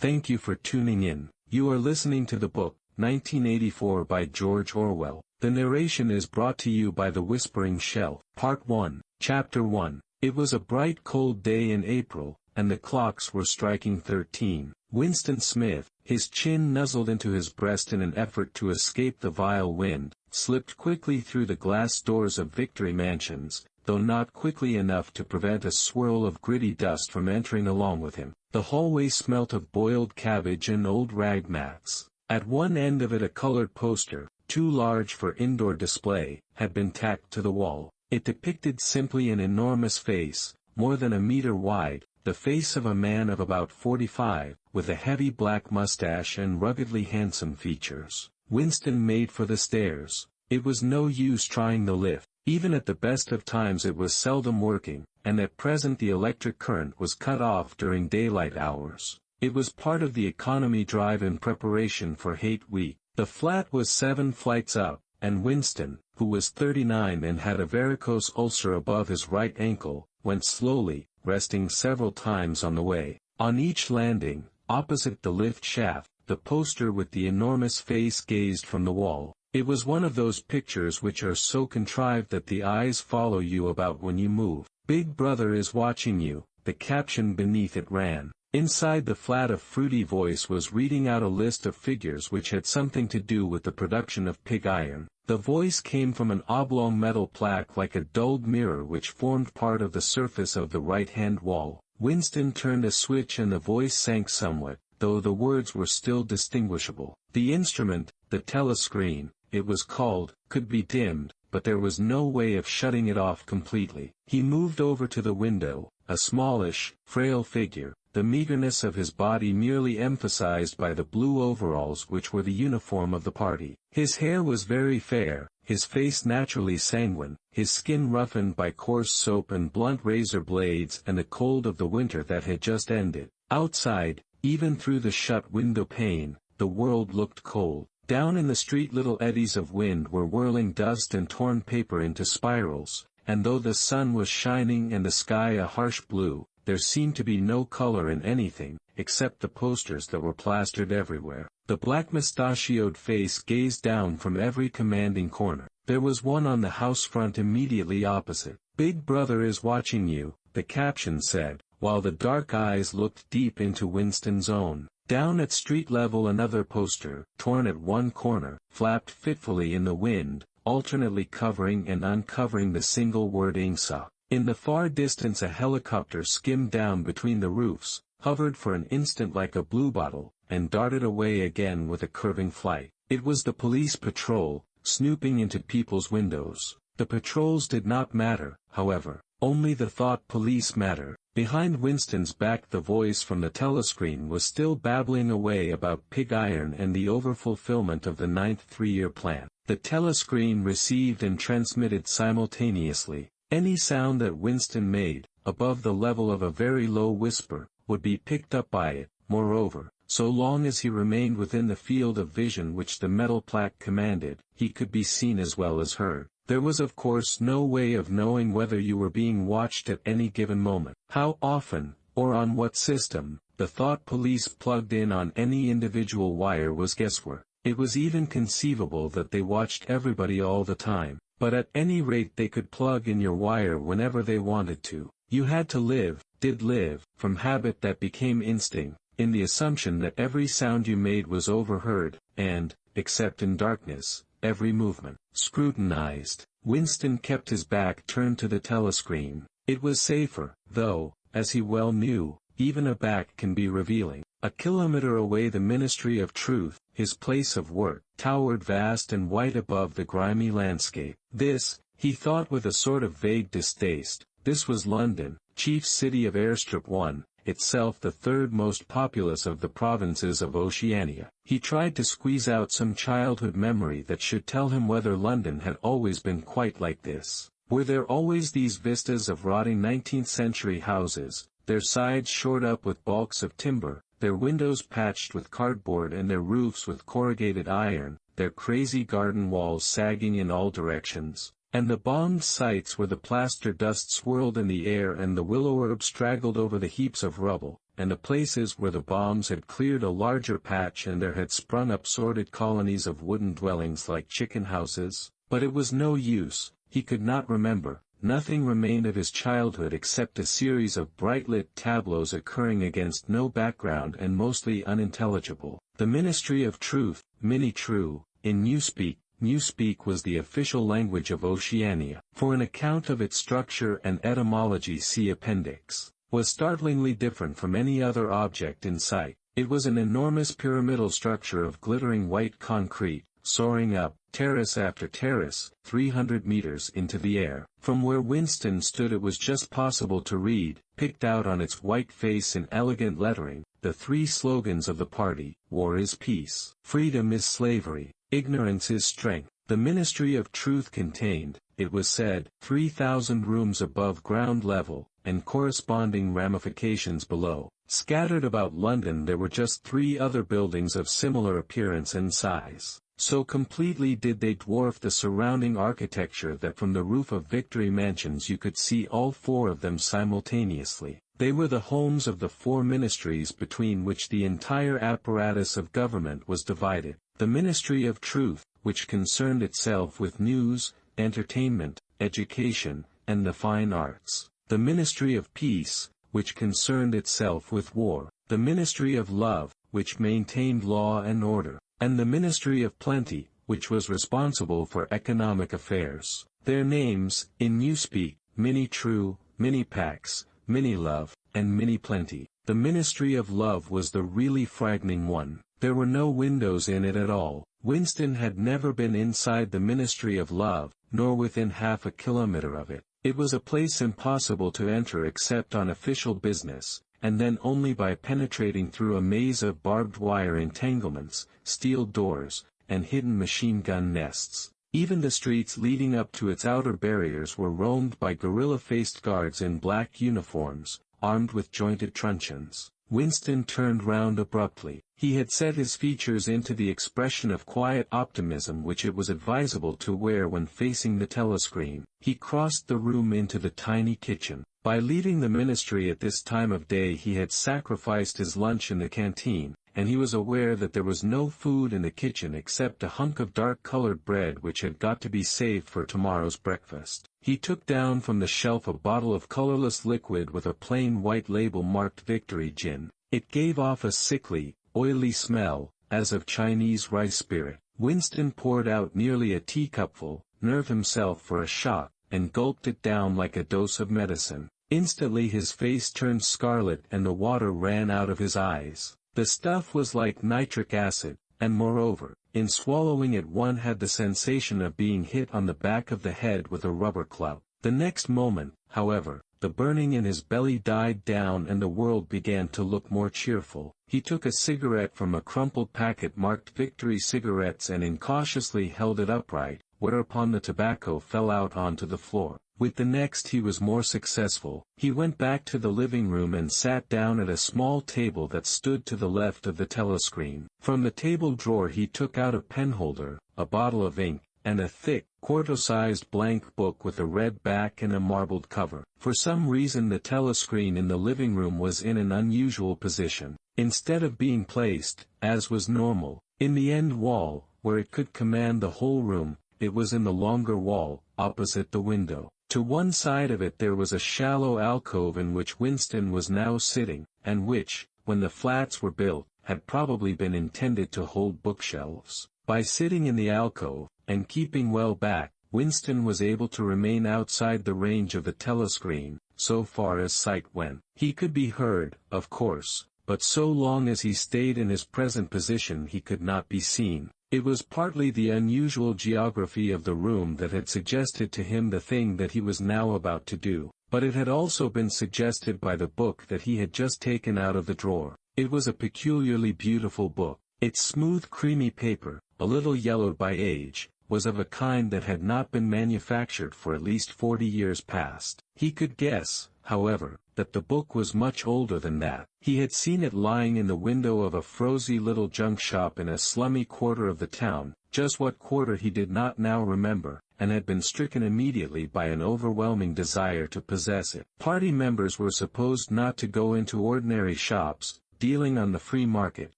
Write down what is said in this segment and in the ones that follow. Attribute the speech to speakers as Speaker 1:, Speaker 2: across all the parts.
Speaker 1: Thank you for tuning in. You are listening to the book, 1984 by George Orwell. The narration is brought to you by The Whispering Shelf. Part 1, Chapter 1. It was a bright cold day in April, and the clocks were striking 13. Winston Smith, his chin nuzzled into his breast in an effort to escape the vile wind, slipped quickly through the glass doors of Victory Mansions, though not quickly enough to prevent a swirl of gritty dust from entering along with him. The hallway smelt of boiled cabbage and old rag mats. At one end of it a colored poster, too large for indoor display, had been tacked to the wall. It depicted simply an enormous face, more than a meter wide, the face of a man of about 45, with a heavy black mustache and ruggedly handsome features. Winston made for the stairs. It was no use trying the lift. Even at the best of times it was seldom working, and at present the electric current was cut off during daylight hours. It was part of the economy drive in preparation for Hate Week. The flat was 7 flights up, and Winston, who was 39 and had a varicose ulcer above his right ankle, went slowly, resting several times on the way. On each landing, opposite the lift shaft, the poster with the enormous face gazed from the wall. It was one of those pictures which are so contrived that the eyes follow you about when you move. "Big Brother is watching you," the caption beneath it ran. Inside the flat a fruity voice was reading out a list of figures which had something to do with the production of pig iron. The voice came from an oblong metal plaque like a dulled mirror which formed part of the surface of the right-hand wall. Winston turned a switch and the voice sank somewhat, though the words were still distinguishable. The instrument, the telescreen, it was called, could be dimmed, but there was no way of shutting it off completely. He moved over to the window, a smallish, frail figure, the meagerness of his body merely emphasized by the blue overalls which were the uniform of the party. His hair was very fair, his face naturally sanguine, his skin roughened by coarse soap and blunt razor blades and the cold of the winter that had just ended. Outside, even through the shut window pane, the world looked cold. Down in the street little eddies of wind were whirling dust and torn paper into spirals, and though the sun was shining and the sky a harsh blue, there seemed to be no color in anything, except the posters that were plastered everywhere. The black mustachioed face gazed down from every commanding corner. There was one on the house front immediately opposite. "Big Brother is watching you," the caption said, while the dark eyes looked deep into Winston's own. Down at street level another poster, torn at one corner, flapped fitfully in the wind, alternately covering and uncovering the single word "Ingsa." In the far distance a helicopter skimmed down between the roofs, hovered for an instant like a bluebottle, and darted away again with a curving flight. It was the police patrol, snooping into people's windows. The patrols did not matter, however, only the thought police mattered. Behind Winston's back the voice from the telescreen was still babbling away about pig iron and the overfulfillment of the 9th three-year plan. The telescreen received and transmitted simultaneously. Any sound that Winston made, above the level of a very low whisper, would be picked up by it. Moreover, so long as he remained within the field of vision which the metal plaque commanded, he could be seen as well as heard. There was of course no way of knowing whether you were being watched at any given moment. How often, or on what system, the thought police plugged in on any individual wire was guesswork. It was even conceivable that they watched everybody all the time, but at any rate they could plug in your wire whenever they wanted to. You had to live, did live, from habit that became instinct, in the assumption that every sound you made was overheard, and, except in darkness, every movement scrutinized. Winston kept his back turned to the telescreen. It was safer, though, as he well knew, even a back can be revealing. A kilometer away the Ministry of Truth, his place of work, towered vast and white above the grimy landscape. This, he thought with a sort of vague distaste, this was London, chief city of Airstrip 1, itself the third most populous of the provinces of Oceania. He tried to squeeze out some childhood memory that should tell him whether London had always been quite like this. Were there always these vistas of rotting 19th-century houses, their sides shored up with balks of timber, their windows patched with cardboard and their roofs with corrugated iron, their crazy garden walls sagging in all directions, and the bombed sites where the plaster dust swirled in the air and the willow herb straggled over the heaps of rubble? and the places where the bombs had cleared a larger patch and there had sprung up sordid colonies of wooden dwellings like chicken houses, but it was no use, he could not remember. Nothing remained of his childhood except a series of bright-lit tableaus occurring against no background and mostly unintelligible. The Ministry of Truth, Mini-True, in Newspeak. Newspeak was the official language of Oceania. For an account of its structure and etymology see Appendix. Was startlingly different from any other object in sight. It was an enormous pyramidal structure of glittering white concrete, soaring up, terrace after terrace, 300 meters into the air. From where Winston stood it was just possible to read, picked out on its white face in elegant lettering, the three slogans of the party: war is peace, freedom is slavery, ignorance is strength. The Ministry of Truth contained, it was said, 3,000 rooms above ground level, and corresponding ramifications below. Scattered about London there were just 3 other buildings of similar appearance and size. So completely did they dwarf the surrounding architecture that from the roof of Victory Mansions you could see all 4 of them simultaneously. They were the homes of the 4 ministries between which the entire apparatus of government was divided. The Ministry of Truth, which concerned itself with news, entertainment, education, and the fine arts. The Ministry of Peace, which concerned itself with war. The Ministry of Love, which maintained law and order. And the Ministry of Plenty, which was responsible for economic affairs. Their names, in Newspeak, Mini-True, Mini-Pax, Mini-Love, and Mini-Plenty. The Ministry of Love was the really frightening one. There were no windows in it at all. Winston had never been inside the Ministry of Love, nor within half a kilometer of it. It was a place impossible to enter except on official business, and then only by penetrating through a maze of barbed wire entanglements, steel doors, and hidden machine gun nests. Even the streets leading up to its outer barriers were roamed by gorilla-faced guards in black uniforms, armed with jointed truncheons. Winston turned round abruptly. He had set his features into the expression of quiet optimism which it was advisable to wear when facing the telescreen. He crossed the room into the tiny kitchen. By leaving the ministry at this time of day he had sacrificed his lunch in the canteen, and he was aware that there was no food in the kitchen except a hunk of dark-colored bread which had got to be saved for tomorrow's breakfast. He took down from the shelf a bottle of colorless liquid with a plain white label marked Victory Gin. It gave off a sickly, oily smell, as of Chinese rice spirit. Winston poured out nearly a teacupful, nerved himself for a shot, and gulped it down like a dose of medicine. Instantly his face turned scarlet and the water ran out of his eyes. The stuff was like nitric acid, and moreover, in swallowing it one had the sensation of being hit on the back of the head with a rubber club. The next moment, however, the burning in his belly died down and the world began to look more cheerful. He took a cigarette from a crumpled packet marked Victory Cigarettes and incautiously held it upright, whereupon the tobacco fell out onto the floor. With the next he was more successful. He went back to the living room and sat down at a small table that stood to the left of the telescreen. From the table drawer he took out a penholder, a bottle of ink, and a thick, quarto-sized blank book with a red back and a marbled cover. For some reason the telescreen in the living room was in an unusual position. Instead of being placed, as was normal, in the end wall, where it could command the whole room, it was in the longer wall, opposite the window. To one side of it there was a shallow alcove in which Winston was now sitting, and which, when the flats were built, had probably been intended to hold bookshelves. By sitting in the alcove, and keeping well back, Winston was able to remain outside the range of the telescreen, so far as sight went. He could be heard, of course, but so long as he stayed in his present position he could not be seen. It was partly the unusual geography of the room that had suggested to him the thing that he was now about to do, but it had also been suggested by the book that he had just taken out of the drawer. It was a peculiarly beautiful book. Its smooth creamy paper, a little yellowed by age, was of a kind that had not been manufactured for at least 40 years past. He could guess, however, that the book was much older than that. He had seen it lying in the window of a frowsy little junk shop in a slummy quarter of the town, just what quarter he did not now remember, and had been stricken immediately by an overwhelming desire to possess it. Party members were supposed not to go into ordinary shops, dealing on the free market,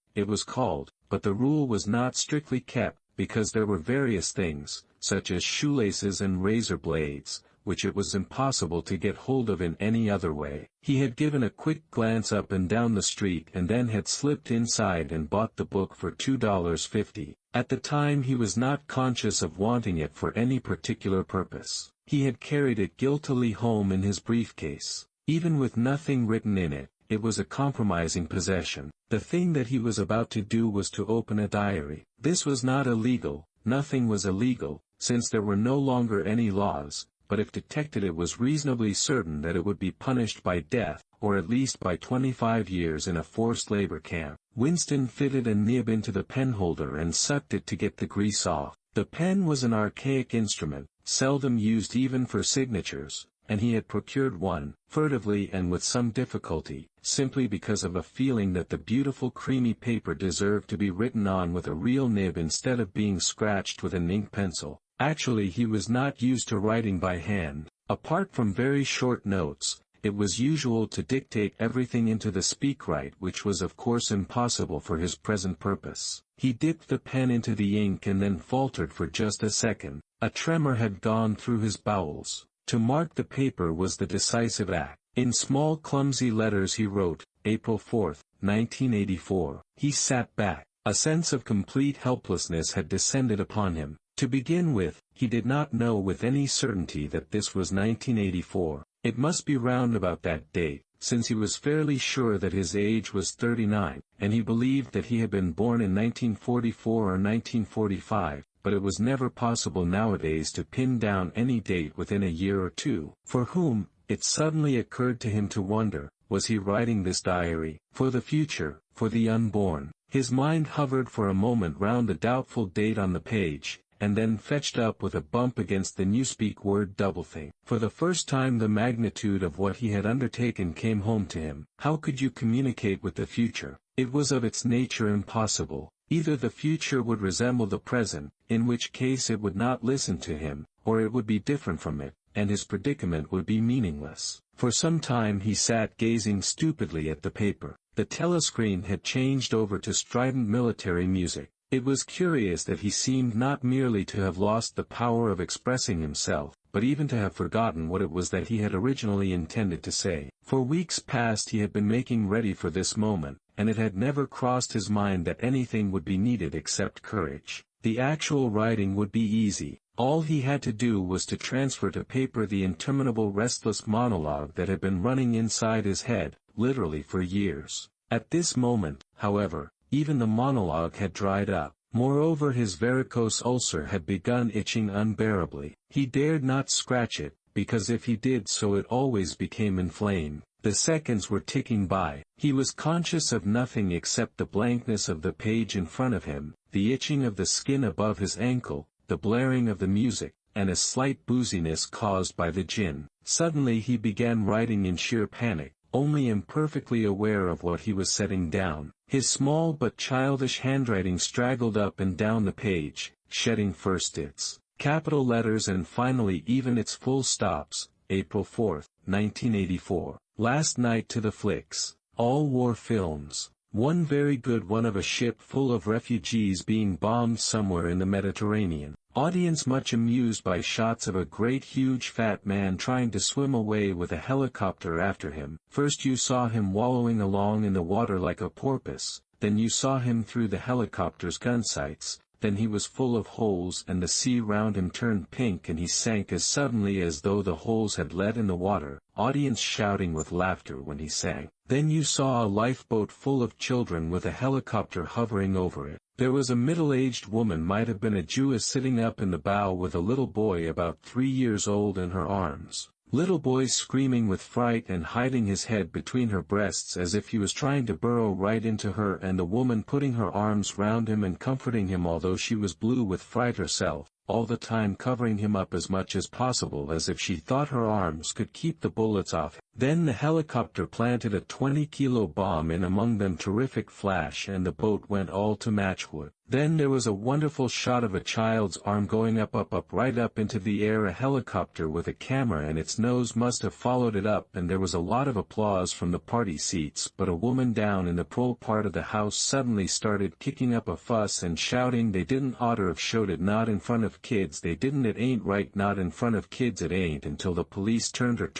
Speaker 1: it was called, but the rule was not strictly kept, because there were various things, such as shoelaces and razor blades, which it was impossible to get hold of in any other way. He had given a quick glance up and down the street and then had slipped inside and bought the book for $2.50. At the time he was not conscious of wanting it for any particular purpose. He had carried it guiltily home in his briefcase. Even with nothing written in it, it was a compromising possession. The thing that he was about to do was to open a diary. This was not illegal, nothing was illegal, since there were no longer any laws, but if detected it was reasonably certain that it would be punished by death, or at least by 25 years in a forced labor camp. Winston fitted a nib into the penholder and sucked it to get the grease off. The pen was an archaic instrument, seldom used even for signatures, and he had procured one, furtively and with some difficulty, simply because of a feeling that the beautiful creamy paper deserved to be written on with a real nib instead of being scratched with an ink pencil. Actually he was not used to writing by hand. Apart from very short notes, it was usual to dictate everything into the speakwrite, which was of course impossible for his present purpose. He dipped the pen into the ink and then faltered for just a second. A tremor had gone through his bowels. To mark the paper was the decisive act. In small clumsy letters he wrote, April 4, 1984. He sat back. A sense of complete helplessness had descended upon him. To begin with, he did not know with any certainty that this was 1984. It must be round about that date, since he was fairly sure that his age was 39, and he believed that he had been born in 1944 or 1945, but it was never possible nowadays to pin down any date within a year or two. For whom, it suddenly occurred to him to wonder, was he writing this diary? For the future, for the unborn. His mind hovered for a moment round the doubtful date on the page, and then fetched up with a bump against the Newspeak word doublethink. For the first time the magnitude of what he had undertaken came home to him. How could you communicate with the future? It was of its nature impossible. Either the future would resemble the present, in which case it would not listen to him, or it would be different from it, and his predicament would be meaningless. For some time he sat gazing stupidly at the paper. The telescreen had changed over to strident military music. It was curious that he seemed not merely to have lost the power of expressing himself, but even to have forgotten what it was that he had originally intended to say. For weeks past he had been making ready for this moment, and it had never crossed his mind that anything would be needed except courage. The actual writing would be easy. All he had to do was to transfer to paper the interminable restless monologue that had been running inside his head, literally for years. At this moment, however, even the monologue had dried up. Moreover, his varicose ulcer had begun itching unbearably. He dared not scratch it, because if he did so it always became inflamed. The seconds were ticking by. He was conscious of nothing except the blankness of the page in front of him, the itching of the skin above his ankle, the blaring of the music, and a slight booziness caused by the gin. Suddenly he began writing in sheer panic, only imperfectly aware of what he was setting down. His small but childish handwriting straggled up and down the page, shedding first its capital letters and finally even its full stops. April 4, 1984. Last night to the flicks. All war films. One very good one of a ship full of refugees being bombed somewhere in the Mediterranean. Audience much amused by shots of a great huge fat man trying to swim away with a helicopter after him. First you saw him wallowing along in the water like a porpoise, then you saw him through the helicopter's gun sights, then he was full of holes and the sea round him turned pink and he sank as suddenly as though the holes had lead in the water, audience shouting with laughter when he sank. Then you saw a lifeboat full of children with a helicopter hovering over it. There was a middle-aged woman, might have been a Jewess, sitting up in the bow with a little boy about 3 years old in her arms. Little boy screaming with fright and hiding his head between her breasts as if he was trying to burrow right into her, and the woman putting her arms round him and comforting him although she was blue with fright herself, all the time covering him up as much as possible as if she thought her arms could keep the bullets off. Then the helicopter planted a 20-kilo bomb in among them, terrific flash, and the boat went all to matchwood. Then there was a wonderful shot of a child's arm going up right up into the air, a helicopter with a camera, and its nose must have followed it up, and there was a lot of applause from the party seats, but a woman down in the pro part of the house suddenly started kicking up a fuss and shouting they didn't oughter have showed it, not in front of kids they didn't, it ain't right, not in front of kids it ain't, until the police turned her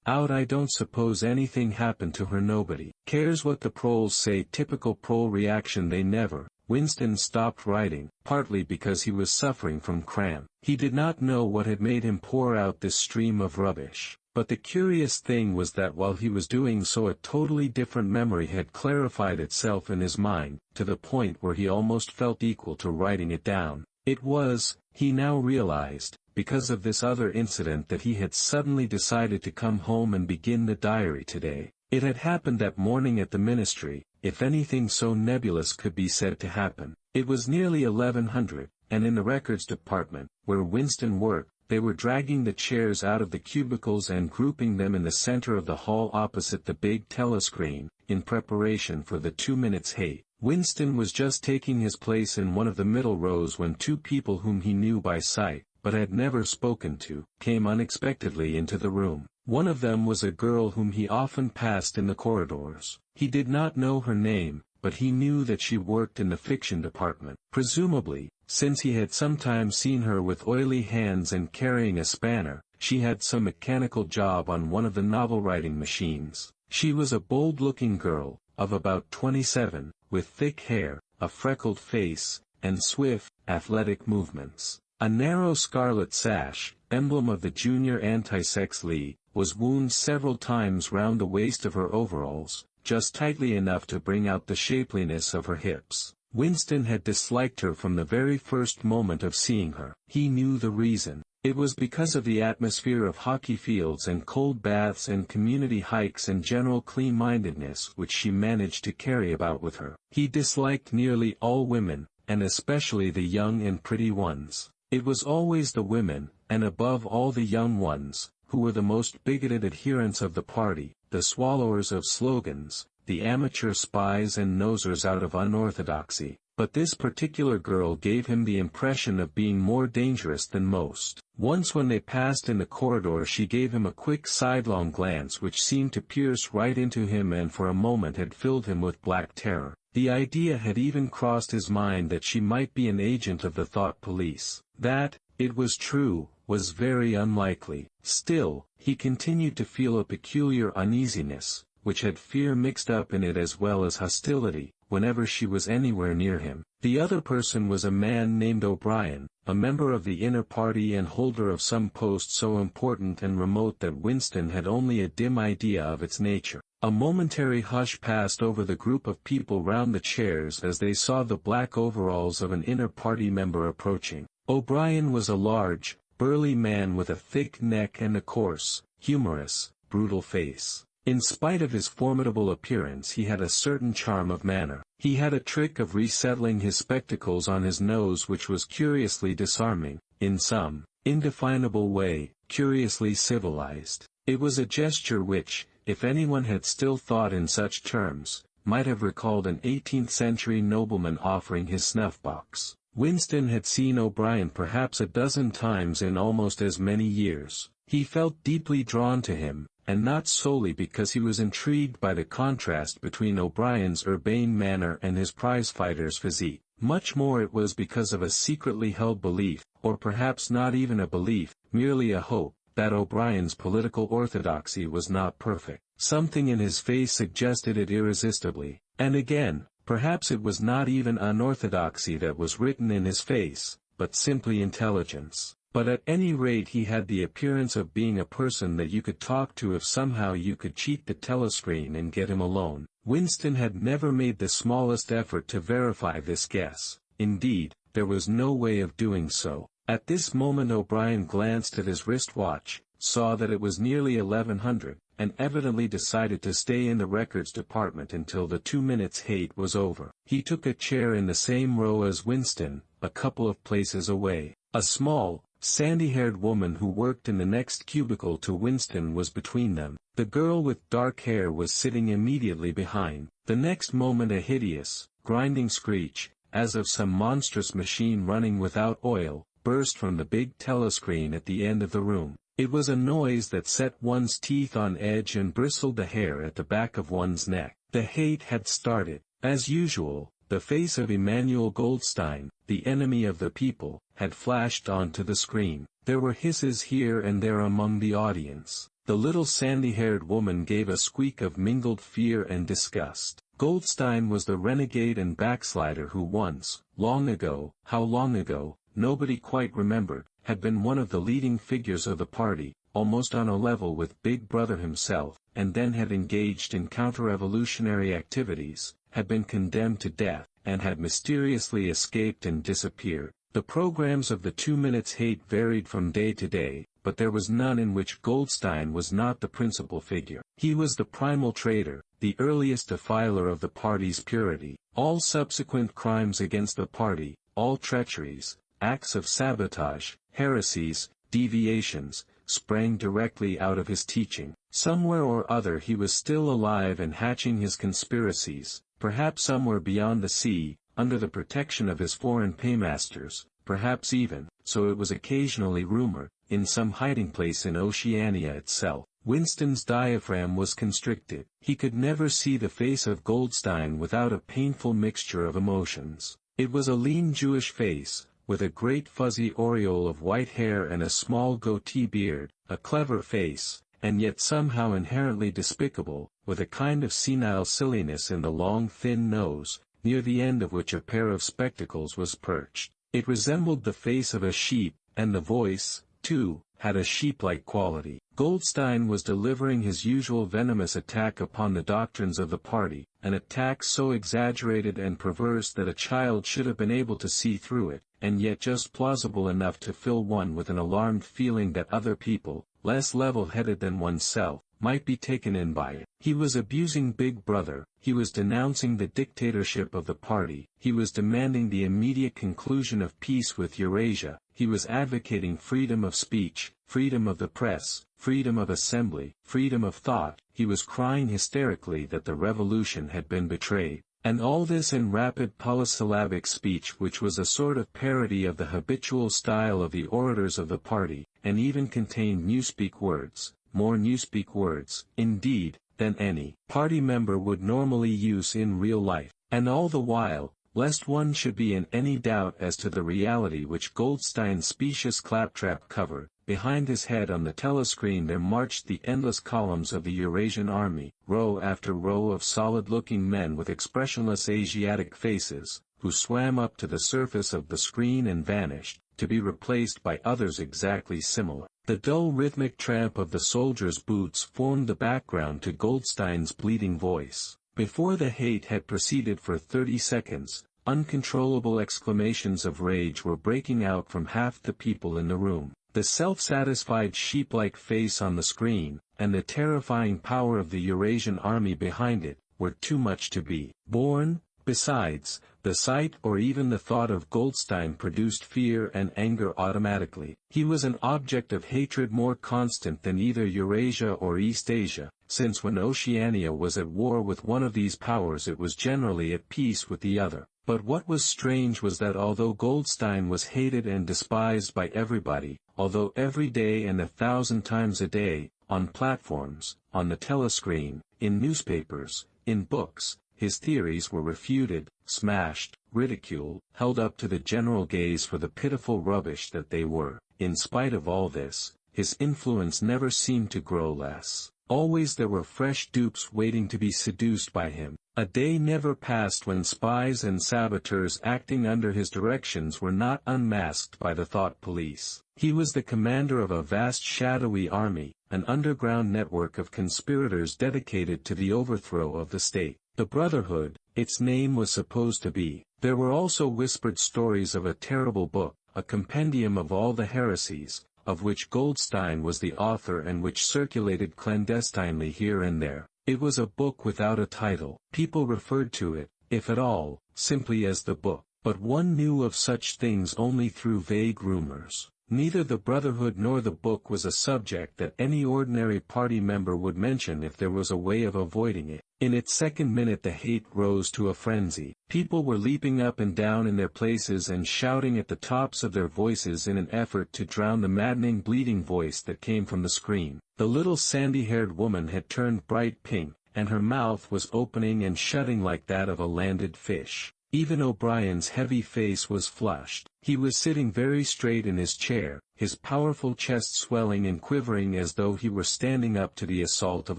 Speaker 1: out. I don't suppose anything happened to her, nobody cares what the proles say. Typical prole reaction, they never. Winston stopped writing, partly because he was suffering from cramp. He did not know what had made him pour out this stream of rubbish, but the curious thing was that while he was doing so a totally different memory had clarified itself in his mind, to the point where he almost felt equal to writing it down. It was, he now realized, because of this other incident that he had suddenly decided to come home and begin the diary today. It had happened that morning at the ministry, if anything so nebulous could be said to happen. It was nearly 1100, and in the records department, where Winston worked, they were dragging the chairs out of the cubicles and grouping them in the center of the hall opposite the big telescreen, in preparation for the 2 minutes hate. Winston was just taking his place in one of the middle rows when two people whom he knew by sight, but had never spoken to, came unexpectedly into the room. One of them was a girl whom he often passed in the corridors. He did not know her name, but he knew that she worked in the fiction department. Presumably, since he had sometimes seen her with oily hands and carrying a spanner, she had some mechanical job on one of the novel-writing machines. She was a bold-looking girl, of about 27, with thick hair, a freckled face, and swift, athletic movements. A narrow scarlet sash, emblem of the Junior Anti-Sex League, was wound several times round the waist of her overalls, just tightly enough to bring out the shapeliness of her hips. Winston had disliked her from the very first moment of seeing her. He knew the reason. It was because of the atmosphere of hockey fields and cold baths and community hikes and general clean-mindedness which she managed to carry about with her. He disliked nearly all women, and especially the young and pretty ones. It was always the women, and above all the young ones, who were the most bigoted adherents of the party, the swallowers of slogans, the amateur spies and nosers out of unorthodoxy. But this particular girl gave him the impression of being more dangerous than most. Once when they passed in the corridor she gave him a quick sidelong glance which seemed to pierce right into him and for a moment had filled him with black terror. The idea had even crossed his mind that she might be an agent of the thought police. That, it was true, was very unlikely. Still, he continued to feel a peculiar uneasiness, which had fear mixed up in it as well as hostility, whenever she was anywhere near him. The other person was a man named O'Brien, a member of the inner party and holder of some post so important and remote that Winston had only a dim idea of its nature. A momentary hush passed over the group of people round the chairs as they saw the black overalls of an inner party member approaching. O'Brien was a large, burly man with a thick neck and a coarse, humorous, brutal face. In spite of his formidable appearance he had a certain charm of manner. He had a trick of resettling his spectacles on his nose which was curiously disarming, in some indefinable way, curiously civilized. It was a gesture which, if anyone had still thought in such terms, might have recalled an 18th-century nobleman offering his snuff-box. Winston had seen O'Brien perhaps a dozen times in almost as many years. He felt deeply drawn to him, and not solely because he was intrigued by the contrast between O'Brien's urbane manner and his prizefighter's physique. Much more it was because of a secretly held belief, or perhaps not even a belief, merely a hope, that O'Brien's political orthodoxy was not perfect. Something in his face suggested it irresistibly. And again, perhaps it was not even unorthodoxy that was written in his face, but simply intelligence. But at any rate he had the appearance of being a person that you could talk to if somehow you could cheat the telescreen and get him alone. Winston had never made the smallest effort to verify this guess. Indeed, there was no way of doing so. At this moment O'Brien glanced at his wristwatch, saw that it was nearly 1100, and evidently decided to stay in the records department until the 2 minutes hate was over. He took a chair in the same row as Winston, a couple of places away. A small, sandy-haired woman who worked in the next cubicle to Winston was between them. The girl with dark hair was sitting immediately behind. The next moment a hideous, grinding screech, as of some monstrous machine running without oil, burst from the big telescreen at the end of the room. It was a noise that set one's teeth on edge and bristled the hair at the back of one's neck. The hate had started. As usual, the face of Emmanuel Goldstein, the enemy of the people, had flashed onto the screen. There were hisses here and there among the audience. The little sandy-haired woman gave a squeak of mingled fear and disgust. Goldstein was the renegade and backslider who once, long ago, how long ago, nobody quite remembered, had been one of the leading figures of the party, almost on a level with Big Brother himself, and then had engaged in counter-revolutionary activities, had been condemned to death, and had mysteriously escaped and disappeared. The programs of the 2 Minutes Hate varied from day to day, but there was none in which Goldstein was not the principal figure. He was the primal traitor, the earliest defiler of the party's purity. All subsequent crimes against the party, all treacheries, acts of sabotage, heresies, deviations, sprang directly out of his teaching. Somewhere or other he was still alive and hatching his conspiracies, perhaps somewhere beyond the sea, under the protection of his foreign paymasters, perhaps even, so it was occasionally rumored, in some hiding place in Oceania itself. Winston's diaphragm was constricted. He could never see the face of Goldstein without a painful mixture of emotions. It was a lean Jewish face, with a great fuzzy aureole of white hair and a small goatee beard, a clever face, and yet somehow inherently despicable, with a kind of senile silliness in the long thin nose, near the end of which a pair of spectacles was perched. It resembled the face of a sheep, and the voice, too, had a sheep-like quality. Goldstein was delivering his usual venomous attack upon the doctrines of the party, an attack so exaggerated and perverse that a child should have been able to see through it, and yet just plausible enough to fill one with an alarmed feeling that other people, less level-headed than oneself, might be taken in by it. He was abusing Big Brother, he was denouncing the dictatorship of the party, he was demanding the immediate conclusion of peace with Eurasia, he was advocating freedom of speech, freedom of the press, freedom of assembly, freedom of thought, he was crying hysterically that the revolution had been betrayed. And all this in rapid polysyllabic speech which was a sort of parody of the habitual style of the orators of the party, and even contained Newspeak words, more Newspeak words, indeed, than any party member would normally use in real life. And all the while, lest one should be in any doubt as to the reality which Goldstein's specious claptrap covered, behind his head on the telescreen there marched the endless columns of the Eurasian army, row after row of solid-looking men with expressionless Asiatic faces, who swam up to the surface of the screen and vanished, to be replaced by others exactly similar. The dull rhythmic tramp of the soldiers' boots formed the background to Goldstein's bleating voice. Before the hate had proceeded for 30 seconds, uncontrollable exclamations of rage were breaking out from half the people in the room. The self-satisfied sheep-like face on the screen, and the terrifying power of the Eurasian army behind it, were too much to be borne. Besides, the sight or even the thought of Goldstein produced fear and anger automatically. He was an object of hatred more constant than either Eurasia or East Asia, since when Oceania was at war with one of these powers it was generally at peace with the other. But what was strange was that although Goldstein was hated and despised by everybody, although every day and 1,000 times a day, on platforms, on the telescreen, in newspapers, in books, his theories were refuted, smashed, ridiculed, held up to the general gaze for the pitiful rubbish that they were, in spite of all this, his influence never seemed to grow less. Always there were fresh dupes waiting to be seduced by him. A day never passed when spies and saboteurs acting under his directions were not unmasked by the thought police. He was the commander of a vast shadowy army, an underground network of conspirators dedicated to the overthrow of the state. The Brotherhood, its name was supposed to be. There were also whispered stories of a terrible book, a compendium of all the heresies, of which Goldstein was the author and which circulated clandestinely here and there. It was a book without a title. People referred to it, if at all, simply as the book. But one knew of such things only through vague rumors. Neither the Brotherhood nor the book was a subject that any ordinary party member would mention if there was a way of avoiding it. In its second minute the hate rose to a frenzy. People were leaping up and down in their places and shouting at the tops of their voices in an effort to drown the maddening bleating voice that came from the screen. The little sandy-haired woman had turned bright pink, and her mouth was opening and shutting like that of a landed fish. Even O'Brien's heavy face was flushed. He was sitting very straight in his chair, his powerful chest swelling and quivering as though he were standing up to the assault of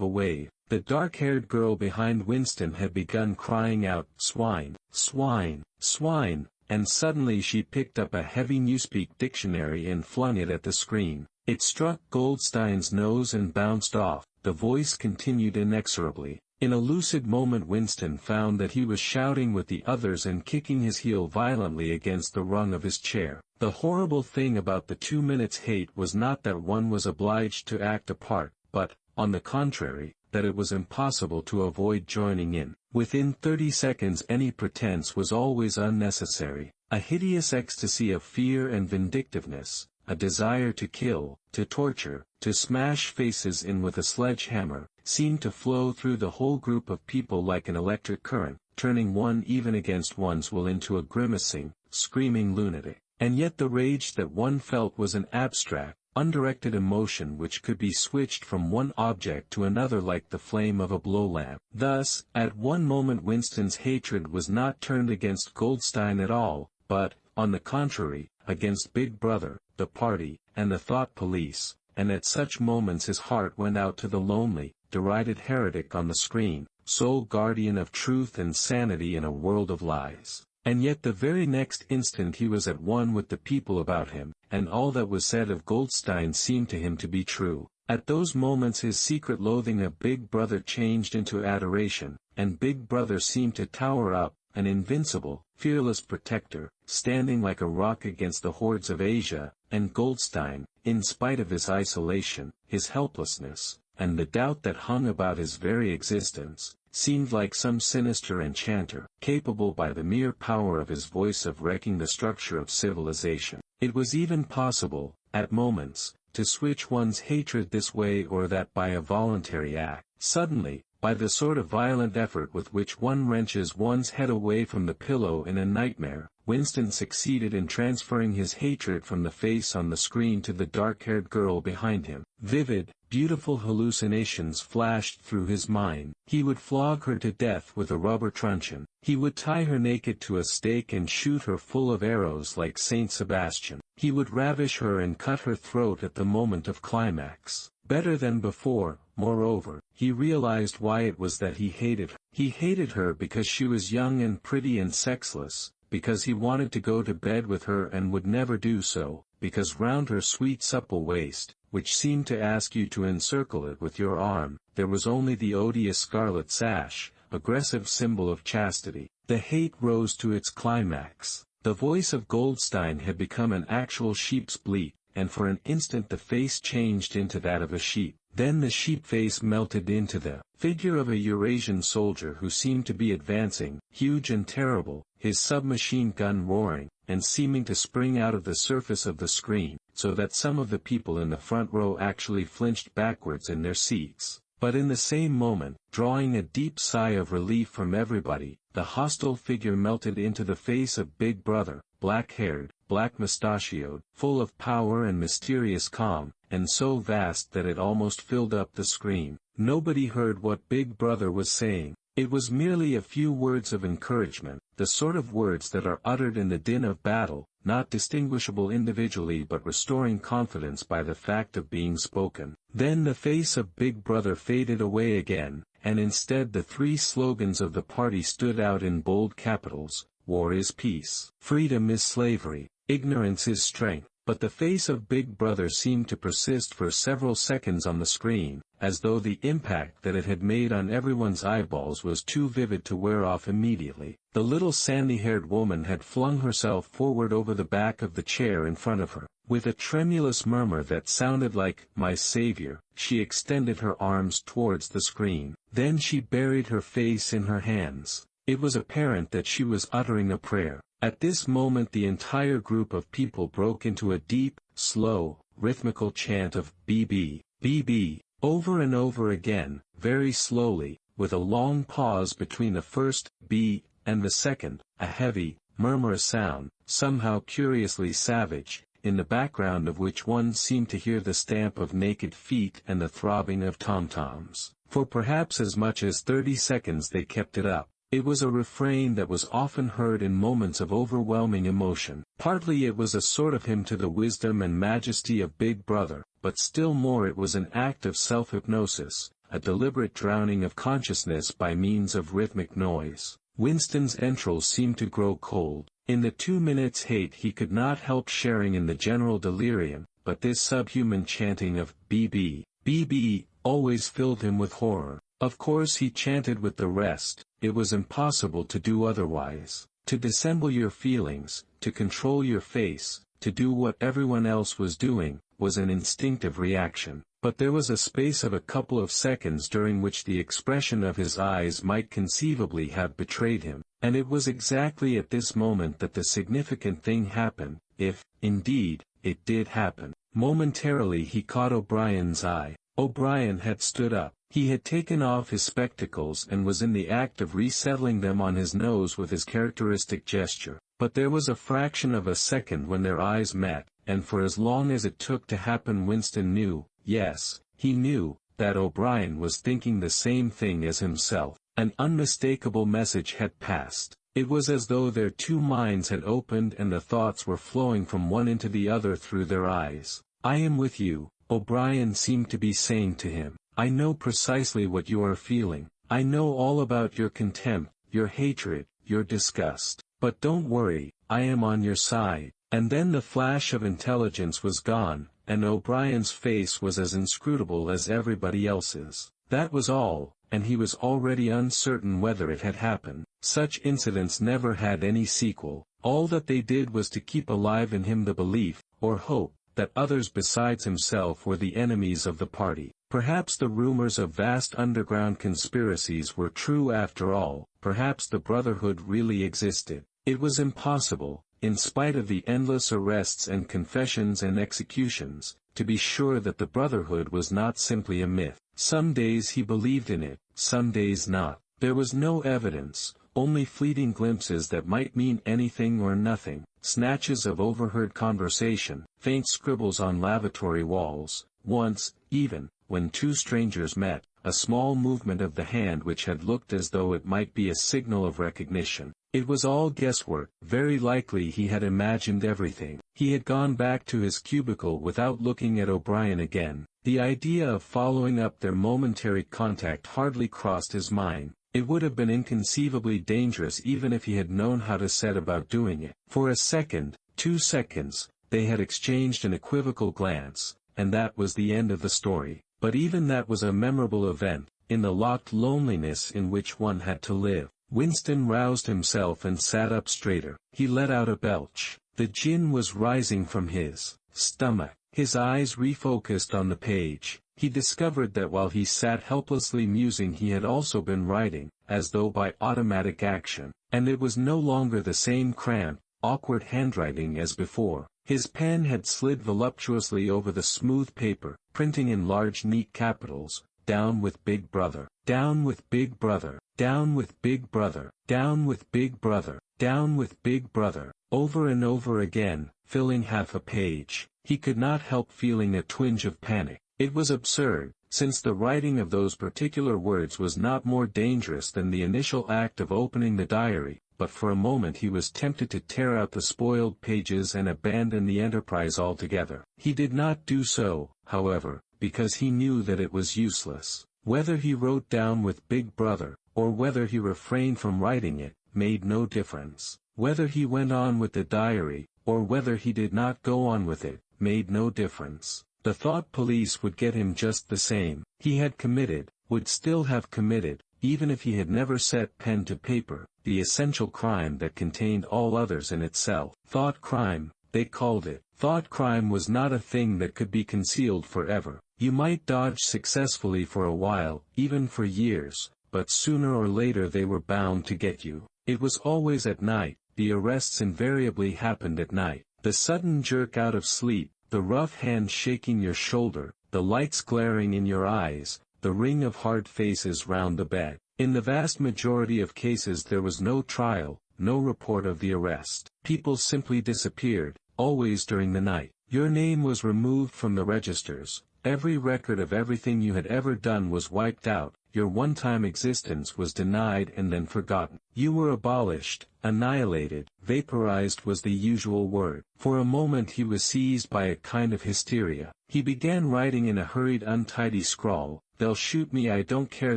Speaker 1: a wave. The dark-haired girl behind Winston had begun crying out, "Swine! Swine! Swine!" and suddenly she picked up a heavy Newspeak dictionary and flung it at the screen. It struck Goldstein's nose and bounced off. The voice continued inexorably. In a lucid moment Winston found that he was shouting with the others and kicking his heel violently against the rung of his chair. The horrible thing about the 2 minutes hate was not that one was obliged to act a part, but, on the contrary, that it was impossible to avoid joining in. Within 30 seconds any pretense was always unnecessary. A hideous ecstasy of fear and vindictiveness, a desire to kill, to torture, to smash faces in with a sledgehammer, seemed to flow through the whole group of people like an electric current, turning one even against one's will into a grimacing, screaming lunatic. And yet the rage that one felt was an abstract, undirected emotion which could be switched from one object to another like the flame of a blow lamp. Thus, at one moment Winston's hatred was not turned against Goldstein at all, but, on the contrary, against Big Brother, the party, and the thought police, and at such moments his heart went out to the lonely, derided heretic on the screen, sole guardian of truth and sanity in a world of lies. And yet the very next instant he was at one with the people about him, and all that was said of Goldstein seemed to him to be true. At those moments his secret loathing of Big Brother changed into adoration, and Big Brother seemed to tower up, an invincible, fearless protector, standing like a rock against the hordes of Asia, and Goldstein, in spite of his isolation, his helplessness, and the doubt that hung about his very existence, seemed like some sinister enchanter, capable by the mere power of his voice of wrecking the structure of civilization. It was even possible, at moments, to switch one's hatred this way or that by a voluntary act. Suddenly, by the sort of violent effort with which one wrenches one's head away from the pillow in a nightmare, Winston succeeded in transferring his hatred from the face on the screen to the dark-haired girl behind him. Vivid, beautiful hallucinations flashed through his mind. He would flog her to death with a rubber truncheon. He would tie her naked to a stake and shoot her full of arrows like Saint Sebastian. He would ravish her and cut her throat at the moment of climax. Better than before, moreover, he realized why it was that he hated her. He hated her because she was young and pretty and sexless, because he wanted to go to bed with her and would never do so, because round her sweet supple waist, which seemed to ask you to encircle it with your arm, there was only the odious scarlet sash, aggressive symbol of chastity. The hate rose to its climax. The voice of Goldstein had become an actual sheep's bleat, and for an instant the face changed into that of a sheep. Then the sheep face melted into the figure of a Eurasian soldier who seemed to be advancing, huge and terrible, his submachine gun roaring, and seeming to spring out of the surface of the screen, so that some of the people in the front row actually flinched backwards in their seats. But in the same moment, drawing a deep sigh of relief from everybody, the hostile figure melted into the face of Big Brother, black-haired, black-mustachioed, full of power and mysterious calm, and so vast that it almost filled up the screen. Nobody heard what Big Brother was saying. It was merely a few words of encouragement, the sort of words that are uttered in the din of battle, not distinguishable individually but restoring confidence by the fact of being spoken. Then the face of Big Brother faded away again, and instead the three slogans of the party stood out in bold capitals: war is peace, freedom is slavery, ignorance is strength. But the face of Big Brother seemed to persist for several seconds on the screen, as though the impact that it had made on everyone's eyeballs was too vivid to wear off immediately. The little sandy-haired woman had flung herself forward over the back of the chair in front of her. With a tremulous murmur that sounded like, "My Savior," she extended her arms towards the screen. Then she buried her face in her hands. It was apparent that she was uttering a prayer. At this moment the entire group of people broke into a deep, slow, rhythmical chant of "BB, BB," over and over again, very slowly, with a long pause between the first "B" and the second, a heavy, murmurous sound, somehow curiously savage, in the background of which one seemed to hear the stamp of naked feet and the throbbing of tom-toms. For perhaps as much as 30 seconds they kept it up. It was a refrain that was often heard in moments of overwhelming emotion. Partly it was a sort of hymn to the wisdom and majesty of Big Brother, but still more it was an act of self-hypnosis, a deliberate drowning of consciousness by means of rhythmic noise. Winston's entrails seemed to grow cold. In the 2 minutes' hate he could not help sharing in the general delirium, but this subhuman chanting of "BB, BB" always filled him with horror. Of course he chanted with the rest, it was impossible to do otherwise. To dissemble your feelings, to control your face, to do what everyone else was doing, was an instinctive reaction. But there was a space of a couple of seconds during which the expression of his eyes might conceivably have betrayed him, and it was exactly at this moment that the significant thing happened, if, indeed, it did happen. Momentarily he caught O'Brien's eye. O'Brien had stood up. He had taken off his spectacles and was in the act of resettling them on his nose with his characteristic gesture. But there was a fraction of a second when their eyes met, and for as long as it took to happen Winston knew, yes, he knew, that O'Brien was thinking the same thing as himself. An unmistakable message had passed. It was as though their two minds had opened and the thoughts were flowing from one into the other through their eyes. "I am with you," O'Brien seemed to be saying to him. "I know precisely what you are feeling. I know all about your contempt, your hatred, your disgust. But don't worry, I am on your side." And then the flash of intelligence was gone, and O'Brien's face was as inscrutable as everybody else's. That was all, and he was already uncertain whether it had happened. Such incidents never had any sequel. All that they did was to keep alive in him the belief, or hope, that others besides himself were the enemies of the party. Perhaps the rumors of vast underground conspiracies were true after all, perhaps the Brotherhood really existed. It was impossible, in spite of the endless arrests and confessions and executions, to be sure that the Brotherhood was not simply a myth. Some days he believed in it, some days not. There was no evidence, only fleeting glimpses that might mean anything or nothing, snatches of overheard conversation, faint scribbles on lavatory walls. Once, even, when two strangers met, a small movement of the hand which had looked as though it might be a signal of recognition. It was all guesswork. Very likely he had imagined everything. He had gone back to his cubicle without looking at O'Brien again. The idea of following up their momentary contact hardly crossed his mind. It would have been inconceivably dangerous even if he had known how to set about doing it. For a second, 2 seconds, they had exchanged an equivocal glance, and that was the end of the story. But even that was a memorable event, in the locked loneliness in which one had to live. Winston roused himself and sat up straighter. He let out a belch. The gin was rising from his stomach. His eyes refocused on the page. He discovered that while he sat helplessly musing he had also been writing, as though by automatic action. And it was no longer the same cramped, awkward handwriting as before. His pen had slid voluptuously over the smooth paper, printing in large neat capitals, "Down with Big Brother. Down with Big Brother. Down with Big Brother. Down with Big Brother. Down with Big Brother," over and over again, filling half a page. He could not help feeling a twinge of panic. It was absurd, since the writing of those particular words was not more dangerous than the initial act of opening the diary, but for a moment he was tempted to tear out the spoiled pages and abandon the enterprise altogether. He did not do so, however, because he knew that it was useless. Whether he wrote down with Big Brother, or whether he refrained from writing it, made no difference. Whether he went on with the diary, or whether he did not go on with it, made no difference. The thought police would get him just the same. He had committed, would still have committed, even if he had never set pen to paper, the essential crime that contained all others in itself. Thought crime, they called it. Thought crime was not a thing that could be concealed forever. You might dodge successfully for a while, even for years, but sooner or later they were bound to get you. It was always at night. The arrests invariably happened at night. The sudden jerk out of sleep, the rough hand shaking your shoulder, the lights glaring in your eyes, the ring of hard faces round the bed. In the vast majority of cases there was no trial, no report of the arrest. People simply disappeared, always during the night. Your name was removed from the registers, every record of everything you had ever done was wiped out, your one-time existence was denied and then forgotten. You were abolished, annihilated, vaporized was the usual word. For a moment he was seized by a kind of hysteria. He began writing in a hurried untidy scrawl, "They'll shoot me, I don't care,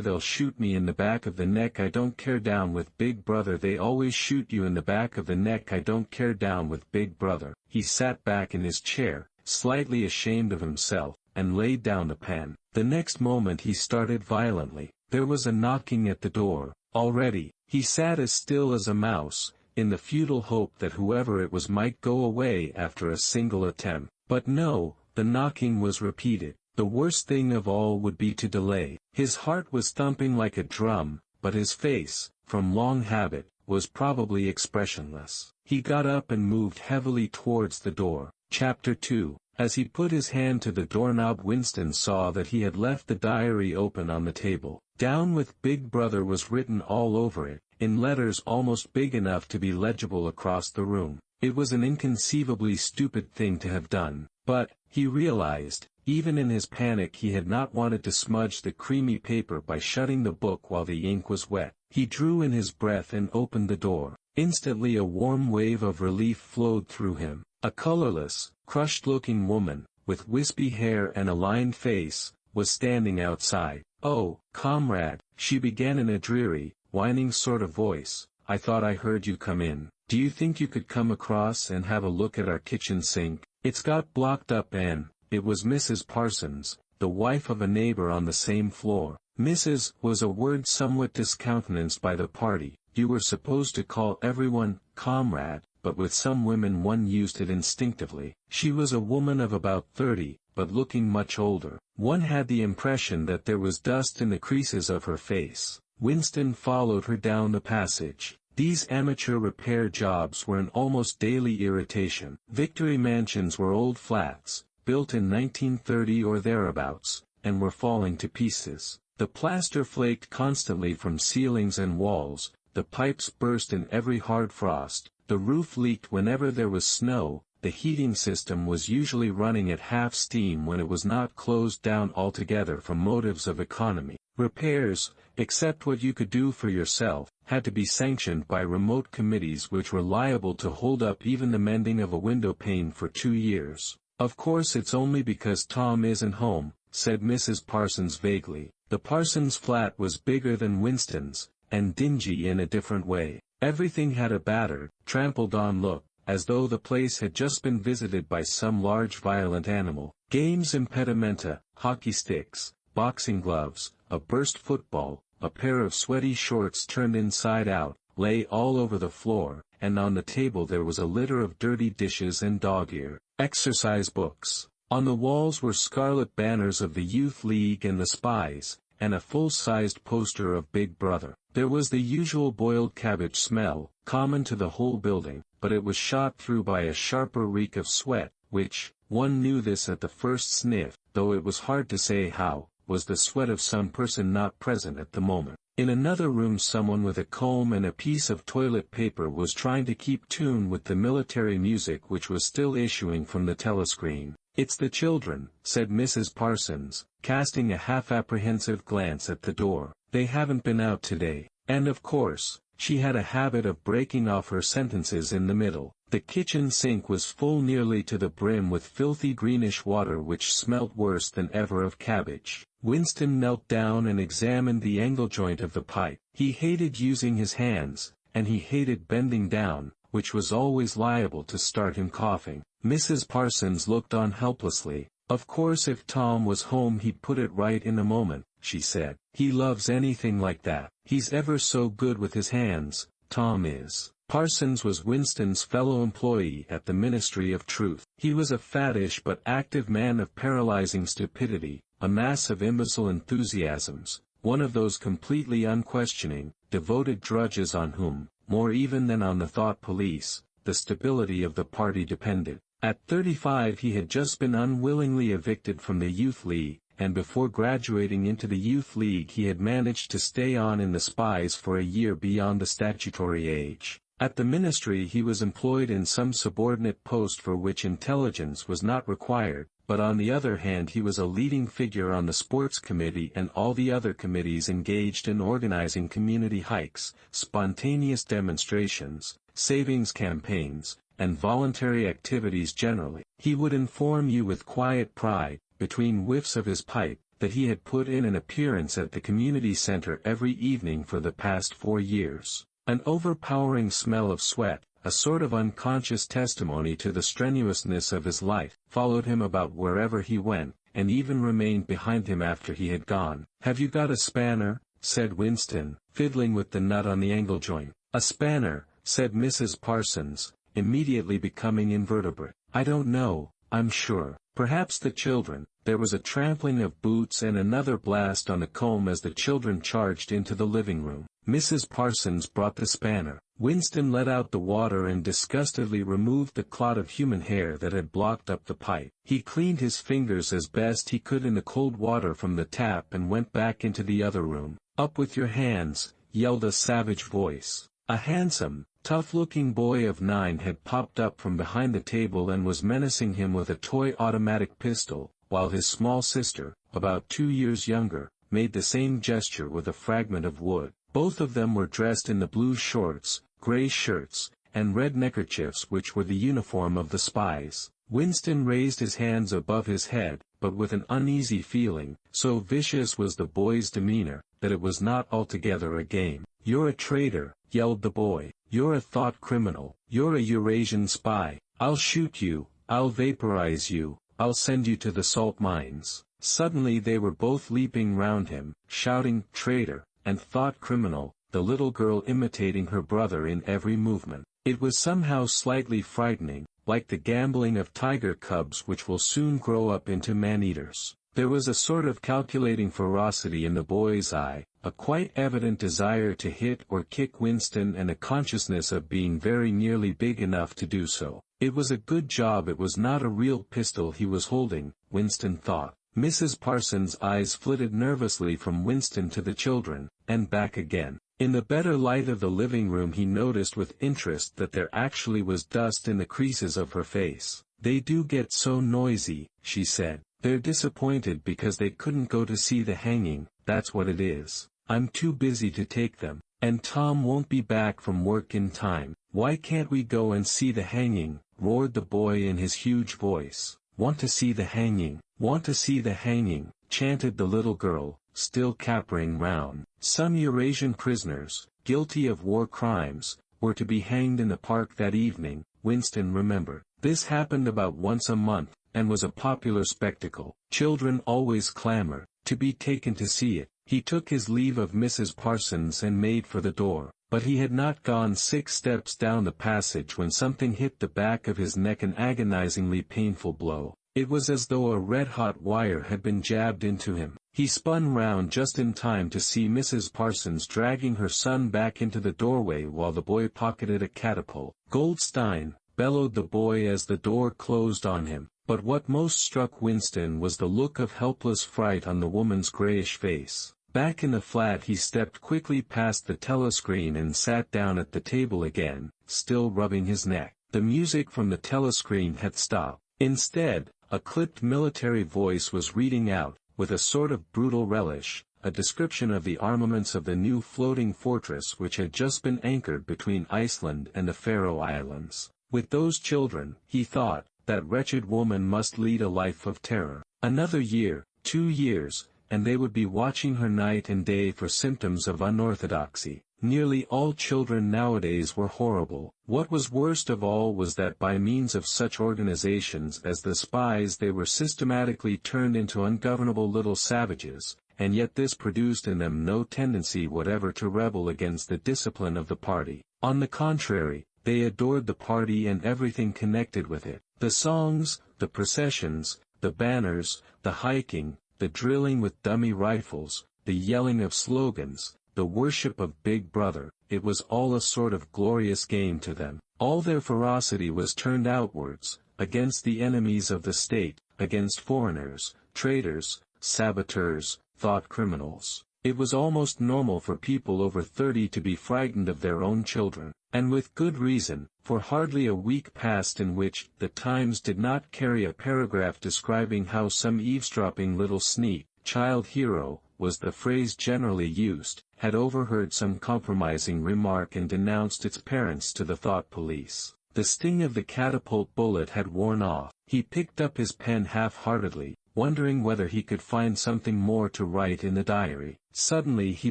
Speaker 1: they'll shoot me in the back of the neck, I don't care, down with Big Brother, they always shoot you in the back of the neck, I don't care, down with Big Brother." He sat back in his chair, slightly ashamed of himself, and laid down the pen. The next moment he started violently. There was a knocking at the door. Already, he sat as still as a mouse, in the futile hope that whoever it was might go away after a single attempt. But no, the knocking was repeated. The worst thing of all would be to delay. His heart was thumping like a drum, but his face, from long habit, was probably expressionless. He got up and moved heavily towards the door. Chapter 2. As he put his hand to the doorknob, Winston saw that he had left the diary open on the table. "Down with Big Brother" was written all over it, in letters almost big enough to be legible across the room. It was an inconceivably stupid thing to have done, but, he realized, even in his panic he had not wanted to smudge the creamy paper by shutting the book while the ink was wet. He drew in his breath and opened the door. Instantly a warm wave of relief flowed through him. A colorless, crushed-looking woman, with wispy hair and a lined face, was standing outside. "Oh, comrade," she began in a dreary, whining sort of voice, "I thought I heard you come in. Do you think you could come across and have a look at our kitchen sink? It's got blocked up and..." It was Mrs. Parsons, the wife of a neighbor on the same floor. Mrs. was a word somewhat discountenanced by the party. You were supposed to call everyone comrade, but with some women one used it instinctively. She was a woman of about 30, but looking much older. One had the impression that there was dust in the creases of her face. Winston followed her down the passage. These amateur repair jobs were an almost daily irritation. Victory Mansions were old flats, built in 1930 or thereabouts, and were falling to pieces. The plaster flaked constantly from ceilings and walls, the pipes burst in every hard frost, the roof leaked whenever there was snow, the heating system was usually running at half steam when it was not closed down altogether from motives of economy. Repairs, except what you could do for yourself, had to be sanctioned by remote committees which were liable to hold up even the mending of a window pane for 2 years. "Of course it's only because Tom isn't home," said Mrs. Parsons vaguely. The Parsons flat was bigger than Winston's, and dingy in a different way. Everything had a battered, trampled-on look, as though the place had just been visited by some large violent animal. Games impedimenta, hockey sticks, boxing gloves, a burst football, a pair of sweaty shorts turned inside out, lay all over the floor, and on the table there was a litter of dirty dishes and dog-ear. Exercise books. On the walls were scarlet banners of the Youth League and the Spies, and a full-sized poster of Big Brother. There was the usual boiled cabbage smell, common to the whole building, but it was shot through by a sharper reek of sweat, which, one knew this at the first sniff, though it was hard to say how, was the sweat of some person not present at the moment. In another room someone with a comb and a piece of toilet paper was trying to keep tune with the military music which was still issuing from the telescreen. "It's the children," said Mrs. Parsons, casting a half-apprehensive glance at the door. "They haven't been out today." And of course, she had a habit of breaking off her sentences in the middle. The kitchen sink was full nearly to the brim with filthy greenish water which smelt worse than ever of cabbage. Winston knelt down and examined the angle joint of the pipe. He hated using his hands, and he hated bending down, which was always liable to start him coughing. Mrs. Parsons looked on helplessly. "Of course if Tom was home he'd put it right in a moment," she said. "He loves anything like that. He's ever so good with his hands, Tom is." Parsons was Winston's fellow employee at the Ministry of Truth. He was a fattish but active man of paralyzing stupidity, a mass of imbecile enthusiasms, one of those completely unquestioning, devoted drudges on whom, more even than on the thought police, the stability of the party depended. At 35 he had just been unwillingly evicted from the Youth League, and before graduating into the Youth League he had managed to stay on in the spies for a year beyond the statutory age. At the ministry he was employed in some subordinate post for which intelligence was not required, but on the other hand he was a leading figure on the sports committee and all the other committees engaged in organizing community hikes, spontaneous demonstrations, savings campaigns, and voluntary activities generally. He would inform you with quiet pride, between whiffs of his pipe, that he had put in an appearance at the community center every evening for the past 4 years. An overpowering smell of sweat, a sort of unconscious testimony to the strenuousness of his life, followed him about wherever he went, and even remained behind him after he had gone. "Have you got a spanner?" said Winston, fiddling with the nut on the angle joint. "A spanner," said Mrs. Parsons, immediately becoming invertebrate. "I don't know, I'm sure. Perhaps the children." There was a trampling of boots and another blast on the comb as the children charged into the living room. Mrs. Parsons brought the spanner. Winston let out the water and disgustedly removed the clot of human hair that had blocked up the pipe. He cleaned his fingers as best he could in the cold water from the tap and went back into the other room. "Up with your hands," yelled a savage voice. A handsome, tough-looking boy of 9 had popped up from behind the table and was menacing him with a toy automatic pistol, while his small sister, about 2 years younger, made the same gesture with a fragment of wood. Both of them were dressed in the blue shorts, gray shirts, and red neckerchiefs which were the uniform of the spies. Winston raised his hands above his head, but with an uneasy feeling, so vicious was the boy's demeanor, that it was not altogether a game. "You're a traitor," yelled the boy. "You're a thought criminal. You're a Eurasian spy. I'll shoot you, I'll vaporize you, I'll send you to the salt mines." Suddenly they were both leaping round him, shouting "traitor" and "thought criminal," the little girl imitating her brother in every movement. It was somehow slightly frightening, like the gambling of tiger cubs which will soon grow up into man-eaters. There was a sort of calculating ferocity in the boy's eye, a quite evident desire to hit or kick Winston and a consciousness of being very nearly big enough to do so. It was a good job it was not a real pistol he was holding, Winston thought. Mrs. Parsons' eyes flitted nervously from Winston to the children, and back again. In the better light of the living room he noticed with interest that there actually was dust in the creases of her face. "They do get so noisy," she said. "They're disappointed because they couldn't go to see the hanging, that's what it is. I'm too busy to take them. And Tom won't be back from work in time." "Why can't we go and see the hanging?" roared the boy in his huge voice. "Want to see the hanging, want to see the hanging," chanted the little girl, still capering round. Some Eurasian prisoners, guilty of war crimes, were to be hanged in the park that evening, Winston remembered. This happened about once a month, and was a popular spectacle. Children always clamored to be taken to see it. He took his leave of Mrs. Parsons and made for the door, but he had not gone 6 steps down the passage when something hit the back of his neck, an agonizingly painful blow. It was as though a red-hot wire had been jabbed into him. He spun round just in time to see Mrs. Parsons dragging her son back into the doorway while the boy pocketed a catapult. "Goldstein!" bellowed the boy as the door closed on him. But what most struck Winston was the look of helpless fright on the woman's grayish face. Back in the flat he stepped quickly past the telescreen and sat down at the table again, still rubbing his neck. The music from the telescreen had stopped. Instead, a clipped military voice was reading out, with a sort of brutal relish, a description of the armaments of the new floating fortress which had just been anchored between Iceland and the Faroe Islands. With those children, he thought, that wretched woman must lead a life of terror. Another year, 2 years, and they would be watching her night and day for symptoms of unorthodoxy. Nearly all children nowadays were horrible. What was worst of all was that by means of such organizations as the spies they were systematically turned into ungovernable little savages, and yet this produced in them no tendency whatever to rebel against the discipline of the party. On the contrary, they adored the party and everything connected with it. The songs, the processions, the banners, the hiking, the drilling with dummy rifles, the yelling of slogans, the worship of Big Brother, it was all a sort of glorious game to them. All their ferocity was turned outwards, against the enemies of the state, against foreigners, traitors, saboteurs, thought criminals. It was almost normal for people over 30 to be frightened of their own children, and with good reason, for hardly a week passed in which the Times did not carry a paragraph describing how some eavesdropping little sneak, child hero, was the phrase generally used, had overheard some compromising remark and denounced its parents to the thought police. The sting of the catapult bullet had worn off. He picked up his pen half-heartedly, wondering whether he could find something more to write in the diary. Suddenly he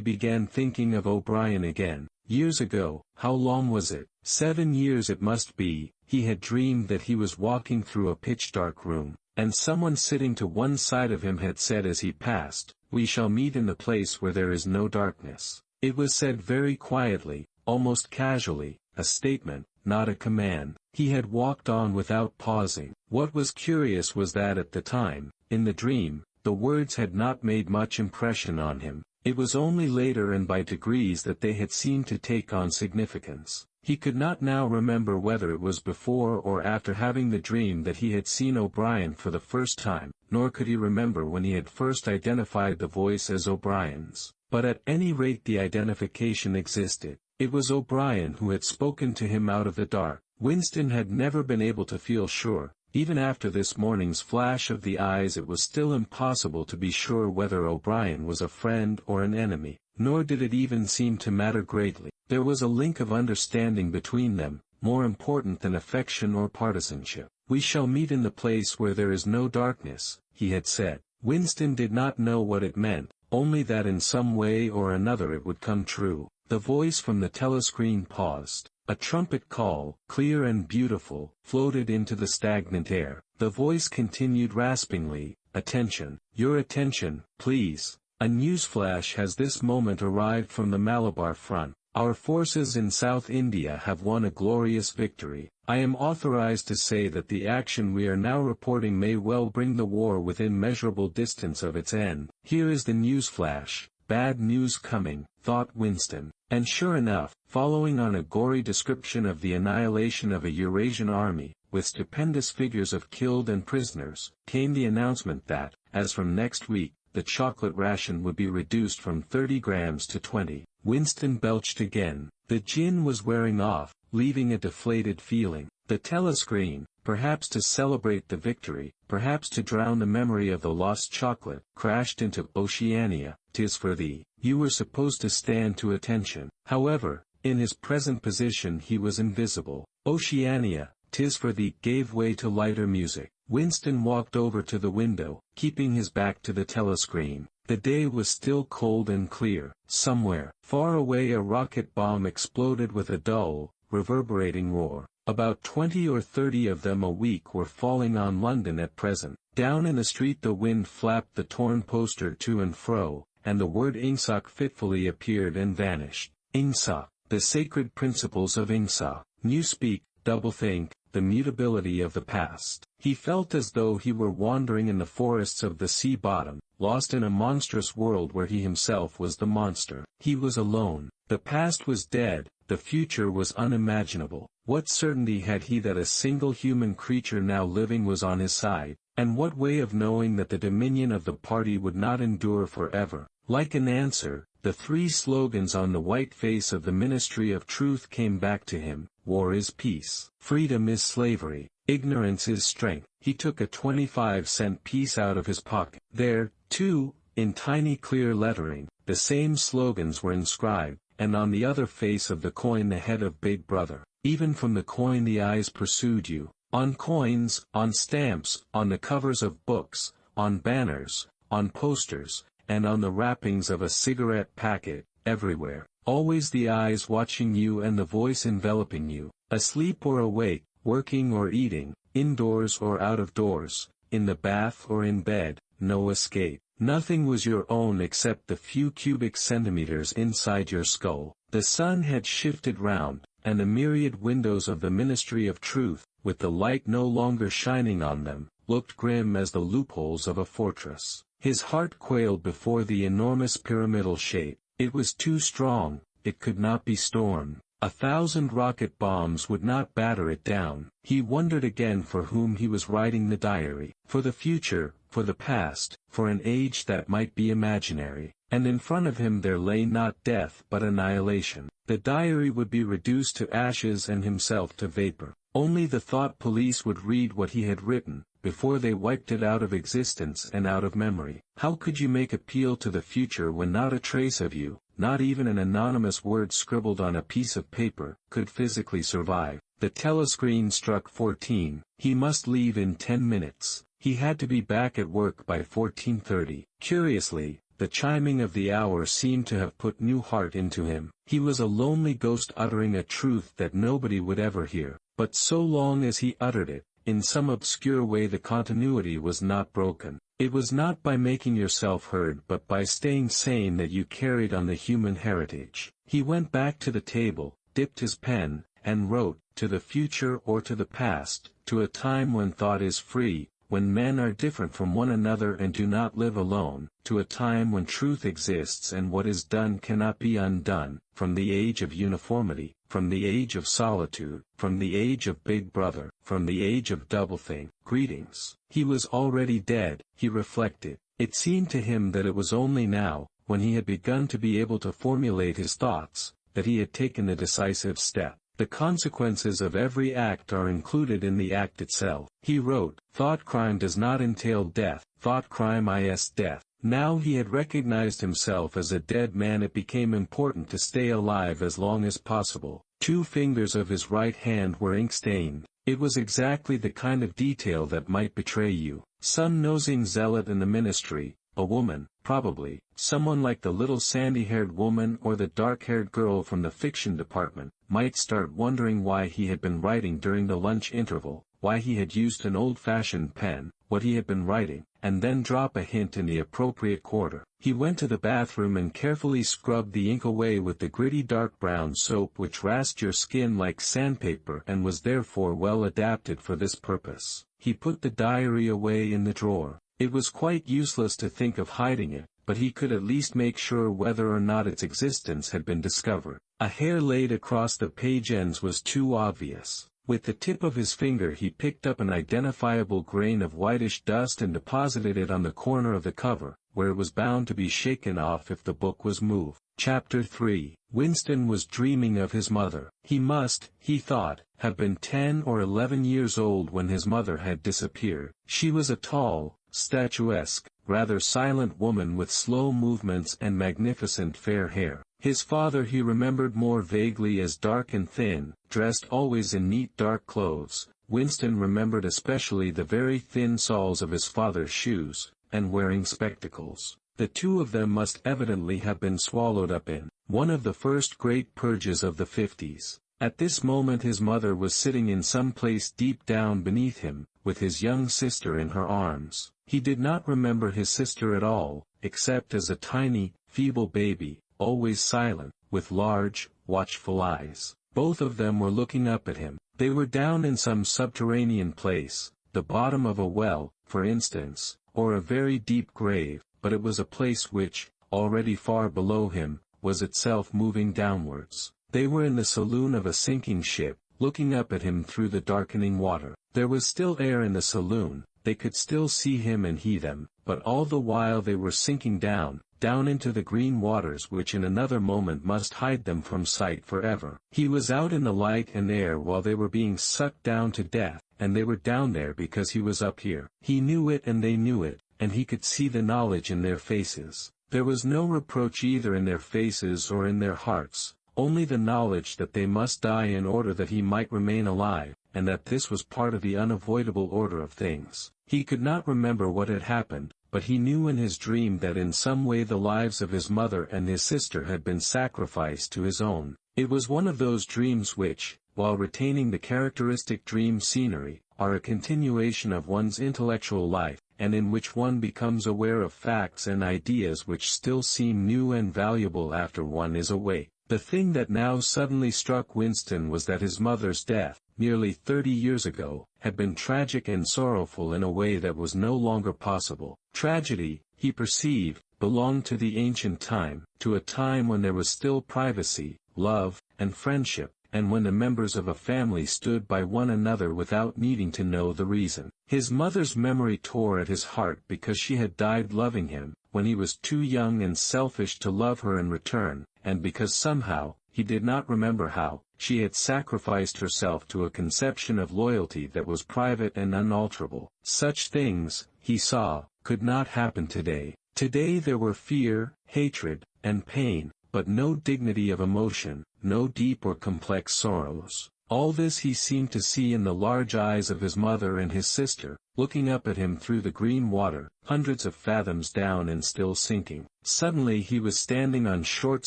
Speaker 1: began thinking of O'Brien again. Years ago, how long was it? 7 years it must be. He had dreamed that he was walking through a pitch-dark room, and someone sitting to one side of him had said as he passed, "We shall meet in the place where there is no darkness." It was said very quietly, almost casually, a statement, not a command. He had walked on without pausing. What was curious was that at the time, in the dream, the words had not made much impression on him. It was only later and by degrees that they had seemed to take on significance. He could not now remember whether it was before or after having the dream that he had seen O'Brien for the first time, nor could he remember when he had first identified the voice as O'Brien's. But at any rate the identification existed. It was O'Brien who had spoken to him out of the dark. Winston had never been able to feel sure. Even after this morning's flash of the eyes it was still impossible to be sure whether O'Brien was a friend or an enemy, nor did it even seem to matter greatly. There was a link of understanding between them, more important than affection or partisanship. "We shall meet in the place where there is no darkness," he had said. Winston did not know what it meant, only that in some way or another it would come true. The voice from the telescreen paused. A trumpet call, clear and beautiful, floated into the stagnant air. The voice continued raspingly, "Attention, your attention, please. A newsflash has this moment arrived from the Malabar front. Our forces in South India have won a glorious victory. I am authorized to say that the action we are now reporting may well bring the war within measurable distance of its end." Here is the newsflash. Bad news coming, thought Winston. And sure enough, following on a gory description of the annihilation of a Eurasian army, with stupendous figures of killed and prisoners, came the announcement that, as from next week, the chocolate ration would be reduced from 30 grams to 20. Winston belched again. The gin was wearing off, leaving a deflated feeling. The telescreen, perhaps to celebrate the victory, perhaps to drown the memory of the lost chocolate, crashed into Oceania. "'Tis for thee. You were supposed to stand to attention." However, in his present position he was invisible. Oceania, "'Tis for thee" gave way to lighter music. Winston walked over to the window, keeping his back to the telescreen. The day was still cold and clear. Somewhere, far away a rocket bomb exploded with a dull, reverberating roar. About 20 or 30 of them a week were falling on London at present. Down in the street the wind flapped the torn poster to and fro, and the word Ingsoc fitfully appeared and vanished. Ingsoc, the sacred principles of Ingsoc. Newspeak, doublethink, the mutability of the past. He felt as though he were wandering in the forests of the sea bottom, lost in a monstrous world where he himself was the monster. He was alone. The past was dead, the future was unimaginable. What certainty had he that a single human creature now living was on his side, and what way of knowing that the dominion of the party would not endure forever? Like an answer, the 3 slogans on the white face of the Ministry of Truth came back to him. War is peace. Freedom is slavery. Ignorance is strength. He took a 25-cent piece out of his pocket. There, too, in tiny clear lettering, the same slogans were inscribed, and on the other face of the coin the head of Big Brother. Even from the coin the eyes pursued you. On coins, on stamps, on the covers of books, on banners, on posters, and on the wrappings of a cigarette packet, everywhere. Always the eyes watching you and the voice enveloping you. Asleep or awake, working or eating, indoors or out of doors, in the bath or in bed, no escape. Nothing was your own except the few cubic centimeters inside your skull. The sun had shifted round, and the myriad windows of the Ministry of Truth, with the light no longer shining on them, looked grim as the loopholes of a fortress. His heart quailed before the enormous pyramidal shape. It was too strong, it could not be stormed. 1,000 rocket bombs would not batter it down. He wondered again for whom he was writing the diary, for the future, for the past, for an age that might be imaginary. And in front of him there lay not death but annihilation. The diary would be reduced to ashes and himself to vapor. Only the thought police would read what he had written, before they wiped it out of existence and out of memory. How could you make appeal to the future when not a trace of you, not even an anonymous word scribbled on a piece of paper, could physically survive? The telescreen struck 14. He must leave in 10 minutes. He had to be back at work by 14:30. Curiously, the chiming of the hour seemed to have put new heart into him. He was a lonely ghost uttering a truth that nobody would ever hear. But so long as he uttered it, in some obscure way the continuity was not broken. It was not by making yourself heard but by staying sane that you carried on the human heritage. He went back to the table, dipped his pen, and wrote, to the future or to the past, to a time when thought is free, when men are different from one another and do not live alone, to a time when truth exists and what is done cannot be undone, from the age of uniformity, from the age of solitude, from the age of Big Brother, from the age of doublethink. Greetings. He was already dead, he reflected. It seemed to him that it was only now, when he had begun to be able to formulate his thoughts, that he had taken the decisive step. The consequences of every act are included in the act itself. He wrote, thought crime does not entail death, thought crime is death. Now he had recognized himself as a dead man. It became important to stay alive as long as possible. 2 fingers of his right hand were ink-stained. It was exactly the kind of detail that might betray you. Some nosing zealot in the ministry, a woman, probably, someone like the little sandy-haired woman or the dark-haired girl from the fiction department, might start wondering why he had been writing during the lunch interval, why he had used an old-fashioned pen, what he had been writing, and then drop a hint in the appropriate quarter. He went to the bathroom and carefully scrubbed the ink away with the gritty dark brown soap which rasped your skin like sandpaper and was therefore well adapted for this purpose. He put the diary away in the drawer. It was quite useless to think of hiding it, but he could at least make sure whether or not its existence had been discovered. A hair laid across the page ends was too obvious. With the tip of his finger he picked up an identifiable grain of whitish dust and deposited it on the corner of the cover, where it was bound to be shaken off if the book was moved. Chapter 3. Winston was dreaming of his mother. He must, he thought, have been 10 or 11 years old when his mother had disappeared. She was a tall, statuesque, rather silent woman with slow movements and magnificent fair hair. His father he remembered more vaguely as dark and thin, dressed always in neat dark clothes. Winston remembered especially the very thin soles of his father's shoes, and wearing spectacles. The two of them must evidently have been swallowed up in one of the first great purges of the 50s. At this moment his mother was sitting in some place deep down beneath him, with his young sister in her arms. He did not remember his sister at all, except as a tiny, feeble baby, always silent, with large, watchful eyes. Both of them were looking up at him. They were down in some subterranean place, the bottom of a well, for instance, or a very deep grave, but it was a place which, already far below him, was itself moving downwards. They were in the saloon of a sinking ship, looking up at him through the darkening water. There was still air in the saloon, they could still see him and he them, but all the while they were sinking down into the green waters which in another moment must hide them from sight forever. He was out in the light and air while they were being sucked down to death, and they were down there because he was up here. He knew it and they knew it, and he could see the knowledge in their faces. There was no reproach either in their faces or in their hearts, only the knowledge that they must die in order that he might remain alive, and that this was part of the unavoidable order of things. He could not remember what had happened, but he knew in his dream that in some way the lives of his mother and his sister had been sacrificed to his own. It was one of those dreams which, while retaining the characteristic dream scenery, are a continuation of one's intellectual life, and in which one becomes aware of facts and ideas which still seem new and valuable after one is awake. The thing that now suddenly struck Winston was that his mother's death, nearly 30 years ago, had been tragic and sorrowful in a way that was no longer possible. Tragedy, he perceived, belonged to the ancient time, to a time when there was still privacy, love, and friendship, and when the members of a family stood by one another without needing to know the reason. His mother's memory tore at his heart because she had died loving him, when he was too young and selfish to love her in return, and because somehow, he did not remember how, she had sacrificed herself to a conception of loyalty that was private and unalterable. Such things, he saw, could not happen today. Today there were fear, hatred, and pain, but no dignity of emotion, no deep or complex sorrows. All this he seemed to see in the large eyes of his mother and his sister, looking up at him through the green water, hundreds of fathoms down and still sinking. Suddenly he was standing on short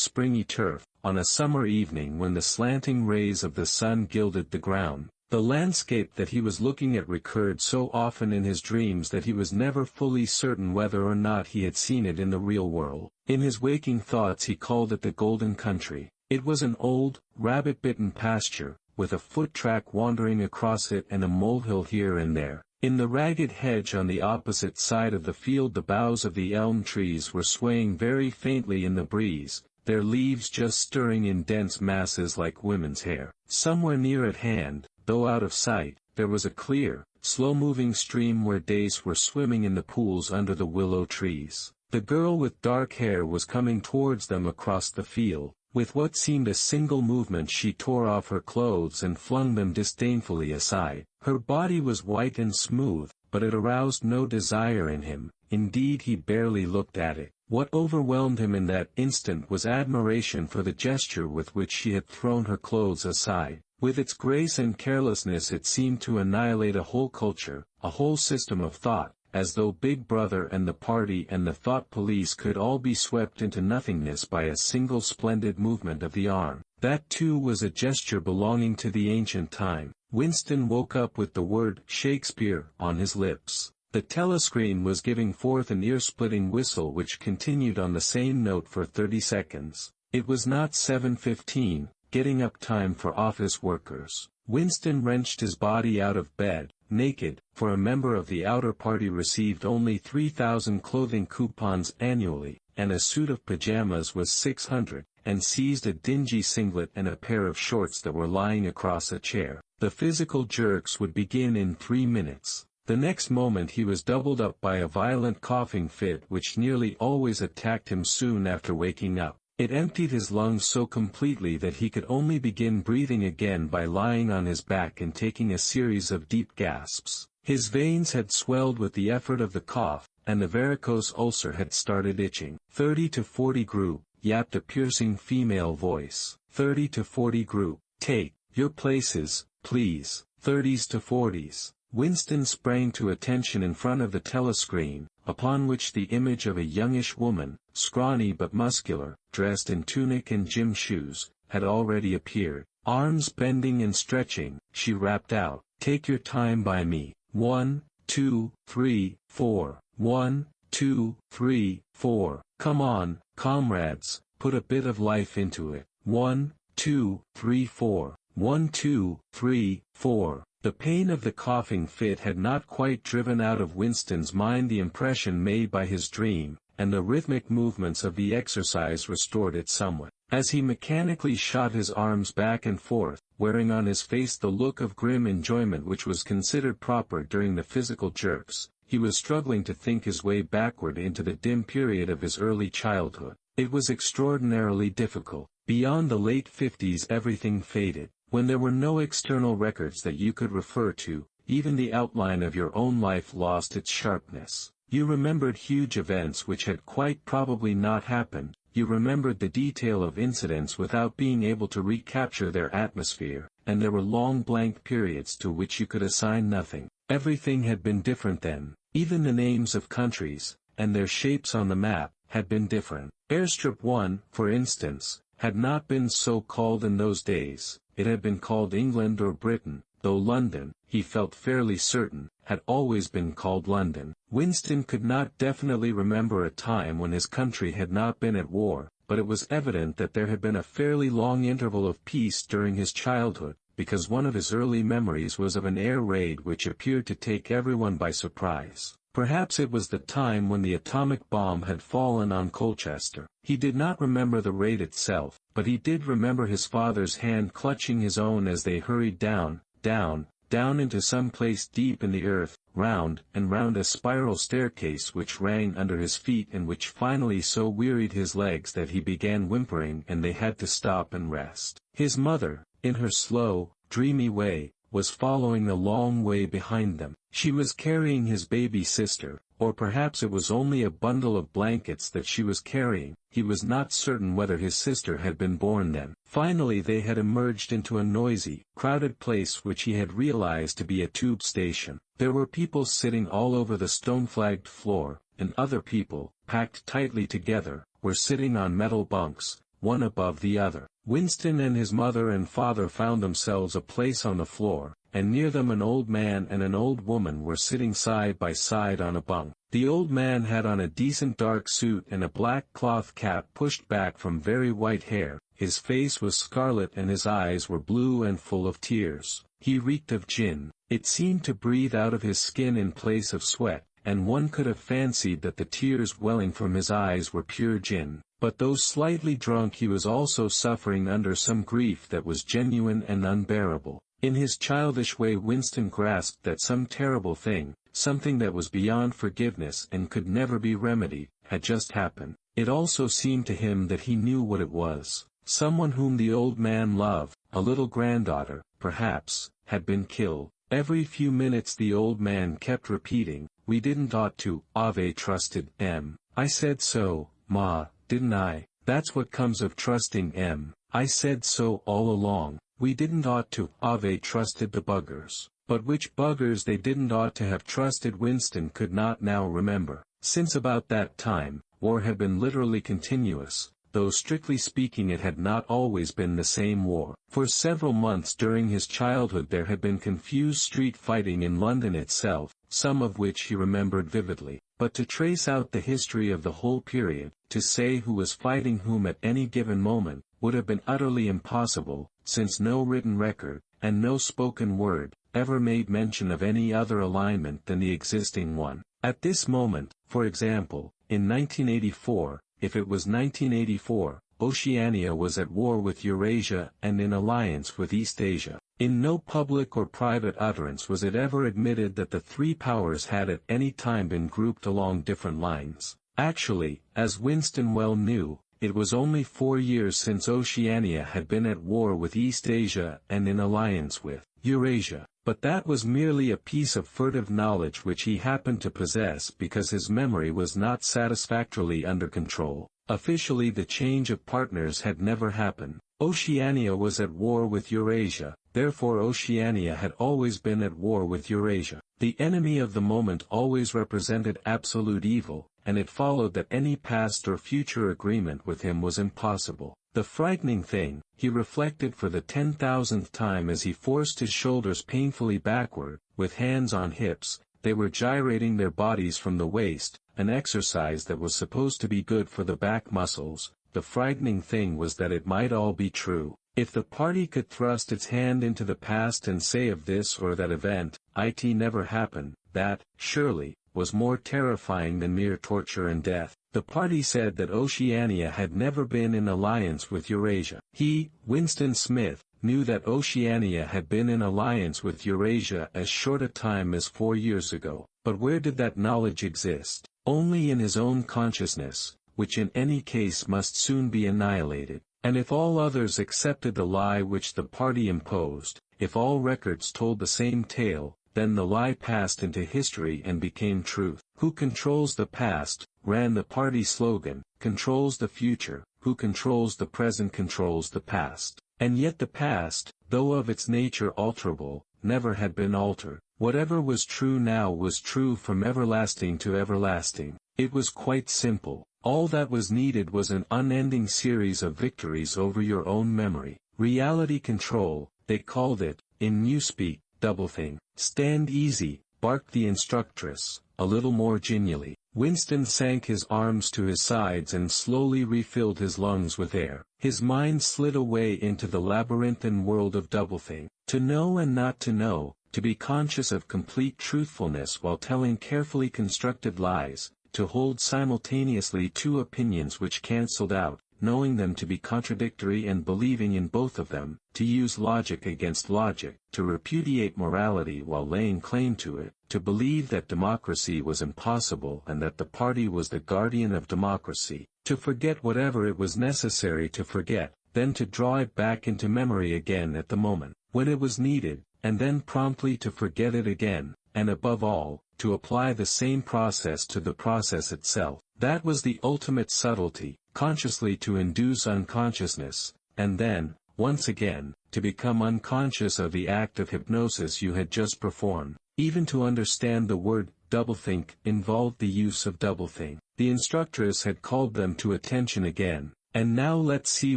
Speaker 1: springy turf, on a summer evening when the slanting rays of the sun gilded the ground. The landscape that he was looking at recurred so often in his dreams that he was never fully certain whether or not he had seen it in the real world. In his waking thoughts he called it the Golden Country. It was an old, rabbit-bitten pasture, with a foot-track wandering across it and a molehill here and there. In the ragged hedge on the opposite side of the field the boughs of the elm trees were swaying very faintly in the breeze, their leaves just stirring in dense masses like women's hair. Somewhere near at hand, though out of sight, there was a clear, slow-moving stream where dace were swimming in the pools under the willow trees. The girl with dark hair was coming towards them across the field. With what seemed a single movement she tore off her clothes and flung them disdainfully aside. Her body was white and smooth, but it aroused no desire in him, indeed he barely looked at it. What overwhelmed him in that instant was admiration for the gesture with which she had thrown her clothes aside. With its grace and carelessness it seemed to annihilate a whole culture, a whole system of thought, as though Big Brother and the party and the thought police could all be swept into nothingness by a single splendid movement of the arm. That too was a gesture belonging to the ancient time. Winston woke up with the word Shakespeare on his lips. The telescreen was giving forth an ear-splitting whistle which continued on the same note for 30 seconds. It was not 7:15, getting up time for office workers. Winston wrenched his body out of bed, naked, for a member of the outer party received only 3,000 clothing coupons annually, and a suit of pajamas was 600, and seized a dingy singlet and a pair of shorts that were lying across a chair. The physical jerks would begin in 3 minutes. The next moment he was doubled up by a violent coughing fit which nearly always attacked him soon after waking up. It emptied his lungs so completely that he could only begin breathing again by lying on his back and taking a series of deep gasps. His veins had swelled with the effort of the cough, and the varicose ulcer had started itching. 30 to 40 group, yapped a piercing female voice. 30 to 40 group, take your places, please. 30s to 40s. Winston sprang to attention in front of the telescreen, upon which the image of a youngish woman, scrawny but muscular, dressed in tunic and gym shoes, had already appeared. Arms bending and stretching, she rapped out, "Take your time by me. 1, 2, 3, 4. 1, 2, 3, 4. Come on, comrades, put a bit of life into it. 1, 2, 3, 4. 1, 2, 3, 4. The pain of the coughing fit had not quite driven out of Winston's mind the impression made by his dream, and the rhythmic movements of the exercise restored it somewhat. As he mechanically shot his arms back and forth, wearing on his face the look of grim enjoyment which was considered proper during the physical jerks, he was struggling to think his way backward into the dim period of his early childhood. It was extraordinarily difficult. Beyond the late 50s everything faded. When there were no external records that you could refer to, even the outline of your own life lost its sharpness. You remembered huge events which had quite probably not happened, you remembered the detail of incidents without being able to recapture their atmosphere, and there were long blank periods to which you could assign nothing. Everything had been different then. Even the names of countries, and their shapes on the map, had been different. Airstrip 1, for instance, had not been so called in those days. It had been called England or Britain, though London, he felt fairly certain, had always been called London. Winston could not definitely remember a time when his country had not been at war, but it was evident that there had been a fairly long interval of peace during his childhood, because one of his early memories was of an air raid which appeared to take everyone by surprise. Perhaps it was the time when the atomic bomb had fallen on Colchester. He did not remember the raid itself, but he did remember his father's hand clutching his own as they hurried down, down, down into some place deep in the earth, round and round a spiral staircase which rang under his feet and which finally so wearied his legs that he began whimpering and they had to stop and rest. His mother, in her slow, dreamy way, was following a long way behind them. She was carrying his baby sister, or perhaps it was only a bundle of blankets that she was carrying. He was not certain whether his sister had been born then. Finally they had emerged into a noisy, crowded place which he had realized to be a tube station. There were people sitting all over the stone-flagged floor, and other people, packed tightly together, were sitting on metal bunks, one above the other. Winston and his mother and father found themselves a place on the floor, and near them an old man and an old woman were sitting side by side on a bunk. The old man had on a decent dark suit and a black cloth cap pushed back from very white hair. His face was scarlet and his eyes were blue and full of tears. He reeked of gin. It seemed to breathe out of his skin in place of sweat, and one could have fancied that the tears welling from his eyes were pure gin. But though slightly drunk he was also suffering under some grief that was genuine and unbearable. In his childish way Winston grasped that some terrible thing, something that was beyond forgiveness and could never be remedied, had just happened. It also seemed to him that he knew what it was. Someone whom the old man loved, a little granddaughter, perhaps, had been killed. Every few minutes the old man kept repeating, "We didn't ought to, Ave trusted M. I said so, Ma, didn't I? That's what comes of trusting M. I said so all along. We didn't ought to, Ave trusted the buggers." But which buggers they didn't ought to have trusted Winston could not now remember. Since about that time, war had been literally continuous, though strictly speaking it had not always been the same war. For several months during his childhood there had been confused street fighting in London itself, some of which he remembered vividly. But to trace out the history of the whole period, to say who was fighting whom at any given moment, would have been utterly impossible, since no written record, and no spoken word, ever made mention of any other alignment than the existing one. At this moment, for example, in 1984, if it was 1984, Oceania was at war with Eurasia and in alliance with East Asia. In no public or private utterance was it ever admitted that the three powers had at any time been grouped along different lines. Actually, as Winston well knew, it was only 4 years since Oceania had been at war with East Asia and in alliance with Eurasia. But that was merely a piece of furtive knowledge which he happened to possess because his memory was not satisfactorily under control. Officially the change of partners had never happened. Oceania was at war with Eurasia, therefore Oceania had always been at war with Eurasia. The enemy of the moment always represented absolute evil, and it followed that any past or future agreement with him was impossible. The frightening thing, he reflected for the 10,000th time as he forced his shoulders painfully backward, with hands on hips, they were gyrating their bodies from the waist, an exercise that was supposed to be good for the back muscles. The frightening thing was that it might all be true. If the party could thrust its hand into the past and say of this or that event, it never happened, that, surely, was more terrifying than mere torture and death. The party said that Oceania had never been in alliance with Eurasia. He, Winston Smith, knew that Oceania had been in alliance with Eurasia as short a time as 4 years ago. But where did that knowledge exist? Only in his own consciousness, which in any case must soon be annihilated. And if all others accepted the lie which the party imposed, if all records told the same tale, then the lie passed into history and became truth. Who controls the past, ran the party slogan, controls the future, who controls the present controls the past. And yet the past, though of its nature alterable, never had been altered. Whatever was true now was true from everlasting to everlasting. It was quite simple. All that was needed was an unending series of victories over your own memory. Reality control, they called it, in Newspeak, doublethink. Stand easy, barked the instructress, a little more genially. Winston sank his arms to his sides and slowly refilled his lungs with air. His mind slid away into the labyrinthine world of doublethink. To know and not to know, to be conscious of complete truthfulness while telling carefully constructed lies, to hold simultaneously two opinions which cancelled out, knowing them to be contradictory and believing in both of them, to use logic against logic, to repudiate morality while laying claim to it, to believe that democracy was impossible and that the party was the guardian of democracy, to forget whatever it was necessary to forget, then to draw it back into memory again at the moment when it was needed, and then promptly to forget it again, and above all, to apply the same process to the process itself. That was the ultimate subtlety, consciously to induce unconsciousness, and then, once again, to become unconscious of the act of hypnosis you had just performed. Even to understand the word doublethink involved the use of doublethink. The instructress had called them to attention again. "And now let's see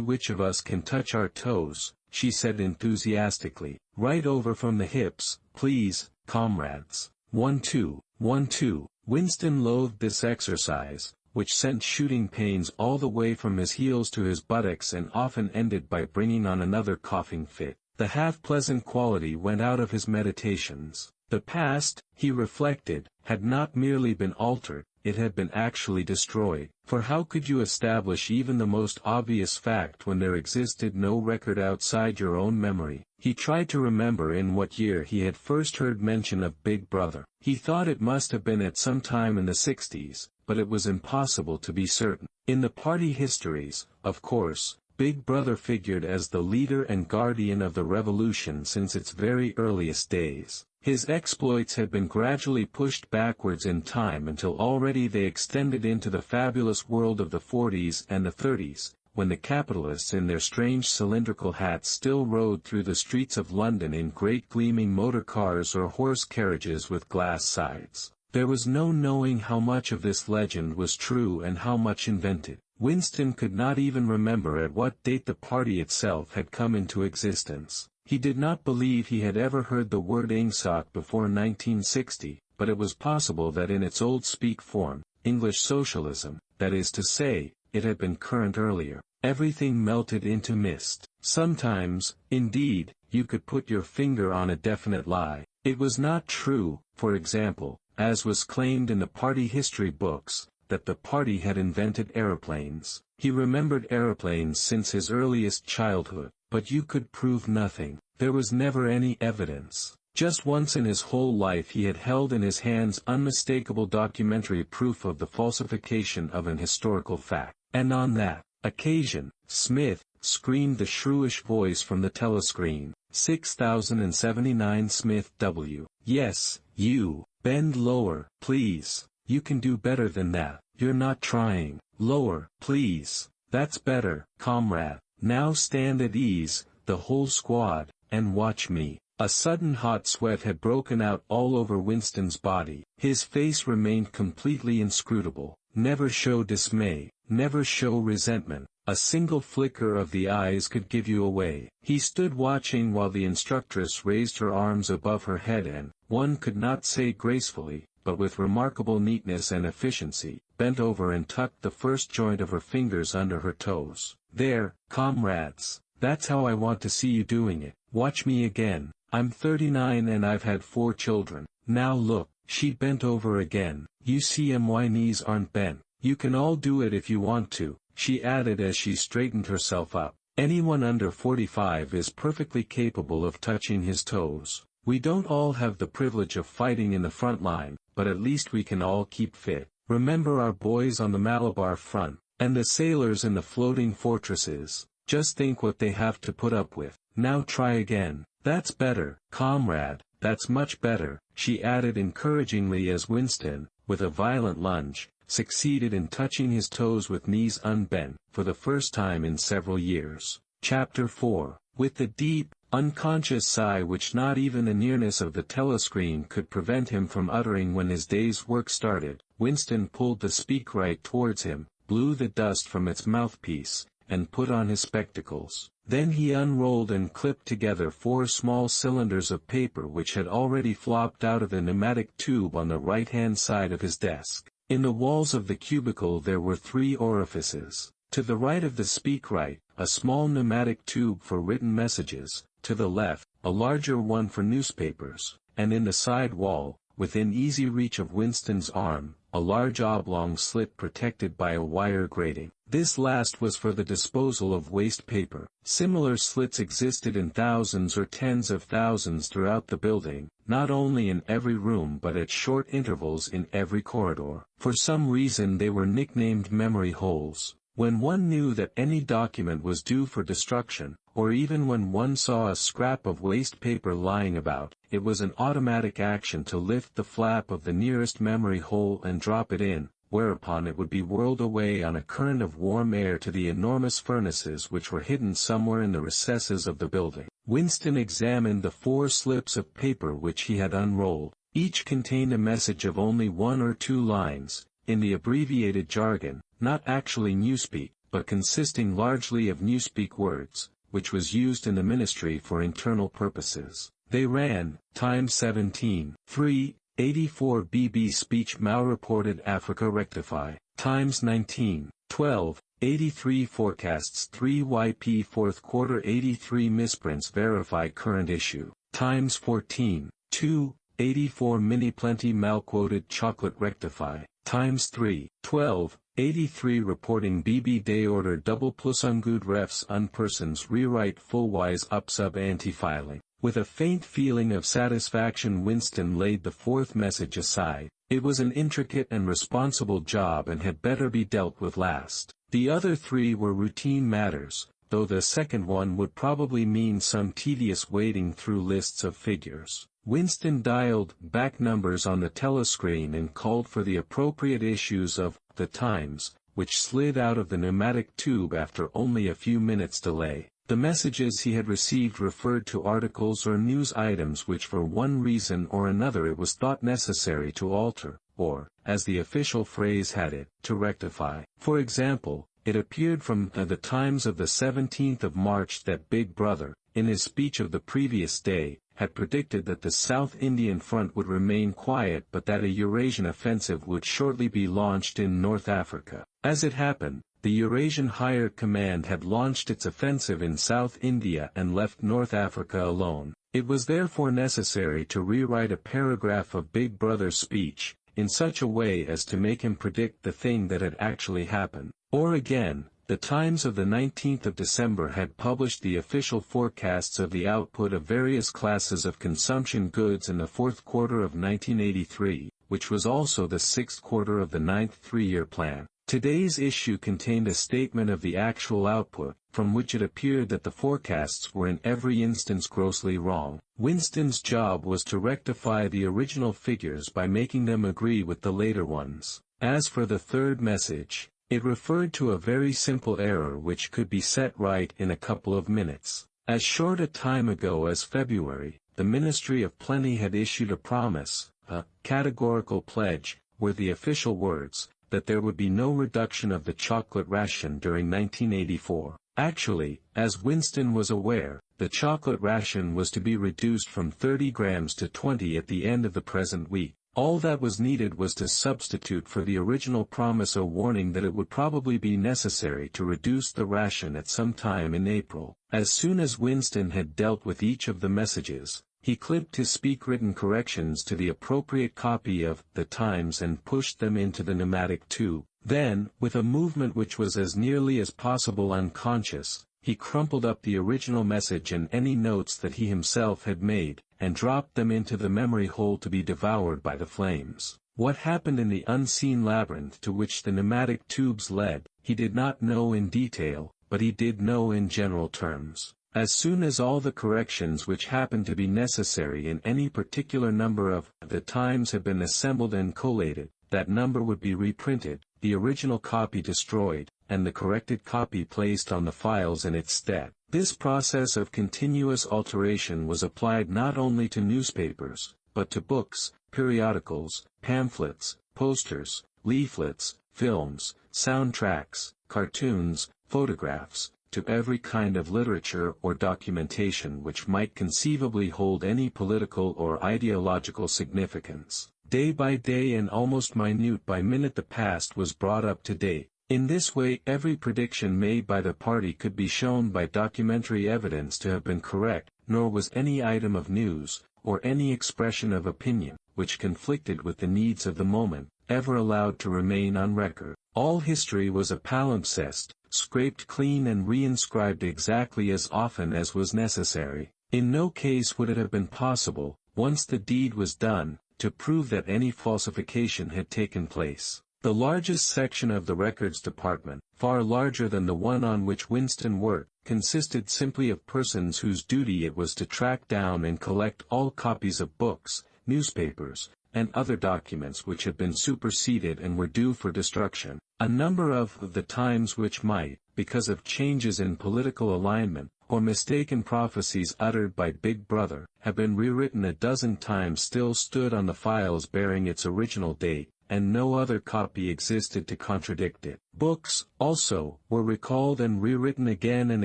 Speaker 1: which of us can touch our toes," she said enthusiastically. "Right over from the hips, please, comrades. 1 2, 1 2. Winston loathed this exercise, which sent shooting pains all the way from his heels to his buttocks and often ended by bringing on another coughing fit. The half-pleasant quality went out of his meditations. The past, he reflected, had not merely been altered, it had been actually destroyed. For how could you establish even the most obvious fact when there existed no record outside your own memory? He tried to remember in what year he had first heard mention of Big Brother. He thought it must have been at some time in the 60s, but it was impossible to be certain. In the party histories, of course, Big Brother figured as the leader and guardian of the revolution since its very earliest days. His exploits had been gradually pushed backwards in time until already they extended into the fabulous world of the 40s and the 30s, when the capitalists in their strange cylindrical hats still rode through the streets of London in great gleaming motor cars or horse carriages with glass sides. There was no knowing how much of this legend was true and how much invented. Winston could not even remember at what date the party itself had come into existence. He did not believe he had ever heard the word ingsoc before 1960, but it was possible that in its old speak form, English socialism, that is to say, it had been current earlier. Everything melted into mist. Sometimes, indeed, you could put your finger on a definite lie. It was not true, for example, as was claimed in the party history books, that the party had invented aeroplanes. He remembered aeroplanes since his earliest childhood, but you could prove nothing. There was never any evidence. Just once in his whole life he had held in his hands unmistakable documentary proof of the falsification of an historical fact. And on that occasion, Smith, screamed the shrewish voice from the telescreen. 6079 Smith W. Yes, you. Bend lower, please. You can do better than that. You're not trying. Lower, please. That's better, comrade. Now stand at ease, the whole squad, and watch me. A sudden hot sweat had broken out all over Winston's body. His face remained completely inscrutable. Never show dismay, never show resentment. A single flicker of the eyes could give you away. He stood watching while the instructress raised her arms above her head and, one could not say gracefully, but with remarkable neatness and efficiency, bent over and tucked the first joint of her fingers under her toes. There, comrades. That's how I want to see you doing it. Watch me again. I'm 39 and I've had 4 children. Now look. She bent over again. You see my knees aren't bent. You can all do it if you want to, she added as she straightened herself up. Anyone under 45 is perfectly capable of touching his toes. We don't all have the privilege of fighting in the front line, but at least we can all keep fit. Remember our boys on the Malabar front, and the sailors in the floating fortresses. Just think what they have to put up with. Now try again. That's better, comrade, that's much better, she added encouragingly as Winston, with a violent lunge, succeeded in touching his toes with knees unbent, for the first time in several years. Chapter 4. With the deep, unconscious sigh which not even the nearness of the telescreen could prevent him from uttering when his day's work started, Winston pulled the speakwrite towards him, blew the dust from its mouthpiece, and put on his spectacles. Then he unrolled and clipped together 4 small cylinders of paper which had already flopped out of the pneumatic tube on the right-hand side of his desk. In the walls of the cubicle there were 3 orifices. To the right of the speakwrite, a small pneumatic tube for written messages, to the left, a larger one for newspapers, and in the side wall, within easy reach of Winston's arm, a large oblong slit protected by a wire grating. This last was for the disposal of waste paper. Similar slits existed in thousands or tens of thousands throughout the building, not only in every room but at short intervals in every corridor. For some reason they were nicknamed memory holes. When one knew that any document was due for destruction, or even when one saw a scrap of waste paper lying about, it was an automatic action to lift the flap of the nearest memory hole and drop it in, whereupon it would be whirled away on a current of warm air to the enormous furnaces which were hidden somewhere in the recesses of the building. Winston examined the 4 slips of paper which he had unrolled. Each contained a message of only 1 or 2 lines, in the abbreviated jargon, not actually Newspeak, but consisting largely of Newspeak words, which was used in the ministry for internal purposes. They ran, Time 17, 3, 84 BB speech mal-reported Africa rectify, Times 19, 12, 83 forecasts 3 YP 4th quarter 83 misprints verify current issue, Times 14, 2, 84 mini plenty mal-quoted chocolate rectify, Times 3, 12, 83 reporting BB day order double plus ungood refs unpersons rewrite full-wise up sub anti-filing. With a faint feeling of satisfaction Winston laid the 4th message aside. It was an intricate and responsible job and had better be dealt with last. The other 3 were routine matters, though the second one would probably mean some tedious wading through lists of figures. Winston dialed back numbers on the telescreen and called for the appropriate issues of The Times, which slid out of the pneumatic tube after only a few minutes' delay. The messages he had received referred to articles or news items which for one reason or another it was thought necessary to alter, or, as the official phrase had it, to rectify. For example, it appeared from The Times of the 17th of March that Big Brother, in his speech of the previous day, had predicted that the South Indian Front would remain quiet but that a Eurasian offensive would shortly be launched in North Africa. As it happened, the Eurasian Higher Command had launched its offensive in South India and left North Africa alone. It was therefore necessary to rewrite a paragraph of Big Brother's speech, in such a way as to make him predict the thing that had actually happened. Or again, the Times of the 19th of December had published the official forecasts of the output of various classes of consumption goods in the 4th quarter of 1983, which was also the 6th quarter of the 9th three-year plan. Today's issue contained a statement of the actual output, from which it appeared that the forecasts were in every instance grossly wrong. Winston's job was to rectify the original figures by making them agree with the later ones. As for the 3rd message, it referred to a very simple error which could be set right in a couple of minutes. As short a time ago as February, the Ministry of Plenty had issued a promise, a categorical pledge, were the official words, that there would be no reduction of the chocolate ration during 1984. Actually, as Winston was aware, the chocolate ration was to be reduced from 30 grams to 20 at the end of the present week. All that was needed was to substitute for the original promise a warning that it would probably be necessary to reduce the ration at some time in April. As soon as Winston had dealt with each of the messages, he clipped his speak-written corrections to the appropriate copy of The Times and pushed them into the pneumatic tube. Then, with a movement which was as nearly as possible unconscious, he crumpled up the original message and any notes that he himself had made, and dropped them into the memory hole to be devoured by the flames. What happened in the unseen labyrinth to which the pneumatic tubes led, he did not know in detail, but he did know in general terms. As soon as all the corrections which happened to be necessary in any particular number of The Times had been assembled and collated, that number would be reprinted, the original copy destroyed, and the corrected copy placed on the files in its stead. This process of continuous alteration was applied not only to newspapers, but to books, periodicals, pamphlets, posters, leaflets, films, soundtracks, cartoons, photographs, to every kind of literature or documentation which might conceivably hold any political or ideological significance. Day by day and almost minute by minute the past was brought up to date. In this way every prediction made by the party could be shown by documentary evidence to have been correct, nor was any item of news, or any expression of opinion, which conflicted with the needs of the moment, ever allowed to remain on record. All history was a palimpsest, scraped clean and reinscribed exactly as often as was necessary. In no case would it have been possible, once the deed was done, to prove that any falsification had taken place. The largest section of the records department, far larger than the one on which Winston worked, consisted simply of persons whose duty it was to track down and collect all copies of books, newspapers, and other documents which had been superseded and were due for destruction. A number of the times which might, because of changes in political alignment, or mistaken prophecies uttered by Big Brother, have been rewritten a dozen times still stood on the files bearing its original date, and no other copy existed to contradict it. Books, also, were recalled and rewritten again and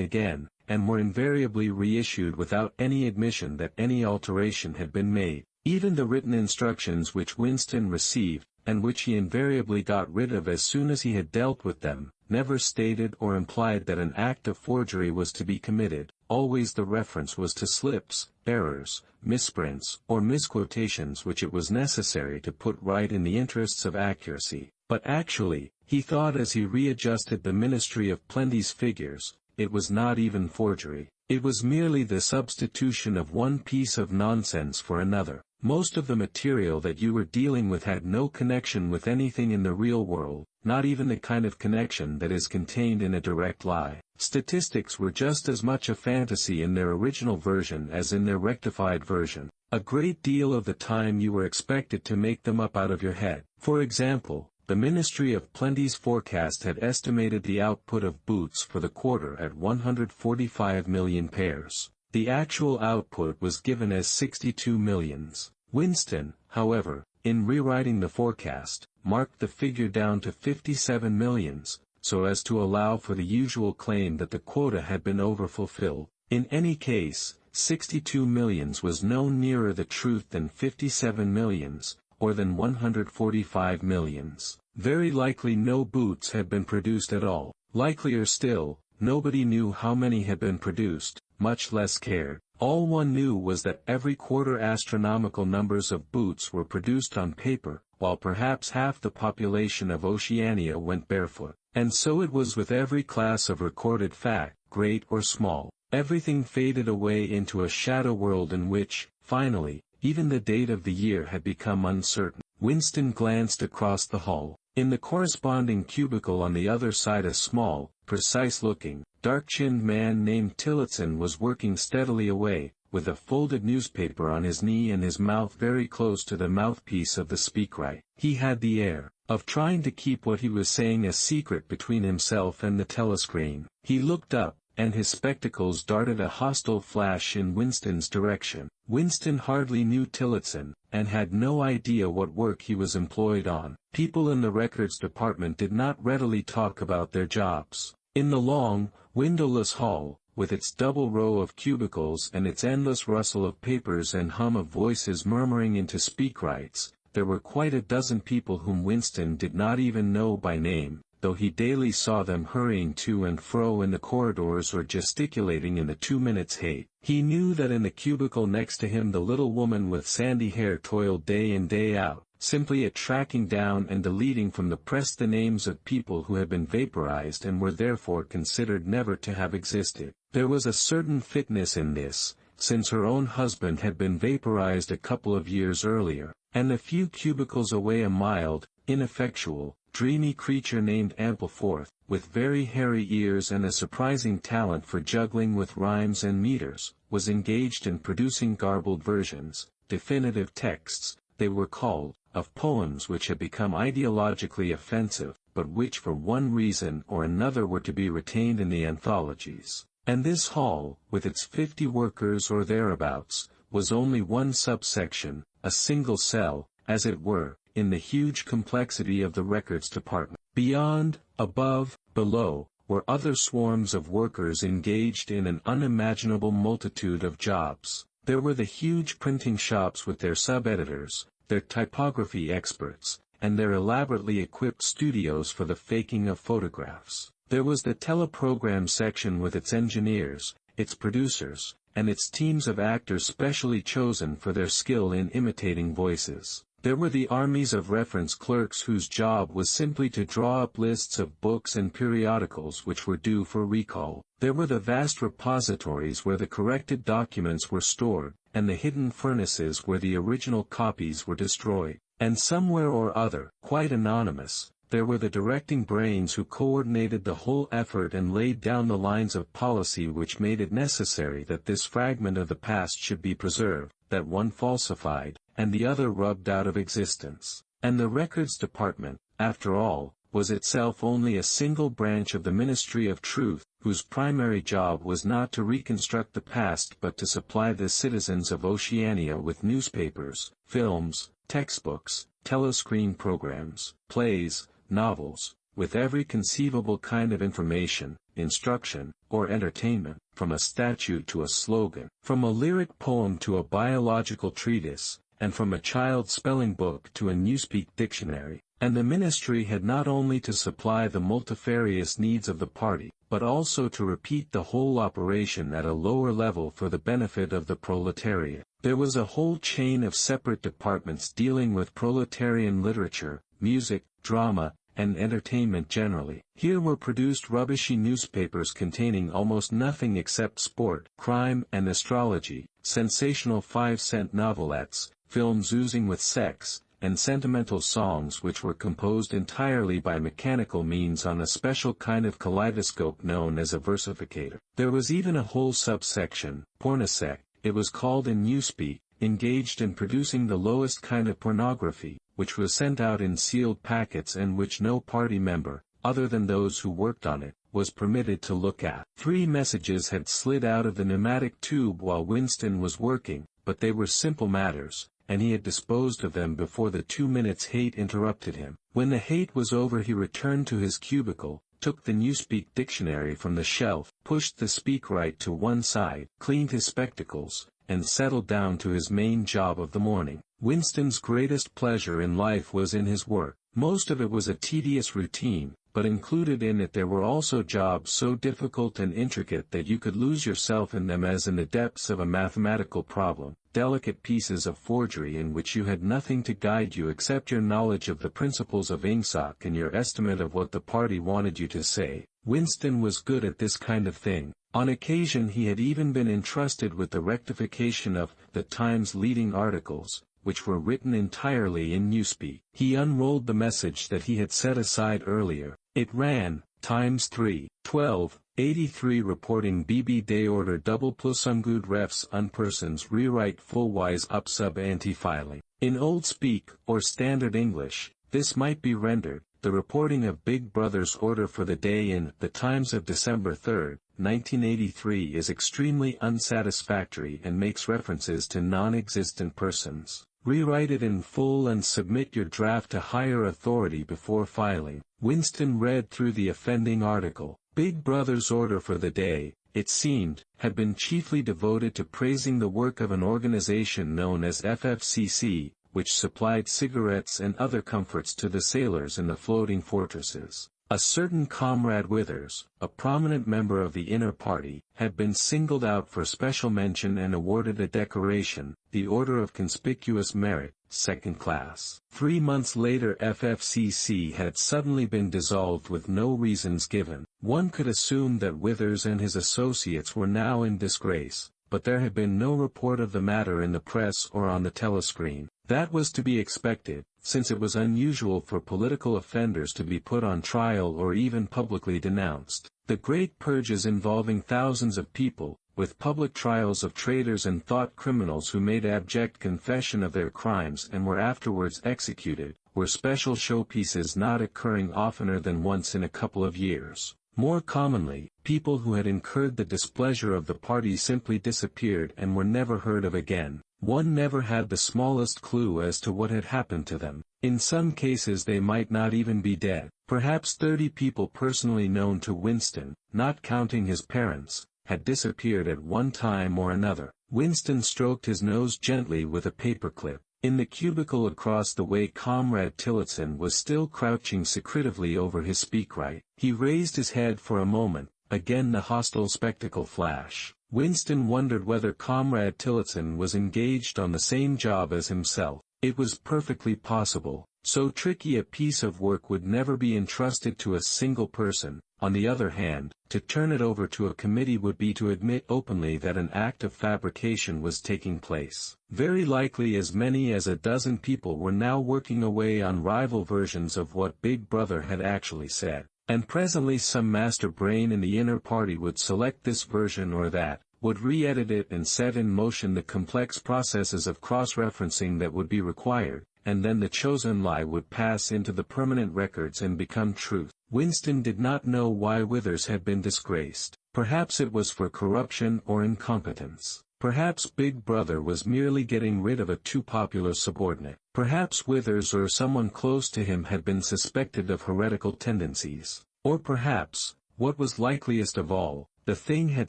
Speaker 1: again, and were invariably reissued without any admission that any alteration had been made. Even the written instructions which Winston received, and which he invariably got rid of as soon as he had dealt with them, never stated or implied that an act of forgery was to be committed. Always the reference was to slips, errors, misprints, or misquotations which it was necessary to put right in the interests of accuracy. But actually, he thought as he readjusted the Ministry of Plenty's figures, it was not even forgery. It was merely the substitution of one piece of nonsense for another. Most of the material that you were dealing with had no connection with anything in the real world, not even the kind of connection that is contained in a direct lie. Statistics were just as much a fantasy in their original version as in their rectified version. A great deal of the time you were expected to make them up out of your head. For example, the Ministry of Plenty's forecast had estimated the output of boots for the quarter at 145 million pairs. The actual output was given as 62 millions. Winston, however, in rewriting the forecast, marked the figure down to 57 millions, so as to allow for the usual claim that the quota had been overfulfilled. In any case, 62 millions was no nearer the truth than 57 millions, or than 145 millions. Very likely no boots had been produced at all. Likelier still, nobody knew how many had been produced, much less cared. All one knew was that every quarter astronomical numbers of boots were produced on paper, while perhaps half the population of Oceania went barefoot. And so it was with every class of recorded fact, great or small. Everything faded away into a shadow world in which, finally, even the date of the year had become uncertain. Winston glanced across the hall. In the corresponding cubicle on the other side a small, precise-looking, dark-chinned man named Tillotson was working steadily away, with a folded newspaper on his knee and his mouth very close to the mouthpiece of the speakwrite. He had the air of trying to keep what he was saying a secret between himself and the telescreen. He looked up, and his spectacles darted a hostile flash in Winston's direction. Winston hardly knew Tillotson, and had no idea what work he was employed on. People in the records department did not readily talk about their jobs. In the long, windowless hall, with its double row of cubicles and its endless rustle of papers and hum of voices murmuring into speakwrites, there were quite a dozen people whom Winston did not even know by name, though he daily saw them hurrying to and fro in the corridors or gesticulating in the 2 minutes hate. He knew that in the cubicle next to him the little woman with sandy hair toiled day in day out, simply at tracking down and deleting from the press the names of people who had been vaporized and were therefore considered never to have existed. There was a certain fitness in this, since her own husband had been vaporized a couple of years earlier, and a few cubicles away a mild, ineffectual, dreamy creature named Ampleforth, with very hairy ears and a surprising talent for juggling with rhymes and meters, was engaged in producing garbled versions, definitive texts, they were called, of poems which had become ideologically offensive, but which for one reason or another were to be retained in the anthologies. And this hall, with its 50 workers or thereabouts, was only one subsection, a single cell, as it were, in the huge complexity of the records department. Beyond, above, below, were other swarms of workers engaged in an unimaginable multitude of jobs. There were the huge printing shops with their sub-editors, their typography experts, and their elaborately equipped studios for the faking of photographs. There was the teleprogram section with its engineers, its producers, and its teams of actors specially chosen for their skill in imitating voices. There were the armies of reference clerks whose job was simply to draw up lists of books and periodicals which were due for recall. There were the vast repositories where the corrected documents were stored, and the hidden furnaces where the original copies were destroyed. And somewhere or other, quite anonymous, there were the directing brains who coordinated the whole effort and laid down the lines of policy which made it necessary that this fragment of the past should be preserved, that one falsified, and the other rubbed out of existence. And the Records Department, after all, was itself only a single branch of the Ministry of Truth, whose primary job was not to reconstruct the past but to supply the citizens of Oceania with newspapers, films, textbooks, telescreen programs, plays, novels, with every conceivable kind of information, instruction, or entertainment, from a statute to a slogan, from a lyric poem to a biological treatise, and from a child's spelling book to a Newspeak dictionary. And the ministry had not only to supply the multifarious needs of the party, but also to repeat the whole operation at a lower level for the benefit of the proletariat. There was a whole chain of separate departments dealing with proletarian literature, music, drama, and entertainment generally. Here were produced rubbishy newspapers containing almost nothing except sport, crime, and astrology, sensational 5-cent novelettes, films oozing with sex, and sentimental songs which were composed entirely by mechanical means on a special kind of kaleidoscope known as a versificator. There was even a whole subsection, pornosec, it was called in Newspeak, engaged in producing the lowest kind of pornography, which was sent out in sealed packets and which no party member, other than those who worked on it, was permitted to look at. 3 messages had slid out of the pneumatic tube while Winston was working, but they were simple matters, and he had disposed of them before the 2 minutes hate interrupted him. When the hate was over he returned to his cubicle, took the Newspeak dictionary from the shelf, pushed the speakwrite to one side, cleaned his spectacles, and settled down to his main job of the morning. Winston's greatest pleasure in life was in his work. Most of it was a tedious routine, but included in it there were also jobs so difficult and intricate that you could lose yourself in them as in the depths of a mathematical problem, delicate pieces of forgery in which you had nothing to guide you except your knowledge of the principles of Ingsoc and your estimate of what the party wanted you to say. Winston was good at this kind of thing. On occasion he had even been entrusted with the rectification of the Times' leading articles, which were written entirely in Newspeak. He unrolled the message that he had set aside earlier. It ran, Times 3, 12, 83 reporting BB Day Order double plus ungud refs unpersons rewrite full-wise up sub anti-filing. In Old Speak, or Standard English, this might be rendered, the reporting of Big Brother's order for the day in The Times of December 3, 1983 is extremely unsatisfactory and makes references to non-existent persons. Rewrite it in full and submit your draft to higher authority before filing. Winston read through the offending article. Big Brother's order for the day, it seemed, had been chiefly devoted to praising the work of an organization known as FFCC, which supplied cigarettes and other comforts to the sailors in the floating fortresses. A certain Comrade Withers, a prominent member of the inner party, had been singled out for special mention and awarded a decoration, the Order of Conspicuous Merit, second class. 3 months later FFCC had suddenly been dissolved with no reasons given. One could assume that Withers and his associates were now in disgrace, but there had been no report of the matter in the press or on the telescreen. That was to be expected, since it was unusual for political offenders to be put on trial or even publicly denounced. The great purges involving thousands of people, with public trials of traitors and thought criminals who made abject confession of their crimes and were afterwards executed, were special showpieces not occurring oftener than once in a couple of years. More commonly, people who had incurred the displeasure of the party simply disappeared and were never heard of again. One never had the smallest clue as to what had happened to them. In some cases they might not even be dead. Perhaps 30 people personally known to Winston, not counting his parents, had disappeared at one time or another. Winston stroked his nose gently with a paperclip. In the cubicle across the way Comrade Tillotson was still crouching secretively over his speakwrite. He raised his head for a moment, again the hostile spectacle flash. Winston wondered whether Comrade Tillotson was engaged on the same job as himself. It was perfectly possible. So tricky a piece of work would never be entrusted to a single person. On the other hand, to turn it over to a committee would be to admit openly that an act of fabrication was taking place. Very likely as many as a dozen people were now working away on rival versions of what Big Brother had actually said. And presently some master brain in the inner party would select this version or that, would re-edit it and set in motion the complex processes of cross-referencing that would be required, and then the chosen lie would pass into the permanent records and become truth. Winston did not know why Withers had been disgraced. Perhaps it was for corruption or incompetence. Perhaps Big Brother was merely getting rid of a too popular subordinate. Perhaps Withers or someone close to him had been suspected of heretical tendencies. Or perhaps, what was likeliest of all, the thing had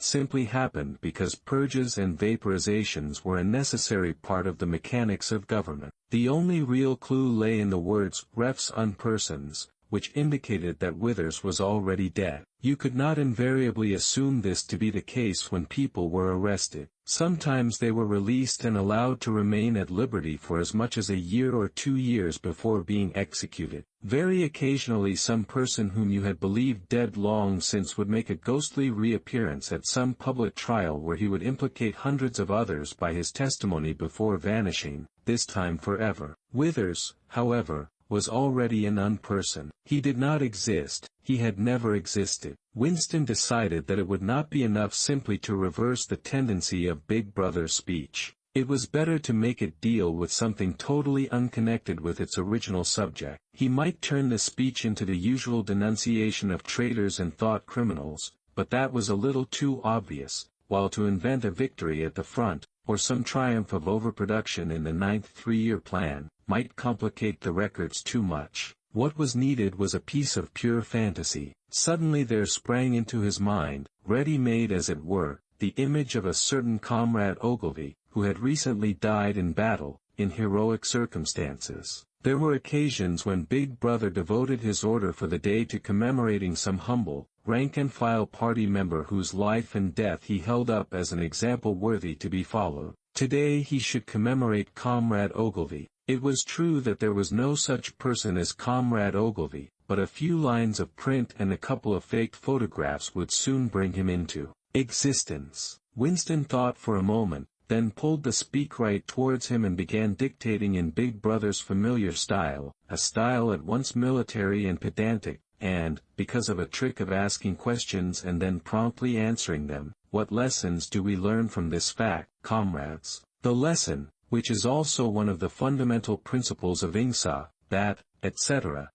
Speaker 1: simply happened because purges and vaporizations were a necessary part of the mechanics of government. The only real clue lay in the words refs unpersons, which indicated that Withers was already dead. You could not invariably assume this to be the case when people were arrested. Sometimes they were released and allowed to remain at liberty for as much as a year or 2 years before being executed. Very occasionally some person whom you had believed dead long since would make a ghostly reappearance at some public trial where he would implicate hundreds of others by his testimony before vanishing, this time forever. Withers, however, was already an unperson. He did not exist, he had never existed. Winston decided that it would not be enough simply to reverse the tendency of Big Brother's speech. It was better to make it deal with something totally unconnected with its original subject. He might turn the speech into the usual denunciation of traitors and thought criminals, but that was a little too obvious, while to invent a victory at the front, or some triumph of overproduction in the 9th three-year plan, might complicate the records too much. What was needed was a piece of pure fantasy. Suddenly there sprang into his mind, ready-made as it were, the image of a certain Comrade Ogilvy, who had recently died in battle, in heroic circumstances. There were occasions when Big Brother devoted his order for the day to commemorating some humble, rank-and-file party member whose life and death he held up as an example worthy to be followed. Today he should commemorate Comrade Ogilvy. It was true that there was no such person as Comrade Ogilvy, but a few lines of print and a couple of faked photographs would soon bring him into existence. Winston thought for a moment, then pulled the speakwrite towards him and began dictating in Big Brother's familiar style, a style at once military and pedantic, and, because of a trick of asking questions and then promptly answering them, what lessons do we learn from this fact, comrades? The lesson, which is also one of the fundamental principles of INGSA, that, etc.,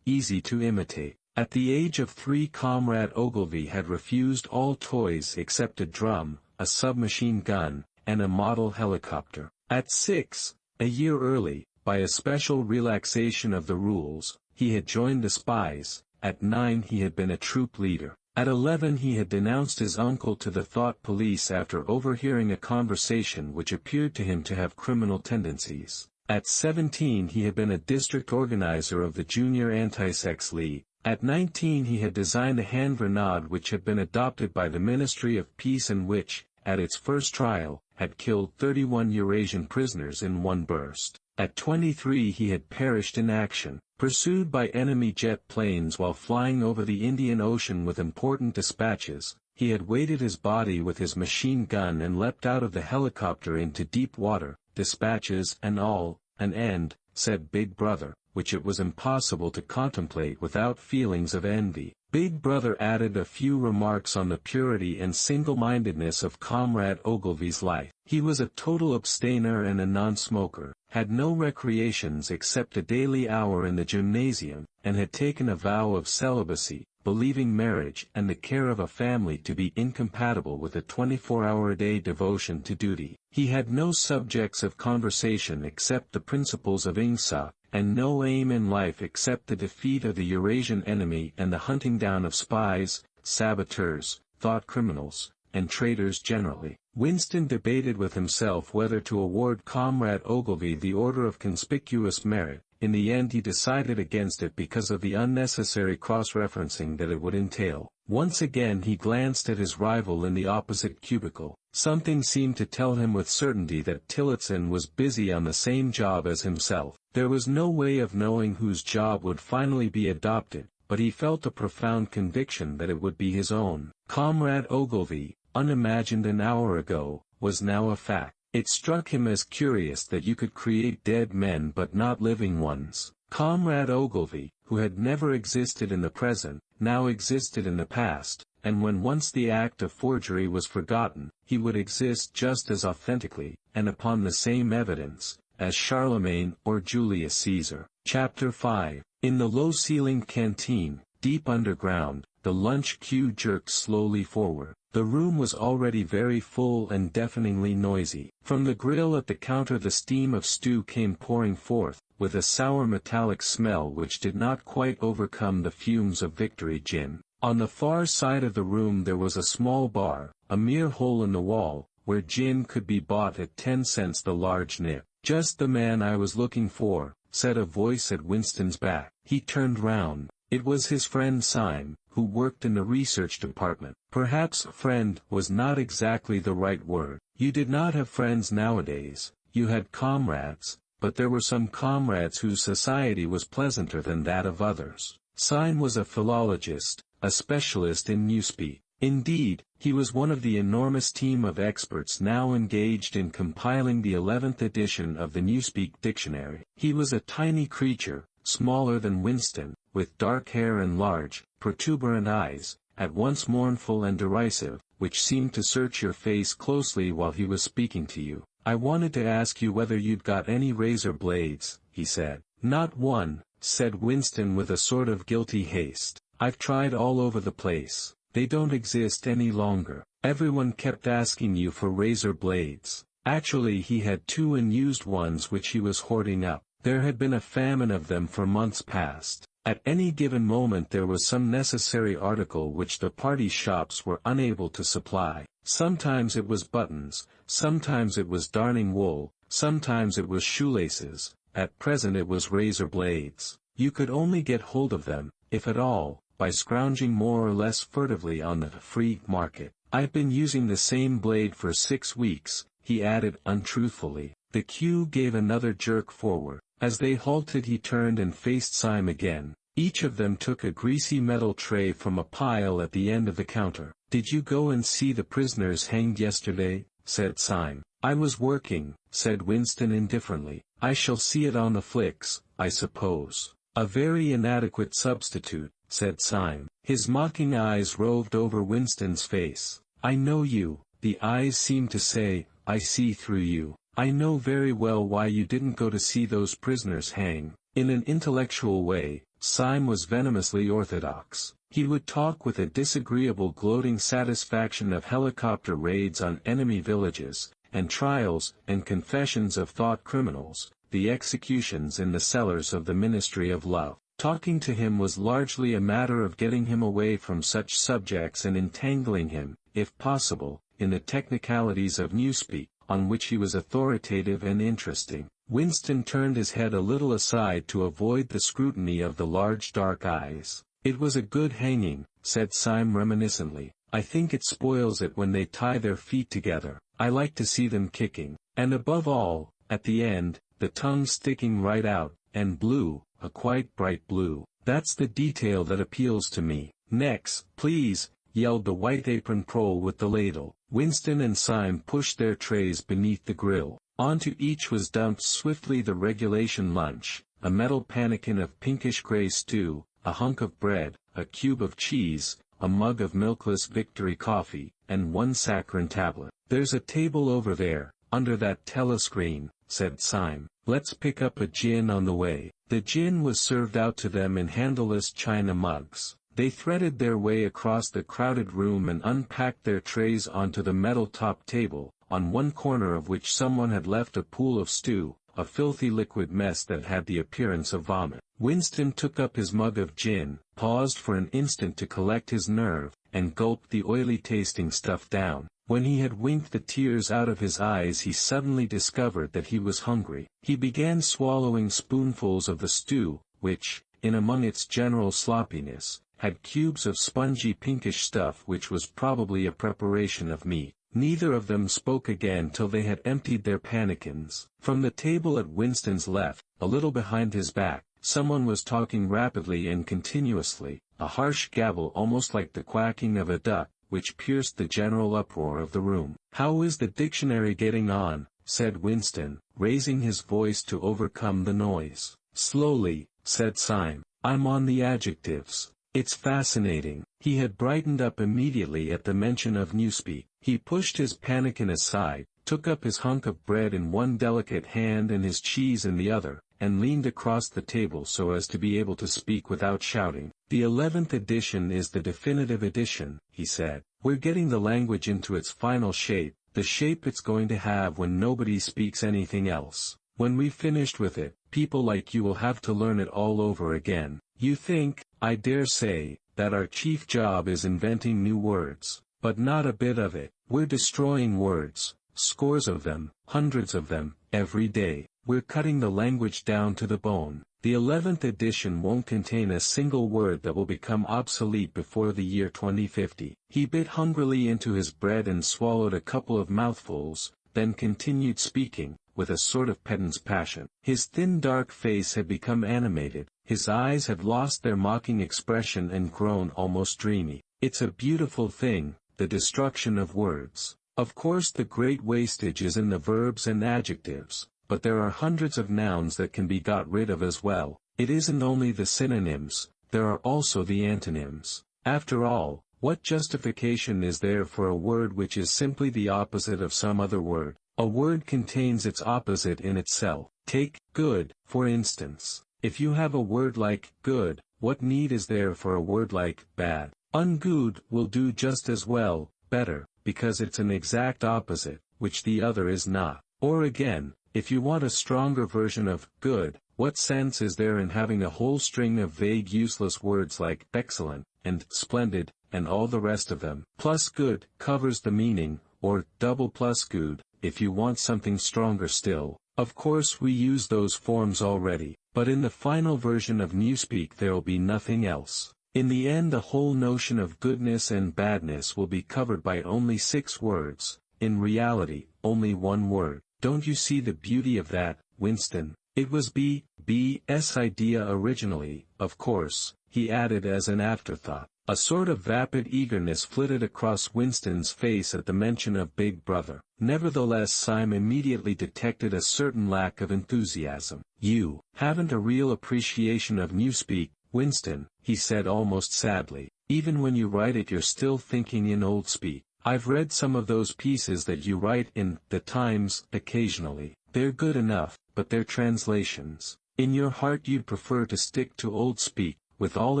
Speaker 1: easy to imitate. At the age of 3 Comrade Ogilvy had refused all toys except a drum, a submachine gun, and a model helicopter. At 6, a year early, by a special relaxation of the rules, he had joined the spies. At 9 he had been a troop leader. At 11 he had denounced his uncle to the thought police after overhearing a conversation which appeared to him to have criminal tendencies. At 17 he had been a district organizer of the Junior Anti-Sex League. At 19 he had designed a hand grenade which had been adopted by the Ministry of Peace and which, at its first trial, had killed 31 Eurasian prisoners in one burst. At 23 he had perished in action, pursued by enemy jet planes while flying over the Indian Ocean with important dispatches. He had weighted his body with his machine gun and leapt out of the helicopter into deep water, dispatches and all, an end, said Big Brother, which it was impossible to contemplate without feelings of envy. Big Brother added a few remarks on the purity and single-mindedness of Comrade Ogilvy's life. He was a total abstainer and a non-smoker, had no recreations except a daily hour in the gymnasium, and had taken a vow of celibacy, believing marriage and the care of a family to be incompatible with a 24-hour-a-day devotion to duty. He had no subjects of conversation except the principles of INGSA, and no aim in life except the defeat of the Eurasian enemy and the hunting down of spies, saboteurs, thought criminals, and traitors generally. Winston debated with himself whether to award Comrade Ogilvy the Order of Conspicuous Merit. in the end he decided against it because of the unnecessary cross-referencing that it would entail. Once again he glanced at his rival in the opposite cubicle. Something seemed to tell him with certainty that Tillotson was busy on the same job as himself. There was no way of knowing whose job would finally be adopted, but he felt a profound conviction that it would be his own. Comrade Ogilvy, unimagined an hour ago, was now a fact. It struck him as curious that you could create dead men but not living ones. Comrade Ogilvy, who had never existed in the present, now existed in the past, and when once the act of forgery was forgotten, he would exist just as authentically, and upon the same evidence, as Charlemagne or Julius Caesar. Chapter 5. In the low-ceilinged canteen, deep underground, the lunch queue jerked slowly forward. The room was already very full and deafeningly noisy. From the grill at the counter the steam of stew came pouring forth, with a sour metallic smell which did not quite overcome the fumes of Victory gin. On the far side of the room there was a small bar, a mere hole in the wall, where gin could be bought at 10 cents the large nip. "Just the man I was looking for," said a voice at Winston's back. He turned round. It was his friend Syme, who worked in the research department. Perhaps friend was not exactly the right word. You did not have friends nowadays, you had comrades, but there were some comrades whose society was pleasanter than that of others. Syme was a philologist, a specialist in Newspeak. Indeed, he was one of the enormous team of experts now engaged in compiling the 11th edition of the Newspeak dictionary. He was a tiny creature, smaller than Winston, with dark hair and large, protuberant eyes, at once mournful and derisive, which seemed to search your face closely while he was speaking to you. "I wanted to ask you whether you'd got any razor blades," he said. "Not one," said Winston with a sort of guilty haste. "I've tried all over the place. They don't exist any longer. Everyone kept asking you for razor blades." Actually he had 2 unused ones which he was hoarding up. There had been a famine of them for months past. At any given moment there was some necessary article which the party shops were unable to supply. Sometimes it was buttons, sometimes it was darning wool, sometimes it was shoelaces. At present it was razor blades. You could only get hold of them, if at all, by scrounging more or less furtively on the free market. "I've been using the same blade for 6 weeks, he added untruthfully. The queue gave another jerk forward. As they halted he turned and faced Syme again. Each of them took a greasy metal tray from a pile at the end of the counter. "Did you go and see the prisoners hanged yesterday?" said Syme. "I was working," said Winston indifferently. "I shall see it on the flicks, I suppose." "A very inadequate substitute," said Syme. His mocking eyes roved over Winston's face. "I know you," the eyes seemed to say, "I see through you. I know very well why you didn't go to see those prisoners hang." In an intellectual way, Syme was venomously orthodox. He would talk with a disagreeable gloating satisfaction of helicopter raids on enemy villages, and trials and confessions of thought criminals, the executions in the cellars of the Ministry of Love. Talking to him was largely a matter of getting him away from such subjects and entangling him, if possible, in the technicalities of Newspeak, on which he was authoritative and interesting. Winston turned his head a little aside to avoid the scrutiny of the large dark eyes. "It was a good hanging," said Syme reminiscently. "I think it spoils it when they tie their feet together. I like to see them kicking. And above all, at the end, the tongue sticking right out, and blue, a quite bright blue. That's the detail that appeals to me." "Next, please," yelled the white-apron prole with the ladle. Winston and Syme pushed their trays beneath the grill. Onto each was dumped swiftly the regulation lunch, a metal pannikin of pinkish-gray stew, a hunk of bread, a cube of cheese, a mug of milkless Victory coffee, and 1 saccharine tablet. "There's a table over there, under that telescreen," said Syme. "Let's pick up a gin on the way." The gin was served out to them in handleless china mugs. They threaded their way across the crowded room and unpacked their trays onto the metal-topped table, on one corner of which someone had left a pool of stew, a filthy liquid mess that had the appearance of vomit. Winston took up his mug of gin, paused for an instant to collect his nerve, and gulped the oily-tasting stuff down. When he had winked the tears out of his eyes, he suddenly discovered that he was hungry. He began swallowing spoonfuls of the stew, which, in among its general sloppiness, had cubes of spongy pinkish stuff which was probably a preparation of meat. Neither of them spoke again till they had emptied their pannikins. From the table at Winston's left, a little behind his back, someone was talking rapidly and continuously, a harsh gabble almost like the quacking of a duck, which pierced the general uproar of the room. "How is the dictionary getting on?" said Winston, raising his voice to overcome the noise. "Slowly," said Syme. "I'm on the adjectives. It's fascinating." He had brightened up immediately at the mention of Newspeak. He pushed his pannikin aside, took up his hunk of bread in one delicate hand and his cheese in the other, and leaned across the table so as to be able to speak without shouting. "The 11th edition is the definitive edition," he said. "We're getting the language into its final shape, the shape it's going to have when nobody speaks anything else. When we've finished with it, people like you will have to learn it all over again. You think, I dare say, that our chief job is inventing new words. But not a bit of it. We're destroying words, scores of them, hundreds of them, every day. We're cutting the language down to the bone. The 11th edition won't contain a single word that will become obsolete before the year 2050. He bit hungrily into his bread and swallowed a couple of mouthfuls, then continued speaking, with a sort of pedant's passion. His thin dark face had become animated, his eyes had lost their mocking expression and grown almost dreamy. "It's a beautiful thing, the destruction of words. Of course the great wastage is in the verbs and adjectives, but there are hundreds of nouns that can be got rid of as well. It isn't only the synonyms, there are also the antonyms. After all, what justification is there for a word which is simply the opposite of some other word? A word contains its opposite in itself. Take good, for instance. If you have a word like good, what need is there for a word like bad? Ungood will do just as well, better, because it's an exact opposite, which the other is not. Or again, if you want a stronger version of good, what sense is there in having a whole string of vague useless words like excellent, and splendid, and all the rest of them? Plus good covers the meaning, or double plus good, if you want something stronger still. Of course we use those forms already, but in the final version of Newspeak there'll be nothing else. In the end the whole notion of goodness and badness will be covered by only 6 words, in reality, only 1 word. Don't you see the beauty of that, Winston? It was B.'s idea originally, of course," he added as an afterthought. A sort of vapid eagerness flitted across Winston's face at the mention of Big Brother. Nevertheless Syme immediately detected a certain lack of enthusiasm. "You haven't a real appreciation of Newspeak, Winston," he said almost sadly. "Even when you write it you're still thinking in old speak. I've read some of those pieces that you write in The Times occasionally. They're good enough, but they're translations. In your heart you'd prefer to stick to old speak, with all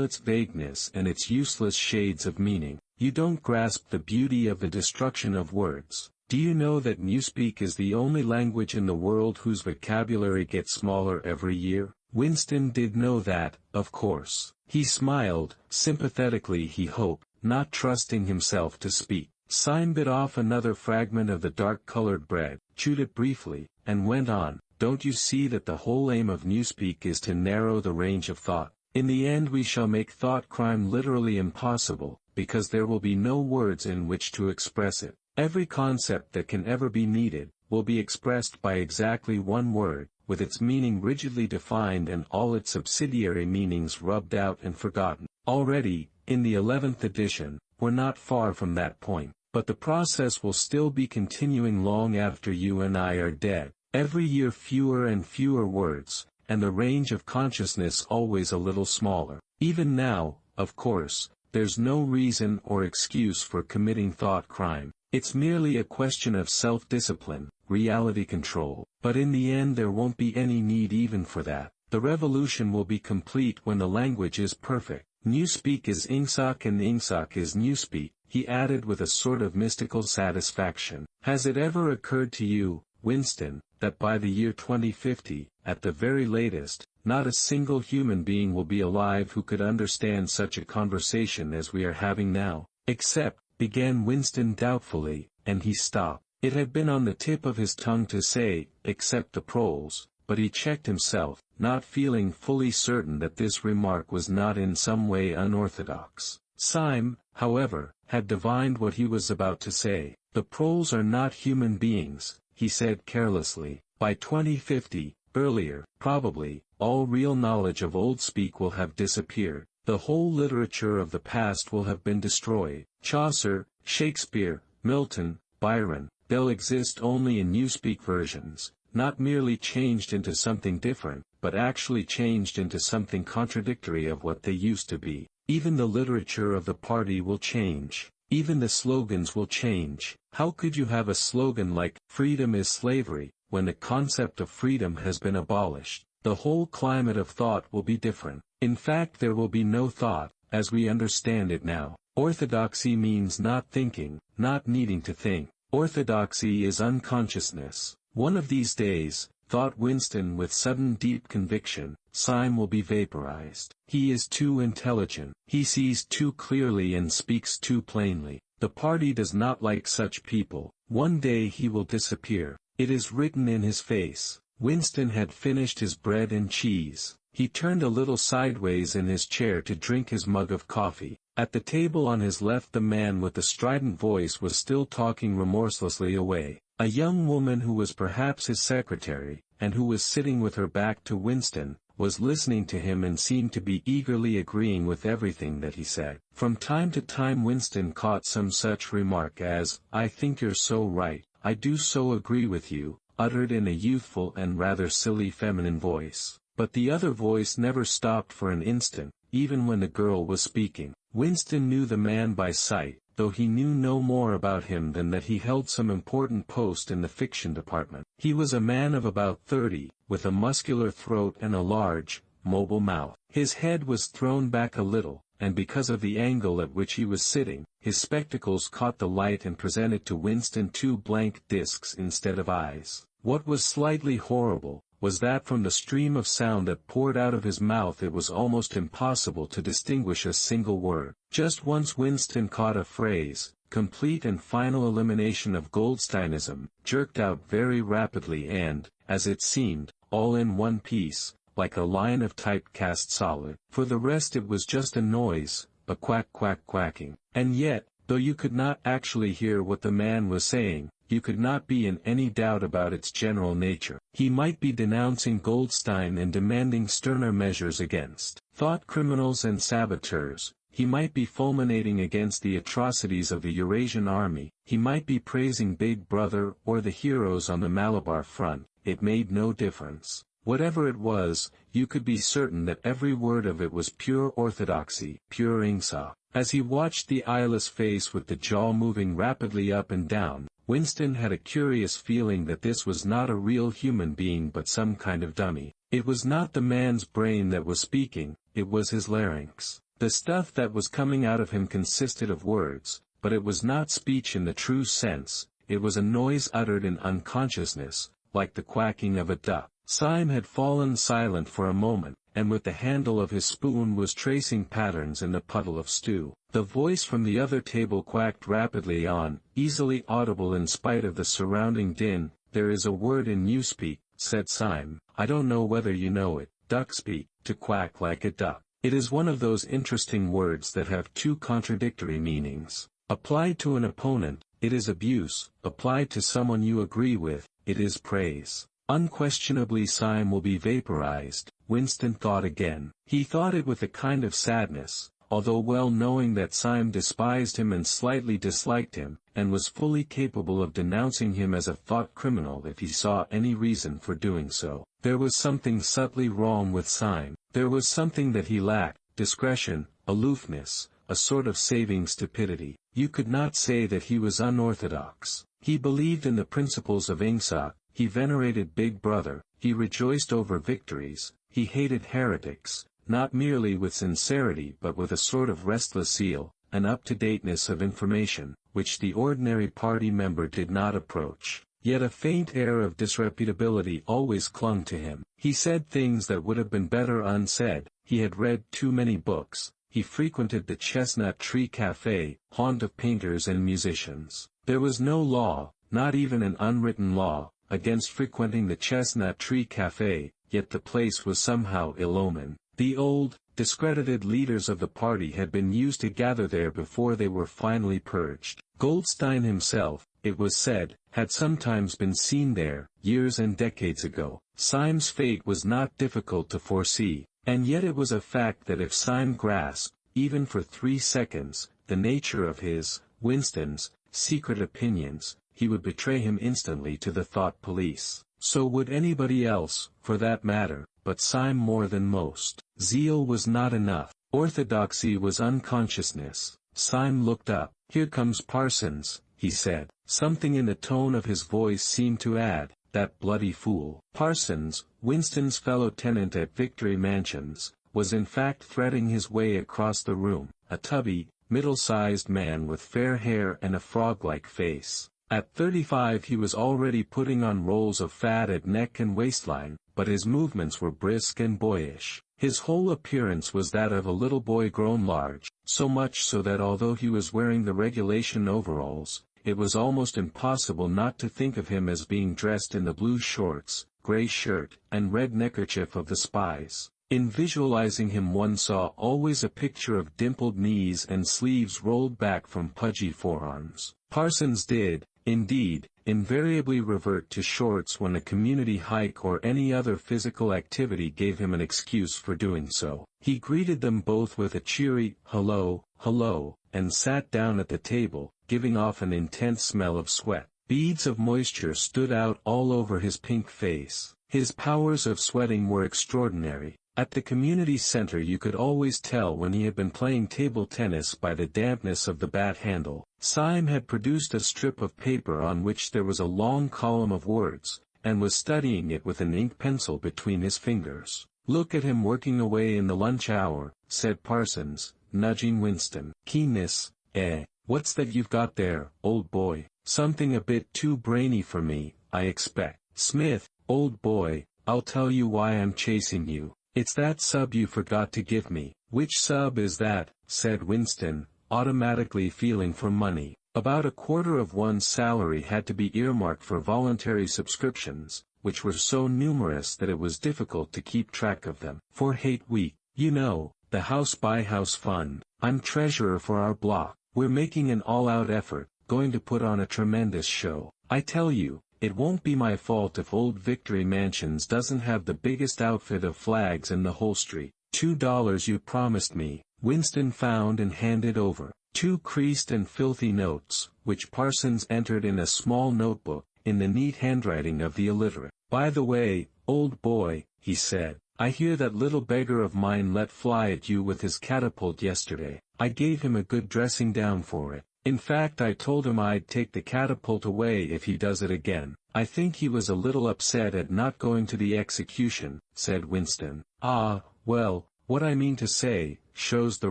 Speaker 1: its vagueness and its useless shades of meaning. You don't grasp the beauty of the destruction of words. Do you know that Newspeak is the only language in the world whose vocabulary gets smaller every year?" Winston did know that, of course. He smiled, sympathetically he hoped, not trusting himself to speak. Syme bit off another fragment of the dark-colored bread, chewed it briefly, and went on. "Don't you see that the whole aim of Newspeak is to narrow the range of thought? In the end we shall make thought crime literally impossible, because there will be no words in which to express it. Every concept that can ever be needed, will be expressed by exactly 1 word, with its meaning rigidly defined and all its subsidiary meanings rubbed out and forgotten. Already, in the 11th edition, we're not far from that point, but the process will still be continuing long after you and I are dead. Every year fewer and fewer words, and the range of consciousness always a little smaller. Even now, of course, there's no reason or excuse for committing thought crime. It's merely a question of self-discipline, reality control. But in the end there won't be any need even for that. The revolution will be complete when the language is perfect. Newspeak is Ingsoc and Ingsoc is Newspeak," he added with a sort of mystical satisfaction. "Has it ever occurred to you, Winston, that by the year 2050, at the very latest, not a single human being will be alive who could understand such a conversation as we are having now? Except," began Winston doubtfully, and he stopped. It had been on the tip of his tongue to say, "Except the proles," but he checked himself, not feeling fully certain that this remark was not in some way unorthodox. Syme, however, had divined what he was about to say. "The proles are not human beings," he said carelessly. "By 2050, earlier, probably, all real knowledge of Old Speak will have disappeared. The whole literature of the past will have been destroyed. Chaucer, Shakespeare, Milton, Byron, they'll exist only in Newspeak versions, not merely changed into something different, but actually changed into something contradictory of what they used to be. Even the literature of the party will change. Even the slogans will change. How could you have a slogan like, 'Freedom is slavery,' when the concept of freedom has been abolished? The whole climate of thought will be different. In fact, there will be no thought, as we understand it now. Orthodoxy means not thinking, not needing to think. Orthodoxy is unconsciousness. One of these days, thought Winston with sudden deep conviction, Syme will be vaporized. He is too intelligent. He sees too clearly and speaks too plainly. The party does not like such people. One day he will disappear. It is written in his face. Winston had finished his bread and cheese. He turned a little sideways in his chair to drink his mug of coffee. At the table on his left the man with the strident voice was still talking remorselessly away. A young woman who was perhaps his secretary, and who was sitting with her back to Winston, was listening to him and seemed to be eagerly agreeing with everything that he said. From time to time Winston caught some such remark as, "I think you're so right, I do so agree with you," uttered in a youthful and rather silly feminine voice. But the other voice never stopped for an instant, even when the girl was speaking. Winston knew the man by sight, though he knew no more about him than that he held some important post in the fiction department. He was a man of about 30, with a muscular throat and a large, mobile mouth. His head was thrown back a little, and because of the angle at which he was sitting, his spectacles caught the light and presented to Winston two blank discs instead of eyes. What was slightly horrible was that from the stream of sound that poured out of his mouth it was almost impossible to distinguish a single word. Just once Winston caught a phrase, "complete and final elimination of Goldsteinism," jerked out very rapidly and, as it seemed, all in one piece, like a line of type cast solid. For the rest it was just a noise, a quacking. And yet, though you could not actually hear what the man was saying, you could not be in any doubt about its general nature. He might be denouncing Goldstein and demanding sterner measures against thought criminals and saboteurs. He might be fulminating against the atrocities of the Eurasian army. He might be praising Big Brother or the heroes on the Malabar front. It made no difference. Whatever it was, you could be certain that every word of it was pure orthodoxy, pure ingsa. As he watched the eyeless face with the jaw moving rapidly up and down, Winston had a curious feeling that this was not a real human being but some kind of dummy. It was not the man's brain that was speaking, it was his larynx. The stuff that was coming out of him consisted of words, but it was not speech in the true sense, it was a noise uttered in unconsciousness, like the quacking of a duck. Syme had fallen silent for a moment, and with the handle of his spoon was tracing patterns in the puddle of stew. The voice from the other table quacked rapidly on, easily audible in spite of the surrounding din. "There is a word in Newspeak," said Syme, "I don't know whether you know it, duckspeak, to quack like a duck. It is one of those interesting words that have two contradictory meanings. Applied to an opponent, it is abuse; applied to someone you agree with, it is praise." Unquestionably Syme will be vaporized, Winston thought again. He thought it with a kind of sadness, although well knowing that Syme despised him and slightly disliked him, and was fully capable of denouncing him as a thought criminal if he saw any reason for doing so. There was something subtly wrong with Syme. There was something that he lacked: discretion, aloofness, a sort of saving stupidity. You could not say that he was unorthodox. He believed in the principles of Ingsoc. He venerated Big Brother, he rejoiced over victories, he hated heretics, not merely with sincerity but with a sort of restless zeal, an up-to-dateness of information, which the ordinary party member did not approach. Yet a faint air of disreputability always clung to him. He said things that would have been better unsaid. He had read too many books. He frequented the Chestnut Tree Café, haunt of painters and musicians. There was no law, not even an unwritten law, against frequenting the Chestnut Tree Cafe, yet the place was somehow ill-omened. The old, discredited leaders of the party had been used to gather there before they were finally purged. Goldstein himself, it was said, had sometimes been seen there, years and decades ago. Syme's fate was not difficult to foresee, and yet it was a fact that if Syme grasped, even for 3 seconds, the nature of his, Winston's, secret opinions, he would betray him instantly to the thought police. So would anybody else, for that matter, but Syme more than most. Zeal was not enough. Orthodoxy was unconsciousness. Syme looked up. "Here comes Parsons," he said. Something in the tone of his voice seemed to add, "That bloody fool." Parsons, Winston's fellow tenant at Victory Mansions, was in fact threading his way across the room, a tubby, middle-sized man with fair hair and a frog-like face. At 35 he was already putting on rolls of fat at neck and waistline, but his movements were brisk and boyish. His whole appearance was that of a little boy grown large, so much so that although he was wearing the regulation overalls, it was almost impossible not to think of him as being dressed in the blue shorts, gray shirt, and red neckerchief of the spies. In visualizing him one saw always a picture of dimpled knees and sleeves rolled back from pudgy forearms. Parsons did, indeed, invariably revert to shorts when a community hike or any other physical activity gave him an excuse for doing so. He greeted them both with a cheery, "Hello, hello," and sat down at the table, giving off an intense smell of sweat. Beads of moisture stood out all over his pink face. His powers of sweating were extraordinary. At the community center you could always tell when he had been playing table tennis by the dampness of the bat handle. Syme had produced a strip of paper on which there was a long column of words, and was studying it with an ink pencil between his fingers. "Look at him working away in the lunch hour," said Parsons, nudging Winston. "Keenness, eh? What's that you've got there, old boy? Something a bit too brainy for me, I expect." "Smith, old boy, I'll tell you why I'm chasing you. It's that sub you forgot to give me." "Which sub is that?" said Winston, automatically feeling for money. About a quarter of one's salary had to be earmarked for voluntary subscriptions, which were so numerous that it was difficult to keep track of them. "For Hate Week, you know, the House by House Fund. I'm treasurer for our block. We're making an all-out effort, going to put on a tremendous show. I tell you, it won't be my fault if old Victory Mansions doesn't have the biggest outfit of flags in the whole street. $2 you promised me." Winston found and handed over 2 creased and filthy notes, which Parsons entered in a small notebook, in the neat handwriting of the illiterate. "By the way, old boy," he said, "I hear that little beggar of mine let fly at you with his catapult yesterday. I gave him a good dressing down for it. In fact, I told him I'd take the catapult away if he does it again." "I think he was a little upset at not going to the execution," said Winston. "Ah, well, what I mean to say, shows the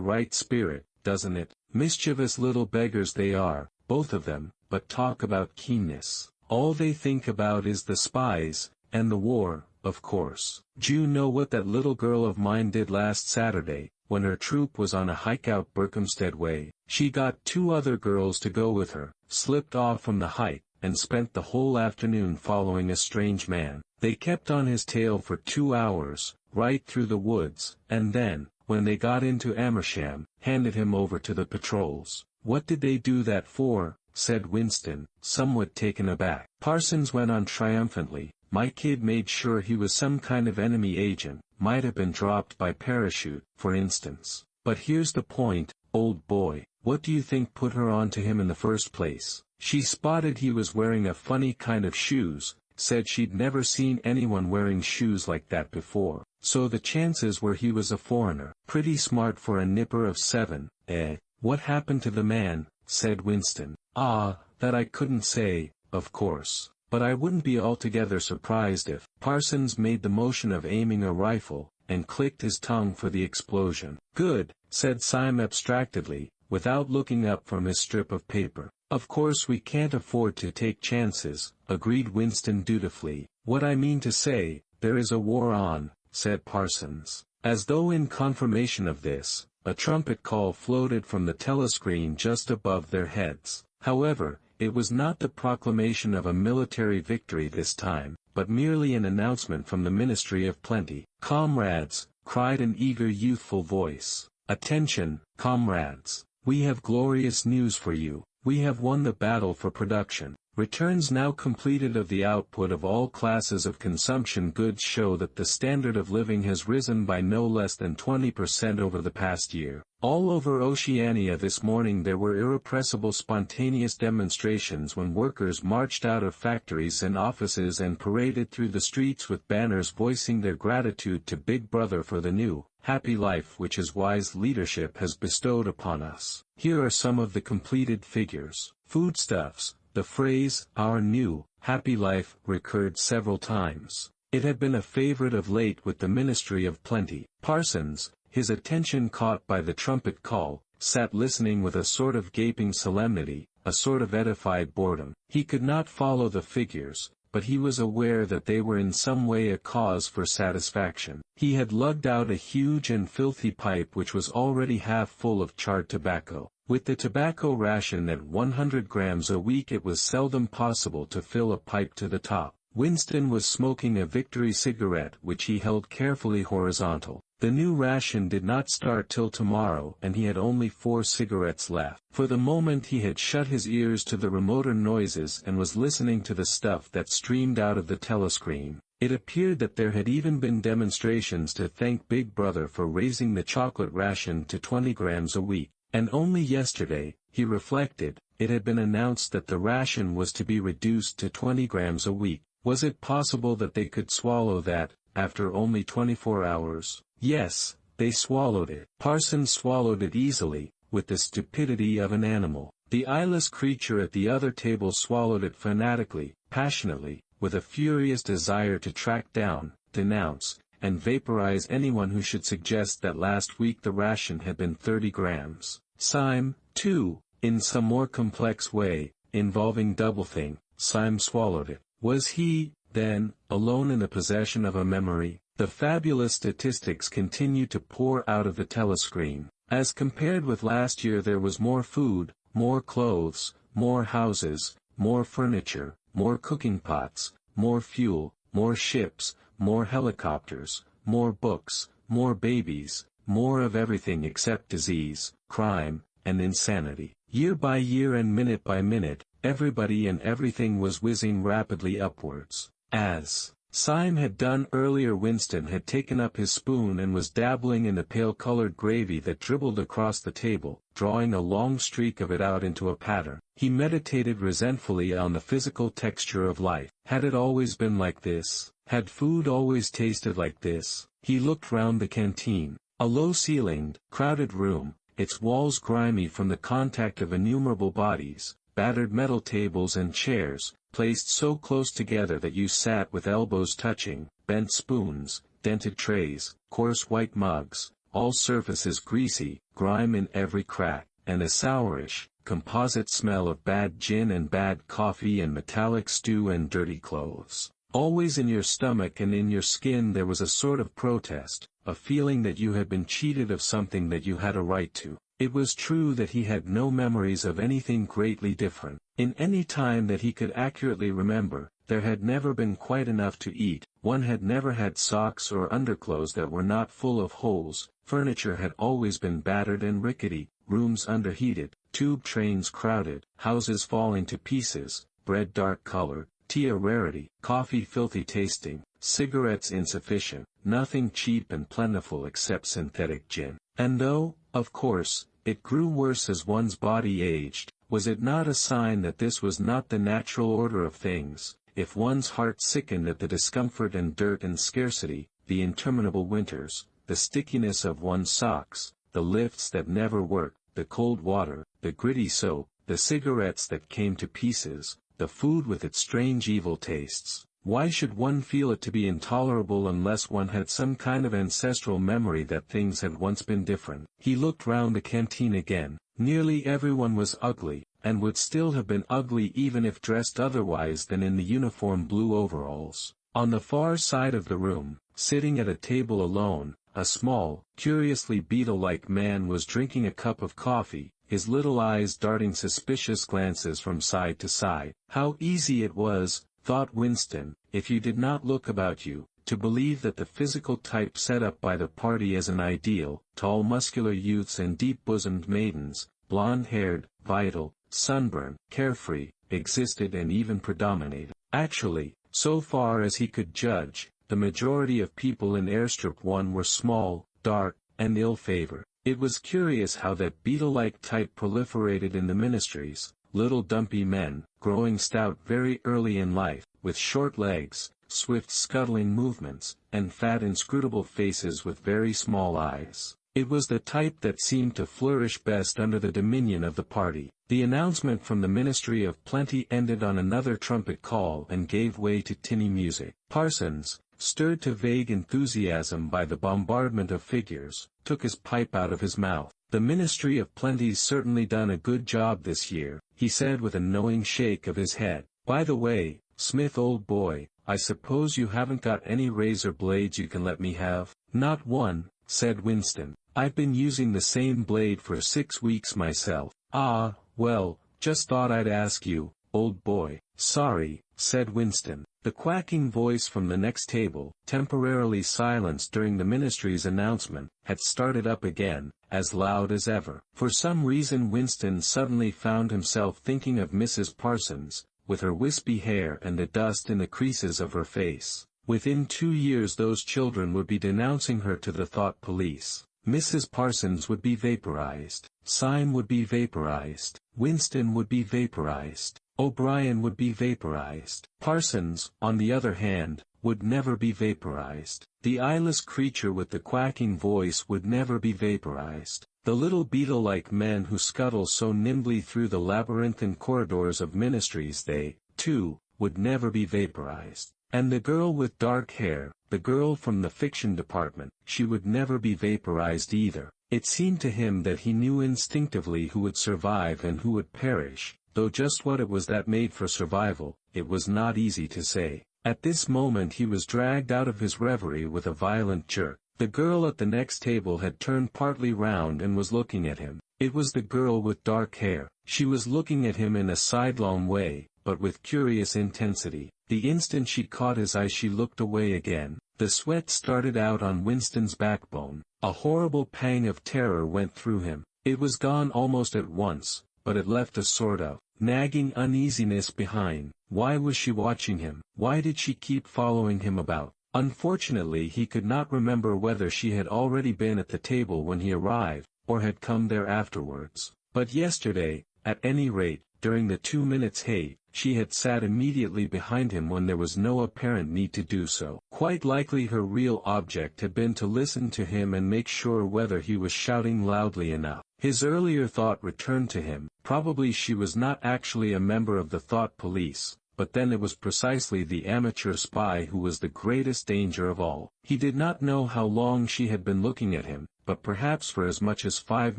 Speaker 1: right spirit, doesn't it? Mischievous little beggars they are, both of them, but talk about keenness. All they think about is the spies, and the war, of course. D'you know what that little girl of mine did last Saturday, when her troop was on a hike out Berkhamsted way? She got 2 other girls to go with her, slipped off from the hike, and spent the whole afternoon following a strange man. They kept on his tail for 2 hours, right through the woods, and then, when they got into Amersham, handed him over to the patrols." "What did they do that for?" said Winston, somewhat taken aback. Parsons went on triumphantly. "My kid made sure he was some kind of enemy agent, might have been dropped by parachute, for instance. But here's the point, old boy. What do you think put her on to him in the first place? She spotted he was wearing a funny kind of shoes, said she'd never seen anyone wearing shoes like that before. So the chances were he was a foreigner. Pretty smart for a nipper of 7, eh?" "What happened to the man?" said Winston. "Ah, that I couldn't say, of course. But I wouldn't be altogether surprised if—" Parsons made the motion of aiming a rifle, and clicked his tongue for the explosion. "Good," said Syme abstractedly, without looking up from his strip of paper. "Of course we can't afford to take chances," agreed Winston dutifully. "What I mean to say, there is a war on," said Parsons. As though in confirmation of this, a trumpet call floated from the telescreen just above their heads. However, It was not the proclamation of a military victory this time, but merely an announcement from the Ministry of Plenty. "Comrades," cried an eager youthful voice. "Attention, comrades! We have glorious news for you. We have won the battle for production. Returns now completed of the output of all classes of consumption goods show that the standard of living has risen by no less than 20% over the past year." All over Oceania this morning there were irrepressible spontaneous demonstrations when workers marched out of factories and offices and paraded through the streets with banners voicing their gratitude to Big Brother for the new, happy life which his wise leadership has bestowed upon us. Here are some of the completed figures. Foodstuffs. The phrase, "our new, happy life," recurred several times. It had been a favorite of late with the Ministry of Plenty. Parsons, his attention caught by the trumpet call, sat listening with a sort of gaping solemnity, a sort of edified boredom. He could not follow the figures, but he was aware that they were in some way a cause for satisfaction. He had lugged out a huge and filthy pipe which was already half full of charred tobacco. With the tobacco ration at 100 grams a week it was seldom possible to fill a pipe to the top. Winston was smoking a Victory cigarette which he held carefully horizontal. The new ration did not start till tomorrow and he had only 4 cigarettes left. For the moment he had shut his ears to the remoter noises and was listening to the stuff that streamed out of the telescreen. It appeared that there had even been demonstrations to thank Big Brother for raising the chocolate ration to 20 grams a week. And only yesterday, he reflected, it had been announced that the ration was to be reduced to 20 grams a week. Was it possible that they could swallow that, after only 24 hours? Yes, they swallowed it. Parsons swallowed it easily, with the stupidity of an animal. The eyeless creature at the other table swallowed it fanatically, passionately, with a furious desire to track down, denounce, and vaporize anyone who should suggest that last week the ration had been 30 grams. Syme, too, in some more complex way, involving doublethink, Syme swallowed it. Was he, then, alone in the possession of a memory? The fabulous statistics continued to pour out of the telescreen. As compared with last year there was more food, more clothes, more houses, more furniture, more cooking pots, more fuel, more ships, more helicopters, more books, more babies, more of everything except disease, crime, and insanity. Year by year and minute by minute, everybody and everything was whizzing rapidly upwards. As Syme had done earlier, Winston had taken up his spoon and was dabbling in the pale-colored gravy that dribbled across the table, drawing a long streak of it out into a pattern. He meditated resentfully on the physical texture of life. Had it always been like this? Had food always tasted like this? He looked round the canteen. A low-ceilinged, crowded room, its walls grimy from the contact of innumerable bodies, battered metal tables and chairs, placed so close together that you sat with elbows touching, bent spoons, dented trays, coarse white mugs, all surfaces greasy, grime in every crack, and a sourish, composite smell of bad gin and bad coffee and metallic stew and dirty clothes. Always in your stomach and in your skin there was a sort of protest, a feeling that you had been cheated of something that you had a right to. It was true that he had no memories of anything greatly different. In any time that he could accurately remember, there had never been quite enough to eat, one had never had socks or underclothes that were not full of holes, furniture had always been battered and rickety, rooms underheated, tube trains crowded, houses falling to pieces, bread dark-colored, tea a rarity, coffee filthy tasting, cigarettes insufficient, nothing cheap and plentiful except synthetic gin. And though, of course, it grew worse as one's body aged, was it not a sign that this was not the natural order of things, if one's heart sickened at the discomfort and dirt and scarcity, the interminable winters, the stickiness of one's socks, the lifts that never worked, the cold water, the gritty soap, the cigarettes that came to pieces, the food with its strange evil tastes? Why should one feel it to be intolerable unless one had some kind of ancestral memory that things had once been different? He looked round the canteen again. Nearly everyone was ugly, and would still have been ugly even if dressed otherwise than in the uniform blue overalls. On the far side of the room, sitting at a table alone, a small, curiously beetle-like man was drinking a cup of coffee, his little eyes darting suspicious glances from side to side. How easy it was, thought Winston, if you did not look about you, to believe that the physical type set up by the party as an ideal, tall muscular youths and deep-bosomed maidens, blonde-haired, vital, sunburned, carefree, existed and even predominated. Actually, so far as he could judge, the majority of people in Airstrip 1 were small, dark, and ill-favored. It was curious how that beetle-like type proliferated in the ministries, little dumpy men, growing stout very early in life, with short legs, swift scuttling movements, and fat inscrutable faces with very small eyes. It was the type that seemed to flourish best under the dominion of the party. The announcement from the Ministry of Plenty ended on another trumpet call and gave way to tinny music. Parsons, stirred to vague enthusiasm by the bombardment of figures, took his pipe out of his mouth. "The Ministry of Plenty's certainly done a good job this year," he said with a knowing shake of his head. "By the way, Smith old boy, I suppose you haven't got any razor blades you can let me have?" "Not one," said Winston. "I've been using the same blade for 6 weeks myself." "Ah, well, just thought I'd ask you, old boy." "Sorry," said Winston. The quacking voice from the next table, temporarily silenced during the ministry's announcement, had started up again, as loud as ever. For some reason Winston suddenly found himself thinking of Mrs. Parsons, with her wispy hair and the dust in the creases of her face. Within 2 years those children would be denouncing her to the thought police. Mrs. Parsons would be vaporized. Syme would be vaporized. Winston would be vaporized. O'Brien would be vaporized. Parsons, on the other hand, would never be vaporized. The eyeless creature with the quacking voice would never be vaporized. The little beetle-like men who scuttle so nimbly through the labyrinthine corridors of ministries, they, too, would never be vaporized. And the girl with dark hair, the girl from the fiction department, she would never be vaporized either. It seemed to him that he knew instinctively who would survive and who would perish, though just what it was that made for survival, it was not easy to say. At this moment he was dragged out of his reverie with a violent jerk. The girl at the next table had turned partly round and was looking at him. It was the girl with dark hair. She was looking at him in a sidelong way, but with curious intensity. The instant she caught his eye she looked away again. The sweat started out on Winston's backbone. A horrible pang of terror went through him. It was gone almost at once, but it left a sort of nagging uneasiness behind. Why was she watching him? Why did she keep following him about? Unfortunately he could not remember whether she had already been at the table when he arrived, or had come there afterwards. But yesterday, at any rate, during the 2 minutes' hate, she had sat immediately behind him when there was no apparent need to do so. Quite likely her real object had been to listen to him and make sure whether he was shouting loudly enough. His earlier thought returned to him. Probably she was not actually a member of the thought police, but then it was precisely the amateur spy who was the greatest danger of all. He did not know how long she had been looking at him, but perhaps for as much as 5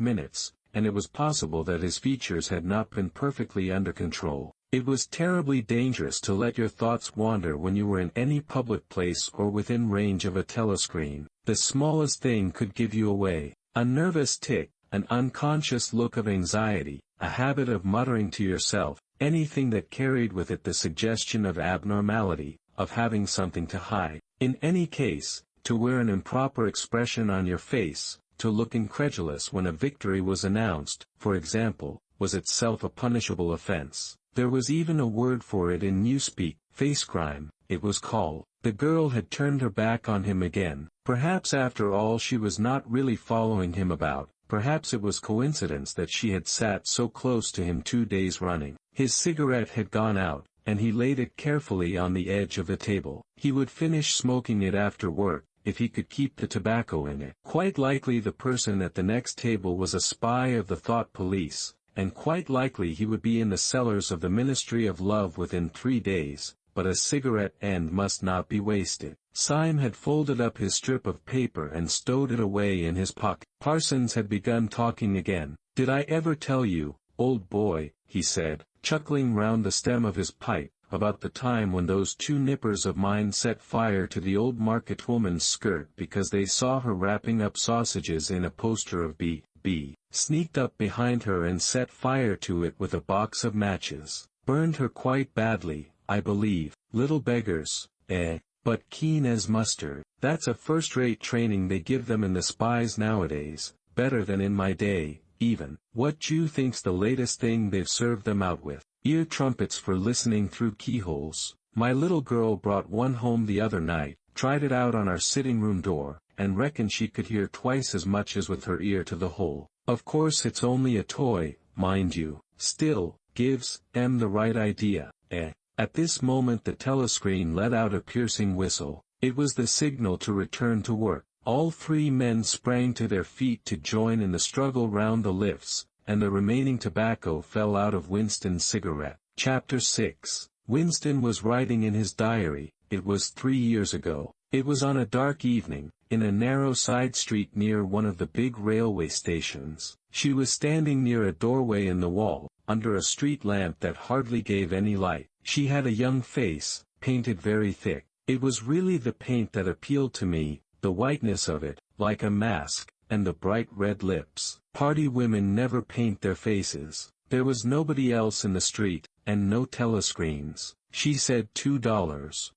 Speaker 1: minutes, and it was possible that his features had not been perfectly under control. It was terribly dangerous to let your thoughts wander when you were in any public place or within range of a telescreen. The smallest thing could give you away. A nervous tic, an unconscious look of anxiety, a habit of muttering to yourself, anything that carried with it the suggestion of abnormality, of having something to hide. In any case, to wear an improper expression on your face, to look incredulous when a victory was announced, for example, was itself a punishable offense. There was even a word for it in Newspeak, face crime, it was called. The girl had turned her back on him again. Perhaps after all she was not really following him about, perhaps it was coincidence that she had sat so close to him 2 days running. His cigarette had gone out, and he laid it carefully on the edge of the table. He would finish smoking it after work, if he could keep the tobacco in it. Quite likely the person at the next table was a spy of the thought police, and quite likely he would be in the cellars of the Ministry of Love within 3 days, but a cigarette end must not be wasted. Syme had folded up his strip of paper and stowed it away in his pocket. Parsons had begun talking again. "Did I ever tell you, old boy," he said, chuckling round the stem of his pipe, "about the time when those 2 nippers of mine set fire to the old market woman's skirt because they saw her wrapping up sausages in a poster of B. sneaked up behind her and set fire to it with a box of matches. Burned her quite badly, I believe. Little beggars, eh? But keen as mustard. That's a first-rate training they give them in the spies nowadays, better than in my day, even. What d'you think's the latest thing they've served them out with? Ear trumpets for listening through keyholes. My little girl brought one home the other night, tried it out on our sitting room door, and reckoned she could hear twice as much as with her ear to the hole. Of course it's only a toy, mind you, still, gives them the right idea, eh? At this moment the telescreen let out a piercing whistle. It was the signal to return to work. All three men sprang to their feet to join in the struggle round the lifts, and the remaining tobacco fell out of Winston's cigarette. Chapter 6. Winston was writing in his diary. It was 3 years ago. It was on a dark evening, in a narrow side street near one of the big railway stations. She was standing near a doorway in the wall, under a street lamp that hardly gave any light. She had a young face, painted very thick. It was really the paint that appealed to me, the whiteness of it, like a mask, and the bright red lips. Party women never paint their faces. There was nobody else in the street, and no telescreens. She said $2.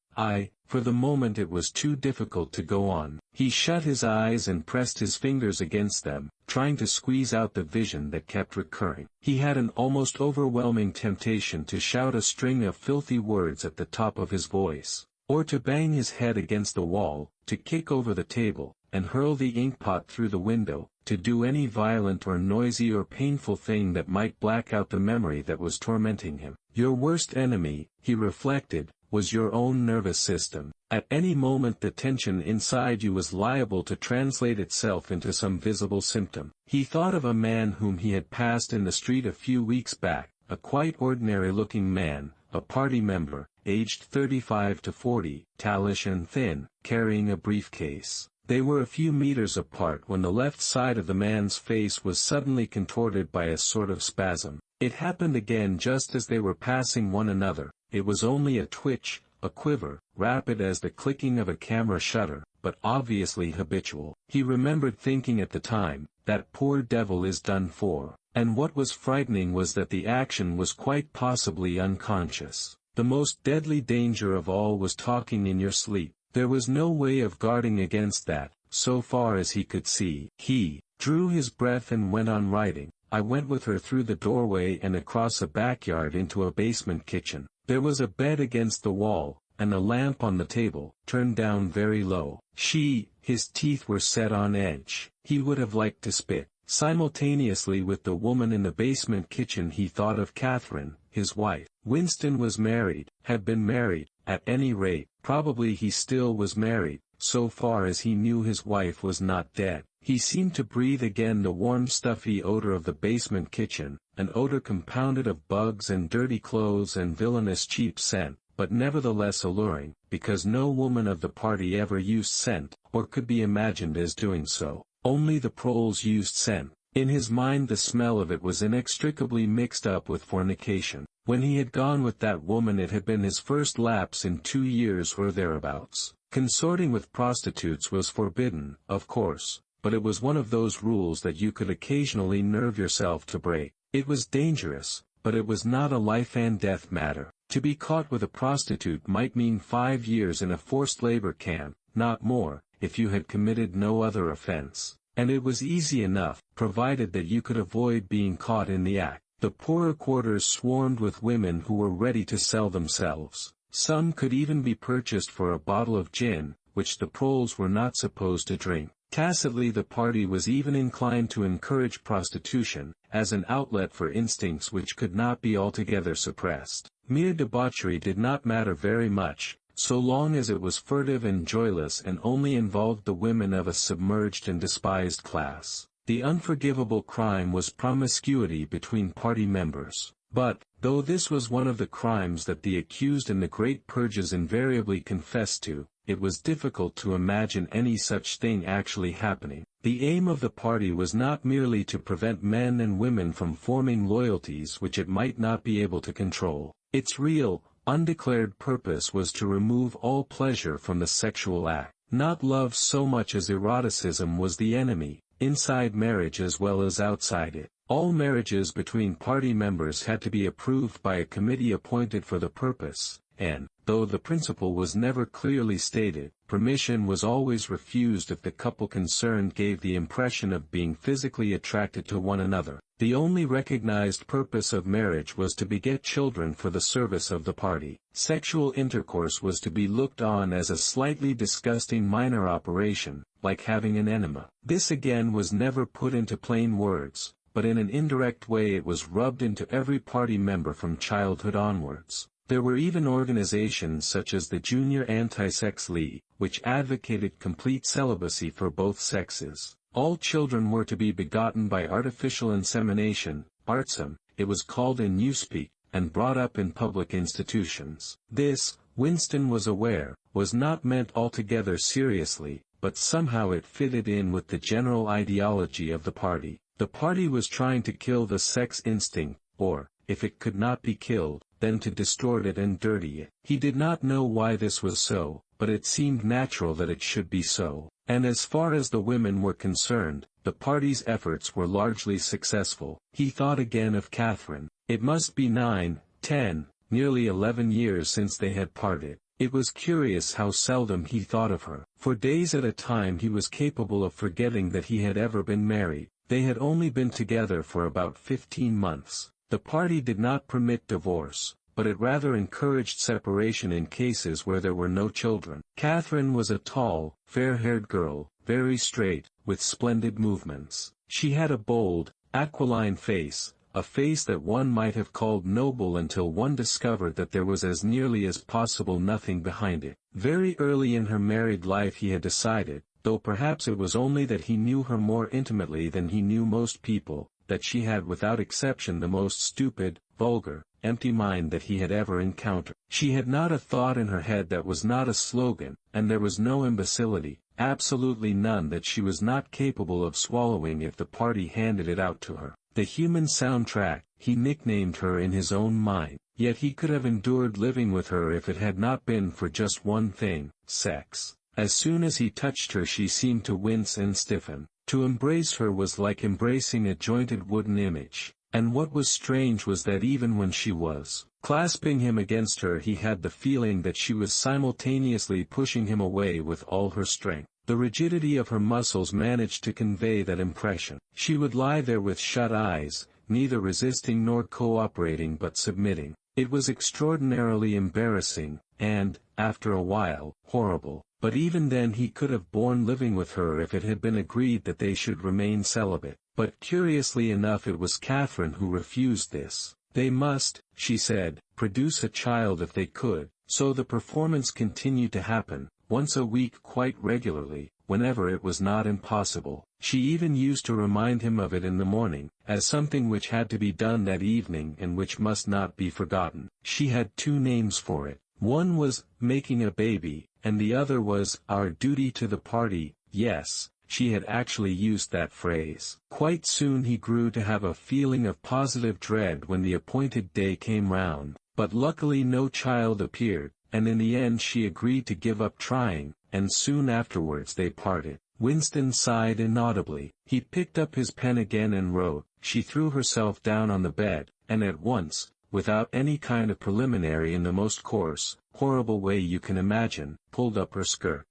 Speaker 1: For the moment it was too difficult to go on. He shut his eyes and pressed his fingers against them, trying to squeeze out the vision that kept recurring. He had an almost overwhelming temptation to shout a string of filthy words at the top of his voice, or to bang his head against the wall, to kick over the table, and hurl the inkpot through the window, to do any violent or noisy or painful thing that might black out the memory that was tormenting him. Your worst enemy, he reflected, was your own nervous system. At any moment the tension inside you was liable to translate itself into some visible symptom. He thought of a man whom he had passed in the street a few weeks back, a quite ordinary-looking man, a party member, aged 35 to 40, tallish and thin, carrying a briefcase. They were a few meters apart when the left side of the man's face was suddenly contorted by a sort of spasm. It happened again just as they were passing one another. It was only a twitch, a quiver, rapid as the clicking of a camera shutter, but obviously habitual. He remembered thinking at the time, that poor devil is done for. And what was frightening was that the action was quite possibly unconscious. The most deadly danger of all was talking in your sleep. There was no way of guarding against that, so far as he could see. He drew his breath and went on writing. I went with her through the doorway and across a backyard into a basement kitchen. There was a bed against the wall, and a lamp on the table, turned down very low. His teeth were set on edge. He would have liked to spit. Simultaneously with the woman in the basement kitchen he thought of Catherine, his wife. Winston was married, had been married, at any rate, probably he still was married, so far as he knew his wife was not dead. He seemed to breathe again the warm stuffy odor of the basement kitchen, an odor compounded of bugs and dirty clothes and villainous cheap scent, but nevertheless alluring, because no woman of the party ever used scent, or could be imagined as doing so. Only the proles used scent. In his mind the smell of it was inextricably mixed up with fornication. When he had gone with that woman it had been his first lapse in 2 years or thereabouts. Consorting with prostitutes was forbidden, of course, but it was one of those rules that you could occasionally nerve yourself to break. It was dangerous, but it was not a life-and-death matter. To be caught with a prostitute might mean 5 years in a forced labor camp, not more, if you had committed no other offense. And it was easy enough, provided that you could avoid being caught in the act. The poorer quarters swarmed with women who were ready to sell themselves. Some could even be purchased for a bottle of gin, which the proles were not supposed to drink. Tacitly the party was even inclined to encourage prostitution, as an outlet for instincts which could not be altogether suppressed. Mere debauchery did not matter very much, so long as it was furtive and joyless and only involved the women of a submerged and despised class. The unforgivable crime was promiscuity between party members. But, though this was one of the crimes that the accused in the great purges invariably confessed to, it was difficult to imagine any such thing actually happening. The aim of the party was not merely to prevent men and women from forming loyalties which it might not be able to control. Its real, undeclared purpose was to remove all pleasure from the sexual act. Not love so much as eroticism was the enemy, inside marriage as well as outside it. All marriages between party members had to be approved by a committee appointed for the purpose, and, though the principle was never clearly stated, permission was always refused if the couple concerned gave the impression of being physically attracted to one another. The only recognized purpose of marriage was to beget children for the service of the party. Sexual intercourse was to be looked on as a slightly disgusting minor operation, like having an enema. This again was never put into plain words, but in an indirect way it was rubbed into every party member from childhood onwards. There were even organizations such as the Junior Anti-Sex League, which advocated complete celibacy for both sexes. All children were to be begotten by artificial insemination, artsem, it was called in Newspeak, and brought up in public institutions. This, Winston was aware, was not meant altogether seriously, but somehow it fitted in with the general ideology of the party. The party was trying to kill the sex instinct, or, if it could not be killed, then to distort it and dirty it. He did not know why this was so, but it seemed natural that it should be so. And as far as the women were concerned, the party's efforts were largely successful. He thought again of Catherine. It must be 9, 10, nearly 11 years since they had parted. It was curious how seldom he thought of her. For days at a time he was capable of forgetting that he had ever been married. They had only been together for about 15 months. The party did not permit divorce, but it rather encouraged separation in cases where there were no children. Catherine was a tall, fair-haired girl, very straight, with splendid movements. She had a bold, aquiline face, a face that one might have called noble until one discovered that there was as nearly as possible nothing behind it. Very early in her married life he had decided, though perhaps it was only that he knew her more intimately than he knew most people, that she had without exception the most stupid, vulgar, empty mind that he had ever encountered. She had not a thought in her head that was not a slogan, and there was no imbecility, absolutely none that she was not capable of swallowing if the party handed it out to her. The human soundtrack, he nicknamed her in his own mind, yet he could have endured living with her if it had not been for just one thing, sex. As soon as he touched her she seemed to wince and stiffen. To embrace her was like embracing a jointed wooden image, and what was strange was that even when she was clasping him against her he had the feeling that she was simultaneously pushing him away with all her strength. The rigidity of her muscles managed to convey that impression. She would lie there with shut eyes, neither resisting nor cooperating but submitting. It was extraordinarily embarrassing, and, after a while, horrible. But even then he could have borne living with her if it had been agreed that they should remain celibate. But curiously enough it was Catherine who refused this. They must, she said, produce a child if they could, so the performance continued to happen, once a week quite regularly, whenever it was not impossible. She even used to remind him of it in the morning, as something which had to be done that evening and which must not be forgotten. She had two names for it. One was, making a baby, and the other was, our duty to the party. Yes, she had actually used that phrase. Quite soon he grew to have a feeling of positive dread when the appointed day came round, but luckily no child appeared, and in the end she agreed to give up trying, and soon afterwards they parted. Winston sighed inaudibly. He picked up his pen again and wrote. She threw herself down on the bed, and at once, without any kind of preliminary in the most coarse, horrible way you can imagine, pulled up her skirt.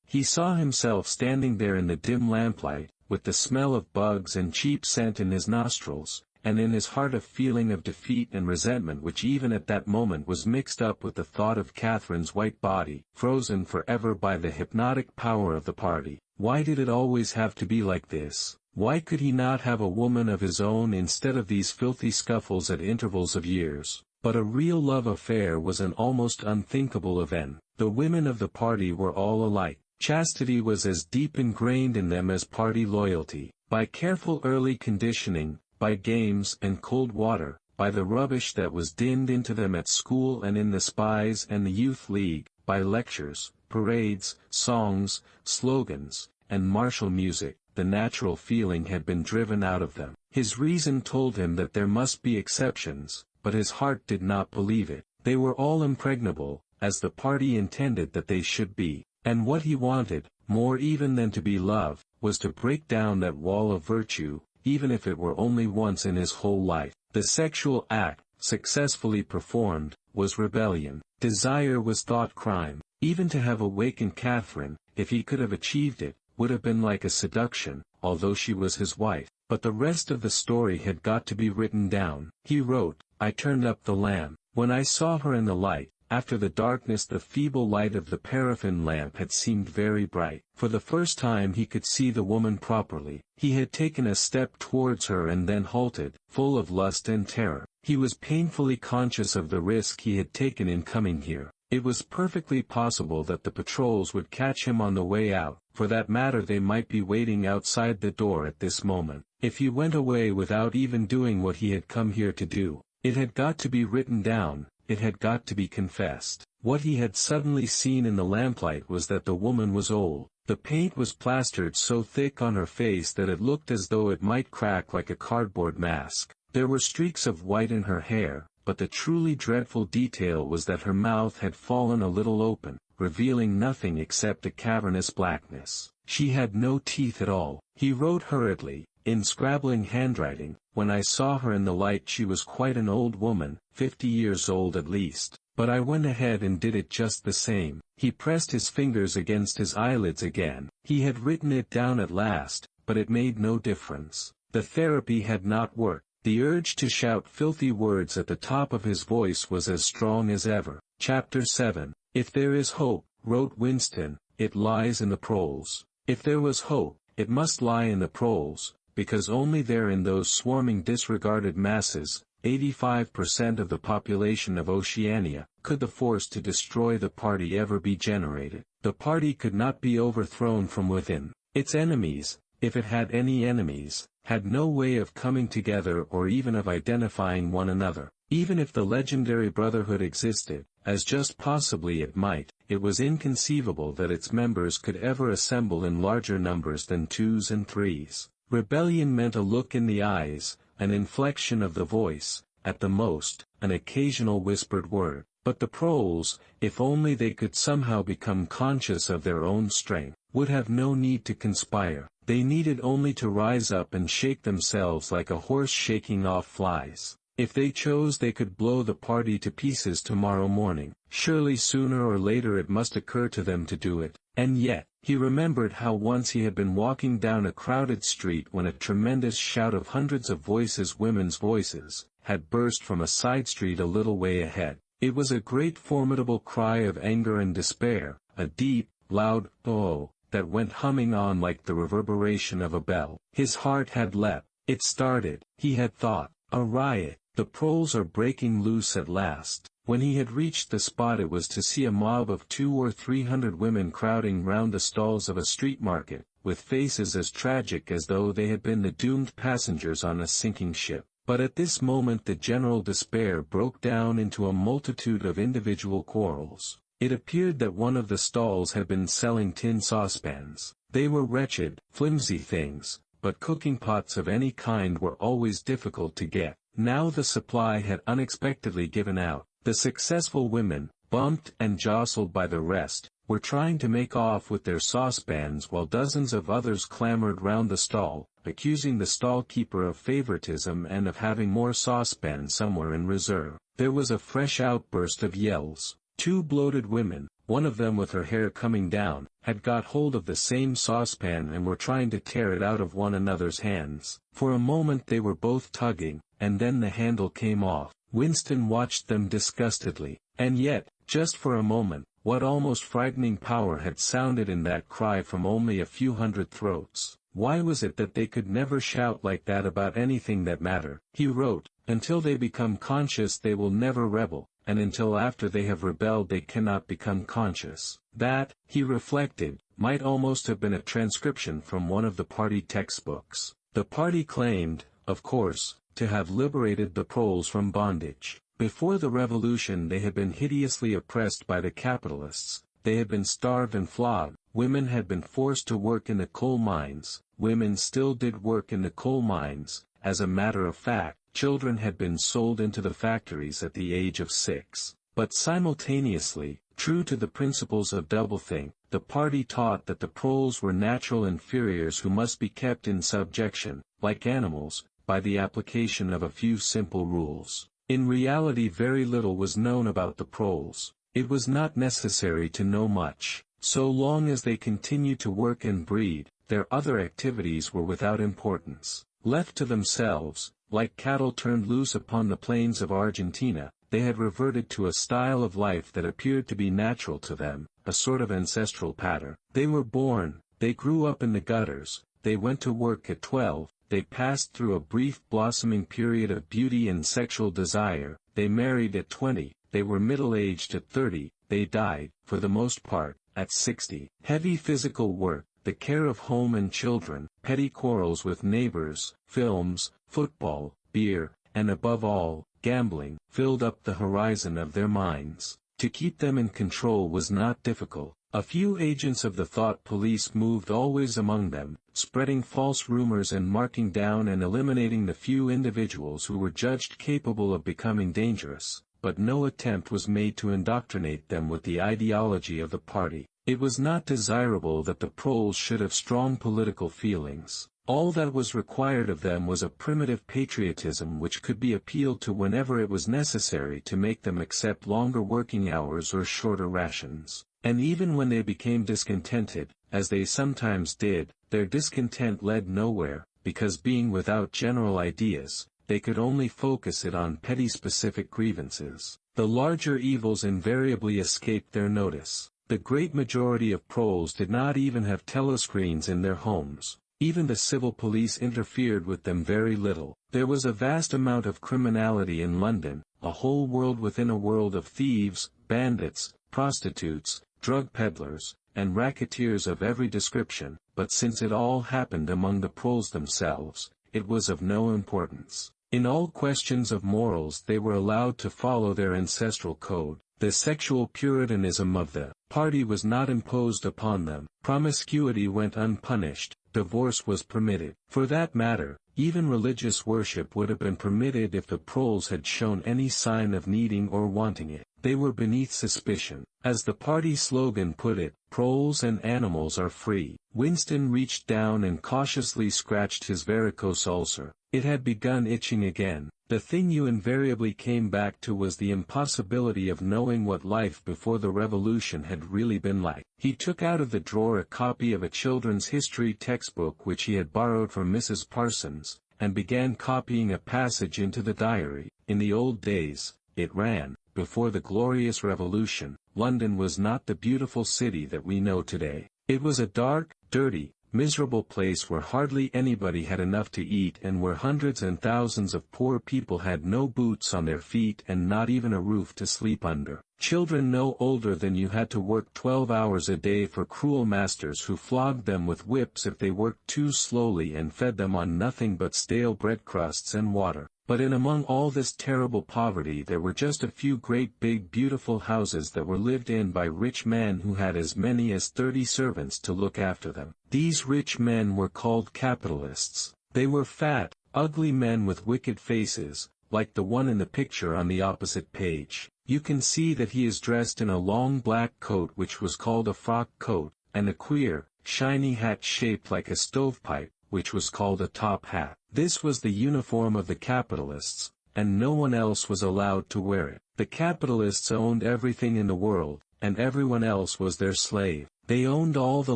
Speaker 1: He saw himself standing there in the dim lamplight, with the smell of bugs and cheap scent in his nostrils, and in his heart a feeling of defeat and resentment which even at that moment was mixed up with the thought of Catherine's white body, frozen forever by the hypnotic power of the party. Why did it always have to be like this? Why could he not have a woman of his own instead of these filthy scuffles at intervals of years? But a real love affair was an almost unthinkable event. The women of the party were all alike. Chastity was as deep ingrained in them as party loyalty. By careful early conditioning, by games and cold water, by the rubbish that was dinned into them at school and in the spies and the youth league, by lectures, parades, songs, slogans, and martial music, the natural feeling had been driven out of them. His reason told him that there must be exceptions, but his heart did not believe it. They were all impregnable, as the party intended that they should be. And what he wanted, more even than to be loved, was to break down that wall of virtue, even if it were only once in his whole life. The sexual act, successfully performed, was rebellion. Desire was thought crime. Even to have awakened Catherine, if he could have achieved it, would have been like a seduction, although she was his wife. But the rest of the story had got to be written down. He wrote, "I turned up the lamp. When I saw her in the light, after the darkness the feeble light of the paraffin lamp had seemed very bright. For the first time he could see the woman properly. He had taken a step towards her and then halted, full of lust and terror. He was painfully conscious of the risk he had taken in coming here. It was perfectly possible that the patrols would catch him on the way out, for that matter they might be waiting outside the door at this moment. If he went away without even doing what he had come here to do, it had got to be written down, it had got to be confessed. What he had suddenly seen in the lamplight was that the woman was old. The paint was plastered so thick on her face that it looked as though it might crack like a cardboard mask. There were streaks of white in her hair, but the truly dreadful detail was that her mouth had fallen a little open, revealing nothing except a cavernous blackness. She had no teeth at all. He wrote hurriedly, in scrabbling handwriting, "When I saw her in the light she was quite an old woman, 50 years old at least. But I went ahead and did it just the same." He pressed his fingers against his eyelids again. He had written it down at last, but it made no difference. The therapy had not worked. The urge to shout filthy words at the top of his voice was as strong as ever. Chapter 7. "If there is hope," wrote Winston, "it lies in the proles. If there was hope, it must lie in the proles, because only there in those swarming disregarded masses, 85% of the population of Oceania, could the force to destroy the party ever be generated. The party could not be overthrown from within. Its enemies, if it had any enemies, had no way of coming together or even of identifying one another. Even if the legendary brotherhood existed, as just possibly it might, it was inconceivable that its members could ever assemble in larger numbers than twos and threes. Rebellion meant a look in the eyes, an inflection of the voice, at the most, an occasional whispered word. But the proles, if only they could somehow become conscious of their own strength, would have no need to conspire. They needed only to rise up and shake themselves like a horse shaking off flies. If they chose they could blow the party to pieces tomorrow morning. Surely sooner or later it must occur to them to do it. And yet, he remembered how once he had been walking down a crowded street when a tremendous shout of hundreds of voices, women's voices, had burst from a side street a little way ahead. It was a great formidable cry of anger and despair, a deep, loud "oh" that went humming on like the reverberation of a bell. His heart had leapt. It started, he had thought, a riot. The proles are breaking loose at last. When he had reached the spot it was to see a mob of 200 or 300 women crowding round the stalls of a street market, with faces as tragic as though they had been the doomed passengers on a sinking ship. But at this moment the general despair broke down into a multitude of individual quarrels. It appeared that one of the stalls had been selling tin saucepans. They were wretched, flimsy things, but cooking pots of any kind were always difficult to get. Now the supply had unexpectedly given out. The successful women, bumped and jostled by the rest, were trying to make off with their saucepans while dozens of others clamored round the stall, accusing the stall-keeper of favoritism and of having more saucepans somewhere in reserve. There was a fresh outburst of yells. Two bloated women, one of them with her hair coming down, had got hold of the same saucepan and were trying to tear it out of one another's hands. For a moment they were both tugging, and then the handle came off. Winston watched them disgustedly. And yet, just for a moment, what almost frightening power had sounded in that cry from only a few hundred throats? Why was it that they could never shout like that about anything that mattered? He wrote, "Until they become conscious they will never rebel, and until after they have rebelled they cannot become conscious." That, he reflected, might almost have been a transcription from one of the party textbooks. The party claimed, of course, to have liberated the proles from bondage. Before the revolution they had been hideously oppressed by the capitalists. They had been starved and flogged. Women had been forced to work in the coal mines. Women still did work in the coal mines. As a matter of fact, children had been sold into the factories at the age of 6. But simultaneously, true to the principles of doublethink, the party taught that the proles were natural inferiors who must be kept in subjection, like animals, by the application of a few simple rules. In reality, very little was known about the proles. It was not necessary to know much. So long as they continued to work and breed, their other activities were without importance. Left to themselves, like cattle turned loose upon the plains of Argentina, they had reverted to a style of life that appeared to be natural to them, a sort of ancestral pattern. They were born, they grew up in the gutters, they went to work at 12, they passed through a brief blossoming period of beauty and sexual desire, they married at 20, they were middle-aged at 30, they died, for the most part, at 60. Heavy physical work, the care of home and children, petty quarrels with neighbors, films, football, beer, and above all, gambling, filled up the horizon of their minds. To keep them in control was not difficult. A few agents of the thought police moved always among them, spreading false rumors and marking down and eliminating the few individuals who were judged capable of becoming dangerous, but no attempt was made to indoctrinate them with the ideology of the party. It was not desirable that the proles should have strong political feelings. All that was required of them was a primitive patriotism which could be appealed to whenever it was necessary to make them accept longer working hours or shorter rations. And even when they became discontented, as they sometimes did, their discontent led nowhere, because being without general ideas, they could only focus it on petty specific grievances. The larger evils invariably escaped their notice. The great majority of proles did not even have telescreens in their homes. Even the civil police interfered with them very little. There was a vast amount of criminality in London, a whole world within a world of thieves, bandits, prostitutes, drug peddlers, and racketeers of every description, but since it all happened among the proles themselves, it was of no importance. In all questions of morals they were allowed to follow their ancestral code. The sexual puritanism of the party was not imposed upon them. Promiscuity went unpunished, divorce was permitted. For that matter, even religious worship would have been permitted if the proles had shown any sign of needing or wanting it. They were beneath suspicion. As the party slogan put it, proles and animals are free. Winston reached down and cautiously scratched his varicose ulcer. It had begun itching again. The thing you invariably came back to was the impossibility of knowing what life before the revolution had really been like. He took out of the drawer a copy of a children's history textbook which he had borrowed from Mrs. Parsons, and began copying a passage into the diary. In the old days, it ran, before the glorious revolution, London was not the beautiful city that we know today. It was a dark, dirty, miserable place where hardly anybody had enough to eat and where hundreds and thousands of poor people had no boots on their feet and not even a roof to sleep under. Children no older than you had to work 12 hours a day for cruel masters who flogged them with whips if they worked too slowly and fed them on nothing but stale bread crusts and water. But in among all this terrible poverty there were just a few great big beautiful houses that were lived in by rich men who had as many as 30 servants to look after them. These rich men were called capitalists. They were fat, ugly men with wicked faces, like the one in the picture on the opposite page. You can see that he is dressed in a long black coat which was called a frock coat, and a queer, shiny hat shaped like a stovepipe, which was called a top hat. This was the uniform of the capitalists, and no one else was allowed to wear it. The capitalists owned everything in the world, and everyone else was their slave. They owned all the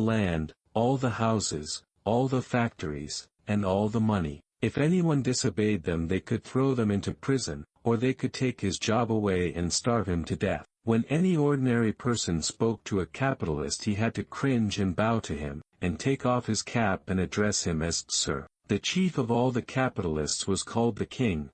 Speaker 1: land, all the houses, all the factories, and all the money. If anyone disobeyed them they could throw them into prison, or they could take his job away and starve him to death. When any ordinary person spoke to a capitalist he had to cringe and bow to him, and take off his cap and address him as Sir. The chief of all the capitalists was called the king,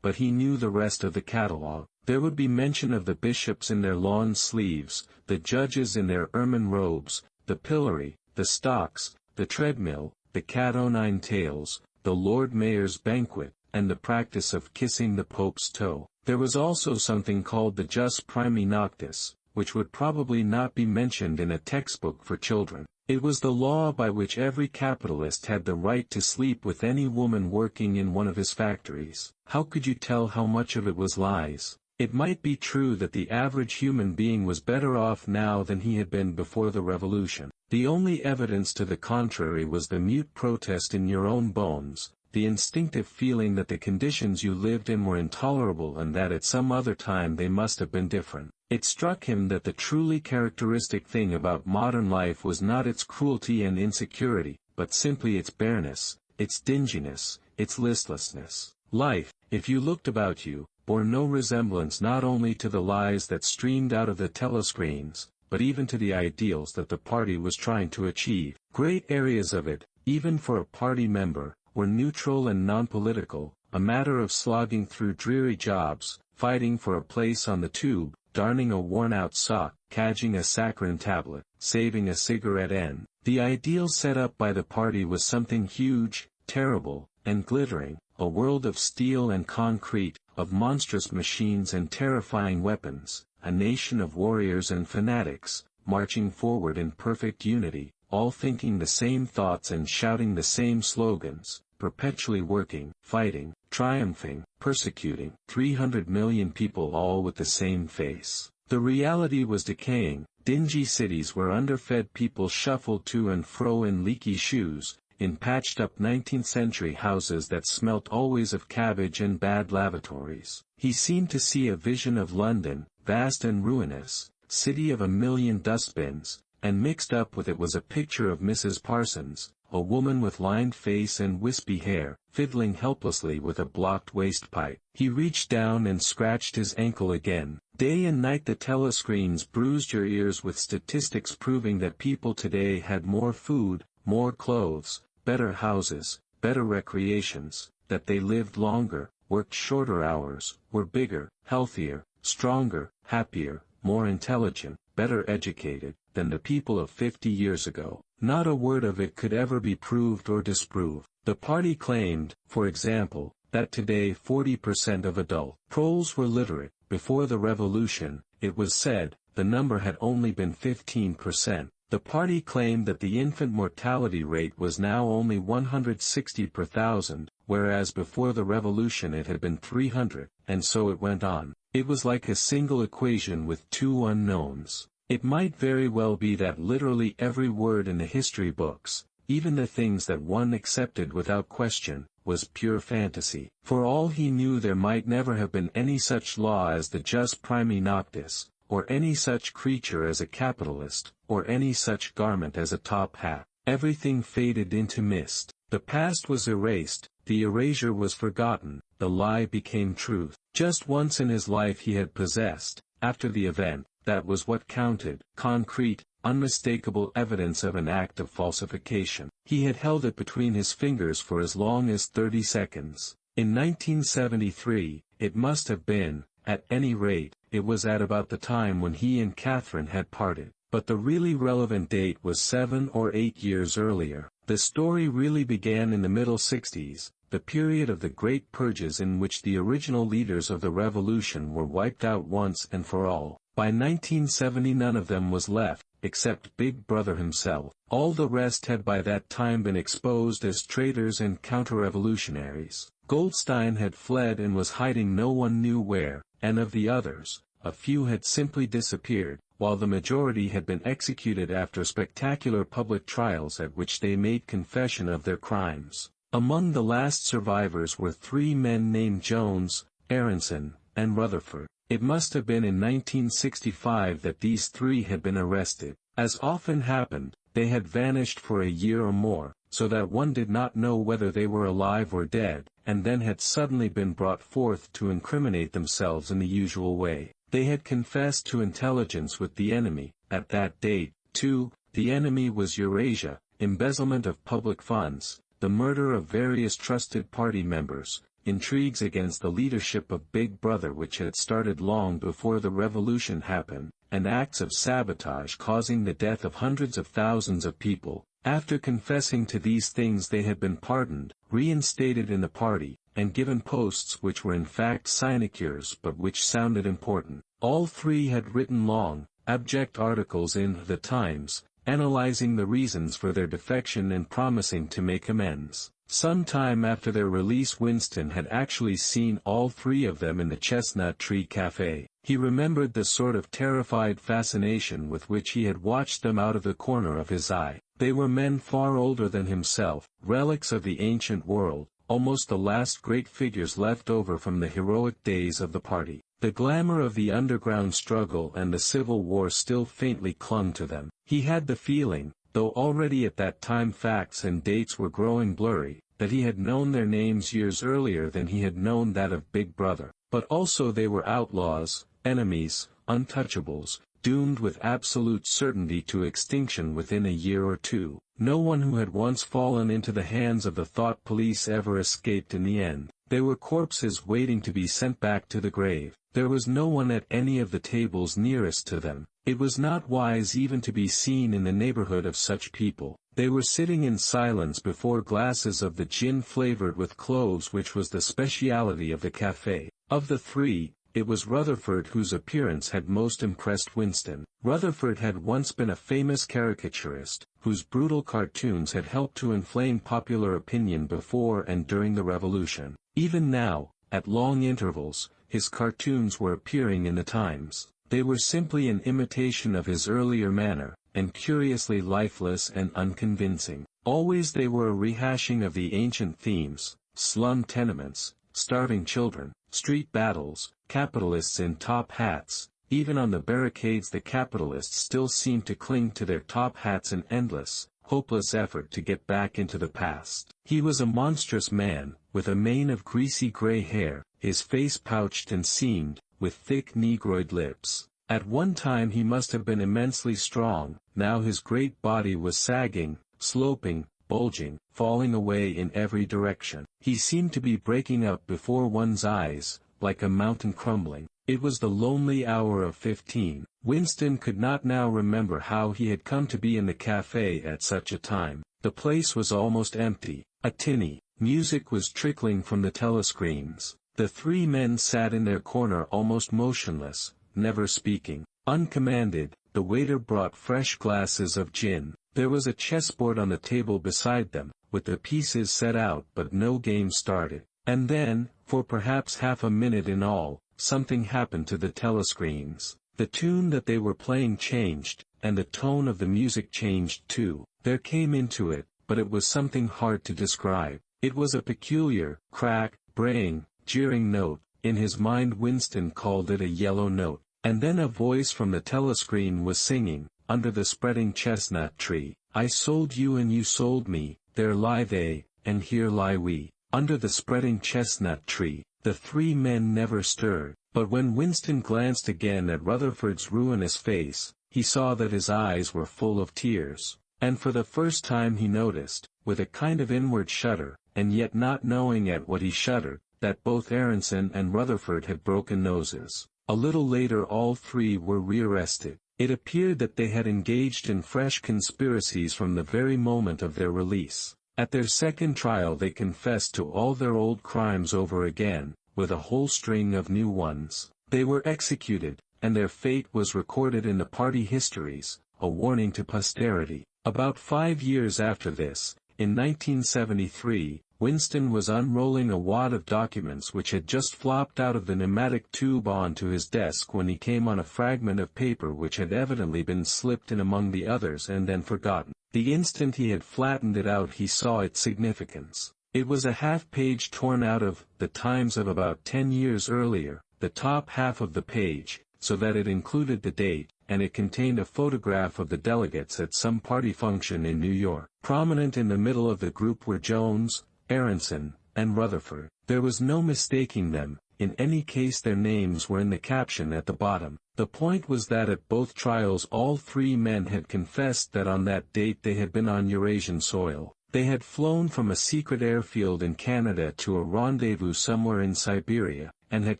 Speaker 1: but he knew the rest of the catalogue. There would be mention of the bishops in their lawn sleeves, the judges in their ermine robes, the pillory, the stocks, the treadmill, the cat o' nine tails, the Lord Mayor's banquet, and the practice of kissing the Pope's toe. There was also something called the jus primi noctis, which would probably not be mentioned in a textbook for children. It was the law by which every capitalist had the right to sleep with any woman working in one of his factories. How could you tell how much of it was lies? It might be true that the average human being was better off now than he had been before the revolution. The only evidence to the contrary was the mute protest in your own bones, the instinctive feeling that the conditions you lived in were intolerable and that at some other time they must have been different. It struck him that the truly characteristic thing about modern life was not its cruelty and insecurity, but simply its bareness, its dinginess, its listlessness. Life, if you looked about you, bore no resemblance not only to the lies that streamed out of the telescreens, but even to the ideals that the party was trying to achieve. Great areas of it, even for a party member, were neutral and non-political, a matter of slogging through dreary jobs, fighting for a place on the tube, darning a worn-out sock, cadging a saccharine tablet, saving a cigarette end. The ideal set up by the party was something huge, terrible, and glittering, a world of steel and concrete, of monstrous machines and terrifying weapons, a nation of warriors and fanatics, marching forward in perfect unity, all thinking the same thoughts and shouting the same slogans, perpetually working, fighting, triumphing, persecuting, 300 million people all with the same face. The reality was decaying, dingy cities where underfed people shuffled to and fro in leaky shoes, in patched-up 19th-century houses that smelt always of cabbage and bad lavatories. He seemed to see a vision of London, vast and ruinous, city of a million dustbins, and mixed up with it was a picture of Mrs. Parsons, a woman with lined face and wispy hair, fiddling helplessly with a blocked waste pipe. He reached down and scratched his ankle again. Day and night the telescreens bruised your ears with statistics proving that people today had more food, more clothes, better houses, better recreations, that they lived longer, worked shorter hours, were bigger, healthier, stronger, happier, more intelligent, better educated, than the people of 50 years ago. Not a word of it could ever be proved or disproved. The party claimed, for example, that today 40% of adult Poles were literate. Before the revolution, it was said, the number had only been 15%. The party claimed that the infant mortality rate was now only 160 per thousand, whereas before the revolution it had been 300, and so it went on. It was like a single equation with two unknowns. It might very well be that literally every word in the history books, even the things that one accepted without question, was pure fantasy. For all he knew there might never have been any such law as the jus primi noctis, or any such creature as a capitalist, or any such garment as a top hat. Everything faded into mist. The past was erased, the erasure was forgotten, the lie became truth. Just once in his life he had possessed, after the event, that was what counted, concrete, unmistakable evidence of an act of falsification. He had held it between his fingers for as long as 30 seconds. In 1973, it must have been, at any rate, it was at about the time when he and Catherine had parted. But the really relevant date was 7 or 8 years earlier. The story really began in the middle 60s, the period of the great purges in which the original leaders of the revolution were wiped out once and for all. By 1970 none of them was left, except Big Brother himself. All the rest had by that time been exposed as traitors and counter-revolutionaries. Goldstein had fled and was hiding no one knew where, and of the others, a few had simply disappeared, while the majority had been executed after spectacular public trials at which they made confession of their crimes. Among the last survivors were 3 men named Jones, Aronson, and Rutherford. It must have been in 1965 that these 3 had been arrested. As often happened, they had vanished for a year or more, so that one did not know whether they were alive or dead, and then had suddenly been brought forth to incriminate themselves in the usual way. They had confessed to intelligence with the enemy. At that date, too, the enemy was Eurasia, embezzlement of public funds, the murder of various trusted party members, intrigues against the leadership of Big Brother which had started long before the revolution happened, and acts of sabotage causing the death of hundreds of thousands of people. After confessing to these things they had been pardoned, reinstated in the party, and given posts which were in fact sinecures but which sounded important. All 3 had written long, abject articles in The Times, analyzing the reasons for their defection and promising to make amends. Some time after their release, Winston had actually seen all three of them in the Chestnut Tree Cafe. He remembered the sort of terrified fascination with which he had watched them out of the corner of his eye. They were men far older than himself, relics of the ancient world, almost the last great figures left over from the heroic days of the party. The glamour of the underground struggle and the Civil War still faintly clung to them. He had the feeling, though already at that time facts and dates were growing blurry, that he had known their names years earlier than he had known that of Big Brother. But also they were outlaws, enemies, untouchables, doomed with absolute certainty to extinction within a year or two. No one who had once fallen into the hands of the thought police ever escaped in the end. They were corpses waiting to be sent back to the grave. There was no one at any of the tables nearest to them. It was not wise even to be seen in the neighborhood of such people. They were sitting in silence before glasses of the gin flavored with cloves which was the speciality of the cafe. Of the three, it was Rutherford whose appearance had most impressed Winston. Rutherford had once been a famous caricaturist, whose brutal cartoons had helped to inflame popular opinion before and during the Revolution. Even now, at long intervals, his cartoons were appearing in the Times. They were simply an imitation of his earlier manner, and curiously lifeless and unconvincing. Always they were a rehashing of the ancient themes: slum tenements, starving children, street battles, capitalists in top hats. Even on the barricades the capitalists still seemed to cling to their top hats in endless, hopeless effort to get back into the past. He was a monstrous man, with a mane of greasy gray hair, his face pouched and seamed, with thick negroid lips. At one time he must have been immensely strong, now his great body was sagging, sloping, bulging, falling away in every direction. He seemed to be breaking up before one's eyes, like a mountain crumbling. It was the lonely hour of 15. Winston could not now remember how he had come to be in the cafe at such a time. The place was almost empty. A tinny music was trickling from the telescreens. The three men sat in their corner almost motionless, never speaking. Uncommanded, the waiter brought fresh glasses of gin. There was a chessboard on the table beside them, with the pieces set out but no game started. And then, for perhaps half a minute in all, something happened to the telescreens. The tune that they were playing changed, and the tone of the music changed too. There came into it, but it was something hard to describe. It was a peculiar, crack, braying, jeering note. In his mind Winston called it a yellow note. And then a voice from the telescreen was singing, under the spreading chestnut tree, "I sold you and you sold me, there lie they, and here lie we." Under the spreading chestnut tree, the three men never stirred. But when Winston glanced again at Rutherford's ruinous face, he saw that his eyes were full of tears. And for the first time he noticed, with a kind of inward shudder, and yet not knowing at what he shuddered, that both Aronson and Rutherford had broken noses. A little later all three were rearrested. It appeared that they had engaged in fresh conspiracies from the very moment of their release. At their second trial they confessed to all their old crimes over again, with a whole string of new ones. They were executed, and their fate was recorded in the party histories, a warning to posterity. About 5 years after this, in 1973, Winston was unrolling a wad of documents which had just flopped out of the pneumatic tube onto his desk when he came on a fragment of paper which had evidently been slipped in among the others and then forgotten. The instant he had flattened it out he saw its significance. It was a half-page torn out of The Times of about 10 years earlier, the top half of the page, so that it included the date, and it contained a photograph of the delegates at some party function in New York. Prominent in the middle of the group were Jones, Aronson, and Rutherford. There was no mistaking them. In any case their names were in the caption at the bottom. The point was that at both trials all three men had confessed that on that date they had been on Eurasian soil. They had flown from a secret airfield in Canada to a rendezvous somewhere in Siberia, and had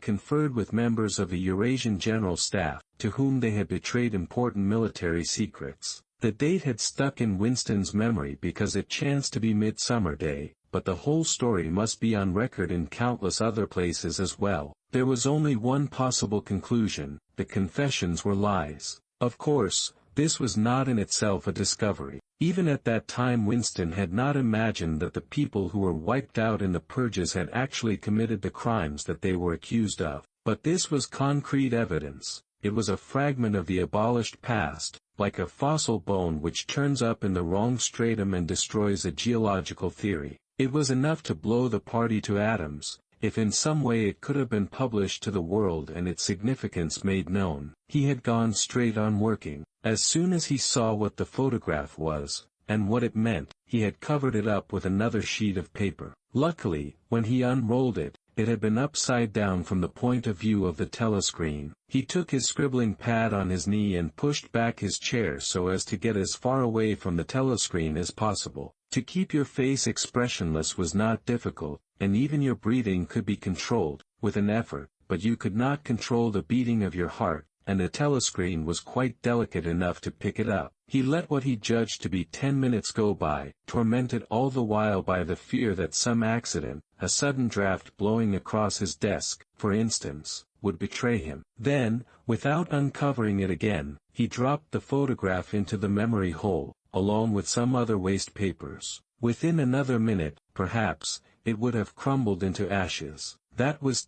Speaker 1: conferred with members of the Eurasian General Staff, to whom they had betrayed important military secrets. The date had stuck in Winston's memory because it chanced to be Midsummer Day, but the whole story must be on record in countless other places as well. There was only one possible conclusion: the confessions were lies. Of course, This was not in itself a discovery. Even at that time Winston had not imagined that the people who were wiped out in the purges had actually committed the crimes that they were accused of. But this was concrete evidence. It was a fragment of the abolished past, like a fossil bone which turns up in the wrong stratum and destroys a geological theory. It was enough to blow the party to atoms, if in some way it could have been published to the world and its significance made known. He had gone straight on working. As soon as he saw what the photograph was, and what it meant, he had covered it up with another sheet of paper. Luckily, when he unrolled it, it had been upside down from the point of view of the telescreen. He took his scribbling pad on his knee and pushed back his chair so as to get as far away from the telescreen as possible. To keep your face expressionless was not difficult, and even your breathing could be controlled, with an effort, but you could not control the beating of your heart, and the telescreen was quite delicate enough to pick it up. He let what he judged to be 10 minutes go by, tormented all the while by the fear that some accident, a sudden draft blowing across his desk, for instance, would betray him. Then, without uncovering it again, he dropped the photograph into the memory hole, along with some other waste papers. Within another minute, perhaps, it would have crumbled into ashes. That was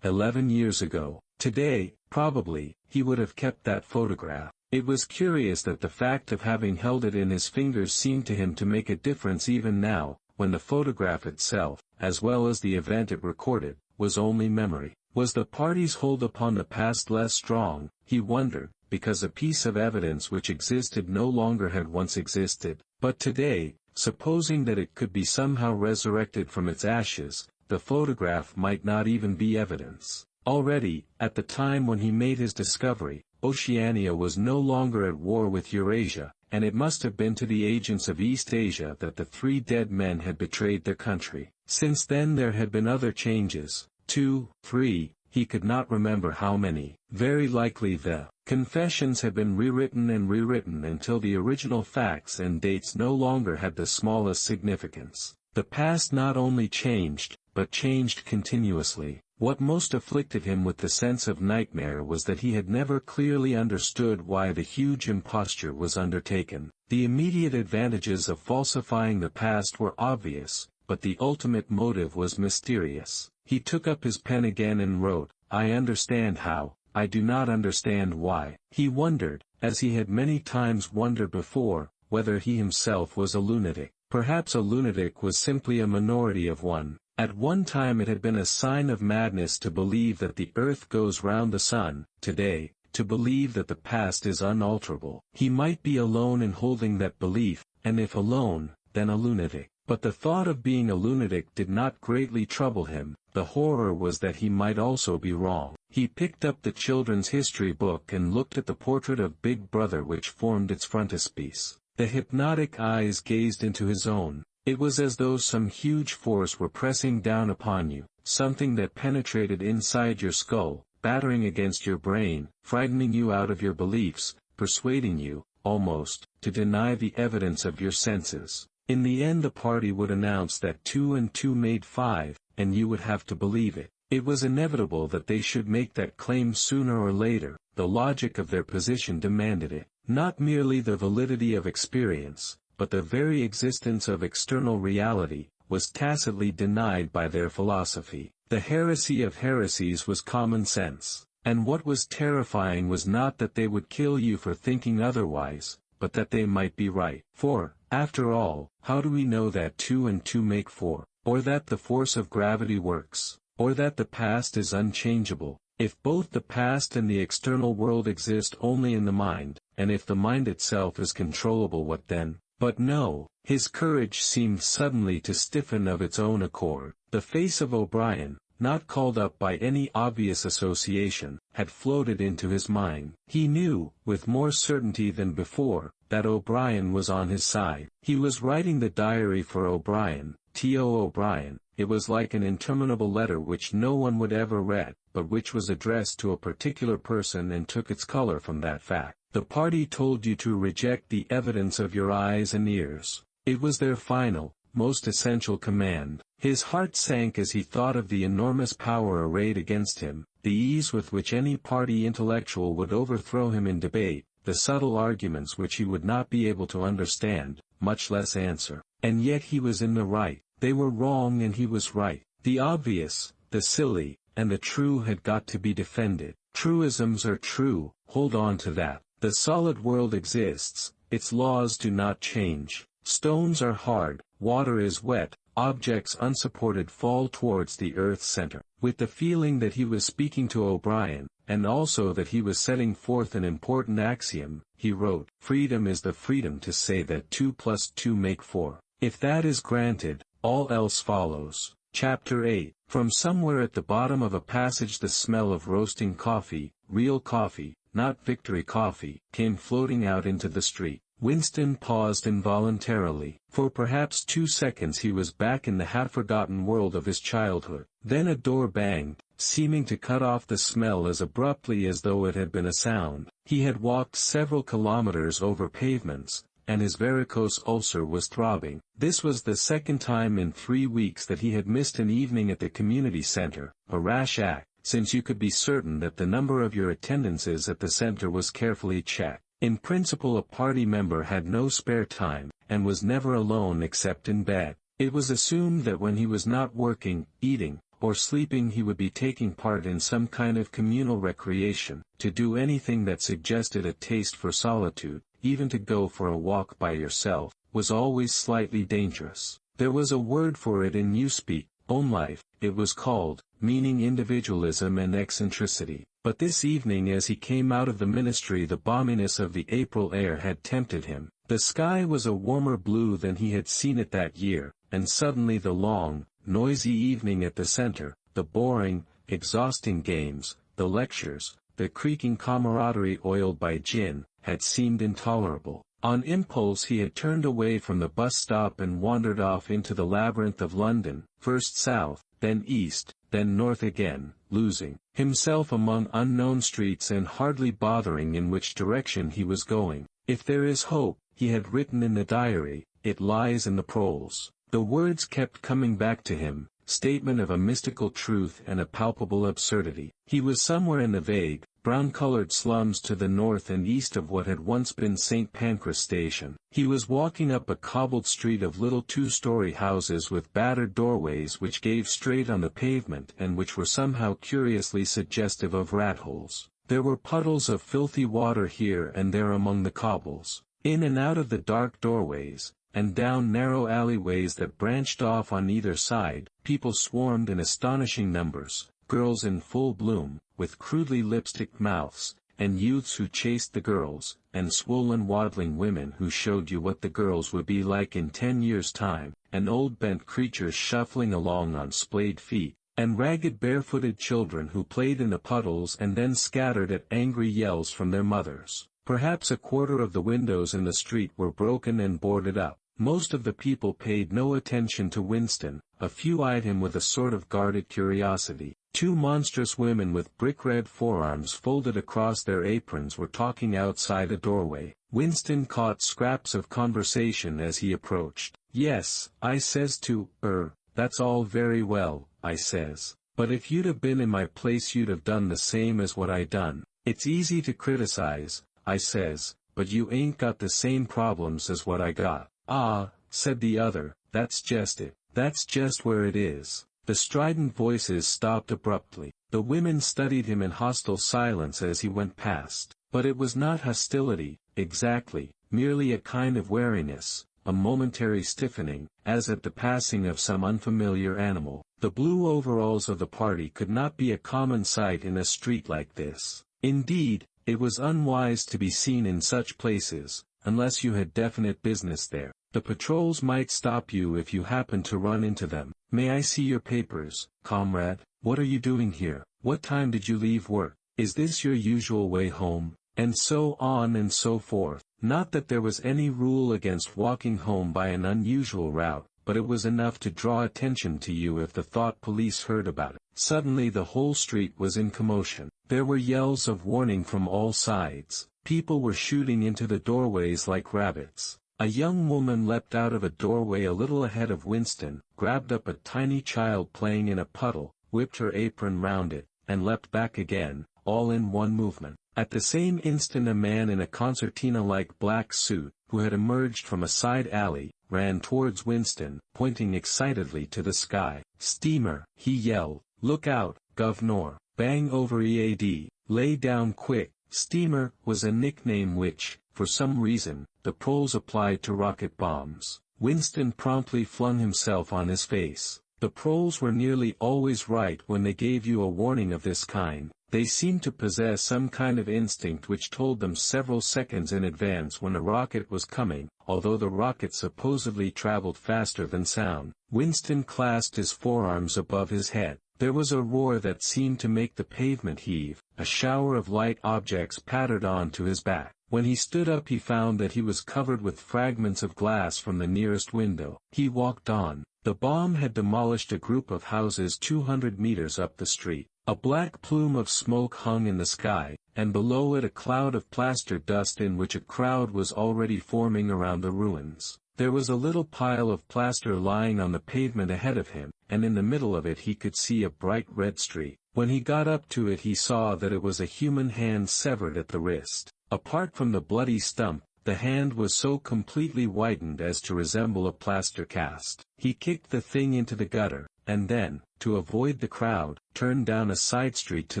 Speaker 1: 11 years ago. Today, probably, he would have kept that photograph. It was curious that the fact of having held it in his fingers seemed to him to make a difference even now, when the photograph itself, as well as the event it recorded, was only memory. Was the party's hold upon the past less strong, he wondered, because a piece of evidence which existed no longer had once existed? But today, supposing that it could be somehow resurrected from its ashes, the photograph might not even be evidence. Already, at the time when he made his discovery, Oceania was no longer at war with Eurasia, and it must have been to the agents of East Asia that the 3 dead men had betrayed their country. Since then there had been other changes, 2, 3, he could not remember how many. Very likely the confessions had been rewritten and rewritten until the original facts and dates no longer had the smallest significance. The past not only changed, but changed continuously. What most afflicted him with the sense of nightmare was that he had never clearly understood why the huge imposture was undertaken. The immediate advantages of falsifying the past were obvious, but the ultimate motive was mysterious. He took up his pen again and wrote, "I understand how, I do not understand why." He wondered, as he had many times wondered before, whether he himself was a lunatic. Perhaps a lunatic was simply a minority of one. At one time it had been a sign of madness to believe that the earth goes round the sun. Today, to believe that the past is unalterable. He might be alone in holding that belief, and if alone, then a lunatic. But the thought of being a lunatic did not greatly trouble him. The horror was that he might also be wrong. He picked up the children's history book and looked at the portrait of Big Brother which formed its frontispiece. The hypnotic eyes gazed into his own. It was as though some huge force were pressing down upon you, something that penetrated inside your skull, battering against your brain, frightening you out of your beliefs, persuading you, almost, to deny the evidence of your senses. In the end the party would announce that 2 and 2 made 5, and you would have to believe it. It was inevitable that they should make that claim sooner or later. The logic of their position demanded it. Not merely the validity of experience, but the very existence of external reality, was tacitly denied by their philosophy. The heresy of heresies was common sense. And what was terrifying was not that they would kill you for thinking otherwise, but that they might be right. For, after all, how do we know that 2 and 2 make 4, or that the force of gravity works, or that the past is unchangeable, if both the past and the external world exist only in the mind, and if the mind itself is controllable, what then? But no, his courage seemed suddenly to stiffen of its own accord. The face of O'Brien, not called up by any obvious association, had floated into his mind. He knew, with more certainty than before, that O'Brien was on his side. He was writing the diary for O'Brien, T.O. O'Brien. It was like an interminable letter which no one would ever read, but which was addressed to a particular person and took its color from that fact. The party told you to reject the evidence of your eyes and ears. It was their final, most essential command. His heart sank as he thought of the enormous power arrayed against him, the ease with which any party intellectual would overthrow him in debate, the subtle arguments which he would not be able to understand, much less answer. And yet he was in the right. They were wrong and he was right. The obvious, the silly, and the true had got to be defended. Truisms are true, hold on to that. The solid world exists, its laws do not change. Stones are hard, water is wet, objects unsupported fall towards the earth's center. With the feeling that he was speaking to O'Brien, and also that he was setting forth an important axiom, he wrote, "Freedom is the freedom to say that 2 plus 2 make 4. If that is granted, all else follows." Chapter 8. From somewhere at the bottom of a passage the smell of roasting coffee, real coffee, not Victory coffee, came floating out into the street. Winston paused involuntarily. For perhaps 2 seconds he was back in the half-forgotten world of his childhood. Then a door banged, seeming to cut off the smell as abruptly as though it had been a sound. He had walked several kilometers over pavements, and his varicose ulcer was throbbing. This was the second time in 3 weeks that he had missed an evening at the community center, a rash act, since you could be certain that the number of your attendances at the center was carefully checked. In principle a party member had no spare time, and was never alone except in bed. It was assumed that when he was not working, eating, or sleeping he would be taking part in some kind of communal recreation. To do anything that suggested a taste for solitude, even to go for a walk by yourself, was always slightly dangerous. There was a word for it in Newspeak, own life, it was called, meaning individualism and eccentricity. But this evening as he came out of the ministry the balminess of the April air had tempted him. The sky was a warmer blue than he had seen it that year, and suddenly the long, noisy evening at the center, the boring, exhausting games, the lectures, the creaking camaraderie oiled by gin, had seemed intolerable. On impulse he had turned away from the bus stop and wandered off into the labyrinth of London, first south, then east, then north again, losing himself among unknown streets and hardly bothering in which direction he was going. If there is hope, he had written in the diary, it lies in the proles. The words kept coming back to him, statement of a mystical truth and a palpable absurdity. He was somewhere in the vague, brown-colored slums to the north and east of what had once been St. Pancras Station. He was walking up a cobbled street of little 2-story houses with battered doorways which gave straight on the pavement and which were somehow curiously suggestive of rat-holes. There were puddles of filthy water here and there among the cobbles. In and out of the dark doorways, and down narrow alleyways that branched off on either side, people swarmed in astonishing numbers, girls in full bloom, with crudely lipsticked mouths, and youths who chased the girls, and swollen waddling women who showed you what the girls would be like in 10 years' time, and old bent creatures shuffling along on splayed feet, and ragged barefooted children who played in the puddles and then scattered at angry yells from their mothers. Perhaps a quarter of the windows in the street were broken and boarded up. Most of the people paid no attention to Winston, a few eyed him with a sort of guarded curiosity. 2 monstrous women with brick-red forearms folded across their aprons were talking outside a doorway. Winston caught scraps of conversation as he approached. "Yes," I says to her, "that's all very well," I says. "But if you'd have been in my place you'd have done the same as what I done. It's easy to criticize," I says, "but you ain't got the same problems as what I got." "Ah," said the other, "that's just it. That's just where it is." The strident voices stopped abruptly. The women studied him in hostile silence as he went past. But it was not hostility, exactly, merely a kind of wariness, a momentary stiffening, as at the passing of some unfamiliar animal. The blue overalls of the party could not be a common sight in a street like this. Indeed, it was unwise to be seen in such places, unless you had definite business there. The patrols might stop you if you happened to run into them. "May I see your papers, comrade? What are you doing here? What time did you leave work? Is this your usual way home?" And so on and so forth. Not that there was any rule against walking home by an unusual route, but it was enough to draw attention to you if the thought police heard about it. Suddenly the whole street was in commotion. There were yells of warning from all sides. People were shooting into the doorways like rabbits. A young woman leapt out of a doorway a little ahead of Winston, grabbed up a tiny child playing in a puddle, whipped her apron round it, and leapt back again, all in one movement. At the same instant a man in a concertina-like black suit, who had emerged from a side alley, ran towards Winston, pointing excitedly to the sky. "Steamer," he yelled. "Look out, governor. Bang over EAD. Lay down quick." Steamer was a nickname which, for some reason, the proles applied to rocket bombs. Winston promptly flung himself on his face. The proles were nearly always right when they gave you a warning of this kind. They seemed to possess some kind of instinct which told them several seconds in advance when a rocket was coming, although the rocket supposedly traveled faster than sound. Winston clasped his forearms above his head. There was a roar that seemed to make the pavement heave. A shower of light objects pattered onto his back. When he stood up he found that he was covered with fragments of glass from the nearest window. He walked on. The bomb had demolished a group of houses 200 meters up the street. A black plume of smoke hung in the sky, and below it a cloud of plaster dust in which a crowd was already forming around the ruins. There was a little pile of plaster lying on the pavement ahead of him, and in the middle of it he could see a bright red streak. When he got up to it he saw that it was a human hand severed at the wrist. Apart from the bloody stump, the hand was so completely whitened as to resemble a plaster cast. He kicked the thing into the gutter, and then, to avoid the crowd, turned down a side street to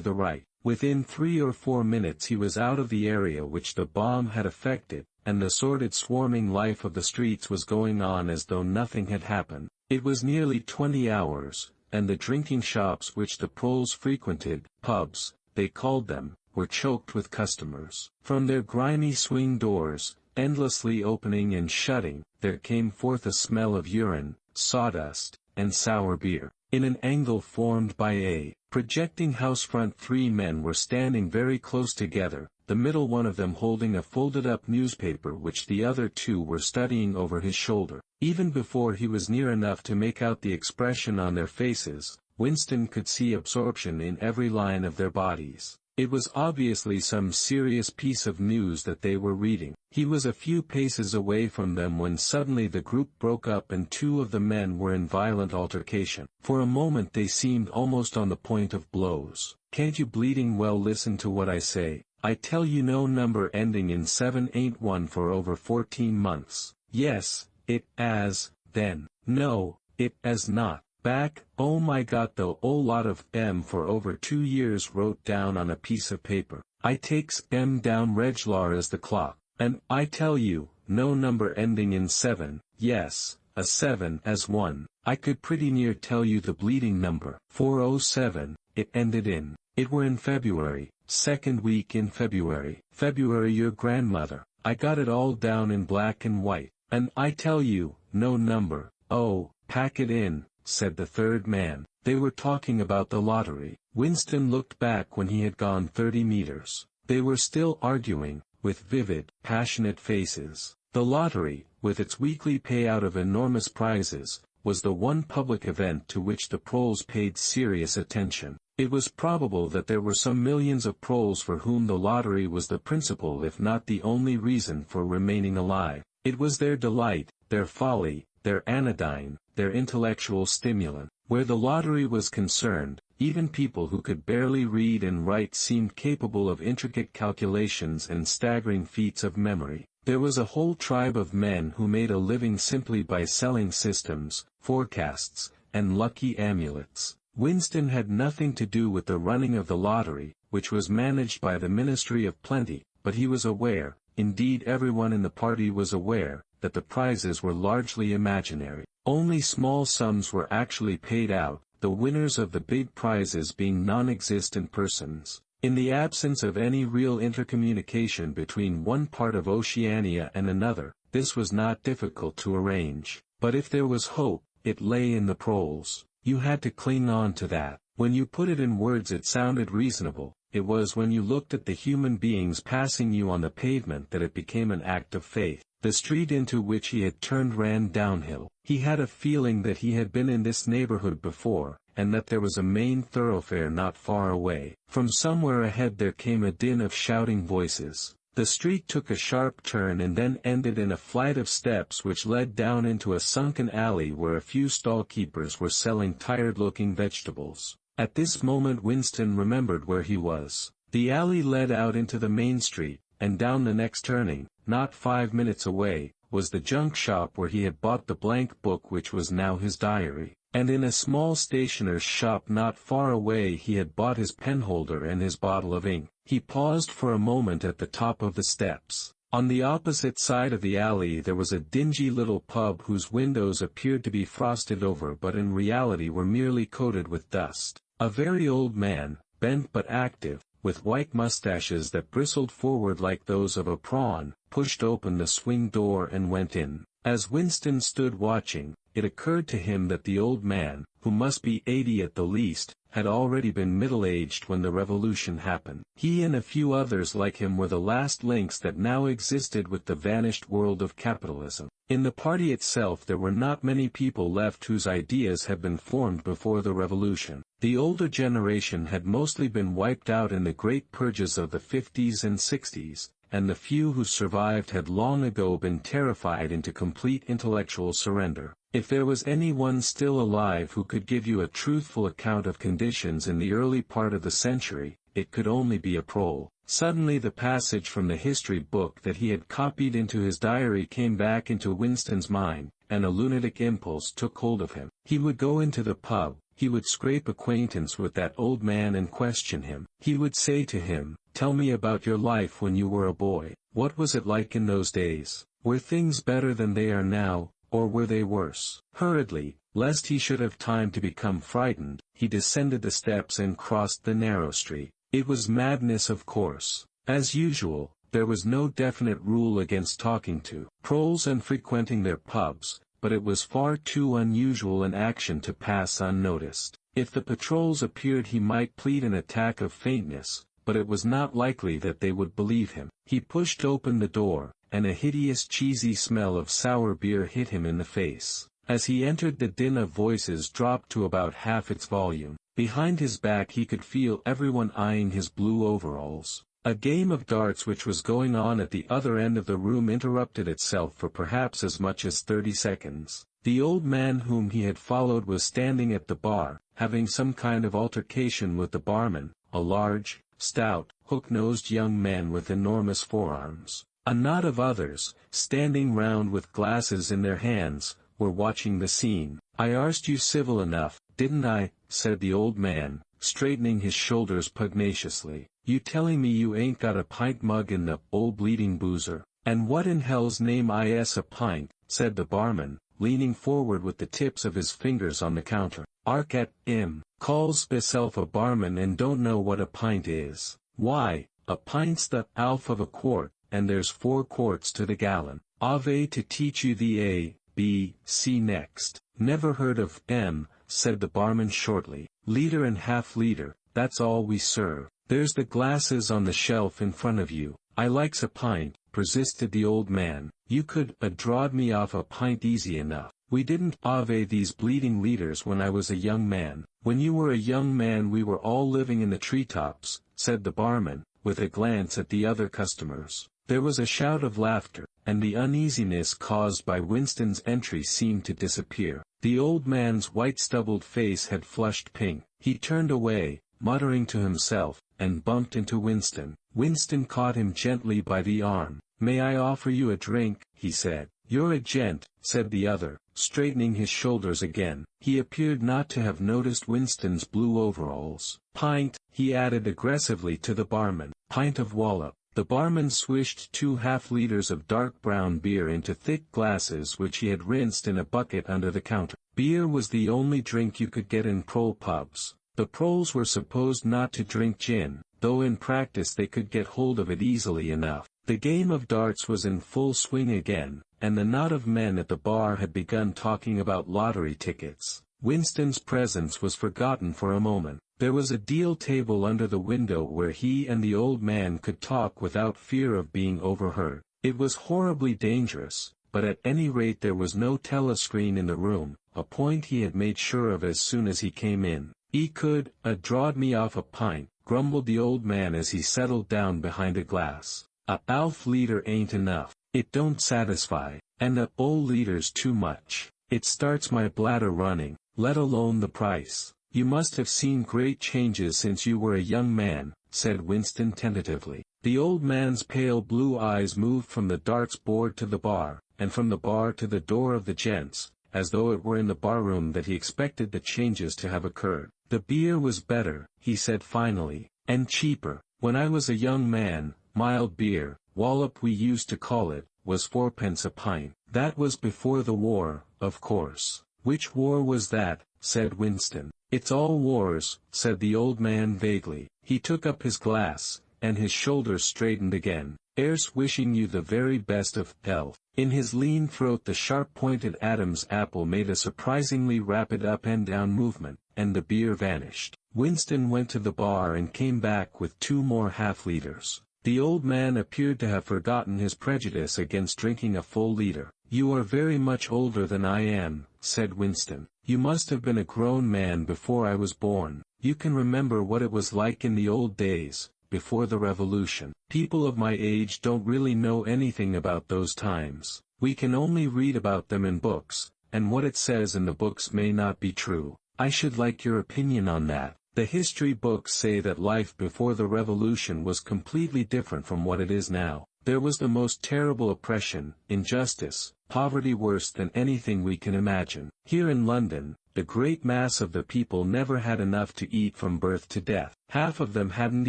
Speaker 1: the right. Within 3 or 4 minutes he was out of the area which the bomb had affected, and the sordid swarming life of the streets was going on as though nothing had happened. It was nearly 20 hours, and the drinking shops which the proles frequented, pubs, they called them, were choked with customers. From their grimy swing doors, endlessly opening and shutting, there came forth a smell of urine, sawdust, and sour beer. In an angle formed by a projecting housefront 3 men were standing very close together, the middle one of them holding a folded-up newspaper which the other 2 were studying over his shoulder. Even before he was near enough to make out the expression on their faces, Winston could see absorption in every line of their bodies. It was obviously some serious piece of news that they were reading. He was a few paces away from them when suddenly the group broke up and 2 of the men were in violent altercation. For a moment they seemed almost on the point of blows. "Can't you bleeding well listen to what I say? I tell you no number ending in 7 ain't one for over 14 months. Yes, it as, then. No, it as not. Back, oh my god the 'ole lot of them for over 2 years wrote down on a piece of paper. I takes them down reg'lar as the clock. And I tell you, no number ending in 7, yes, a 7 as 1. I could pretty near tell you the bleeding number. 407, it ended in. It were in February, 2nd week in February. February your grandmother. I got it all down in black and white. And I tell you, no number. Oh, pack it in," said the 3rd man. They were talking about the lottery. Winston looked back when he had gone 30 meters. They were still arguing, with vivid, passionate faces. The lottery, with its weekly payout of enormous prizes, was the one public event to which the proles paid serious attention. It was probable that there were some millions of proles for whom the lottery was the principal if not the only reason for remaining alive. It was their delight, their folly, their anodyne, their intellectual stimulant. Where the lottery was concerned, even people who could barely read and write seemed capable of intricate calculations and staggering feats of memory. There was a whole tribe of men who made a living simply by selling systems, forecasts, and lucky amulets. Winston had nothing to do with the running of the lottery, which was managed by the Ministry of Plenty, but he was aware, indeed everyone in the party was aware, that the prizes were largely imaginary. Only small sums were actually paid out, the winners of the big prizes being non-existent persons. In the absence of any real intercommunication between one part of Oceania and another, this was not difficult to arrange. But if there was hope, it lay in the proles. You had to cling on to that. When you put it in words it sounded reasonable. It was when you looked at the human beings passing you on the pavement that it became an act of faith. The street into which he had turned ran downhill. He had a feeling that he had been in this neighborhood before, and that there was a main thoroughfare not far away. From somewhere ahead there came a din of shouting voices. The street took a sharp turn and then ended in a flight of steps which led down into a sunken alley where a few stall-keepers were selling tired-looking vegetables. At this moment Winston remembered where he was. The alley led out into the main street, and down the next turning, not 5 minutes away, was the junk shop where he had bought the blank book which was now his diary, and in a small stationer's shop not far away he had bought his penholder and his bottle of ink. He paused for a moment at the top of the steps. On the opposite side of the alley there was a dingy little pub whose windows appeared to be frosted over but in reality were merely coated with dust. A very old man, bent but active, with white mustaches that bristled forward like those of a prawn, pushed open the swing door and went in. As Winston stood watching, it occurred to him that the old man, who must be 80 at the least, had already been middle-aged when the revolution happened. He and a few others like him were the last links that now existed with the vanished world of capitalism. In the party itself there were not many people left whose ideas had been formed before the revolution. The older generation had mostly been wiped out in the great purges of the 50s and 60s, and the few who survived had long ago been terrified into complete intellectual surrender. If there was anyone still alive who could give you a truthful account of conditions in the early part of the century, it could only be a prole. Suddenly the passage from the history book that he had copied into his diary came back into Winston's mind, and a lunatic impulse took hold of him. He would go into the pub, he would scrape acquaintance with that old man and question him. He would say to him, "Tell me about your life when you were a boy. What was it like in those days? Were things better than they are now, or were they worse?" Hurriedly, lest he should have time to become frightened, he descended the steps and crossed the narrow street. It was madness, of course. As usual, there was no definite rule against talking to proles and frequenting their pubs, but it was far too unusual an action to pass unnoticed. If the patrols appeared he might plead an attack of faintness, but it was not likely that they would believe him. He pushed open the door, and a hideous cheesy smell of sour beer hit him in the face. As he entered the din of voices dropped to about half its volume. Behind his back he could feel everyone eyeing his blue overalls. A game of darts which was going on at the other end of the room interrupted itself for perhaps as much as 30 seconds. The old man whom he had followed was standing at the bar, having some kind of altercation with the barman, a large, stout, hook-nosed young man with enormous forearms. A knot of others, standing round with glasses in their hands, were watching the scene. "I arsed you civil enough, didn't I?" said the old man, straightening his shoulders pugnaciously. "You telling me you ain't got a pint mug in the old bleeding boozer?" "And what in hell's name is a pint?" said the barman, leaning forward with the tips of his fingers on the counter. "Ark at 'im, calls hisself a barman and don't know what a pint is. Why, a pint's the half of a quart, and there's 4 quarts to the gallon. Ave to teach you the A, B, C next." "Never heard of 'em," said the barman shortly. "Liter and half liter, that's all we serve. There's the glasses on the shelf in front of you." "I likes a pint," persisted the old man. "You could drawed me off a pint easy enough. We didn't ave these bleeding liters when I was a young man." "When you were a young man we were all living in the treetops," said the barman, with a glance at the other customers. There was a shout of laughter, and the uneasiness caused by Winston's entry seemed to disappear. The old man's white stubbled face had flushed pink. He turned away, muttering to himself, and bumped into Winston. Winston caught him gently by the arm. "May I offer you a drink?" he said. "You're a gent," said the other, straightening his shoulders again. He appeared not to have noticed Winston's blue overalls. "Pint," he added aggressively to the barman. "Pint of wallop." The barman swished 2 half-liters of dark brown beer into thick glasses which he had rinsed in a bucket under the counter. Beer was the only drink you could get in prole pubs. The proles were supposed not to drink gin, though in practice they could get hold of it easily enough. The game of darts was in full swing again, and the knot of men at the bar had begun talking about lottery tickets. Winston's presence was forgotten for a moment. There was a deal table under the window where he and the old man could talk without fear of being overheard. It was horribly dangerous, but at any rate there was no telescreen in the room, a point he had made sure of as soon as he came in. "'E could drawed me off a pint," grumbled the old man as he settled down behind a glass. "A half liter ain't enough. It don't satisfy, and a whole liter's too much. It starts my bladder running, let alone the price." "You must have seen great changes since you were a young man," said Winston tentatively. The old man's pale blue eyes moved from the darts board to the bar, and from the bar to the door of the gents, as though it were in the barroom that he expected the changes to have occurred. The beer was better, he said finally, and cheaper. When I was a young man, mild beer, wallop we used to call it, was 4p a pint. That was before the war, of course. Which war was that? Said Winston. It's all wars, said the old man vaguely. He took up his glass, and his shoulders straightened again. Here's wishing you the very best of health. In his lean throat the sharp-pointed Adam's apple made a surprisingly rapid up-and-down movement, and the beer vanished. Winston went to the bar and came back with 2 more half-liters. The old man appeared to have forgotten his prejudice against drinking a full liter. You are very much older than I am, said Winston. You must have been a grown man before I was born. You can remember what it was like in the old days, before the revolution. People of my age don't really know anything about those times. We can only read about them in books, and what it says in the books may not be true. I should like your opinion on that. The history books say that life before the revolution was completely different from what it is now. There was the most terrible oppression, injustice, poverty worse than anything we can imagine. Here in London, the great mass of the people never had enough to eat from birth to death. Half of them hadn't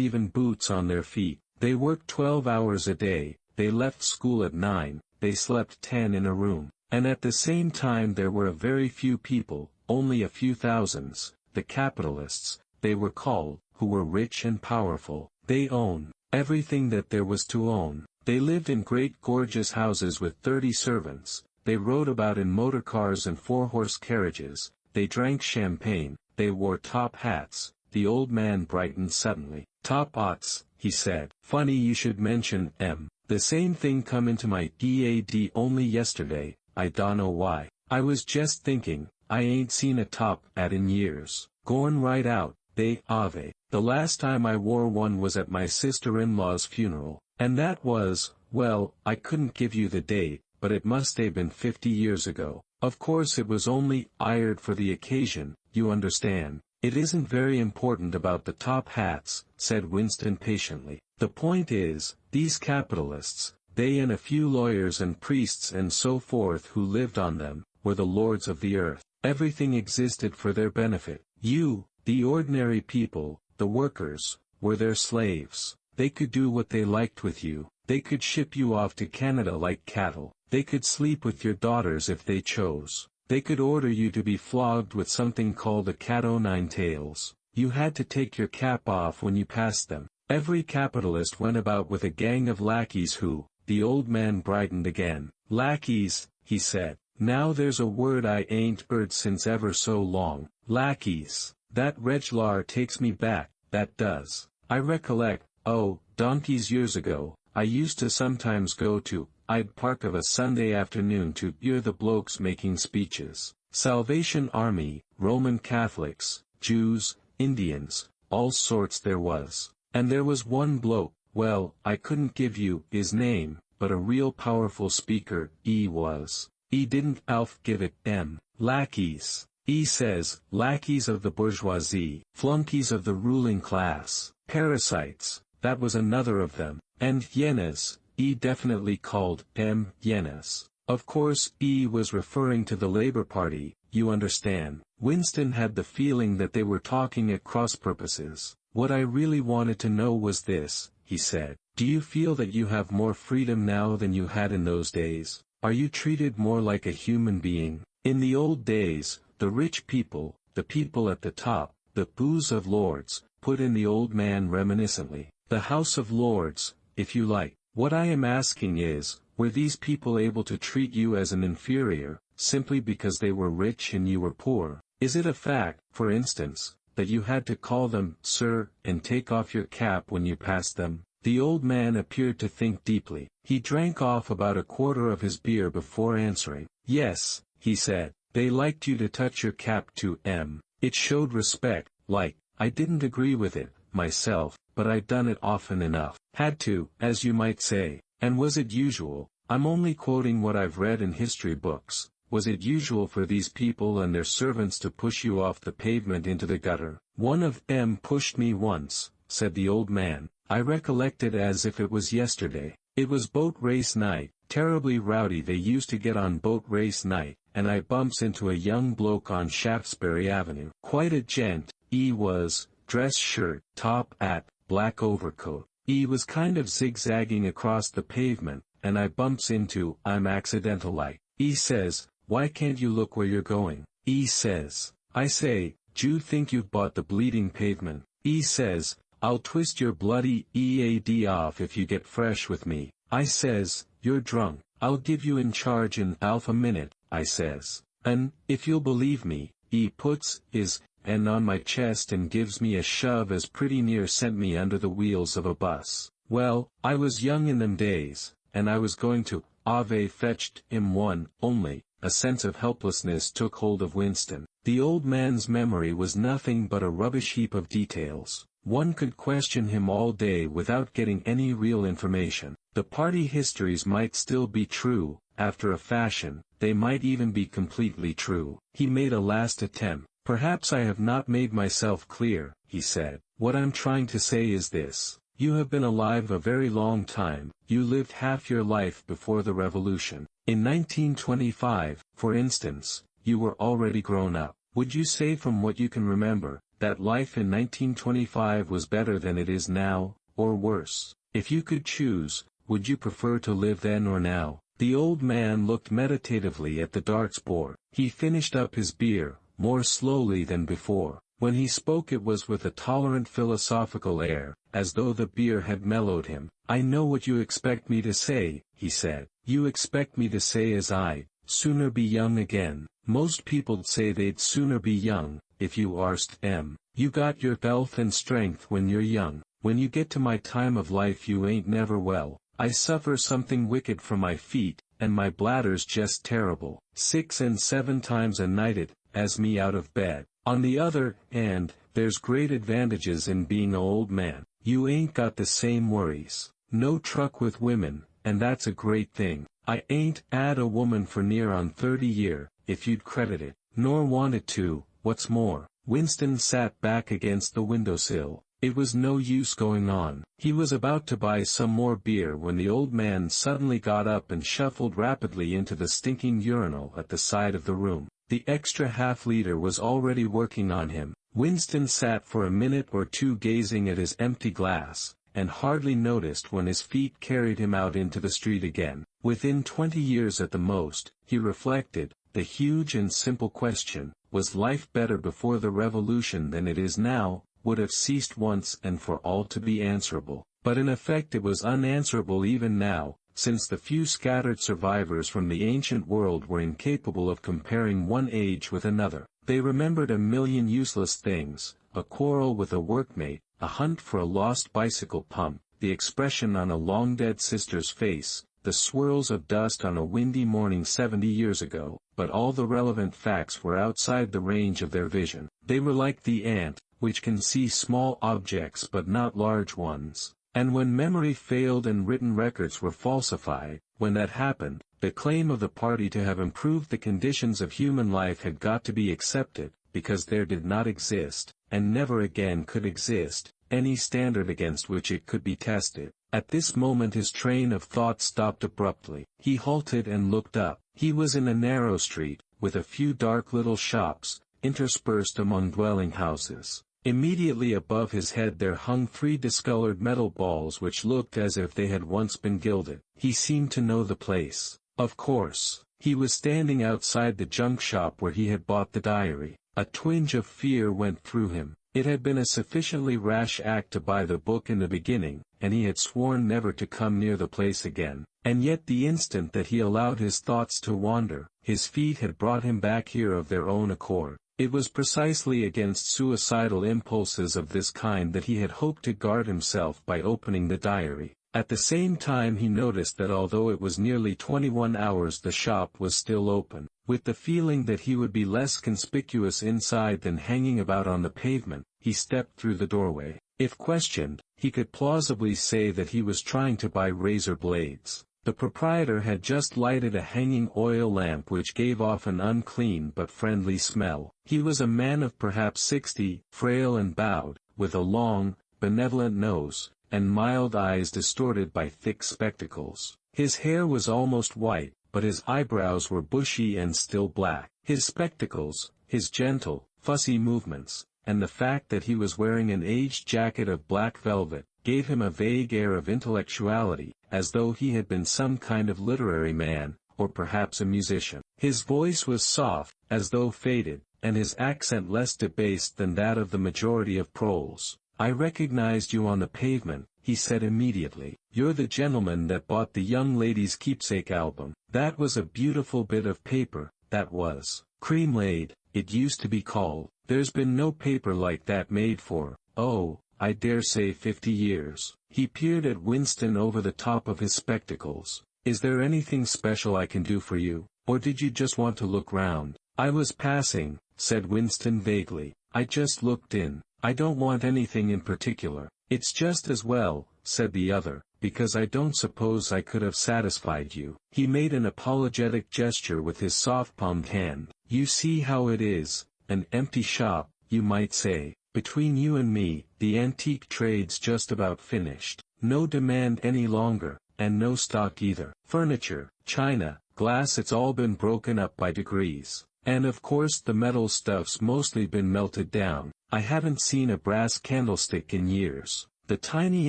Speaker 1: even boots on their feet. They worked 12 hours a day, they left school at 9, they slept 10 in a room. And at the same time there were a very few people, only a few thousands, the capitalists, they were called, who were rich and powerful. They owned everything that there was to own. They lived in great gorgeous houses with 30 servants, they rode about in motor cars and 4-horse carriages, they drank champagne, they wore top hats. The old man brightened suddenly. Top hats, he said. Funny you should mention M. The same thing come into my head only yesterday, I dunno why. I was just thinking, I ain't seen a top hat in years. Gorn right out, they ave. The last time I wore one was at my sister-in-law's funeral. And that was, well, I couldn't give you the date, but it must have been 50 years ago. Of course it was only hired for the occasion, you understand. It isn't very important about the top hats, said Winston patiently. The point is, these capitalists, they and a few lawyers and priests and so forth who lived on them, were the lords of the earth. Everything existed for their benefit. You, the ordinary people, the workers, were their slaves. They could do what they liked with you. They could ship you off to Canada like cattle. They could sleep with your daughters if they chose. They could order you to be flogged with something called a cat o' nine tails. You had to take your cap off when you passed them. Every capitalist went about with a gang of lackeys who, the old man brightened again. Lackeys, he said. Now there's a word I ain't heard since ever so long. Lackeys. That reg'lar takes me back, that does. I recollect, oh, donkeys years ago, I used to sometimes go to Hyde Park of a Sunday afternoon to hear the blokes making speeches. Salvation Army, Roman Catholics, Jews, Indians, all sorts there was. And there was one bloke, well, I couldn't give you his name, but a real powerful speaker, he was. He didn't Alf give it M. Lackeys. He says, lackeys of the bourgeoisie, flunkies of the ruling class, parasites, that was another of them, and hyenas, he definitely called M. hyenas. Of course, he was referring to the Labour Party, you understand. Winston had the feeling that they were talking at cross purposes. What I really wanted to know was this, he said. Do you feel that you have more freedom now than you had in those days? Are you treated more like a human being? In the old days, the rich people, the people at the top, the booze of lords, put in the old man reminiscently. The House of Lords, if you like. What I am asking is, were these people able to treat you as an inferior, simply because they were rich and you were poor? Is it a fact, for instance, that you had to call them, sir, and take off your cap when you passed them? The old man appeared to think deeply. He drank off about a quarter of his beer before answering. Yes, he said, they liked you to touch your cap to M. It showed respect, like, I didn't agree with it, myself, but I'd done it often enough. Had to, as you might say. And was it usual? I'm only quoting what I've read in history books. Was it usual for these people and their servants to push you off the pavement into the gutter? One of them pushed me once, said the old man. I recollect it as if it was yesterday. It was boat race night, terribly rowdy they used to get on boat race night, and I bumps into a young bloke on Shaftesbury Avenue. Quite a gent, he was, dress shirt, top hat, black overcoat. He was kind of zigzagging across the pavement, and I bumps into, I'm accidental like. He says, why can't you look where you're going? He says, I say, d'you think you've bought the bleeding pavement? He says, I'll twist your bloody EAD off if you get fresh with me. I says, you're drunk. I'll give you in charge in half a minute, I says. And, if you'll believe me, he puts his hand on my chest and gives me a shove as pretty near sent me under the wheels of a bus. Well, I was young in them days, and I was going to Ave fetched him one, only, a sense of helplessness took hold of Winston. The old man's memory was nothing but a rubbish heap of details. One could question him all day without getting any real information. The party histories might still be true, after a fashion, they might even be completely true. He made a last attempt. Perhaps I have not made myself clear, he said. What I'm trying to say is this. You have been alive a very long time, you lived half your life before the revolution. In 1925, for instance, you were already grown up. Would you say from what you can remember, that life in 1925 was better than it is now, or worse? If you could choose, would you prefer to live then or now? The old man looked meditatively at the darts board. He finished up his beer, more slowly than before. When he spoke it was with a tolerant philosophical air, as though the beer had mellowed him. I know what you expect me to say, he said. You expect me to say as I'd sooner be young again. Most people'd say they'd sooner be young, if you arst them. You got your health and strength when you're young. When you get to my time of life you ain't never well. I suffer something wicked from my feet, and my bladder's just terrible. 6 and 7 times a night it has me out of bed. On the other hand, there's great advantages in being a old man. You ain't got the same worries. No truck with women, and that's a great thing. I ain't 'ad a woman for near on 30 year, if you'd credit it. Nor wanted to, what's more. Winston sat back against the windowsill. It was no use going on. He was about to buy some more beer when the old man suddenly got up and shuffled rapidly into the stinking urinal at the side of the room. The extra half-liter was already working on him. Winston sat for a minute or two gazing at his empty glass, and hardly noticed when his feet carried him out into the street again. Within 20 years at the most, he reflected, the huge and simple question, was life better before the revolution than it is now, would have ceased once and for all to be answerable. But in effect it was unanswerable even now, since the few scattered survivors from the ancient world were incapable of comparing one age with another. They remembered a million useless things, a quarrel with a workmate, a hunt for a lost bicycle pump, the expression on a long-dead sister's face, the swirls of dust on a windy morning 70 years ago, but all the relevant facts were outside the range of their vision. They were like the ant, which can see small objects but not large ones. And when memory failed and written records were falsified, when that happened, the claim of the party to have improved the conditions of human life had got to be accepted, because there did not exist, and never again could exist, any standard against which it could be tested. At this moment his train of thought stopped abruptly. He halted and looked up. He was in a narrow street, with a few dark little shops, interspersed among dwelling houses. Immediately above his head there hung 3 discolored metal balls which looked as if they had once been gilded. He seemed to know the place. Of course, he was standing outside the junk shop where he had bought the diary. A twinge of fear went through him. It had been a sufficiently rash act to buy the book in the beginning, and he had sworn never to come near the place again. And yet the instant that he allowed his thoughts to wander, his feet had brought him back here of their own accord. It was precisely against suicidal impulses of this kind that he had hoped to guard himself by opening the diary. At the same time he noticed that although it was nearly 21 hours the shop was still open. With the feeling that he would be less conspicuous inside than hanging about on the pavement, he stepped through the doorway. If questioned, he could plausibly say that he was trying to buy razor blades. The proprietor had just lighted a hanging oil lamp which gave off an unclean but friendly smell. He was a man of perhaps 60, frail and bowed, with a long, benevolent nose, and mild eyes distorted by thick spectacles. His hair was almost white, but his eyebrows were bushy and still black. His spectacles, his gentle, fussy movements, and the fact that he was wearing an aged jacket of black velvet, gave him a vague air of intellectuality, as though he had been some kind of literary man, or perhaps a musician. His voice was soft, as though faded, and his accent less debased than that of the majority of proles. "I recognized you on the pavement," he said immediately. "You're the gentleman that bought the young lady's keepsake album. That was a beautiful bit of paper, that was. Cream-laid, it used to be called. There's been no paper like that made for, oh, I dare say 50 years. He peered at Winston over the top of his spectacles. "Is there anything special I can do for you, or did you just want to look round?" "I was passing," said Winston vaguely. "I just looked in. I don't want anything in particular." "It's just as well," said the other, "because I don't suppose I could have satisfied you." He made an apologetic gesture with his soft-palmed hand. "You see how it is, an empty shop, you might say. Between you and me, the antique trade's just about finished. No demand any longer, and no stock either. Furniture, china, glass, it's all been broken up by degrees. And of course the metal stuff's mostly been melted down. I haven't seen a brass candlestick in years." The tiny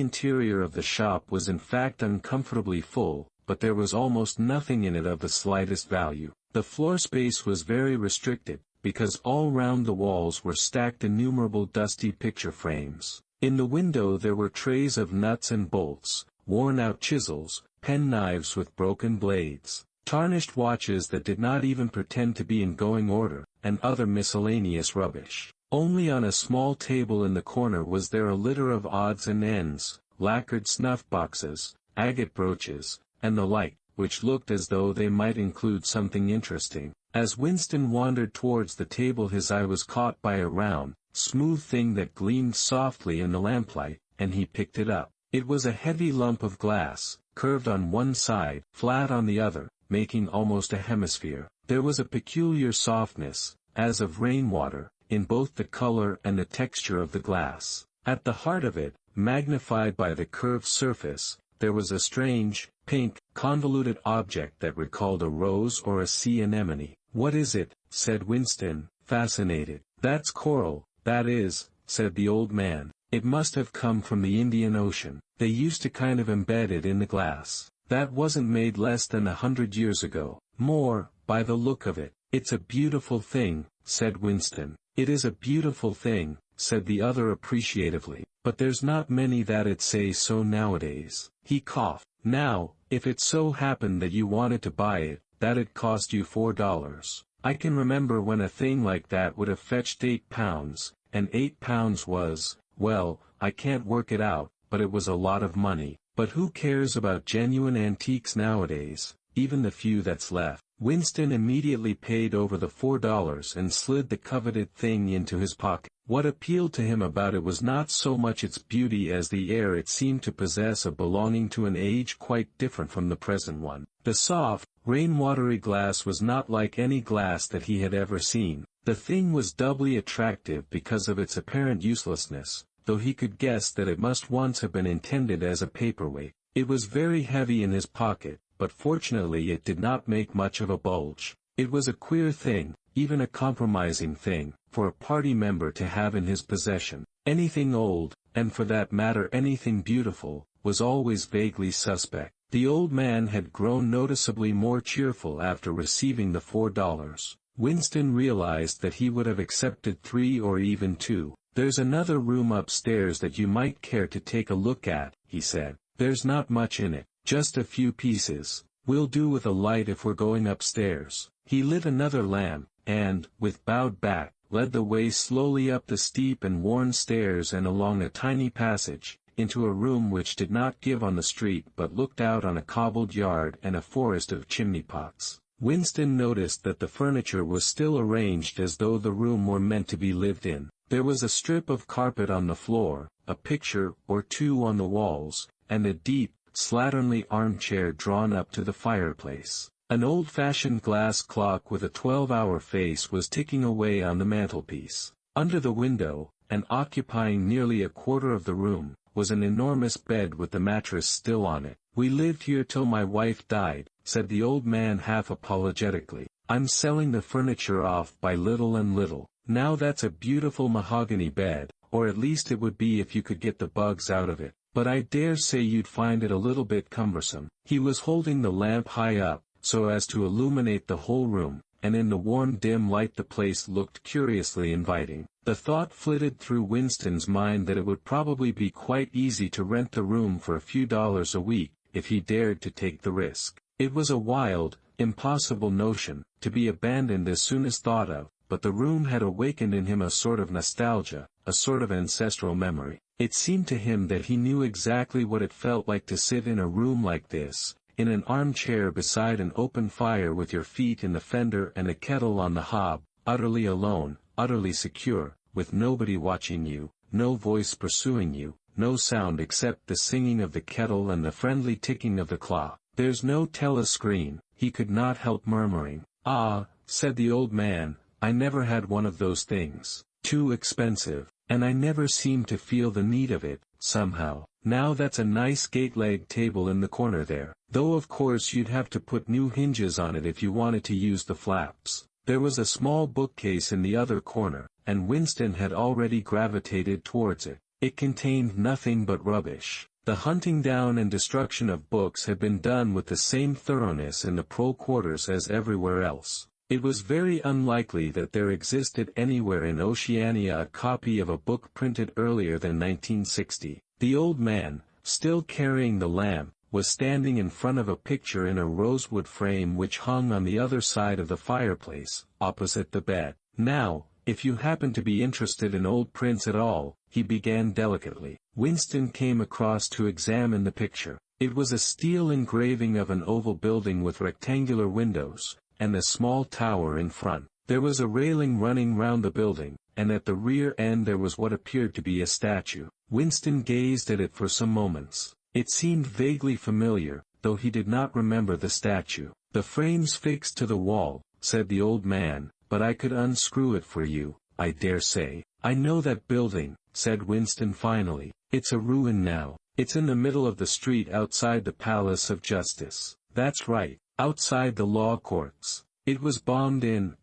Speaker 1: interior of the shop was in fact uncomfortably full, but there was almost nothing in it of the slightest value. The floor space was very restricted, because all round the walls were stacked innumerable dusty picture frames. In the window there were trays of nuts and bolts, worn-out chisels, pen-knives with broken blades, tarnished watches that did not even pretend to be in going order, and other miscellaneous rubbish. Only on a small table in the corner was there a litter of odds and ends, lacquered snuff-boxes, agate brooches, and the like, which looked as though they might include something interesting. As Winston wandered towards the table his eye was caught by a round, smooth thing that gleamed softly in the lamplight, and he picked it up. It was a heavy lump of glass, curved on one side, flat on the other, making almost a hemisphere. There was a peculiar softness, as of rainwater, in both the color and the texture of the glass. At the heart of it, magnified by the curved surface, there was a strange, pink, convoluted object that recalled a rose or a sea anemone. "What is it?" said Winston, fascinated. "That's coral, that is," said the old man. "It must have come from the Indian Ocean. They used to kind of embed it in the glass. That wasn't made less than 100 years ago. More, by the look of it." "It's a beautiful thing," said Winston. "It is a beautiful thing," said the other appreciatively, "but there's not many that'd say so nowadays." He coughed. "Now, if it so happened that you wanted to buy it, that'd cost you $4. I can remember when a thing like that would have fetched £8, and £8 was, well, I can't work it out, but it was a lot of money. But who cares about genuine antiques nowadays, even the few that's left?" Winston immediately paid over the $4 and slid the coveted thing into his pocket. What appealed to him about it was not so much its beauty as the air it seemed to possess of belonging to an age quite different from the present one. The soft, rainwatery glass was not like any glass that he had ever seen. The thing was doubly attractive because of its apparent uselessness, though he could guess that it must once have been intended as a paperweight. It was very heavy in his pocket, but fortunately it did not make much of a bulge. It was a queer thing, even a compromising thing, for a party member to have in his possession. Anything old, and for that matter anything beautiful, was always vaguely suspect. The old man had grown noticeably more cheerful after receiving the $4. Winston realized that he would have accepted 3 or even 2. "There's another room upstairs that you might care to take a look at," he said. "There's not much in it. Just a few pieces. We'll do with a light if we're going upstairs." He lit another lamp, and, with bowed back, led the way slowly up the steep and worn stairs and along a tiny passage, into a room which did not give on the street but looked out on a cobbled yard and a forest of chimney-pots. Winston noticed that the furniture was still arranged as though the room were meant to be lived in. There was a strip of carpet on the floor, a picture or two on the walls, and a deep, slatternly armchair drawn up to the fireplace. An old-fashioned glass clock with a 12-hour face was ticking away on the mantelpiece. Under the window, and occupying nearly a quarter of the room, was an enormous bed with the mattress still on it. "We lived here till my wife died," said the old man half apologetically. "I'm selling the furniture off by little and little. Now that's a beautiful mahogany bed, or at least it would be if you could get the bugs out of it. But I dare say you'd find it a little bit cumbersome." He was holding the lamp high up, so as to illuminate the whole room, and in the warm dim light the place looked curiously inviting. The thought flitted through Winston's mind that it would probably be quite easy to rent the room for a few dollars a week, if he dared to take the risk. It was a wild, impossible notion, to be abandoned as soon as thought of, but the room had awakened in him a sort of nostalgia, a sort of ancestral memory. It seemed to him that he knew exactly what it felt like to sit in a room like this, in an armchair beside an open fire with your feet in the fender and a kettle on the hob, utterly alone, utterly secure, with nobody watching you, no voice pursuing you, no sound except the singing of the kettle and the friendly ticking of the clock. "There's no telescreen," he could not help murmuring. "Ah," said the old man, "I never had one of those things. Too expensive. And I never seemed to feel the need of it, somehow. Now that's a nice gate-leg table in the corner there, though of course you'd have to put new hinges on it if you wanted to use the flaps." There was a small bookcase in the other corner, and Winston had already gravitated towards it. It contained nothing but rubbish. The hunting down and destruction of books had been done with the same thoroughness in the pro quarters as everywhere else. It was very unlikely that there existed anywhere in Oceania a copy of a book printed earlier than 1960. The old man, still carrying the lamp, was standing in front of a picture in a rosewood frame which hung on the other side of the fireplace, opposite the bed. "Now, if you happen to be interested in old prints at all," he began delicately. Winston came across to examine the picture. It was a steel engraving of an oval building with rectangular windows, and a small tower in front. There was a railing running round the building, and at the rear end there was what appeared to be a statue. Winston gazed at it for some moments. It seemed vaguely familiar, though he did not remember the statue. "The frame's fixed to the wall," said the old man, "but I could unscrew it for you, I dare say." "I know that building," said Winston finally. "It's a ruin now. It's in the middle of the street outside the Palace of Justice." "That's right. Outside the law courts. It was bombed in,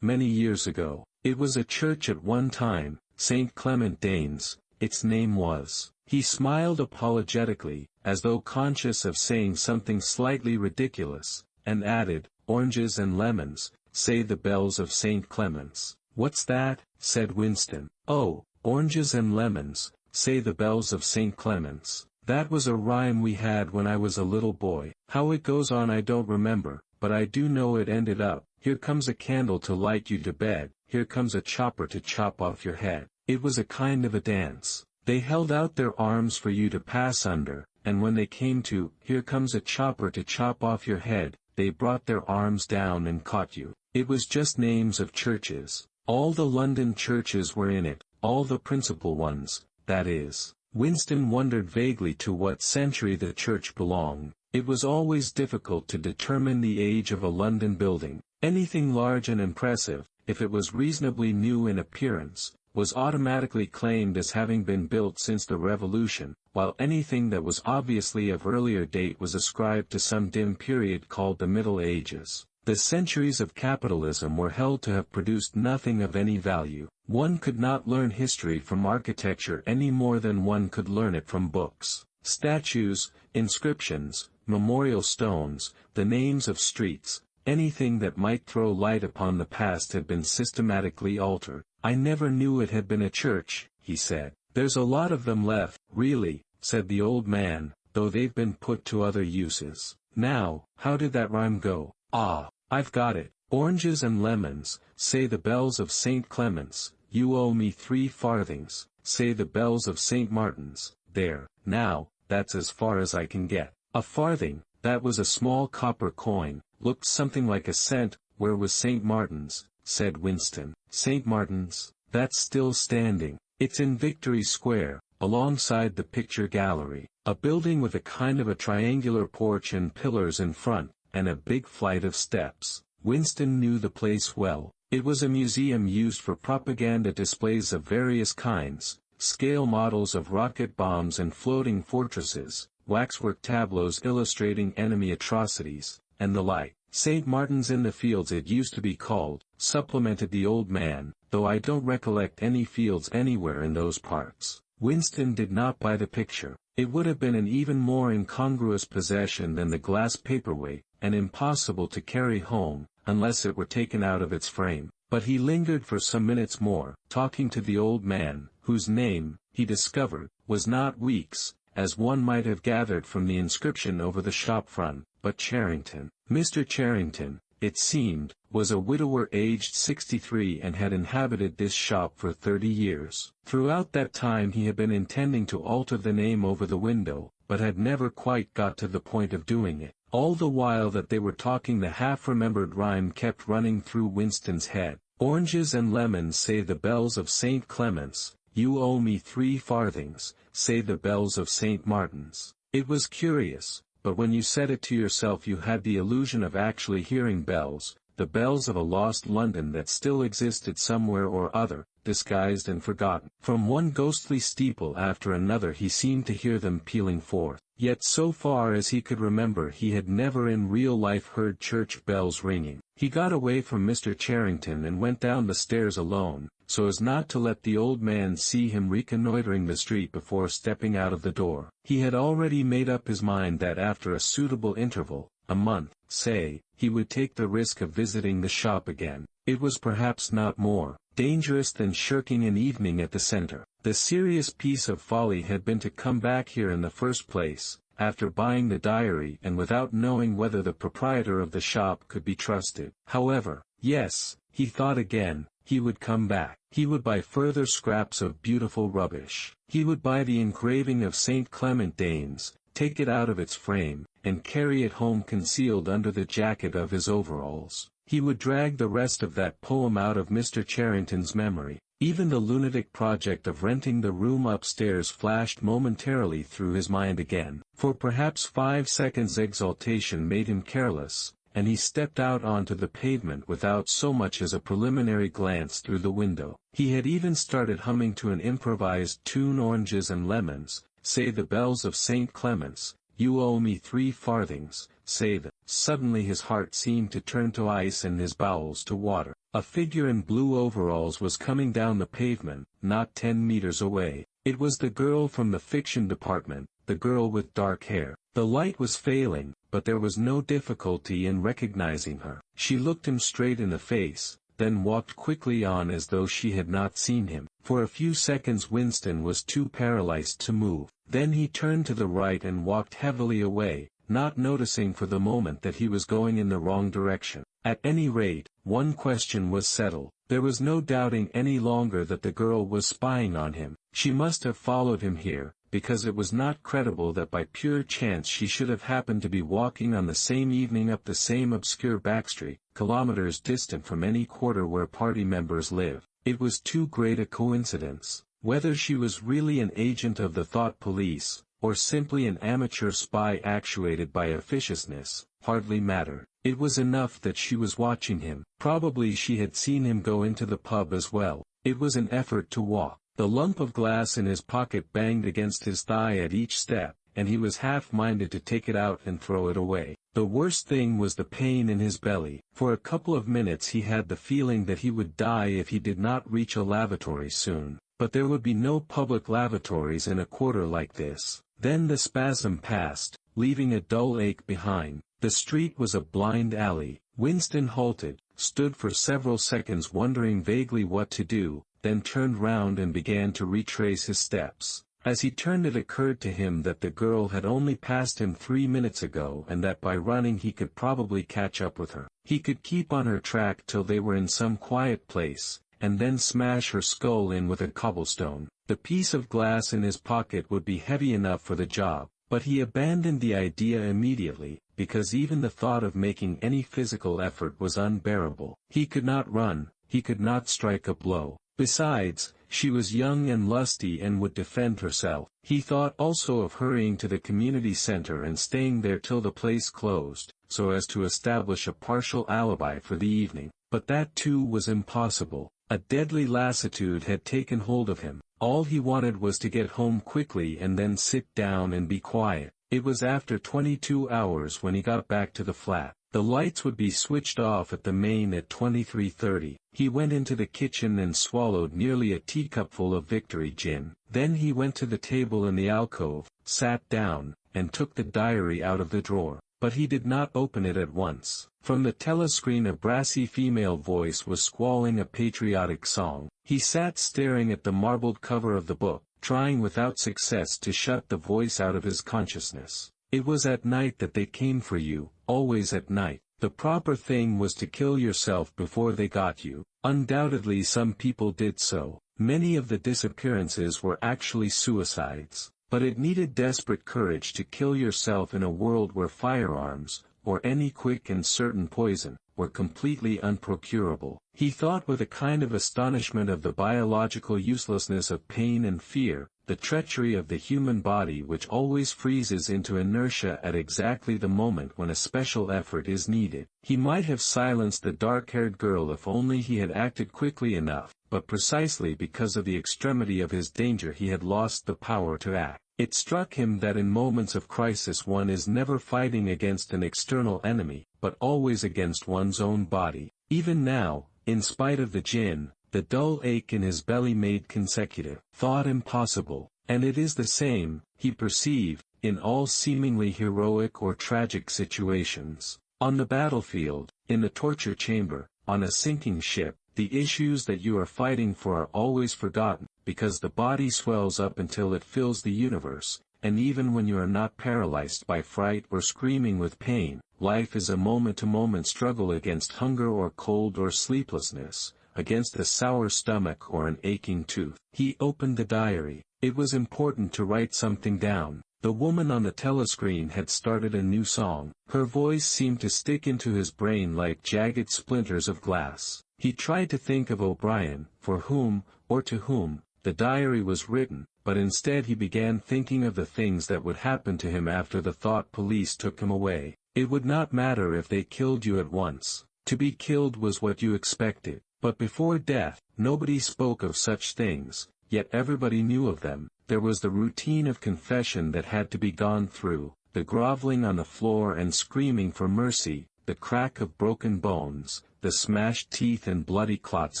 Speaker 1: many years ago. It was a church at one time, St. Clement Danes, its name was." He smiled apologetically, as though conscious of saying something slightly ridiculous, and added, "Oranges and lemons, say the bells of St. Clement's." "What's that?" said Winston. "Oh, oranges and lemons, say the bells of St. Clement's. That was a rhyme we had when I was a little boy. How it goes on I don't remember, but I do know it ended up, here comes a candle to light you to bed, here comes a chopper to chop off your head." It was a kind of a dance. They held out their arms for you to pass under, and when they came to, "Here comes a chopper to chop off your head," they brought their arms down and caught you. It was just names of churches. All the London churches were in it, all the principal ones, that is. Winston wondered vaguely to what century the church belonged. It was always difficult to determine the age of a London building. Anything large and impressive, if it was reasonably new in appearance, was automatically claimed as having been built since the Revolution, while anything that was obviously of earlier date was ascribed to some dim period called the Middle Ages. The centuries of capitalism were held to have produced nothing of any value. One could not learn history from architecture any more than one could learn it from books. Statues, inscriptions, memorial stones, the names of streets, anything that might throw light upon the past had been systematically altered. "I never knew it had been a church," he said. "There's a lot of them left, really," said the old man, "though they've been put to other uses. Now, how did that rhyme go? Ah, I've got it. Oranges and lemons, say the bells of St. Clement's, you owe me 3 farthings, say the bells of St. Martin's, there, now, that's as far as I can get." A farthing, that was a small copper coin, looked something like a cent. "Where was St. Martin's?" said Winston. "St. Martin's? That's still standing. It's in Victory Square, alongside the picture gallery. A building with a kind of a triangular porch and pillars in front, and a big flight of steps." Winston knew the place well. It was a museum used for propaganda displays of various kinds, scale models of rocket bombs and floating fortresses, waxwork tableaus illustrating enemy atrocities, and the like. St. Martin's in the Fields it used to be called, supplemented the old man, though I don't recollect any fields anywhere in those parts. Winston did not buy the picture. It would have been an even more incongruous possession than the glass paperweight, and impossible to carry home, unless it were taken out of its frame. But he lingered for some minutes more, talking to the old man, whose name, he discovered, was not Weeks, as one might have gathered from the inscription over the shop front, but Charrington. Mr. Charrington, it seemed, was a widower aged 63 and had inhabited this shop for 30 years. Throughout that time he had been intending to alter the name over the window, but had never quite got to the point of doing it. All the while that they were talking the half-remembered rhyme kept running through Winston's head. Oranges and lemons, say the bells of St. Clement's, you owe me 3 farthings, say the bells of St. Martin's. It was curious, but when you said it to yourself you had the illusion of actually hearing bells, the bells of a lost London that still existed somewhere or other, disguised and forgotten. From one ghostly steeple after another he seemed to hear them pealing forth. Yet so far as he could remember he had never in real life heard church bells ringing. He got away from Mr. Charrington and went down the stairs alone, so as not to let the old man see him reconnoitering the street before stepping out of the door. He had already made up his mind that after a suitable interval, a month, say, he would take the risk of visiting the shop again. It was perhaps not more dangerous than shirking an evening at the centre. The serious piece of folly had been to come back here in the first place, after buying the diary and without knowing whether the proprietor of the shop could be trusted. However, yes, he thought again, he would come back. He would buy further scraps of beautiful rubbish. He would buy the engraving of St. Clement Danes, take it out of its frame, and carry it home concealed under the jacket of his overalls. He would drag the rest of that poem out of Mr. Charrington's memory. Even the lunatic project of renting the room upstairs flashed momentarily through his mind again. For perhaps 5 seconds exaltation made him careless, and he stepped out onto the pavement without so much as a preliminary glance through the window. He had even started humming to an improvised tune, oranges and lemons, say the bells of St. Clement's, you owe me 3 farthings, say the. Suddenly his heart seemed to turn to ice and his bowels to water. A figure in blue overalls was coming down the pavement, not 10 meters away. It was the girl from the fiction department, the girl with dark hair. The light was failing, but there was no difficulty in recognizing her. She looked him straight in the face, then walked quickly on as though she had not seen him. For a few seconds Winston was too paralyzed to move. Then he turned to the right and walked heavily away, not noticing for the moment that he was going in the wrong direction. At any rate, one question was settled. There was no doubting any longer that the girl was spying on him. She must have followed him here, because it was not credible that by pure chance she should have happened to be walking on the same evening up the same obscure backstreet, kilometers distant from any quarter where party members live. It was too great a coincidence. Whether she was really an agent of the thought police, or simply an amateur spy actuated by officiousness, hardly mattered. It was enough that she was watching him. Probably she had seen him go into the pub as well. It was an effort to walk. The lump of glass in his pocket banged against his thigh at each step, and he was half-minded to take it out and throw it away. The worst thing was the pain in his belly. For a couple of minutes he had the feeling that he would die if he did not reach a lavatory soon. But there would be no public lavatories in a quarter like this. Then the spasm passed, leaving a dull ache behind. The street was a blind alley. Winston halted, stood for several seconds wondering vaguely what to do, then turned round and began to retrace his steps. As he turned it occurred to him that the girl had only passed him 3 minutes ago and that by running he could probably catch up with her. He could keep on her track till they were in some quiet place, and then smash her skull in with a cobblestone. The piece of glass in his pocket would be heavy enough for the job, but he abandoned the idea immediately, because even the thought of making any physical effort was unbearable. He could not run, he could not strike a blow. Besides, she was young and lusty and would defend herself. He thought also of hurrying to the community center and staying there till the place closed, so as to establish a partial alibi for the evening. but that too was impossible. A deadly lassitude had taken hold of him. All he wanted was to get home quickly and then sit down and be quiet. It was after 22 hours when he got back to the flat. The lights would be switched off at the main at 23:30. He went into the kitchen and swallowed nearly a teacupful of Victory gin. Then he went to the table in the alcove, sat down, and took the diary out of the drawer. But he did not open it at once. From the telescreen a brassy female voice was squalling a patriotic song. He sat staring at the marbled cover of the book, trying without success to shut the voice out of his consciousness. It was at night that they came for you, always at night. The proper thing was to kill yourself before they got you. Undoubtedly some people did so. Many of the disappearances were actually suicides. But it needed desperate courage to kill yourself in a world where firearms, or any quick and certain poison, were completely unprocurable. He thought with a kind of astonishment of the biological uselessness of pain and fear, the treachery of the human body which always freezes into inertia at exactly the moment when a special effort is needed. He might have silenced the dark-haired girl if only he had acted quickly enough, but precisely because of the extremity of his danger he had lost the power to act. It struck him that in moments of crisis one is never fighting against an external enemy, but always against one's own body. Even now, in spite of the gin, the dull ache in his belly made consecutive thought impossible, and it is the same, he perceived, in all seemingly heroic or tragic situations. On the battlefield, in the torture chamber, on a sinking ship, the issues that you are fighting for are always forgotten, because the body swells up until it fills the universe, and even when you are not paralyzed by fright or screaming with pain, life is a moment-to-moment struggle against hunger or cold or sleeplessness, against a sour stomach or an aching tooth. He opened the diary. It was important to write something down. The woman on the telescreen had started a new song. Her voice seemed to stick into his brain like jagged splinters of glass. He tried to think of O'Brien, for whom, or to whom, the diary was written, but instead he began thinking of the things that would happen to him after the thought police took him away. It would not matter if they killed you at once. To be killed was what you expected. But before death, nobody spoke of such things, yet everybody knew of them. There was the routine of confession that had to be gone through, the groveling on the floor and screaming for mercy, the crack of broken bones, the smashed teeth and bloody clots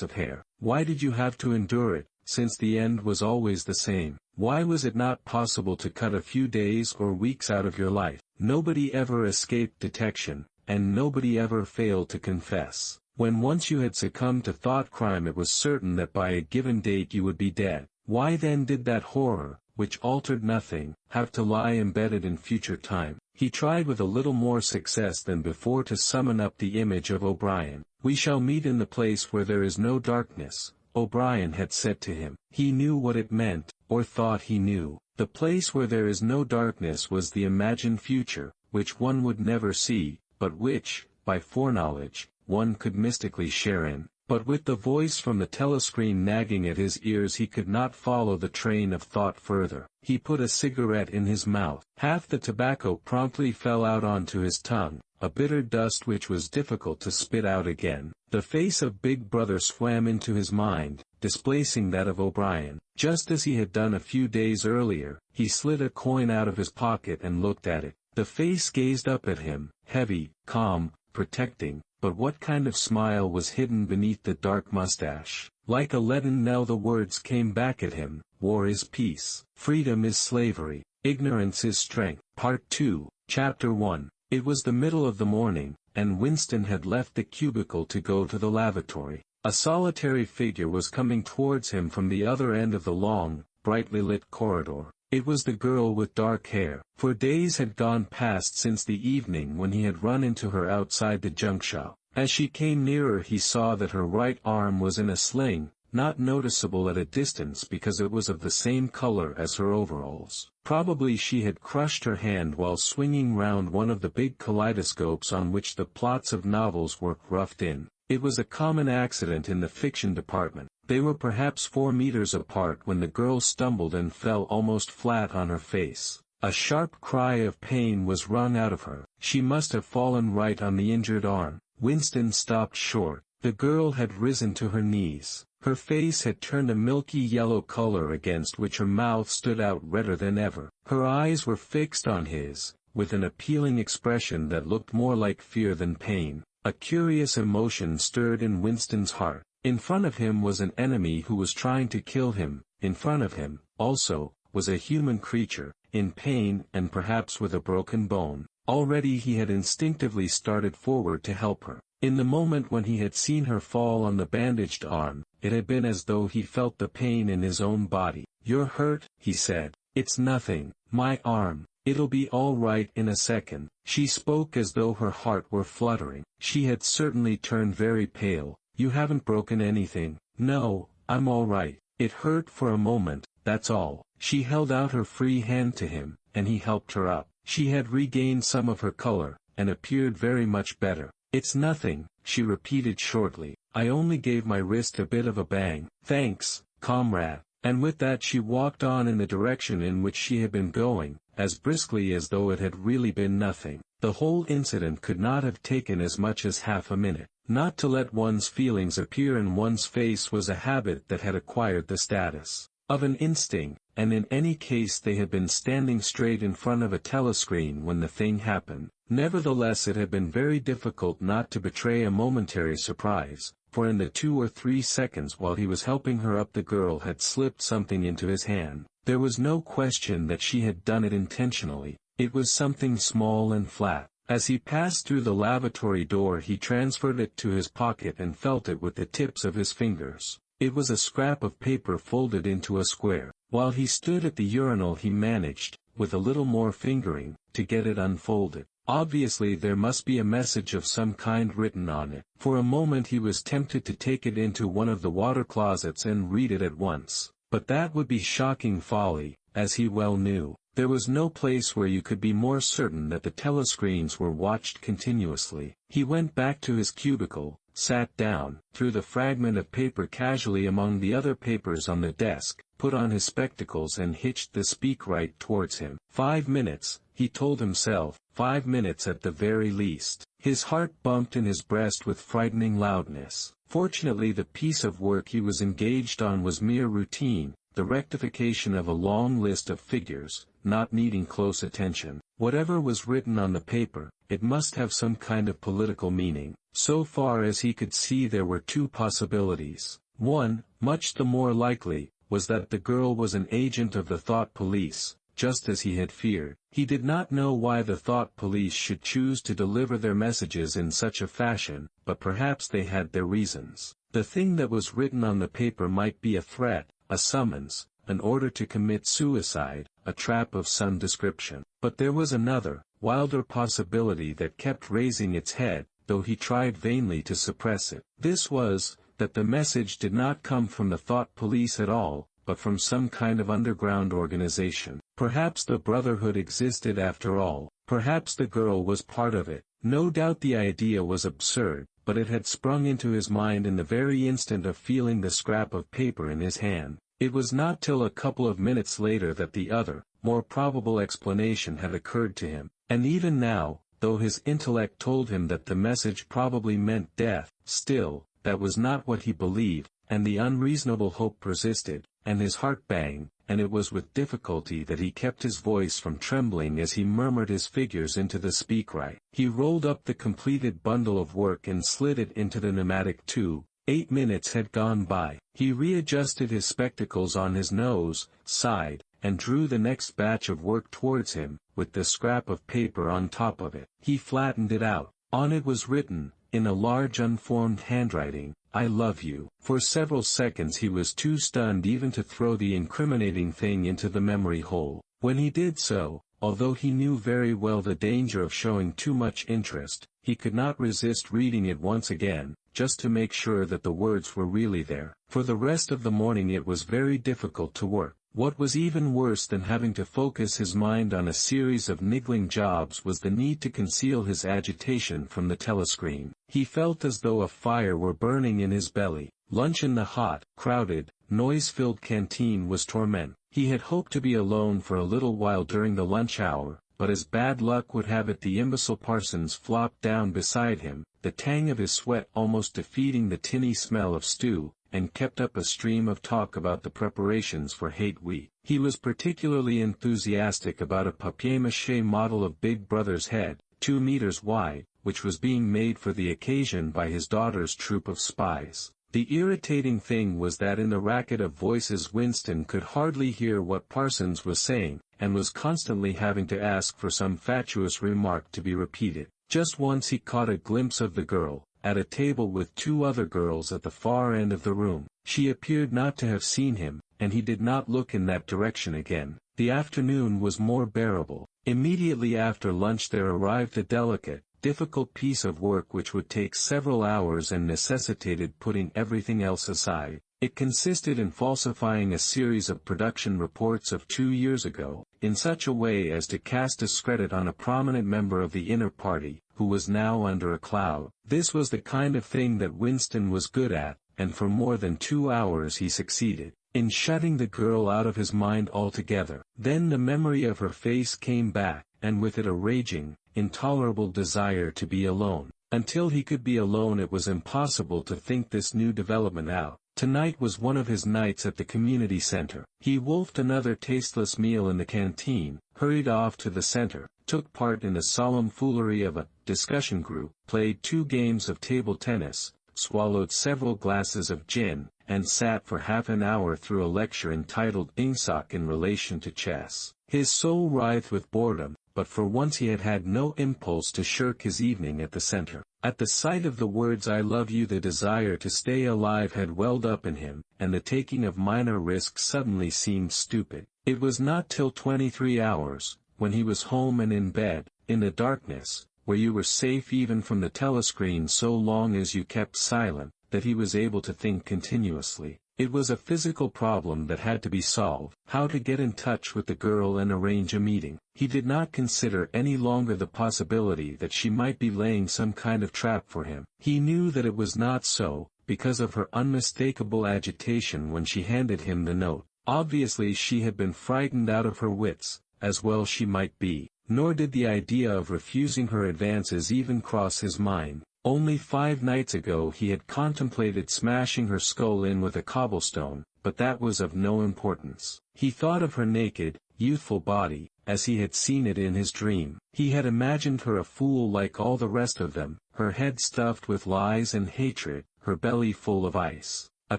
Speaker 1: of hair. Why did you have to endure it, since the end was always the same? Why was it not possible to cut a few days or weeks out of your life? Nobody ever escaped detection, and nobody ever failed to confess. When once you had succumbed to thought crime it was certain that by a given date you would be dead. Why then did that horror, which altered nothing, have to lie embedded in future time? He tried with a little more success than before to summon up the image of O'Brien. "We shall meet in the place where there is no darkness," O'Brien had said to him. He knew what it meant, or thought he knew. The place where there is no darkness was the imagined future, which one would never see, but which, by foreknowledge, one could mystically share in. But with the voice from the telescreen nagging at his ears he could not follow the train of thought further. He put a cigarette in his mouth. Half the tobacco promptly fell out onto his tongue, a bitter dust which was difficult to spit out again. The face of Big Brother swam into his mind, displacing that of O'Brien. Just as he had done a few days earlier, he slid a coin out of his pocket and looked at it. The face gazed up at him, heavy, calm, protecting. But what kind of smile was hidden beneath the dark mustache? Like a leaden knell the words came back at him: war is peace, freedom is slavery, ignorance is strength. Part 2, Chapter 1. It was the middle of the morning, and Winston had left the cubicle to go to the lavatory. A solitary figure was coming towards him from the other end of the long, brightly lit corridor. It was the girl with dark hair. For days had gone past since the evening when he had run into her outside the junk shop. As she came nearer he saw that her right arm was in a sling, not noticeable at a distance because it was of the same color as her overalls. Probably she had crushed her hand while swinging round one of the big kaleidoscopes on which the plots of novels were roughed in. It was a common accident in the fiction department. They were perhaps 4 meters apart when the girl stumbled and fell almost flat on her face. A sharp cry of pain was wrung out of her. She must have fallen right on the injured arm. Winston stopped short. The girl had risen to her knees. Her face had turned a milky yellow color against which her mouth stood out redder than ever. Her eyes were fixed on his, with an appealing expression that looked more like fear than pain. A curious emotion stirred in Winston's heart. In front of him was an enemy who was trying to kill him. In front of him, also, was a human creature, in pain and perhaps with a broken bone. Already he had instinctively started forward to help her. In the moment when he had seen her fall on the bandaged arm, it had been as though he felt the pain in his own body. "You're hurt," he said. "It's nothing, my arm. It'll be all right in a second." She spoke as though her heart were fluttering. She had certainly turned very pale. "You haven't broken anything." "No, I'm all right. It hurt for a moment, that's all." She held out her free hand to him, and he helped her up. She had regained some of her color, and appeared very much better. "It's nothing," she repeated shortly. "I only gave my wrist a bit of a bang." "Thanks, comrade." And with that she walked on in the direction in which she had been going, as briskly as though it had really been nothing. The whole incident could not have taken as much as half a minute. Not to let one's feelings appear in one's face was a habit that had acquired the status of an instinct, and in any case they had been standing straight in front of a telescreen when the thing happened. Nevertheless it had been very difficult not to betray a momentary surprise, for in the 2 or 3 seconds while he was helping her up the girl had slipped something into his hand. There was no question that she had done it intentionally. It was something small and flat. As he passed through the lavatory door he transferred it to his pocket and felt it with the tips of his fingers. It was a scrap of paper folded into a square. While he stood at the urinal he managed, with a little more fingering, to get it unfolded. Obviously there must be a message of some kind written on it. For a moment he was tempted to take it into one of the water closets and read it at once. But that would be shocking folly, as he well knew. There was no place where you could be more certain that the telescreens were watched continuously. He went back to his cubicle, sat down, threw the fragment of paper casually among the other papers on the desk, put on his spectacles and hitched the speak right towards him. 5 minutes, he told himself, 5 minutes at the very least. His heart bumped in his breast with frightening loudness. Fortunately the piece of work he was engaged on was mere routine, the rectification of a long list of figures, not needing close attention. Whatever was written on the paper, it must have some kind of political meaning. So far as he could see there were 2 possibilities. One, much the more likely, was that the girl was an agent of the thought police, just as he had feared. He did not know why the thought police should choose to deliver their messages in such a fashion, but perhaps they had their reasons. The thing that was written on the paper might be a threat, a summons, an order to commit suicide, a trap of some description. But there was another, wilder possibility that kept raising its head, though he tried vainly to suppress it. This was, that the message did not come from the thought police at all, but from some kind of underground organization. Perhaps the Brotherhood existed after all. Perhaps the girl was part of it. No doubt the idea was absurd, but it had sprung into his mind in the very instant of feeling the scrap of paper in his hand. It was not till a couple of minutes later that the other, more probable explanation had occurred to him. And even now, though his intellect told him that the message probably meant death, still, that was not what he believed, and the unreasonable hope persisted, and his heart banged, and it was with difficulty that he kept his voice from trembling as he murmured his figures into the speakwrite. He rolled up the completed bundle of work and slid it into the pneumatic tube. 8 minutes had gone by. He readjusted his spectacles on his nose, sighed, and drew the next batch of work towards him, with the scrap of paper on top of it. He flattened it out. On it was written, in a large unformed handwriting, "I love you." For several seconds he was too stunned even to throw the incriminating thing into the memory hole. When he did so, although he knew very well the danger of showing too much interest, he could not resist reading it once again, just to make sure that the words were really there. For the rest of the morning it was very difficult to work. What was even worse than having to focus his mind on a series of niggling jobs was the need to conceal his agitation from the telescreen. He felt as though a fire were burning in his belly. Lunch in the hot, crowded, noise-filled canteen was torment. He had hoped to be alone for a little while during the lunch hour, but as bad luck would have it the imbecile Parsons flopped down beside him, the tang of his sweat almost defeating the tinny smell of stew, and kept up a stream of talk about the preparations for Hate Week. He was particularly enthusiastic about a papier-mâché model of Big Brother's head, 2 meters wide, which was being made for the occasion by his daughter's troop of spies. The irritating thing was that in the racket of voices Winston could hardly hear what Parsons was saying, and was constantly having to ask for some fatuous remark to be repeated. Just once he caught a glimpse of the girl, at a table with 2 other girls at the far end of the room. She appeared not to have seen him, and he did not look in that direction again. The afternoon was more bearable. Immediately after lunch there arrived a delicate, difficult piece of work which would take several hours and necessitated putting everything else aside. It consisted in falsifying a series of production reports of 2 years ago, in such a way as to cast discredit on a prominent member of the inner party, who was now under a cloud. This was the kind of thing that Winston was good at, and for more than 2 hours he succeeded in shutting the girl out of his mind altogether. Then the memory of her face came back, and with it a raging, intolerable desire to be alone. Until he could be alone it was impossible to think this new development out. Tonight was one of his nights at the community center. He wolfed another tasteless meal in the canteen, hurried off to the center, took part in the solemn foolery of a discussion group, played 2 games of table tennis, swallowed several glasses of gin, and sat for half an hour through a lecture entitled Ingsoc in relation to chess. His soul writhed with boredom, but for once he had had no impulse to shirk his evening at the center. At the sight of the words "I love you" the desire to stay alive had welled up in him, and the taking of minor risks suddenly seemed stupid. It was not till 23 hours, when he was home and in bed, in the darkness, where you were safe even from the telescreen so long as you kept silent, that he was able to think continuously. It was a physical problem that had to be solved: how to get in touch with the girl and arrange a meeting. He did not consider any longer the possibility that she might be laying some kind of trap for him. He knew that it was not so, because of her unmistakable agitation when she handed him the note. Obviously she had been frightened out of her wits, as well she might be, nor did the idea of refusing her advances even cross his mind. Only 5 nights ago he had contemplated smashing her skull in with a cobblestone, but that was of no importance. He thought of her naked, youthful body, as he had seen it in his dream. He had imagined her a fool like all the rest of them, her head stuffed with lies and hatred, her belly full of ice. A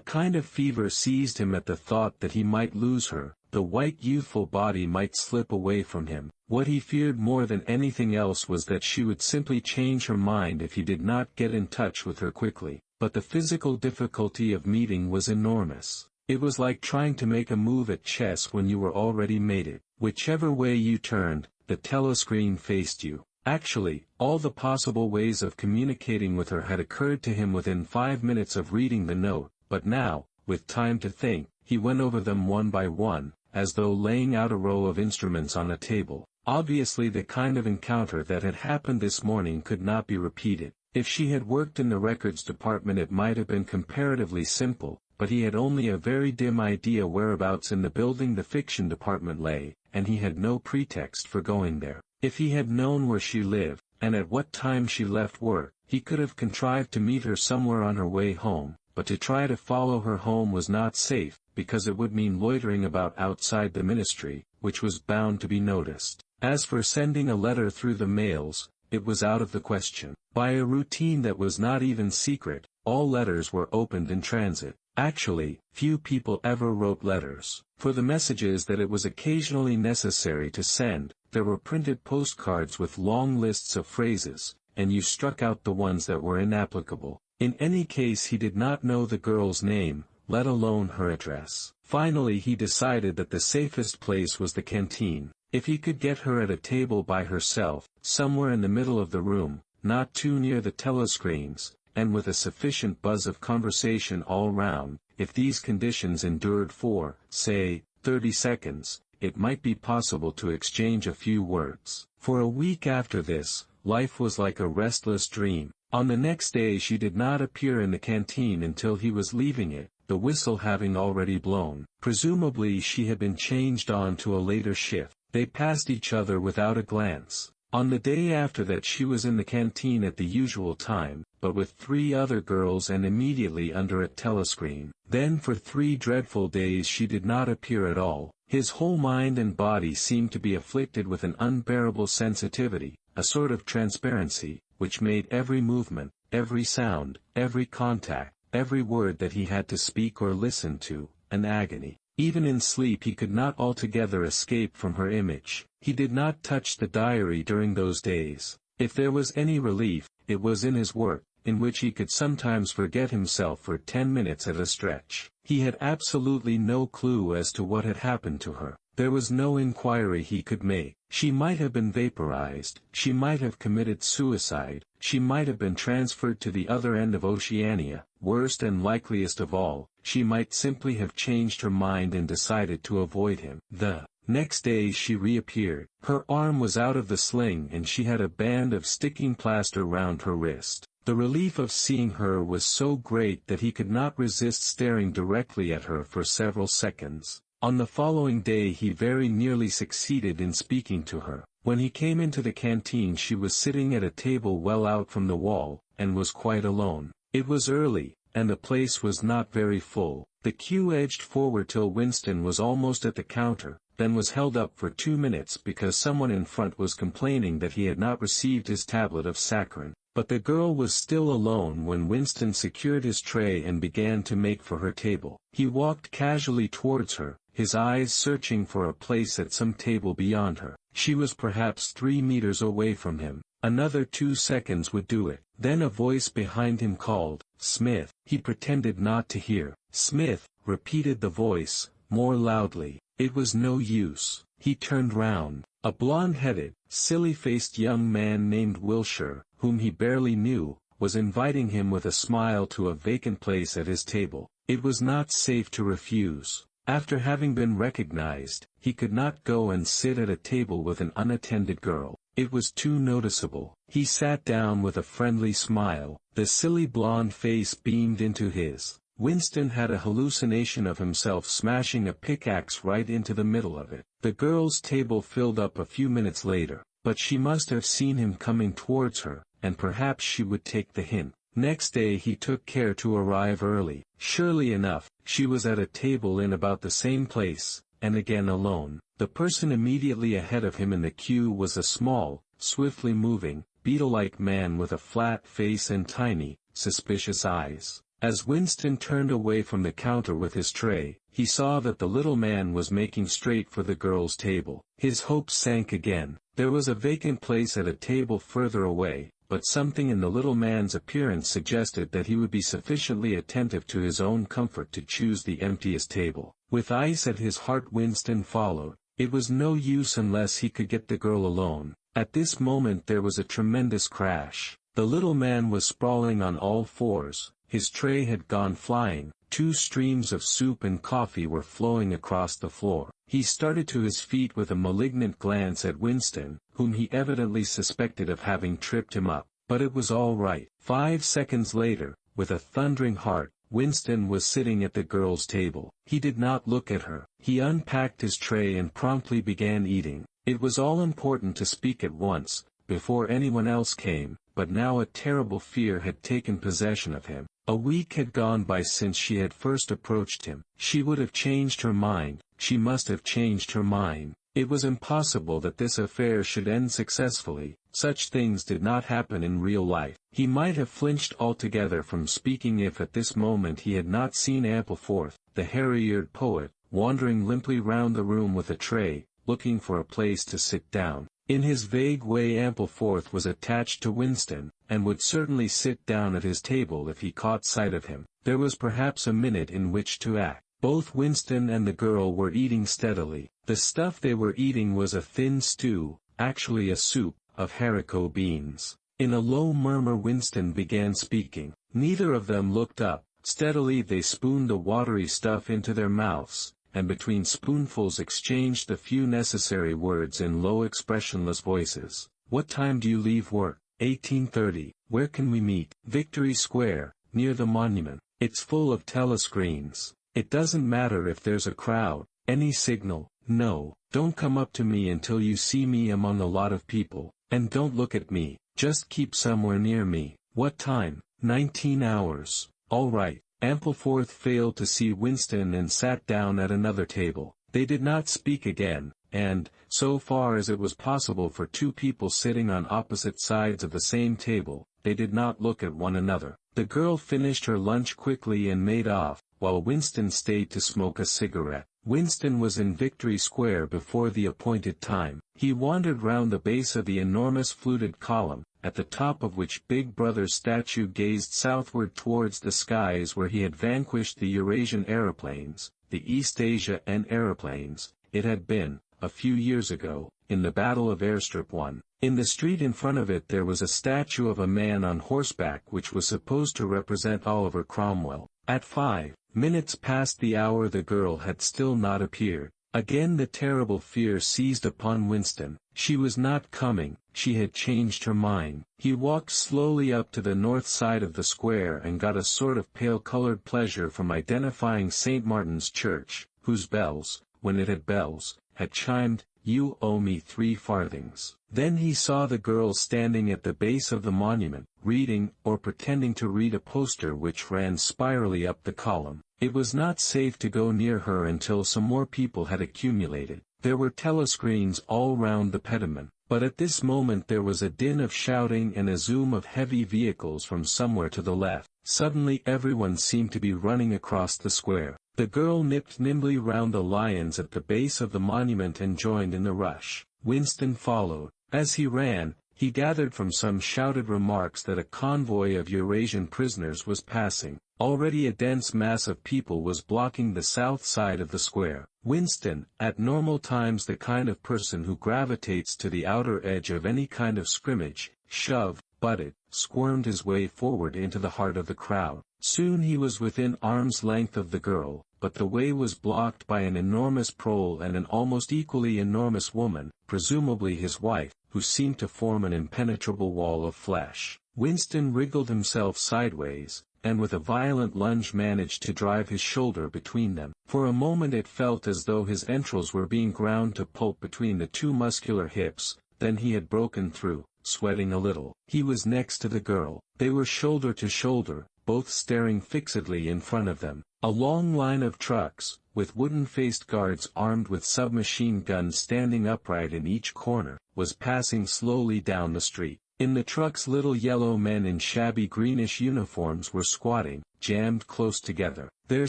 Speaker 1: kind of fever seized him at the thought that he might lose her, the white youthful body might slip away from him. What he feared more than anything else was that she would simply change her mind if he did not get in touch with her quickly. But the physical difficulty of meeting was enormous. It was like trying to make a move at chess when you were already made it. Whichever way you turned, the telescreen faced you. Actually, all the possible ways of communicating with her had occurred to him within 5 minutes of reading the note, but now, with time to think, he went over them one by one, as though laying out a row of instruments on a table. Obviously the kind of encounter that had happened this morning could not be repeated. If she had worked in the records department it might have been comparatively simple, but he had only a very dim idea whereabouts in the building the fiction department lay, and he had no pretext for going there. If he had known where she lived, and at what time she left work, he could have contrived to meet her somewhere on her way home, but to try to follow her home was not safe, because it would mean loitering about outside the ministry, which was bound to be noticed. As for sending a letter through the mails, it was out of the question. By a routine that was not even secret, all letters were opened in transit. Actually, few people ever wrote letters. For the messages that it was occasionally necessary to send, there were printed postcards with long lists of phrases, and you struck out the ones that were inapplicable. In any case he did not know the girl's name, let alone her address. Finally he decided that the safest place was the canteen. If he could get her at a table by herself, somewhere in the middle of the room, not too near the telescreens, and with a sufficient buzz of conversation all round, if these conditions endured for, say, 30 seconds, it might be possible to exchange a few words. For a week after this, life was like a restless dream. On the next day she did not appear in the canteen until he was leaving it, the whistle having already blown. Presumably she had been changed on to a later shift. They passed each other without a glance. On the day after that she was in the canteen at the usual time, but with 3 other girls and immediately under a telescreen. Then for 3 dreadful days she did not appear at all. His whole mind and body seemed to be afflicted with an unbearable sensitivity, a sort of transparency, which made every movement, every sound, every contact, every word that he had to speak or listen to, an agony. Even in sleep he could not altogether escape from her image. He did not touch the diary during those days. If there was any relief, it was in his work, in which he could sometimes forget himself for 10 minutes at a stretch. He had absolutely no clue as to what had happened to her. There was no inquiry he could make. She might have been vaporized, she might have committed suicide, she might have been transferred to the other end of Oceania, worst and likeliest of all, she might simply have changed her mind and decided to avoid him. The next day she reappeared. Her arm was out of the sling and she had a band of sticking plaster round her wrist. The relief of seeing her was so great that he could not resist staring directly at her for several seconds. On the following day he very nearly succeeded in speaking to her. When he came into the canteen she was sitting at a table well out from the wall, and was quite alone. It was early, and the place was not very full. The queue edged forward till Winston was almost at the counter, then was held up for 2 minutes because someone in front was complaining that he had not received his tablet of saccharin. But the girl was still alone when Winston secured his tray and began to make for her table. He walked casually towards her, his eyes searching for a place at some table beyond her. She was perhaps 3 meters away from him. Another 2 seconds would do it. Then a voice behind him called, "Smith." He pretended not to hear. "Smith," repeated the voice, more loudly. It was no use. He turned round. A blond-headed, silly-faced young man named Wilshire, whom he barely knew, was inviting him with a smile to a vacant place at his table. It was not safe to refuse. After having been recognized, he could not go and sit at a table with an unattended girl. It was too noticeable. He sat down with a friendly smile. The silly blonde face beamed into his. Winston had a hallucination of himself smashing a pickaxe right into the middle of it. The girl's table filled up a few minutes later, but she must have seen him coming towards her, and perhaps she would take the hint. Next day he took care to arrive early. Surely enough, she was at a table in about the same place, and again alone. The person immediately ahead of him in the queue was a small, swiftly moving, beetle-like man with a flat face and tiny, suspicious eyes. As Winston turned away from the counter with his tray, he saw that the little man was making straight for the girl's table. His hopes sank again. There was a vacant place at a table further away, but something in the little man's appearance suggested that he would be sufficiently attentive to his own comfort to choose the emptiest table. With ice at his heart Winston followed. It was no use unless he could get the girl alone. At this moment there was a tremendous crash. The little man was sprawling on all fours. His tray had gone flying. 2 streams of soup and coffee were flowing across the floor. He started to his feet with a malignant glance at Winston, whom he evidently suspected of having tripped him up. But it was all right. 5 seconds later, with a thundering heart, Winston was sitting at the girl's table. He did not look at her. He unpacked his tray and promptly began eating. It was all important to speak at once, before anyone else came, but now a terrible fear had taken possession of him. A week had gone by since she had first approached him. She would have changed her mind. She must have changed her mind. It was impossible that this affair should end successfully. Such things did not happen in real life. He might have flinched altogether from speaking if at this moment he had not seen Ampleforth, the hairy-eared poet, wandering limply round the room with a tray, looking for a place to sit down. In his vague way Ampleforth was attached to Winston, and would certainly sit down at his table if he caught sight of him. There was perhaps a minute in which to act. Both Winston and the girl were eating steadily. The stuff they were eating was a thin stew, actually a soup, of haricot beans. In a low murmur Winston began speaking. Neither of them looked up. Steadily they spooned the watery stuff into their mouths, and between spoonfuls exchanged the few necessary words in low expressionless voices. "What time do you leave work?" 18:30. "Where can we meet?" "Victory Square, near the monument. It's full of telescreens. It doesn't matter if there's a crowd." "Any signal?" No, don't come up to me until you see me among a lot of people, and don't look at me, just keep somewhere near me. What time? 19 hours. All right. Ampleforth failed to see Winston and sat down at another table. They did not speak again, and, so far as it was possible for two people sitting on opposite sides of the same table, they did not look at one another. The girl finished her lunch quickly and made off, while Winston stayed to smoke a cigarette. Winston was in Victory Square before the appointed time. He wandered round the base of the enormous fluted column, at the top of which Big Brother's statue gazed southward towards the skies where he had vanquished the Eurasian aeroplanes, the East Asia and aeroplanes. It had been, a few years ago, in the Battle of Airstrip 1. In the street in front of it there was a statue of a man on horseback which was supposed to represent Oliver Cromwell. At 5 minutes past the hour the girl had still not appeared. Again the terrible fear seized upon Winston. She was not coming, she had changed her mind. He walked slowly up to the north side of the square and got a sort of pale-colored pleasure from identifying St. Martin's Church, whose bells, when it had bells, had chimed, "You owe me 3 farthings. Then he saw the girl standing at the base of the monument, reading, or pretending to read a poster which ran spirally up the column. It was not safe to go near her until some more people had accumulated. There were telescreens all round the pediment, but at this moment there was a din of shouting and a zoom of heavy vehicles from somewhere to the left. Suddenly everyone seemed to be running across the square. The girl nipped nimbly round the lions at the base of the monument and joined in the rush. Winston followed. As he ran, he gathered from some shouted remarks that a convoy of Eurasian prisoners was passing. Already a dense mass of people was blocking the south side of the square. Winston, at normal times the kind of person who gravitates to the outer edge of any kind of scrimmage, shoved, butted, squirmed his way forward into the heart of the crowd. Soon he was within arm's length of the girl, but the way was blocked by an enormous prole and an almost equally enormous woman, presumably his wife, who seemed to form an impenetrable wall of flesh. Winston wriggled himself sideways, and with a violent lunge managed to drive his shoulder between them. For a moment it felt as though his entrails were being ground to pulp between the two muscular hips, then he had broken through, sweating a little. He was next to the girl. They were shoulder to shoulder, both staring fixedly in front of them. A long line of trucks, with wooden-faced guards armed with submachine guns standing upright in each corner, was passing slowly down the street. In the trucks little yellow men in shabby greenish uniforms were squatting, jammed close together. Their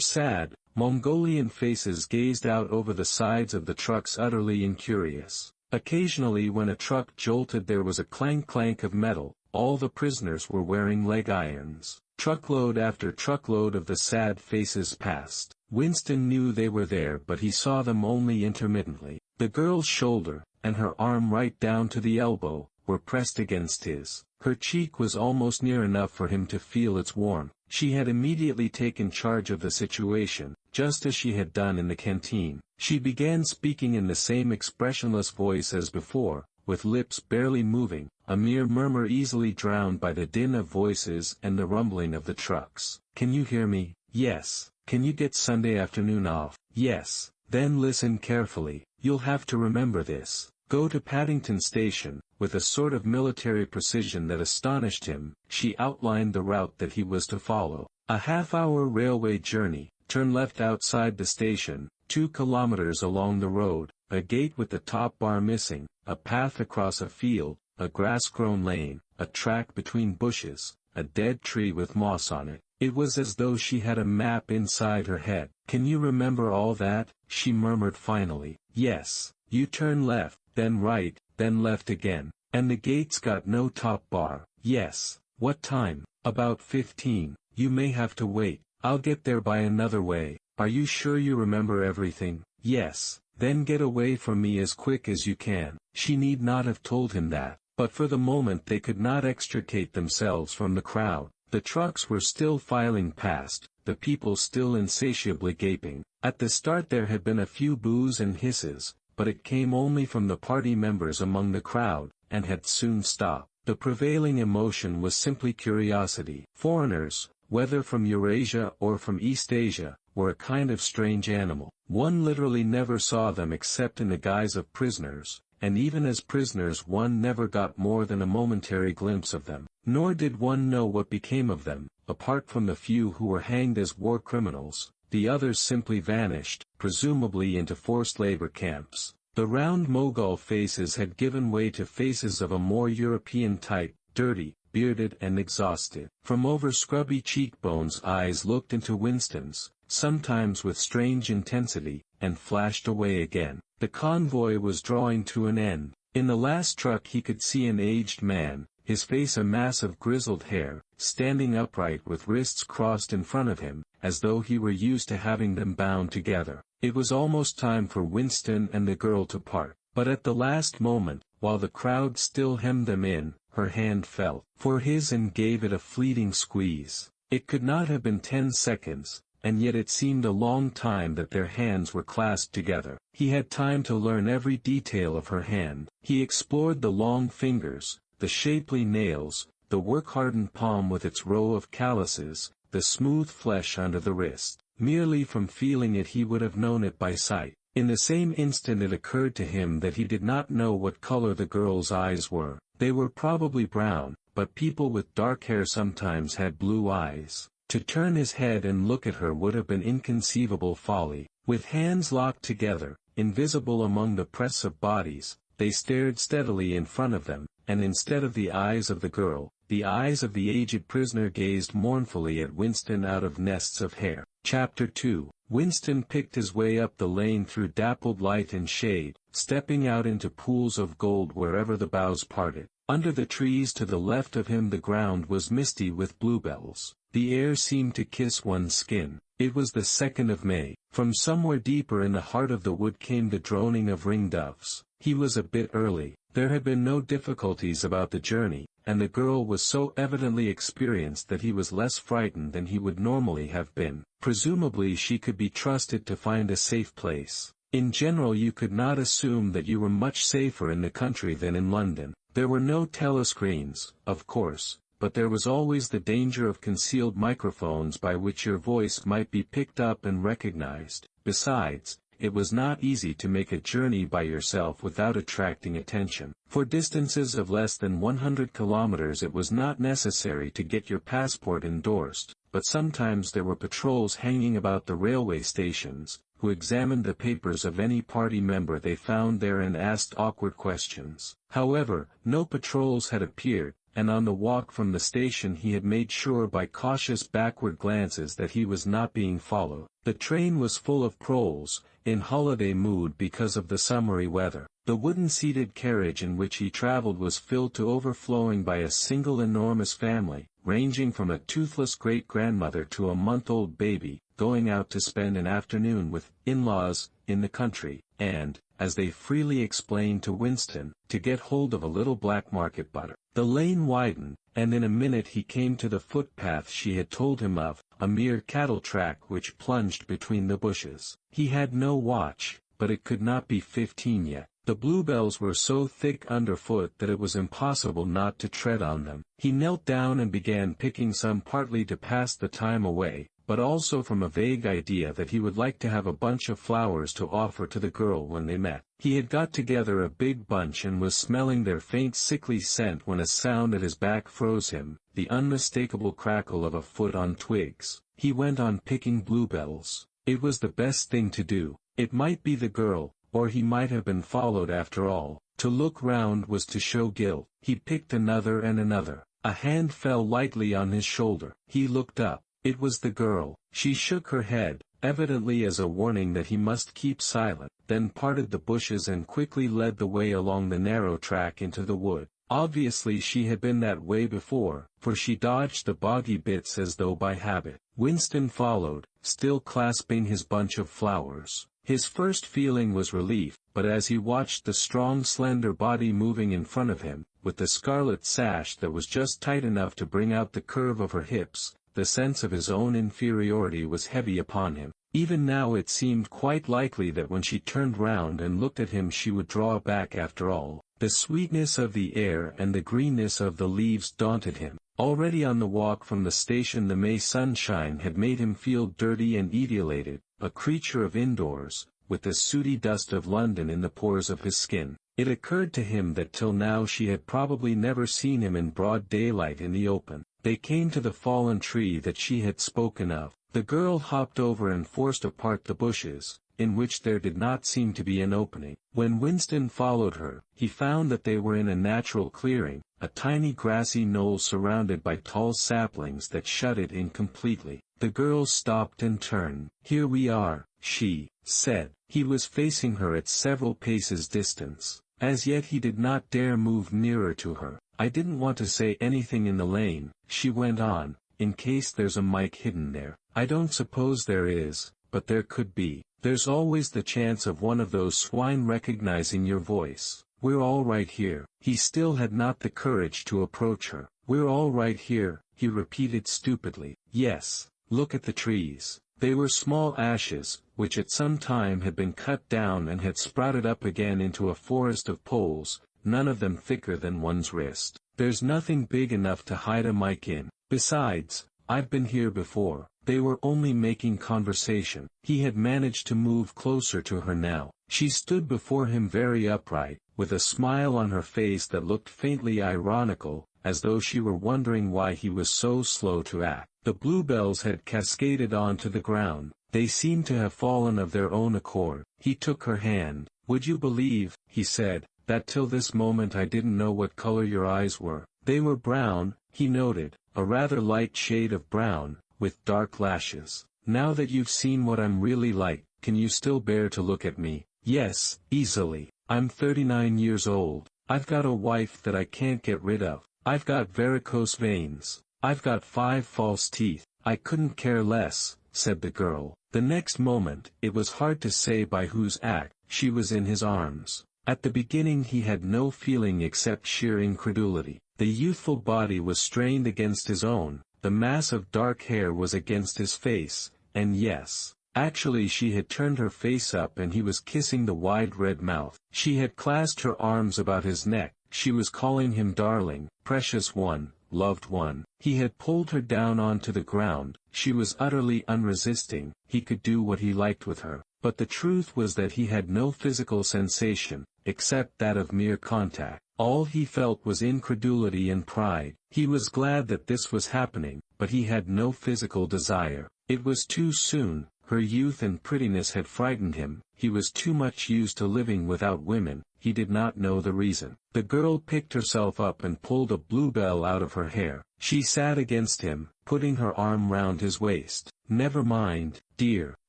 Speaker 1: sad, Mongolian faces gazed out over the sides of the trucks utterly incurious. Occasionally when a truck jolted there was a clank-clank of metal. All the prisoners were wearing leg irons. Truckload after truckload of the sad faces passed. Winston knew they were there but he saw them only intermittently. The girl's shoulder, and her arm right down to the elbow, were pressed against his. Her cheek was almost near enough for him to feel its warmth. She had immediately taken charge of the situation, just as she had done in the canteen. She began speaking in the same expressionless voice as before, with lips barely moving, a mere murmur easily drowned by the din of voices and the rumbling of the trucks. "Can you hear me?" "Yes." "Can you get Sunday afternoon off?" "Yes." "Then listen carefully. You'll have to remember this. Go to Paddington Station." With a sort of military precision that astonished him, she outlined the route that he was to follow. A half-hour railway journey, turn left outside the station, 2 kilometers along the road, a gate with the top bar missing, a path across a field, a grass-grown lane, a track between bushes, a dead tree with moss on it. It was as though she had a map inside her head. "Can you remember all that?" she murmured finally. "Yes. You turn left, then right, then left again. And the gate's got no top bar." "Yes." "What time?" "About 15. You may have to wait. I'll get there by another way." "Are you sure you remember everything?" "Yes." "Then get away from me as quick as you can." She need not have told him that, but for the moment they could not extricate themselves from the crowd. The trucks were still filing past, the people still insatiably gaping. At the start there had been a few boos and hisses, but it came only from the party members among the crowd, and had soon stopped. The prevailing emotion was simply curiosity. Foreigners, whether from Eurasia or from East Asia, were a kind of strange animal. One literally never saw them except in the guise of prisoners, and even as prisoners one never got more than a momentary glimpse of them. Nor did one know what became of them. Apart from the few who were hanged as war criminals, the others simply vanished, presumably into forced labor camps. The round Mogul faces had given way to faces of a more European type, dirty, bearded and exhausted. From over scrubby cheekbones eyes looked into Winston's, sometimes with strange intensity, and flashed away again. The convoy was drawing to an end. In the last truck he could see an aged man, his face a mass of grizzled hair, standing upright with wrists crossed in front of him, as though he were used to having them bound together. It was almost time for Winston and the girl to part, but at the last moment, while the crowd still hemmed them in, her hand felt for his and gave it a fleeting squeeze. It could not have been 10 seconds, and yet it seemed a long time that their hands were clasped together. He had time to learn every detail of her hand. He explored the long fingers, the shapely nails, the work-hardened palm with its row of calluses, the smooth flesh under the wrist. Merely from feeling it he would have known it by sight. In the same instant it occurred to him that he did not know what color the girl's eyes were. They were probably brown, but people with dark hair sometimes had blue eyes. To turn his head and look at her would have been inconceivable folly. With hands locked together, invisible among the press of bodies, they stared steadily in front of them, and instead of the eyes of the girl, the eyes of the aged prisoner gazed mournfully at Winston out of nests of hair. Chapter 2. Winston picked his way up the lane through dappled light and shade, stepping out into pools of gold wherever the boughs parted. Under the trees to the left of him the ground was misty with bluebells. The air seemed to kiss one's skin. It was the 2nd of May. From somewhere deeper in the heart of the wood came the droning of ringdoves. He was a bit early. There had been no difficulties about the journey, and the girl was so evidently experienced that he was less frightened than he would normally have been. Presumably she could be trusted to find a safe place. In general you could not assume that you were much safer in the country than in London. There were no telescreens, of course, but there was always the danger of concealed microphones by which your voice might be picked up and recognized. Besides, it was not easy to make a journey by yourself without attracting attention. For distances of less than 100 kilometers it was not necessary to get your passport endorsed, but sometimes there were patrols hanging about the railway stations, who examined the papers of any party member they found there and asked awkward questions. However, no patrols had appeared, and on the walk from the station he had made sure by cautious backward glances that he was not being followed. The train was full of proles, in holiday mood because of the summery weather. The wooden-seated carriage in which he traveled was filled to overflowing by a single enormous family, ranging from a toothless great-grandmother to a month-old baby, going out to spend an afternoon with in-laws in the country, and, as they freely explained to Winston, to get hold of a little black market butter. The lane widened, and in a minute he came to the footpath she had told him of, a mere cattle track which plunged between the bushes. He had no watch, but it could not be 15 yet. The bluebells were so thick underfoot that it was impossible not to tread on them. He knelt down and began picking some partly to pass the time away, but also from a vague idea that he would like to have a bunch of flowers to offer to the girl when they met. He had got together a big bunch and was smelling their faint sickly scent when a sound at his back froze him, the unmistakable crackle of a foot on twigs. He went on picking bluebells. It was the best thing to do. It might be the girl, or he might have been followed after all. To look round was to show guilt. He picked another and another. A hand fell lightly on his shoulder. He looked up. It was the girl. She shook her head, evidently as a warning that he must keep silent, then parted the bushes and quickly led the way along the narrow track into the wood. Obviously she had been that way before, for she dodged the boggy bits as though by habit. Winston followed, still clasping his bunch of flowers. His first feeling was relief, but as he watched the strong slender body moving in front of him, with the scarlet sash that was just tight enough to bring out the curve of her hips, the sense of his own inferiority was heavy upon him. Even now it seemed quite likely that when she turned round and looked at him she would draw back after all. The sweetness of the air and the greenness of the leaves daunted him. Already on the walk from the station the May sunshine had made him feel dirty and etiolated, a creature of indoors, with the sooty dust of London in the pores of his skin. It occurred to him that till now she had probably never seen him in broad daylight in the open. They came to the fallen tree that she had spoken of. The girl hopped over and forced apart the bushes, in which there did not seem to be an opening. When Winston followed her, he found that they were in a natural clearing, a tiny grassy knoll surrounded by tall saplings that shut it in completely. The girl stopped and turned. "Here we are," she said. He was facing her at several paces distance. As yet he did not dare move nearer to her. "I didn't want to say anything in the lane," she went on, "in case there's a mic hidden there. I don't suppose there is, but there could be. There's always the chance of one of those swine recognizing your voice. We're all right here." He still had not the courage to approach her. "We're all right here," he repeated stupidly. "Yes, look at the trees." They were small ashes, which at some time had been cut down and had sprouted up again into a forest of poles, none of them thicker than one's wrist. "There's nothing big enough to hide a mic in. Besides, I've been here before." They were only making conversation. He had managed to move closer to her now. She stood before him very upright, with a smile on her face that looked faintly ironical, as though she were wondering why he was so slow to act. The bluebells had cascaded onto the ground. They seemed to have fallen of their own accord. He took her hand. "Would you believe," he said, "that till this moment I didn't know what color your eyes were?" "They were brown," he noted, "a rather light shade of brown, with dark lashes. Now that you've seen what I'm really like, can you still bear to look at me?" "Yes, easily. I'm 39 years old. I've got a wife that I can't get rid of. I've got varicose veins. I've got 5 false teeth." "I couldn't care less," said the girl. The next moment, it was hard to say by whose act, she was in his arms. At the beginning he had no feeling except sheer incredulity. The youthful body was strained against his own, the mass of dark hair was against his face, and yes, actually she had turned her face up and he was kissing the wide red mouth. She had clasped her arms about his neck, she was calling him darling, precious one, loved one. He had pulled her down onto the ground, she was utterly unresisting, he could do what he liked with her. But the truth was that he had no physical sensation, except that of mere contact. All he felt was incredulity and pride. He was glad that this was happening, but he had no physical desire. It was too soon, her youth and prettiness had frightened him, he was too much used to living without women, he did not know the reason. The girl picked herself up and pulled a bluebell out of her hair. She sat against him, putting her arm round his waist. "Never mind, dear,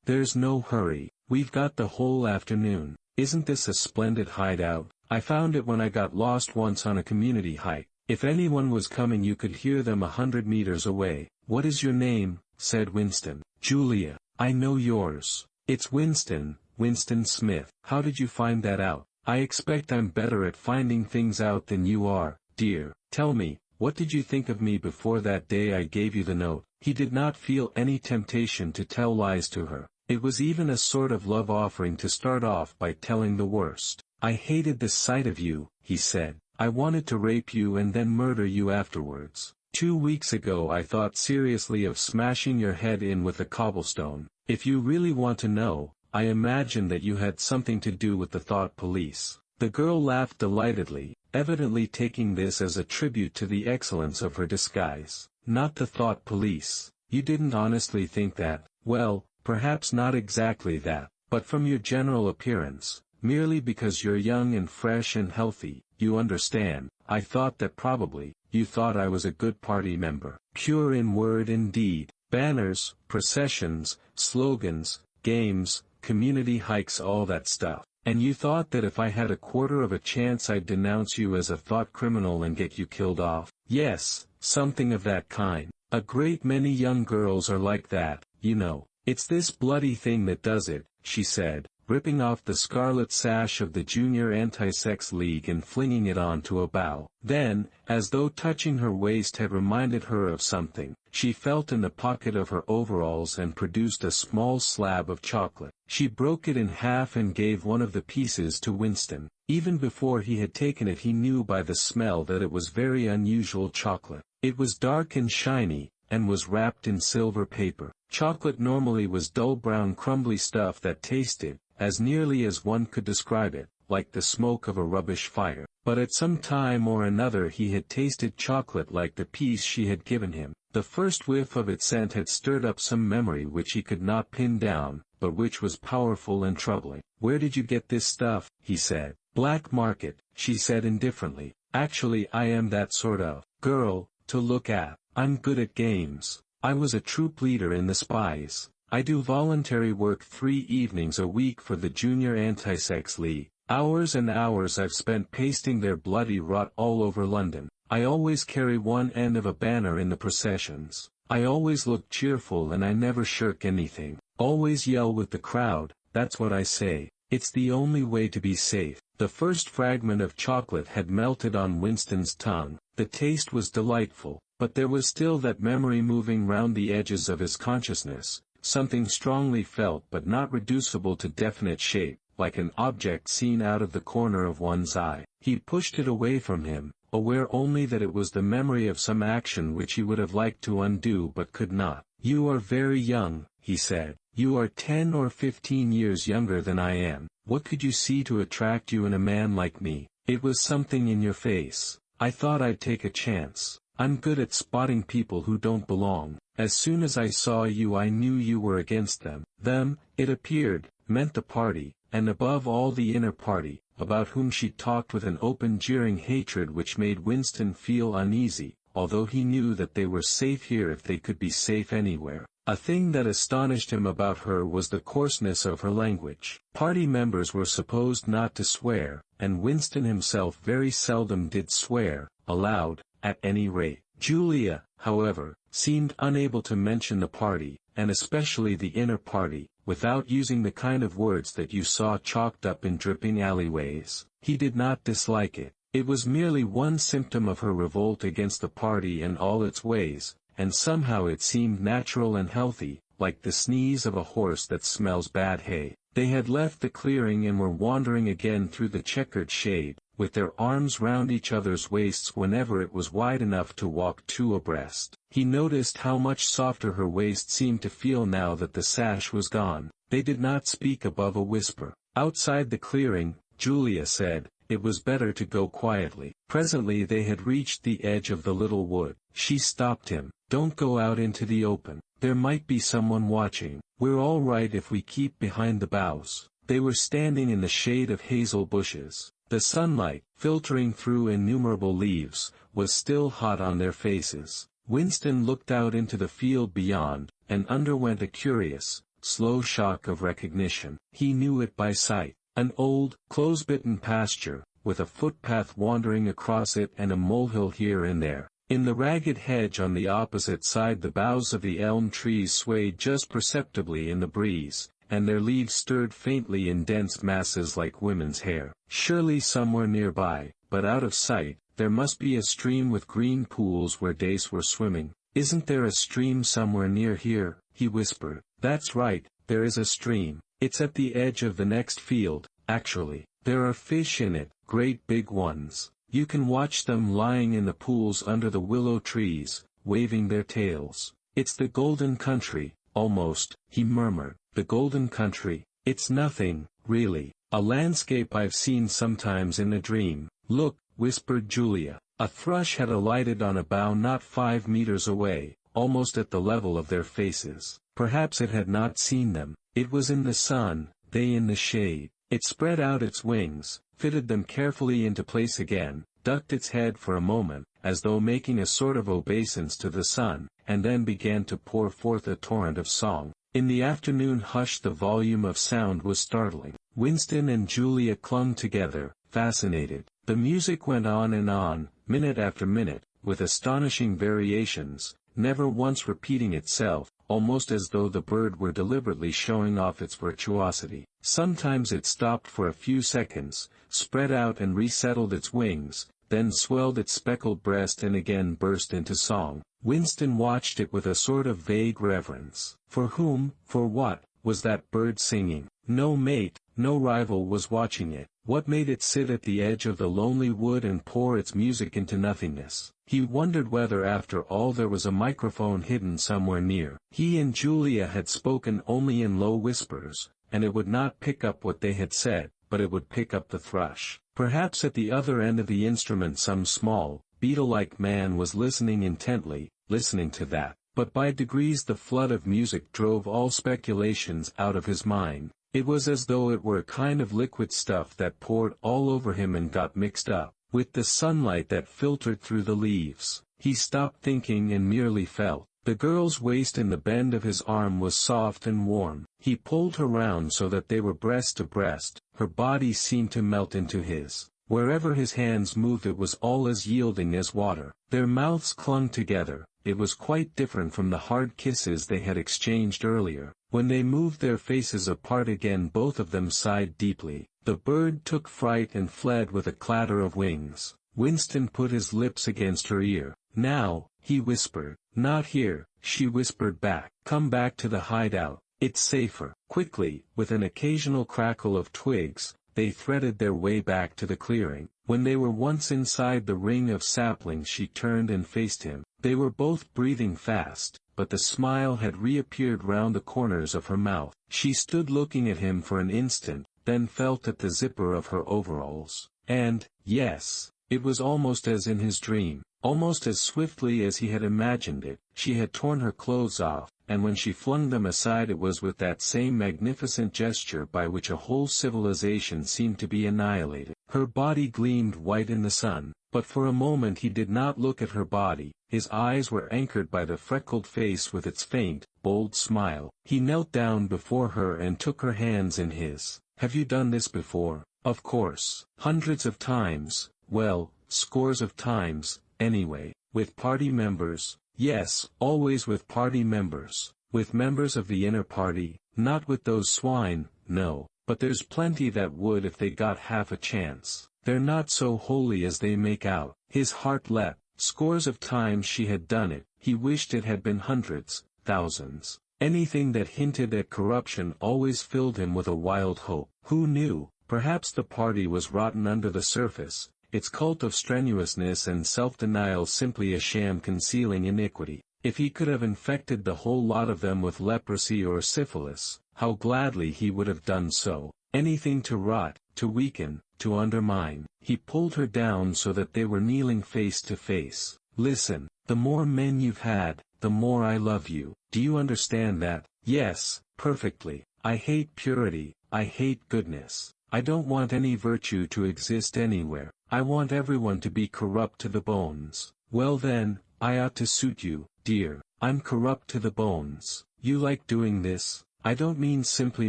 Speaker 1: there's no hurry, we've got the whole afternoon. Isn't this a splendid hideout? I found it when I got lost once on a community hike. If anyone was coming you could hear them 100 meters away." "What is your name?" said Winston. "Julia. I know yours." "It's Winston, Winston Smith." "How did you find that out?" "I expect I'm better at finding things out than you are, dear. Tell me, what did you think of me before that day I gave you the note?" He did not feel any temptation to tell lies to her. It was even a sort of love offering to start off by telling the worst. "I hated the sight of you," he said. "I wanted to rape you and then murder you afterwards. 2 weeks ago I thought seriously of smashing your head in with a cobblestone. If you really want to know, I imagine that you had something to do with the thought police." The girl laughed delightedly, evidently taking this as a tribute to the excellence of her disguise. "Not the thought police. You didn't honestly think that?" "Well, perhaps not exactly that, but from your general appearance, merely because you're young and fresh and healthy, you understand, I thought that probably, you thought I was a good party member. Pure in word and deed, banners, processions, slogans, games, community hikes, all that stuff. And you thought that if I had a quarter of a chance I'd denounce you as a thought criminal and get you killed off." "Yes, something of that kind. A great many young girls are like that, you know. It's this bloody thing that does it," she said, ripping off the scarlet sash of the Junior Anti-Sex League and flinging it onto a bough. Then, as though touching her waist had reminded her of something, she felt in the pocket of her overalls and produced a small slab of chocolate. She broke it in half and gave one of the pieces to Winston. Even before he had taken it he knew by the smell that it was very unusual chocolate. It was dark and shiny, and was wrapped in silver paper. Chocolate normally was dull brown crumbly stuff that tasted, as nearly as one could describe it, like the smoke of a rubbish fire. But at some time or another he had tasted chocolate like the piece she had given him. The first whiff of its scent had stirred up some memory which he could not pin down, but which was powerful and troubling. "Where did you get this stuff?" he said. "Black market," she said indifferently. "Actually I am that sort of girl to look at. I'm good at games. I was a troop leader in the Spies. I do voluntary work 3 evenings a week for the Junior Anti-Sex League. Hours and hours I've spent pasting their bloody rot all over London. I always carry one end of a banner in the processions. I always look cheerful and I never shirk anything. Always yell with the crowd, that's what I say. It's the only way to be safe." The first fragment of chocolate had melted on Winston's tongue. The taste was delightful, but there was still that memory moving round the edges of his consciousness, something strongly felt but not reducible to definite shape, like an object seen out of the corner of one's eye. He pushed it away from him, aware only that it was the memory of some action which he would have liked to undo but could not. "You are very young," he said. "You are 10 or 15 years younger than I am. What could you see to attract you in a man like me? It was something in your face. I thought I'd take a chance. I'm good at spotting people who don't belong. As soon as I saw you I knew you were against them." Them, it appeared, meant the party, and above all the inner party, about whom she talked with an open jeering hatred which made Winston feel uneasy, although he knew that they were safe here if they could be safe anywhere. A thing that astonished him about her was the coarseness of her language. Party members were supposed not to swear, and Winston himself very seldom did swear, aloud, at any rate. Julia, however, seemed unable to mention the party, and especially the inner party, without using the kind of words that you saw chalked up in dripping alleyways. He did not dislike it. It was merely one symptom of her revolt against the party and all its ways, and somehow it seemed natural and healthy, like the sneeze of a horse that smells bad hay. They had left the clearing and were wandering again through the checkered shade, with their arms round each other's waists whenever it was wide enough to walk 2 abreast. He noticed how much softer her waist seemed to feel now that the sash was gone. They did not speak above a whisper. Outside the clearing, Julia said, it was better to go quietly. Presently they had reached the edge of the little wood. She stopped him. "Don't go out into the open. There might be someone watching. We're all right if we keep behind the boughs." They were standing in the shade of hazel bushes. The sunlight, filtering through innumerable leaves, was still hot on their faces. Winston looked out into the field beyond, and underwent a curious, slow shock of recognition. He knew it by sight. An old, close-bitten pasture, with a footpath wandering across it and a molehill here and there. In the ragged hedge on the opposite side the boughs of the elm trees swayed just perceptibly in the breeze, and their leaves stirred faintly in dense masses like women's hair. Surely somewhere nearby, but out of sight, there must be a stream with green pools where dace were swimming. "Isn't there a stream somewhere near here?" he whispered. "That's right, there is a stream. It's at the edge of the next field, actually. There are fish in it, great big ones. You can watch them lying in the pools under the willow trees, waving their tails. It's the golden country, almost," he murmured. "The golden country. It's nothing, really. A landscape I've seen sometimes in a dream." "Look," whispered Julia. A thrush had alighted on a bough not 5 meters away, almost at the level of their faces. Perhaps it had not seen them. It was in the sun, they in the shade. It spread out its wings, fitted them carefully into place again, ducked its head for a moment, as though making a sort of obeisance to the sun, and then began to pour forth a torrent of song. In the afternoon hush the volume of sound was startling. Winston and Julia clung together, fascinated. The music went on, minute after minute, with astonishing variations, never once repeating itself, almost as though the bird were deliberately showing off its virtuosity. Sometimes it stopped for a few seconds, spread out and resettled its wings, then swelled its speckled breast and again burst into song. Winston watched it with a sort of vague reverence. For whom, for what, was that bird singing? No mate, no rival was watching it. What made it sit at the edge of the lonely wood and pour its music into nothingness? He wondered whether after all there was a microphone hidden somewhere near. He and Julia had spoken only in low whispers, and it would not pick up what they had said, but it would pick up the thrush. Perhaps at the other end of the instrument some small, beetle-like man was listening intently, listening to that. But by degrees the flood of music drove all speculations out of his mind. It was as though it were a kind of liquid stuff that poured all over him and got mixed up with the sunlight that filtered through the leaves. He stopped thinking and merely felt. The girl's waist in the bend of his arm was soft and warm. He pulled her round so that they were breast to breast. Her body seemed to melt into his. Wherever his hands moved it was all as yielding as water. Their mouths clung together. It was quite different from the hard kisses they had exchanged earlier. When they moved their faces apart again both of them sighed deeply. The bird took fright and fled with a clatter of wings. Winston put his lips against her ear. "Now," he whispered. "Not here," she whispered back. "Come back to the hideout. It's safer." Quickly, with an occasional crackle of twigs, they threaded their way back to the clearing. When they were once inside the ring of saplings she turned and faced him. They were both breathing fast, but the smile had reappeared round the corners of her mouth. She stood looking at him for an instant, then felt at the zipper of her overalls. And, yes, it was almost as in his dream, almost as swiftly as he had imagined it. She had torn her clothes off, and when she flung them aside it was with that same magnificent gesture by which a whole civilization seemed to be annihilated. Her body gleamed white in the sun, but for a moment he did not look at her body. His eyes were anchored by the freckled face with its faint, bold smile. He knelt down before her and took her hands in his. "Have you done this before?" "Of course. Hundreds of times. Well, scores of times, anyway. With party members?" "Yes, always with party members. With members of the inner party, not with those swine, no. But there's plenty that would if they got half a chance. They're not so holy as they make out." His heart leapt. Scores of times she had done it. He wished it had been hundreds, thousands. Anything that hinted at corruption always filled him with a wild hope. Who knew? Perhaps the party was rotten under the surface, its cult of strenuousness and self-denial simply a sham concealing iniquity. If he could have infected the whole lot of them with leprosy or syphilis, how gladly he would have done so. Anything to rot, to weaken, to undermine. He pulled her down so that they were kneeling face to face. "Listen, the more men you've had, the more I love you. Do you understand that?" "Yes, perfectly. I hate purity, I hate goodness. I don't want any virtue to exist anywhere. I want everyone to be corrupt to the bones." "Well then, I ought to suit you, dear. I'm corrupt to the bones. You like doing this?" "I don't mean simply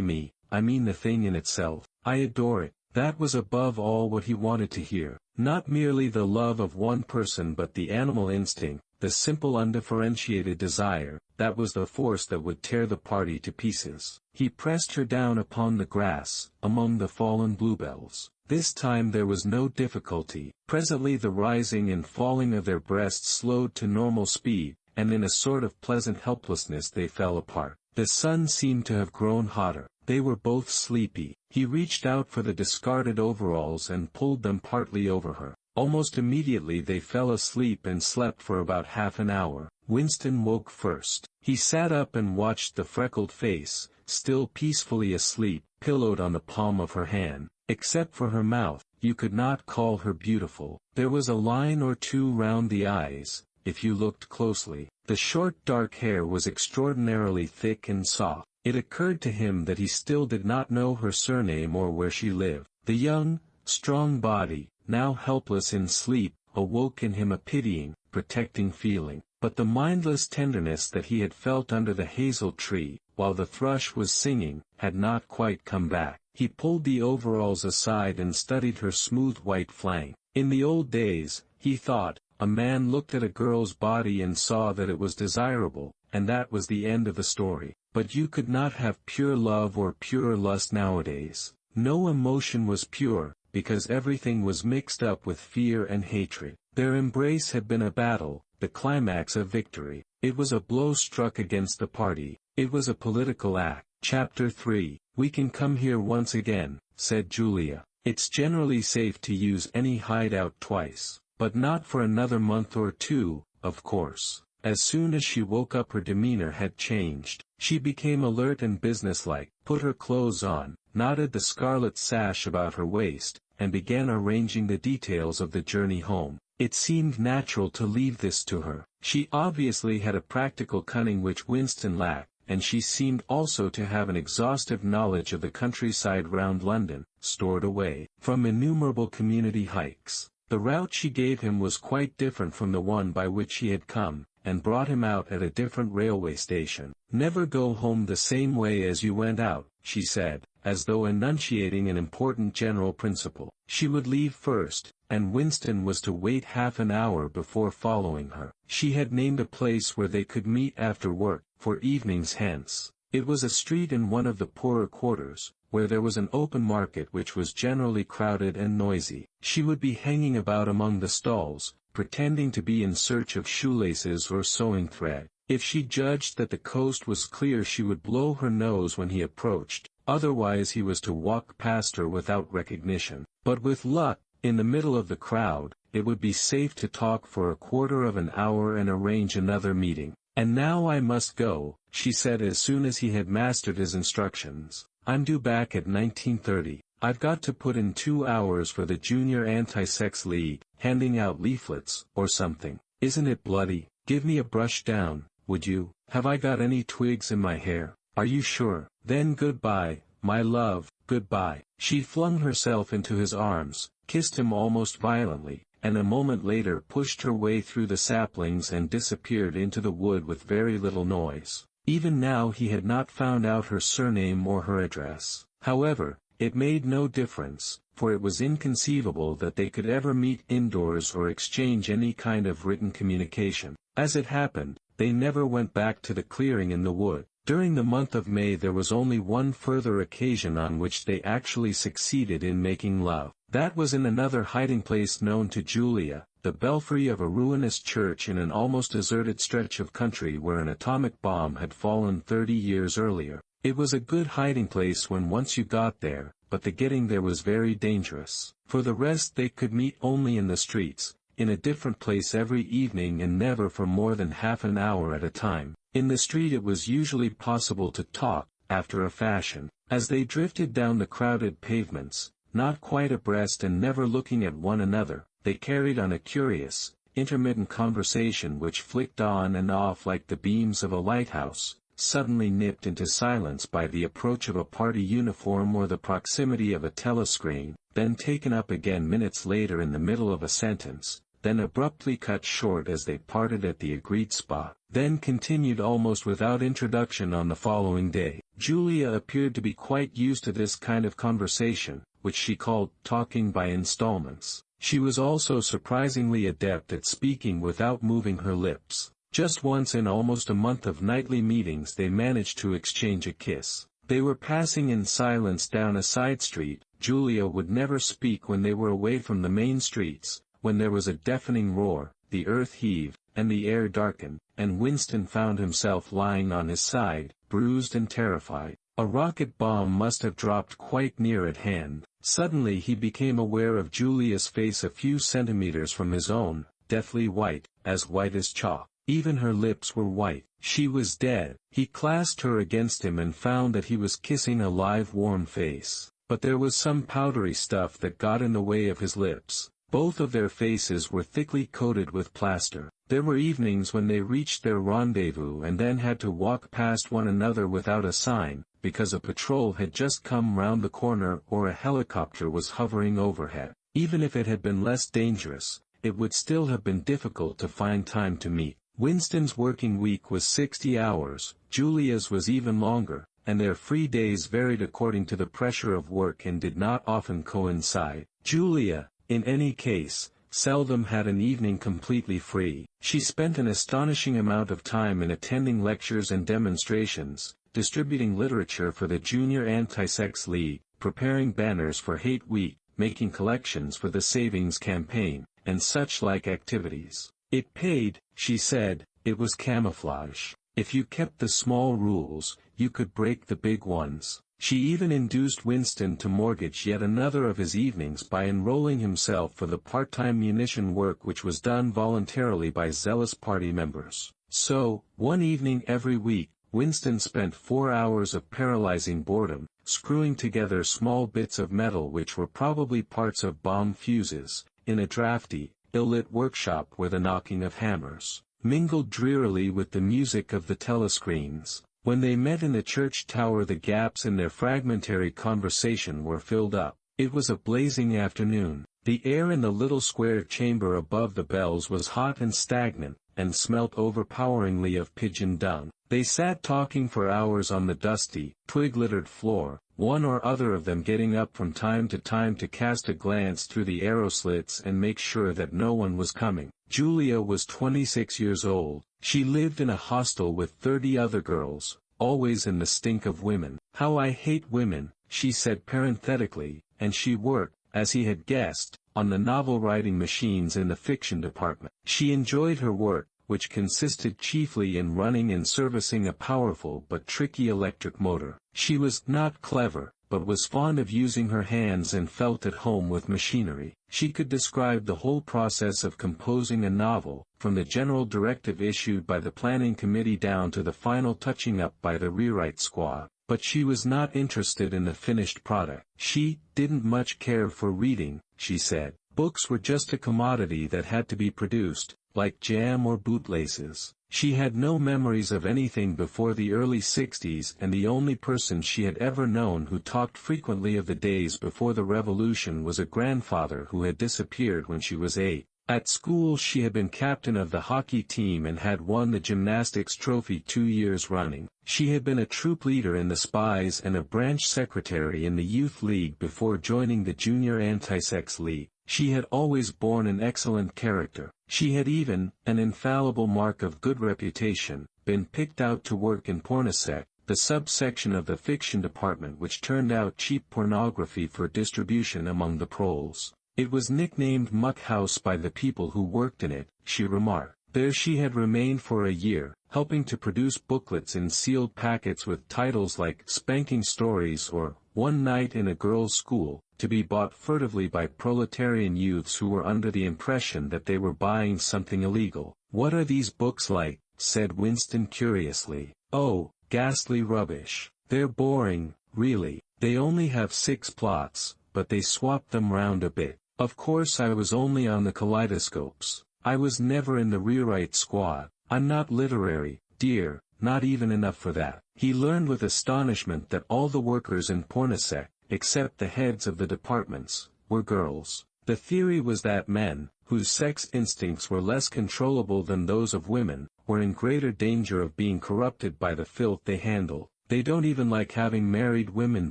Speaker 1: me, I mean the thing in itself. I adore it." That was above all what he wanted to hear. Not merely the love of one person but the animal instinct, the simple undifferentiated desire, that was the force that would tear the party to pieces. He pressed her down upon the grass, among the fallen bluebells. This time there was no difficulty. Presently the rising and falling of their breasts slowed to normal speed, and in a sort of pleasant helplessness they fell apart. The sun seemed to have grown hotter. They were both sleepy. He reached out for the discarded overalls and pulled them partly over her. Almost immediately they fell asleep and slept for about half an hour. Winston woke first. He sat up and watched the freckled face, still peacefully asleep, pillowed on the palm of her hand. Except for her mouth, you could not call her beautiful. There was a line or two round the eyes, if you looked closely. The short dark hair was extraordinarily thick and soft. It occurred to him that he still did not know her surname or where she lived. The young, strong body, now helpless in sleep, awoke in him a pitying, protecting feeling. But the mindless tenderness that he had felt under the hazel tree, while the thrush was singing, had not quite come back. He pulled the overalls aside and studied her smooth white flank. In the old days, he thought, a man looked at a girl's body and saw that it was desirable, and that was the end of the story. But you could not have pure love or pure lust nowadays. No emotion was pure, because everything was mixed up with fear and hatred. Their embrace had been a battle, the climax of victory. It was a blow struck against the party. It was a political act. Chapter 3. "We can come here once again," said Julia. It's generally safe to use any hideout twice, but not for another month or two, of course. As soon as she woke up her demeanor had changed. She became alert and businesslike, put her clothes on, knotted the scarlet sash about her waist, and began arranging the details of the journey home. It seemed natural to leave this to her. She obviously had a practical cunning which Winston lacked, and she seemed also to have an exhaustive knowledge of the countryside round London, stored away from innumerable community hikes. The route she gave him was quite different from the one by which he had come, and brought him out at a different railway station. "Never go home the same way as you went out," she said, as though enunciating an important general principle. She would leave first, and Winston was to wait half an hour before following her. She had named a place where they could meet after work, for evenings hence. It was a street in one of the poorer quarters, where there was an open market which was generally crowded and noisy. She would be hanging about among the stalls, pretending to be in search of shoelaces or sewing thread. If she judged that the coast was clear she would blow her nose when he approached, otherwise he was to walk past her without recognition. But with luck, in the middle of the crowd, it would be safe to talk for a quarter of an hour and arrange another meeting. "And now I must go," she said as soon as he had mastered his instructions. "I'm due back at 19:30. I've got to put in 2 hours for the Junior Anti-Sex League, handing out leaflets, or something. Isn't it bloody? Give me a brush down, would you? Have I got any twigs in my hair? Are you sure? Then goodbye, my love, goodbye." She flung herself into his arms, kissed him almost violently, and a moment later pushed her way through the saplings and disappeared into the wood with very little noise. Even now he had not found out her surname or her address. However, it made no difference, for it was inconceivable that they could ever meet indoors or exchange any kind of written communication. As it happened, they never went back to the clearing in the wood. During the month of May there was only one further occasion on which they actually succeeded in making love. That was in another hiding place known to Julia, the belfry of a ruinous church in an almost deserted stretch of country where an atomic bomb had fallen 30 years earlier. It was a good hiding place when once you got there, but the getting there was very dangerous. For the rest they could meet only in the streets, in a different place every evening and never for more than half an hour at a time. In the street it was usually possible to talk, after a fashion. As they drifted down the crowded pavements, not quite abreast and never looking at one another, they carried on a curious, intermittent conversation which flicked on and off like the beams of a lighthouse, suddenly nipped into silence by the approach of a party uniform or the proximity of a telescreen, then taken up again minutes later in the middle of a sentence, then abruptly cut short as they parted at the agreed spot, then continued almost without introduction on the following day. Julia appeared to be quite used to this kind of conversation, which she called talking by installments. She was also surprisingly adept at speaking without moving her lips. Just once in almost a month of nightly meetings they managed to exchange a kiss. They were passing in silence down a side street. Julia would never speak when they were away from the main streets. When there was a deafening roar, the earth heaved, and the air darkened, and Winston found himself lying on his side, bruised and terrified. A rocket bomb must have dropped quite near at hand. Suddenly he became aware of Julia's face a few centimeters from his own, deathly white as chalk. Even her lips were white. She was dead. He clasped her against him and found that he was kissing a live warm face. But there was some powdery stuff that got in the way of his lips. Both of their faces were thickly coated with plaster. There were evenings when they reached their rendezvous and then had to walk past one another without a sign, because a patrol had just come round the corner or a helicopter was hovering overhead. Even if it had been less dangerous, it would still have been difficult to find time to meet. Winston's working week was 60 hours, Julia's was even longer, and their free days varied according to the pressure of work and did not often coincide. Julia, in any case, seldom had an evening completely free. She spent an astonishing amount of time in attending lectures and demonstrations, distributing literature for the Junior Anti-Sex League, preparing banners for Hate Week, making collections for the Savings Campaign, and such like activities. It paid, she said. It was camouflage. If you kept the small rules, you could break the big ones. She even induced Winston to mortgage yet another of his evenings by enrolling himself for the part-time munition work which was done voluntarily by zealous party members. So, one evening every week, Winston spent 4 hours of paralyzing boredom, screwing together small bits of metal which were probably parts of bomb fuses, in a drafty, ill-lit workshop where the knocking of hammers mingled drearily with the music of the telescreens. When they met in the church tower, the gaps in their fragmentary conversation were filled up. It was a blazing afternoon. The air in the little square chamber above the bells was hot and stagnant, and smelt overpoweringly of pigeon dung. They sat talking for hours on the dusty, twig-littered floor, one or other of them getting up from time to cast a glance through the arrow slits and make sure that no one was coming. Julia was 26 years old. She lived in a hostel with 30 other girls, always in the stink of women. "How I hate women," she said parenthetically, and she worked, as he had guessed, on the novel-writing machines in the fiction department. She enjoyed her work, which consisted chiefly in running and servicing a powerful but tricky electric motor. She was not clever, but was fond of using her hands and felt at home with machinery. She could describe the whole process of composing a novel, from the general directive issued by the planning committee down to the final touching up by the rewrite squad. But she was not interested in the finished product. She didn't much care for reading, she said. Books were just a commodity that had to be produced, like jam or bootlaces. She had no memories of anything before the early 60s, and the only person she had ever known who talked frequently of the days before the revolution was a grandfather who had disappeared when she was 8. At school she had been captain of the hockey team and had won the gymnastics trophy 2 years running. She had been a troop leader in the Spies and a branch secretary in the Youth League before joining the Junior Anti-Sex League. She had always borne an excellent character. She had even, an infallible mark of good reputation, been picked out to work in Pornosec, the subsection of the fiction department which turned out cheap pornography for distribution among the proles. It was nicknamed Muck House by the people who worked in it, she remarked. There she had remained for a year, helping to produce booklets in sealed packets with titles like Spanking Stories or One Night in a Girls' School, to be bought furtively by proletarian youths who were under the impression that they were buying something illegal. "What are these books like?" said Winston curiously. "Oh, ghastly rubbish. They're boring, really. They only have 6 plots, but they swap them round a bit. Of course I was only on the kaleidoscopes. I was never in the rewrite squad. I'm not literary, dear, not even enough for that." He learned with astonishment that all the workers in Pornosec, except the heads of the departments, were girls. The theory was that men, whose sex instincts were less controllable than those of women, were in greater danger of being corrupted by the filth they handle. "They don't even like having married women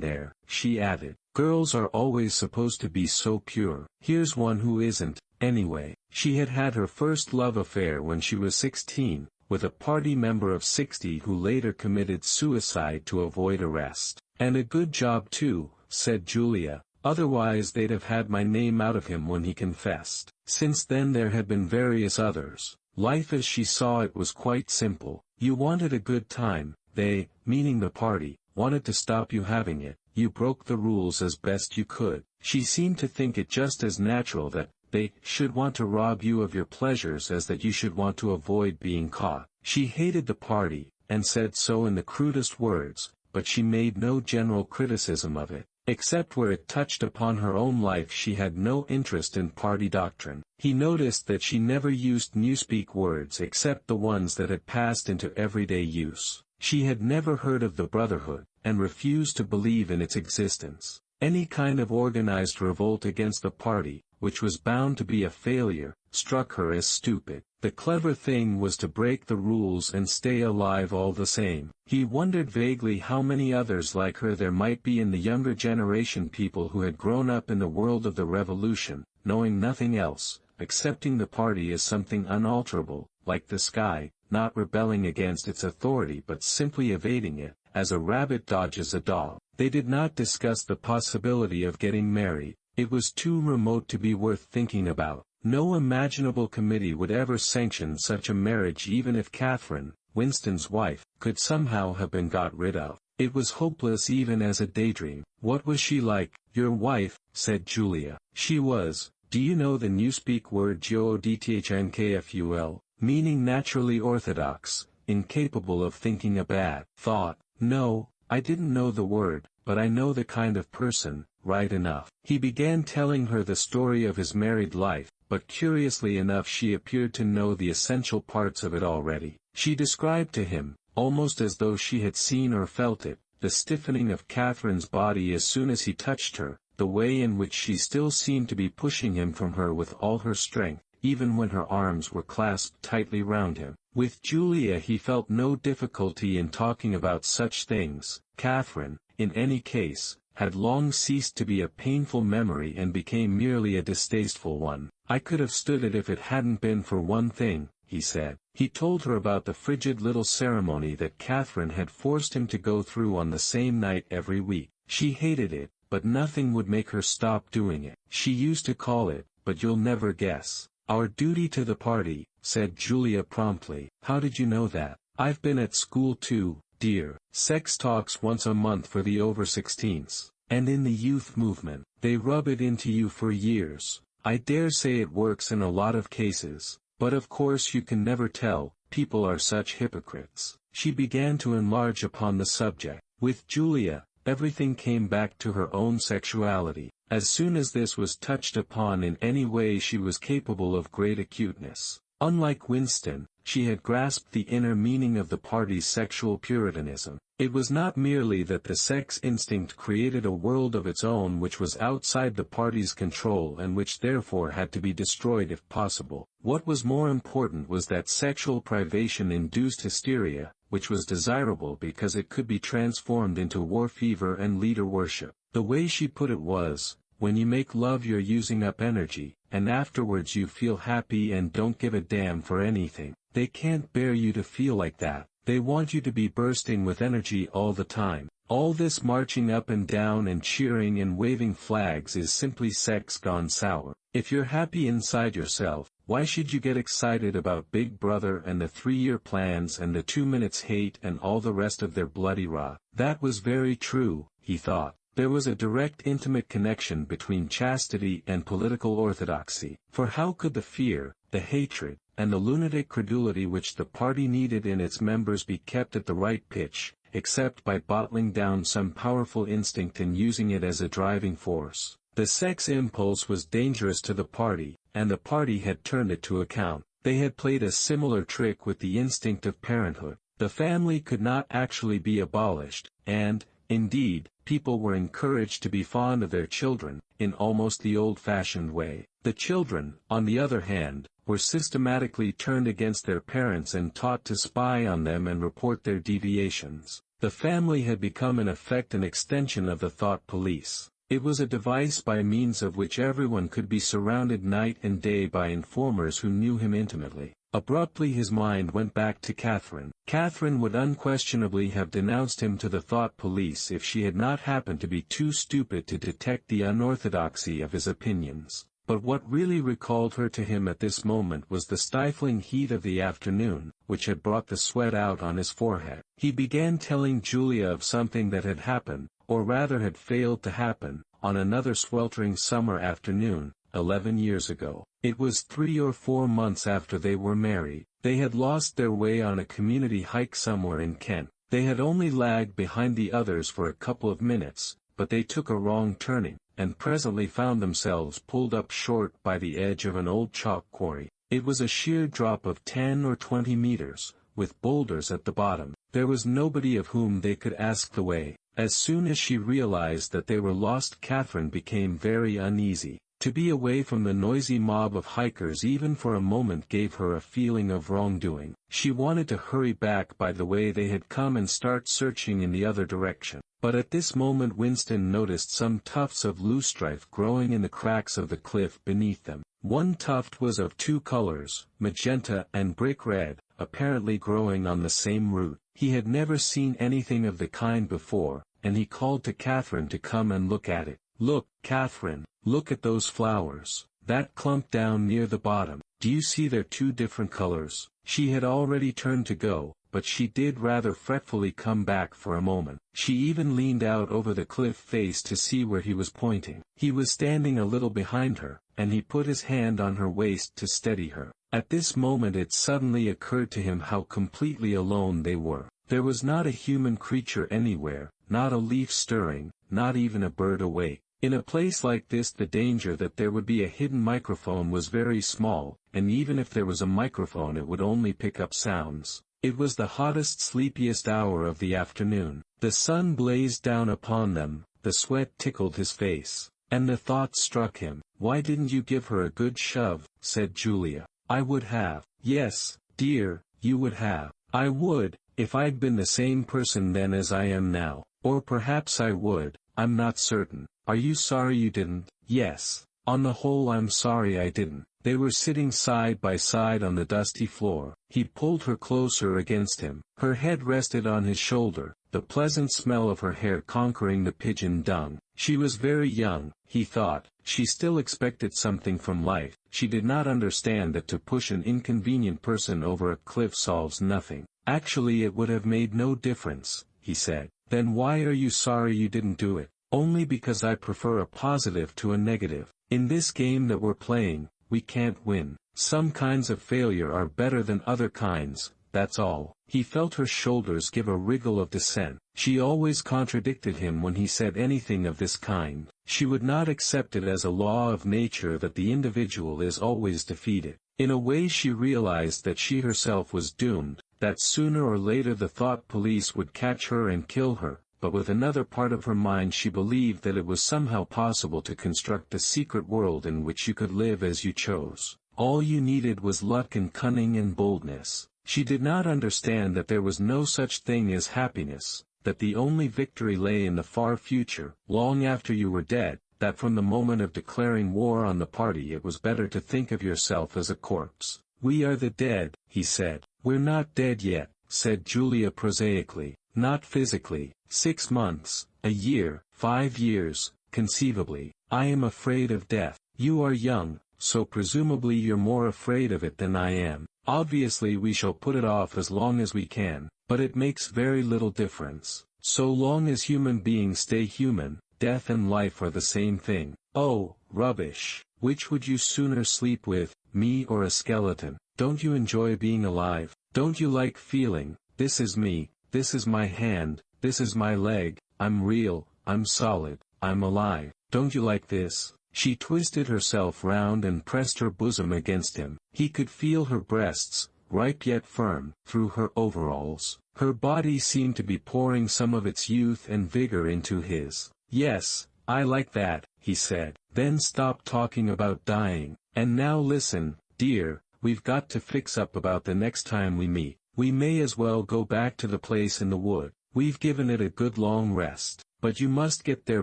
Speaker 1: there," she added. "Girls are always supposed to be so pure. Here's one who isn't, anyway." She had had her first love affair when she was 16, with a party member of 60 who later committed suicide to avoid arrest. "And a good job too," said Julia, "otherwise they'd have had my name out of him when he confessed." Since then there had been various others. Life as she saw it was quite simple. You wanted a good time, they, meaning the party, wanted to stop you having it. You broke the rules as best you could. She seemed to think it just as natural that they should want to rob you of your pleasures as that you should want to avoid being caught. She hated the party, and said so in the crudest words, but she made no general criticism of it. Except where it touched upon her own life she had no interest in party doctrine. He noticed that she never used Newspeak words except the ones that had passed into everyday use. She had never heard of the Brotherhood, and refused to believe in its existence. Any kind of organized revolt against the party, which was bound to be a failure, struck her as stupid. The clever thing was to break the rules and stay alive all the same. He wondered vaguely how many others like her there might be in the younger generation, people who had grown up in the world of the revolution, knowing nothing else, accepting the party as something unalterable, like the sky, not rebelling against its authority but simply evading it, as a rabbit dodges a dog. They did not discuss the possibility of getting married. It was too remote to be worth thinking about. No imaginable committee would ever sanction such a marriage, even if Catherine, Winston's wife, could somehow have been got rid of. It was hopeless even as a daydream. What was she like? Your wife, said Julia. She was. Do you know the Newspeak word godthnKful, meaning naturally orthodox, incapable of thinking a bad thought? No, I didn't know the word, but I know the kind of person, right enough. He began telling her the story of his married life, but curiously enough she appeared to know the essential parts of it already. She described to him, almost as though she had seen or felt it, the stiffening of Catherine's body as soon as he touched her, the way in which she still seemed to be pushing him from her with all her strength, even when her arms were clasped tightly round him. With Julia he felt no difficulty in talking about such things. Catherine, in any case, had long ceased to be a painful memory and became merely a distasteful one. I could have stood it if it hadn't been for one thing, he said. He told her about the frigid little ceremony that Catherine had forced him to go through on the same night every week. She hated it, but nothing would make her stop doing it. She used to call it, but you'll never guess, our duty to the party, said Julia promptly. How did you know that? I've been at school too, dear. Sex talks once a month for the over-16s. And in the youth movement, they rub it into you for years. I dare say it works in a lot of cases, but of course you can never tell, people are such hypocrites. She began to enlarge upon the subject. With Julia, everything came back to her own sexuality. As soon as this was touched upon in any way she was capable of great acuteness. Unlike Winston, she had grasped the inner meaning of the party's sexual puritanism. It was not merely that the sex instinct created a world of its own which was outside the party's control and which therefore had to be destroyed if possible. What was more important was that sexual privation induced hysteria, which was desirable because it could be transformed into war fever and leader worship. The way she put it was, when you make love you're using up energy, and afterwards you feel happy and don't give a damn for anything. They can't bear you to feel like that. They want you to be bursting with energy all the time. All this marching up and down and cheering and waving flags is simply sex gone sour. If you're happy inside yourself, why should you get excited about Big Brother and the 3-year plans and the 2 minutes hate and all the rest of their bloody rot? That was very true, he thought. There was a direct intimate connection between chastity and political orthodoxy. For how could the fear, the hatred, and the lunatic credulity which the party needed in its members be kept at the right pitch, except by bottling down some powerful instinct and using it as a driving force? The sex impulse was dangerous to the party, and the party had turned it to account. They had played a similar trick with the instinct of parenthood. The family could not actually be abolished, and, indeed, people were encouraged to be fond of their children, in almost the old-fashioned way. The children, on the other hand, were systematically turned against their parents and taught to spy on them and report their deviations. The family had become in effect an extension of the thought police. It was a device by means of which everyone could be surrounded night and day by informers who knew him intimately. Abruptly his mind went back to Catherine. Catherine would unquestionably have denounced him to the thought police if she had not happened to be too stupid to detect the unorthodoxy of his opinions. But what really recalled her to him at this moment was the stifling heat of the afternoon, which had brought the sweat out on his forehead. He began telling Julia of something that had happened, or rather had failed to happen, on another sweltering summer afternoon, 11 years ago. It was 3 or 4 months after they were married. They had lost their way on a community hike somewhere in Kent. They had only lagged behind the others for a couple of minutes, but they took a wrong turning, and presently found themselves pulled up short by the edge of an old chalk quarry. It was a sheer drop of 10 or 20 meters, with boulders at the bottom. There was nobody of whom they could ask the way. As soon as she realized that they were lost, Catherine became very uneasy. To be away from the noisy mob of hikers even for a moment gave her a feeling of wrongdoing. She wanted to hurry back by the way they had come and start searching in the other direction. But at this moment Winston noticed some tufts of loosestrife growing in the cracks of the cliff beneath them. One tuft was of 2 colors, magenta and brick red, apparently growing on the same root. He had never seen anything of the kind before, and he called to Catherine to come and look at it. "Look, Catherine, look at those flowers. That clump down near the bottom. Do you see they're 2 different colors?" She had already turned to go, but she did rather fretfully come back for a moment. She even leaned out over the cliff face to see where he was pointing. He was standing a little behind her, and he put his hand on her waist to steady her. At this moment it suddenly occurred to him how completely alone they were. There was not a human creature anywhere, not a leaf stirring, not even a bird awake. In a place like this the danger that there would be a hidden microphone was very small, and even if there was a microphone it would only pick up sounds. It was the hottest, sleepiest hour of the afternoon. The sun blazed down upon them, the sweat tickled his face. And the thought struck him, "Why didn't you give her a good shove?" said Julia. "I would have." "Yes, dear, you would have." "I would, if I'd been the same person then as I am now. Or perhaps I would, I'm not certain." "Are you sorry you didn't?" "Yes. On the whole I'm sorry I didn't." They were sitting side by side on the dusty floor. He pulled her closer against him. Her head rested on his shoulder, the pleasant smell of her hair conquering the pigeon dung. She was very young, he thought. She still expected something from life. She did not understand that to push an inconvenient person over a cliff solves nothing. "Actually it would have made no difference," he said. "Then why are you sorry you didn't do it?" "Only because I prefer a positive to a negative. In this game that we're playing, we can't win. Some kinds of failure are better than other kinds, that's all." He felt her shoulders give a wriggle of dissent. She always contradicted him when he said anything of this kind. She would not accept it as a law of nature that the individual is always defeated. In a way she realized that she herself was doomed, that sooner or later the thought police would catch her and kill her. But with another part of her mind she believed that it was somehow possible to construct a secret world in which you could live as you chose. All you needed was luck and cunning and boldness. She did not understand that there was no such thing as happiness, that the only victory lay in the far future, long after you were dead, that from the moment of declaring war on the party it was better to think of yourself as a corpse. "We are the dead," he said. "We're not dead yet," said Julia prosaically. "Not physically. 6 months, a year, 5 years, conceivably. I am afraid of death. You are young, so presumably you're more afraid of it than I am. Obviously we shall put it off as long as we can, but it makes very little difference. So long as human beings stay human, death and life are the same thing." "Oh, rubbish. Which would you sooner sleep with, me or a skeleton? Don't you enjoy being alive? Don't you like feeling, this is me, this is my hand, this is my leg, I'm real, I'm solid, I'm alive? Don't you like this?" She twisted herself round and pressed her bosom against him. He could feel her breasts, ripe yet firm, through her overalls. Her body seemed to be pouring some of its youth and vigor into his. "Yes, I like that," he said. "Then stop talking about dying. And now listen, dear, we've got to fix up about the next time we meet. We may as well go back to the place in the wood. We've given it a good long rest. But you must get there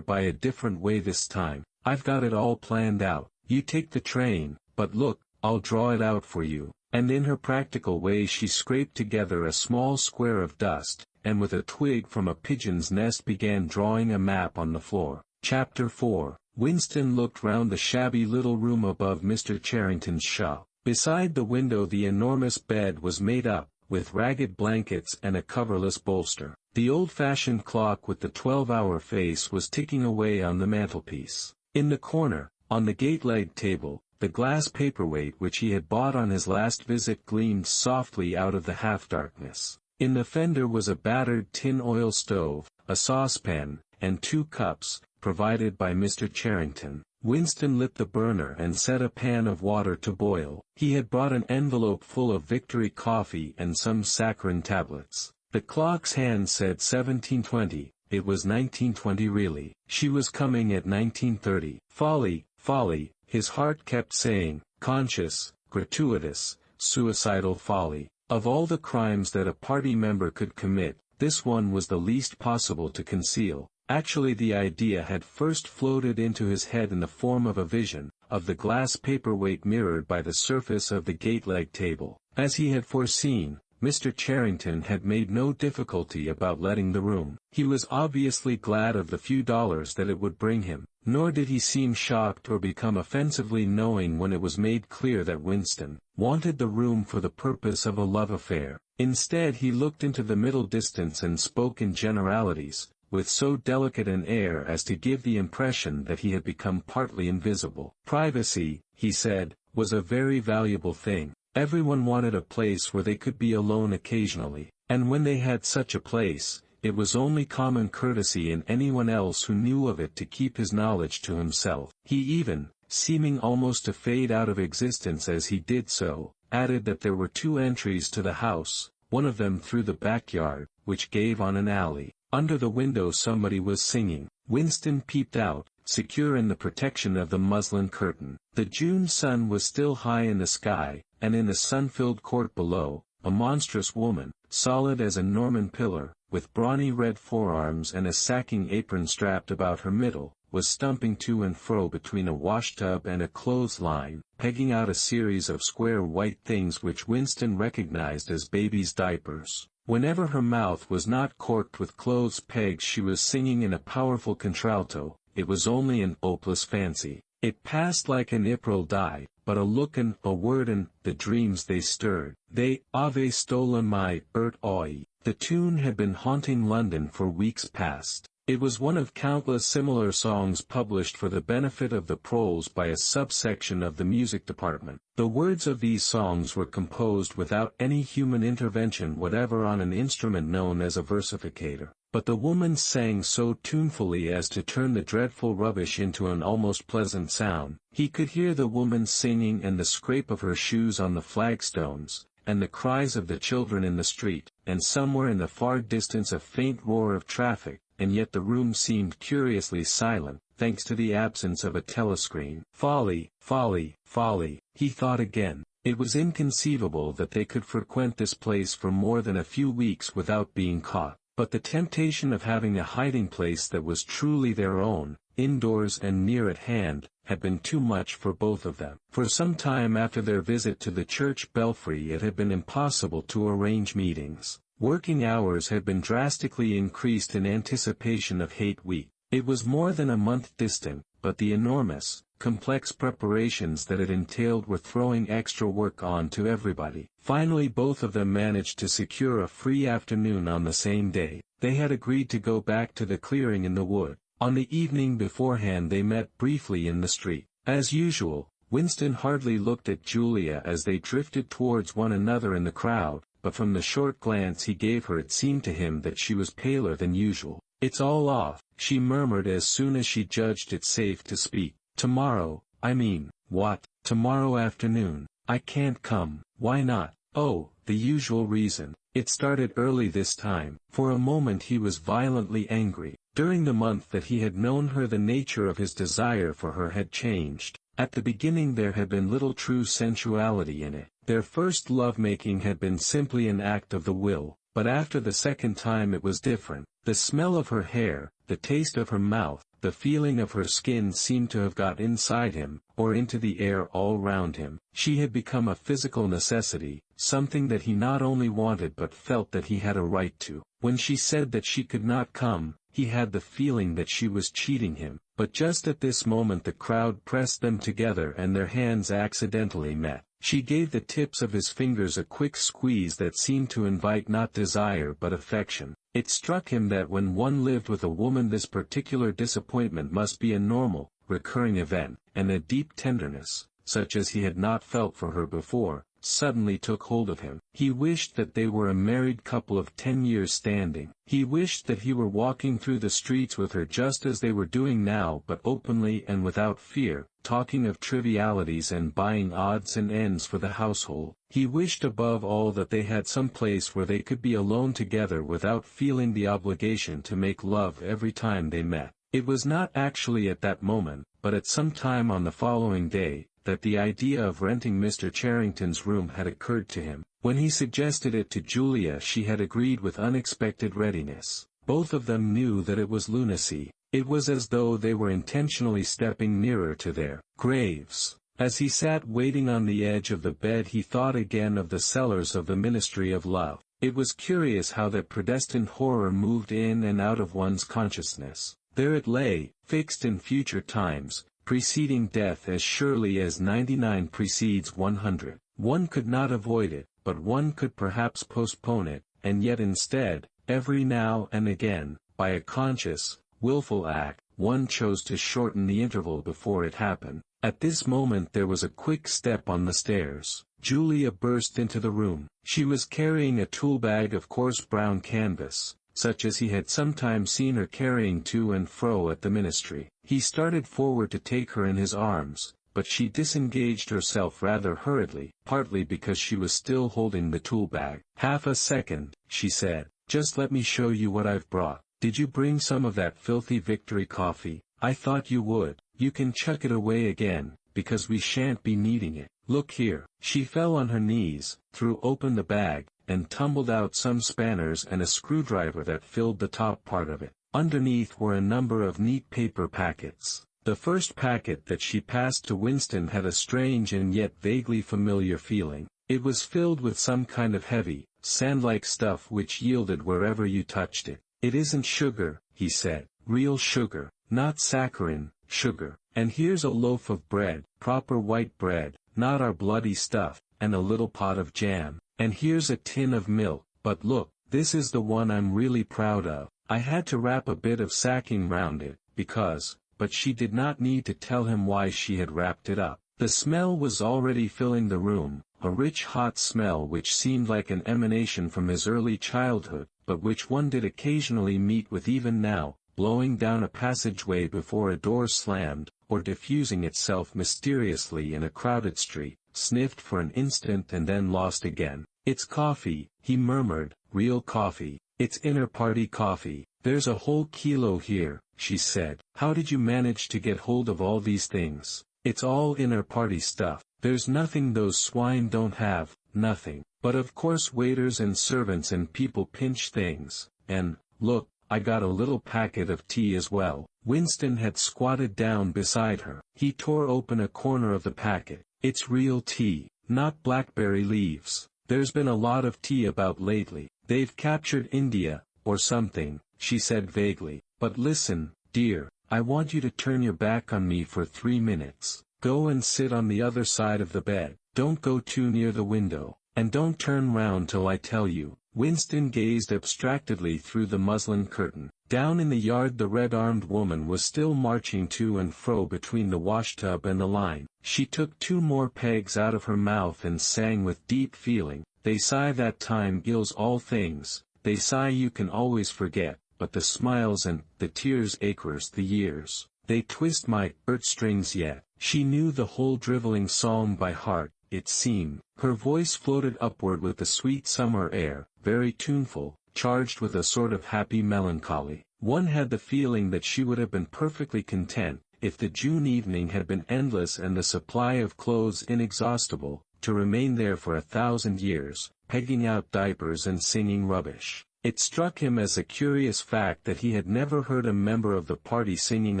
Speaker 1: by a different way this time. I've got it all planned out. You take the train, but look, I'll draw it out for you." And in her practical way she scraped together a small square of dust, and with a twig from a pigeon's nest began drawing a map on the floor. Chapter 4. Winston looked round the shabby little room above Mr. Charrington's shop. Beside the window the enormous bed was made up, with ragged blankets and a coverless bolster. The old-fashioned clock with the 12-hour face was ticking away on the mantelpiece. In the corner, on the gate-legged table, the glass paperweight which he had bought on his last visit gleamed softly out of the half-darkness. In the fender was a battered tin oil stove, a saucepan, and 2 cups, provided by Mr. Charrington. Winston lit the burner and set a pan of water to boil. He had brought an envelope full of Victory coffee and some saccharin tablets. The clock's hand said 1720, it was 1920 really. She was coming at 1930. Folly, folly, his heart kept saying, conscious, gratuitous, suicidal folly. Of all the crimes that a party member could commit, this one was the least possible to conceal. Actually the idea had first floated into his head in the form of a vision, of the glass paperweight mirrored by the surface of the gate-leg table. As he had foreseen, Mr. Charrington had made no difficulty about letting the room. He was obviously glad of the few dollars that it would bring him, nor did he seem shocked or become offensively knowing when it was made clear that Winston wanted the room for the purpose of a love affair. Instead he looked into the middle distance and spoke in generalities, with so delicate an air as to give the impression that he had become partly invisible. Privacy, he said, was a very valuable thing. Everyone wanted a place where they could be alone occasionally, and when they had such a place, it was only common courtesy in anyone else who knew of it to keep his knowledge to himself. He even, seeming almost to fade out of existence as he did so, added that there were 2 entries to the house, one of them through the backyard, which gave on an alley. Under the window somebody was singing. Winston peeped out, secure in the protection of the muslin curtain. The June sun was still high in the sky, and in the sun-filled court below, a monstrous woman, solid as a Norman pillar, with brawny red forearms and a sacking apron strapped about her middle, was stumping to and fro between a washtub and a clothesline, pegging out a series of square white things which Winston recognized as babies' diapers. Whenever her mouth was not corked with clothes pegs she was singing in a powerful contralto. It was only an hopeless fancy. It passed like an April die, but a look and a word and the dreams they stirred. They ave stolen my oi. The tune had been haunting London for weeks past. It was one of countless similar songs published for the benefit of the proles by a subsection of the music department. The words of these songs were composed without any human intervention whatever on an instrument known as a versificator. But the woman sang so tunefully as to turn the dreadful rubbish into an almost pleasant sound. He could hear the woman singing and the scrape of her shoes on the flagstones, and the cries of the children in the street, and somewhere in the far distance a faint roar of traffic, and yet the room seemed curiously silent, thanks to the absence of a telescreen. Folly, folly, folly, he thought again. It was inconceivable that they could frequent this place for more than a few weeks without being caught. But the temptation of having a hiding place that was truly their own, indoors and near at hand, had been too much for both of them. For some time after their visit to the church belfry it had been impossible to arrange meetings. Working hours had been drastically increased in anticipation of Hate Week. It was more than a month distant, but the enormous, complex preparations that it entailed were throwing extra work on to everybody. Finally both of them managed to secure a free afternoon on the same day. They had agreed to go back to the clearing in the wood. On the evening beforehand they met briefly in the street. As usual, Winston hardly looked at Julia as they drifted towards one another in the crowd, but from the short glance he gave her it seemed to him that she was paler than usual. "It's all off," she murmured as soon as she judged it safe to speak. "Tomorrow, I mean." "What? Tomorrow afternoon?" "I can't come." "Why not?" "Oh, the usual reason. It started early this time." For a moment he was violently angry. During the month that he had known her the nature of his desire for her had changed. At the beginning there had been little true sensuality in it. Their first love-making had been simply an act of the will, but after the second time it was different. The smell of her hair, the taste of her mouth, the feeling of her skin seemed to have got inside him, or into the air all round him. She had become a physical necessity, something that he not only wanted but felt that he had a right to. When she said that she could not come, he had the feeling that she was cheating him, but just at this moment the crowd pressed them together and their hands accidentally met. She gave the tips of his fingers a quick squeeze that seemed to invite not desire but affection. It struck him that when one lived with a woman this particular disappointment must be a normal, recurring event, and a deep tenderness, such as he had not felt for her before, suddenly took hold of him. He wished that they were a married couple of 10 years standing. He wished that he were walking through the streets with her just as they were doing now, but openly and without fear, talking of trivialities and buying odds and ends for the household. He wished above all that they had some place where they could be alone together without feeling the obligation to make love every time they met. It was not actually at that moment, but at some time on the following day, that the idea of renting Mr. Charrington's room had occurred to him. When he suggested it to Julia she had agreed with unexpected readiness. Both of them knew that it was lunacy. It was as though they were intentionally stepping nearer to their graves. As he sat waiting on the edge of the bed he thought again of the cellars of the Ministry of Love. It was curious how that predestined horror moved in and out of one's consciousness. There it lay, fixed in future times, preceding death as surely as 99 precedes 100. One could not avoid it, but one could perhaps postpone it, and yet instead, every now and again, by a conscious, willful act, one chose to shorten the interval before it happened. At this moment there was a quick step on the stairs. Julia burst into the room. She was carrying a tool bag of coarse brown canvas, such as he had sometimes seen her carrying to and fro at the ministry. He started forward to take her in his arms, but she disengaged herself rather hurriedly, partly because she was still holding the tool bag. "Half a second," she said. "Just let me show you what I've brought. Did you bring some of that filthy Victory coffee? I thought you would. You can chuck it away again, because we shan't be needing it. Look here." She fell on her knees, threw open the bag, and tumbled out some spanners and a screwdriver that filled the top part of it. Underneath were a number of neat paper packets. The first packet that she passed to Winston had a strange and yet vaguely familiar feeling. It was filled with some kind of heavy, sand-like stuff which yielded wherever you touched it. "It isn't sugar," he said. "Real sugar, not saccharin, sugar. And here's a loaf of bread, proper white bread, not our bloody stuff, and a little pot of jam. And here's a tin of milk, but look, this is the one I'm really proud of. I had to wrap a bit of sacking round it, because..." But she did not need to tell him why she had wrapped it up. The smell was already filling the room, a rich hot smell which seemed like an emanation from his early childhood, but which one did occasionally meet with even now, blowing down a passageway before a door slammed, or diffusing itself mysteriously in a crowded street, sniffed for an instant and then lost again. "It's coffee," he murmured, "real coffee. It's inner-party coffee. There's a whole kilo here," she said. "How did you manage to get hold of all these things? It's all inner-party stuff. There's nothing those swine don't have, nothing. But of course waiters and servants and people pinch things, and, look, I got a little packet of tea as well." Winston had squatted down beside her. He tore open a corner of the packet. "It's real tea, not blackberry leaves. There's been a lot of tea about lately. They've captured India, or something," she said vaguely. "But listen, dear, I want you to turn your back on me for 3 minutes. Go and sit on the other side of the bed. Don't go too near the window, and don't turn round till I tell you." Winston gazed abstractedly through the muslin curtain. Down in the yard the red-armed woman was still marching to and fro between the washtub and the line. She took 2 more pegs out of her mouth and sang with deep feeling, "They sigh that time kills all things, they sigh you can always forget, but the smiles and the tears acres the years, they twist my heartstrings yet." She knew the whole drivelling song by heart, it seemed. Her voice floated upward with the sweet summer air, very tuneful, charged with a sort of happy melancholy. One had the feeling that she would have been perfectly content, if the June evening had been endless and the supply of clothes inexhaustible, to remain there for 1,000 years, pegging out diapers and singing rubbish. It struck him as a curious fact that he had never heard a member of the party singing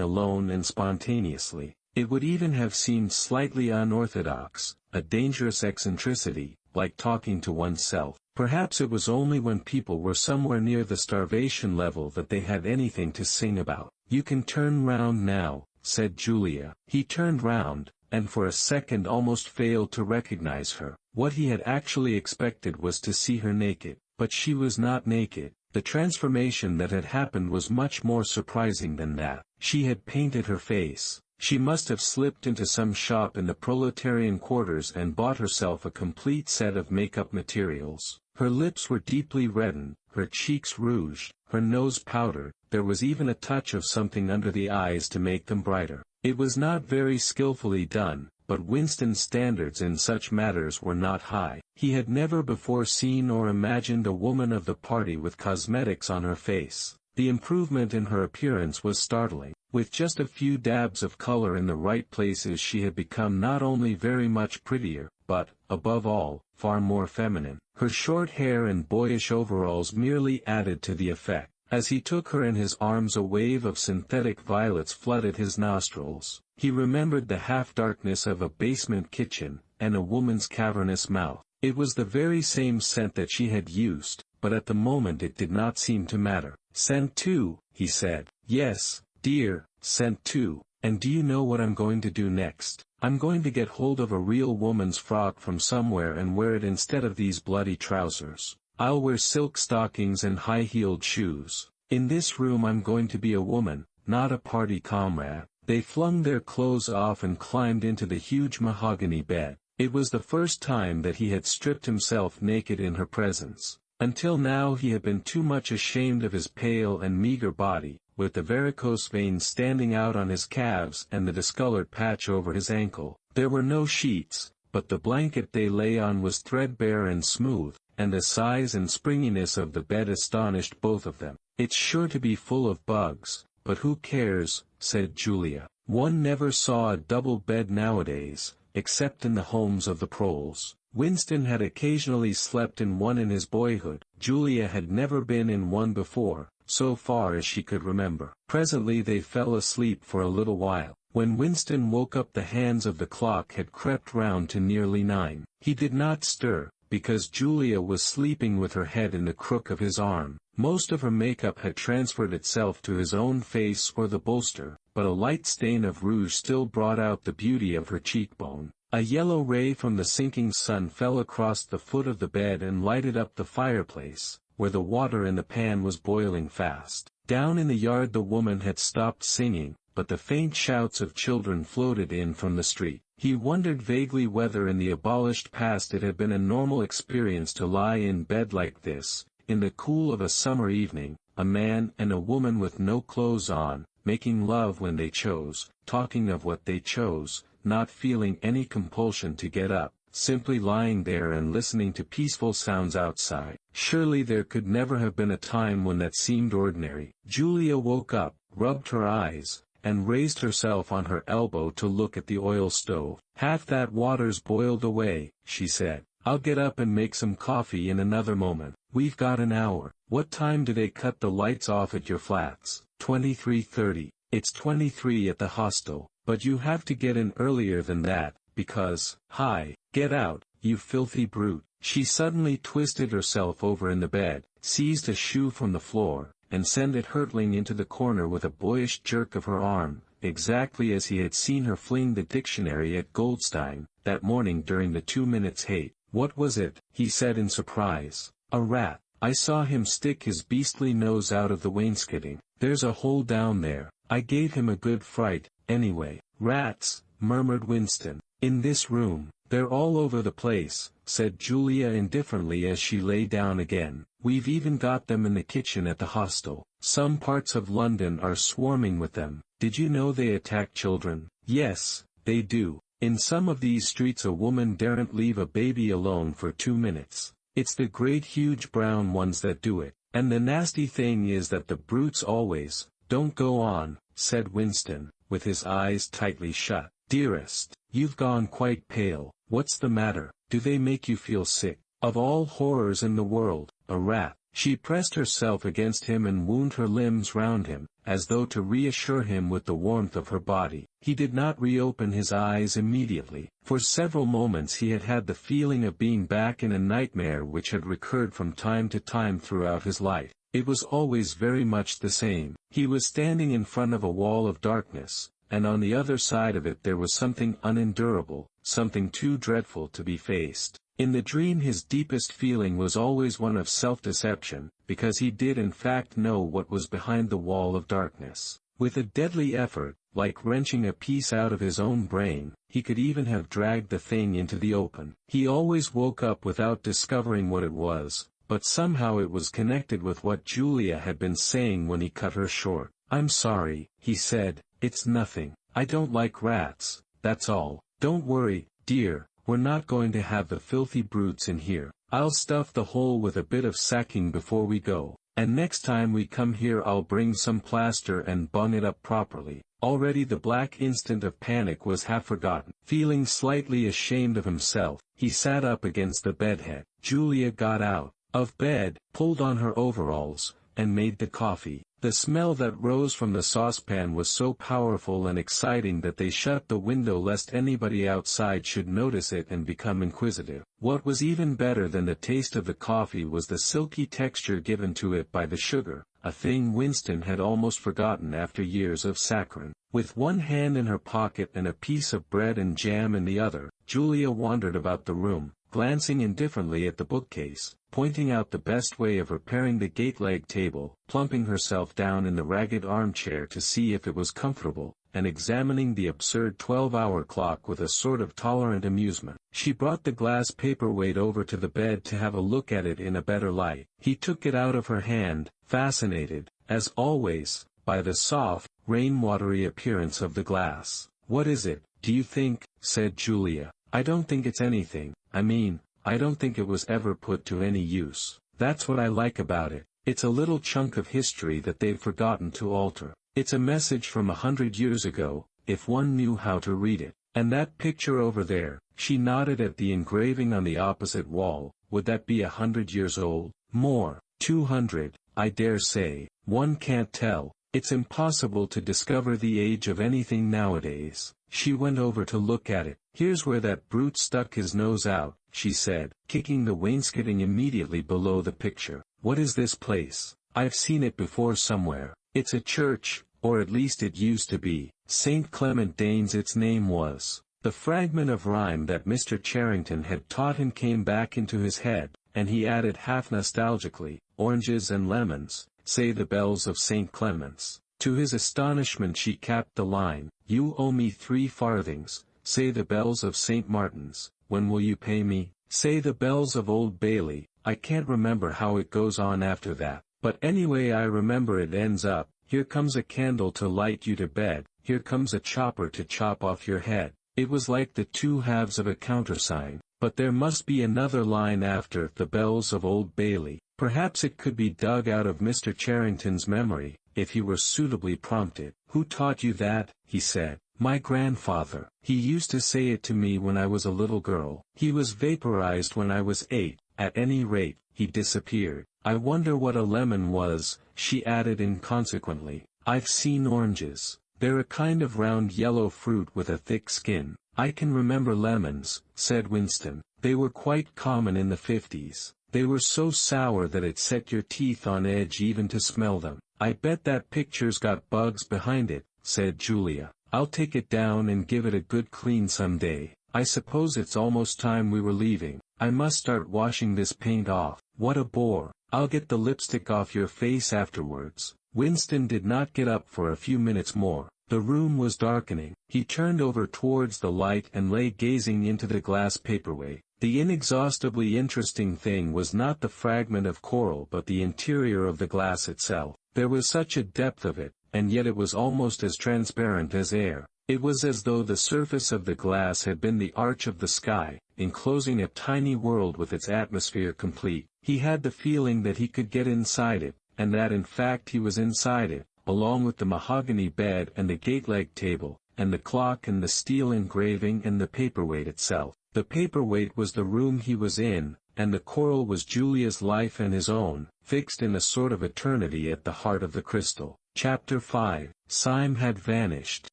Speaker 1: alone and spontaneously. It would even have seemed slightly unorthodox, a dangerous eccentricity, like talking to oneself. Perhaps it was only when people were somewhere near the starvation level that they had anything to sing about. "You can turn round now," said Julia. He turned round, and for a second almost failed to recognize her. What he had actually expected was to see her naked, but she was not naked. The transformation that had happened was much more surprising than that. She had painted her face. She must have slipped into some shop in the proletarian quarters and bought herself a complete set of makeup materials. Her lips were deeply reddened, her cheeks rouged, her nose powdered, there was even a touch of something under the eyes to make them brighter. It was not very skillfully done, but Winston's standards in such matters were not high. He had never before seen or imagined a woman of the party with cosmetics on her face. The improvement in her appearance was startling. With just a few dabs of color in the right places she had become not only very much prettier, but, above all, far more feminine. Her short hair and boyish overalls merely added to the effect. As he took her in his arms a wave of synthetic violets flooded his nostrils. He remembered the half-darkness of a basement kitchen, and a woman's cavernous mouth. It was the very same scent that she had used, but at the moment it did not seem to matter. "Scent too," he said. "Yes, dear, scent too. And do you know what I'm going to do next?" I'm going to get hold of a real woman's frock from somewhere and wear it instead of these bloody trousers. I'll wear silk stockings and high-heeled shoes. In this room I'm going to be a woman, not a party comrade." They flung their clothes off and climbed into the huge mahogany bed. It was the first time that he had stripped himself naked in her presence. Until now he had been too much ashamed of his pale and meager body, with the varicose veins standing out on his calves and the discolored patch over his ankle. There were no sheets, but the blanket they lay on was threadbare and smooth, and the size and springiness of the bed astonished both of them. "It's sure to be full of bugs, but who cares," said Julia. "One never saw a double bed nowadays, except in the homes of the proles." Winston had occasionally slept in one in his boyhood. Julia had never been in one before, so far as she could remember. Presently they fell asleep for a little while. When Winston woke up the hands of the clock had crept round to nearly 9. He did not stir, because Julia was sleeping with her head in the crook of his arm. Most of her makeup had transferred itself to his own face or the bolster, but a light stain of rouge still brought out the beauty of her cheekbone. A yellow ray from the sinking sun fell across the foot of the bed and lighted up the fireplace, where the water in the pan was boiling fast. Down in the yard the woman had stopped singing, but the faint shouts of children floated in from the street. He wondered vaguely whether in the abolished past it had been a normal experience to lie in bed like this, in the cool of a summer evening, a man and a woman with no clothes on, making love when they chose, talking of what they chose, not feeling any compulsion to get up, simply lying there and listening to peaceful sounds outside. Surely there could never have been a time when that seemed ordinary. Julia woke up, rubbed her eyes, and raised herself on her elbow to look at the oil stove. "Half that water's boiled away," she said. "I'll get up and make some coffee in another moment. We've got an hour." "What time do they cut the lights off at your flats?" 23:30. "It's 23 at the hostel, but you have to get in earlier than that, because—" "Hi, get out, you filthy brute." She suddenly twisted herself over in the bed, seized a shoe from the floor, and sent it hurtling into the corner with a boyish jerk of her arm, exactly as he had seen her fling the dictionary at Goldstein, that morning during the 2 minutes hate. "What was it?" he said in surprise. "A rat. I saw him stick his beastly nose out of the wainscoting. There's a hole down there. I gave him a good fright, anyway." "Rats," murmured Winston. "In this room." "They're all over the place," said Julia indifferently as she lay down again. "We've even got them in the kitchen at the hostel. Some parts of London are swarming with them. Did you know they attack children?" "Yes, they do. In some of these streets a woman daren't leave a baby alone for 2 minutes. It's the great huge brown ones that do it. And the nasty thing is that the brutes always—" "Don't go on," said Winston, with his eyes tightly shut. "Dearest, you've gone quite pale. What's the matter? Do they make you feel sick? Of all horrors in the world, a rat." She pressed herself against him and wound her limbs round him, as though to reassure him with the warmth of her body. He did not reopen his eyes immediately. For several moments he had had the feeling of being back in a nightmare which had recurred from time to time throughout his life. It was always very much the same. He was standing in front of a wall of darkness, and on the other side of it there was something unendurable, something too dreadful to be faced. In the dream his deepest feeling was always one of self-deception, because he did in fact know what was behind the wall of darkness. With a deadly effort, like wrenching a piece out of his own brain, he could even have dragged the thing into the open. He always woke up without discovering what it was, but somehow it was connected with what Julia had been saying when he cut her short. "I'm sorry," he said. "It's nothing. I don't like rats, that's all. Don't worry, dear. We're not going to have the filthy brutes in here. I'll stuff the hole with a bit of sacking before we go, and next time we come here I'll bring some plaster and bung it up properly." Already the black instant of panic was half forgotten. Feeling slightly ashamed of himself, he sat up against the bedhead. Julia got out of bed, pulled on her overalls, and made the coffee. The smell that rose from the saucepan was so powerful and exciting that they shut the window lest anybody outside should notice it and become inquisitive. What was even better than the taste of the coffee was the silky texture given to it by the sugar. a thing Winston had almost forgotten after years of saccharine. With one hand in her pocket and a piece of bread and jam in the other, Julia wandered about the room, glancing indifferently at the bookcase, pointing out the best way of repairing the gate-leg table, plumping herself down in the ragged armchair to see if it was comfortable, and examining the absurd 12-hour clock with a sort of tolerant amusement. She brought the glass paperweight over to the bed to have a look at it in a better light. He took it out of her hand, fascinated, as always, by the soft, rainwatery appearance of the glass. "What is it, do you think?" said Julia. "I don't think it's anything. I don't think it was ever put to any use. That's what I like about it. It's a little chunk of history that they've forgotten to alter. It's a message from 100 years ago, if one knew how to read it. And that picture over there," she nodded at the engraving on the opposite wall, "would that be 100 years old? More, 200, I dare say. One can't tell. It's impossible to discover the age of anything nowadays." She went over to look at it. "Here's where that brute stuck his nose out," she said, kicking the wainscoting immediately below the picture. "What is this place? I've seen it before somewhere. It's a church, or at least it used to be. St. Clement Danes its name was." The fragment of rhyme that Mr. Charrington had taught him came back into his head, and he added half nostalgically, "Oranges and lemons, say the bells of St. Clement's." To his astonishment she capped the line, "You owe me 3 farthings, say the bells of St. Martin's. When will you pay me? Say the bells of Old Bailey." I can't remember how it goes on after that, but anyway I remember it ends up, "Here comes a candle to light you to bed, here comes a chopper to chop off your head." It was like the two halves of a countersign, but there must be another line after "the bells of Old Bailey." Perhaps it could be dug out of Mr. Charrington's memory, if he were suitably prompted. "Who taught you that?" he said. "My grandfather. He used to say it to me when I was a little girl. He was vaporized when I was 8, at any rate, he disappeared. I wonder what a lemon was," she added inconsequently. "I've seen oranges. They're a kind of round yellow fruit with a thick skin." "I can remember lemons," said Winston. "They were quite common in the 50s. They were so sour that it set your teeth on edge even to smell them." "I bet that picture's got bugs behind it," said Julia. "I'll take it down and give it a good clean some day. I suppose it's almost time we were leaving. I must start washing this paint off. What a bore. I'll get the lipstick off your face afterwards." Winston did not get up for a few minutes more. The room was darkening. He turned over towards the light and lay gazing into the glass paperweight. The inexhaustibly interesting thing was not the fragment of coral but the interior of the glass itself. There was such a depth of it, and yet it was almost as transparent as air. It was as though the surface of the glass had been the arch of the sky, enclosing a tiny world with its atmosphere complete. He had the feeling that he could get inside it, and that in fact he was inside it, along with the mahogany bed and the gate-leg table, and the clock and the steel engraving and the paperweight itself. The paperweight was the room he was in, and the coral was Julia's life and his own, fixed in a sort of eternity at the heart of the crystal. Chapter 5. Syme had vanished.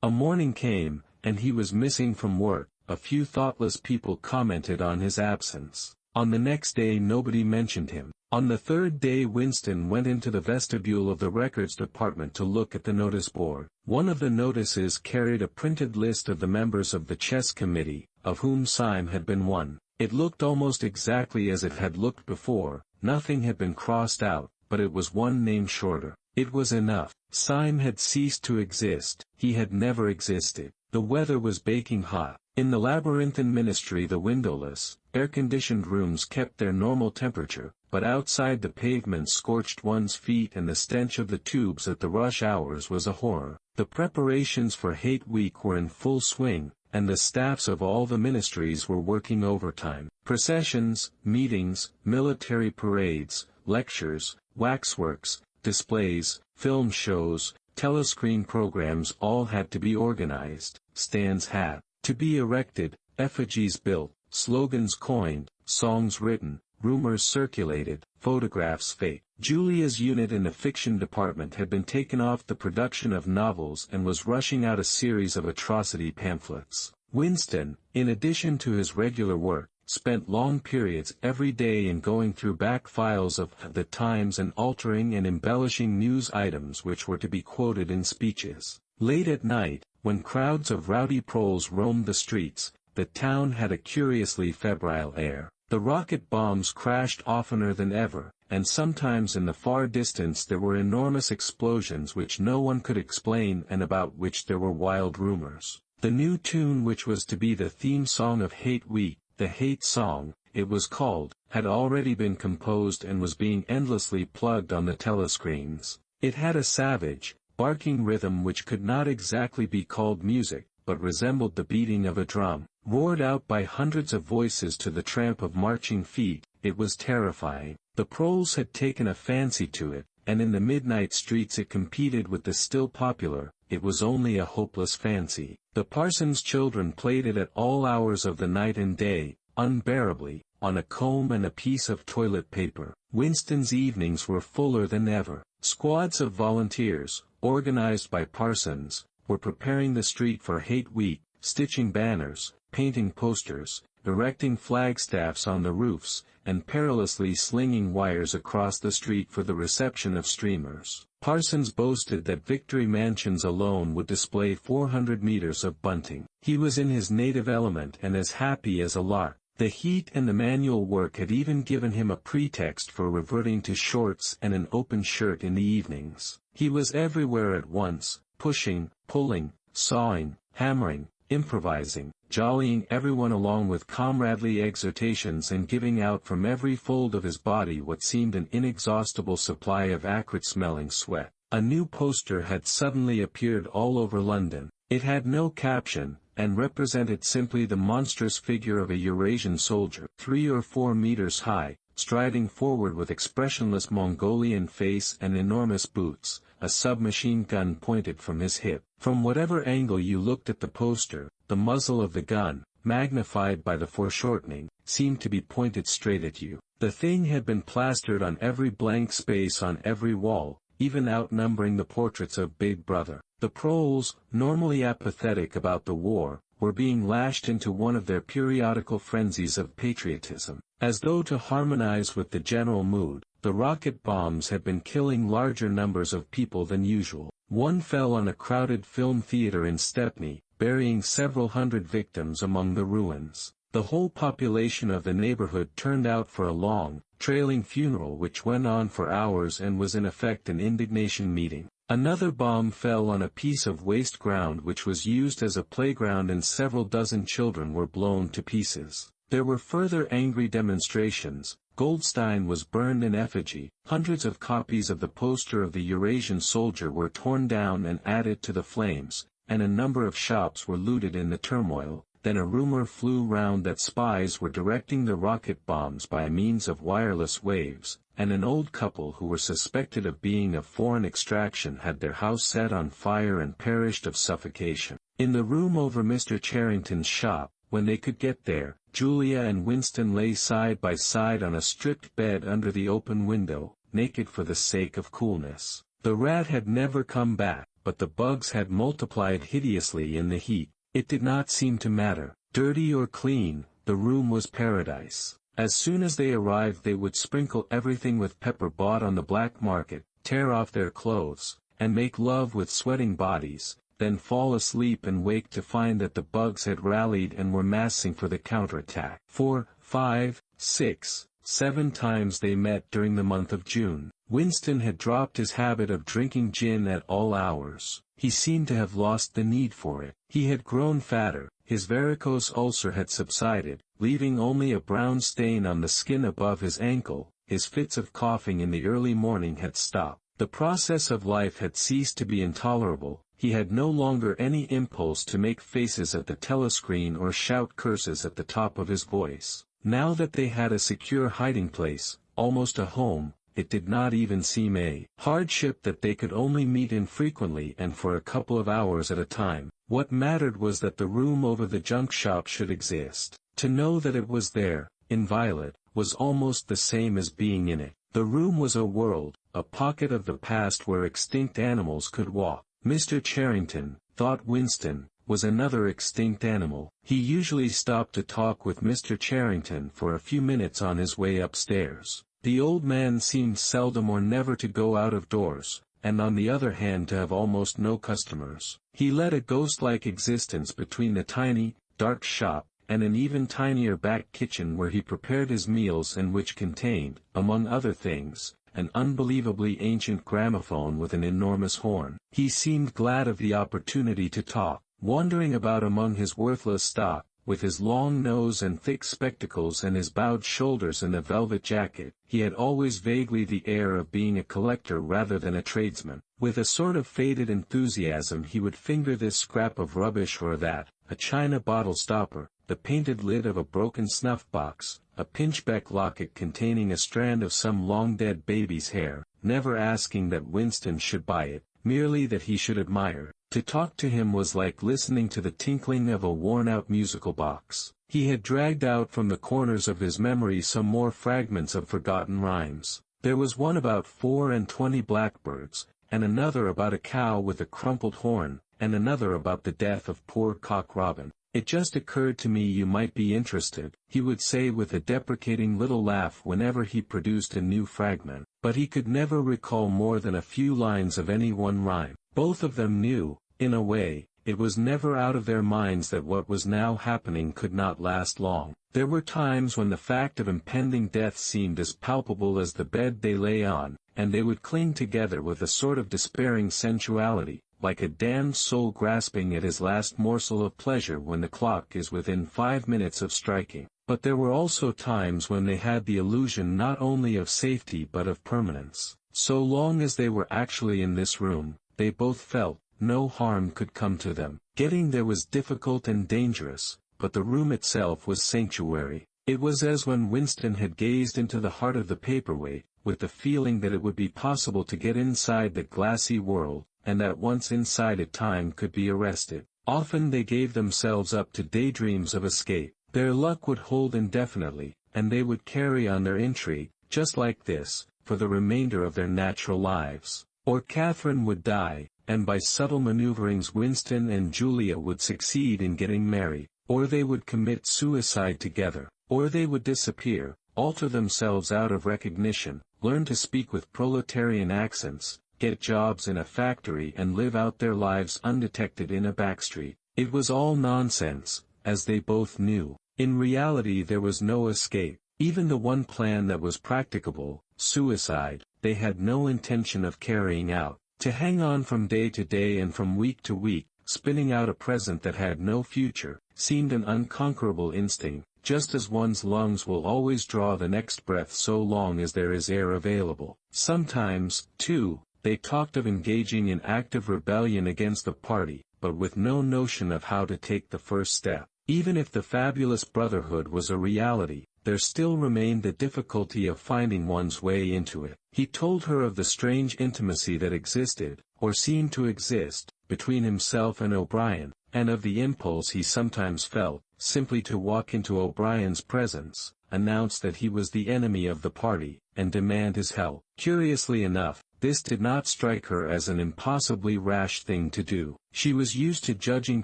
Speaker 1: A morning came, and he was missing from work. A few thoughtless people commented on his absence. On the next day nobody mentioned him. On the third day Winston went into the vestibule of the records department to look at the notice board. One of the notices carried a printed list of the members of the chess committee, of whom Syme had been one. It looked almost exactly as it had looked before. Nothing had been crossed out, but it was one name shorter. It was enough. Syme had ceased to exist. He had never existed. The weather was baking hot. In the labyrinthine ministry the windowless, air-conditioned rooms kept their normal temperature, but outside the pavement scorched one's feet and the stench of the tubes at the rush hours was a horror. The preparations for Hate Week were in full swing, and the staffs of all the ministries were working overtime. Processions, meetings, military parades, lectures, waxworks, displays, film shows, telescreen programs all had to be organized. Stands had to be erected, effigies built, slogans coined, songs written, rumors circulated, photographs faked. Julia's unit in the fiction department had been taken off the production of novels and was rushing out a series of atrocity pamphlets. Winston, in addition to his regular work, spent long periods every day in going through back files of the Times and altering and embellishing news items which were to be quoted in speeches. Late at night, when crowds of rowdy proles roamed the streets, the town had a curiously febrile air. The rocket bombs crashed oftener than ever, and sometimes in the far distance there were enormous explosions which no one could explain and about which there were wild rumors. The new tune which was to be the theme song of Hate Week, the Hate Song, it was called, had already been composed and was being endlessly plugged on the telescreens. It had a savage, barking rhythm which could not exactly be called music, but resembled the beating of a drum. Roared out by hundreds of voices to the tramp of marching feet, it was terrifying. The proles had taken a fancy to it, and in the midnight streets it competed with the still popular, It Was Only a Hopeless Fancy. The parson's children played it at all hours of the night and day, unbearably, on a comb and a piece of toilet paper. Winston's evenings were fuller than ever. Squads of volunteers, organized by parsons, were preparing the street for Hate Week, stitching banners, painting posters, erecting flagstaffs on the roofs, and perilously slinging wires across the street for the reception of streamers. Parsons boasted that Victory Mansions alone would display 400 meters of bunting. He was in his native element and as happy as a lark. The heat and the manual work had even given him a pretext for reverting to shorts and an open shirt in the evenings. He was everywhere at once, pushing, pulling, sawing, hammering, improvising, jollying everyone along with comradely exhortations and giving out from every fold of his body what seemed an inexhaustible supply of acrid-smelling sweat. A new poster had suddenly appeared all over London. It had no caption, and represented simply the monstrous figure of a Eurasian soldier, 3 or 4 meters high, striding forward with expressionless Mongolian face and enormous boots, a submachine gun pointed from his hip. From whatever angle you looked at the poster, the muzzle of the gun, magnified by the foreshortening, seemed to be pointed straight at you. The thing had been plastered on every blank space on every wall, even outnumbering the portraits of Big Brother. The proles, normally apathetic about the war, were being lashed into one of their periodical frenzies of patriotism. As though to harmonize with the general mood, the rocket bombs had been killing larger numbers of people than usual. One fell on a crowded film theater in Stepney, burying several hundred victims among the ruins. The whole population of the neighborhood turned out for a long, trailing funeral which went on for hours and was in effect an indignation meeting. Another bomb fell on a piece of waste ground which was used as a playground and several dozen children were blown to pieces. There were further angry demonstrations. Goldstein was burned in effigy, hundreds of copies of the poster of the Eurasian soldier were torn down and added to the flames, and a number of shops were looted in the turmoil. Then a rumor flew round that spies were directing the rocket bombs by means of wireless waves, and an old couple who were suspected of being of foreign extraction had their house set on fire and perished of suffocation. In the room over Mr. Charrington's shop, when they could get there, Julia and Winston lay side by side on a stripped bed under the open window, naked for the sake of coolness. The rat had never come back, but the bugs had multiplied hideously in the heat. It did not seem to matter. Dirty or clean, the room was paradise. As soon as they arrived they would sprinkle everything with pepper bought on the black market, tear off their clothes, and make love with sweating bodies, then fall asleep and wake to find that the bugs had rallied and were massing for the counterattack. 4, 5, 6, 7 times they met during the month of June. Winston had dropped his habit of drinking gin at all hours. He seemed to have lost the need for it. He had grown fatter, his varicose ulcer had subsided, leaving only a brown stain on the skin above his ankle. His fits of coughing in the early morning had stopped. The process of life had ceased to be intolerable. He had no longer any impulse to make faces at the telescreen or shout curses at the top of his voice. Now that they had a secure hiding place, almost a home, it did not even seem a hardship that they could only meet infrequently and for a couple of hours at a time. What mattered was that the room over the junk shop should exist. To know that it was there, inviolate, was almost the same as being in it. The room was a world, a pocket of the past where extinct animals could walk. Mr. Charrington, thought Winston, was another extinct animal. He usually stopped to talk with Mr. Charrington for a few minutes on his way upstairs. The old man seemed seldom or never to go out of doors, and on the other hand to have almost no customers. He led a ghost-like existence between the tiny, dark shop, and an even tinier back kitchen where he prepared his meals and which contained, among other things, an unbelievably ancient gramophone with an enormous horn. He seemed glad of the opportunity to talk, wandering about among his worthless stock, with his long nose and thick spectacles and his bowed shoulders and a velvet jacket. He had always vaguely the air of being a collector rather than a tradesman. With a sort of faded enthusiasm he would finger this scrap of rubbish or that, a china bottle stopper, the painted lid of a broken snuff-box, a pinchbeck locket containing a strand of some long-dead baby's hair, never asking that Winston should buy it, merely that he should admire. To talk to him was like listening to the tinkling of a worn-out musical box. He had dragged out from the corners of his memory some more fragments of forgotten rhymes. There was one about 24 blackbirds, and another about a cow with a crumpled horn, and another about the death of poor Cock Robin. "It just occurred to me you might be interested," he would say with a deprecating little laugh whenever he produced a new fragment, but he could never recall more than a few lines of any one rhyme. Both of them knew, in a way, it was never out of their minds that what was now happening could not last long. There were times when the fact of impending death seemed as palpable as the bed they lay on, and they would cling together with a sort of despairing sensuality, like a damned soul grasping at his last morsel of pleasure when the clock is within 5 minutes of striking. But there were also times when they had the illusion not only of safety but of permanence. So long as they were actually in this room, they both felt, no harm could come to them. Getting there was difficult and dangerous, but the room itself was sanctuary. It was as when Winston had gazed into the heart of the paperweight, with the feeling that it would be possible to get inside the glassy world, and that once inside it time could be arrested. Often they gave themselves up to daydreams of escape. Their luck would hold indefinitely, and they would carry on their intrigue, just like this, for the remainder of their natural lives. Or Catherine would die, and by subtle maneuverings Winston and Julia would succeed in getting married. Or they would commit suicide together. Or they would disappear, alter themselves out of recognition, learn to speak with proletarian accents, get jobs in a factory and live out their lives undetected in a backstreet. It was all nonsense, as they both knew. In reality there was no escape. Even the one plan that was practicable, suicide, they had no intention of carrying out. To hang on from day to day and from week to week, spinning out a present that had no future, seemed an unconquerable instinct, just as one's lungs will always draw the next breath so long as there is air available. Sometimes, too, they talked of engaging in active rebellion against the party, but with no notion of how to take the first step. Even if the fabulous brotherhood was a reality, there still remained the difficulty of finding one's way into it. He told her of the strange intimacy that existed, or seemed to exist, between himself and O'Brien, and of the impulse he sometimes felt, simply to walk into O'Brien's presence, announce that he was the enemy of the party, and demand his help. Curiously enough, this did not strike her as an impossibly rash thing to do. She was used to judging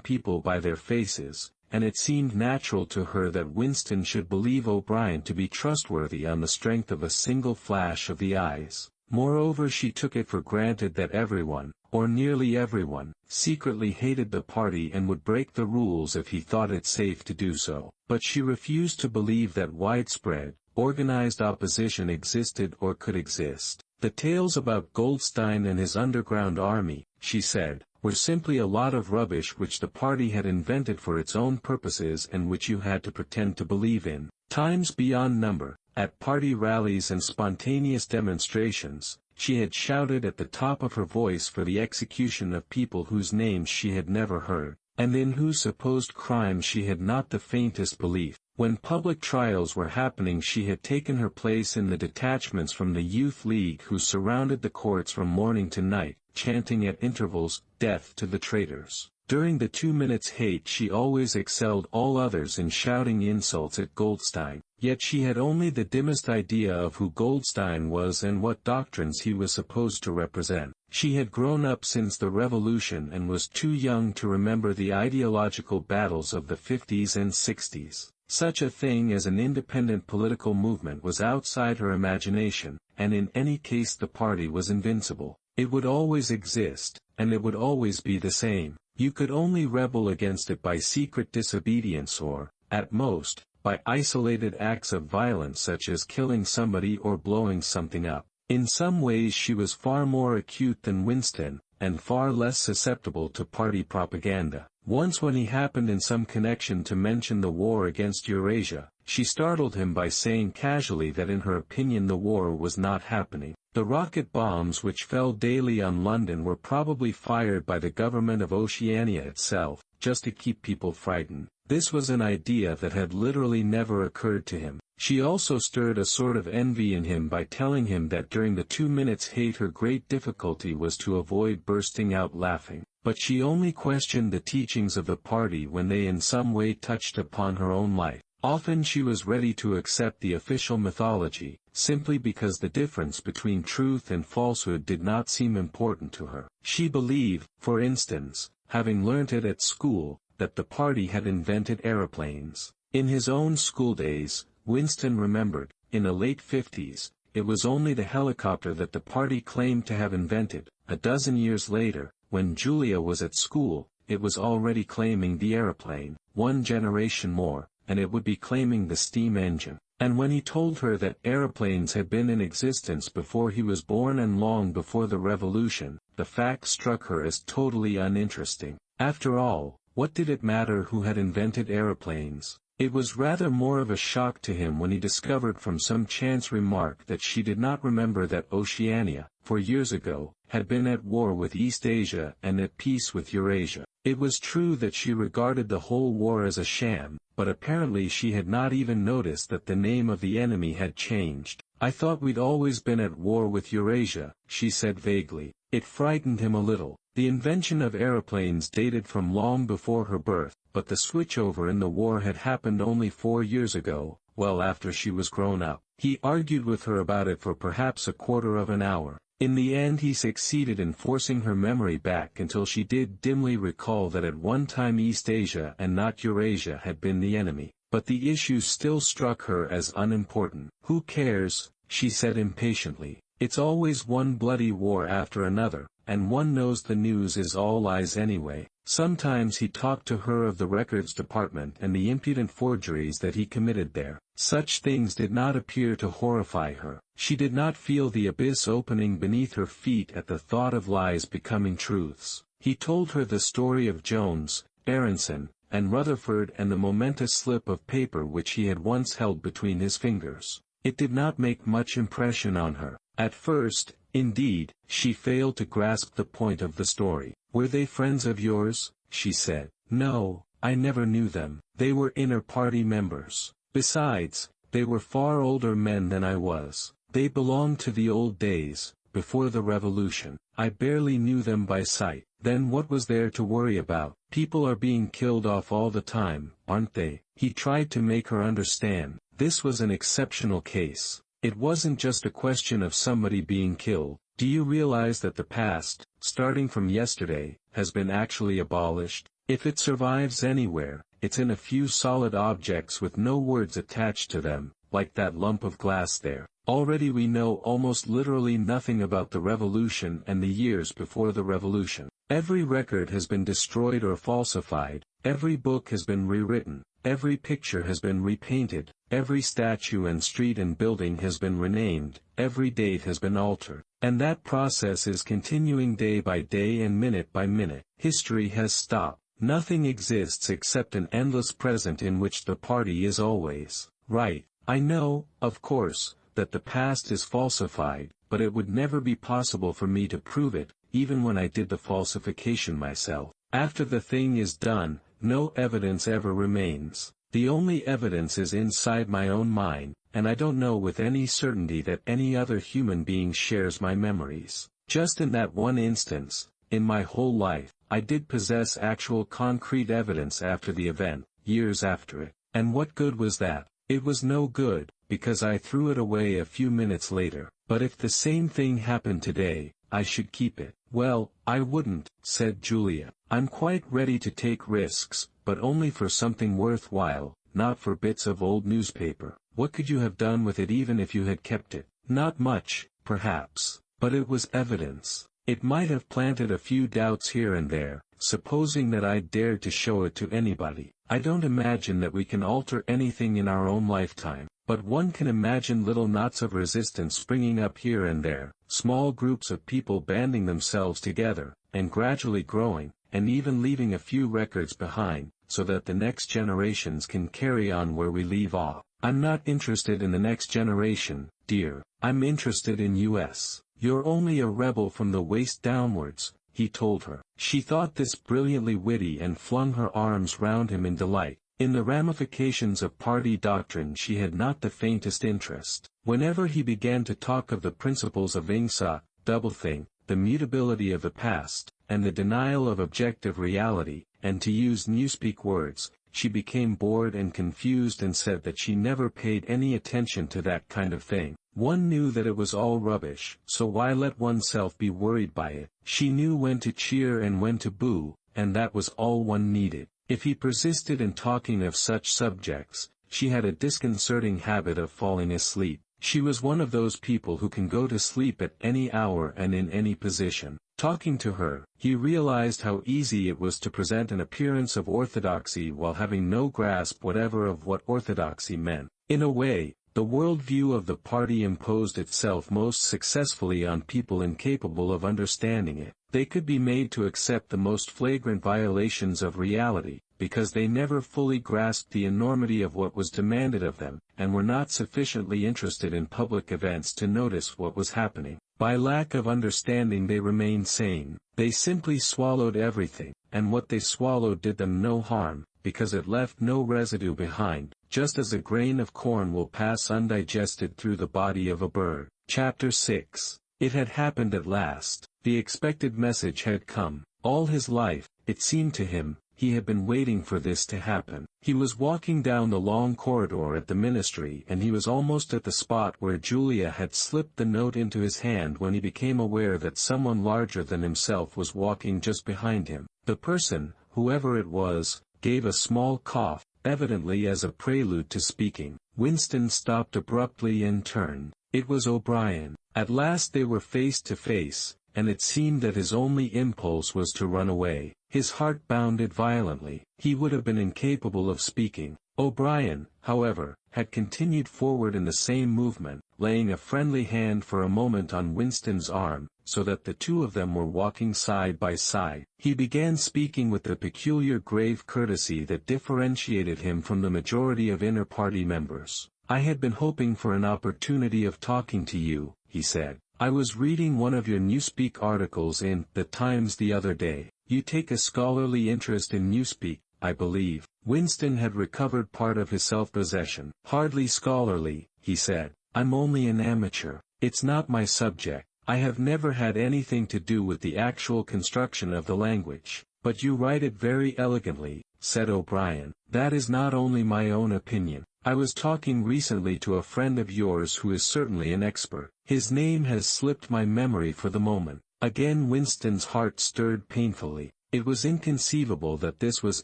Speaker 1: people by their faces, and it seemed natural to her that Winston should believe O'Brien to be trustworthy on the strength of a single flash of the eyes. Moreover, she took it for granted that everyone, or nearly everyone, secretly hated the party and would break the rules if he thought it safe to do so. But she refused to believe that widespread, organized opposition existed or could exist. The tales about Goldstein and his underground army, she said, were simply a lot of rubbish which the party had invented for its own purposes and which you had to pretend to believe in. Times beyond number, at party rallies and spontaneous demonstrations, she had shouted at the top of her voice for the execution of people whose names she had never heard, and in whose supposed crimes she had not the faintest belief. When public trials were happening, she had taken her place in the detachments from the Youth League who surrounded the courts from morning to night, chanting at intervals, "Death to the traitors." During the 2 minutes hate she always excelled all others in shouting insults at Goldstein, yet she had only the dimmest idea of who Goldstein was and what doctrines he was supposed to represent. She had grown up since the revolution and was too young to remember the ideological battles of the 50s and 60s. Such a thing as an independent political movement was outside her imagination, and in any case the party was invincible. It would always exist, and it would always be the same. You could only rebel against it by secret disobedience or, at most, by isolated acts of violence such as killing somebody or blowing something up. In some ways she was far more acute than Winston, and far less susceptible to party propaganda. Once when he happened in some connection to mention the war against Eurasia, she startled him by saying casually that in her opinion the war was not happening. The rocket bombs which fell daily on London were probably fired by the government of Oceania itself, just to keep people frightened. This was an idea that had literally never occurred to him. She also stirred a sort of envy in him by telling him that during the 2 minutes hate her great difficulty was to avoid bursting out laughing. But she only questioned the teachings of the party when they in some way touched upon her own life. Often she was ready to accept the official mythology, simply because the difference between truth and falsehood did not seem important to her. She believed, for instance, having learnt it at school, that the party had invented aeroplanes. In his own school days, Winston remembered, in the late 50s, it was only the helicopter that the party claimed to have invented. A dozen years later, when Julia was at school, it was already claiming the aeroplane. 1 generation more, and it would be claiming the steam engine. And when he told her that aeroplanes had been in existence before he was born and long before the revolution, the fact struck her as totally uninteresting. After all, what did it matter who had invented aeroplanes? It was rather more of a shock to him when he discovered from some chance remark that she did not remember that Oceania, 4 years ago, had been at war with East Asia and at peace with Eurasia. It was true that she regarded the whole war as a sham, but apparently she had not even noticed that the name of the enemy had changed. "I thought we'd always been at war with Eurasia," she said vaguely. It frightened him a little. The invention of aeroplanes dated from long before her birth, but the switchover in the war had happened only 4 years ago, well after she was grown up. He argued with her about it for perhaps a quarter of an hour. In the end he succeeded in forcing her memory back until she did dimly recall that at one time East Asia and not Eurasia had been the enemy. But the issue still struck her as unimportant. "Who cares?" she said impatiently. "It's always one bloody war after another, and one knows the news is all lies anyway." Sometimes he talked to her of the records department and the impudent forgeries that he committed there. Such things did not appear to horrify her. She did not feel the abyss opening beneath her feet at the thought of lies becoming truths. He told her the story of Jones, Aronson, and Rutherford and the momentous slip of paper which he had once held between his fingers. It did not make much impression on her. At first, indeed, she failed to grasp the point of the story. "Were they friends of yours?" she said. "No, I never knew them. They were inner-party members. Besides, they were far older men than I was. They belonged to the old days, before the revolution. I barely knew them by sight. Then what was there to worry about? People are being killed off all the time, aren't they?" He tried to make her understand. This was an exceptional case. It wasn't just a question of somebody being killed. "Do you realize that the past, starting from yesterday, has been actually abolished? If it survives anywhere, it's in a few solid objects with no words attached to them, like that lump of glass there. Already we know almost literally nothing about the revolution and the years before the revolution. Every record has been destroyed or falsified, every book has been rewritten, every picture has been repainted, every statue and street and building has been renamed, every date has been altered. And that process is continuing day by day and minute by minute. History has stopped. Nothing exists except an endless present in which the party is always right. I know, of course, that the past is falsified, but it would never be possible for me to prove it, even when I did the falsification myself. After the thing is done, no evidence ever remains. The only evidence is inside my own mind, and I don't know with any certainty that any other human being shares my memories. Just in that one instance, in my whole life, I did possess actual concrete evidence after the event, years after it. And what good was that? It was no good, because I threw it away a few minutes later. But if the same thing happened today, I should keep it. Well, I wouldn't, said Julia. I'm quite ready to take risks, but only for something worthwhile, not for bits of old newspaper. What could you have done with it even if you had kept it? Not much, perhaps. But it was evidence. It might have planted a few doubts here and there, supposing that I'd dared to show it to anybody. I don't imagine that we can alter anything in our own lifetime, but one can imagine little knots of resistance springing up here and there, small groups of people banding themselves together, and gradually growing, and even leaving a few records behind, so that the next generations can carry on where we leave off. I'm not interested in the next generation, dear. I'm interested in us. You're only a rebel from the waist downwards, he told her. She thought this brilliantly witty and flung her arms round him in delight. In the ramifications of party doctrine she had not the faintest interest. Whenever he began to talk of the principles of Ingsa, doublethink, the mutability of the past, and the denial of objective reality, and to use Newspeak words, she became bored and confused and said that she never paid any attention to that kind of thing. One knew that it was all rubbish, so why let oneself be worried by it? She knew when to cheer and when to boo, and that was all one needed. If he persisted in talking of such subjects, she had a disconcerting habit of falling asleep. She was one of those people who can go to sleep at any hour and in any position. Talking to her, he realized how easy it was to present an appearance of orthodoxy while having no grasp whatever of what orthodoxy meant. In a way, the worldview of the party imposed itself most successfully on people incapable of understanding it. They could be made to accept the most flagrant violations of reality, because they never fully grasped the enormity of what was demanded of them, and were not sufficiently interested in public events to notice what was happening. By lack of understanding they remained sane. They simply swallowed everything, and what they swallowed did them no harm, because it left no residue behind, just as a grain of corn will pass undigested through the body of a bird. Chapter 6. It had happened at last. The expected message had come. All his life, it seemed to him, he had been waiting for this to happen. He was walking down the long corridor at the ministry and he was almost at the spot where Julia had slipped the note into his hand when he became aware that someone larger than himself was walking just behind him. The person, whoever it was, gave a small cough, evidently as a prelude to speaking. Winston stopped abruptly and turned. It was O'Brien. At last they were face to face, and it seemed that his only impulse was to run away. His heart bounded violently. He would have been incapable of speaking. O'Brien, however, had continued forward in the same movement, laying a friendly hand for a moment on Winston's arm, so that the two of them were walking side by side. He began speaking with the peculiar grave courtesy that differentiated him from the majority of inner party members. "I had been hoping for an opportunity of talking to you," he said. "I was reading one of your Newspeak articles in The Times the other day. You take a scholarly interest in Newspeak, I believe." Winston had recovered part of his self-possession. "Hardly scholarly," he said. "I'm only an amateur. It's not my subject. I have never had anything to do with the actual construction of the language." "But you write it very elegantly," said O'Brien. "That is not only my own opinion. I was talking recently to a friend of yours who is certainly an expert. His name has slipped my memory for the moment." Again Winston's heart stirred painfully. It was inconceivable that this was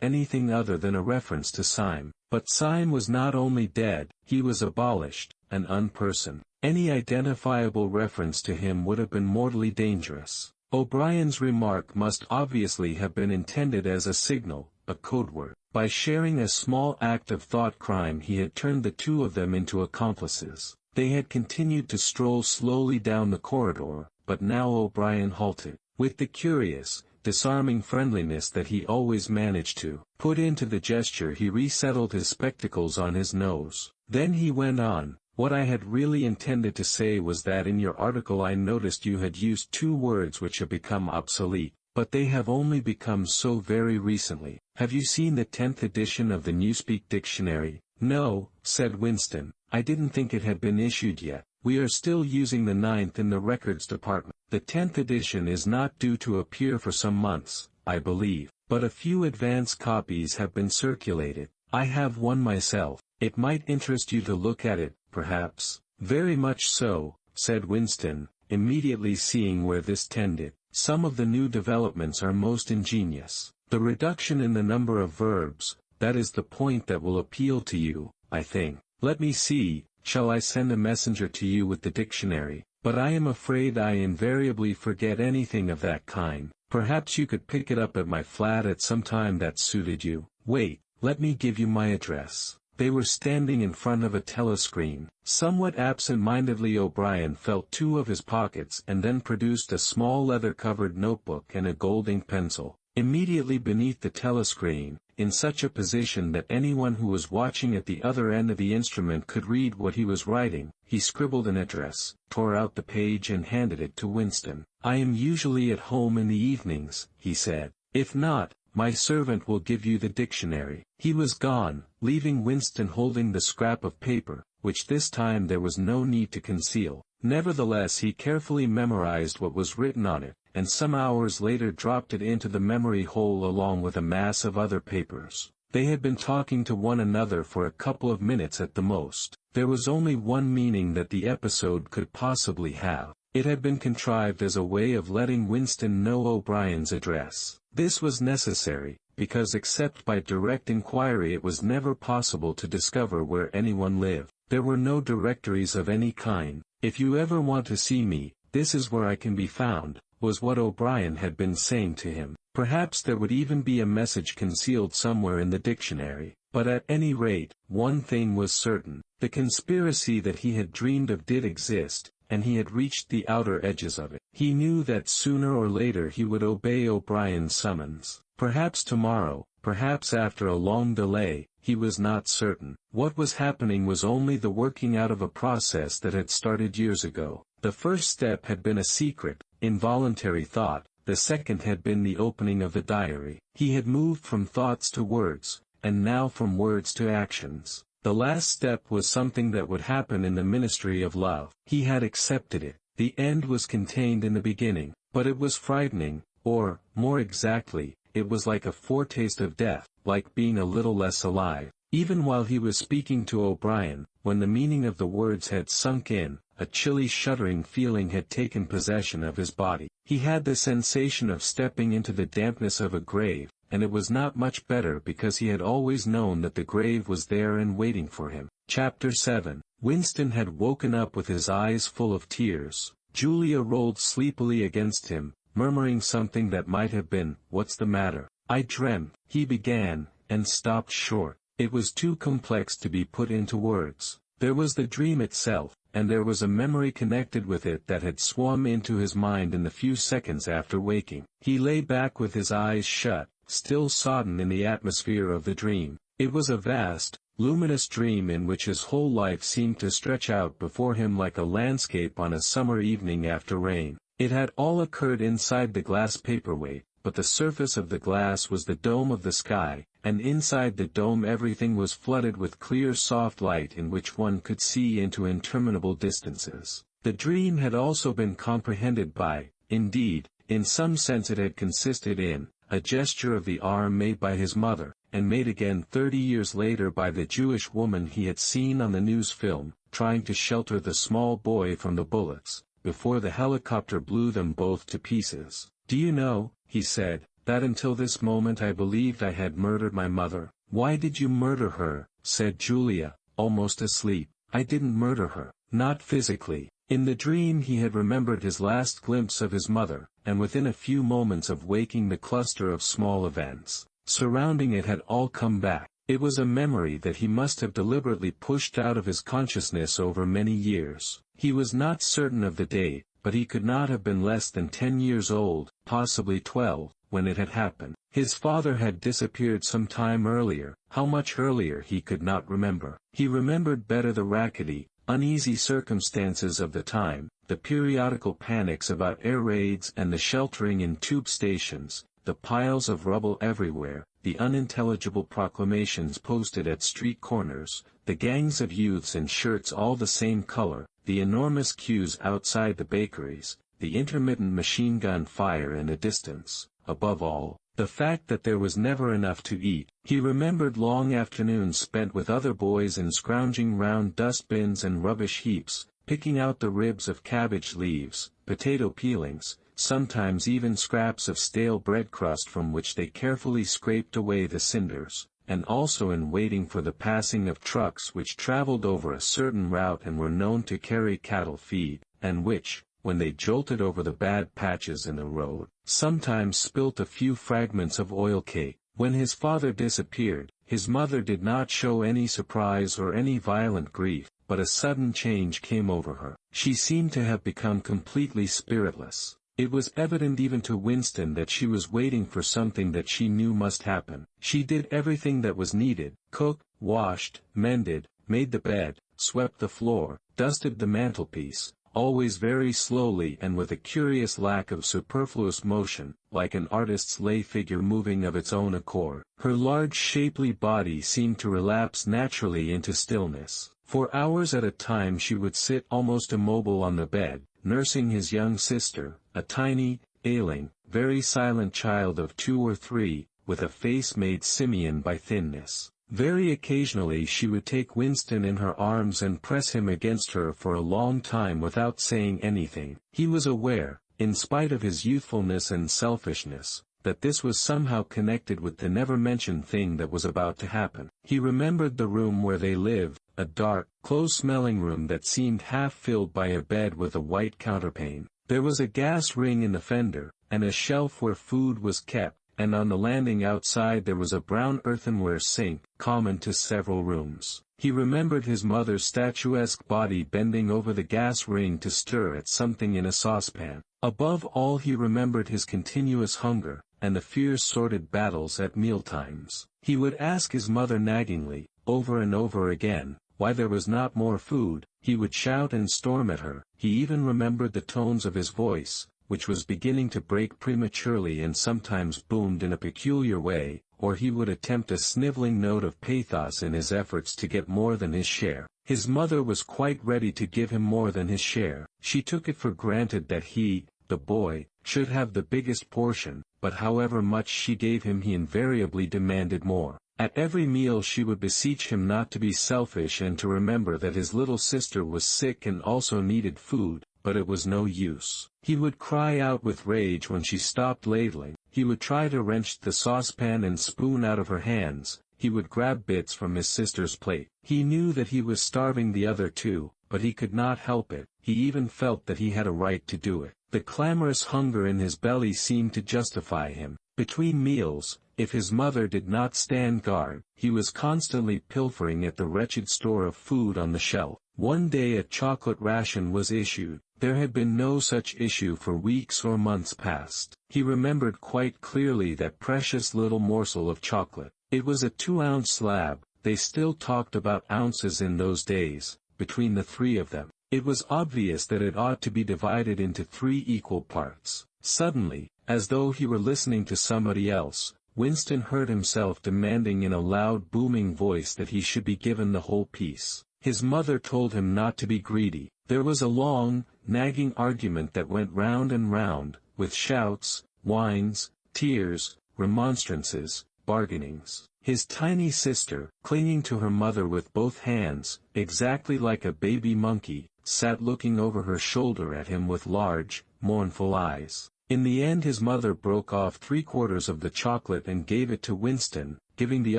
Speaker 1: anything other than a reference to Syme. But Syme was not only dead, he was abolished, an unperson. Any identifiable reference to him would have been mortally dangerous. O'Brien's remark must obviously have been intended as a signal, a code word. By sharing a small act of thought crime he had turned the two of them into accomplices. They had continued to stroll slowly down the corridor, but now O'Brien halted. With the curious, disarming friendliness that he always managed to put into the gesture, he resettled his spectacles on his nose. Then he went on, "What I had really intended to say was that in your article I noticed you had used two words which have become obsolete, but they have only become so very recently. Have you seen the 10th edition of the Newspeak dictionary?" "No," said Winston. "I didn't think it had been issued yet. We are still using the 9th in the records department. The 10th edition is not due to appear for some months, I believe, but a few advance copies have been circulated. I have one myself. It might interest you to look at it, perhaps." "Very much so," said Winston, immediately seeing where this tended. Some of the new developments are most ingenious. The reduction in the number of verbs, that is the point that will appeal to you, I think. Let me see, shall I send a messenger to you with the dictionary? But I am afraid I invariably forget anything of that kind. Perhaps you could pick it up at my flat at some time that suited you. Wait, let me give you my address. They were standing in front of a telescreen. Somewhat absent-mindedly O'Brien felt two of his pockets and then produced a small leather-covered notebook and a gold ink pencil. Immediately beneath the telescreen, in such a position that anyone who was watching at the other end of the instrument could read what he was writing, he scribbled an address, tore out the page and handed it to Winston. I am usually at home in the evenings, he said. If not, my servant will give you the dictionary. He was gone, leaving Winston holding the scrap of paper, which this time there was no need to conceal. Nevertheless he carefully memorized what was written on it, and some hours later dropped it into the memory hole along with a mass of other papers. They had been talking to one another for a couple of minutes at the most. There was only one meaning that the episode could possibly have. It had been contrived as a way of letting Winston know O'Brien's address. This was necessary, because except by direct inquiry it was never possible to discover where anyone lived. There were no directories of any kind. If you ever want to see me, this is where I can be found, was what O'Brien had been saying to him. Perhaps there would even be a message concealed somewhere in the dictionary. But at any rate, one thing was certain. The conspiracy that he had dreamed of did exist, and he had reached the outer edges of it. He knew that sooner or later he would obey O'Brien's summons. Perhaps tomorrow, perhaps after a long delay, he was not certain. What was happening was only the working out of a process that had started years ago. The first step had been a secret, involuntary thought, the second had been the opening of the diary. He had moved from thoughts to words, and now from words to actions. The last step was something that would happen in the ministry of love. He had accepted it. The end was contained in the beginning, but it was frightening, or, more exactly, it was like a foretaste of death, like being a little less alive. Even while he was speaking to O'Brien, when the meaning of the words had sunk in, a chilly shuddering feeling had taken possession of his body. He had the sensation of stepping into the dampness of a grave, and it was not much better because he had always known that the grave was there and waiting for him. Chapter 7. Winston had woken up with his eyes full of tears. Julia rolled sleepily against him, murmuring something that might have been, "What's the matter?" "I dreamt," he began, and stopped short. It was too complex to be put into words. There was the dream itself, and there was a memory connected with it that had swum into his mind in the few seconds after waking. He lay back with his eyes shut, still sodden in the atmosphere of the dream. It was a vast, luminous dream in which his whole life seemed to stretch out before him like a landscape on a summer evening after rain. It had all occurred inside the glass paperweight, but the surface of the glass was the dome of the sky, and inside the dome everything was flooded with clear soft light in which one could see into interminable distances. The dream had also been comprehended by, indeed, in some sense it had consisted in, a gesture of the arm made by his mother, and made again 30 years later by the Jewish woman he had seen on the news film, trying to shelter the small boy from the bullets, before the helicopter blew them both to pieces. "Do you know," he said, "that until this moment I believed I had murdered my mother." "Why did you murder her?" said Julia, almost asleep. "I didn't murder her. Not physically." In the dream he had remembered his last glimpse of his mother, and within a few moments of waking the cluster of small events surrounding it had all come back. It was a memory that he must have deliberately pushed out of his consciousness over many years. He was not certain of the date, but he could not have been less than 10 years old, possibly 12, when it had happened. His father had disappeared some time earlier, how much earlier he could not remember. He remembered better the rackety, uneasy circumstances of the time, the periodical panics about air raids and the sheltering in tube stations, the piles of rubble everywhere, the unintelligible proclamations posted at street corners, the gangs of youths in shirts all the same color, the enormous queues outside the bakeries, the intermittent machine gun fire in the distance, above all, the fact that there was never enough to eat. He remembered long afternoons spent with other boys in scrounging round dustbins and rubbish heaps, picking out the ribs of cabbage leaves, potato peelings, sometimes even scraps of stale bread crust from which they carefully scraped away the cinders, and also in waiting for the passing of trucks which traveled over a certain route and were known to carry cattle feed, and which, when they jolted over the bad patches in the road, sometimes spilt a few fragments of oil cake. When his father disappeared, his mother did not show any surprise or any violent grief, but a sudden change came over her. She seemed to have become completely spiritless. It was evident even to Winston that she was waiting for something that she knew must happen. She did everything that was needed: cooked, washed, mended, made the bed, swept the floor, dusted the mantelpiece, always very slowly and with a curious lack of superfluous motion, like an artist's lay figure moving of its own accord. Her large shapely body seemed to relapse naturally into stillness. For hours at a time she would sit almost immobile on the bed, nursing his young sister, a tiny, ailing, very silent child of 2 or 3, with a face made simian by thinness. Very occasionally she would take Winston in her arms and press him against her for a long time without saying anything. He was aware, in spite of his youthfulness and selfishness, that this was somehow connected with the never-mentioned thing that was about to happen. He remembered the room where they lived, a dark, close-smelling room that seemed half filled by a bed with a white counterpane. There was a gas ring in the fender, and a shelf where food was kept, and on the landing outside there was a brown earthenware sink, common to several rooms. He remembered his mother's statuesque body bending over the gas ring to stir at something in a saucepan. Above all he remembered his continuous hunger, and the fierce sordid battles at mealtimes. He would ask his mother naggingly, over and over again, why there was not more food. He would shout and storm at her. He even remembered the tones of his voice, which was beginning to break prematurely and sometimes boomed in a peculiar way, or he would attempt a sniveling note of pathos in his efforts to get more than his share. His mother was quite ready to give him more than his share. She took it for granted that he, the boy, should have the biggest portion, but however much she gave him he invariably demanded more. At every meal she would beseech him not to be selfish and to remember that his little sister was sick and also needed food, but it was no use. He would cry out with rage when she stopped ladling. He would try to wrench the saucepan and spoon out of her hands. He would grab bits from his sister's plate. He knew that he was starving the other two, but he could not help it. He even felt that he had a right to do it. The clamorous hunger in his belly seemed to justify him. Between meals, if his mother did not stand guard, he was constantly pilfering at the wretched store of food on the shelf. One day a chocolate ration was issued. There had been no such issue for weeks or months past. He remembered quite clearly that precious little morsel of chocolate. It was a 2-ounce slab. They still talked about ounces in those days, between the 3 of them. It was obvious that it ought to be divided into 3 equal parts. Suddenly, as though he were listening to somebody else, Winston heard himself demanding in a loud booming voice that he should be given the whole piece. His mother told him not to be greedy. There was a long, nagging argument that went round and round, with shouts, whines, tears, remonstrances, bargainings. His tiny sister, clinging to her mother with both hands, exactly like a baby monkey, sat looking over her shoulder at him with large, mournful eyes. In the end his mother broke off 3/4 of the chocolate and gave it to Winston, giving the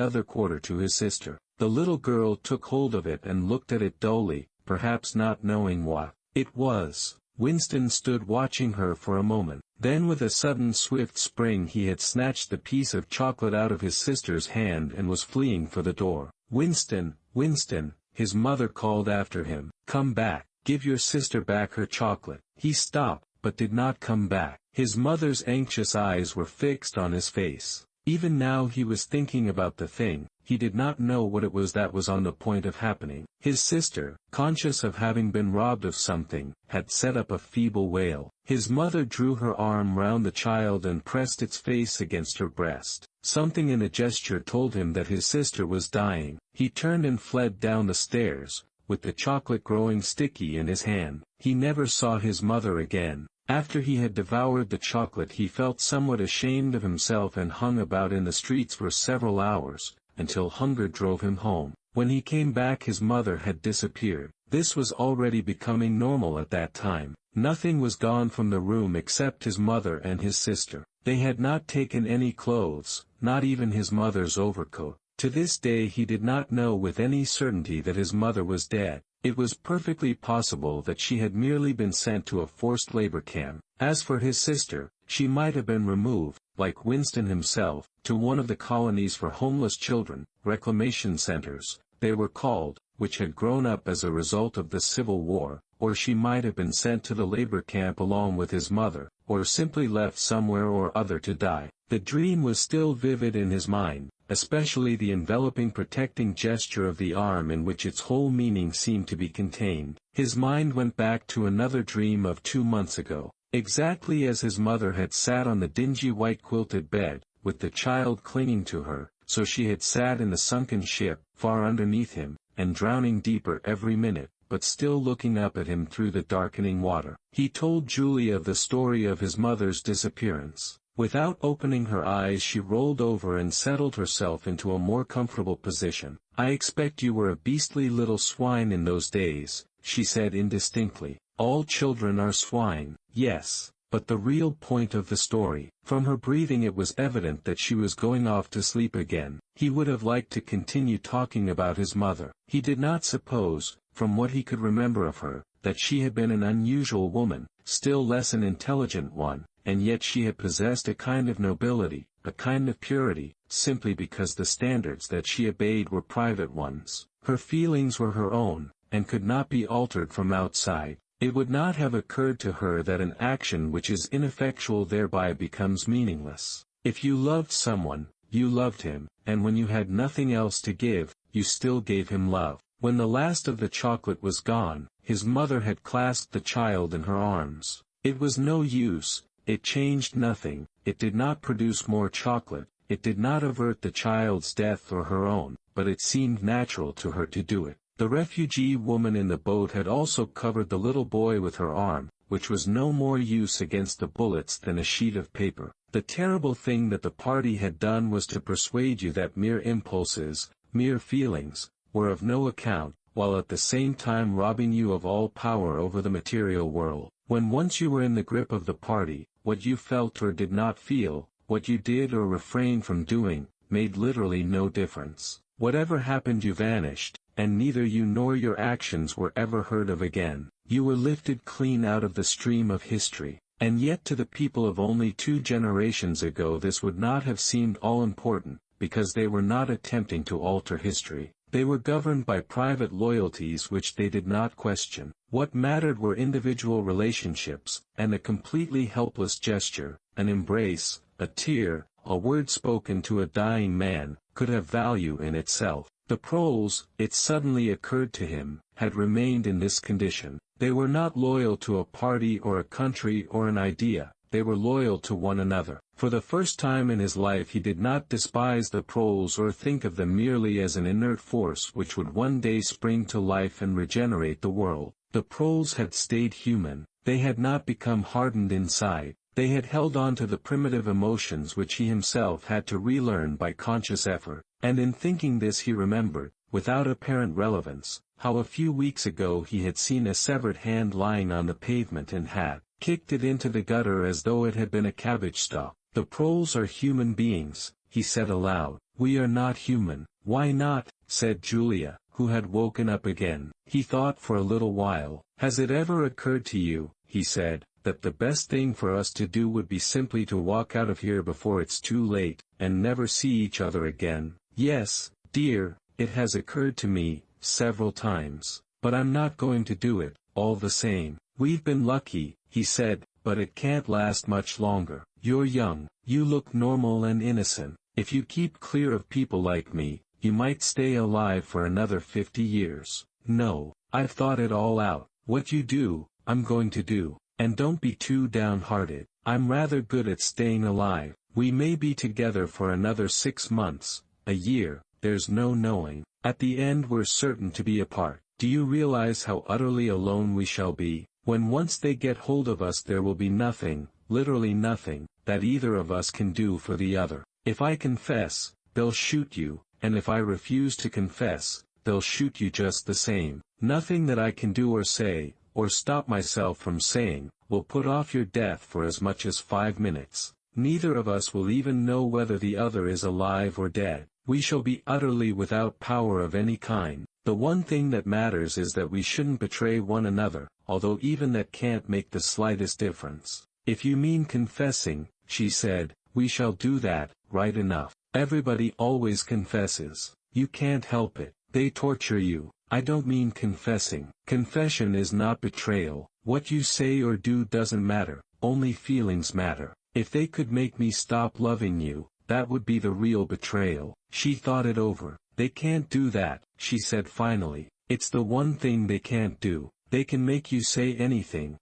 Speaker 1: other quarter to his sister. The little girl took hold of it and looked at it dully, perhaps not knowing what it was. Winston stood watching her for a moment. Then with a sudden swift spring he had snatched the piece of chocolate out of his sister's hand and was fleeing for the door. "Winston, Winston," his mother called after him. "Come back. Give your sister back her chocolate." He stopped, but did not come back. His mother's anxious eyes were fixed on his face. Even now he was thinking about the thing. He did not know what it was that was on the point of happening. His sister, conscious of having been robbed of something, had set up a feeble wail. His mother drew her arm round the child and pressed its face against her breast. Something in the gesture told him that his sister was dying. He turned and fled down the stairs, with the chocolate growing sticky in his hand. He never saw his mother again. After he had devoured the chocolate he felt somewhat ashamed of himself and hung about in the streets for several hours, until hunger drove him home. When he came back his mother had disappeared. This was already becoming normal at that time. Nothing was gone from the room except his mother and his sister. They had not taken any clothes, not even his mother's overcoat. To this day he did not know with any certainty that his mother was dead. It was perfectly possible that she had merely been sent to a forced labor camp. As for his sister, she might have been removed, like Winston himself, to one of the colonies for homeless children, reclamation centers, they were called, which had grown up as a result of the Civil War, or she might have been sent to the labor camp along with his mother, or simply left somewhere or other to die. The dream was still vivid in his mind, especially the enveloping protecting gesture of the arm in which its whole meaning seemed to be contained. His mind went back to another dream of 2 months ago, exactly as his mother had sat on the dingy white quilted bed, with the child clinging to her, so she had sat in the sunken ship, far underneath him, and drowning deeper every minute, but still looking up at him through the darkening water. He told Julia the story of his mother's disappearance. Without opening her eyes she rolled over and settled herself into a more comfortable position. "I expect you were a beastly little swine in those days," she said indistinctly. "All children are swine." "Yes, but the real point of the story." From her breathing it was evident that she was going off to sleep again. He would have liked to continue talking about his mother. He did not suppose, from what he could remember of her, that she had been an unusual woman, still less an intelligent one. And yet she had possessed a kind of nobility, a kind of purity, simply because the standards that she obeyed were private ones. Her feelings were her own, and could not be altered from outside. It would not have occurred to her that an action which is ineffectual thereby becomes meaningless. If you loved someone, you loved him, and when you had nothing else to give, you still gave him love. When the last of the chocolate was gone, his mother had clasped the child in her arms. It was no use. It changed nothing, it did not produce more chocolate, it did not avert the child's death or her own, but it seemed natural to her to do it. The refugee woman in the boat had also covered the little boy with her arm, which was no more use against the bullets than a sheet of paper. The terrible thing that the party had done was to persuade you that mere impulses, mere feelings, were of no account, while at the same time robbing you of all power over the material world. When once you were in the grip of the party, what you felt or did not feel, what you did or refrained from doing, made literally no difference. Whatever happened you vanished, and neither you nor your actions were ever heard of again. You were lifted clean out of the stream of history. And yet to the people of only 2 generations ago this would not have seemed all important, because they were not attempting to alter history. They were governed by private loyalties which they did not question. What mattered were individual relationships, and a completely helpless gesture, an embrace, a tear, a word spoken to a dying man, could have value in itself. The proles, it suddenly occurred to him, had remained in this condition. They were not loyal to a party or a country or an idea, they were loyal to one another. For the first time in his life he did not despise the proles or think of them merely as an inert force which would one day spring to life and regenerate the world. The proles had stayed human, they had not become hardened inside, they had held on to the primitive emotions which he himself had to relearn by conscious effort. And in thinking this he remembered, without apparent relevance, how a few weeks ago he had seen a severed hand lying on the pavement and had kicked it into the gutter as though it had been a cabbage stalk. "The proles are human beings," he said aloud. "We are not human." "Why not?" said Julia, who had woken up again. He thought for a little while. "Has it ever occurred to you," he said, "that the best thing for us to do would be simply to walk out of here before it's too late, and never see each other again?" "Yes, dear, it has occurred to me, several times. But I'm not going to do it, all the same. We've been lucky," he said, "but it can't last much longer. You're young, you look normal and innocent. If you keep clear of people like me, you might stay alive for another 50 years. No, I've thought it all out. What you do, I'm going to do. And don't be too downhearted. I'm rather good at staying alive. We may be together for another 6 months, a year, there's no knowing. At the end we're certain to be apart. Do you realize how utterly alone we shall be? When once they get hold of us there will be nothing, literally nothing, that either of us can do for the other. If I confess, they'll shoot you, and if I refuse to confess, they'll shoot you just the same. Nothing that I can do or say, or stop myself from saying, will put off your death for as much as 5 minutes. Neither of us will even know whether the other is alive or dead. We shall be utterly without power of any kind. The one thing that matters is that we shouldn't betray one another, although even that can't make the slightest difference. If you mean confessing, she said, we shall do that, right enough. Everybody always confesses. You can't help it. They torture you. I don't mean confessing. Confession is not betrayal. What you say or do doesn't matter, only feelings matter. If they could make me stop loving you, that would be the real betrayal. She thought it over. They can't do that, she said finally. It's the one thing they can't do. They can make you say anything,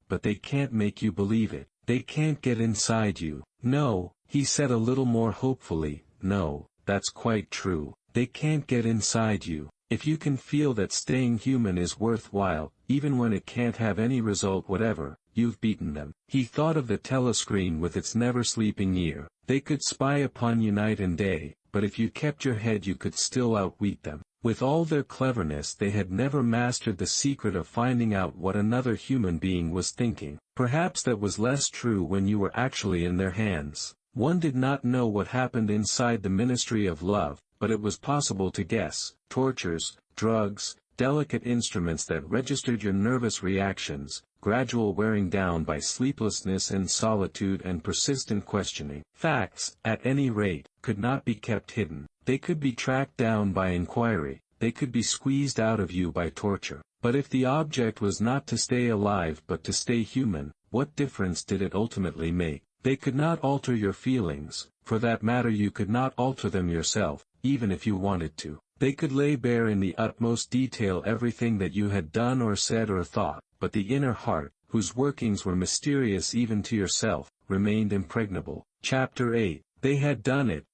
Speaker 1: but they can't make you believe it. They can't get inside you. No, he said a little more hopefully, no, that's quite true. They can't get inside you. If you can feel that staying human is worthwhile, even when it can't have any result whatever, you've beaten them. He thought of the telescreen with its never-sleeping ear. They could spy upon you night and day, but if you kept your head you could still outwit them. With all their cleverness they had never mastered the secret of finding out what another human being was thinking. Perhaps that was less true when you were actually in their hands. One did not know what happened inside the Ministry of Love, but it was possible to guess. Tortures, drugs, delicate instruments that registered your nervous reactions, gradual wearing down by sleeplessness and solitude and persistent questioning. Facts, at any rate, could not be kept hidden. They could be tracked down by inquiry, they could be squeezed out of you by torture. But if the object was not to stay alive but to stay human, what difference did it ultimately make? They could not alter your feelings, for that matter you could not alter them yourself, even if you wanted to. They could lay bare in the utmost detail everything that you had done or said or thought, but the inner heart, whose workings were mysterious even to yourself, remained impregnable. Chapter 8. They had done it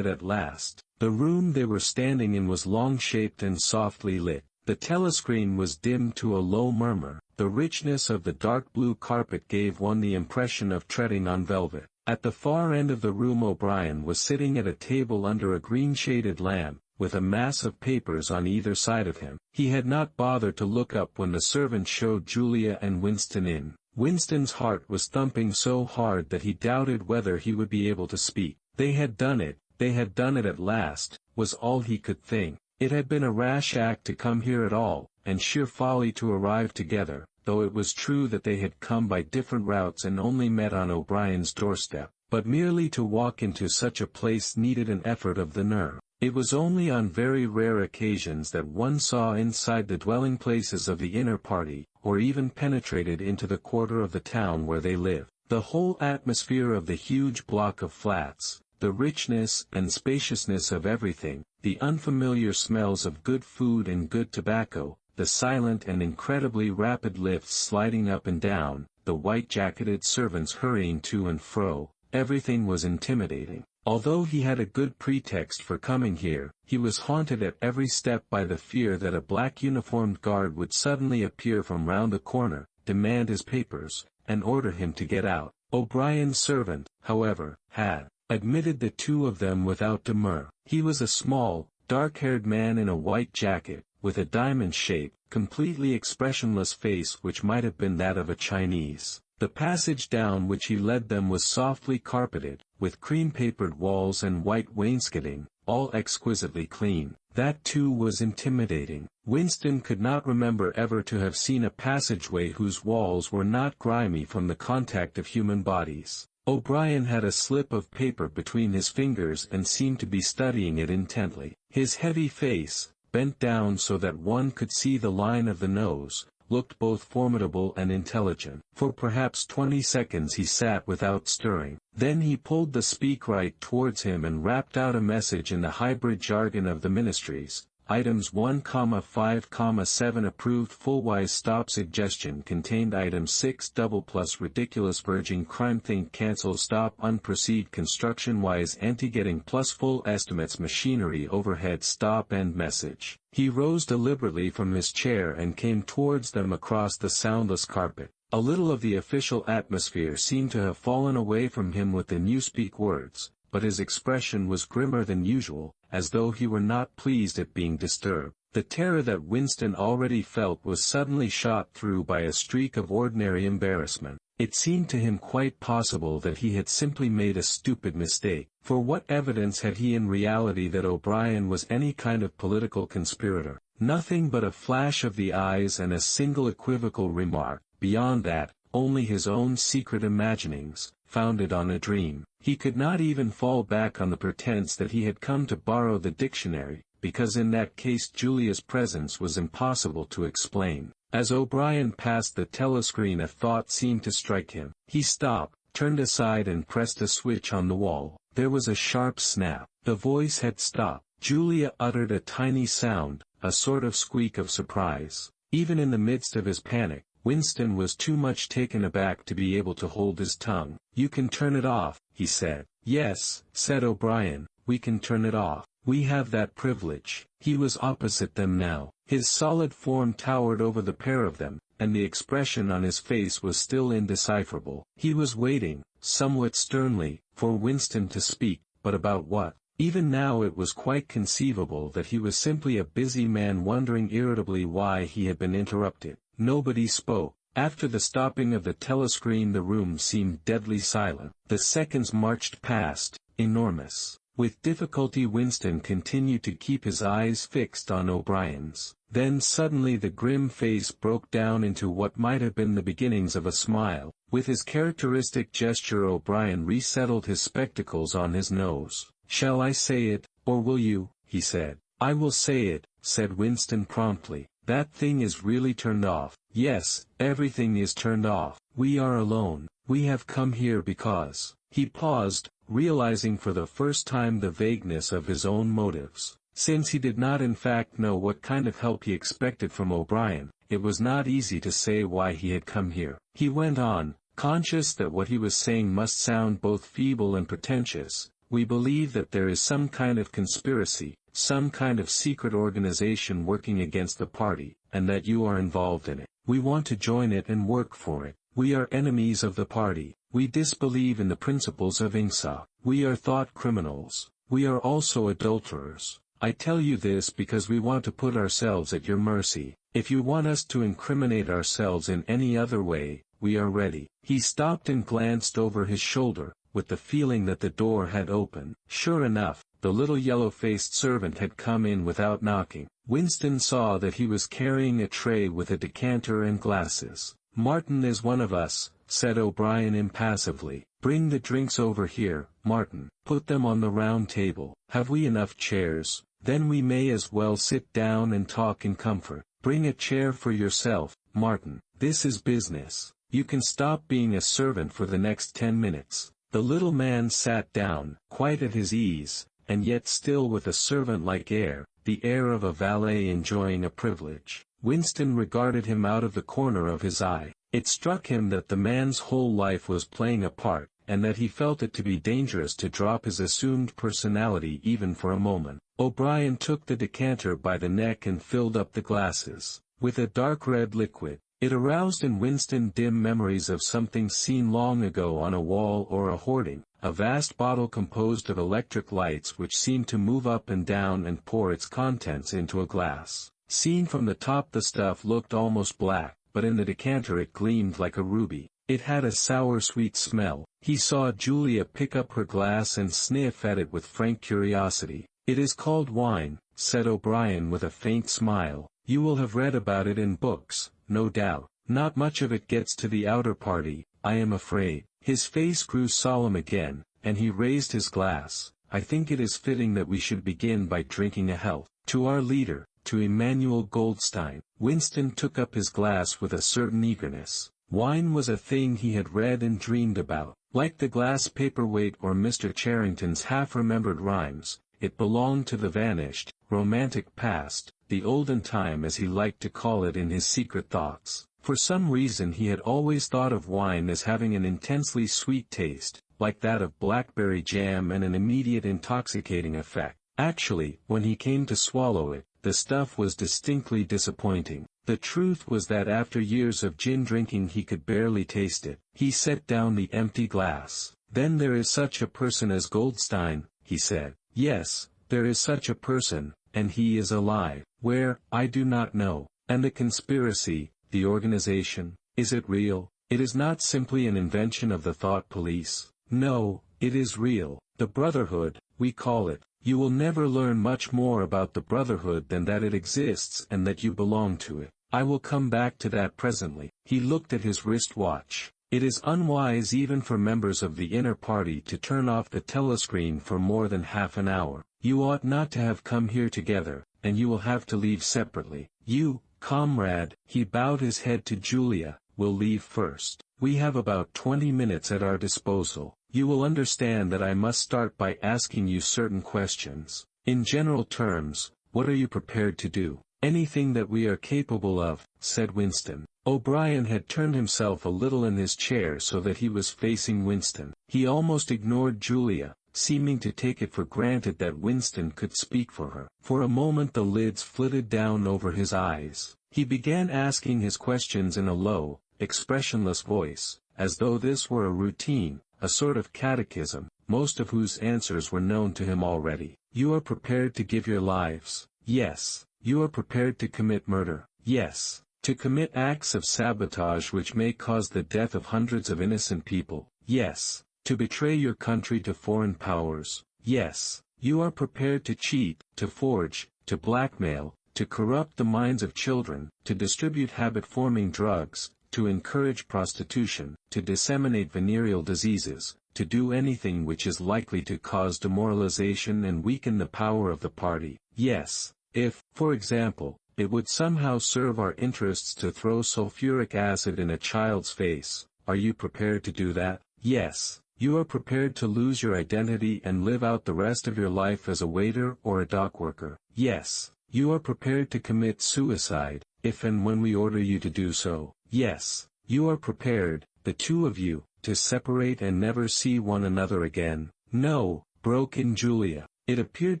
Speaker 1: at last. The room they were standing in was long-shaped and softly lit. The telescreen was dimmed to a low murmur. The richness of the dark blue carpet gave one the impression of treading on velvet. At the far end of the room O'Brien was sitting at a table under a green-shaded lamp, with a mass of papers on either side of him. He had not bothered to look up when the servant showed Julia and Winston in. Winston's heart was thumping so hard that he doubted whether he would be able to speak. They had done it at last, was all he could think. It had been a rash act to come here at all, and sheer folly to arrive together, though it was true that they had come by different routes and only met on O'Brien's doorstep. But merely to walk into such a place needed an effort of the nerve. It was only on very rare occasions that one saw inside the dwelling places of the inner party, or even penetrated into the quarter of the town where they lived. The whole atmosphere of the huge block of flats, the richness and spaciousness of everything, the unfamiliar smells of good food and good tobacco, the silent and incredibly rapid lifts sliding up and down, the white-jacketed servants hurrying to and fro, everything was intimidating. Although he had a good pretext for coming here, he was haunted at every step by the fear that a black uniformed guard would suddenly appear from round the corner, demand his papers, and order him to get out. O'Brien's servant, however, had admitted the two of them without demur. He was a small, dark-haired man in a white jacket, with a diamond-shaped, completely expressionless face which might have been that of a Chinese. The passage down which he led them was softly carpeted, with cream-papered walls and white wainscoting, all exquisitely clean. That too was intimidating. Winston could not remember ever to have seen a passageway whose walls were not grimy from the contact of human bodies. O'Brien had a slip of paper between his fingers and seemed to be studying it intently. His heavy face, bent down so that one could see the line of the nose, looked both formidable and intelligent. For perhaps 20 seconds he sat without stirring. Then he pulled the speakwrite towards him and rapped out a message in the hybrid jargon of the ministries. Items 1,5,7 approved full-wise stop suggestion contained item 6 double plus ridiculous verging crime think cancel stop unproceed construction wise anti-getting plus full estimates machinery overhead stop end message. He rose deliberately from his chair and came towards them across the soundless carpet. A little of the official atmosphere seemed to have fallen away from him with the Newspeak words, but his expression was grimmer than usual, as though he were not pleased at being disturbed. The terror that Winston already felt was suddenly shot through by a streak of ordinary embarrassment. It seemed to him quite possible that he had simply made a stupid mistake, for what evidence had he in reality that O'Brien was any kind of political conspirator? Nothing but a flash of the eyes and a single equivocal remark. Beyond that, only his own secret imaginings, founded on a dream. He could not even fall back on the pretense that he had come to borrow the dictionary, because in that case Julia's presence was impossible to explain. As O'Brien passed the telescreen, a thought seemed to strike him. He stopped, turned aside and pressed a switch on the wall. There was a sharp snap. The voice had stopped. Julia uttered a tiny sound, a sort of squeak of surprise. Even in the midst of his panic, Winston was too much taken aback to be able to hold his tongue. "You can turn it off," he said. "Yes," said O'Brien, "we can turn it off. We have that privilege." He was opposite them now. His solid form towered over the pair of them, and the expression on his face was still indecipherable. He was waiting, somewhat sternly, for Winston to speak, but about what? Even now it was quite conceivable that he was simply a busy man wondering irritably why he had been interrupted. Nobody spoke. After the stopping of the telescreen the room seemed deadly silent. The seconds marched past, enormous. With difficulty Winston continued to keep his eyes fixed on O'Brien's. Then suddenly the grim face broke down into what might have been the beginnings of a smile. With his characteristic gesture O'Brien resettled his spectacles on his nose. "Shall I say it, or will you?" he said. "I will say it," said Winston promptly. "That thing is really turned off." "Yes, everything is turned off. We are alone. We have come here because—" He paused, realizing for the first time the vagueness of his own motives. Since he did not in fact know what kind of help he expected from O'Brien, it was not easy to say why he had come here. He went on, conscious that what he was saying must sound both feeble and pretentious. "We believe that there is some kind of conspiracy, some kind of secret organization working against the party, and that you are involved in it. We want to join it and work for it. We are enemies of the party. We disbelieve in the principles of INSA. We are thought criminals. We are also adulterers. I tell you this because we want to put ourselves at your mercy. If you want us to incriminate ourselves in any other way, we are ready." He stopped and glanced over his shoulder, with the feeling that the door had opened. Sure enough, the little yellow-faced servant had come in without knocking. Winston saw that he was carrying a tray with a decanter and glasses. "Martin is one of us," said O'Brien impassively. "Bring the drinks over here, Martin. Put them on the round table. Have we enough chairs? Then we may as well sit down and talk in comfort. Bring a chair for yourself, Martin. This is business. You can stop being a servant for the next 10 minutes. The little man sat down, quite at his ease, and yet still with a servant-like air, the air of a valet enjoying a privilege. Winston regarded him out of the corner of his eye. It struck him that the man's whole life was playing a part, and that he felt it to be dangerous to drop his assumed personality even for a moment. O'Brien took the decanter by the neck and filled up the glasses with a dark red liquid. It aroused in Winston dim memories of something seen long ago on a wall or a hoarding, a vast bottle composed of electric lights which seemed to move up and down and pour its contents into a glass. Seen from the top the stuff looked almost black, but in the decanter it gleamed like a ruby. It had a sour-sweet smell. He saw Julia pick up her glass and sniff at it with frank curiosity. "It is called wine," said O'Brien with a faint smile. "You will have read about it in books, no doubt. Not much of it gets to the outer party, I am afraid." His face grew solemn again, and he raised his glass. "I think it is fitting that we should begin by drinking a health to our leader, to Emmanuel Goldstein." Winston took up his glass with a certain eagerness. Wine was a thing he had read and dreamed about. Like the glass paperweight or Mr. Charrington's half-remembered rhymes, it belonged to the vanished, romantic past, the olden time as he liked to call it in his secret thoughts. For some reason he had always thought of wine as having an intensely sweet taste, like that of blackberry jam, and an immediate intoxicating effect. Actually, when he came to swallow it, the stuff was distinctly disappointing. The truth was that after years of gin drinking he could barely taste it. He set down the empty glass. "Then there is such a person as Goldstein," he said. "Yes, there is such a person, and he is alive." Where, I do not know. And the conspiracy, the organization, is it real? It is not simply an invention of the thought police. No, it is real. The Brotherhood, we call it. You will never learn much more about the Brotherhood than that it exists and that you belong to it. I will come back to that presently. He looked at his wristwatch. It is unwise even for members of the inner party to turn off the telescreen for more than half an hour. You ought not to have come here together, and you will have to leave separately. You, comrade, he bowed his head to Julia, will leave first. We have about 20 minutes at our disposal. You will understand that I must start by asking you certain questions. In general terms, what are you prepared to do? Anything that we are capable of, said Winston. O'Brien had turned himself a little in his chair so that he was facing Winston. He almost ignored Julia, seeming to take it for granted that Winston could speak for her. For a moment the lids flitted down over his eyes. He began asking his questions in a low, expressionless voice, as though this were a routine, a sort of catechism, most of whose answers were known to him already. You are prepared to give your lives? Yes. You are prepared to commit murder? Yes. To commit acts of sabotage which may cause the death of hundreds of innocent people? Yes. To betray your country to foreign powers? Yes. You are prepared to cheat, to forge, to blackmail, to corrupt the minds of children, to distribute habit-forming drugs, to encourage prostitution, to disseminate venereal diseases, to do anything which is likely to cause demoralization and weaken the power of the party? Yes. If, for example, it would somehow serve our interests to throw sulfuric acid in a child's face, are you prepared to do that? Yes. You are prepared to lose your identity and live out the rest of your life as a waiter or a dock worker? Yes. You are prepared to commit suicide, if and when we order you to do so? Yes. You are prepared, the two of you, to separate and never see one another again? No, broke in Julia. It appeared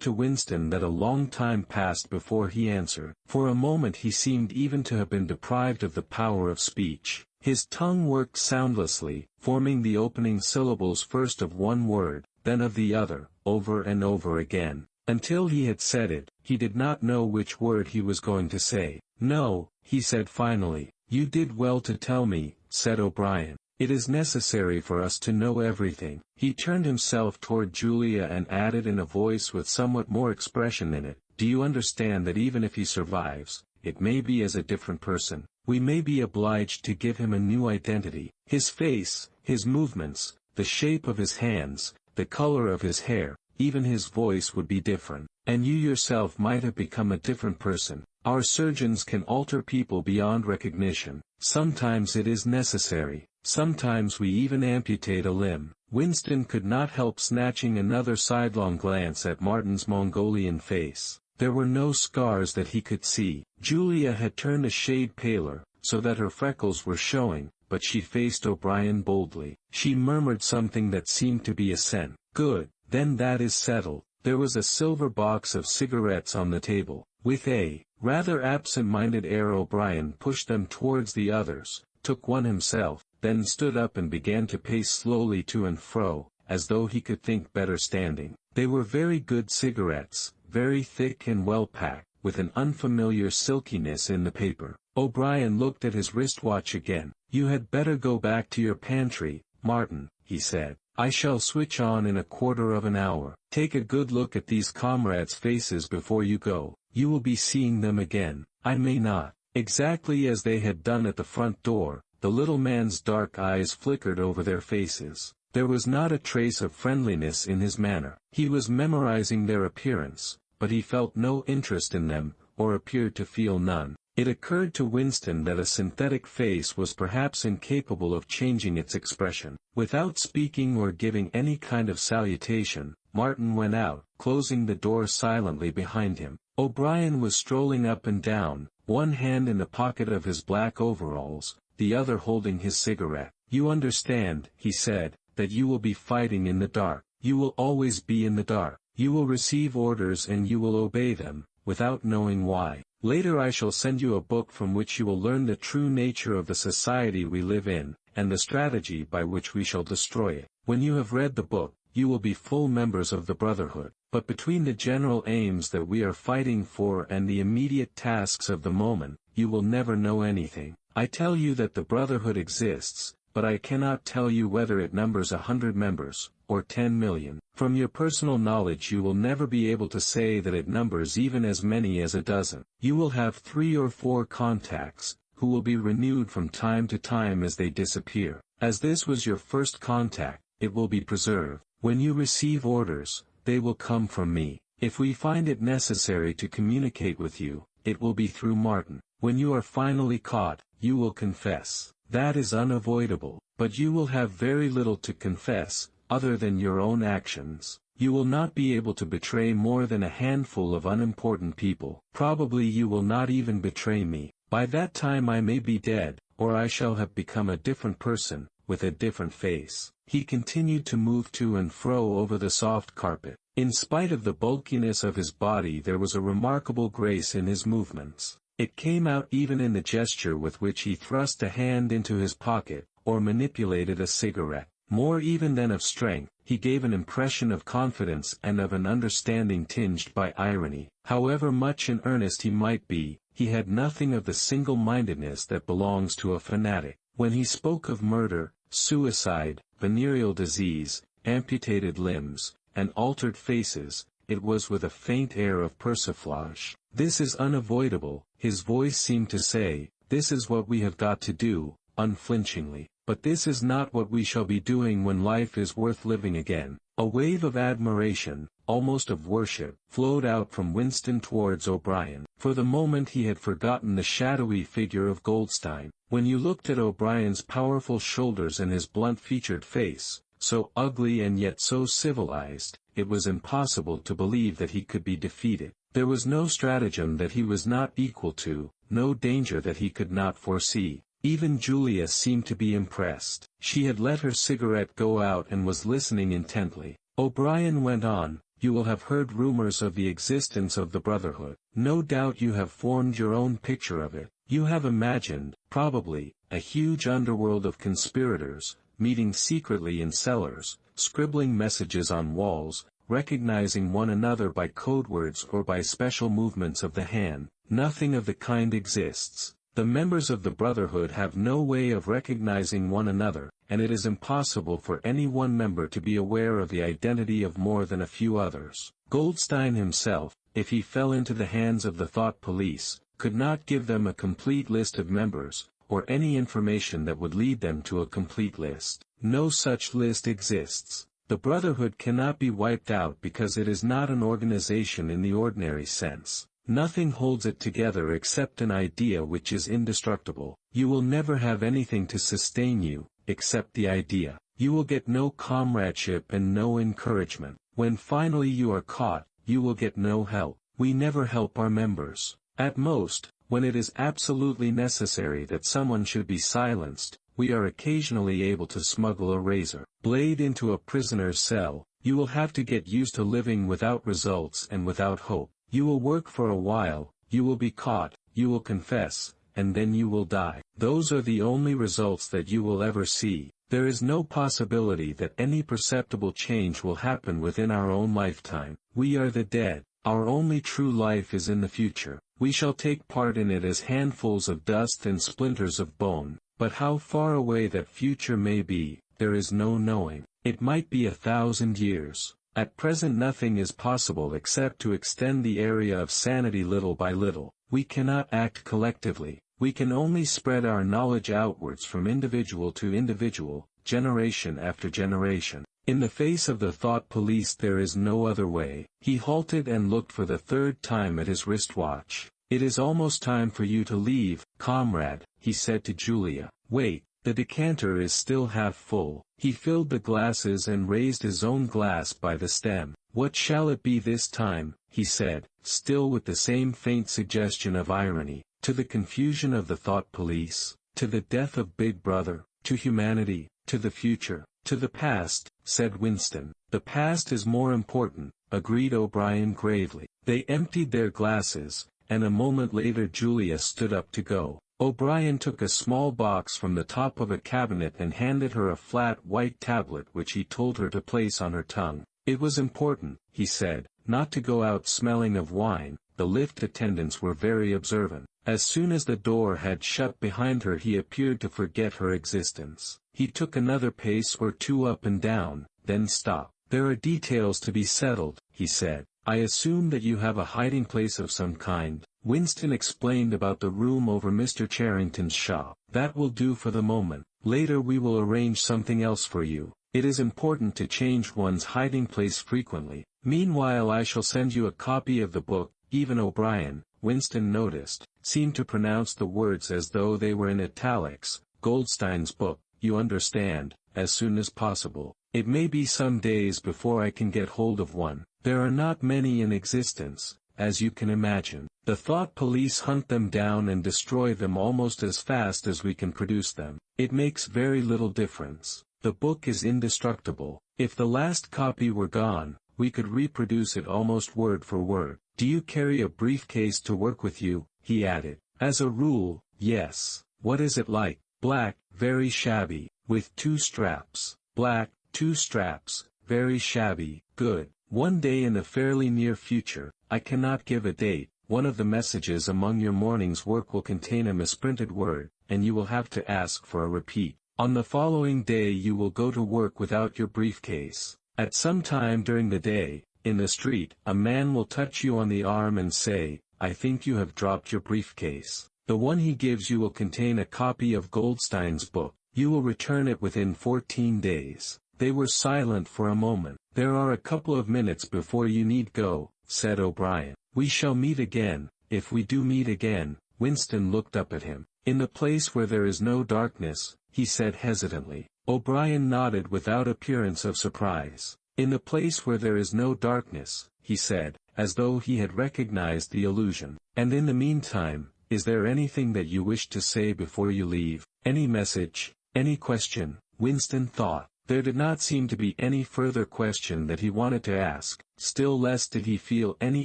Speaker 1: to Winston that a long time passed before he answered. For a moment he seemed even to have been deprived of the power of speech. His tongue worked soundlessly, forming the opening syllables first of one word, then of the other, over and over again. Until he had said it, he did not know which word he was going to say. No, he said finally. You did well to tell me, said O'Brien. It is necessary for us to know everything. He turned himself toward Julia and added in a voice with somewhat more expression in it, do you understand that even if he survives, it may be as a different person? We may be obliged to give him a new identity. His face, his movements, the shape of his hands, the color of his hair, even his voice would be different. And you yourself might have become a different person. Our surgeons can alter people beyond recognition. Sometimes it is necessary. Sometimes we even amputate a limb. Winston could not help snatching another sidelong glance at Martin's Mongolian face. There were no scars that he could see. Julia had turned a shade paler, so that her freckles were showing, but she faced O'Brien boldly. She murmured something that seemed to be assent. Good, then that is settled. There was a silver box of cigarettes on the table. With a rather absent-minded air O'Brien pushed them towards the others, took one himself, then stood up and began to pace slowly to and fro, as though he could think better standing. They were very good cigarettes, very thick and well packed, with an unfamiliar silkiness in the paper. O'Brien looked at his wristwatch again. You had better go back to your pantry, Martin, he said. I shall switch on in a quarter of an hour. Take a good look at these comrades' faces before you go. You will be seeing them again. I may not. Exactly as they had done at the front door, the little man's dark eyes flickered over their faces. There was not a trace of friendliness in his manner. He was memorizing their appearance, but he felt no interest in them, or appeared to feel none. It occurred to Winston that a synthetic face was perhaps incapable of changing its expression. Without speaking or giving any kind of salutation, Martin went out, closing the door silently behind him. O'Brien was strolling up and down, one hand in the pocket of his black overalls, the other holding his cigarette. You understand, he said, that you will be fighting in the dark. You will always be in the dark. You will receive orders and you will obey them, without knowing why. Later I shall send you a book from which you will learn the true nature of the society we live in, and the strategy by which we shall destroy it. When you have read the book, you will be full members of the Brotherhood. but between the general aims that we are fighting for and the immediate tasks of the moment, you will never know anything. I tell you that the Brotherhood exists, but I cannot tell you whether it numbers 100 members, or 10 million. From your personal knowledge you will never be able to say that it numbers even as many as a dozen. You will have 3 or 4 contacts, who will be renewed from time to time as they disappear. As this was your first contact, it will be preserved. When you receive orders, they will come from me. If we find it necessary to communicate with you, it will be through Martin. When you are finally caught, you will confess. That is unavoidable, but you will have very little to confess, other than your own actions. You will not be able to betray more than a handful of unimportant people. Probably you will not even betray me. By that time I may be dead, or I shall have become a different person, with a different face. He continued to move to and fro over the soft carpet. In spite of the bulkiness of his body there was a remarkable grace in his movements. It came out even in the gesture with which he thrust a hand into his pocket, or manipulated a cigarette. More even than of strength, he gave an impression of confidence and of an understanding tinged by irony. However much in earnest he might be, he had nothing of the single-mindedness that belongs to a fanatic. When he spoke of murder, suicide, venereal disease, amputated limbs, and altered faces, it was with a faint air of persiflage. This is unavoidable, his voice seemed to say, this is what we have got to do, unflinchingly. But this is not what we shall be doing when life is worth living again. A wave of admiration, almost of worship, flowed out from Winston towards O'Brien. For the moment he had forgotten the shadowy figure of Goldstein. When you looked at O'Brien's powerful shoulders and his blunt-featured face, so ugly and yet so civilized, it was impossible to believe that he could be defeated. There was no stratagem that he was not equal to, no danger that he could not foresee. Even Julia seemed to be impressed. She had let her cigarette go out and was listening intently. O'Brien went on, you will have heard rumors of the existence of the Brotherhood. No doubt you have formed your own picture of it. You have imagined, probably, a huge underworld of conspirators, meeting secretly in cellars, scribbling messages on walls, recognizing one another by code words or by special movements of the hand. Nothing of the kind exists. The members of the Brotherhood have no way of recognizing one another, and it is impossible for any one member to be aware of the identity of more than a few others. Goldstein himself, if he fell into the hands of the thought police, could not give them a complete list of members, or any information that would lead them to a complete list. No such list exists. The Brotherhood cannot be wiped out because it is not an organization in the ordinary sense. Nothing holds it together except an idea which is indestructible. You will never have anything to sustain you, except the idea. You will get no comradeship and no encouragement. When finally you are caught, you will get no help. We never help our members. At most, when it is absolutely necessary that someone should be silenced, we are occasionally able to smuggle a razor blade into a prisoner's cell. You will have to get used to living without results and without hope. You will work for a while, you will be caught, you will confess, and then you will die. Those are the only results that you will ever see. There is no possibility that any perceptible change will happen within our own lifetime. We are the dead. Our only true life is in the future. We shall take part in it as handfuls of dust and splinters of bone, but how far away that future may be, there is no knowing. It might be 1,000 years. At present nothing is possible except to extend the area of sanity little by little. We cannot act collectively. We can only spread our knowledge outwards from individual to individual, generation after generation. In the face of the thought police there is no other way. He halted and looked for the third time at his wristwatch. It is almost time for you to leave, comrade, he said to Julia. Wait. The decanter is still half full. He filled the glasses and raised his own glass by the stem. What shall it be this time, he said, still with the same faint suggestion of irony. To the confusion of the thought police, to the death of Big Brother, to humanity, to the future, to the past, said Winston. The past is more important, agreed O'Brien gravely. They emptied their glasses, and a moment later Julia stood up to go. O'Brien took a small box from the top of a cabinet and handed her a flat white tablet which he told her to place on her tongue. It was important, he said, not to go out smelling of wine. The lift attendants were very observant. As soon as the door had shut behind her he appeared to forget her existence. He took another pace or two up and down, then stopped. "There are details to be settled," he said. "I assume that you have a hiding place of some kind." Winston explained about the room over Mr. Charrington's shop. "That will do for the moment. Later we will arrange something else for you. It is important to change one's hiding place frequently. Meanwhile I shall send you a copy of the book." Even O'Brien, Winston noticed, seemed to pronounce the words as though they were in italics. "Goldstein's book, you understand, as soon as possible. It may be some days before I can get hold of one. There are not many in existence, as you can imagine. The thought police hunt them down and destroy them almost as fast as we can produce them. It makes very little difference. The book is indestructible. If the last copy were gone, we could reproduce it almost word for word. Do you carry a briefcase to work with you?" he added. "As a rule, yes." "What is it like?" "Black, very shabby, with 2 straps." "Black, 2 straps, very shabby, good. One day in the fairly near future, I cannot give a date, one of the messages among your morning's work will contain a misprinted word, and you will have to ask for a repeat. On the following day you will go to work without your briefcase. At some time during the day, in the street, a man will touch you on the arm and say, 'I think you have dropped your briefcase.' The one he gives you will contain a copy of Goldstein's book. You will return it within 14 days. They were silent for a moment. "There are a couple of minutes before you need go," said O'Brien. "We shall meet again, if we do meet again." Winston looked up at him. "In the place where there is no darkness," he said hesitantly. O'Brien nodded without appearance of surprise. "In the place where there is no darkness," he said, as though he had recognized the allusion. "And in the meantime, is there anything that you wish to say before you leave? Any message? Any question?" Winston thought. There did not seem to be any further question that he wanted to ask, still less did he feel any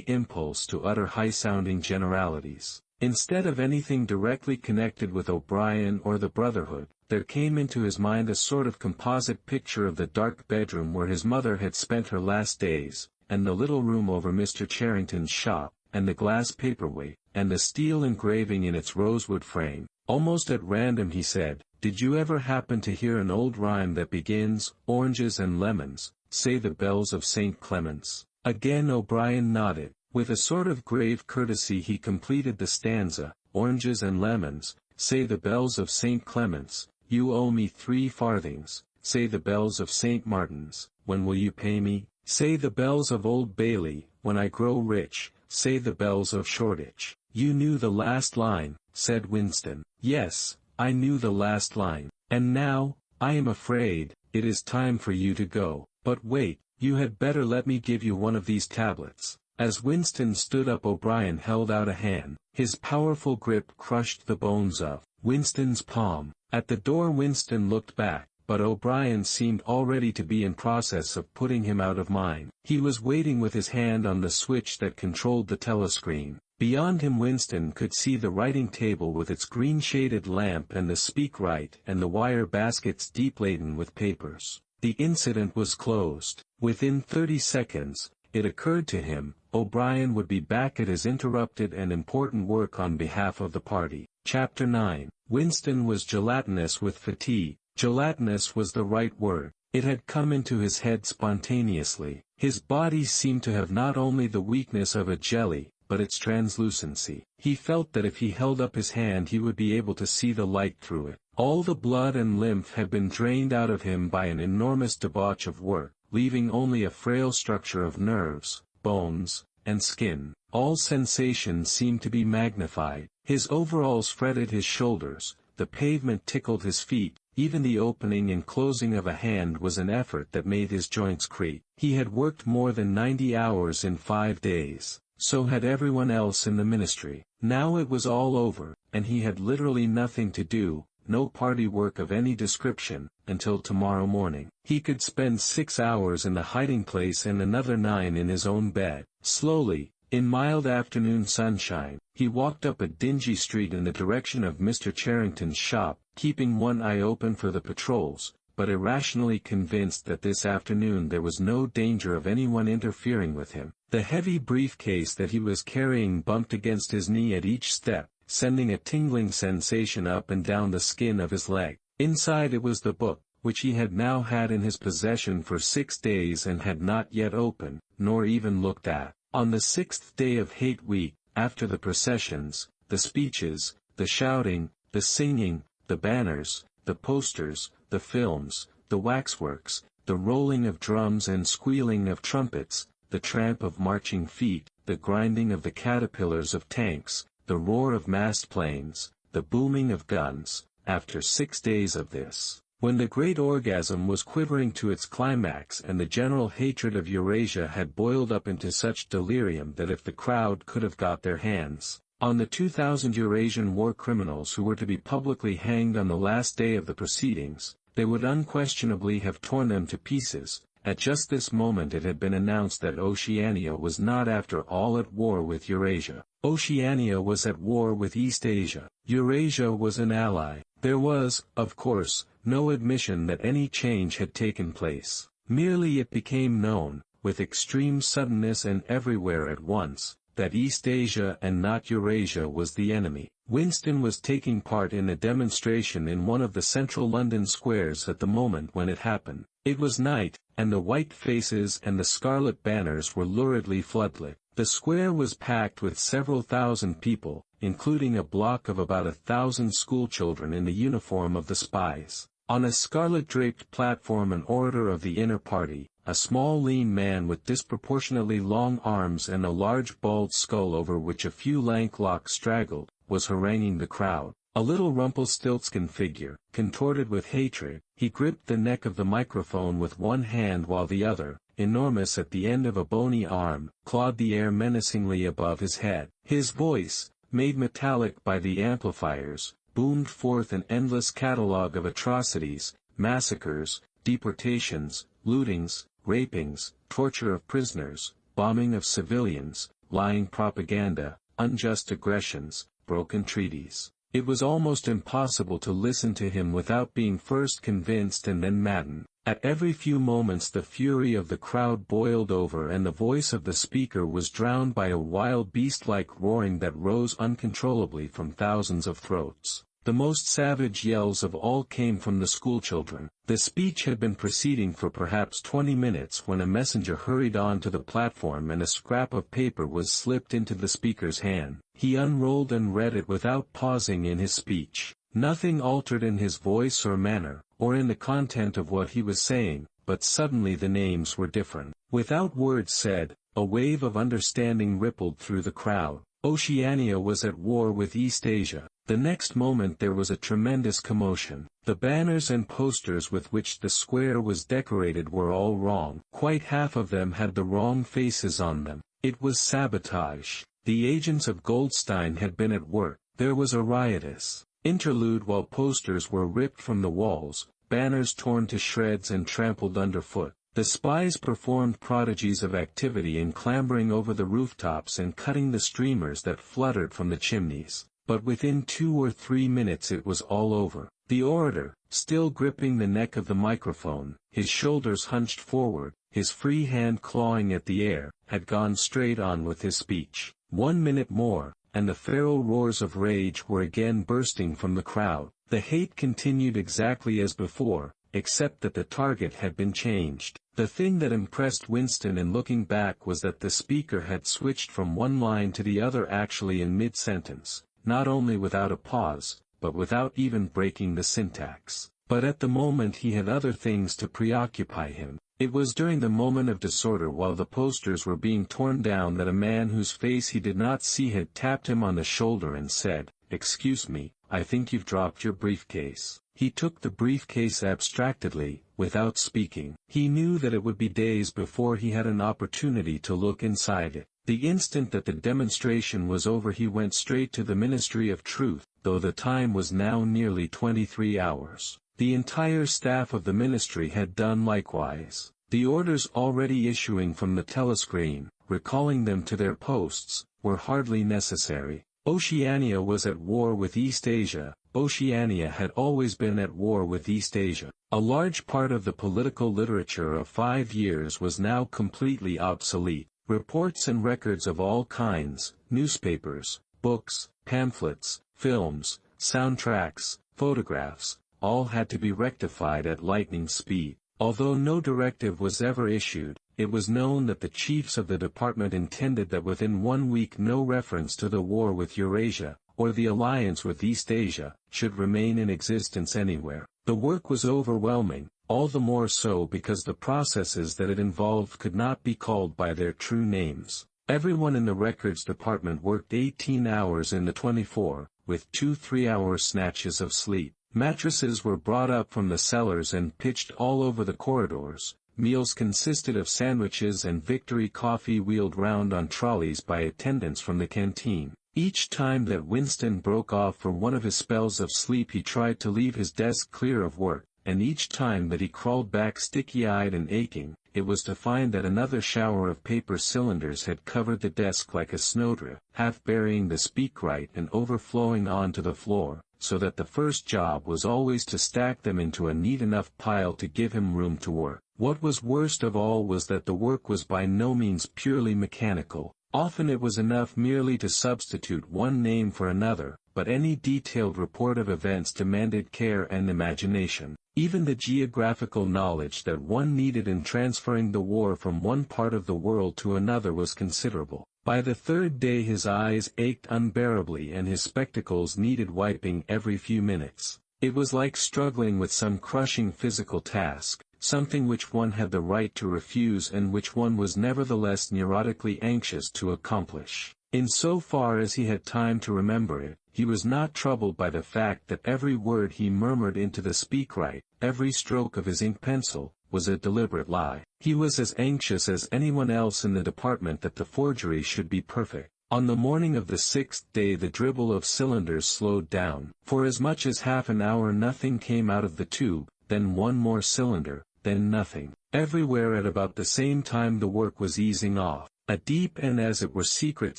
Speaker 1: impulse to utter high-sounding generalities. Instead of anything directly connected with O'Brien or the Brotherhood, there came into his mind a sort of composite picture of the dark bedroom where his mother had spent her last days, and the little room over Mr. Charrington's shop, and the glass paperweight, and the steel engraving in its rosewood frame. Almost at random he said, "Did you ever happen to hear an old rhyme that begins, 'Oranges and lemons, say the bells of St. Clement's'?" Again O'Brien nodded. With a sort of grave courtesy he completed the stanza, "Oranges and lemons, say the bells of St. Clement's, you owe me 3 farthings, say the bells of St. Martin's, when will you pay me? Say the bells of Old Bailey, when I grow rich, say the bells of Shoreditch." "You knew the last line," said Winston. "Yes, I knew the last line. And now, I am afraid, it is time for you to go. But wait, you had better let me give you one of these tablets." As Winston stood up O'Brien held out a hand. His powerful grip crushed the bones of Winston's palm. At the door Winston looked back, but O'Brien seemed already to be in process of putting him out of mind. He was waiting with his hand on the switch that controlled the telescreen. Beyond him Winston could see the writing table with its green-shaded lamp and the speakwrite and the wire baskets deep laden with papers. The incident was closed. Within 30 seconds, it occurred to him, O'Brien would be back at his interrupted and important work on behalf of the party. Chapter 9. Winston was gelatinous with fatigue. Gelatinous was the right word. It had come into his head spontaneously. His body seemed to have not only the weakness of a jelly, but its translucency. He felt that if he held up his hand he would be able to see the light through it. All the blood and lymph had been drained out of him by an enormous debauch of work, leaving only a frail structure of nerves, bones, and skin. All sensations seemed to be magnified. His overalls fretted his shoulders, the pavement tickled his feet, even the opening and closing of a hand was an effort that made his joints creak. He had worked more than 90 hours in 5 days. So had everyone else in the ministry. Now it was all over, and he had literally nothing to do, no party work of any description, until tomorrow morning. He could spend 6 hours in the hiding place and another 9 in his own bed. Slowly, in mild afternoon sunshine, he walked up a dingy street in the direction of Mr. Charrington's shop, keeping one eye open for the patrols, but irrationally convinced that this afternoon there was no danger of anyone interfering with him. The heavy briefcase that he was carrying bumped against his knee at each step, sending a tingling sensation up and down the skin of his leg. Inside it was the book, which he had now had in his possession for 6 days and had not yet opened, nor even looked at. On the 6th day of Hate Week, after the processions, the speeches, the shouting, the singing, the banners, the posters, the films, the waxworks, the rolling of drums and squealing of trumpets, the tramp of marching feet, the grinding of the caterpillars of tanks, the roar of massed planes, the booming of guns, after 6 days of this, when the great orgasm was quivering to its climax and the general hatred of Eurasia had boiled up into such delirium that if the crowd could have got their hands on the 2,000 Eurasian war criminals who were to be publicly hanged on the last day of the proceedings, they would unquestionably have torn them to pieces. At just this moment it had been announced that Oceania was not after all at war with Eurasia. Oceania was at war with East Asia. Eurasia was an ally. There was, of course, no admission that any change had taken place. Merely it became known, with extreme suddenness and everywhere at once, that East Asia and not Eurasia was the enemy. Winston was taking part in a demonstration in one of the central London squares at the moment when it happened. It was night, and the white faces and the scarlet banners were luridly floodlit. The square was packed with several thousand people, including a block of about 1,000 schoolchildren in the uniform of the spies. On a scarlet-draped platform an orator of the inner party, a small lean man with disproportionately long arms and a large bald skull over which a few lank locks straggled, was haranguing the crowd. A little Rumpelstiltskin figure, contorted with hatred, he gripped the neck of the microphone with one hand while the other, enormous at the end of a bony arm, clawed the air menacingly above his head. His voice, made metallic by the amplifiers, boomed forth an endless catalogue of atrocities, massacres, deportations, lootings, rapings, torture of prisoners, bombing of civilians, lying propaganda, unjust aggressions, broken treaties. It was almost impossible to listen to him without being first convinced and then maddened. At every few moments the fury of the crowd boiled over and the voice of the speaker was drowned by a wild beast-like roaring that rose uncontrollably from thousands of throats. The most savage yells of all came from the schoolchildren. The speech had been proceeding for perhaps 20 minutes when a messenger hurried on to the platform and a scrap of paper was slipped into the speaker's hand. He unrolled and read it without pausing in his speech. Nothing altered in his voice or manner, or in the content of what he was saying, but suddenly the names were different. Without words said, a wave of understanding rippled through the crowd. Oceania was at war with East Asia. The next moment there was a tremendous commotion. The banners and posters with which the square was decorated were all wrong. Quite half of them had the wrong faces on them. It was sabotage. The agents of Goldstein had been at work. There was a riotous interlude while posters were ripped from the walls, banners torn to shreds and trampled underfoot. The spies performed prodigies of activity in clambering over the rooftops and cutting the streamers that fluttered from the chimneys. But within 2 or 3 minutes it was all over. The orator, still gripping the neck of the microphone, his shoulders hunched forward, his free hand clawing at the air, had gone straight on with his speech. 1 minute more, and the feral roars of rage were again bursting from the crowd. The hate continued exactly as before, except that the target had been changed. The thing that impressed Winston in looking back was that the speaker had switched from one line to the other actually in mid-sentence, not only without a pause, but without even breaking the syntax. But at the moment he had other things to preoccupy him. It was during the moment of disorder while the posters were being torn down that a man whose face he did not see had tapped him on the shoulder and said, "Excuse me, I think you've dropped your briefcase." He took the briefcase abstractedly, without speaking. He knew that it would be days before he had an opportunity to look inside it. The instant that the demonstration was over he went straight to the Ministry of Truth, though the time was now nearly 23 hours. The entire staff of the ministry had done likewise. The orders already issuing from the telescreen, recalling them to their posts, were hardly necessary. Oceania was at war with East Asia. Oceania had always been at war with East Asia. A large part of the political literature of 5 years was now completely obsolete. Reports and records of all kinds, newspapers, books, pamphlets, films, soundtracks, photographs, all had to be rectified at lightning speed. Although no directive was ever issued, it was known that the chiefs of the department intended that within 1 week no reference to the war with Eurasia, or the alliance with East Asia, should remain in existence anywhere. The work was overwhelming, all the more so because the processes that it involved could not be called by their true names. Everyone in the records department worked 18 hours in the 24, with 2 3-hour snatches of sleep. Mattresses were brought up from the cellars and pitched all over the corridors. Meals consisted of sandwiches and Victory coffee wheeled round on trolleys by attendants from the canteen. Each time that Winston broke off for one of his spells of sleep he tried to leave his desk clear of work, and each time that he crawled back sticky-eyed and aching, it was to find that another shower of paper cylinders had covered the desk like a snowdrift, half burying the speakwrite and overflowing onto the floor, so that the first job was always to stack them into a neat enough pile to give him room to work. What was worst of all was that the work was by no means purely mechanical. Often it was enough merely to substitute one name for another, but any detailed report of events demanded care and imagination. Even the geographical knowledge that one needed in transferring the war from one part of the world to another was considerable. By the third day his eyes ached unbearably and his spectacles needed wiping every few minutes. It was like struggling with some crushing physical task, something which one had the right to refuse and which one was nevertheless neurotically anxious to accomplish. In so far as he had time to remember it, he was not troubled by the fact that every word he murmured into the speakwrite, every stroke of his ink pencil, was a deliberate lie. He was as anxious as anyone else in the department that the forgery should be perfect. On the morning of the 6th day the dribble of cylinders slowed down. For as much as half an hour nothing came out of the tube, then one more cylinder, then nothing. Everywhere at about the same time the work was easing off. A deep and as it were secret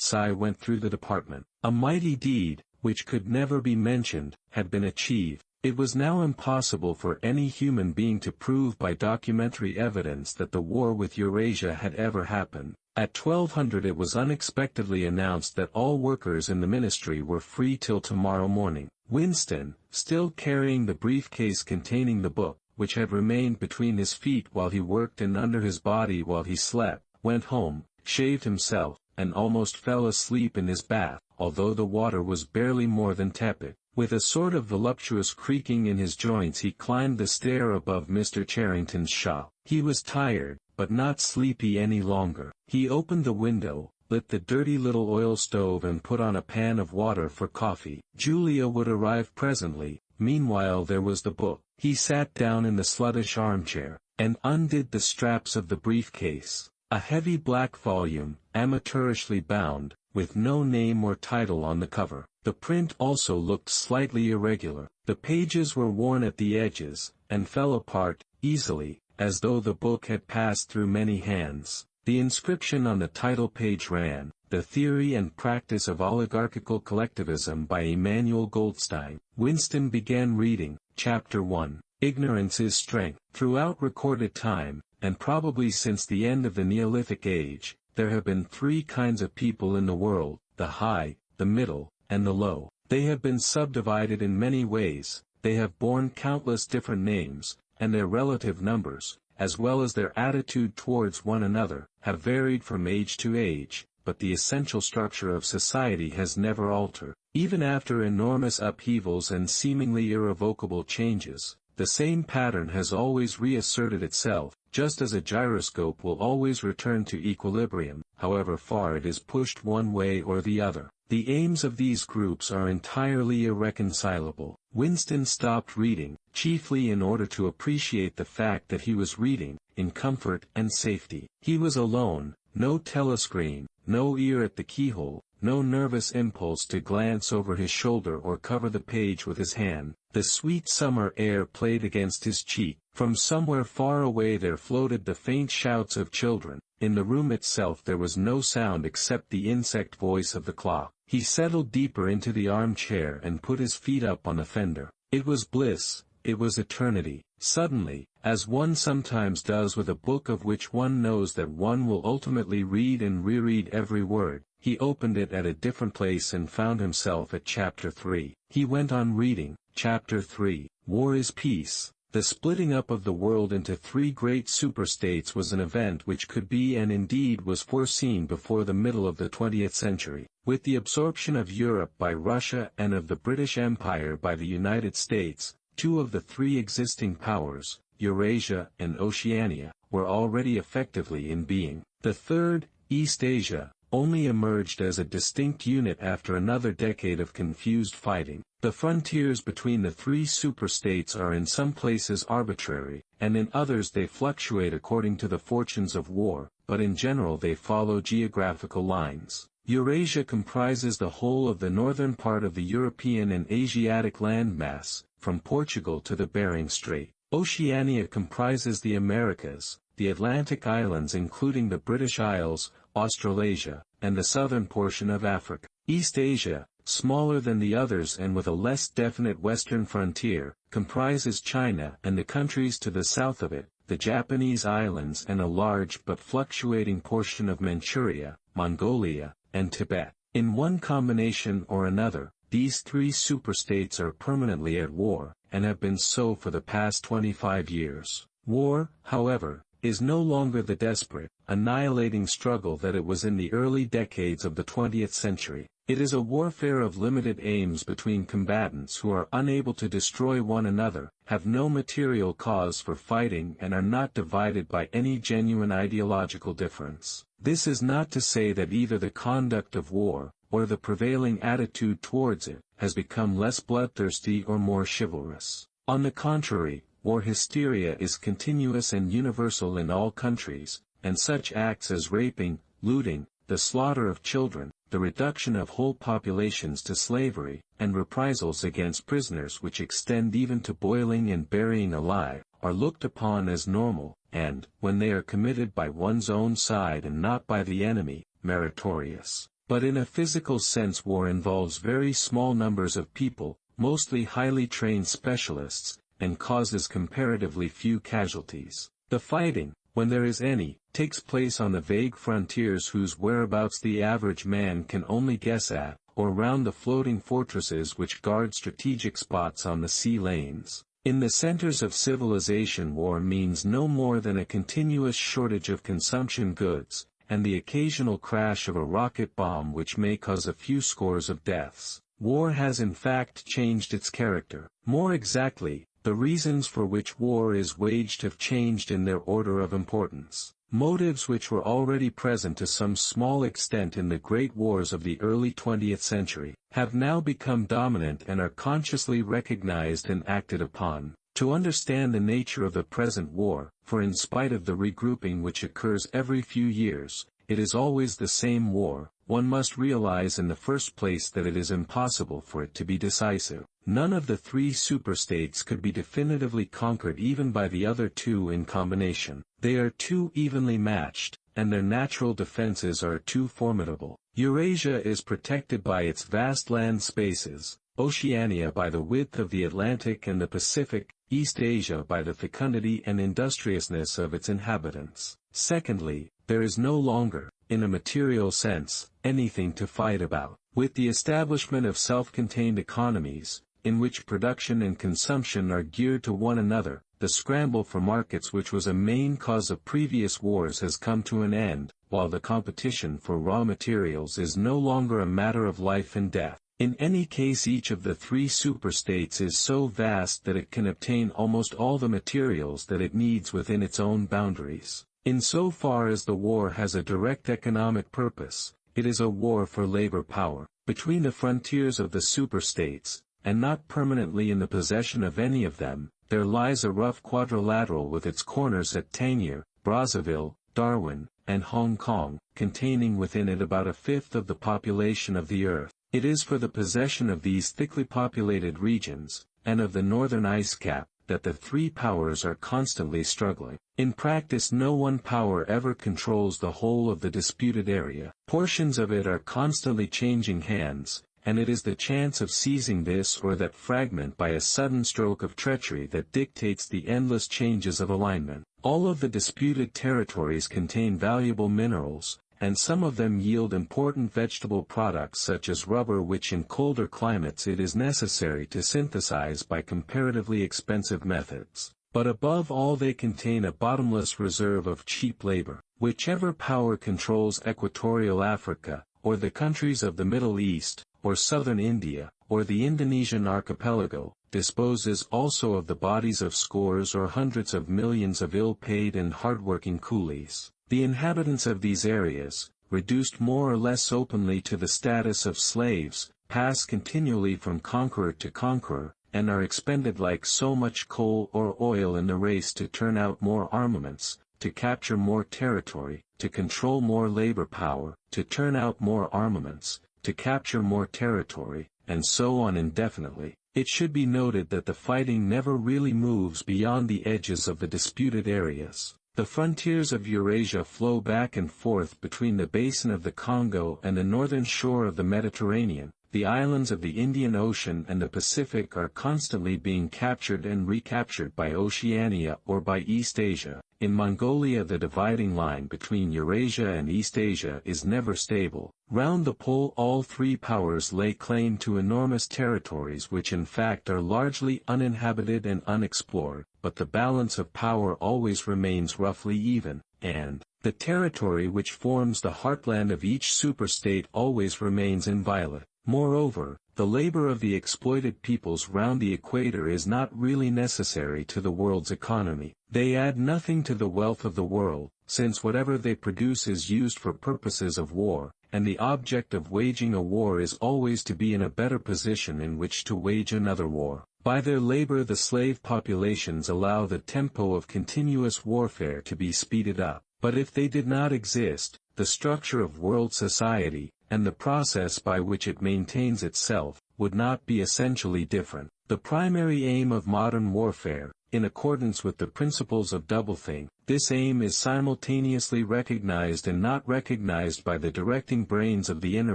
Speaker 1: sigh went through the department. A mighty deed, which could never be mentioned, had been achieved. It was now impossible for any human being to prove by documentary evidence that the war with Eurasia had ever happened. At 1200 it was unexpectedly announced that all workers in the ministry were free till tomorrow morning. Winston, still carrying the briefcase containing the book, which had remained between his feet while he worked and under his body while he slept, went home, shaved himself, and almost fell asleep in his bath, although the water was barely more than tepid. With a sort of voluptuous creaking in his joints he climbed the stair above Mr. Charrington's shop. He was tired, but not sleepy any longer. He opened the window, lit the dirty little oil stove and put on a pan of water for coffee. Julia would arrive presently. Meanwhile there was the book. He sat down in the sluttish armchair, and undid the straps of the briefcase. A heavy black volume, amateurishly bound, with no name or title on the cover. The print also looked slightly irregular. The pages were worn at the edges, and fell apart, easily, as though the book had passed through many hands. The inscription on the title page ran, "The Theory and Practice of Oligarchical Collectivism by Emanuel Goldstein." Winston began reading, Chapter 1. Ignorance is Strength. Throughout recorded time, and probably since the end of the Neolithic Age, there have been 3 kinds of people in the world, the high, the middle, and the low. They have been subdivided in many ways, they have borne countless different names, and their relative numbers, as well as their attitude towards one another, have varied from age to age, but the essential structure of society has never altered. Even after enormous upheavals and seemingly irrevocable changes, the same pattern has always reasserted itself, just as a gyroscope will always return to equilibrium, however far it is pushed one way or the other. The aims of these groups are entirely irreconcilable. Winston stopped reading, chiefly in order to appreciate the fact that he was reading, in comfort and safety. He was alone, no telescreen, no ear at the keyhole, no nervous impulse to glance over his shoulder or cover the page with his hand. The sweet summer air played against his cheek. From somewhere far away there floated the faint shouts of children. In the room itself there was no sound except the insect voice of the clock. He settled deeper into the armchair and put his feet up on the fender. It was bliss, it was eternity. Suddenly, as one sometimes does with a book of which one knows that one will ultimately read and reread every word, he opened it at a different place and found himself at chapter 3. He went on reading. Chapter 3, War is Peace. The splitting up of the world into three great superstates was an event which could be and indeed was foreseen before the middle of the 20th century. With the absorption of Europe by Russia and of the British Empire by the United States, two of the three existing powers, Eurasia and Oceania, were already effectively in being. The third, East Asia, only emerged as a distinct unit after another decade of confused fighting. The frontiers between the three superstates are in some places arbitrary, and in others they fluctuate according to the fortunes of war, but in general they follow geographical lines. Eurasia comprises the whole of the northern part of the European and Asiatic landmass, from Portugal to the Bering Strait. Oceania comprises the Americas, the Atlantic Islands including the British Isles, Australasia, and the southern portion of Africa. East Asia, smaller than the others and with a less definite western frontier, comprises China and the countries to the south of it, the Japanese islands and a large but fluctuating portion of Manchuria, Mongolia, and Tibet. In one combination or another, these three superstates are permanently at war, and have been so for the past 25 years. War, however, is no longer the desperate, annihilating struggle that it was in the early decades of the 20th century. It is a warfare of limited aims between combatants who are unable to destroy one another, have no material cause for fighting and are not divided by any genuine ideological difference. This is not to say that either the conduct of war, or the prevailing attitude towards it, has become less bloodthirsty or more chivalrous. On the contrary, war hysteria is continuous and universal in all countries, and such acts as raping, looting, the slaughter of children, the reduction of whole populations to slavery, and reprisals against prisoners which extend even to boiling and burying alive, are looked upon as normal, and, when they are committed by one's own side and not by the enemy, meritorious. But in a physical sense war involves very small numbers of people, mostly highly trained specialists, and causes comparatively few casualties. The fighting, when there is any, takes place on the vague frontiers whose whereabouts the average man can only guess at, or round the floating fortresses which guard strategic spots on the sea lanes. In the centers of civilization war means no more than a continuous shortage of consumption goods, and the occasional crash of a rocket bomb which may cause a few scores of deaths. War has in fact changed its character. More exactly, the reasons for which war is waged have changed in their order of importance. Motives which were already present to some small extent in the great wars of the early 20th century, have now become dominant and are consciously recognized and acted upon. To understand the nature of the present war, for in spite of the regrouping which occurs every few years, it is always the same war, one must realize in the first place that it is impossible for it to be decisive. None of the three superstates could be definitively conquered even by the other two in combination. They are too evenly matched, and their natural defenses are too formidable. Eurasia is protected by its vast land spaces, Oceania by the width of the Atlantic and the Pacific, East Asia by the fecundity and industriousness of its inhabitants. Secondly, there is no longer, in a material sense, anything to fight about. With the establishment of self-contained economies, in which production and consumption are geared to one another, the scramble for markets which was a main cause of previous wars has come to an end, while the competition for raw materials is no longer a matter of life and death. In any case each of the three superstates is so vast that it can obtain almost all the materials that it needs within its own boundaries. In so far as the war has a direct economic purpose, it is a war for labor power. Between the frontiers of the superstates, and not permanently in the possession of any of them, there lies a rough quadrilateral with its corners at Tangier, Brazzaville, Darwin, and Hong Kong, containing within it about a fifth of the population of the earth. It is for the possession of these thickly populated regions, and of the northern ice cap, that the three powers are constantly struggling. In practice no one power ever controls the whole of the disputed area. Portions of it are constantly changing hands, and it is the chance of seizing this or that fragment by a sudden stroke of treachery that dictates the endless changes of alignment. All of the disputed territories contain valuable minerals, and some of them yield important vegetable products such as rubber, which in colder climates it is necessary to synthesize by comparatively expensive methods. But above all, they contain a bottomless reserve of cheap labor. Whichever power controls equatorial Africa, or the countries of the Middle East, or southern India, or the Indonesian archipelago, disposes also of the bodies of scores or hundreds of millions of ill-paid and hard-working coolies. The inhabitants of these areas, reduced more or less openly to the status of slaves, pass continually from conqueror to conqueror, and are expended like so much coal or oil in the race to turn out more armaments, to capture more territory, to control more labor power, to turn out more armaments, to capture more territory, and so on indefinitely. It should be noted that the fighting never really moves beyond the edges of the disputed areas. The frontiers of Eurasia flow back and forth between the basin of the Congo and the northern shore of the Mediterranean. The islands of the Indian Ocean and the Pacific are constantly being captured and recaptured by Oceania or by East Asia. In Mongolia, the dividing line between Eurasia and East Asia is never stable. Round the pole, all three powers lay claim to enormous territories which in fact are largely uninhabited and unexplored, but the balance of power always remains roughly even, and the territory which forms the heartland of each superstate always remains inviolate. Moreover, the labor of the exploited peoples round the equator is not really necessary to the world's economy. They add nothing to the wealth of the world, since whatever they produce is used for purposes of war, and the object of waging a war is always to be in a better position in which to wage another war. By their labor the slave populations allow the tempo of continuous warfare to be speeded up. But if they did not exist, the structure of world society, and the process by which it maintains itself, would not be essentially different. The primary aim of modern warfare, in accordance with the principles of doublethink, this aim is simultaneously recognized and not recognized by the directing brains of the inner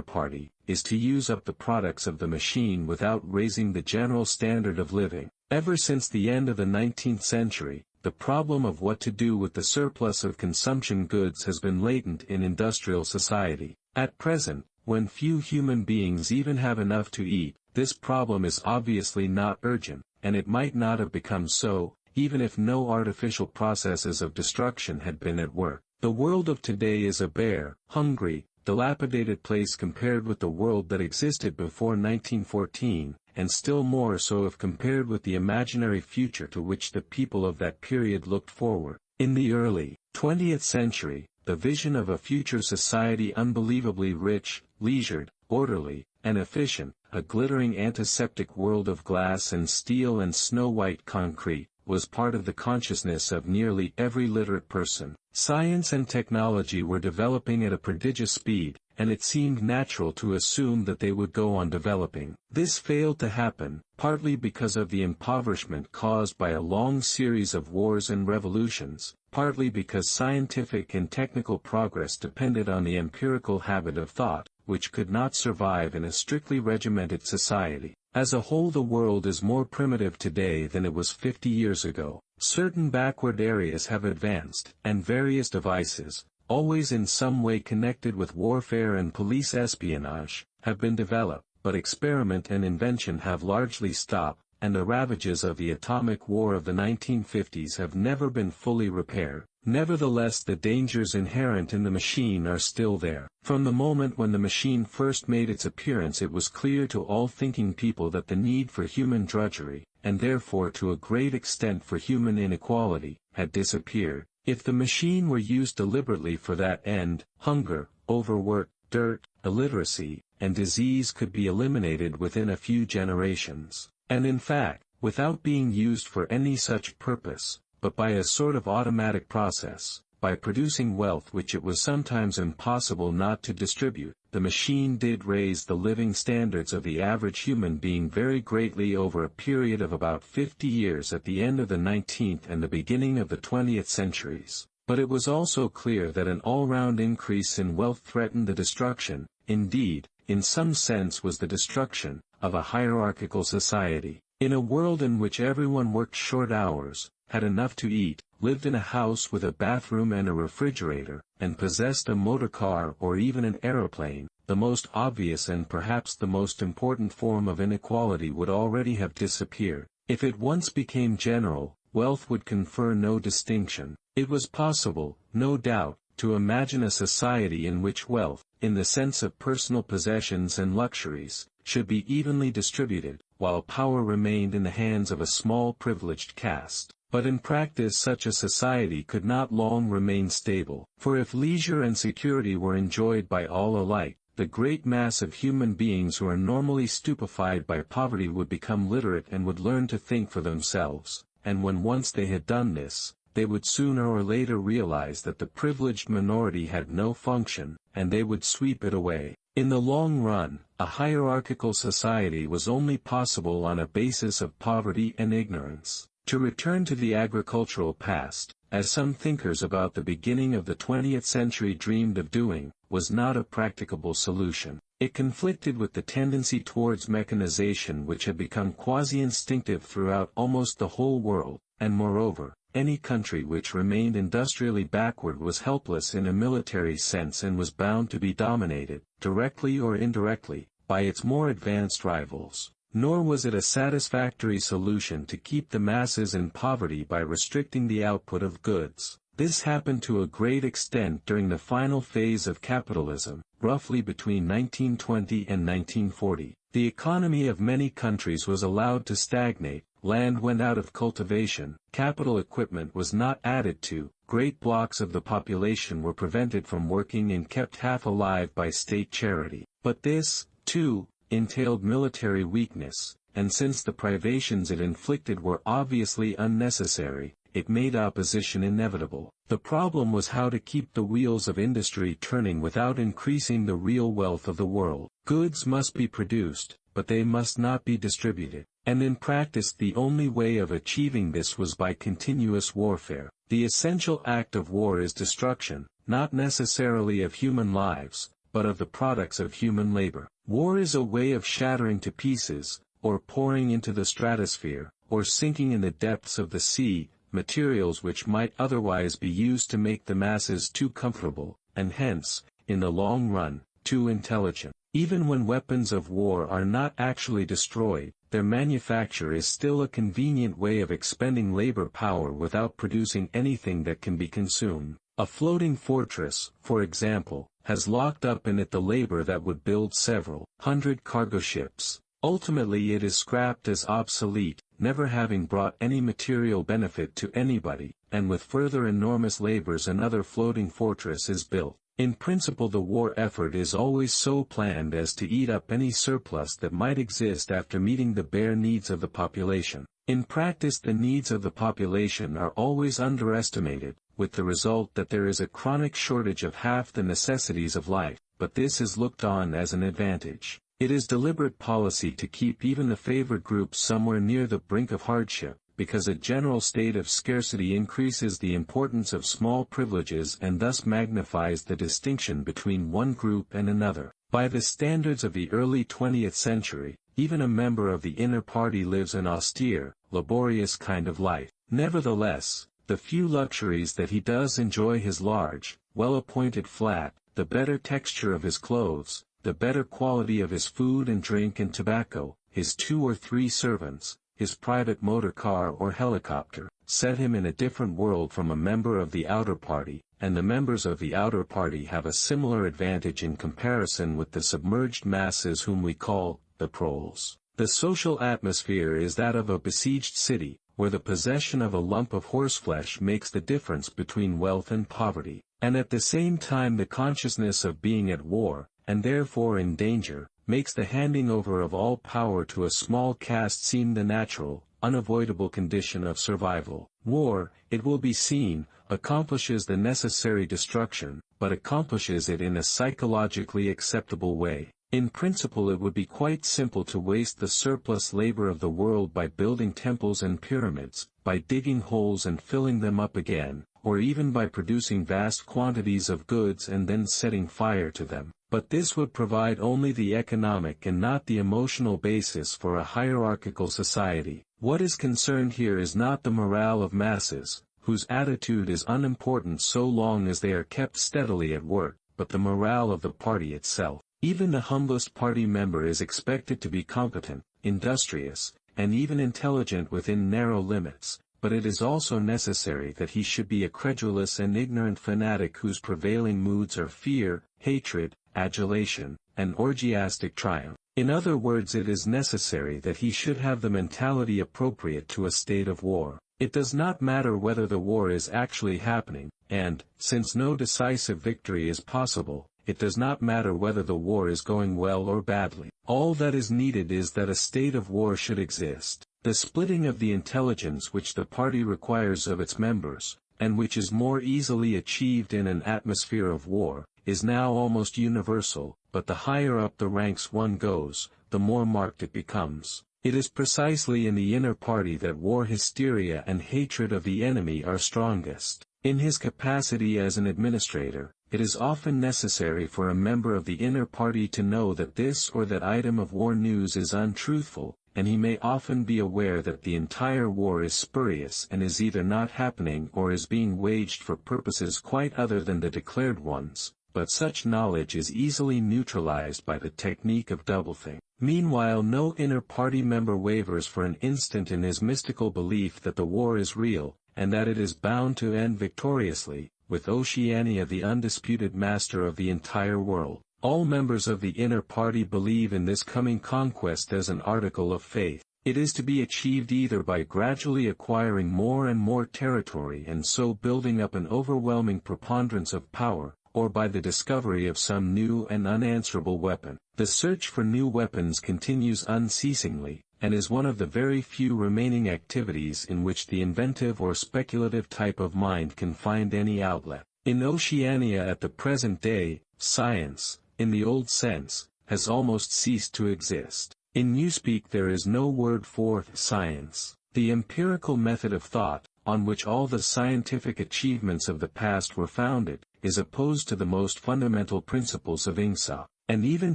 Speaker 1: party, is to use up the products of the machine without raising the general standard of living. Ever since the end of the 19th century, the problem of what to do with the surplus of consumption goods has been latent in industrial society. At present, when few human beings even have enough to eat, this problem is obviously not urgent, and it might not have become so, even if no artificial processes of destruction had been at work. The world of today is a bare, hungry, dilapidated place compared with the world that existed before 1914, and still more so if compared with the imaginary future to which the people of that period looked forward. In the early 20th century, the vision of a future society unbelievably rich, leisured, orderly, and efficient, a glittering antiseptic world of glass and steel and snow-white concrete, was part of the consciousness of nearly every literate person. Science and technology were developing at a prodigious speed, and it seemed natural to assume that they would go on developing. This failed to happen, partly because of the impoverishment caused by a long series of wars and revolutions, partly because scientific and technical progress depended on the empirical habit of thought, which could not survive in a strictly regimented society. As a whole, the world is more primitive today than it was 50 years ago. Certain backward areas have advanced, and various devices, always in some way connected with warfare and police espionage, have been developed, but experiment and invention have largely stopped, and the ravages of the atomic war of the 1950s have never been fully repaired. Nevertheless, the dangers inherent in the machine are still there. From the moment when the machine first made its appearance, it was clear to all thinking people that the need for human drudgery, and therefore to a great extent for human inequality, had disappeared. If the machine were used deliberately for that end, hunger, overwork, dirt, illiteracy, and disease could be eliminated within a few generations. And in fact, without being used for any such purpose, but by a sort of automatic process, by producing wealth which it was sometimes impossible not to distribute, the machine did raise the living standards of the average human being very greatly over a period of about 50 years at the end of the 19th and the beginning of the 20th centuries. But it was also clear that an all-round increase in wealth threatened the destruction, indeed, in some sense was the destruction of a hierarchical society. In a world in which everyone worked short hours, had enough to eat, lived in a house with a bathroom and a refrigerator, and possessed a motor car or even an aeroplane, the most obvious and perhaps the most important form of inequality would already have disappeared. If it once became general, wealth would confer no distinction. It was possible, no doubt, to imagine a society in which wealth, in the sense of personal possessions and luxuries, should be evenly distributed, while power remained in the hands of a small privileged caste. But in practice such a society could not long remain stable, for if leisure and security were enjoyed by all alike, the great mass of human beings who are normally stupefied by poverty would become literate and would learn to think for themselves, and when once they had done this, they would sooner or later realize that the privileged minority had no function, and they would sweep it away. In the long run, a hierarchical society was only possible on a basis of poverty and ignorance. To return to the agricultural past, as some thinkers about the beginning of the 20th century dreamed of doing, was not a practicable solution. It conflicted with the tendency towards mechanization which had become quasi-instinctive throughout almost the whole world, and moreover, any country which remained industrially backward was helpless in a military sense and was bound to be dominated, directly or indirectly, by its more advanced rivals. Nor was it a satisfactory solution to keep the masses in poverty by restricting the output of goods. This happened to a great extent during the final phase of capitalism, roughly between 1920 and 1940. The economy of many countries was allowed to stagnate, land went out of cultivation, capital equipment was not added to, great blocks of the population were prevented from working and kept half alive by state charity. But this, too, entailed military weakness, and since the privations it inflicted were obviously unnecessary, it made opposition inevitable. The problem was how to keep the wheels of industry turning without increasing the real wealth of the world. Goods must be produced, but they must not be distributed. And in practice the only way of achieving this was by continuous warfare. The essential act of war is destruction, not necessarily of human lives, but of the products of human labor. War is a way of shattering to pieces, or pouring into the stratosphere, or sinking in the depths of the sea, materials which might otherwise be used to make the masses too comfortable, and hence, in the long run, too intelligent. Even when weapons of war are not actually destroyed, their manufacture is still a convenient way of expending labor power without producing anything that can be consumed. A floating fortress, for example, has locked up in it the labor that would build several hundred cargo ships. Ultimately it is scrapped as obsolete, never having brought any material benefit to anybody, and with further enormous labors another floating fortress is built. In principle the war effort is always so planned as to eat up any surplus that might exist after meeting the bare needs of the population. In practice the needs of the population are always underestimated, with the result that there is a chronic shortage of half the necessities of life, but this is looked on as an advantage. It is deliberate policy to keep even the favored groups somewhere near the brink of hardship, because a general state of scarcity increases the importance of small privileges and thus magnifies the distinction between one group and another. By the standards of the early 20th century, even a member of the inner party lives an austere, laborious kind of life. Nevertheless, the few luxuries that he does enjoy, his large, well-appointed flat, the better texture of his clothes, the better quality of his food and drink and tobacco, his 2 or 3 servants, his private motor car or helicopter, set him in a different world from a member of the outer party, and the members of the outer party have a similar advantage in comparison with the submerged masses whom we call the proles. The social atmosphere is that of a besieged city, where the possession of a lump of horseflesh makes the difference between wealth and poverty, and at the same time the consciousness of being at war, and therefore in danger, makes the handing over of all power to a small caste seem the natural, unavoidable condition of survival. War, it will be seen, accomplishes the necessary destruction, but accomplishes it in a psychologically acceptable way. In principle it would be quite simple to waste the surplus labor of the world by building temples and pyramids, by digging holes and filling them up again, or even by producing vast quantities of goods and then setting fire to them. But this would provide only the economic and not the emotional basis for a hierarchical society. What is concerned here is not the morale of masses, whose attitude is unimportant so long as they are kept steadily at work, but the morale of the party itself. Even the humblest party member is expected to be competent, industrious, and even intelligent within narrow limits, but it is also necessary that he should be a credulous and ignorant fanatic whose prevailing moods are fear, hatred, adulation, and orgiastic triumph. In other words, it is necessary that he should have the mentality appropriate to a state of war. It does not matter whether the war is actually happening, and, since no decisive victory is possible, it does not matter whether the war is going well or badly. All that is needed is that a state of war should exist. The splitting of the intelligence which the party requires of its members, and which is more easily achieved in an atmosphere of war, is now almost universal, but the higher up the ranks one goes, the more marked it becomes. It is precisely in the inner party that war hysteria and hatred of the enemy are strongest. In his capacity as an administrator, it is often necessary for a member of the inner party to know that this or that item of war news is untruthful, and he may often be aware that the entire war is spurious and is either not happening or is being waged for purposes quite other than the declared ones, but such knowledge is easily neutralized by the technique of doublethink. Meanwhile, no inner party member wavers for an instant in his mystical belief that the war is real, and that it is bound to end victoriously, with Oceania the undisputed master of the entire world. All members of the inner party believe in this coming conquest as an article of faith. It is to be achieved either by gradually acquiring more and more territory and so building up an overwhelming preponderance of power, or by the discovery of some new and unanswerable weapon. The search for new weapons continues unceasingly, and is one of the very few remaining activities in which the inventive or speculative type of mind can find any outlet. In Oceania at the present day, science, in the old sense, has almost ceased to exist. In Newspeak there is no word for science. The empirical method of thought, on which all the scientific achievements of the past were founded, is opposed to the most fundamental principles of INSA. And even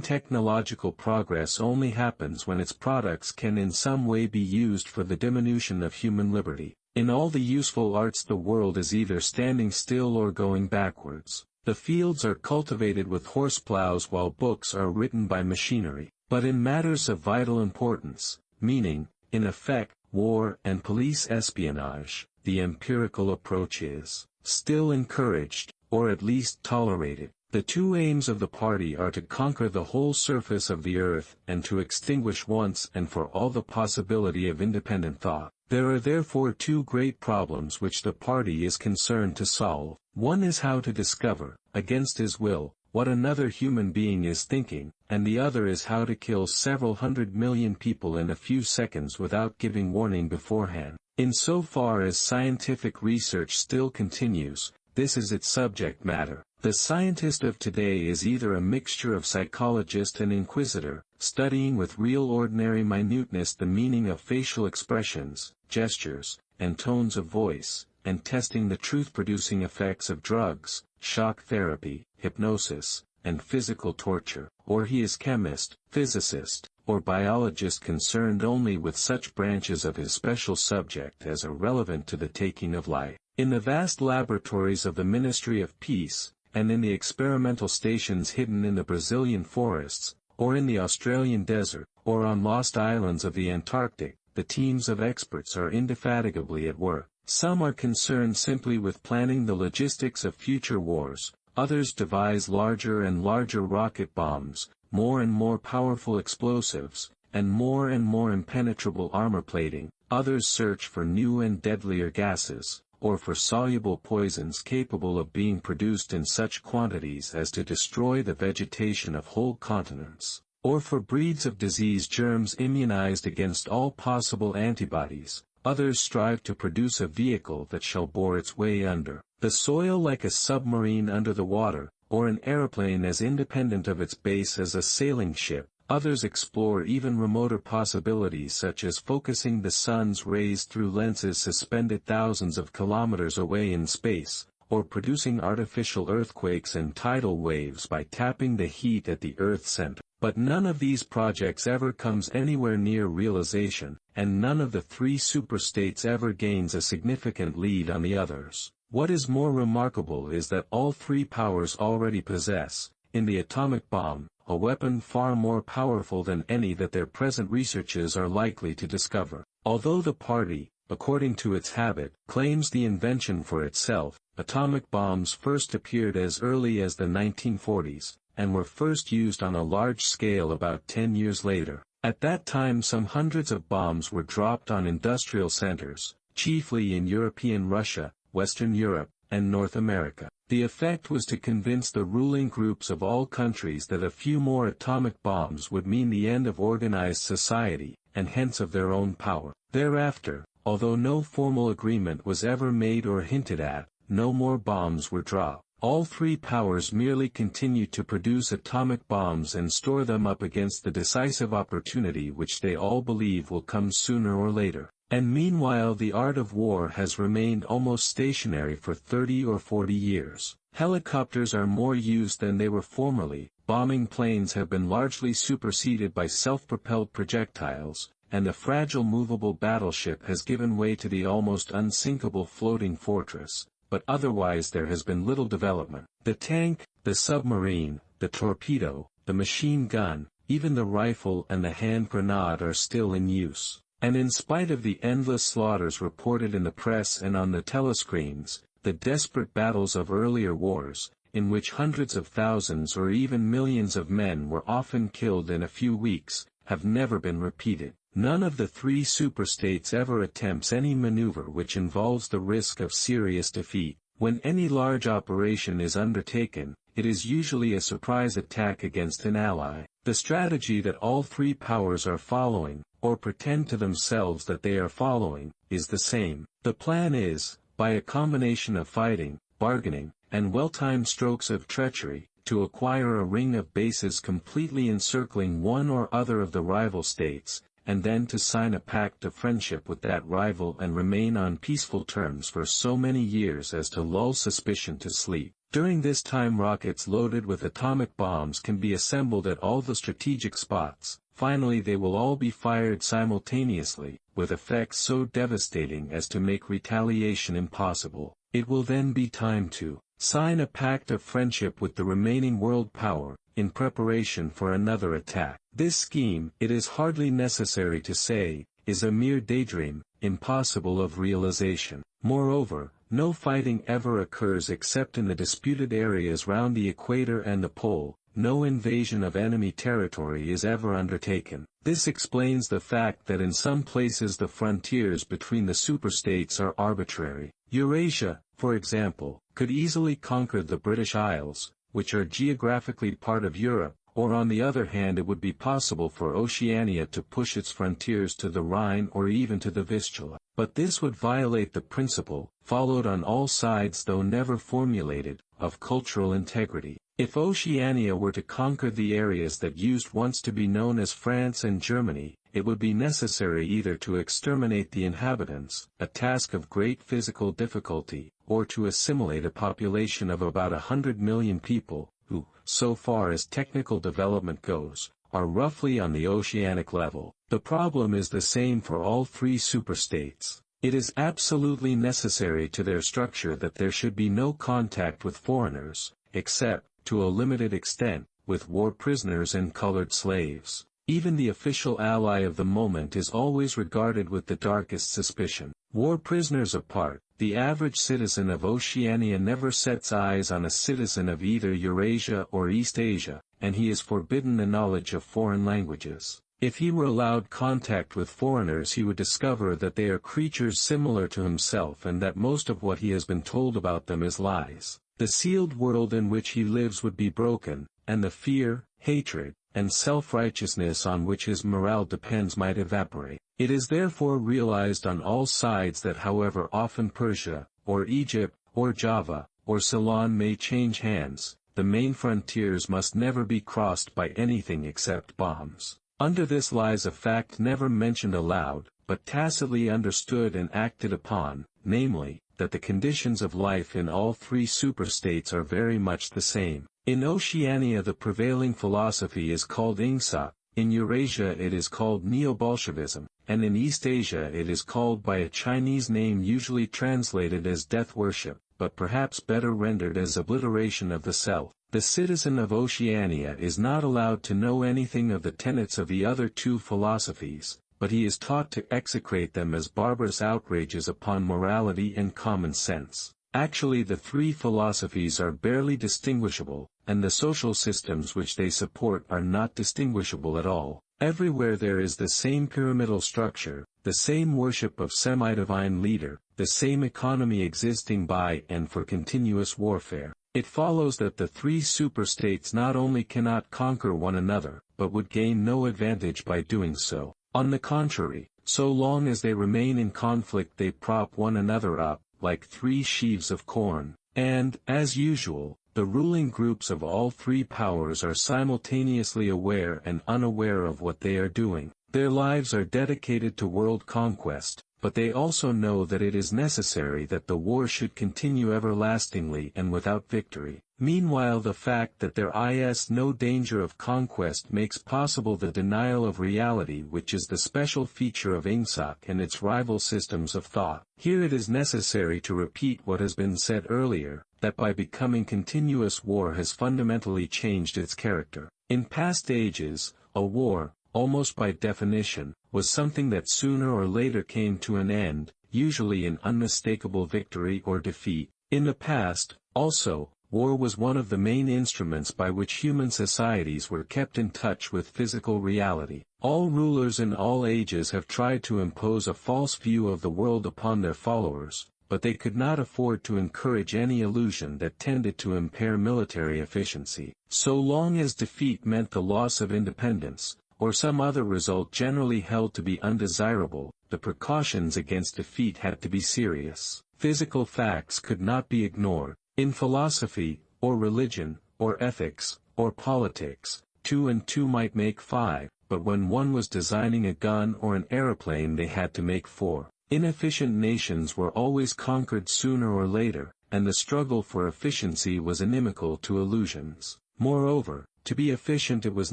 Speaker 1: technological progress only happens when its products can in some way be used for the diminution of human liberty. In all the useful arts the world is either standing still or going backwards. The fields are cultivated with horseplows while books are written by machinery. But in matters of vital importance, meaning, in effect, war and police espionage, the empirical approach is still encouraged, or at least tolerated. The two aims of the party are to conquer the whole surface of the earth and to extinguish once and for all the possibility of independent thought. There are therefore two great problems which the party is concerned to solve. One is how to discover, against his will, what another human being is thinking, and the other is how to kill several 100 million people in a few seconds without giving warning beforehand. In so far as scientific research still continues, this is its subject matter. The scientist of today is either a mixture of psychologist and inquisitor, studying with real ordinary minuteness the meaning of facial expressions, gestures, and tones of voice, and testing the truth-producing effects of drugs, shock therapy, hypnosis, and physical torture, or he is chemist, physicist, or biologist concerned only with such branches of his special subject as are relevant to the taking of life. In the vast laboratories of the Ministry of Peace, and in the experimental stations hidden in the Brazilian forests, or in the Australian desert, or on lost islands of the Antarctic, the teams of experts are indefatigably at work. Some are concerned simply with planning the logistics of future wars, others devise larger and larger rocket bombs, more and more powerful explosives, and more impenetrable armor plating, others search for new and deadlier gases, or for soluble poisons capable of being produced in such quantities as to destroy the vegetation of whole continents, or for breeds of disease germs immunized against all possible antibodies. Others strive to produce a vehicle that shall bore its way under the soil like a submarine under the water, or an aeroplane as independent of its base as a sailing ship. Others explore even remoter possibilities such as focusing the sun's rays through lenses suspended thousands of kilometers away in space, or producing artificial earthquakes and tidal waves by tapping the heat at the Earth's center. But none of these projects ever comes anywhere near realization, and none of the three superstates ever gains a significant lead on the others. What is more remarkable is that all three powers already possess, in the atomic bomb, a weapon far more powerful than any that their present researches are likely to discover. Although the party, according to its habit, claims the invention for itself, atomic bombs first appeared as early as the 1940s, and were first used on a large scale about 10 years later. At that time some hundreds of bombs were dropped on industrial centers, chiefly in European Russia, Western Europe, and North America. The effect was to convince the ruling groups of all countries that a few more atomic bombs would mean the end of organized society, and hence of their own power. Thereafter, although no formal agreement was ever made or hinted at, no more bombs were dropped. All three powers merely continued to produce atomic bombs and store them up against the decisive opportunity which they all believe will come sooner or later. And meanwhile the art of war has remained almost stationary for 30 or 40 years. Helicopters are more used than they were formerly, bombing planes have been largely superseded by self-propelled projectiles, and the fragile movable battleship has given way to the almost unsinkable floating fortress, but otherwise there has been little development. The tank, the submarine, the torpedo, the machine gun, even the rifle and the hand grenade are still in use. And in spite of the endless slaughters reported in the press and on the telescreens, the desperate battles of earlier wars, in which hundreds of thousands or even millions of men were often killed in a few weeks, have never been repeated. None of the three superstates ever attempts any maneuver which involves the risk of serious defeat. When any large operation is undertaken, it is usually a surprise attack against an ally. The strategy that all three powers are following, or pretend to themselves that they are following, is the same. The plan is, by a combination of fighting, bargaining, and well-timed strokes of treachery, to acquire a ring of bases completely encircling one or other of the rival states, and then to sign a pact of friendship with that rival and remain on peaceful terms for so many years as to lull suspicion to sleep. During this time rockets loaded with atomic bombs can be assembled at all the strategic spots. Finally they will all be fired simultaneously, with effects so devastating as to make retaliation impossible. It will then be time to sign a pact of friendship with the remaining world power, in preparation for another attack. This scheme, it is hardly necessary to say, is a mere daydream, impossible of realization. Moreover, no fighting ever occurs except in the disputed areas round the equator and the pole. No invasion of enemy territory is ever undertaken. This explains the fact that in some places the frontiers between the superstates are arbitrary. Eurasia, for example, could easily conquer the British Isles, which are geographically part of Europe, or on the other hand it would be possible for Oceania to push its frontiers to the Rhine or even to the Vistula. But this would violate the principle, followed on all sides though never formulated, of cultural integrity. If Oceania were to conquer the areas that used once to be known as France and Germany, it would be necessary either to exterminate the inhabitants, a task of great physical difficulty, or to assimilate a population of about 100 million people, who, so far as technical development goes, are roughly on the oceanic level. The problem is the same for all three superstates. It is absolutely necessary to their structure that there should be no contact with foreigners, except, to a limited extent, with war prisoners and colored slaves. Even the official ally of the moment is always regarded with the darkest suspicion. War prisoners apart, the average citizen of Oceania never sets eyes on a citizen of either Eurasia or East Asia, and he is forbidden the knowledge of foreign languages. If he were allowed contact with foreigners he would discover that they are creatures similar to himself and that most of what he has been told about them is lies. The sealed world in which he lives would be broken, and the fear, hatred, and self-righteousness on which his morale depends might evaporate. It is therefore realized on all sides that however often Persia, or Egypt, or Java, or Ceylon may change hands, the main frontiers must never be crossed by anything except bombs. Under this lies a fact never mentioned aloud, but tacitly understood and acted upon, namely, that the conditions of life in all three superstates are very much the same. In Oceania the prevailing philosophy is called Ingsoc, in Eurasia it is called Neo-Bolshevism, and in East Asia it is called by a Chinese name usually translated as death worship, but perhaps better rendered as obliteration of the self. The citizen of Oceania is not allowed to know anything of the tenets of the other two philosophies, but he is taught to execrate them as barbarous outrages upon morality and common sense. Actually the three philosophies are barely distinguishable, and the social systems which they support are not distinguishable at all. Everywhere there is the same pyramidal structure, the same worship of semi-divine leader, the same economy existing by and for continuous warfare. It follows that the three superstates not only cannot conquer one another, but would gain no advantage by doing so. On the contrary, so long as they remain in conflict they prop one another up, like three sheaves of corn, and, as usual, the ruling groups of all three powers are simultaneously aware and unaware of what they are doing. Their lives are dedicated to world conquest, but they also know that it is necessary that the war should continue everlastingly and without victory. Meanwhile the fact that there is no danger of conquest makes possible the denial of reality, which is the special feature of Ingsoc and its rival systems of thought. Here it is necessary to repeat what has been said earlier, that by becoming continuous war has fundamentally changed its character. In past ages, a war, almost by definition, was something that sooner or later came to an end, usually in unmistakable victory or defeat. In the past, also, war was one of the main instruments by which human societies were kept in touch with physical reality. All rulers in all ages have tried to impose a false view of the world upon their followers, but they could not afford to encourage any illusion that tended to impair military efficiency. So long as defeat meant the loss of independence, or some other result generally held to be undesirable, the precautions against defeat had to be serious. Physical facts could not be ignored. In philosophy, or religion, or ethics, or politics, 2 and 2 might make 5, but when one was designing a gun or an aeroplane they had to make 4. Inefficient nations were always conquered sooner or later, and the struggle for efficiency was inimical to illusions. Moreover, to be efficient it was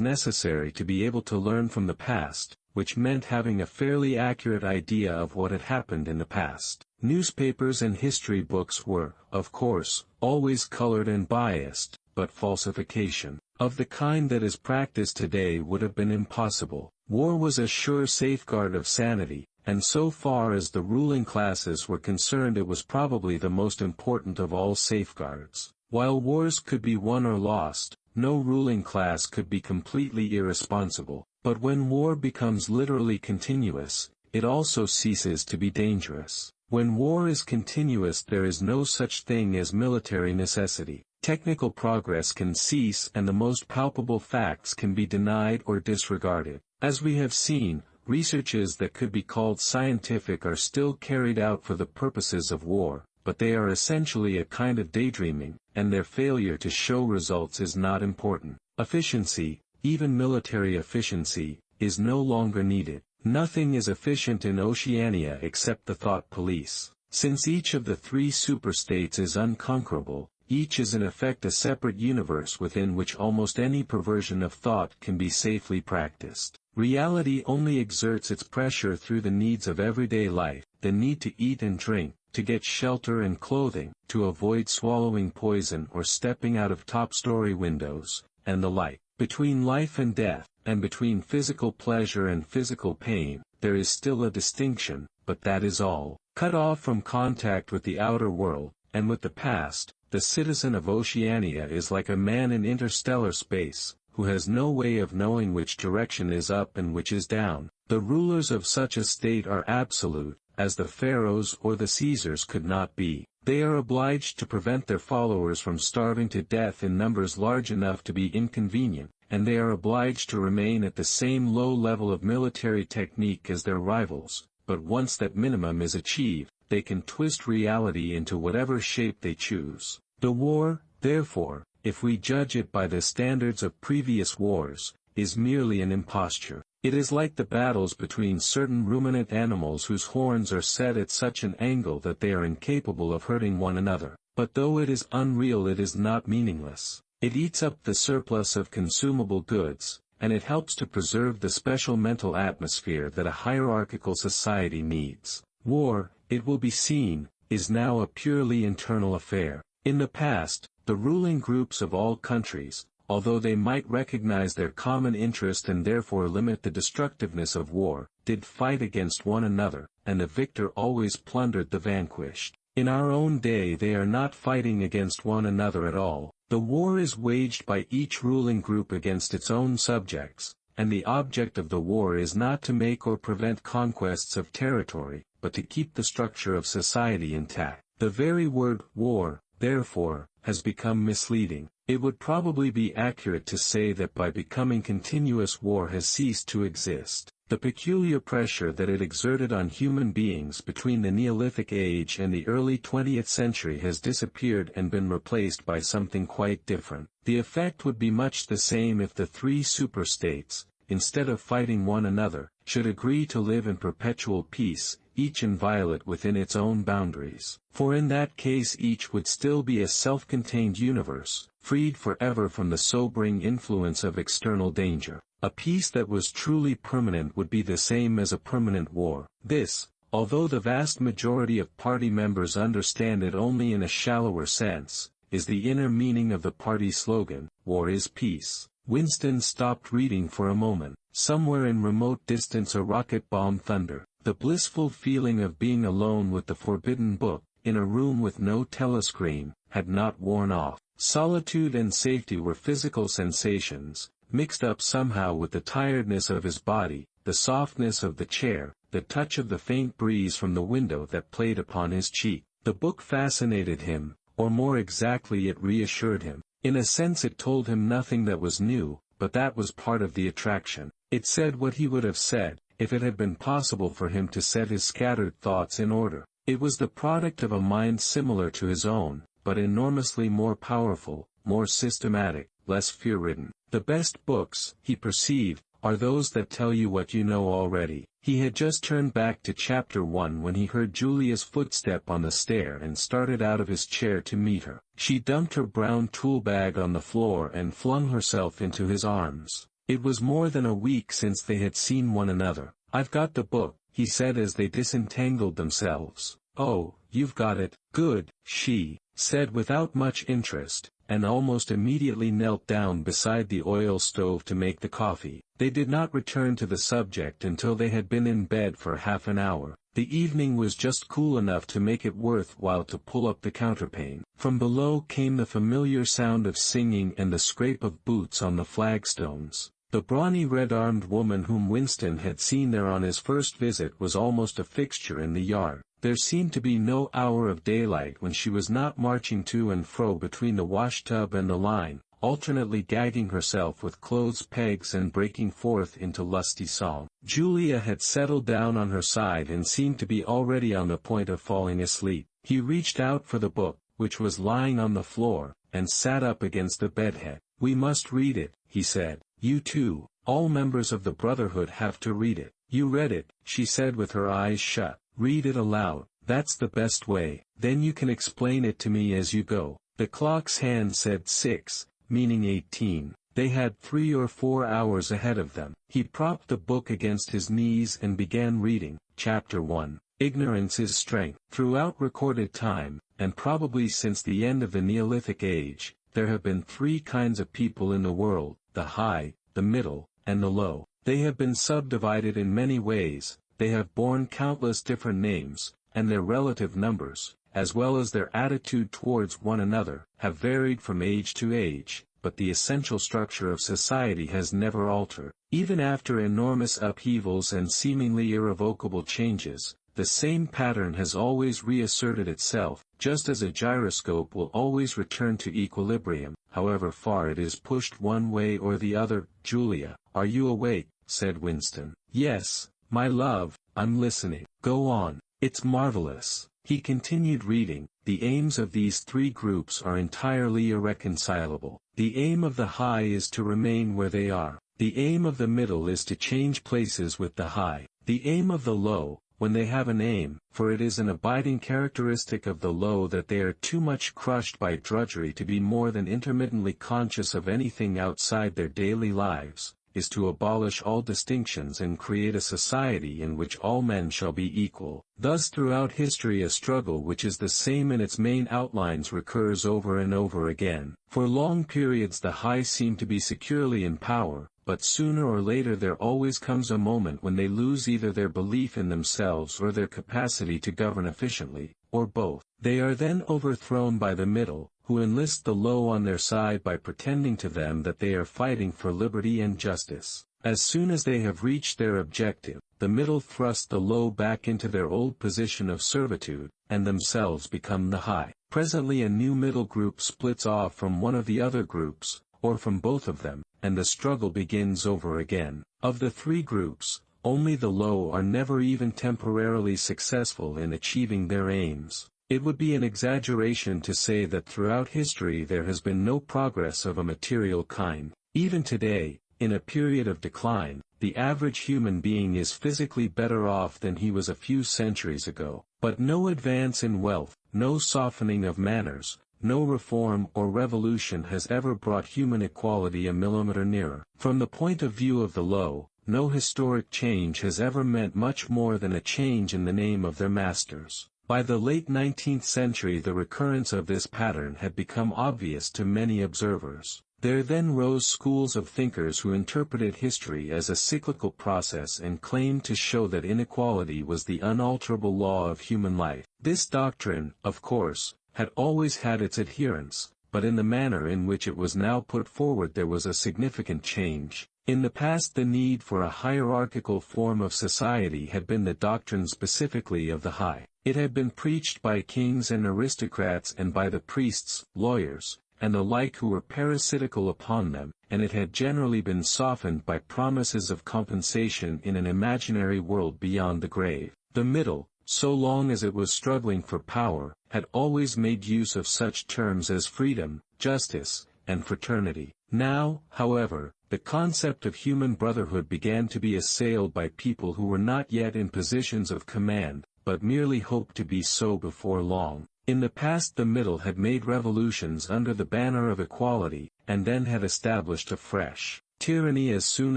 Speaker 1: necessary to be able to learn from the past, which meant having a fairly accurate idea of what had happened in the past. Newspapers and history books were, of course, always colored and biased, but falsification of the kind that is practiced today would have been impossible. War was a sure safeguard of sanity, and so far as the ruling classes were concerned it was probably the most important of all safeguards. While wars could be won or lost, no ruling class could be completely irresponsible, but when war becomes literally continuous, it also ceases to be dangerous. When war is continuous there is no such thing as military necessity. Technical progress can cease and the most palpable facts can be denied or disregarded. As we have seen, researches that could be called scientific are still carried out for the purposes of war, but they are essentially a kind of daydreaming, and their failure to show results is not important. Efficiency, even military efficiency, is no longer needed. Nothing is efficient in Oceania except the thought police. Since each of the three superstates is unconquerable, each is in effect a separate universe within which almost any perversion of thought can be safely practiced. Reality only exerts its pressure through the needs of everyday life, the need to eat and drink, to get shelter and clothing, to avoid swallowing poison or stepping out of top-story windows, and the like. Between life and death, and between physical pleasure and physical pain, there is still a distinction, but that is all. Cut off from contact with the outer world, and with the past, the citizen of Oceania is like a man in interstellar space, who has no way of knowing which direction is up and which is down. The rulers of such a state are absolute, as the pharaohs or the Caesars could not be. They are obliged to prevent their followers from starving to death in numbers large enough to be inconvenient, and they are obliged to remain at the same low level of military technique as their rivals, but once that minimum is achieved, they can twist reality into whatever shape they choose. The war, therefore, if we judge it by the standards of previous wars, is merely an imposture. It is like the battles between certain ruminant animals whose horns are set at such an angle that they are incapable of hurting one another. But though it is unreal, it is not meaningless. It eats up the surplus of consumable goods, and it helps to preserve the special mental atmosphere that a hierarchical society needs. War, it will be seen, is now a purely internal affair. In the past, the ruling groups of all countries, although they might recognize their common interest and therefore limit the destructiveness of war, did fight against one another, and the victor always plundered the vanquished. In our own day they are not fighting against one another at all. The war is waged by each ruling group against its own subjects, and the object of the war is not to make or prevent conquests of territory, but to keep the structure of society intact. The very word war, therefore, has become misleading. It would probably be accurate to say that by becoming continuous, war has ceased to exist. The peculiar pressure that it exerted on human beings between the Neolithic age and the early 20th century has disappeared and been replaced by something quite different. The effect would be much the same if the three superstates, instead of fighting one another, should agree to live in perpetual peace, each inviolate within its own boundaries. For in that case each would still be a self-contained universe, freed forever from the sobering influence of external danger. A peace that was truly permanent would be the same as a permanent war. This, although the vast majority of party members understand it only in a shallower sense, is the inner meaning of the party slogan, "War is peace." Winston stopped reading for a moment. Somewhere in remote distance a rocket bomb thundered. The blissful feeling of being alone with the forbidden book, in a room with no telescreen, had not worn off. Solitude and safety were physical sensations, mixed up somehow with the tiredness of his body, the softness of the chair, the touch of the faint breeze from the window that played upon his cheek. The book fascinated him, or more exactly it reassured him. In a sense it told him nothing that was new, but that was part of the attraction. It said what he would have said, if it had been possible for him to set his scattered thoughts in order. It was the product of a mind similar to his own, but enormously more powerful, more systematic, less fear-ridden. The best books, he perceived, are those that tell you what you know already. He had just turned back to chapter 1 when he heard Julia's footstep on the stair and started out of his chair to meet her. She dumped her brown tool bag on the floor and flung herself into his arms. It was more than a week since they had seen one another. "I've got the book," he said as they disentangled themselves. "Oh, you've got it. Good," she said without much interest, and almost immediately knelt down beside the oil stove to make the coffee. They did not return to the subject until they had been in bed for half an hour. The evening was just cool enough to make it worth while to pull up the counterpane. From below came the familiar sound of singing and the scrape of boots on the flagstones. The brawny red-armed woman whom Winston had seen there on his first visit was almost a fixture in the yard. There seemed to be no hour of daylight when she was not marching to and fro between the washtub and the line, alternately gagging herself with clothes pegs and breaking forth into lusty song. Julia had settled down on her side and seemed to be already on the point of falling asleep. He reached out for the book, which was lying on the floor, and sat up against the bedhead. "We must read it," he said. "You too. All members of the Brotherhood have to read it." "You read it," she said with her eyes shut. "Read it aloud. That's the best way. Then you can explain it to me as you go." The clock's hand said 6, meaning 18. They had 3 or 4 hours ahead of them. He propped the book against his knees and began reading. Chapter 1. Ignorance is strength. Throughout recorded time, and probably since the end of the Neolithic age, there have been 3 kinds of people in the world: the high, the middle, and the low. They have been subdivided in many ways, they have borne countless different names, and their relative numbers, as well as their attitude towards one another, have varied from age to age, but the essential structure of society has never altered. Even after enormous upheavals and seemingly irrevocable changes, the same pattern has always reasserted itself, just as a gyroscope will always return to equilibrium, however far it is pushed one way or the other. "Julia, are you awake?" said Winston. "Yes, my love, I'm listening." "Go on. It's marvelous." He continued reading, "The aims of these three groups are entirely irreconcilable. The aim of the high is to remain where they are. The aim of the middle is to change places with the high. The aim of the low, when they have an aim, for it is an abiding characteristic of the low that they are too much crushed by drudgery to be more than intermittently conscious of anything outside their daily lives, is to abolish all distinctions and create a society in which all men shall be equal." Thus throughout history a struggle which is the same in its main outlines recurs over and over again. For long periods the high seem to be securely in power, but sooner or later there always comes a moment when they lose either their belief in themselves or their capacity to govern efficiently, or both. They are then overthrown by the middle, who enlist the low on their side by pretending to them that they are fighting for liberty and justice. As soon as they have reached their objective, the middle thrust the low back into their old position of servitude, and themselves become the high. Presently a new middle group splits off from one of the other groups, or from both of them, and the struggle begins over again. Of the three groups, only the low are never even temporarily successful in achieving their aims. It would be an exaggeration to say that throughout history there has been no progress of a material kind. Even today, in a period of decline, the average human being is physically better off than he was a few centuries ago. But no advance in wealth, no softening of manners, no reform or revolution has ever brought human equality a millimeter nearer. From the point of view of the low, no historic change has ever meant much more than a change in the name of their masters. By the late 19th century the recurrence of this pattern had become obvious to many observers. There then rose schools of thinkers who interpreted history as a cyclical process and claimed to show that inequality was the unalterable law of human life. This doctrine, of course, had always had its adherents, but in the manner in which it was now put forward there was a significant change. In the past the need for a hierarchical form of society had been the doctrine specifically of the high. It had been preached by kings and aristocrats and by the priests, lawyers, and the like who were parasitical upon them, and it had generally been softened by promises of compensation in an imaginary world beyond the grave. The middle, so long as it was struggling for power, had always made use of such terms as freedom, justice, and fraternity. Now, however, the concept of human brotherhood began to be assailed by people who were not yet in positions of command, but merely hoped to be so before long. In the past the middle had made revolutions under the banner of equality, and then had established a fresh tyranny as soon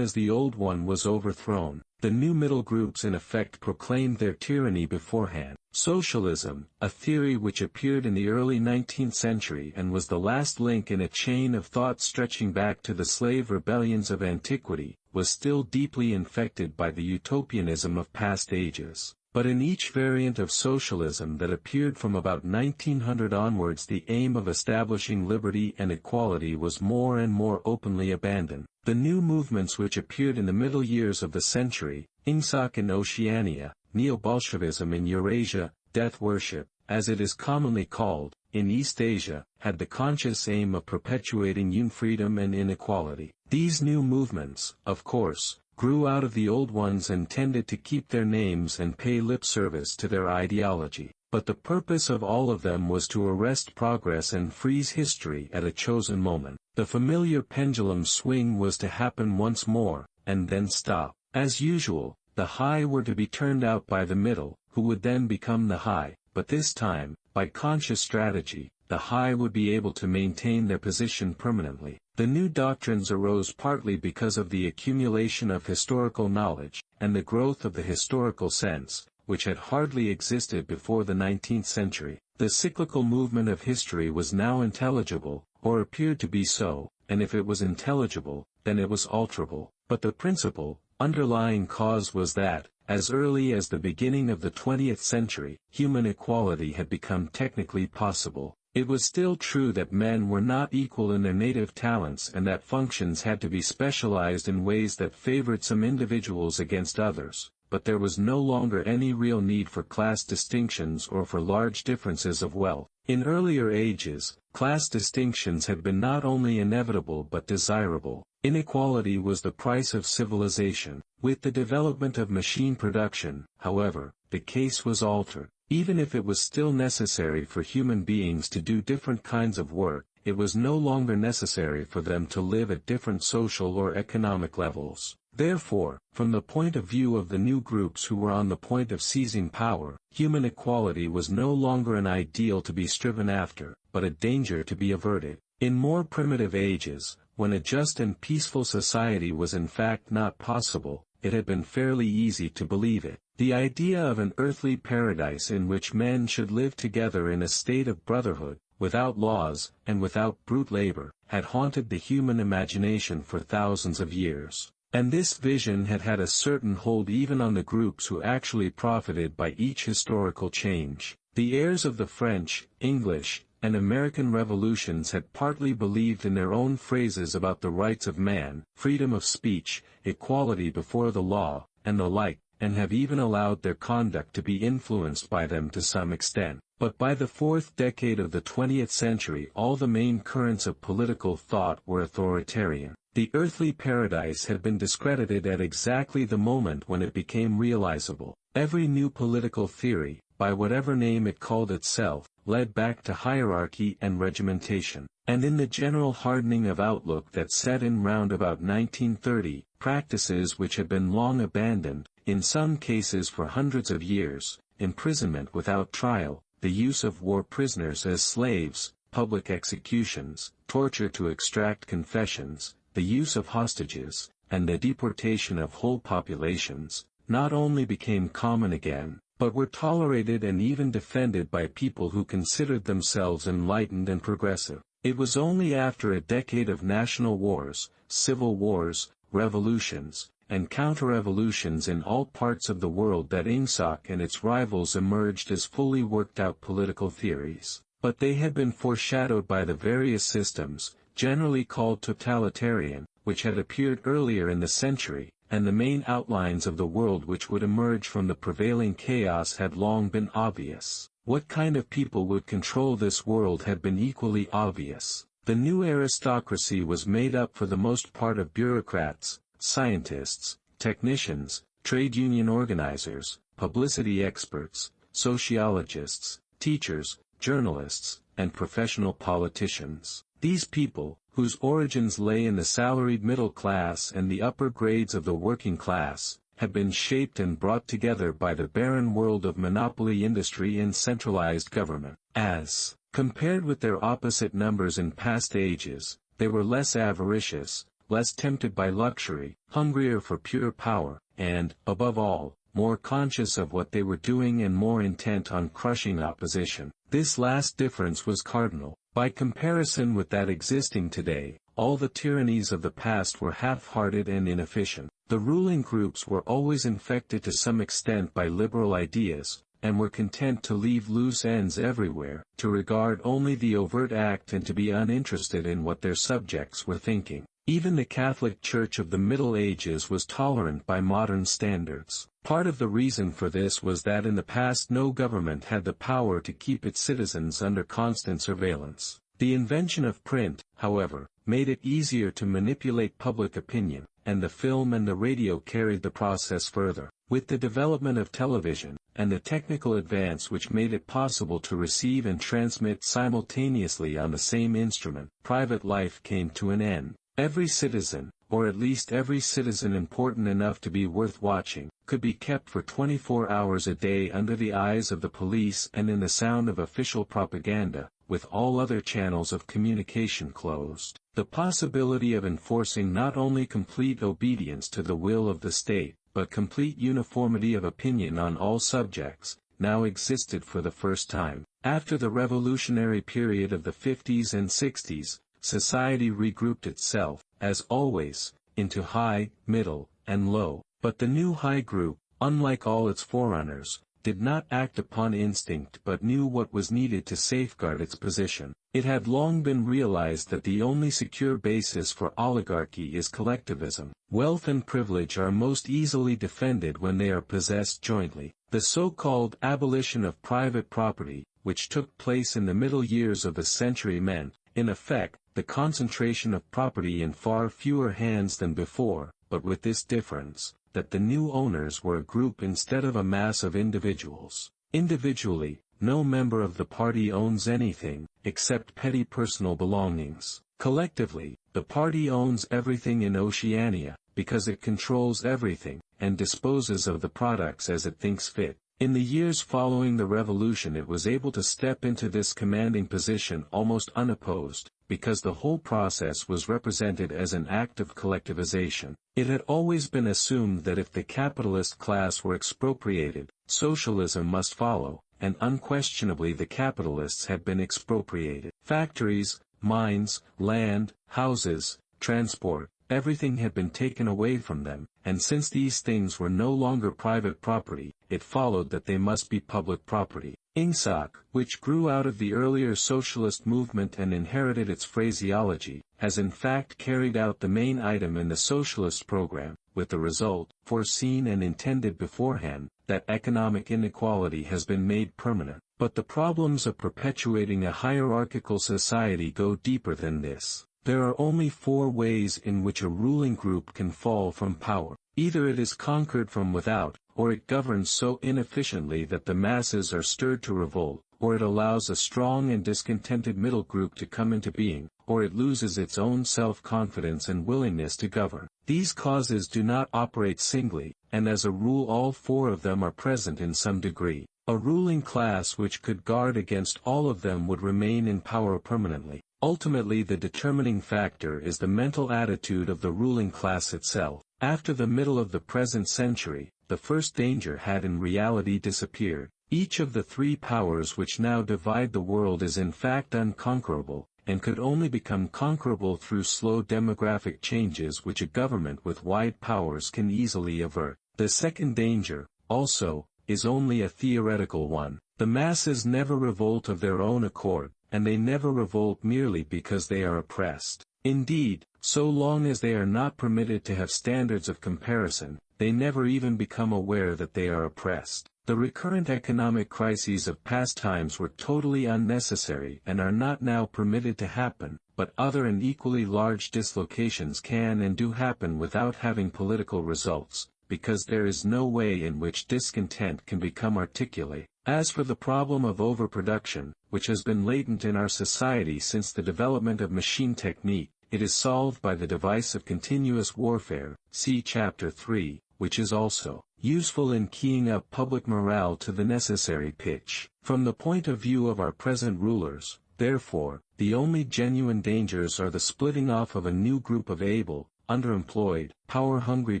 Speaker 1: as the old one was overthrown. The new middle groups in effect proclaimed their tyranny beforehand. Socialism, a theory which appeared in the early 19th century and was the last link in a chain of thought stretching back to the slave rebellions of antiquity, was still deeply infected by the utopianism of past ages. But in each variant of socialism that appeared from about 1900 onwards the aim of establishing liberty and equality was more and more openly abandoned. The new movements which appeared in the middle years of the century, Ingsoc in Oceania, Neo-Bolshevism in Eurasia, death worship, as it is commonly called, in East Asia, had the conscious aim of perpetuating unfreedom and inequality. These new movements, of course, grew out of the old ones and tended to keep their names and pay lip service to their ideology. But the purpose of all of them was to arrest progress and freeze history at a chosen moment. The familiar pendulum swing was to happen once more, and then stop. As usual, the high were to be turned out by the middle, who would then become the high, but this time, by conscious strategy, the high would be able to maintain their position permanently. The new doctrines arose partly because of the accumulation of historical knowledge, and the growth of the historical sense, which had hardly existed before the 19th century. The cyclical movement of history was now intelligible, or appeared to be so, and if it was intelligible, then it was alterable. But the principal, underlying cause was that, as early as the beginning of the 20th century, human equality had become technically possible. It was still true that men were not equal in their native talents and that functions had to be specialized in ways that favored some individuals against others, but there was no longer any real need for class distinctions or for large differences of wealth. In earlier ages, class distinctions had been not only inevitable but desirable. Inequality was the price of civilization. With the development of machine production, however, the case was altered. Even if it was still necessary for human beings to do different kinds of work, it was no longer necessary for them to live at different social or economic levels. Therefore, from the point of view of the new groups who were on the point of seizing power, human equality was no longer an ideal to be striven after, but a danger to be averted. In more primitive ages, when a just and peaceful society was in fact not possible, it had been fairly easy to believe it. The idea of an earthly paradise in which men should live together in a state of brotherhood, without laws, and without brute labor, had haunted the human imagination for thousands of years. And this vision had had a certain hold even on the groups who actually profited by each historical change. The heirs of the French, English, and American revolutions had partly believed in their own phrases about the rights of man, freedom of speech, equality before the law, and the like, and have even allowed their conduct to be influenced by them to some extent. But by the fourth decade of the 20th century all the main currents of political thought were authoritarian. The earthly paradise had been discredited at exactly the moment when it became realizable. Every new political theory, by whatever name it called itself, led back to hierarchy and regimentation. And in the general hardening of outlook that set in round about 1930, practices which had been long abandoned, in some cases for hundreds of years, imprisonment without trial, the use of war prisoners as slaves, public executions, torture to extract confessions, the use of hostages, and the deportation of whole populations, not only became common again, but were tolerated and even defended by people who considered themselves enlightened and progressive. It was only after a decade of national wars, civil wars, revolutions, and counter-revolutions in all parts of the world that Ingsoc and its rivals emerged as fully worked-out political theories. But they had been foreshadowed by the various systems, generally called totalitarian, which had appeared earlier in the century, and the main outlines of the world which would emerge from the prevailing chaos had long been obvious. What kind of people would control this world had been equally obvious. The new aristocracy was made up for the most part of bureaucrats, scientists, technicians, trade union organizers, publicity experts, sociologists, teachers, journalists, and professional politicians. These people, whose origins lay in the salaried middle class and the upper grades of the working class, had been shaped and brought together by the barren world of monopoly industry and centralized government. As compared with their opposite numbers in past ages, they were less avaricious, less tempted by luxury, hungrier for pure power, and, above all, more conscious of what they were doing and more intent on crushing opposition. This last difference was cardinal. By comparison with that existing today, all the tyrannies of the past were half-hearted and inefficient. The ruling groups were always infected to some extent by liberal ideas, and were content to leave loose ends everywhere, to regard only the overt act and to be uninterested in what their subjects were thinking. Even the Catholic Church of the Middle Ages was tolerant by modern standards. Part of the reason for this was that in the past no government had the power to keep its citizens under constant surveillance. The invention of print, however, made it easier to manipulate public opinion, and the film and the radio carried the process further. With the development of television, and the technical advance which made it possible to receive and transmit simultaneously on the same instrument, private life came to an end. Every citizen, or at least every citizen important enough to be worth watching, could be kept for 24 hours a day under the eyes of the police and in the sound of official propaganda, with all other channels of communication closed. The possibility of enforcing not only complete obedience to the will of the state, but complete uniformity of opinion on all subjects, now existed for the first time. After the revolutionary period of the 50s and 60s, society regrouped itself, as always, into high, middle, and low. But the new high group, unlike all its forerunners, did not act upon instinct but knew what was needed to safeguard its position. It had long been realized that the only secure basis for oligarchy is collectivism. Wealth and privilege are most easily defended when they are possessed jointly. The so-called abolition of private property, which took place in the middle years of the century meant, in effect, the concentration of property in far fewer hands than before, but with this difference, that the new owners were a group instead of a mass of individuals. Individually, no member of the party owns anything, except petty personal belongings. Collectively, the party owns everything in Oceania, because it controls everything, and disposes of the products as it thinks fit. In the years following the revolution it was able to step into this commanding position almost unopposed, because the whole process was represented as an act of collectivization. It had always been assumed that if the capitalist class were expropriated, socialism must follow, and unquestionably the capitalists had been expropriated. Factories, mines, land, houses, transport, everything had been taken away from them, and since these things were no longer private property, it followed that they must be public property. Ingsoc, which grew out of the earlier socialist movement and inherited its phraseology, has in fact carried out the main item in the socialist program, with the result, foreseen and intended beforehand, that economic inequality has been made permanent. But the problems of perpetuating a hierarchical society go deeper than this. There are only 4 ways in which a ruling group can fall from power. Either it is conquered from without, or it governs so inefficiently that the masses are stirred to revolt, or it allows a strong and discontented middle group to come into being, or it loses its own self-confidence and willingness to govern. These causes do not operate singly, and as a rule all 4 of them are present in some degree. A ruling class which could guard against all of them would remain in power permanently. Ultimately the determining factor is the mental attitude of the ruling class itself. After the middle of the present century, the first danger had in reality disappeared. Each of the 3 powers which now divide the world is in fact unconquerable, and could only become conquerable through slow demographic changes which a government with wide powers can easily avert. The second danger, also, is only a theoretical one. The masses never revolt of their own accord, and they never revolt merely because they are oppressed. Indeed, so long as they are not permitted to have standards of comparison, they never even become aware that they are oppressed. The recurrent economic crises of past times were totally unnecessary and are not now permitted to happen, but other and equally large dislocations can and do happen without having political results, because there is no way in which discontent can become articulate. As for the problem of overproduction, which has been latent in our society since the development of machine technique, it is solved by the device of continuous warfare, see Chapter 3, which is also useful in keying up public morale to the necessary pitch. From the point of view of our present rulers, therefore, the only genuine dangers are the splitting off of a new group of able, underemployed, power-hungry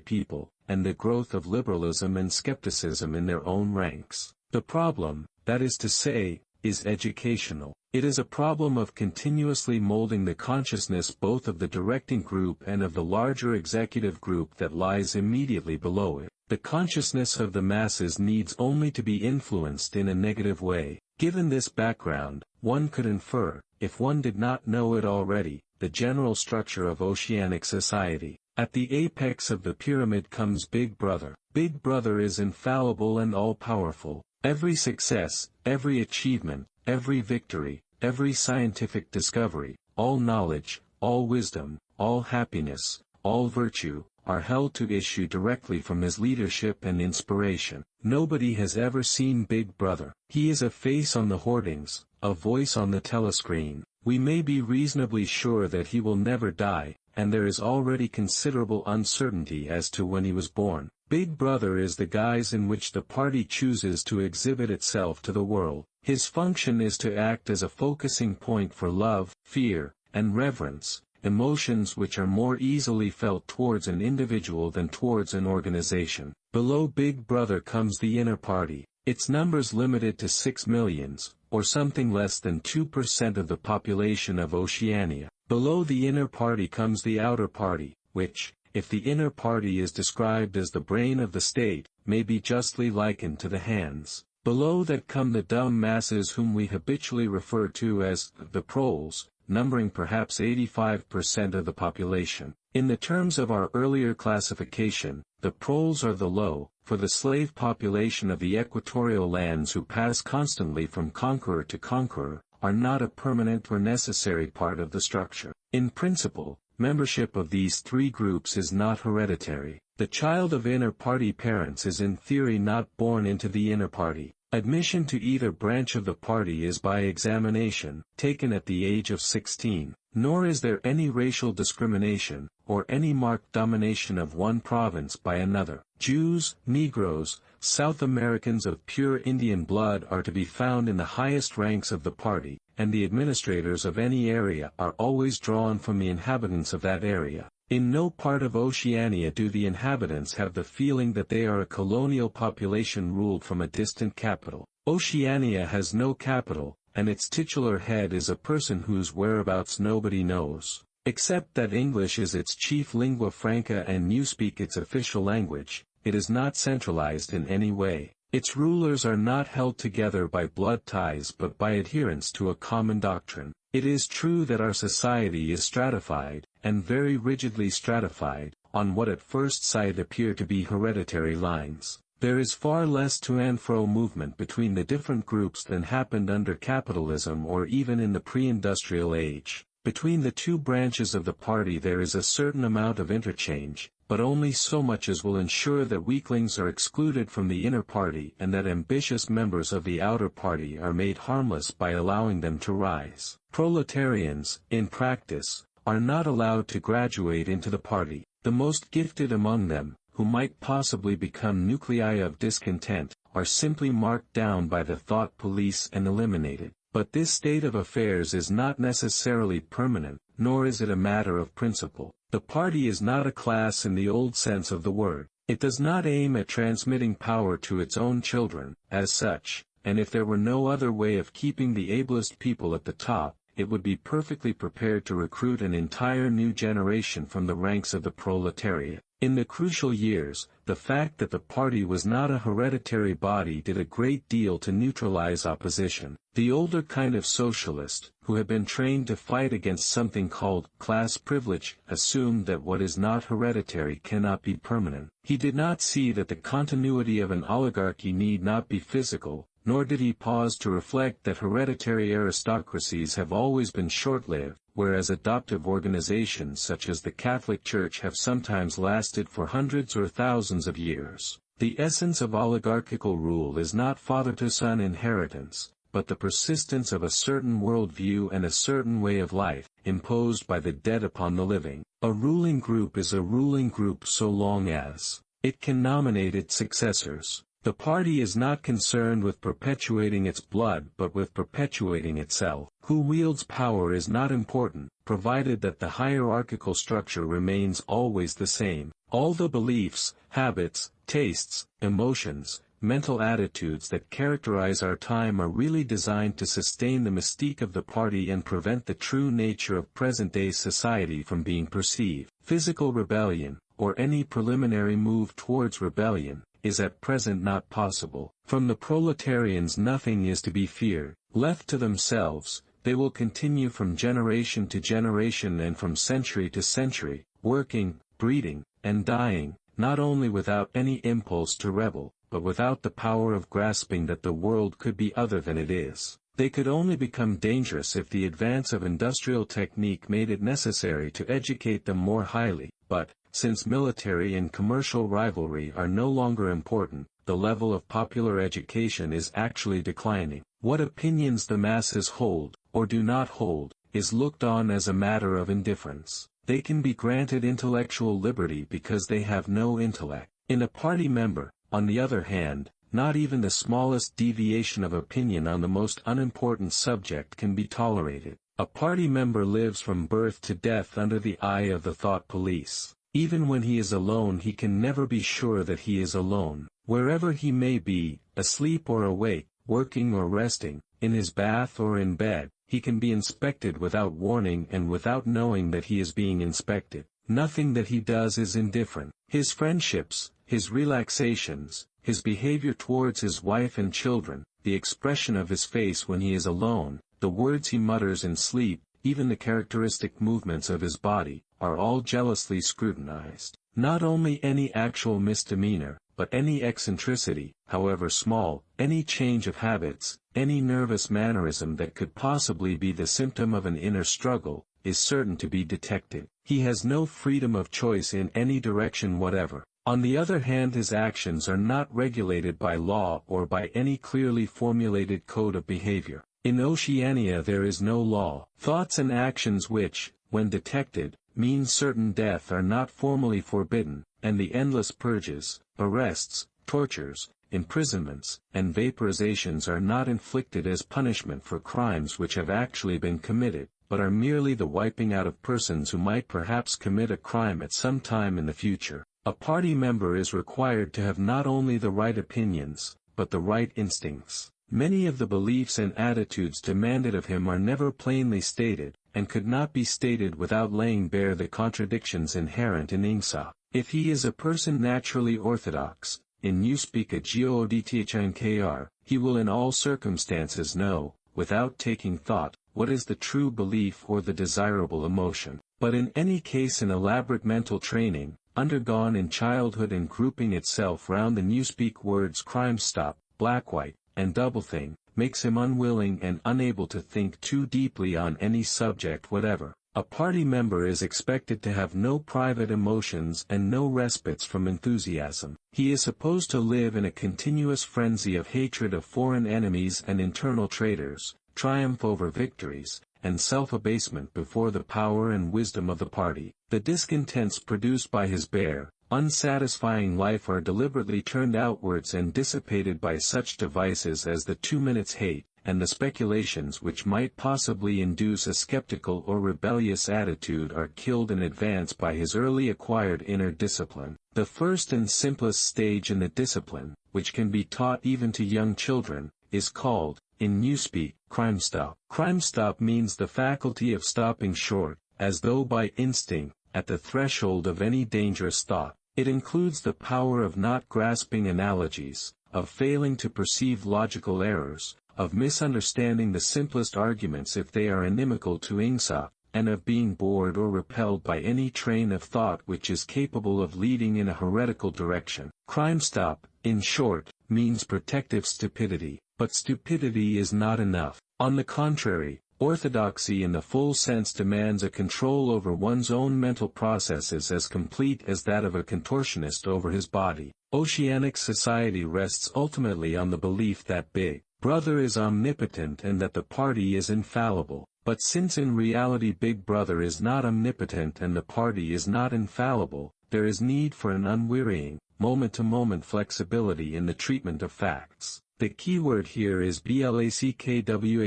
Speaker 1: people, and the growth of liberalism and skepticism in their own ranks. The problem, that is to say, is educational. It is a problem of continuously molding the consciousness both of the directing group and of the larger executive group that lies immediately below it. The consciousness of the masses needs only to be influenced in a negative way. Given this background, one could infer, if one did not know it already, the general structure of oceanic society. At the apex of the pyramid comes Big Brother. Big Brother is infallible and all-powerful. Every success, every achievement, every victory, every scientific discovery, all knowledge, all wisdom, all happiness, all virtue, are held to issue directly from his leadership and inspiration. Nobody has ever seen Big Brother. He is a face on the hoardings, a voice on the telescreen. We may be reasonably sure that he will never die, and there is already considerable uncertainty as to when he was born. Big Brother is the guise in which the party chooses to exhibit itself to the world. His function is to act as a focusing point for love, fear, and reverence, emotions which are more easily felt towards an individual than towards an organization. Below Big Brother comes the inner party, its numbers limited to 6 millions, or something less than 2% of the population of Oceania. Below the inner party comes the outer party, which, if the inner party is described as the brain of the state, may be justly likened to the hands. Below that come the dumb masses whom we habitually refer to as the proles, numbering perhaps 85% of the population. In the terms of our earlier classification, the proles are the low, for the slave population of the equatorial lands who pass constantly from conqueror to conqueror, are not a permanent or necessary part of the structure. In principle, membership of these 3 groups is not hereditary. The child of inner party parents is in theory not born into the inner party. Admission to either branch of the party is by examination, taken at the age of 16, nor is there any racial discrimination, or any marked domination of one province by another. Jews, Negroes, South Americans of pure Indian blood are to be found in the highest ranks of the party, and the administrators of any area are always drawn from the inhabitants of that area. In no part of Oceania do the inhabitants have the feeling that they are a colonial population ruled from a distant capital. Oceania has no capital, and its titular head is a person whose whereabouts nobody knows. Except that English is its chief lingua franca and Newspeak its official language, it is not centralized in any way. Its rulers are not held together by blood ties but by adherence to a common doctrine. It is true that our society is stratified, and very rigidly stratified, on what at first sight appear to be hereditary lines. There is far less to and fro movement between the different groups than happened under capitalism or even in the pre-industrial age. Between the two branches of the party there is a certain amount of interchange, but only so much as will ensure that weaklings are excluded from the inner party and that ambitious members of the outer party are made harmless by allowing them to rise. Proletarians, in practice, are not allowed to graduate into the party. The most gifted among them, who might possibly become nuclei of discontent, are simply marked down by the thought police and eliminated. But this state of affairs is not necessarily permanent, nor is it a matter of principle. The party is not a class in the old sense of the word. It does not aim at transmitting power to its own children, as such, and if there were no other way of keeping the ablest people at the top, it would be perfectly prepared to recruit an entire new generation from the ranks of the proletariat. In the crucial years, the fact that the party was not a hereditary body did a great deal to neutralize opposition. The older kind of socialist, who had been trained to fight against something called class privilege, assumed that what is not hereditary cannot be permanent. He did not see that the continuity of an oligarchy need not be physical, nor did he pause to reflect that hereditary aristocracies have always been short-lived, whereas adoptive organizations such as the Catholic Church have sometimes lasted for hundreds or thousands of years. The essence of oligarchical rule is not father-to-son inheritance, but the persistence of a certain worldview and a certain way of life, imposed by the dead upon the living. A ruling group is a ruling group so long as it can nominate its successors. The party is not concerned with perpetuating its blood but with perpetuating itself. Who wields power is not important, provided that the hierarchical structure remains always the same. All the beliefs, habits, tastes, emotions, mental attitudes that characterize our time are really designed to sustain the mystique of the party and prevent the true nature of present-day society from being perceived. Physical rebellion, or any preliminary move towards rebellion, is at present not possible. From the proletarians nothing is to be feared. Left to themselves, they will continue from generation to generation and from century to century, working, breeding, and dying, not only without any impulse to rebel, but without the power of grasping that the world could be other than it is. They could only become dangerous if the advance of industrial technique made it necessary to educate them more highly, but, since military and commercial rivalry are no longer important, the level of popular education is actually declining. What opinions the masses hold, or do not hold, is looked on as a matter of indifference. They can be granted intellectual liberty because they have no intellect. In a party member, on the other hand, not even the smallest deviation of opinion on the most unimportant subject can be tolerated. A party member lives from birth to death under the eye of the thought police. Even when he is alone he can never be sure that he is alone. Wherever he may be, asleep or awake, working or resting, in his bath or in bed, he can be inspected without warning and without knowing that he is being inspected. Nothing that he does is indifferent. His friendships, his relaxations, his behavior towards his wife and children, the expression of his face when he is alone, the words he mutters in sleep, even the characteristic movements of his body, are all jealously scrutinized. Not only any actual misdemeanor, but any eccentricity, however small, any change of habits, any nervous mannerism that could possibly be the symptom of an inner struggle, is certain to be detected. He has no freedom of choice in any direction whatever. On the other hand, his actions are not regulated by law or by any clearly formulated code of behavior. In Oceania there is no law. Thoughts and actions which, when detected, mean certain death are not formally forbidden, and the endless purges, arrests, tortures, imprisonments, and vaporizations are not inflicted as punishment for crimes which have actually been committed, but are merely the wiping out of persons who might perhaps commit a crime at some time in the future. A party member is required to have not only the right opinions, but the right instincts. Many of the beliefs and attitudes demanded of him are never plainly stated, and could not be stated without laying bare the contradictions inherent in INSA. If he is a person naturally orthodox, in Newspeak a GODTHNKR, he will in all circumstances know, without taking thought, what is the true belief or the desirable emotion. But in any case an elaborate mental training, undergone in childhood and grouping itself round the Newspeak words crime stop, black-white, and doublethink, makes him unwilling and unable to think too deeply on any subject whatever. A party member is expected to have no private emotions and no respites from enthusiasm. He is supposed to live in a continuous frenzy of hatred of foreign enemies and internal traitors, triumph over victories, and self-abasement before the power and wisdom of the party. The discontents produced by his bare, unsatisfying life are deliberately turned outwards and dissipated by such devices as the 2 minutes hate, and the speculations which might possibly induce a skeptical or rebellious attitude are killed in advance by his early acquired inner discipline. The first and simplest stage in the discipline, which can be taught even to young children, is called, in Newspeak, crime stop. Crime stop means the faculty of stopping short, as though by instinct, at the threshold of any dangerous thought. It includes the power of not grasping analogies, of failing to perceive logical errors, of misunderstanding the simplest arguments if they are inimical to INSA, and of being bored or repelled by any train of thought which is capable of leading in a heretical direction. Crime stop, in short, means protective stupidity, but stupidity is not enough. On the contrary, orthodoxy in the full sense demands a control over one's own mental processes as complete as that of a contortionist over his body. Oceanic society rests ultimately on the belief that Big Brother is omnipotent and that the party is infallible. But since in reality Big Brother is not omnipotent and the party is not infallible, there is need for an unwearying, moment-to-moment flexibility in the treatment of facts. The keyword here is BLACKWHITE.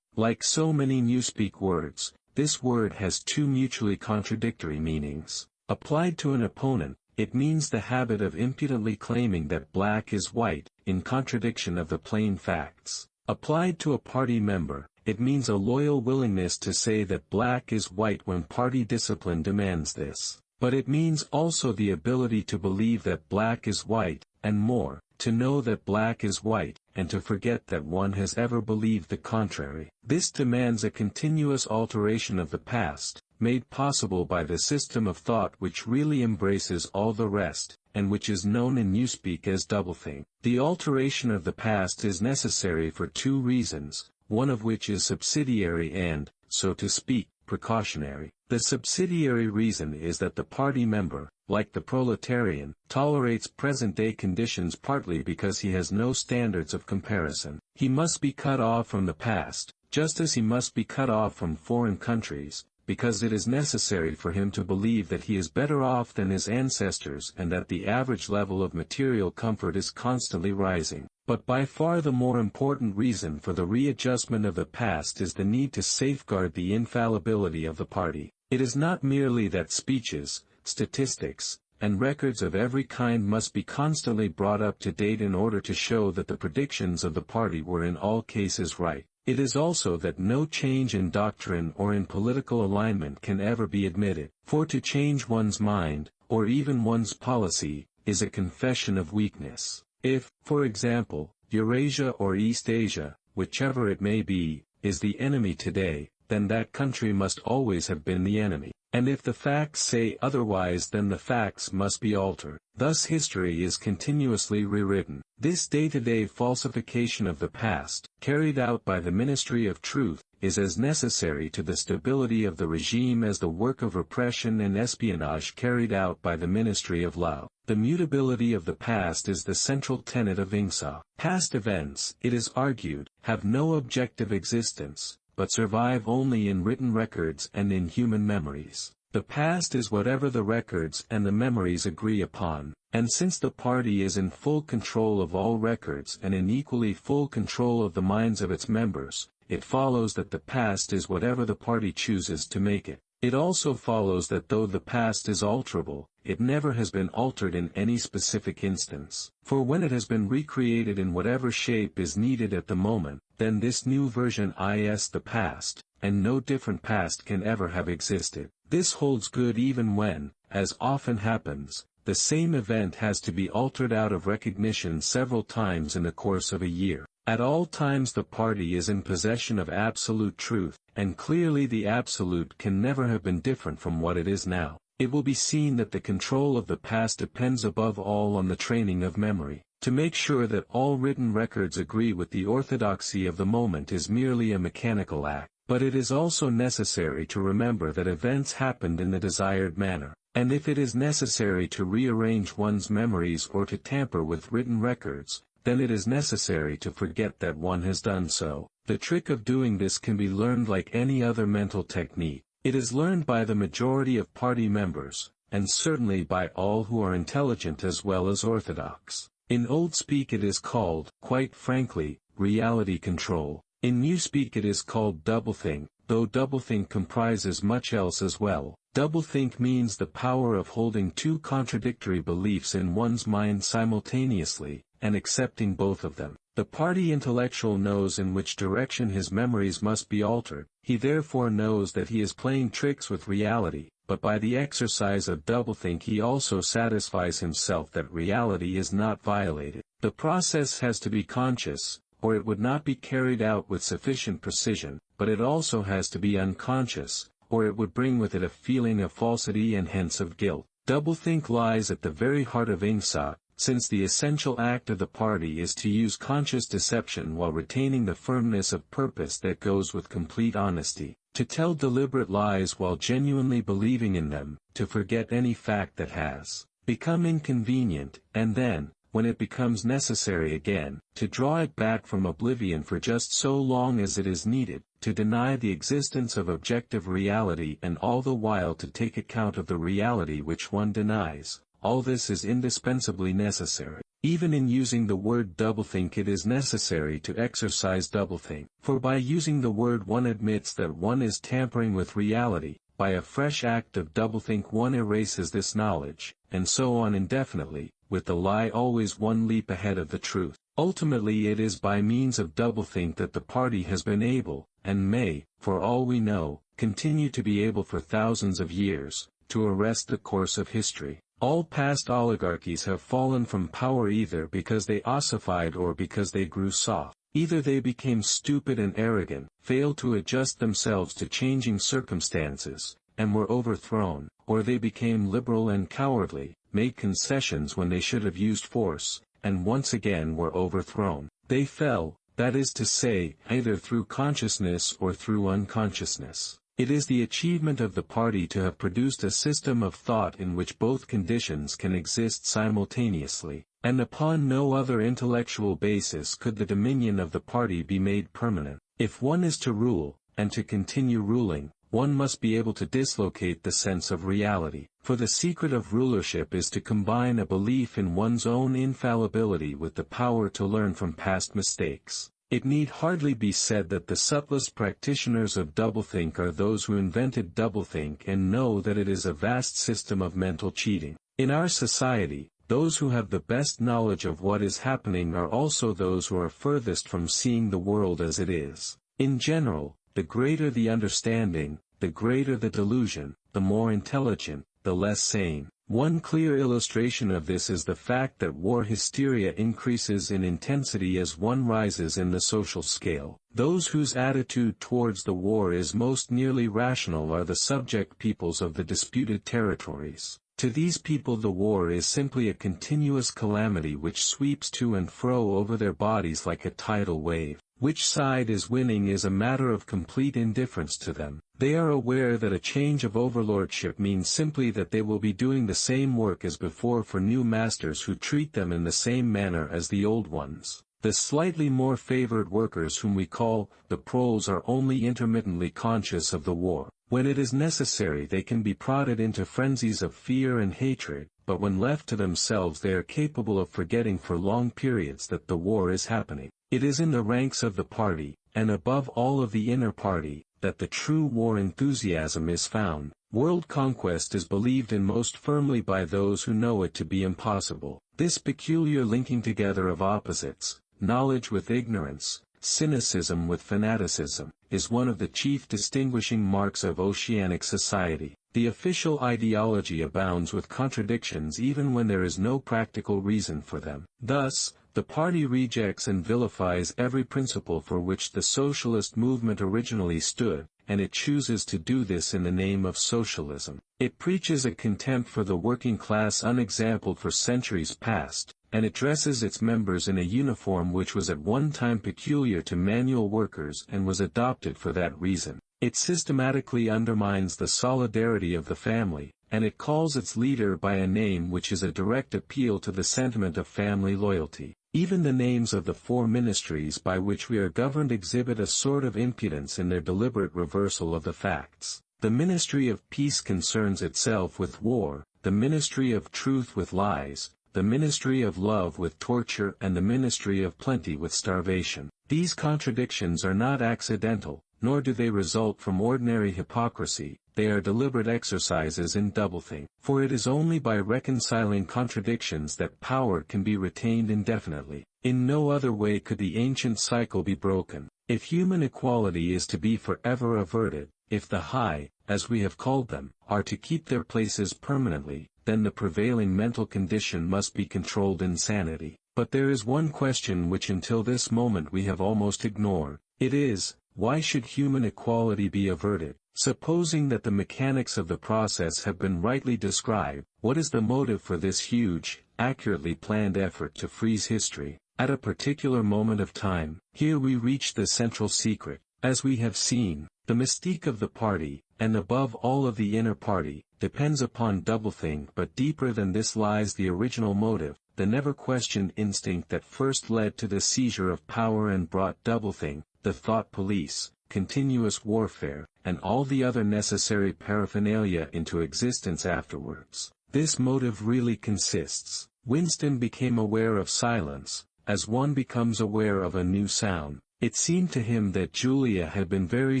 Speaker 1: Like so many Newspeak words, this word has two mutually contradictory meanings. Applied to an opponent, it means the habit of impudently claiming that black is white, in contradiction of the plain facts. Applied to a party member, it means a loyal willingness to say that black is white when party discipline demands this. But it means also the ability to believe that black is white, and more, to know that black is white, and to forget that one has ever believed the contrary. This demands a continuous alteration of the past, made possible by the system of thought which really embraces all the rest, and which is known in Newspeak as doublethink. The alteration of the past is necessary for two reasons, one of which is subsidiary and, so to speak, precautionary. The subsidiary reason is that the party member, like the proletarian, tolerates present-day conditions partly because he has no standards of comparison. He must be cut off from the past, just as he must be cut off from foreign countries, because it is necessary for him to believe that he is better off than his ancestors and that the average level of material comfort is constantly rising. But by far the more important reason for the readjustment of the past is the need to safeguard the infallibility of the party. It is not merely that speeches, statistics, and records of every kind must be constantly brought up to date in order to show that the predictions of the party were in all cases right. It is also that no change in doctrine or in political alignment can ever be admitted, for to change one's mind, or even one's policy, is a confession of weakness. If, for example, Eurasia or East Asia, whichever it may be, is the enemy today, then that country must always have been the enemy. And if the facts say otherwise, then the facts must be altered. Thus history is continuously rewritten. This day-to-day falsification of the past, carried out by the Ministry of Truth, is as necessary to the stability of the regime as the work of repression and espionage carried out by the Ministry of Love. The mutability of the past is the central tenet of INGSA. Past events, it is argued, have no objective existence, but survive only in written records and in human memories. The past is whatever the records and the memories agree upon, and since the party is in full control of all records and in equally full control of the minds of its members, it follows that the past is whatever the party chooses to make it. It also follows that though the past is alterable, it never has been altered in any specific instance. For when it has been recreated in whatever shape is needed at the moment, then this new version is the past, and no different past can ever have existed. This holds good even when, as often happens, the same event has to be altered out of recognition several times in the course of a year. At all times the party is in possession of absolute truth, and clearly the absolute can never have been different from what it is now. It will be seen that the control of the past depends above all on the training of memory. To make sure that all written records agree with the orthodoxy of the moment is merely a mechanical act, but it is also necessary to remember that events happened in the desired manner, and if it is necessary to rearrange one's memories or to tamper with written records, then it is necessary to forget that one has done so. The trick of doing this can be learned like any other mental technique. It is learned by the majority of party members, and certainly by all who are intelligent as well as orthodox. In old speak it is called, quite frankly, reality control. In Newspeak it is called doublethink, though doublethink comprises much else as well. Doublethink means the power of holding two contradictory beliefs in one's mind simultaneously, and accepting both of them. The party intellectual knows in which direction his memories must be altered, he therefore knows that he is playing tricks with reality, but by the exercise of doublethink he also satisfies himself that reality is not violated. The process has to be conscious, or it would not be carried out with sufficient precision, but it also has to be unconscious, or it would bring with it a feeling of falsity and hence of guilt. Doublethink lies at the very heart of INGSA, since the essential act of the party is to use conscious deception while retaining the firmness of purpose that goes with complete honesty, to tell deliberate lies while genuinely believing in them, to forget any fact that has become inconvenient, and then, when it becomes necessary again, to draw it back from oblivion for just so long as it is needed, to deny the existence of objective reality and all the while to take account of the reality which one denies. All this is indispensably necessary. Even in using the word doublethink it is necessary to exercise doublethink, for by using the word one admits that one is tampering with reality, by a fresh act of doublethink one erases this knowledge, and so on indefinitely, with the lie always one leap ahead of the truth. Ultimately it is by means of doublethink that the party has been able, and may, for all we know, continue to be able for thousands of years, to arrest the course of history. All past oligarchies have fallen from power either because they ossified or because they grew soft. Either they became stupid and arrogant, failed to adjust themselves to changing circumstances, and were overthrown, or they became liberal and cowardly, made concessions when they should have used force, and once again were overthrown. They fell, that is to say, either through consciousness or through unconsciousness. It is the achievement of the party to have produced a system of thought in which both conditions can exist simultaneously, and upon no other intellectual basis could the dominion of the party be made permanent. If one is to rule, and to continue ruling, one must be able to dislocate the sense of reality. For the secret of rulership is to combine a belief in one's own infallibility with the power to learn from past mistakes. It need hardly be said that the subtlest practitioners of doublethink are those who invented doublethink and know that it is a vast system of mental cheating. In our society, those who have the best knowledge of what is happening are also those who are furthest from seeing the world as it is. In general, the greater the understanding, the greater the delusion, the more intelligent, the less sane. One clear illustration of this is the fact that war hysteria increases in intensity as one rises in the social scale. Those whose attitude towards the war is most nearly rational are the subject peoples of the disputed territories. To these people the war is simply a continuous calamity which sweeps to and fro over their bodies like a tidal wave. Which side is winning is a matter of complete indifference to them. They are aware that a change of overlordship means simply that they will be doing the same work as before for new masters who treat them in the same manner as the old ones. The slightly more favored workers whom we call the proles are only intermittently conscious of the war. When it is necessary they can be prodded into frenzies of fear and hatred, but when left to themselves they are capable of forgetting for long periods that the war is happening. It is in the ranks of the party, and above all of the inner party, that the true war enthusiasm is found. World conquest is believed in most firmly by those who know it to be impossible. This peculiar linking together of opposites, knowledge with ignorance, cynicism with fanaticism, is one of the chief distinguishing marks of oceanic society. The official ideology abounds with contradictions even when there is no practical reason for them. Thus, the party rejects and vilifies every principle for which the socialist movement originally stood, and it chooses to do this in the name of socialism. It preaches a contempt for the working class unexampled for centuries past, and it dresses its members in a uniform which was at one time peculiar to manual workers and was adopted for that reason. It systematically undermines the solidarity of the family, and it calls its leader by a name which is a direct appeal to the sentiment of family loyalty. Even the names of the four ministries by which we are governed exhibit a sort of impudence in their deliberate reversal of the facts. The Ministry of Peace concerns itself with war, the Ministry of Truth with lies, the Ministry of Love with torture, and the Ministry of Plenty with starvation. These contradictions are not accidental, nor do they result from ordinary hypocrisy. They are deliberate exercises in doublethink. For it is only by reconciling contradictions that power can be retained indefinitely. In no other way could the ancient cycle be broken. If human equality is to be forever averted, if the high, as we have called them, are to keep their places permanently, then the prevailing mental condition must be controlled insanity. But there is one question which until this moment we have almost ignored. It is, why should human equality be averted? Supposing that the mechanics of the process have been rightly described, what is the motive for this huge, accurately planned effort to freeze history? At a particular moment of time, here we reach the central secret. As we have seen, the mystique of the party, and above all of the inner party, depends upon doublethink, but deeper than this lies the original motive, the never-questioned instinct that first led to the seizure of power and brought doublethink, the thought police, continuous warfare, and all the other necessary paraphernalia into existence afterwards. This motive really consists. Winston became aware of silence, as one becomes aware of a new sound. It seemed to him that Julia had been very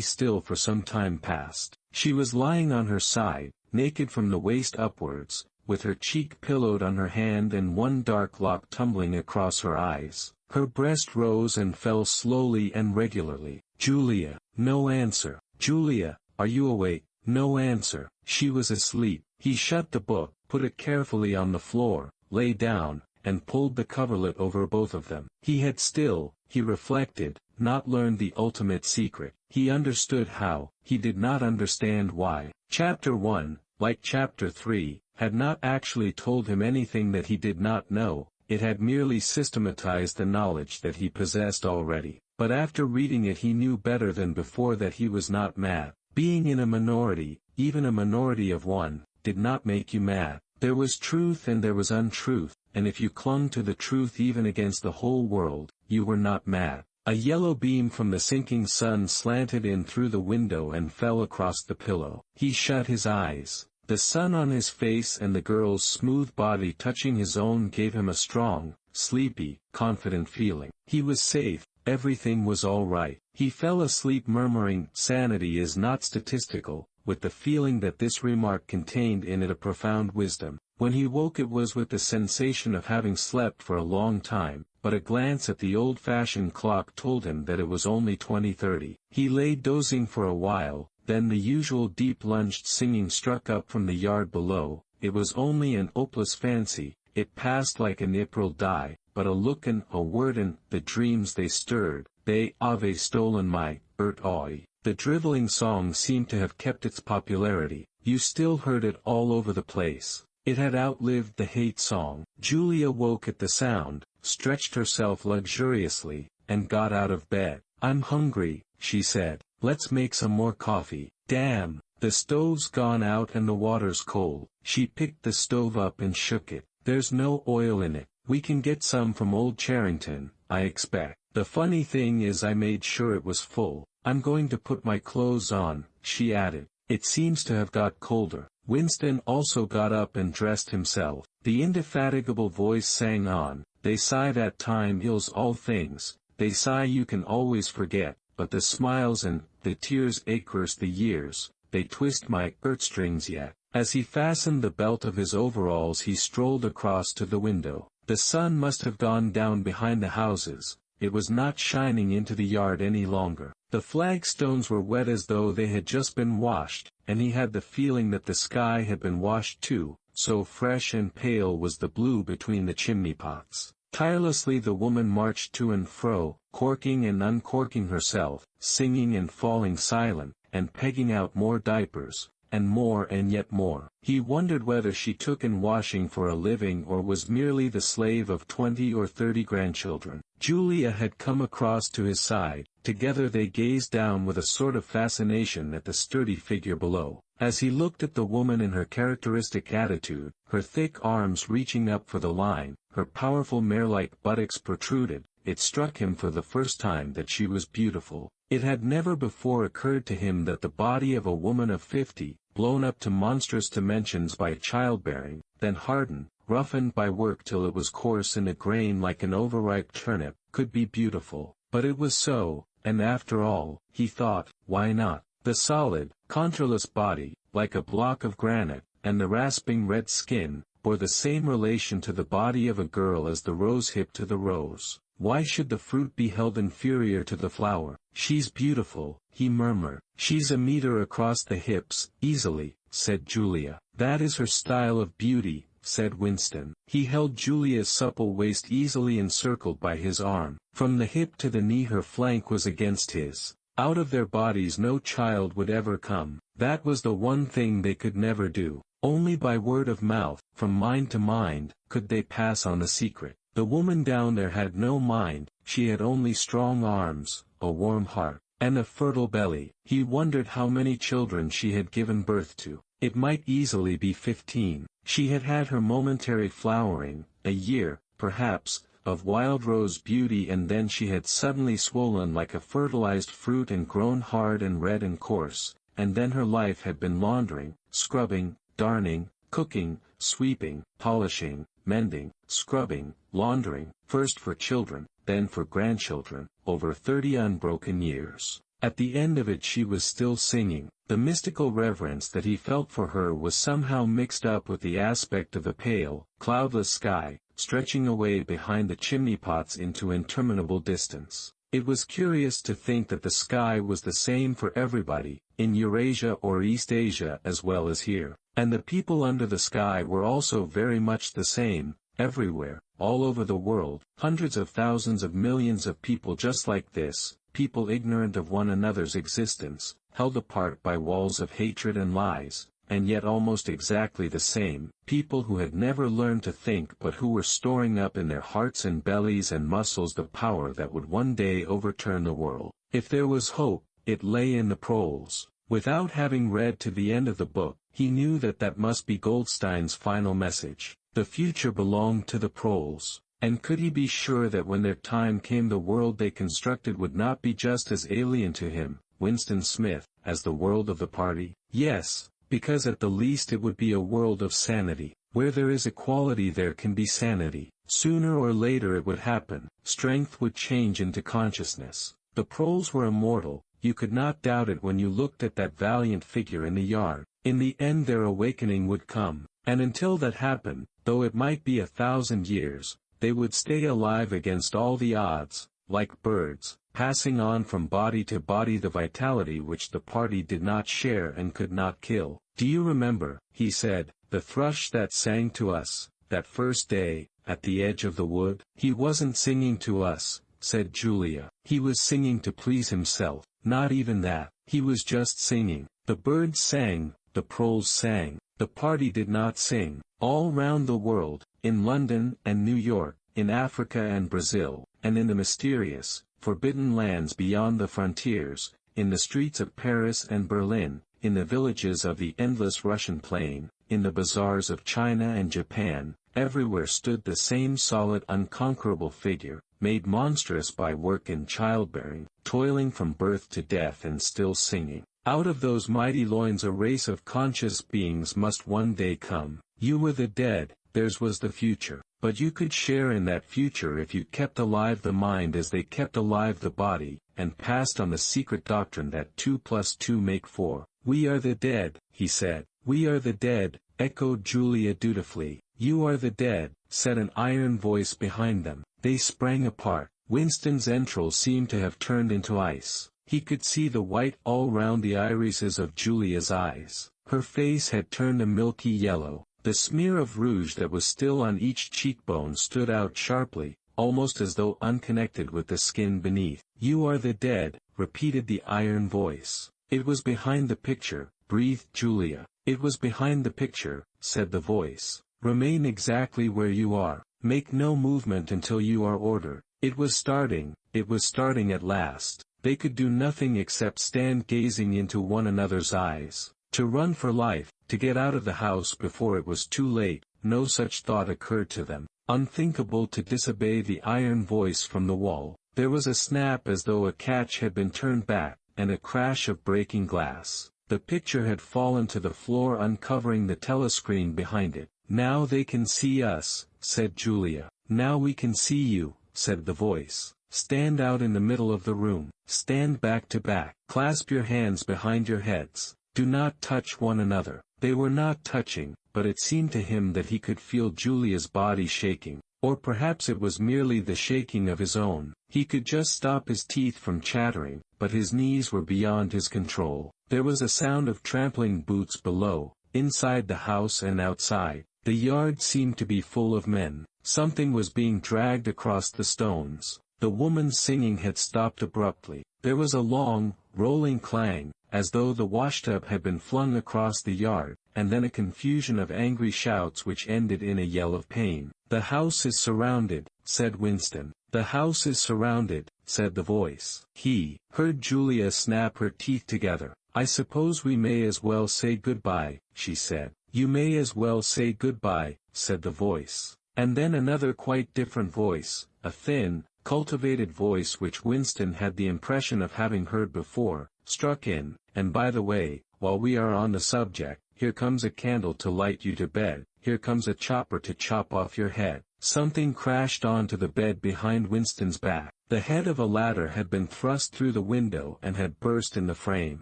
Speaker 1: still for some time past. She was lying on her side, naked from the waist upwards, with her cheek pillowed on her hand and one dark lock tumbling across her eyes. Her breast rose and fell slowly and regularly. Julia, no answer. Julia, are you awake? No answer. She was asleep. He shut the book, put it carefully on the floor, lay down, and pulled the coverlet over both of them. He had still, he reflected, not learned the ultimate secret. He understood how, he did not understand why. Chapter 1, like Chapter 3, had not actually told him anything that he did not know, it had merely systematized the knowledge that he possessed already. But after reading it he knew better than before that he was not mad. Being in a minority, even a minority of one, did not make you mad. There was truth and there was untruth, and if you clung to the truth even against the whole world, you were not mad. A yellow beam from the sinking sun slanted in through the window and fell across the pillow. He shut his eyes. The sun on his face and the girl's smooth body touching his own gave him a strong, sleepy, confident feeling. He was safe, everything was all right. He fell asleep murmuring, "Sanity is not statistical," with the feeling that this remark contained in it a profound wisdom. When he woke it was with the sensation of having slept for a long time, but a glance at the old-fashioned clock told him that it was only 20:30. He lay dozing for a while, then the usual deep-lunged singing struck up from the yard below. It was only an hopeless fancy, it passed like an April die, but a look and a word and the dreams they stirred, they have stolen my oi. The drivelling song seemed to have kept its popularity. You still heard it all over the place. It had outlived the hate song. Julia woke at the sound, stretched herself luxuriously, and got out of bed. "I'm hungry," she said. "Let's make some more coffee." "Damn, the stove's gone out and the water's cold." She picked the stove up and shook it. "There's no oil in it. We can get some from Old Charrington, I expect. The funny thing is I made sure it was full. I'm going to put my clothes on," she added. "It seems to have got colder." Winston also got up and dressed himself. The indefatigable voice sang on, "They sigh that time heals all things, they sigh you can always forget, but the smiles and the tears ache worse the years, they twist my heartstrings yet." As he fastened the belt of his overalls he strolled across to the window. The sun must have gone down behind the houses. It was not shining into the yard any longer. The flagstones were wet as though they had just been washed, and he had the feeling that the sky had been washed too, so fresh and pale was the blue between the chimney pots. Tirelessly the woman marched to and fro, corking and uncorking herself, singing and falling silent, and pegging out more diapers, and yet more. He wondered whether she took in washing for a living or was merely the slave of 20 or 30 grandchildren. Julia had come across to his side. Together they gazed down with a sort of fascination at the sturdy figure below. As he looked at the woman in her characteristic attitude, her thick arms reaching up for the line, her powerful mare-like buttocks protruded, it struck him for the first time that she was beautiful. It had never before occurred to him that the body of a woman of 50, blown up to monstrous dimensions by childbearing, then hardened, roughened by work till it was coarse in a grain like an overripe turnip, could be beautiful. But it was so, and after all, he thought, why not? The solid, contourless body, like a block of granite, and the rasping red skin, bore the same relation to the body of a girl as the rose hip to the rose. Why should the fruit be held inferior to the flower? "She's beautiful," he murmured. "She's a meter across the hips, easily," said Julia. "That is her style of beauty," said Winston. He held Julia's supple waist easily encircled by his arm. From the hip to the knee her flank was against his. Out of their bodies no child would ever come. That was the one thing they could never do. Only by word of mouth, from mind to mind, could they pass on the secret. The woman down there had no mind, she had only strong arms, a warm heart, and a fertile belly. He wondered how many children she had given birth to. It might easily be 15. She had had her momentary flowering, a year, perhaps, of wild rose beauty, and then she had suddenly swollen like a fertilized fruit and grown hard and red and coarse, and then her life had been laundering, scrubbing, darning, cooking, sweeping, polishing, mending, scrubbing, laundering, first for children, then for grandchildren, over 30 unbroken years. At the end of it she was still singing. The mystical reverence that he felt for her was somehow mixed up with the aspect of the pale, cloudless sky, stretching away behind the chimney pots into interminable distance. It was curious to think that the sky was the same for everybody, in Eurasia or East Asia as well as here. And the people under the sky were also very much the same, everywhere, all over the world, hundreds of thousands of millions of people just like this, people ignorant of one another's existence, held apart by walls of hatred and lies, and yet almost exactly the same, people who had never learned to think but who were storing up in their hearts and bellies and muscles the power that would one day overturn the world. If there was hope, it lay in the proles. Without having read to the end of the book, he knew that that must be Goldstein's final message. The future belonged to the proles. And could he be sure that when their time came the world they constructed would not be just as alien to him, Winston Smith, as the world of the party? Yes, because at the least it would be a world of sanity. Where there is equality there can be sanity. Sooner or later it would happen. Strength would change into consciousness. The proles were immortal. You could not doubt it when you looked at that valiant figure in the yard. In the end their awakening would come, and until that happened, though it might be 1,000 years, they would stay alive against all the odds, like birds, passing on from body to body the vitality which the party did not share and could not kill. "Do you remember," he said, "the thrush that sang to us, that first day, at the edge of the wood?" "He wasn't singing to us," said Julia. "He was singing to please himself. Not even that. He was just singing. The birds sang, the proles sang. The party did not sing. All round the world, in London and New York, in Africa and Brazil, and in the mysterious, forbidden lands beyond the frontiers, in the streets of Paris and Berlin, in the villages of the endless Russian plain, in the bazaars of China and Japan, everywhere stood the same solid unconquerable figure, made monstrous by work and childbearing, toiling from birth to death and still singing. Out of those mighty loins a race of conscious beings must one day come. You were the dead, theirs was the future. But you could share in that future if you kept alive the mind as they kept alive the body, and passed on the secret doctrine that 2 plus 2 make 4. We are the dead, he said. We are the dead, echoed Julia dutifully. You are the dead, said an iron voice behind them. They sprang apart. Winston's entrails seemed to have turned into ice. He could see the white all round the irises of Julia's eyes. Her face had turned a milky yellow. The smear of rouge that was still on each cheekbone stood out sharply, almost as though unconnected with the skin beneath. You are the dead, repeated the iron voice. It was behind the picture, breathed Julia. It was behind the picture, said the voice. Remain exactly where you are. Make no movement until you are ordered. It was starting at last. They could do nothing except stand gazing into one another's eyes. To run for life, to get out of the house before it was too late, no such thought occurred to them. Unthinkable to disobey the iron voice from the wall. There was a snap as though a catch had been turned back, and a crash of breaking glass. The picture had fallen to the floor, uncovering the telescreen behind it. Now they can see us, said Julia. Now we can see you, said the voice. Stand out in the middle of the room. Stand back to back. Clasp your hands behind your heads. Do not touch one another. They were not touching, but it seemed to him that he could feel Julia's body shaking. Or perhaps it was merely the shaking of his own. He could just stop his teeth from chattering, but his knees were beyond his control. There was a sound of trampling boots below, inside the house and outside. The yard seemed to be full of men. Something was being dragged across the stones. The woman's singing had stopped abruptly. There was a long, rolling clang, as though the washtub had been flung across the yard, and then a confusion of angry shouts which ended in a yell of pain. The house is surrounded, said Winston. The house is surrounded, said the voice. He heard Julia snap her teeth together. I suppose we may as well say goodbye, she said. You may as well say goodbye, said the voice. And then another quite different voice, a thin, cultivated voice which Winston had the impression of having heard before, struck in. And by the way, while we are on the subject, here comes a candle to light you to bed, here comes a chopper to chop off your head. Something crashed onto the bed behind Winston's back. The head of a ladder had been thrust through the window and had burst in the frame.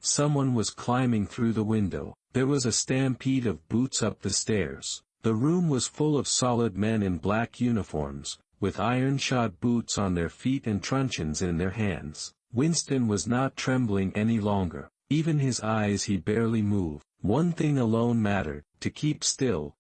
Speaker 1: Someone was climbing through the window. There was a stampede of boots up the stairs. The room was full of solid men in black uniforms, with iron-shod boots on their feet and truncheons in their hands. Winston was not trembling any longer. Even his eyes he barely moved. One thing alone mattered, to keep still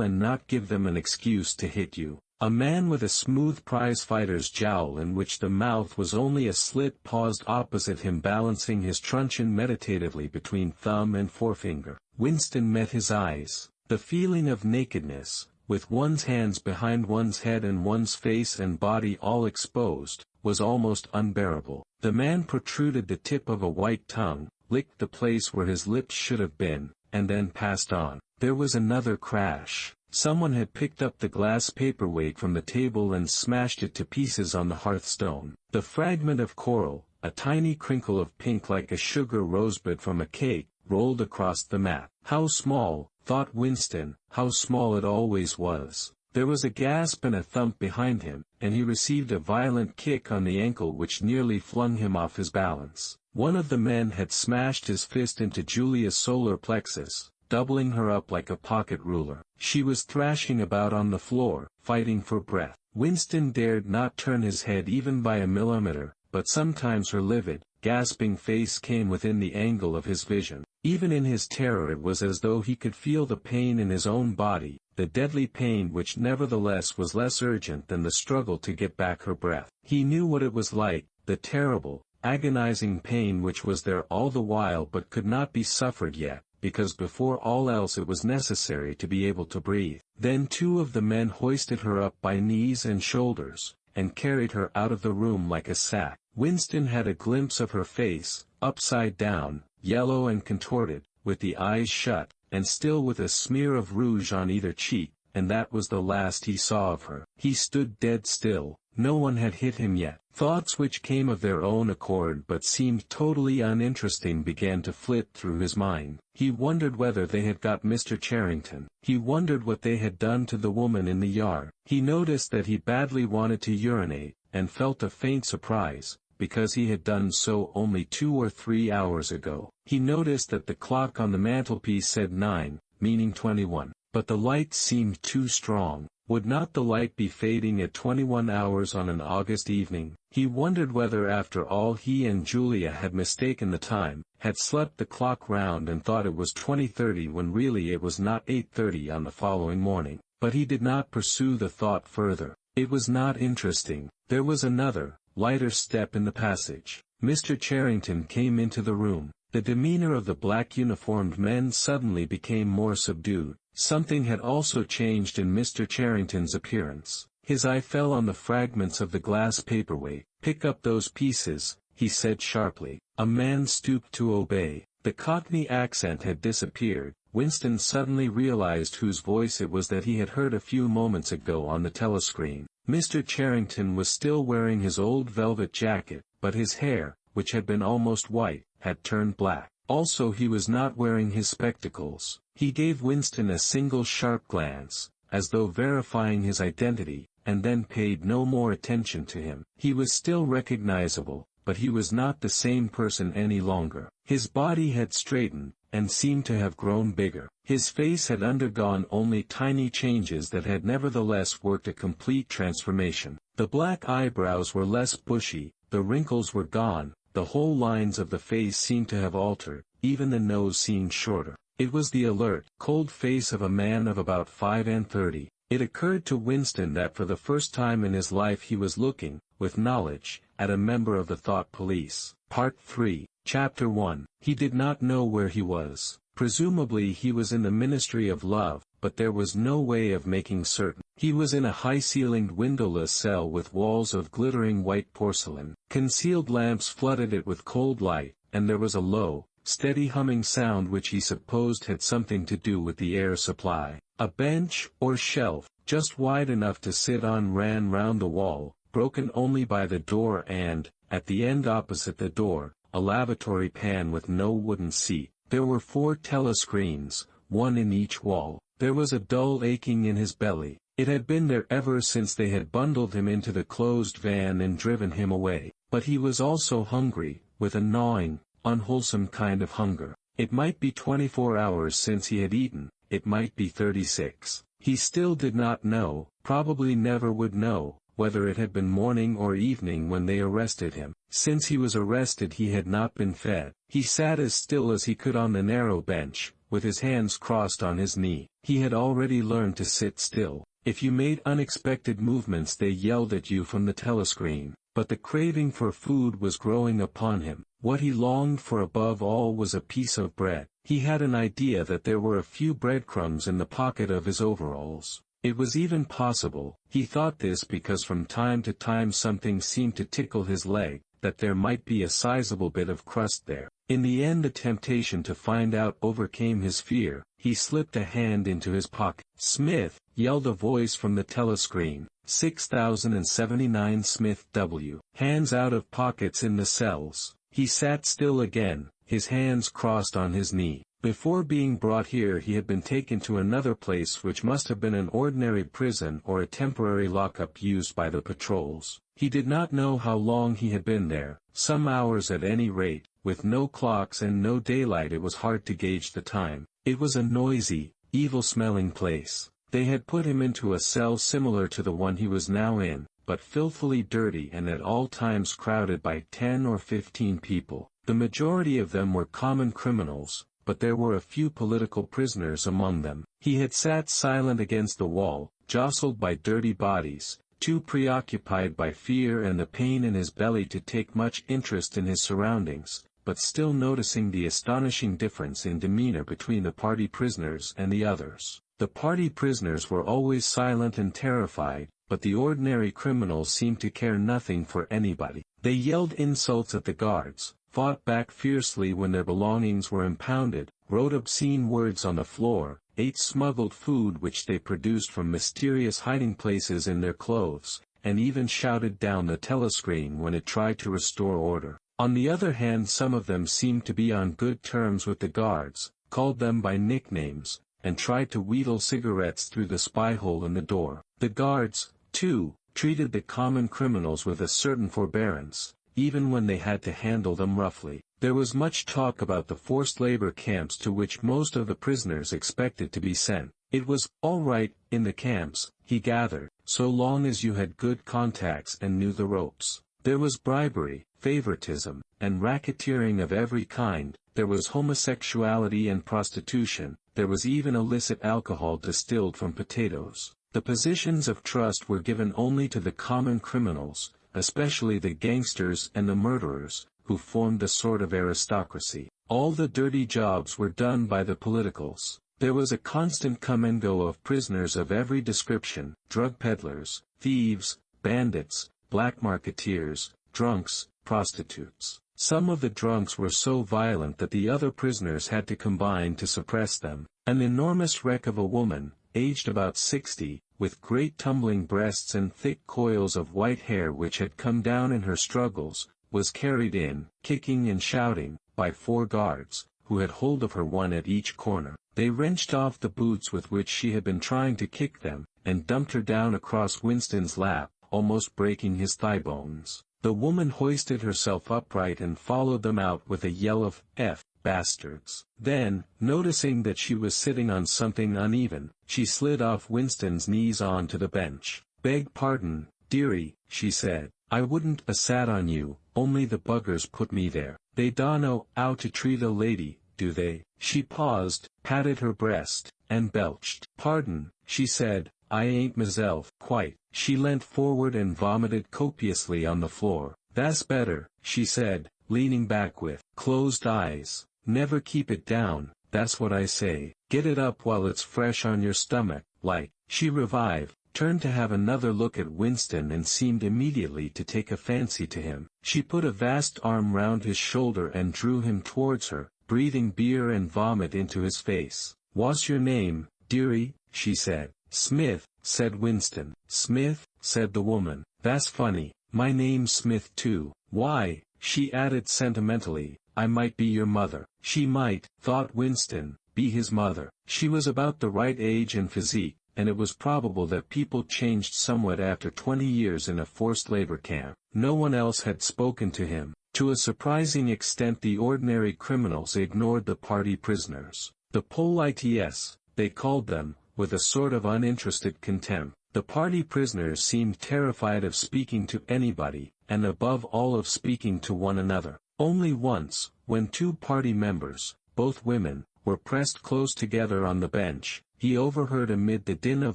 Speaker 1: and not give them an excuse to hit you. A man with a smooth prizefighter's jowl in which the mouth was only a slit paused opposite him, balancing his truncheon meditatively between thumb and forefinger. Winston met his eyes. The feeling of nakedness, with one's hands behind one's head and one's face and body all exposed, was almost unbearable. The man protruded the tip of a white tongue, licked the place where his lips should have been, and then passed on. There was another crash. Someone had picked up the glass paperweight from the table and smashed it to pieces on the hearthstone. The fragment of coral, a tiny crinkle of pink like a sugar rosebud from a cake, rolled across the mat. How small, thought Winston, how small it always was. There was a gasp and a thump behind him, and he received a violent kick on the ankle which nearly flung him off his balance. One of the men had smashed his fist into Julia's solar plexus, doubling her up like a pocket ruler. She was thrashing about on the floor, fighting for breath. Winston dared not turn his head even by a millimeter, but sometimes her livid, gasping face came within the angle of his vision. Even in his terror it was as though he could feel the pain in his own body, the deadly pain which nevertheless was less urgent than the struggle to get back her breath. He knew what it was like, the terrible, agonizing pain which was there all the while but could not be suffered yet, because before all else it was necessary to be able to breathe. Then two of the men hoisted her up by knees and shoulders, and carried her out of the room like a sack. Winston had a glimpse of her face, upside down, yellow and contorted, with the eyes shut, and still with a smear of rouge on either cheek, and that was the last he saw of her. He stood dead still. No one had hit him yet. Thoughts which came of their own accord but seemed totally uninteresting began to flit through his mind. He wondered whether they had got Mr. Charrington. He wondered what they had done to the woman in the yard. He noticed that he badly wanted to urinate, and felt a faint surprise, because he had done so only 2 or 3 hours ago. He noticed that the clock on the mantelpiece said 9, meaning 21, but the light seemed too strong. Would not the light be fading at 21 hours on an August evening? He wondered whether after all he and Julia had mistaken the time, had slept the clock round and thought it was 20:30 when really it was not 8:30 on the following morning. But he did not pursue the thought further. It was not interesting. There was another, lighter step in the passage. Mr. Charrington came into the room. The demeanor of the black uniformed men suddenly became more subdued. Something had also changed in Mr. Charrington's appearance. His eye fell on the fragments of the glass paperweight. "Pick up those pieces," he said sharply. A man stooped to obey. The Cockney accent had disappeared. Winston suddenly realized whose voice it was that he had heard a few moments ago on the telescreen. Mr. Charrington was still wearing his old velvet jacket, but his hair, which had been almost white, had turned black. Also he was not wearing his spectacles. He gave Winston a single sharp glance, as though verifying his identity, and then paid no more attention to him. He was still recognizable, but he was not the same person any longer. His body had straightened, and seemed to have grown bigger. His face had undergone only tiny changes that had nevertheless worked a complete transformation. The black eyebrows were less bushy, the wrinkles were gone, the whole lines of the face seemed to have altered, even the nose seemed shorter. It was the alert, cold face of a man of about 35. It occurred to Winston that for the first time in his life he was looking, with knowledge, at a member of the thought police. Part 3, Chapter 1. He did not know where he was. Presumably he was in the Ministry of Love, but there was no way of making certain. He was in a high-ceilinged windowless cell with walls of glittering white porcelain. Concealed lamps flooded it with cold light, and there was a low, steady humming sound which he supposed had something to do with the air supply. A bench, or shelf, just wide enough to sit on ran round the wall, broken only by the door and, at the end opposite the door, a lavatory pan with no wooden seat. There were 4 telescreens, one in each wall. There was a dull aching in his belly. It had been there ever since they had bundled him into the closed van and driven him away. But he was also hungry, with a gnawing, unwholesome kind of hunger. It might be 24 hours since he had eaten, it might be 36. He still did not know, probably never would know, whether it had been morning or evening when they arrested him. Since he was arrested he had not been fed. He sat as still as he could on the narrow bench, with his hands crossed on his knee. He had already learned to sit still. If you made unexpected movements they yelled at you from the telescreen. But the craving for food was growing upon him. What he longed for above all was a piece of bread. He had an idea that there were a few breadcrumbs in the pocket of his overalls. It was even possible, he thought this because from time to time something seemed to tickle his leg, that there might be a sizable bit of crust there. In the end the temptation to find out overcame his fear. He slipped a hand into his pocket. "Smith!" yelled a voice from the telescreen. 6079 Smith W. Hands out of pockets in the cells. He sat still again, his hands crossed on his knee. Before being brought here he had been taken to another place which must have been an ordinary prison or a temporary lockup used by the patrols. He did not know how long he had been there, some hours at any rate. With no clocks and no daylight it was hard to gauge the time. It was a noisy, evil-smelling place. They had put him into a cell similar to the one he was now in, but filthily dirty and at all times crowded by 10 or 15 people. The majority of them were common criminals, but there were a few political prisoners among them. He had sat silent against the wall, jostled by dirty bodies, too preoccupied by fear and the pain in his belly to take much interest in his surroundings, but still noticing the astonishing difference in demeanor between the party prisoners and the others. The party prisoners were always silent and terrified, but the ordinary criminals seemed to care nothing for anybody. They yelled insults at the guards, fought back fiercely when their belongings were impounded, wrote obscene words on the floor, ate smuggled food which they produced from mysterious hiding places in their clothes, and even shouted down the telescreen when it tried to restore order. On the other hand, some of them seemed to be on good terms with the guards, called them by nicknames, and tried to wheedle cigarettes through the spy hole in the door. The guards, too, treated the common criminals with a certain forbearance, even when they had to handle them roughly. There was much talk about the forced labor camps to which most of the prisoners expected to be sent. It was all right in the camps, he gathered, so long as you had good contacts and knew the ropes. There was bribery, favoritism, and racketeering of every kind. There was homosexuality and prostitution. There was even illicit alcohol distilled from potatoes. The positions of trust were given only to the common criminals, especially the gangsters and the murderers, who formed a sort of aristocracy. All the dirty jobs were done by the politicals. There was a constant come and go of prisoners of every description: drug peddlers, thieves, bandits, black marketeers, drunks, prostitutes. Some of the drunks were so violent that the other prisoners had to combine to suppress them. An enormous wreck of a woman, aged about 60, with great tumbling breasts and thick coils of white hair which had come down in her struggles, was carried in, kicking and shouting, by 4 guards, who had hold of her, one at each corner. They wrenched off the boots with which she had been trying to kick them, and dumped her down across Winston's lap, almost breaking his thigh bones. The woman hoisted herself upright and followed them out with a yell of, "F, bastards." Then, noticing that she was sitting on something uneven, she slid off Winston's knees onto the bench. "Beg pardon, dearie," she said. "I wouldn't a sat on you, only the buggers put me there. They don't know 'ow to treat a lady, do they?" She paused, patted her breast, and belched. "Pardon," she said, "I ain't myself, quite." She leant forward and vomited copiously on the floor. "That's better," she said, leaning back with closed eyes. "Never keep it down, that's what I say. Get it up while it's fresh on your stomach, like." She revived, turned to have another look at Winston, and seemed immediately to take a fancy to him. She put a vast arm round his shoulder and drew him towards her, breathing beer and vomit into his face. "What's your name, dearie?" she said. "Smith," said Winston. "Smith," said the woman. "That's funny. My name's Smith too. Why," she added sentimentally, "I might be your mother." She might, thought Winston, be his mother. She was about the right age and physique, and it was probable that people changed somewhat after 20 years in a forced labor camp. No one else had spoken to him. To a surprising extent the ordinary criminals ignored the party prisoners. The polites, they called them, with a sort of uninterested contempt. The party prisoners seemed terrified of speaking to anybody, and above all of speaking to one another. Only once, when 2 party members, both women, were pressed close together on the bench, he overheard amid the din of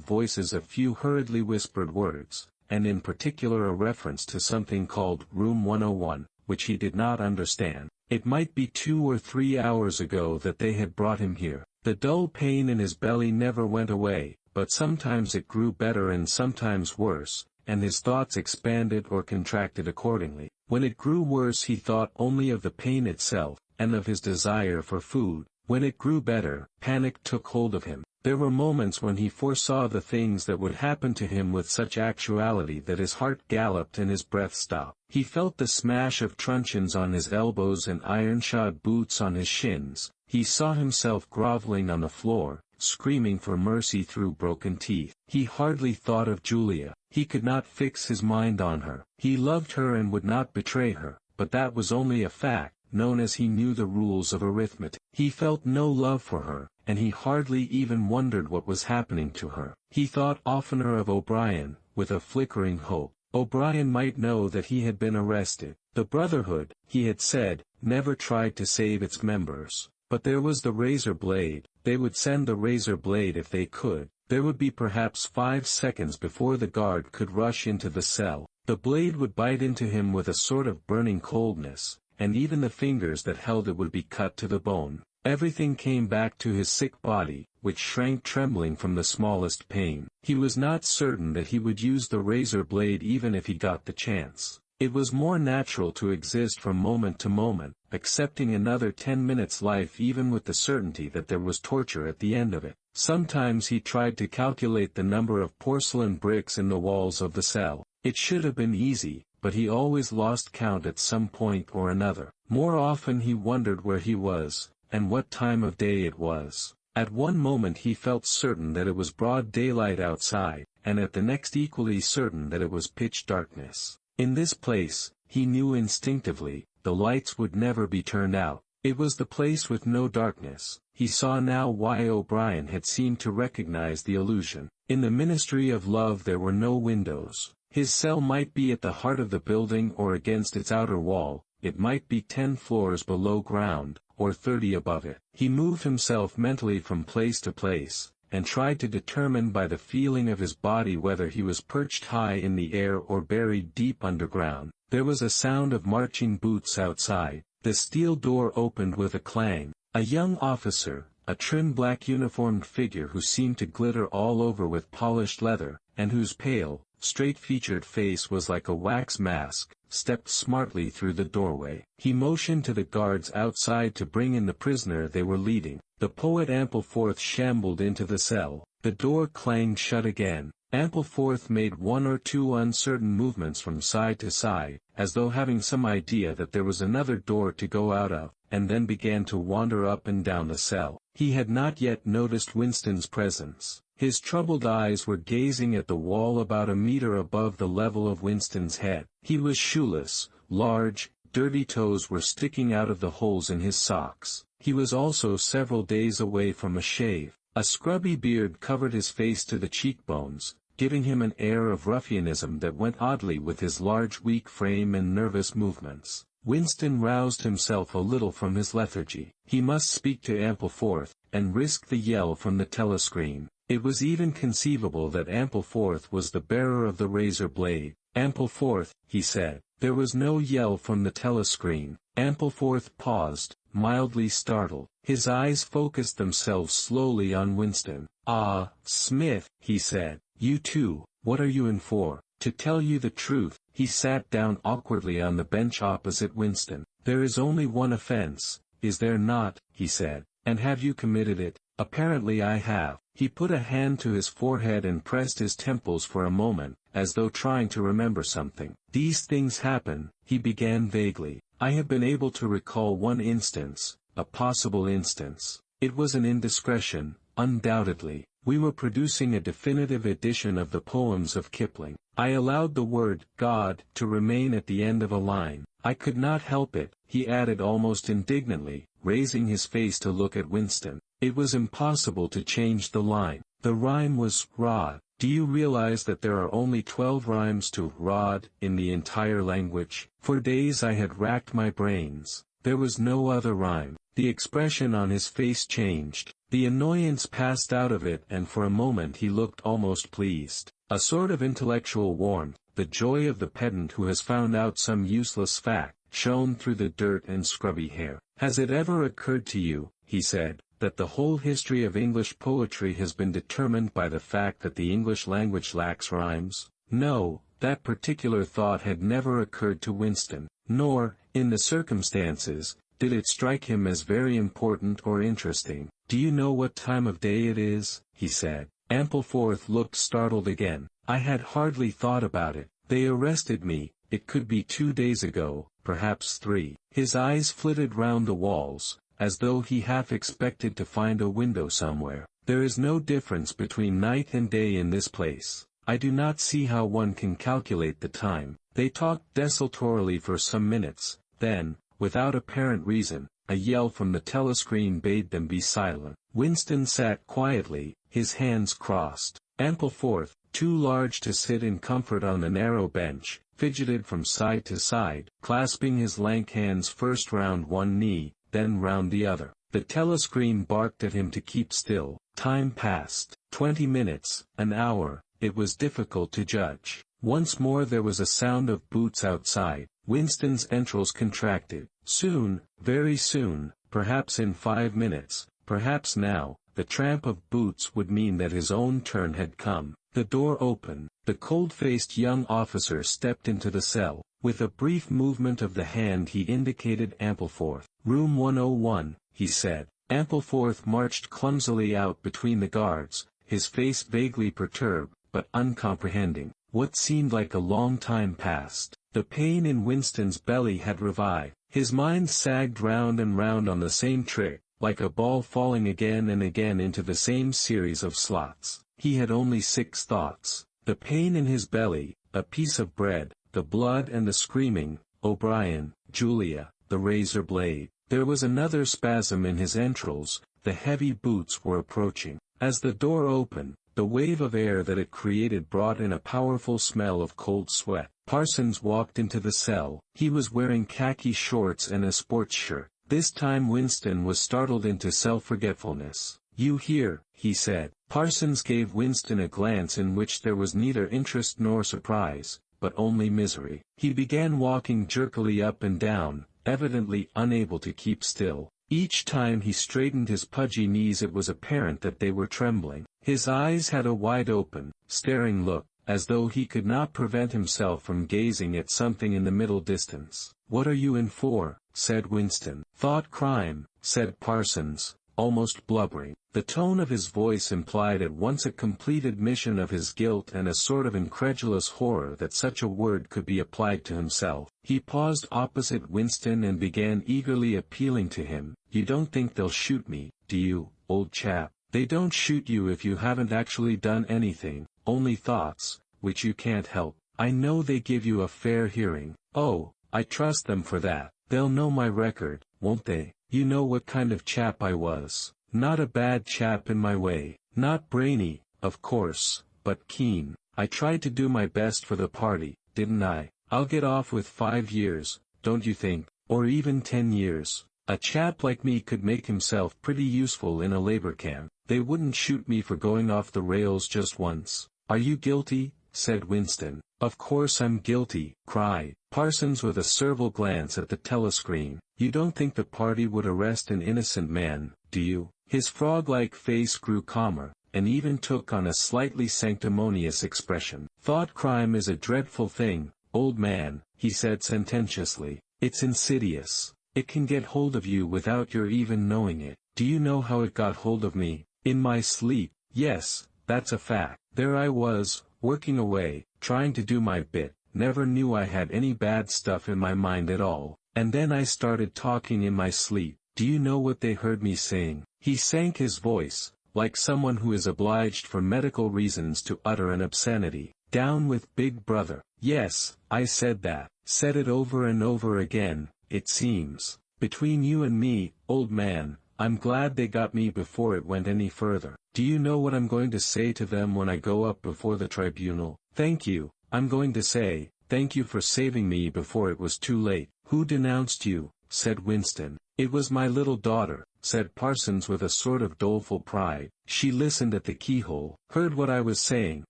Speaker 1: voices a few hurriedly whispered words, and in particular a reference to something called Room 101, which he did not understand. It might be 2 or 3 hours ago that they had brought him here. The dull pain in his belly never went away, but sometimes it grew better and sometimes worse, and his thoughts expanded or contracted accordingly. When it grew worse he thought only of the pain itself, and of his desire for food. When it grew better, panic took hold of him. There were moments when he foresaw the things that would happen to him with such actuality that his heart galloped and his breath stopped. He felt the smash of truncheons on his elbows and iron-shod boots on his shins. He saw himself groveling on the floor, screaming for mercy through broken teeth. He hardly thought of Julia. He could not fix his mind on her. He loved her and would not betray her, but that was only a fact, known as he knew the rules of arithmetic. He felt no love for her, and he hardly even wondered what was happening to her. He thought oftener of O'Brien, with a flickering hope. O'Brien might know that he had been arrested. The Brotherhood, he had said, never tried to save its members. But there was the razor blade. They would send the razor blade if they could. There would be perhaps 5 seconds before the guard could rush into the cell. The blade would bite into him with a sort of burning coldness, and even the fingers that held it would be cut to the bone. Everything came back to his sick body, which shrank trembling from the smallest pain. He was not certain that he would use the razor blade even if he got the chance. It was more natural to exist from moment to moment, accepting another 10 minutes life even with the certainty that there was torture at the end of it. Sometimes he tried to calculate the number of porcelain bricks in the walls of the cell. It should have been easy, but he always lost count at some point or another. More often he wondered where he was, and what time of day it was. At one moment he felt certain that it was broad daylight outside, and at the next equally certain that it was pitch darkness. In this place, he knew instinctively, the lights would never be turned out. It was the place with no darkness. He saw now why O'Brien had seemed to recognize the illusion. In the Ministry of Love there were no windows. His cell might be at the heart of the building or against its outer wall, it might be 10 floors below ground, or 30 above it. He moved himself mentally from place to place, and tried to determine by the feeling of his body whether he was perched high in the air or buried deep underground. There was a sound of marching boots outside. The steel door opened with a clang. A young officer, a trim black uniformed figure who seemed to glitter all over with polished leather, and whose pale, straight-featured face was like a wax mask, stepped smartly through the doorway. He motioned to the guards outside to bring in the prisoner they were leading. The poet Ampleforth shambled into the cell. The door clanged shut again. Ampleforth made one or two uncertain movements from side to side, as though having some idea that there was another door to go out of, and then began to wander up and down the cell. He had not yet noticed Winston's presence. His troubled eyes were gazing at the wall about a meter above the level of Winston's head. He was shoeless, large, dirty toes were sticking out of the holes in his socks. He was also several days away from a shave. A scrubby beard covered his face to the cheekbones, giving him an air of ruffianism that went oddly with his large weak frame and nervous movements. Winston roused himself a little from his lethargy. He must speak to Ampleforth, and risk the yell from the telescreen. It was even conceivable that Ampleforth was the bearer of the razor blade. "Ampleforth," he said. There was no yell from the telescreen. Ampleforth paused, mildly startled. His eyes focused themselves slowly on Winston. "Ah, Smith," he said. "You too, what are you in for?" "To tell you the truth," he sat down awkwardly on the bench opposite Winston. "There is only one offense, is there not?" he said. "And have you committed it?" "Apparently I have." He put a hand to his forehead and pressed his temples for a moment, as though trying to remember something. "These things happen," he began vaguely. "I have been able to recall one instance, a possible instance. It was an indiscretion, undoubtedly. We were producing a definitive edition of the poems of Kipling. I allowed the word, God, to remain at the end of a line. I could not help it," he added almost indignantly, raising his face to look at Winston. "It was impossible to change the line. The rhyme was, rod. Do you realize that there are only 12 rhymes to rod in the entire language?" For days I had racked my brains. There was no other rhyme. The expression on his face changed. The annoyance passed out of it, and for a moment he looked almost pleased. A sort of intellectual warmth, the joy of the pedant who has found out some useless fact, shone through the dirt and scrubby hair. "Has it ever occurred to you," he said, "that the whole history of English poetry has been determined by the fact that the English language lacks rhymes?" No, that particular thought had never occurred to Winston, nor, in the circumstances, did it strike him as very important or interesting. "Do you know what time of day it is?" he said. Ampleforth looked startled again. "I had hardly thought about it. They arrested me, it could be 2 days ago, perhaps 3. His eyes flitted round the walls, as though he half expected to find a window somewhere. "There is no difference between night and day in this place. I do not see how one can calculate the time." They talked desultorily for some minutes, then, without apparent reason, a yell from the telescreen bade them be silent. Winston sat quietly, his hands crossed. Ampleforth, too large to sit in comfort on the narrow bench, fidgeted from side to side, clasping his lank hands first round one knee, then round the other. The telescreen barked at him to keep still. Time passed. 20 minutes, an hour, it was difficult to judge. Once more there was a sound of boots outside. Winston's entrails contracted. Soon, very soon, perhaps in 5 minutes, perhaps now. The tramp of boots would mean that his own turn had come. The door opened. The cold-faced young officer stepped into the cell. With a brief movement of the hand he indicated Ampleforth. "Room 101, he said. Ampleforth marched clumsily out between the guards, his face vaguely perturbed, but uncomprehending. What seemed like a long time passed. The pain in Winston's belly had revived. His mind sagged round and round on the same trick, like a ball falling again and again into the same series of slots. He had only 6 thoughts. The pain in his belly, a piece of bread, the blood and the screaming, O'Brien, Julia, the razor blade. There was another spasm in his entrails, the heavy boots were approaching. As the door opened, the wave of air that it created brought in a powerful smell of cold sweat. Parsons walked into the cell. He was wearing khaki shorts and a sports shirt. This time Winston was startled into self-forgetfulness. "You here," he said. Parsons gave Winston a glance in which there was neither interest nor surprise, but only misery. He began walking jerkily up and down, evidently unable to keep still. Each time he straightened his pudgy knees it was apparent that they were trembling. His eyes had a wide-open, staring look, as though he could not prevent himself from gazing at something in the middle distance. "What are you in for?" said Winston. "Thought crime," said Parsons, almost blubbering. The tone of his voice implied at once a complete admission of his guilt and a sort of incredulous horror that such a word could be applied to himself. He paused opposite Winston and began eagerly appealing to him. "You don't think they'll shoot me, do you, old chap? They don't shoot you if you haven't actually done anything, only thoughts, which you can't help. I know they give you a fair hearing. Oh, I trust them for that. They'll know my record, won't they? You know what kind of chap I was. Not a bad chap in my way. Not brainy, of course, but keen. I tried to do my best for the party, didn't I? I'll get off with 5 years, don't you think? Or even 10 years. A chap like me could make himself pretty useful in a labor camp. They wouldn't shoot me for going off the rails just once." "Are you guilty?" said Winston. "Of course I'm guilty," cried Parsons with a servile glance at the telescreen. "You don't think the party would arrest an innocent man, do you?" His frog-like face grew calmer, and even took on a slightly sanctimonious expression. "Thought crime is a dreadful thing, old man," he said sententiously. "It's insidious. It can get hold of you without your even knowing it. Do you know how it got hold of me? In my sleep. Yes, that's a fact. There I was, working away, trying to do my bit, never knew I had any bad stuff in my mind at all, and then I started talking in my sleep. Do you know what they heard me saying?" He sank his voice, like someone who is obliged for medical reasons to utter an obscenity. "Down with Big Brother." "Yes, I said that. Said it over and over again, it seems. Between you and me, old man, I'm glad they got me before it went any further. Do you know what I'm going to say to them when I go up before the tribunal? Thank you, I'm going to say, thank you for saving me before it was too late." "Who denounced you?" said Winston. "It was my little daughter," said Parsons with a sort of doleful pride. "She listened at the keyhole, heard what I was saying,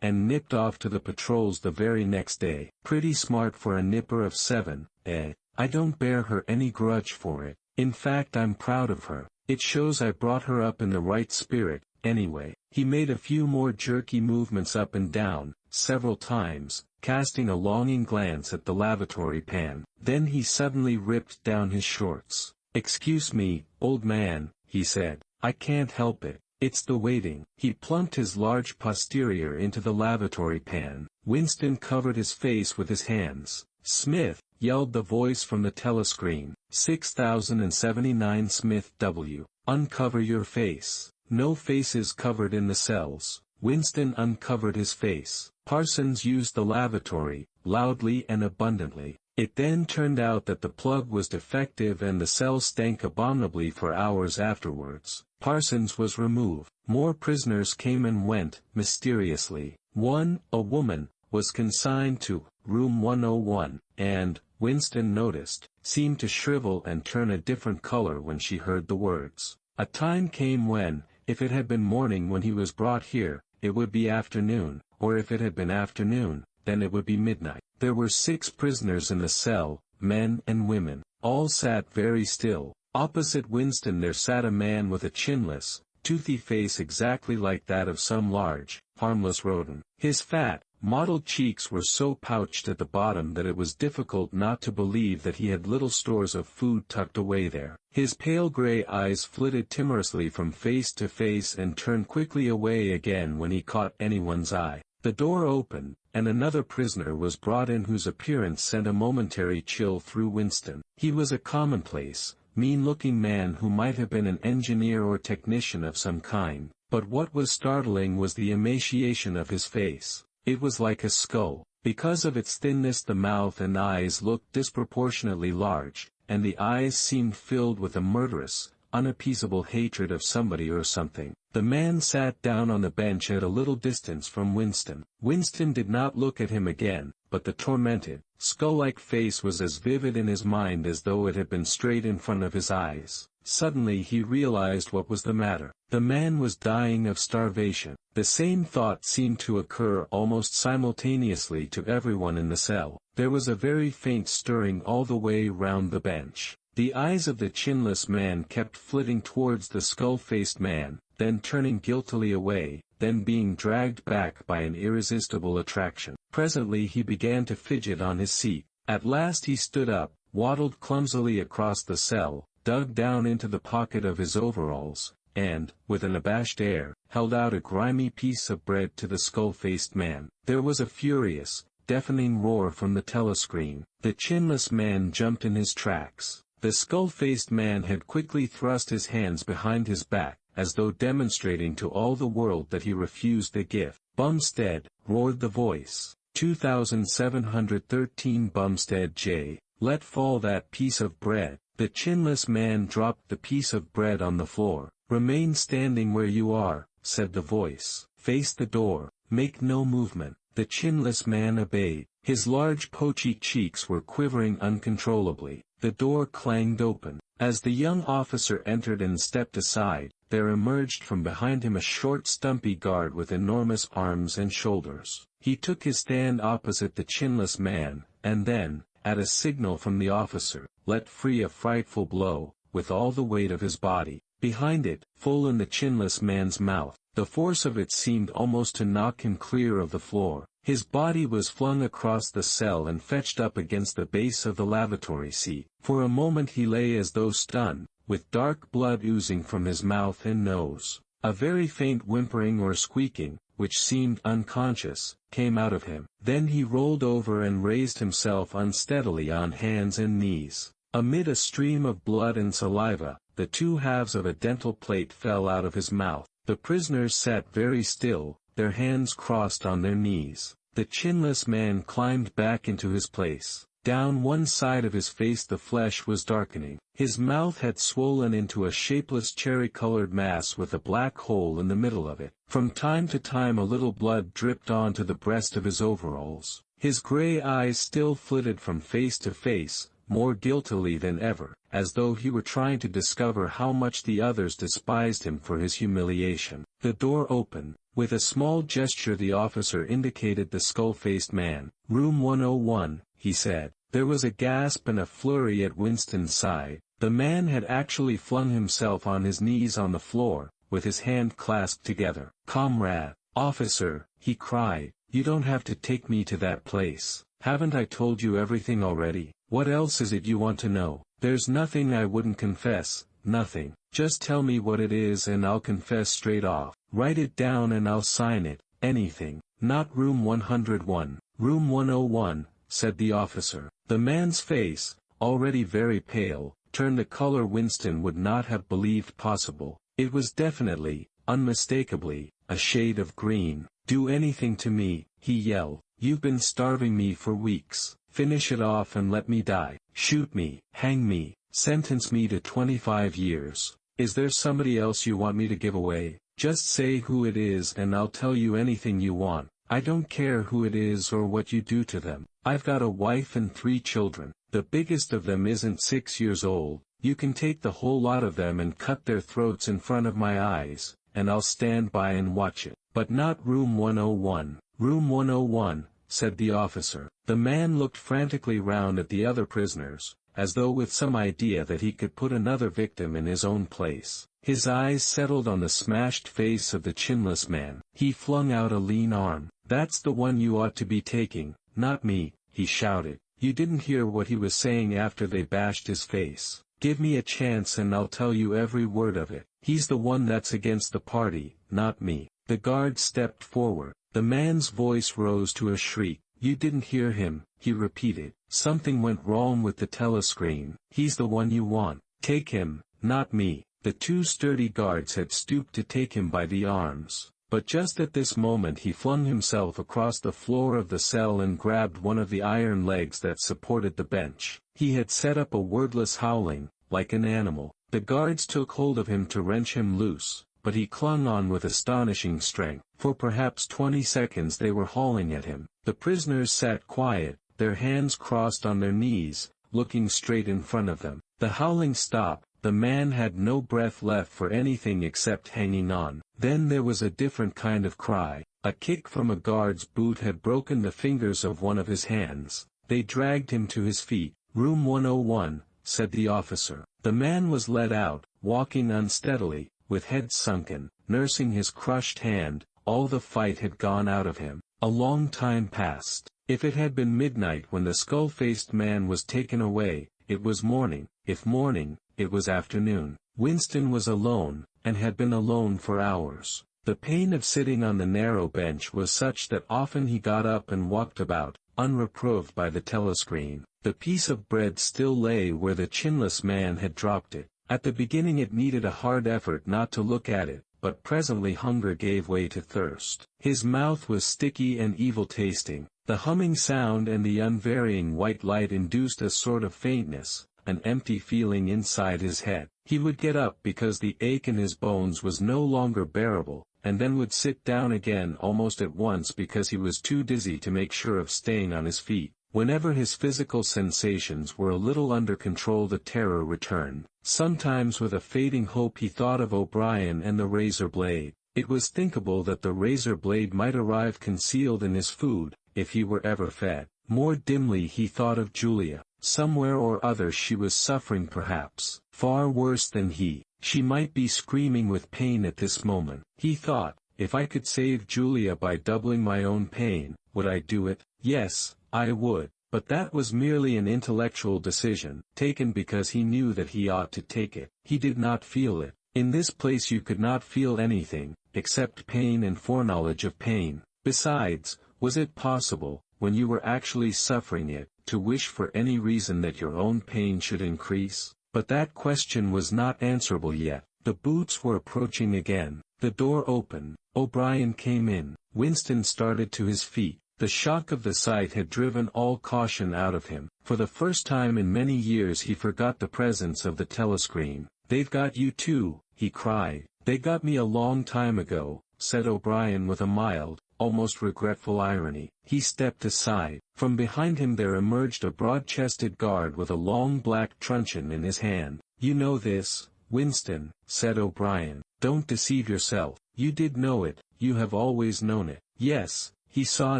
Speaker 1: and nipped off to the patrols the very next day. Pretty smart for a nipper of 7, eh? I don't bear her any grudge for it. In fact I'm proud of her. It shows I brought her up in the right spirit, anyway." He made a few more jerky movements up and down, several times, casting a longing glance at the lavatory pan. Then he suddenly ripped down his shorts. "Excuse me, old man," he said. "I can't help it. It's the waiting." He plumped his large posterior into the lavatory pan. Winston covered his face with his hands. "Smith," yelled the voice from the telescreen. 6079 Smith W. "Uncover your face." No faces covered in the cells. Winston uncovered his face. Parsons used the lavatory, loudly and abundantly. It then turned out that the plug was defective and the cell stank abominably for hours afterwards. Parsons was removed. More prisoners came and went, mysteriously. One, a woman, was consigned to room 101, and, Winston noticed, seemed to shrivel and turn a different color when she heard the words. A time came when, if it had been morning when he was brought here, it would be afternoon, or if it had been afternoon, then it would be midnight. There were 6 prisoners in the cell, men and women. All sat very still, Opposite Winston there sat a man with a chinless, toothy face exactly like that of some large, harmless rodent. His fat, mottled cheeks were so pouched at the bottom that it was difficult not to believe that he had little stores of food tucked away there. His pale gray eyes flitted timorously from face to face and turned quickly away again when he caught anyone's eye. The door opened, and another prisoner was brought in whose appearance sent a momentary chill through Winston. He was a commonplace, mean-looking man who might have been an engineer or technician of some kind, but what was startling was the emaciation of his face. It was like a skull. Because of its thinness the mouth and eyes looked disproportionately large, and the eyes seemed filled with a murderous, unappeasable hatred of somebody or something. The man sat down on the bench at a little distance from Winston. Winston did not look at him again, but the tormented, skull-like face was as vivid in his mind as though it had been straight in front of his eyes. Suddenly he realized what was the matter. The man was dying of starvation. The same thought seemed to occur almost simultaneously to everyone in the cell. There was a very faint stirring all the way round the bench. The eyes of the chinless man kept flitting towards the skull-faced man, then turning guiltily away, then being dragged back by an irresistible attraction. Presently he began to fidget on his seat. At last he stood up, waddled clumsily across the cell, dug down into the pocket of his overalls, and, with an abashed air, held out a grimy piece of bread to the skull-faced man. There was a furious, deafening roar from the telescreen. The chinless man jumped in his tracks. The skull-faced man had quickly thrust his hands behind his back, as though demonstrating to all the world that he refused the gift. "Bumstead," roared the voice. 2713 Bumstead J. Let fall that piece of bread. The chinless man dropped the piece of bread on the floor. "Remain standing where you are," said the voice. "Face the door. Make no movement." The chinless man obeyed. His large poachy cheeks were quivering uncontrollably. The door clanged open. As the young officer entered and stepped aside, there emerged from behind him a short stumpy guard with enormous arms and shoulders. He took his stand opposite the chinless man, and then, at a signal from the officer, let free a frightful blow, with all the weight of his body. Behind it, full in the chinless man's mouth, the force of it seemed almost to knock him clear of the floor. His body was flung across the cell and fetched up against the base of the lavatory seat. For a moment he lay as though stunned, with dark blood oozing from his mouth and nose. A very faint whimpering or squeaking, which seemed unconscious, came out of him. Then he rolled over and raised himself unsteadily on hands and knees. Amid a stream of blood and saliva, the two halves of a dental plate fell out of his mouth. The prisoners sat very still, their hands crossed on their knees. The chinless man climbed back into his place. Down one side of his face the flesh was darkening. His mouth had swollen into a shapeless cherry-colored mass with a black hole in the middle of it. From time to time a little blood dripped onto the breast of his overalls. His gray eyes still flitted from face to face, more guiltily than ever, as though he were trying to discover how much the others despised him for his humiliation. The door opened. With a small gesture the officer indicated the skull-faced man. "Room 101, he said. There was a gasp and a flurry at Winston's side. The man had actually flung himself on his knees on the floor, with his hand clasped together. "Comrade, officer," he cried, "you don't have to take me to that place. Haven't I told you everything already? What else is it you want to know? There's nothing I wouldn't confess, nothing. Just tell me what it is and I'll confess straight off. Write it down and I'll sign it, anything." "Not room 101, room 101, said the officer. The man's face, already very pale, turned a color Winston would not have believed possible. It was definitely, unmistakably, a shade of green. "Do anything to me," he yelled. "You've been starving me for weeks. Finish it off and let me die. Shoot me, hang me, sentence me to 25 years. Is there somebody else you want me to give away? Just say who it is and I'll tell you anything you want. I don't care who it is or what you do to them. I've got a wife and 3 children. The biggest of them isn't 6 years old. You can take the whole lot of them and cut their throats in front of my eyes, and I'll stand by and watch it. But not room 101. Room 101, said the officer. The man looked frantically round at the other prisoners, as though with some idea that he could put another victim in his own place. His eyes settled on the smashed face of the chinless man. He flung out a lean arm. "That's the one you ought to be taking, not me," he shouted. "You didn't hear what he was saying after they bashed his face. Give me a chance and I'll tell you every word of it. He's the one that's against the party, not me." The guard stepped forward. The man's voice rose to a shriek. "You didn't hear him," he repeated. "Something went wrong with the telescreen. He's the one you want. Take him, not me." The two sturdy guards had stooped to take him by the arms, but just at this moment he flung himself across the floor of the cell and grabbed one of the iron legs that supported the bench. He had set up a wordless howling, like an animal. The guards took hold of him to wrench him loose, but he clung on with astonishing strength. For perhaps 20 seconds they were hauling at him. The prisoners sat quiet, their hands crossed on their knees, looking straight in front of them. The howling stopped. The man had no breath left for anything except hanging on. Then there was a different kind of cry. A kick from a guard's boot had broken the fingers of one of his hands. They dragged him to his feet. "Room 101, said the officer. The man was led out, walking unsteadily, with head sunken, nursing his crushed hand. All the fight had gone out of him. A long time passed. If it had been midnight when the skull-faced man was taken away, it was morning. If morning, it was afternoon. Winston was alone, and had been alone for hours. The pain of sitting on the narrow bench was such that often he got up and walked about, unreproved by the telescreen. The piece of bread still lay where the chinless man had dropped it. At the beginning it needed a hard effort not to look at it, but presently hunger gave way to thirst. His mouth was sticky and evil-tasting. The humming sound and the unvarying white light induced a sort of faintness, an empty feeling inside his head. He would get up because the ache in his bones was no longer bearable, and then would sit down again almost at once because he was too dizzy to make sure of staying on his feet. Whenever his physical sensations were a little under control, the terror returned. Sometimes with a fading hope he thought of O'Brien and the razor blade. It was thinkable that the razor blade might arrive concealed in his food, if he were ever fed. More dimly he thought of Julia. Somewhere or other she was suffering, perhaps far worse than he. She might be screaming with pain at this moment. He thought, if I could save Julia by doubling my own pain, would I do it? Yes, I would. But that was merely an intellectual decision, taken because he knew that he ought to take it. He did not feel it. In this place you could not feel anything, except pain and foreknowledge of pain. Besides, was it possible, when you were actually suffering it, to wish for any reason that your own pain should increase? But that question was not answerable yet. The boots were approaching again. The door opened. O'Brien came in. Winston started to his feet. The shock of the sight had driven all caution out of him. For the first time in many years he forgot the presence of the telescreen. "They've got you too," he cried. "They got me a long time ago," said O'Brien with a mild, almost regretful irony. He stepped aside. From behind him there emerged a broad-chested guard with a long black truncheon in his hand. "You know this, Winston," said O'Brien. "Don't deceive yourself. You did know it, you have always known it." Yes, he saw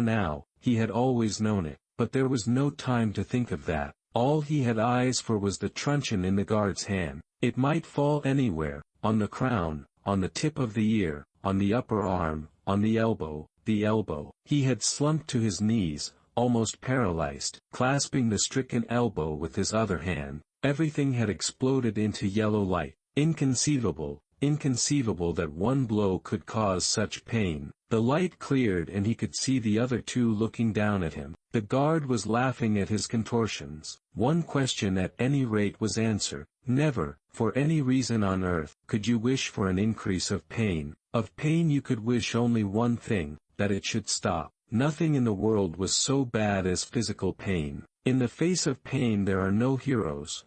Speaker 1: now, he had always known it, but there was no time to think of that. All he had eyes for was the truncheon in the guard's hand. It might fall anywhere, on the crown, on the tip of the ear, on the upper arm, on the elbow. He had slumped to his knees, almost paralyzed, clasping the stricken elbow with his other hand. Everything had exploded into yellow light. Inconceivable that one blow could cause such pain. The light cleared and he could see the other two looking down at him. The guard was laughing at his contortions. One question at any rate was answered. Never, for any reason on earth, could you wish for an increase of pain. Of pain you could wish only one thing, that it should stop. Nothing in the world was so bad as physical pain. In the face of pain there are no heroes,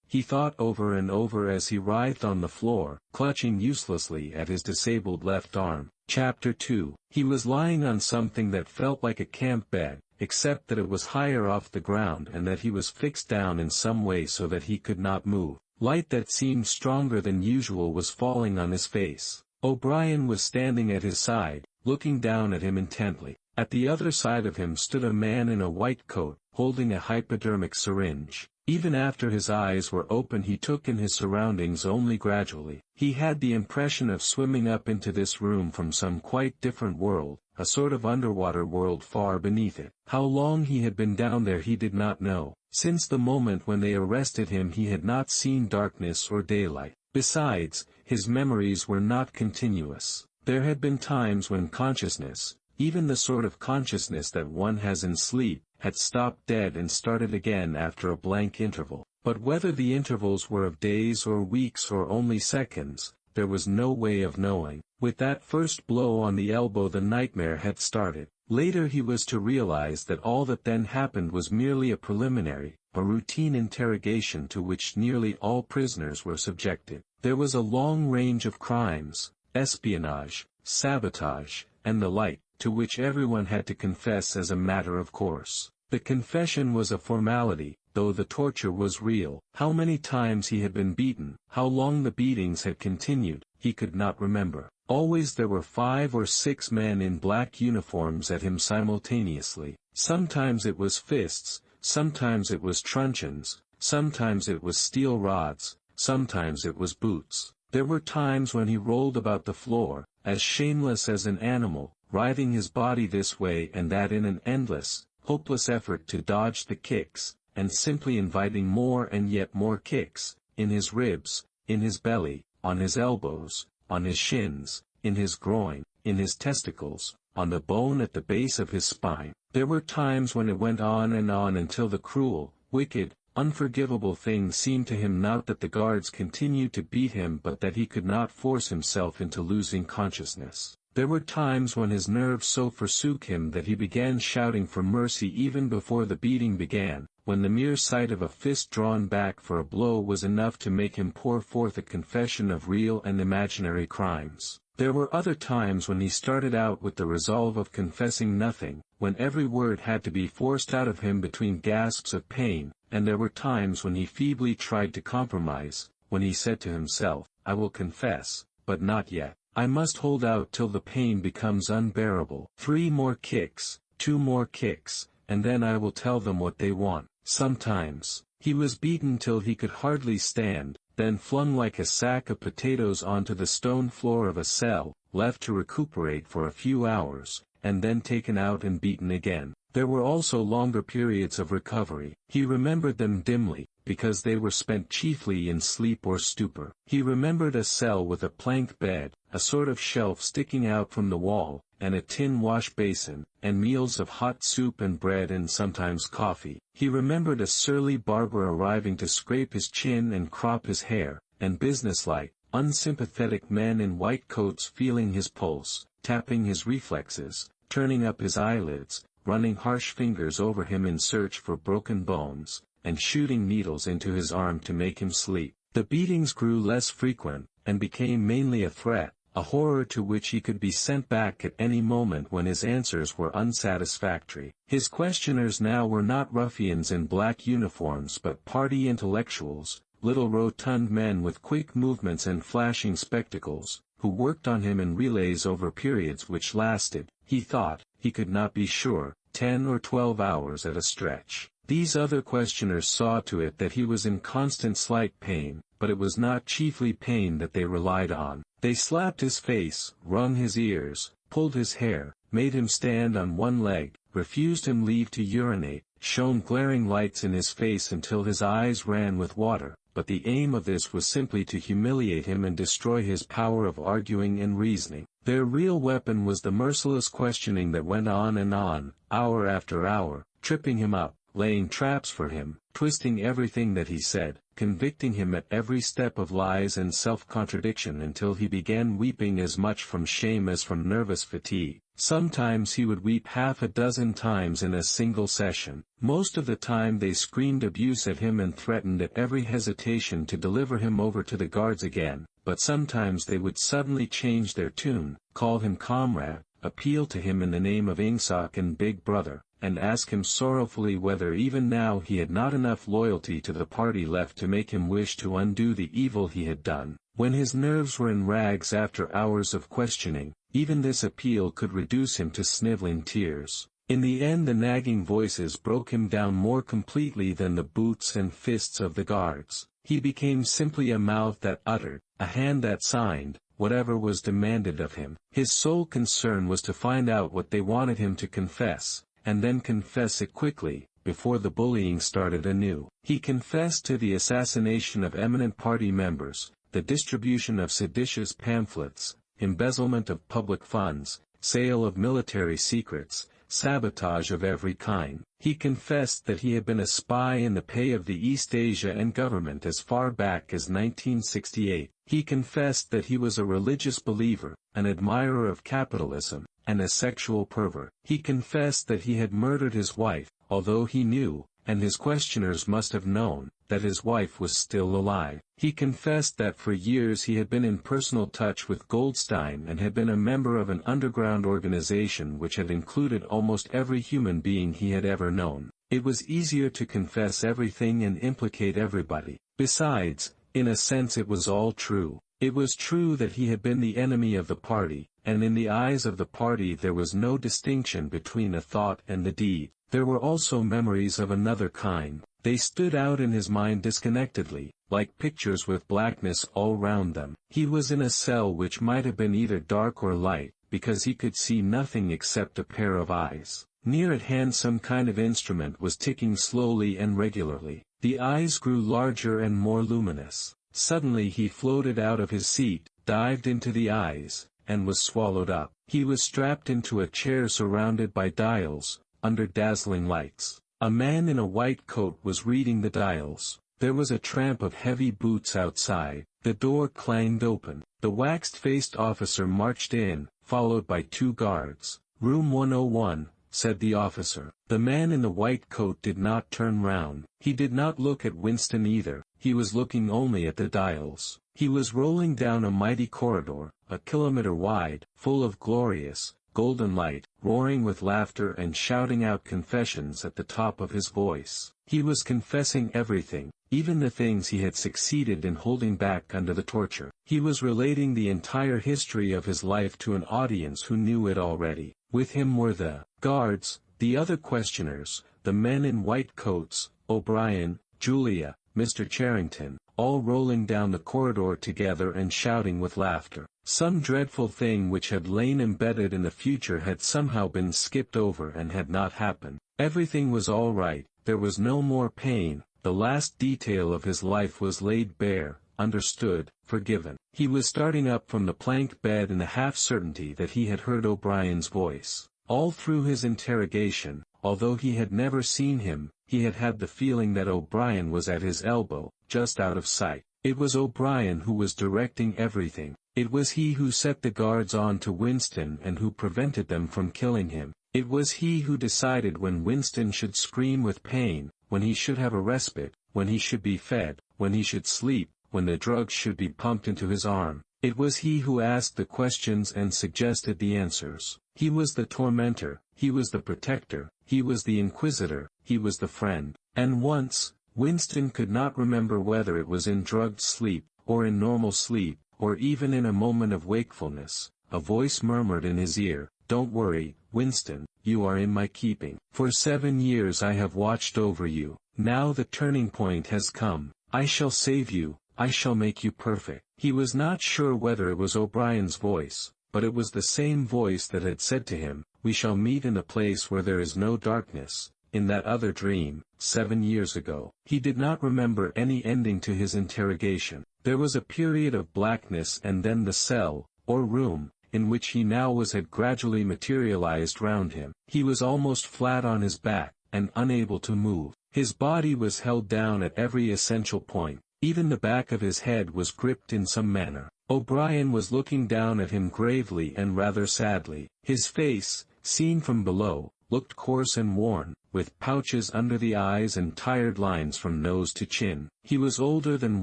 Speaker 1: he thought over and over as he writhed on the floor, clutching uselessly at his disabled left arm. Chapter 2. He was lying on something that felt like a camp bed, except that it was higher off the ground and that he was fixed down in some way so that he could not move. Light that seemed stronger than usual was falling on his face. O'Brien was standing at his side, looking down at him intently. At the other side of him stood a man in a white coat, holding a hypodermic syringe. Even after his eyes were open he took in his surroundings only gradually. He had the impression of swimming up into this room from some quite different world, a sort of underwater world far beneath it. How long he had been down there he did not know. Since the moment when they arrested him he had not seen darkness or daylight. Besides, his memories were not continuous. There had been times when consciousness, even the sort of consciousness that one has in sleep, had stopped dead and started again after a blank interval. But whether the intervals were of days or weeks or only seconds, there was no way of knowing. With that first blow on the elbow the nightmare had started. Later he was to realize that all that then happened was merely a preliminary, a routine interrogation to which nearly all prisoners were subjected. There was a long range of crimes, espionage, sabotage, and the like, to which everyone had to confess as a matter of course. The confession was a formality, though the torture was real. How many times he had been beaten, how long the beatings had continued, he could not remember. Always there were 5 or 6 men in black uniforms at him simultaneously. Sometimes it was fists, sometimes it was truncheons, sometimes it was steel rods, sometimes it was boots. There were times when he rolled about the floor, as shameless as an animal, writhing his body this way and that in an endless, hopeless effort to dodge the kicks, and simply inviting more and yet more kicks, in his ribs, in his belly, on his elbows, on his shins, in his groin, in his testicles, on the bone at the base of his spine. There were times when it went on until the cruel, wicked, unforgivable thing seemed to him not that the guards continued to beat him but that he could not force himself into losing consciousness. There were times when his nerves so forsook him that he began shouting for mercy even before the beating began, when the mere sight of a fist drawn back for a blow was enough to make him pour forth a confession of real and imaginary crimes. There were other times when he started out with the resolve of confessing nothing, when every word had to be forced out of him between gasps of pain, and there were times when he feebly tried to compromise, when he said to himself, "I will confess, but not yet. I must hold out till the pain becomes unbearable. 3 more kicks, 2 more kicks, and then I will tell them what they want." Sometimes, he was beaten till he could hardly stand, then flung like a sack of potatoes onto the stone floor of a cell, left to recuperate for a few hours, and then taken out and beaten again. There were also longer periods of recovery. He remembered them dimly, because they were spent chiefly in sleep or stupor. He remembered a cell with a plank bed, a sort of shelf sticking out from the wall, and a tin wash basin, and meals of hot soup and bread and sometimes coffee. He remembered a surly barber arriving to scrape his chin and crop his hair, and businesslike, unsympathetic men in white coats feeling his pulse, tapping his reflexes, turning up his eyelids, running harsh fingers over him in search for broken bones, and shooting needles into his arm to make him sleep. The beatings grew less frequent, and became mainly a threat, a horror to which he could be sent back at any moment when his answers were unsatisfactory. His questioners now were not ruffians in black uniforms but party intellectuals, little rotund men with quick movements and flashing spectacles, who worked on him in relays over periods which lasted, he thought, he could not be sure, 10 or 12 hours at a stretch. These other questioners saw to it that he was in constant slight pain, but it was not chiefly pain that they relied on. They slapped his face, wrung his ears, pulled his hair, made him stand on one leg, refused him leave to urinate, shone glaring lights in his face until his eyes ran with water, but the aim of this was simply to humiliate him and destroy his power of arguing and reasoning. Their real weapon was the merciless questioning that went on, hour after hour, tripping him up, laying traps for him, twisting everything that he said, convicting him at every step of lies and self-contradiction until he began weeping as much from shame as from nervous fatigue. Sometimes he would weep half a dozen times in a single session. Most of the time they screamed abuse at him and threatened at every hesitation to deliver him over to the guards again, but sometimes they would suddenly change their tune, call him comrade, appeal to him in the name of Ingsoc and Big Brother, and ask him sorrowfully whether even now he had not enough loyalty to the party left to make him wish to undo the evil he had done. When his nerves were in rags after hours of questioning, even this appeal could reduce him to sniveling tears. In the end the nagging voices broke him down more completely than the boots and fists of the guards. He became simply a mouth that uttered, a hand that signed, whatever was demanded of him. His sole concern was to find out what they wanted him to confess, and then confess it quickly, before the bullying started anew. He confessed to the assassination of eminent party members, the distribution of seditious pamphlets, embezzlement of public funds, sale of military secrets, sabotage of every kind. He confessed that he had been a spy in the pay of the East Asia and government as far back as 1968. He confessed that he was a religious believer, an admirer of capitalism, and a sexual pervert. He confessed that he had murdered his wife, although he knew, and his questioners must have known, that his wife was still alive. He confessed that for years he had been in personal touch with Goldstein and had been a member of an underground organization which had included almost every human being he had ever known. It was easier to confess everything and implicate everybody. Besides, in a sense it was all true. It was true that he had been the enemy of the party, and in the eyes of the party there was no distinction between the thought and the deed. There were also memories of another kind. They stood out in his mind disconnectedly, like pictures with blackness all round them. He was in a cell which might have been either dark or light, because he could see nothing except a pair of eyes. Near at hand some kind of instrument was ticking slowly and regularly. The eyes grew larger and more luminous. Suddenly he floated out of his seat, dived into the eyes, and was swallowed up. He was strapped into a chair surrounded by dials, under dazzling lights. A man in a white coat was reading the dials. There was a tramp of heavy boots outside. The door clanged open. The waxed-faced officer marched in, followed by 2 guards. "Room 101, said the officer. The man in the white coat did not turn round. He did not look at Winston either. He was looking only at the dials. He was rolling down a mighty corridor, a kilometer wide, full of glorious, golden light, roaring with laughter and shouting out confessions at the top of his voice. He was confessing everything, even the things he had succeeded in holding back under the torture. He was relating the entire history of his life to an audience who knew it already. With him were the guards, the other questioners, the men in white coats, O'Brien, Julia, Mr. Charrington, all rolling down the corridor together and shouting with laughter. Some dreadful thing which had lain embedded in the future had somehow been skipped over and had not happened. Everything was all right, there was no more pain, the last detail of his life was laid bare, understood, forgiven. He was starting up from the plank bed in the half-certainty that he had heard O'Brien's voice. All through his interrogation, although he had never seen him, he had had the feeling that O'Brien was at his elbow, just out of sight. It was O'Brien who was directing everything. It was he who set the guards on to Winston and who prevented them from killing him. It was he who decided when Winston should scream with pain, when he should have a respite, when he should be fed, when he should sleep, when the drugs should be pumped into his arm. It was he who asked the questions and suggested the answers. He was the tormentor, he was the protector, he was the inquisitor, he was the friend. And once, Winston could not remember whether it was in drugged sleep, or in normal sleep, or even in a moment of wakefulness, a voice murmured in his ear, "Don't worry, Winston, you are in my keeping. For 7 years I have watched over you. Now the turning point has come. I shall save you, I shall make you perfect." He was not sure whether it was O'Brien's voice, but it was the same voice that had said to him, "We shall meet in a place where there is no darkness," in that other dream, 7 years ago. He did not remember any ending to his interrogation. There was a period of blackness and then the cell, or room, in which he now was had gradually materialized round him. He was almost flat on his back, and unable to move. His body was held down at every essential point. Even the back of his head was gripped in some manner. O'Brien was looking down at him gravely and rather sadly. His face, seen from below, looked coarse and worn, with pouches under the eyes and tired lines from nose to chin. He was older than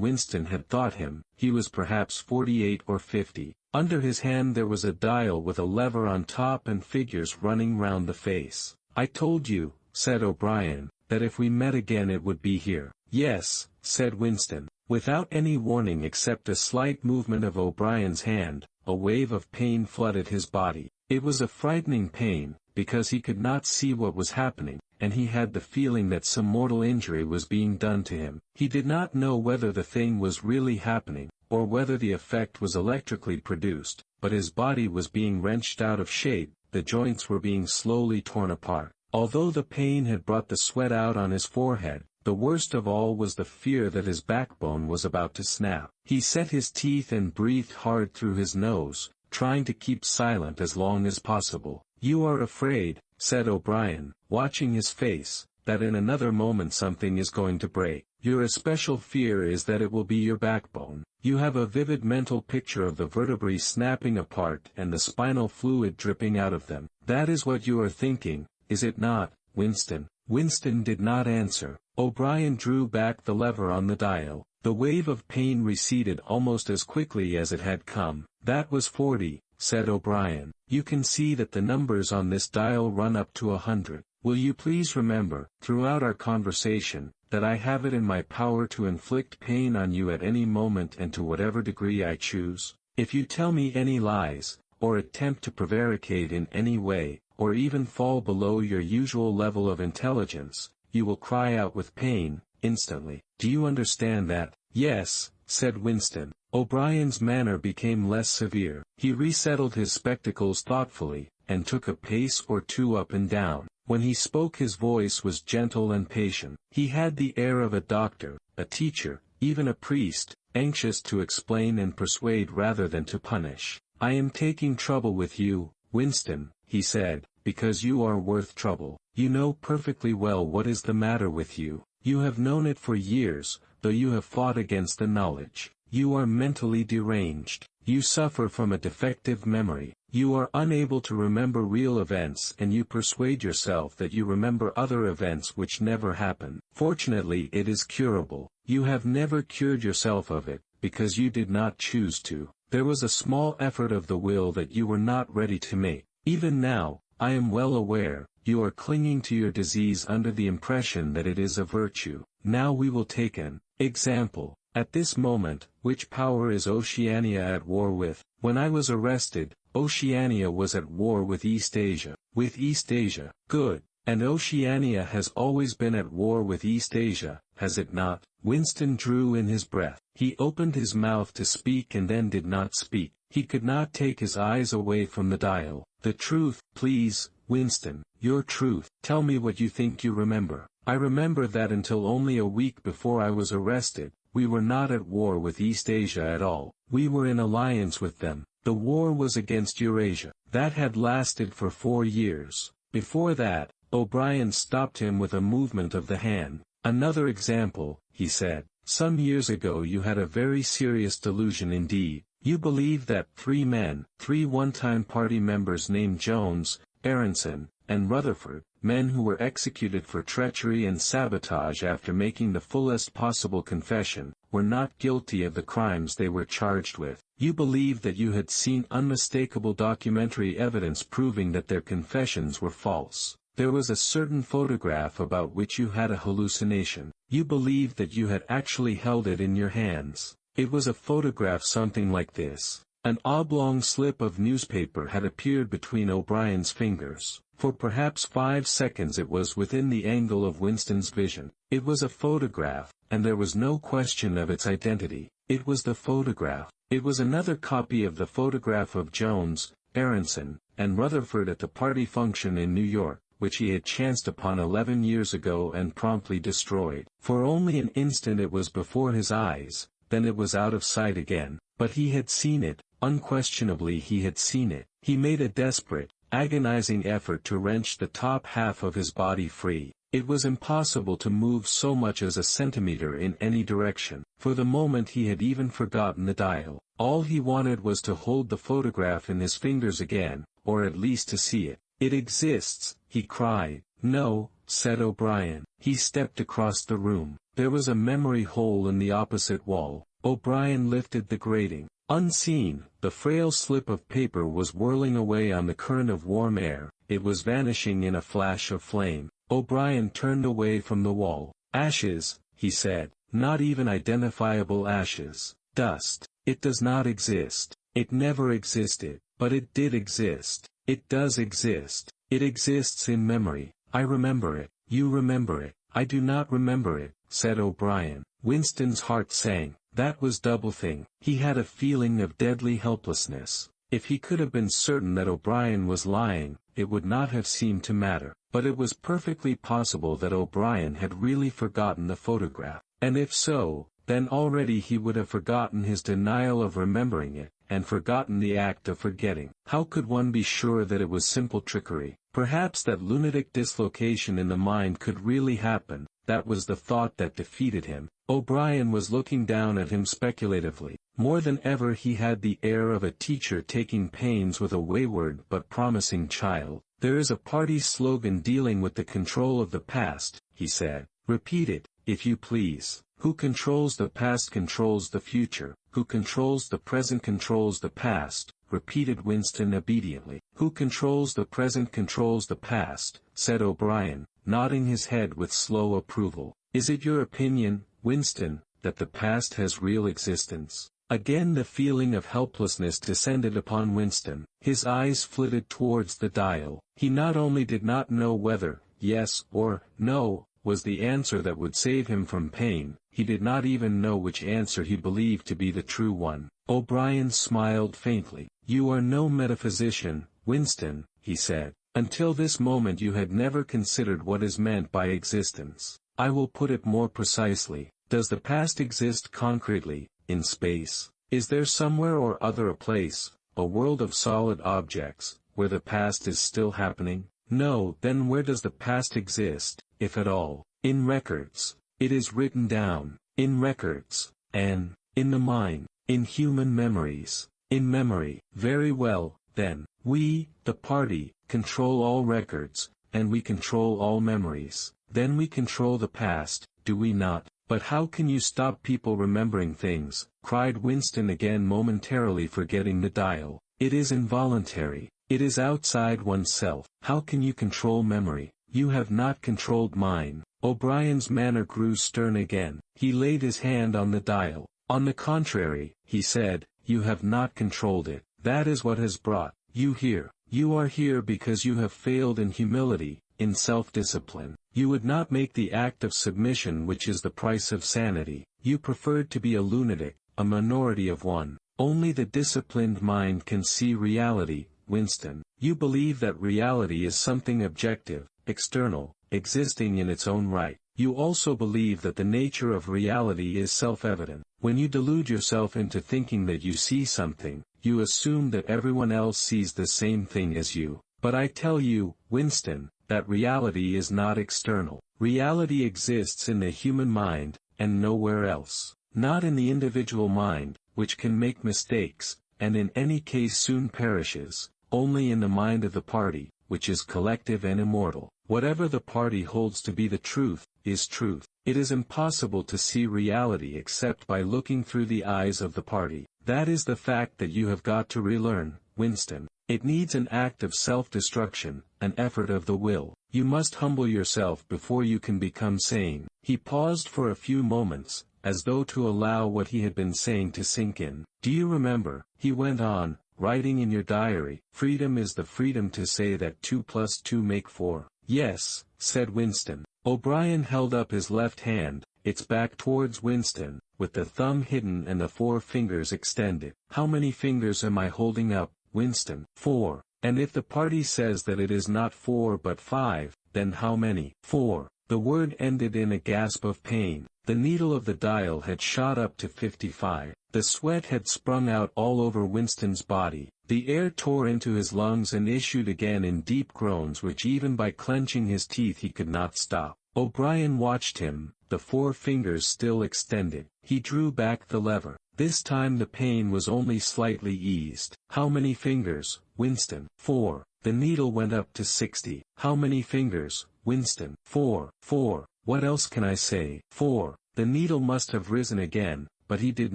Speaker 1: Winston had thought him. He was perhaps 48 or 50. Under his hand there was a dial with a lever on top and figures running round the face. "I told you," said O'Brien, "that if we met again it would be here." "Yes," said Winston. Without any warning except a slight movement of O'Brien's hand, a wave of pain flooded his body. It was a frightening pain, because he could not see what was happening, and he had the feeling that some mortal injury was being done to him. He did not know whether the thing was really happening, or whether the effect was electrically produced, but his body was being wrenched out of shape, the joints were being slowly torn apart. Although the pain had brought the sweat out on his forehead, the worst of all was the fear that his backbone was about to snap. He set his teeth and breathed hard through his nose, trying to keep silent as long as possible. "You are afraid," said O'Brien, watching his face, "that in another moment something is going to break. Your especial fear is that it will be your backbone. You have a vivid mental picture of the vertebrae snapping apart and the spinal fluid dripping out of them. That is what you are thinking, is it not, Winston?" Winston did not answer. O'Brien drew back the lever on the dial. The wave of pain receded almost as quickly as it had come. "That was 40, said O'Brien. "You can see that the numbers on this dial run up to 100. Will you please remember, throughout our conversation, that I have it in my power to inflict pain on you at any moment and to whatever degree I choose? If you tell me any lies, or attempt to prevaricate in any way, or even fall below your usual level of intelligence, you will cry out with pain, instantly. Do you understand that?" "Yes," said Winston. O'Brien's manner became less severe. He resettled his spectacles thoughtfully, and took a pace or two up and down. When he spoke his voice was gentle and patient. He had the air of a doctor, a teacher, even a priest, anxious to explain and persuade rather than to punish. "I am taking trouble with you, Winston," he said, "because you are worth trouble. You know perfectly well what is the matter with you. You have known it for years, though you have fought against the knowledge. You are mentally deranged. You suffer from a defective memory. You are unable to remember real events and you persuade yourself that you remember other events which never happen. Fortunately it is curable. You have never cured yourself of it, because you did not choose to. There was a small effort of the will that you were not ready to make. Even now, I am well aware, you are clinging to your disease under the impression that it is a virtue. Now we will take an example. At this moment, which power is Oceania at war with? When I was arrested, Oceania was at war with East Asia. With East Asia. Good. And Oceania has always been at war with East Asia, has it not? Winston drew in his breath. He opened his mouth to speak and then did not speak. He could not take his eyes away from the dial. "The truth, please, Winston, your truth. Tell me what you think you remember." "I remember that until only a week before I was arrested, we were not at war with East Asia at all. We were in alliance with them. The war was against Eurasia. That had lasted for 4 years. Before that," O'Brien stopped him with a movement of the hand. "Another example," he said. "Some years ago you had a very serious delusion indeed. You believed that 3 men, 3 one-time party members named Jones, Aronson, and Rutherford, men who were executed for treachery and sabotage after making the fullest possible confession, were not guilty of the crimes they were charged with. You believed that you had seen unmistakable documentary evidence proving that their confessions were false. There was a certain photograph about which you had a hallucination. You believed that you had actually held it in your hands. It was a photograph something like this." An oblong slip of newspaper had appeared between O'Brien's fingers. For perhaps 5 seconds it was within the angle of Winston's vision. It was a photograph, and there was no question of its identity. It was the photograph. It was another copy of the photograph of Jones, Aronson, and Rutherford at the party function in New York, which he had chanced upon 11 years ago and promptly destroyed. For only an instant it was before his eyes, then it was out of sight again. But he had seen it, unquestionably he had seen it. He made a desperate, agonizing effort to wrench the top half of his body free. It was impossible to move so much as a centimeter in any direction. For the moment he had even forgotten the dial. All he wanted was to hold the photograph in his fingers again, or at least to see it. "It exists," he cried. "No," said O'Brien. He stepped across the room. There was a memory hole in the opposite wall. O'Brien lifted the grating. Unseen, the frail slip of paper was whirling away on the current of warm air. It was vanishing in a flash of flame. O'Brien turned away from the wall. "Ashes," he said. "Not even identifiable ashes. Dust. It does not exist. It never existed. But it did exist. It does exist. It exists in memory. I remember it. You remember it. I do not remember it, said O'Brien. Winston's heart sank. That was doublethink. He had a feeling of deadly helplessness. If he could have been certain that O'Brien was lying, it would not have seemed to matter. But it was perfectly possible that O'Brien had really forgotten the photograph. And if so, then already he would have forgotten his denial of remembering it, and forgotten the act of forgetting. How could one be sure that it was simple trickery? Perhaps that lunatic dislocation in the mind could really happen. That was the thought that defeated him. O'Brien was looking down at him speculatively. More than ever he had the air of a teacher taking pains with a wayward but promising child. There is a party slogan dealing with the control of the past, he said. Repeat it, if you please. Who controls the past controls the future. Who controls the present controls the past, repeated Winston obediently. Who controls the present controls the past, said O'Brien, nodding his head with slow approval. Is it your opinion, Winston, that the past has real existence? Again the feeling of helplessness descended upon Winston. His eyes flitted towards the dial. He not only did not know whether, yes or no, was the answer that would save him from pain, he did not even know which answer he believed to be the true one. O'Brien smiled faintly. You are no metaphysician, Winston, he said. Until this moment you had never considered what is meant by existence. I will put it more precisely. Does the past exist concretely, in space? Is there somewhere or other a place, a world of solid objects, where the past is still happening? No. Then where does the past exist, if at all? In records. It is written down. In records. And, in the mind. In human memories. In memory. Very well, then. We, the party, control all records, and we control all memories. Then we control the past, do we not? But how can you stop people remembering things? Cried Winston again, momentarily forgetting the dial. It is involuntary. It is outside oneself. How can you control memory? You have not controlled mine. O'Brien's manner grew stern again. He laid his hand on the dial. On the contrary, he said, you have not controlled it. That is what has brought you here. You are here because you have failed in humility, in self-discipline. You would not make the act of submission which is the price of sanity. You preferred to be a lunatic, a minority of one. Only the disciplined mind can see reality, Winston. You believe that reality is something objective, external, existing in its own right. You also believe that the nature of reality is self-evident. When you delude yourself into thinking that you see something, you assume that everyone else sees the same thing as you. But I tell you, Winston, that reality is not external. Reality exists in the human mind, and nowhere else. Not in the individual mind, which can make mistakes, and in any case soon perishes, only in the mind of the party, which is collective and immortal. Whatever the party holds to be the truth, is truth. It is impossible to see reality except by looking through the eyes of the party. That is the fact that you have got to relearn, Winston. It needs an act of self-destruction, an effort of the will. You must humble yourself before you can become sane. He paused for a few moments, as though to allow what he had been saying to sink in. Do you remember, he went on, writing in your diary, freedom is the freedom to say that 2 plus 2 make 4. Yes, said Winston. O'Brien held up his left hand, its back towards Winston, with the thumb hidden and the 4 fingers extended. How many fingers am I holding up, Winston? 4. And if the party says that it is not 4 but 5, then how many? 4. The word ended in a gasp of pain. The needle of the dial had shot up to 55. The sweat had sprung out all over Winston's body. The air tore into his lungs and issued again in deep groans which even by clenching his teeth he could not stop. O'Brien watched him, the 4 fingers still extended. He drew back the lever. This time the pain was only slightly eased. How many fingers, Winston? 4. The needle went up to 60. How many fingers, Winston? 4. 4. What else can I say? 4. The needle must have risen again, but he did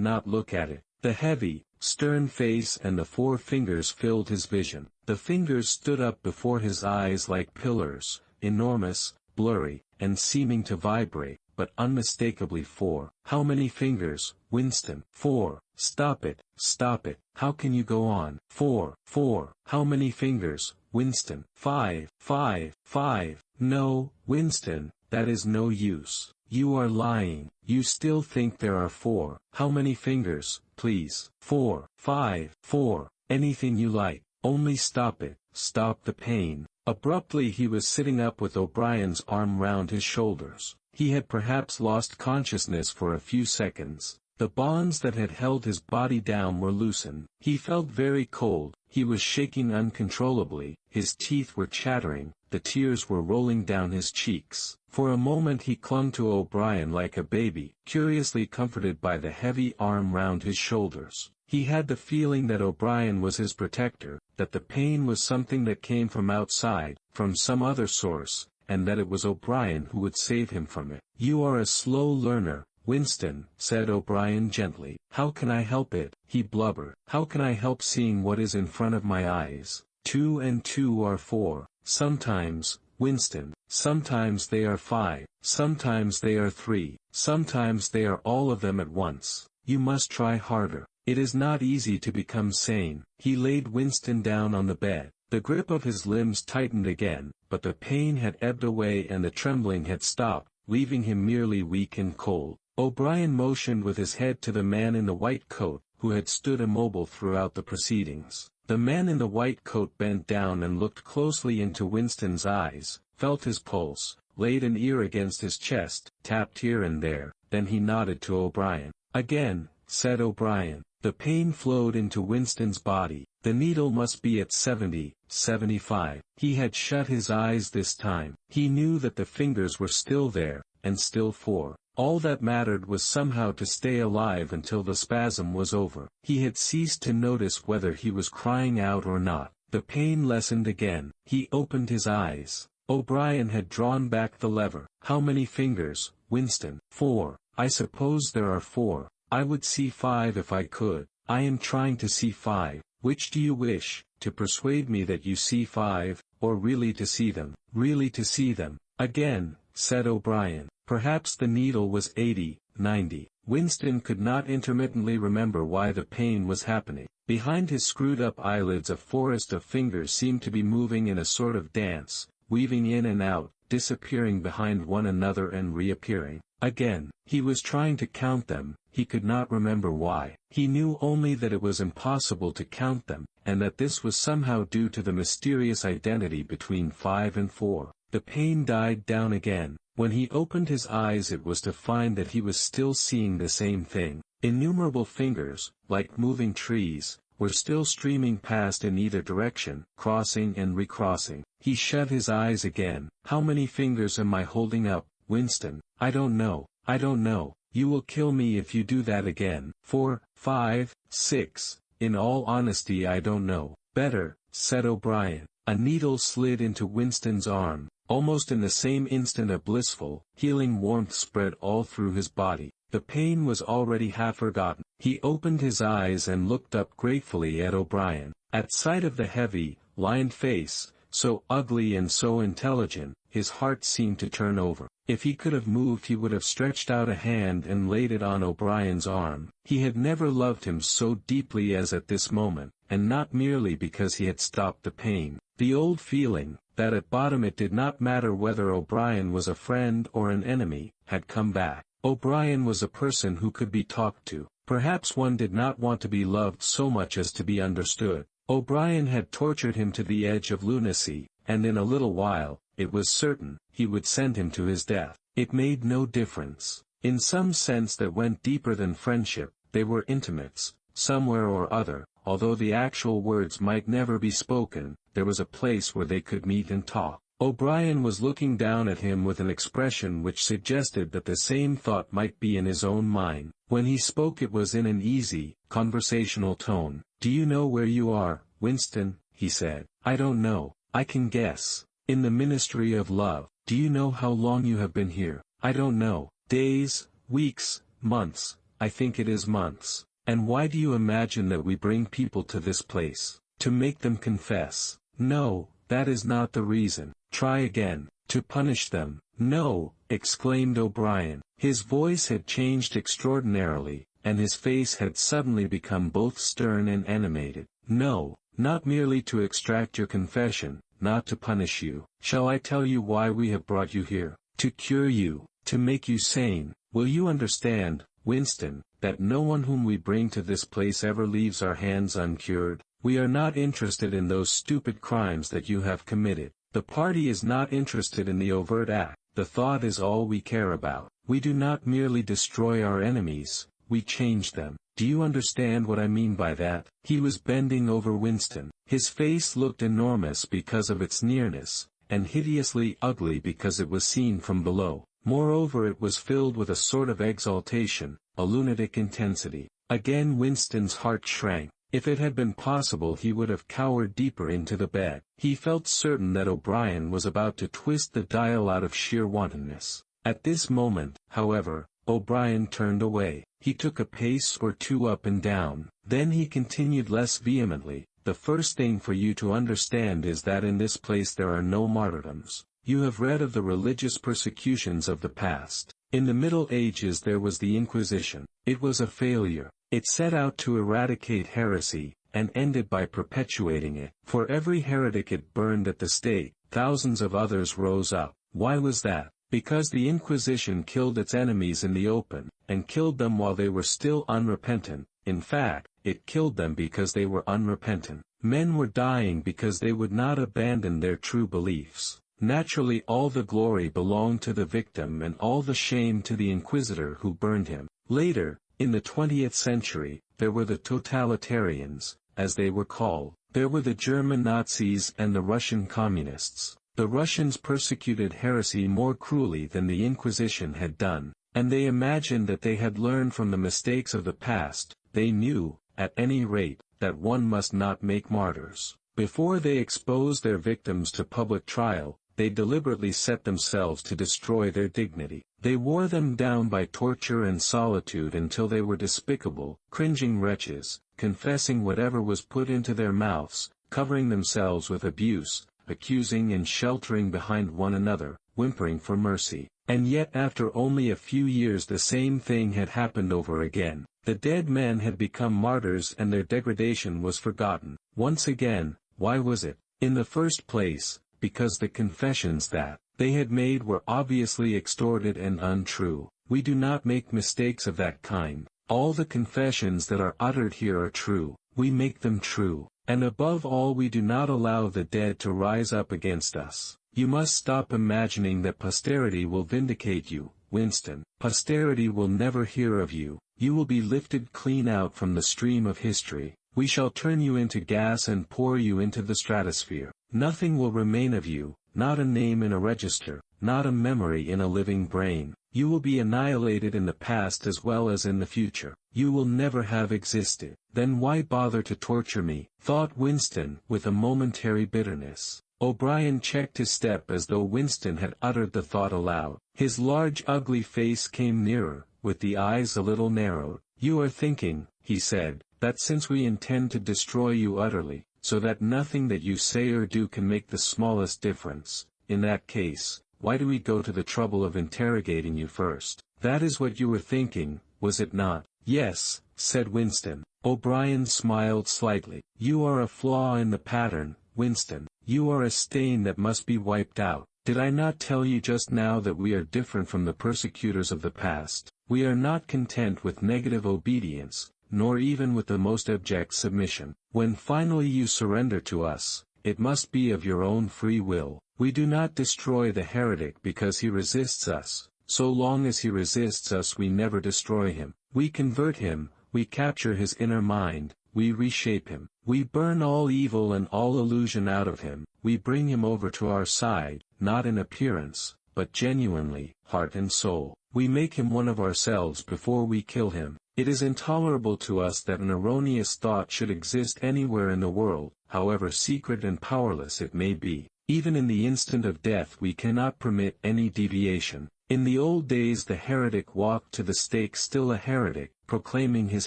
Speaker 1: not look at it. The heavy, stern face and the 4 fingers filled his vision. The fingers stood up before his eyes like pillars, enormous, blurry, and seeming to vibrate, but unmistakably 4. How many fingers, Winston? 4. Stop it, stop it. How can you go on? 4. 4. How many fingers, Winston. 5, 5, 5. No, Winston, that is no use. You are lying. You still think there are 4. How many fingers, please? 4, 5, 4. Anything you like. Only stop it. Stop the pain. Abruptly he was sitting up with O'Brien's arm round his shoulders. He had perhaps lost consciousness for a few seconds. The bonds that had held his body down were loosened. He felt very cold, he was shaking uncontrollably, his teeth were chattering, the tears were rolling down his cheeks. For a moment he clung to O'Brien like a baby, curiously comforted by the heavy arm round his shoulders. He had the feeling that O'Brien was his protector, that the pain was something that came from outside, from some other source, and that it was O'Brien who would save him from it. "You are a slow learner, Winston," said O'Brien gently. "How can I help it?" he blubbered. "How can I help seeing what is in front of my eyes? 2 and 2 are 4. Sometimes, Winston, sometimes they are 5, sometimes they are 3, sometimes they are all of them at once. You must try harder. It is not easy to become sane." He laid Winston down on the bed. The grip of his limbs tightened again, but the pain had ebbed away and the trembling had stopped, leaving him merely weak and cold. O'Brien motioned with his head to the man in the white coat, who had stood immobile throughout the proceedings. The man in the white coat bent down and looked closely into Winston's eyes, felt his pulse, laid an ear against his chest, tapped here and there, then he nodded to O'Brien. "Again," said O'Brien. The pain flowed into Winston's body. The needle must be at 70, 75. He had shut his eyes this time. He knew that the fingers were still there, and still 4. All that mattered was somehow to stay alive until the spasm was over. He had ceased to notice whether he was crying out or not. The pain lessened again. He opened his eyes. O'Brien had drawn back the lever. "How many fingers, Winston?" 4. "I suppose there are 4. I would see 5 if I could. I am trying to see 5. Which do you wish, to persuade me that you see 5, or really to see them?" "Really to see them." "Again," said O'Brien. Perhaps the needle was 80, 90. Winston could not intermittently remember why the pain was happening. Behind his screwed-up eyelids a forest of fingers seemed to be moving in a sort of dance, weaving in and out, disappearing behind one another and reappearing. Again, he was trying to count them, he could not remember why. He knew only that it was impossible to count them, and that this was somehow due to the mysterious identity between 5 and 4. The pain died down again. When he opened his eyes it was to find that he was still seeing the same thing. Innumerable fingers, like moving trees, were still streaming past in either direction, crossing and recrossing. He shut his eyes again. "How many fingers am I holding up, Winston?" "I don't know. I don't know. You will kill me if you do that again." 4, 5, 6. "In all honesty I don't know." "Better," said O'Brien. A needle slid into Winston's arm. Almost in the same instant a blissful, healing warmth spread all through his body. The pain was already half forgotten. He opened his eyes and looked up gratefully at O'Brien. At sight of the heavy, lined face, so ugly and so intelligent, his heart seemed to turn over. If he could have moved he would have stretched out a hand and laid it on O'Brien's arm. He had never loved him so deeply as at this moment, and not merely because he had stopped the pain. The old feeling, that at bottom it did not matter whether O'Brien was a friend or an enemy, had come back. O'Brien was a person who could be talked to. Perhaps one did not want to be loved so much as to be understood. O'Brien had tortured him to the edge of lunacy, and in a little while, it was certain, he would send him to his death. It made no difference. In some sense that went deeper than friendship, they were intimates, somewhere or other, although the actual words might never be spoken, there was a place where they could meet and talk. O'Brien was looking down at him with an expression which suggested that the same thought might be in his own mind. When he spoke it was in an easy, conversational tone. "Do you know where you are, Winston?" he said. "I don't know. I can guess. In the Ministry of Love. Do you know how long you have been here?" "I don't know. Days, weeks, months. I think it is months." "And why do you imagine that we bring people to this place? To make them confess?" "No, that is not the reason." "Try again." "To punish them." "No," exclaimed O'Brien. His voice had changed extraordinarily, and his face had suddenly become both stern and animated. "No, not merely to extract your confession, not to punish you. Shall I tell you why we have brought you here? To cure you, to make you sane. Will you understand, Winston, that no one whom we bring to this place ever leaves our hands uncured? We are not interested in those stupid crimes that you have committed. The party is not interested in the overt act. The thought is all we care about. We do not merely destroy our enemies, we change them. Do you understand what I mean by that? He was bending over Winston. His face looked enormous because of its nearness, and hideously ugly because it was seen from below. Moreover, it was filled with a sort of exaltation, a lunatic intensity. Again Winston's heart shrank. If it had been possible he would have cowered deeper into the bed. He felt certain that O'Brien was about to twist the dial out of sheer wantonness. At this moment, however, O'Brien turned away. He took a pace or two up and down. Then he continued less vehemently, "The first thing for you to understand is that in this place there are no martyrdoms. You have read of the religious persecutions of the past. In the Middle Ages there was the Inquisition. It was a failure. It set out to eradicate heresy, and ended by perpetuating it. For every heretic it burned at the stake, thousands of others rose up. Why was that? Because the Inquisition killed its enemies in the open, and killed them while they were still unrepentant. In fact, it killed them because they were unrepentant. Men were dying because they would not abandon their true beliefs. Naturally all the glory belonged to the victim and all the shame to the inquisitor who burned him. Later, in the 20th century, there were the totalitarians, as they were called. There were the German Nazis and the Russian communists. The Russians persecuted heresy more cruelly than the Inquisition had done, and they imagined that they had learned from the mistakes of the past. They knew, at any rate, that one must not make martyrs. Before they exposed their victims to public trial, they deliberately set themselves to destroy their dignity. They wore them down by torture and solitude until they were despicable, cringing wretches, confessing whatever was put into their mouths, covering themselves with abuse, accusing and sheltering behind one another, whimpering for mercy. And yet after only a few years the same thing had happened over again. The dead men had become martyrs and their degradation was forgotten. Once again, why was it? In the first place, because the confessions that they had made were obviously extorted and untrue. We do not make mistakes of that kind. All the confessions that are uttered here are true. We make them true. And above all we do not allow the dead to rise up against us. You must stop imagining that posterity will vindicate you, Winston. Posterity will never hear of you. You will be lifted clean out from the stream of history. We shall turn you into gas and pour you into the stratosphere. Nothing will remain of you, not a name in a register, not a memory in a living brain. You will be annihilated in the past as well as in the future. You will never have existed. Then why bother to torture me? Thought Winston, with a momentary bitterness. O'Brien checked his step as though Winston had uttered the thought aloud. His large ugly face came nearer, with the eyes a little narrowed. You are thinking, he said, that since we intend to destroy you utterly, so that nothing that you say or do can make the smallest difference, in that case, why do we go to the trouble of interrogating you first? That is what you were thinking, was it not? Yes, said Winston. O'Brien smiled slightly. You are a flaw in the pattern, Winston. You are a stain that must be wiped out. Did I not tell you just now that we are different from the persecutors of the past? We are not content with negative obedience, nor even with the most abject submission. When finally you surrender to us, it must be of your own free will. We do not destroy the heretic because he resists us. So long as he resists us we never destroy him. We convert him, we capture his inner mind, we reshape him. We burn all evil and all illusion out of him. We bring him over to our side, not in appearance, but genuinely, heart and soul. We make him one of ourselves before we kill him. It is intolerable to us that an erroneous thought should exist anywhere in the world, however secret and powerless it may be. Even in the instant of death we cannot permit any deviation. In the old days the heretic walked to the stake still a heretic, proclaiming his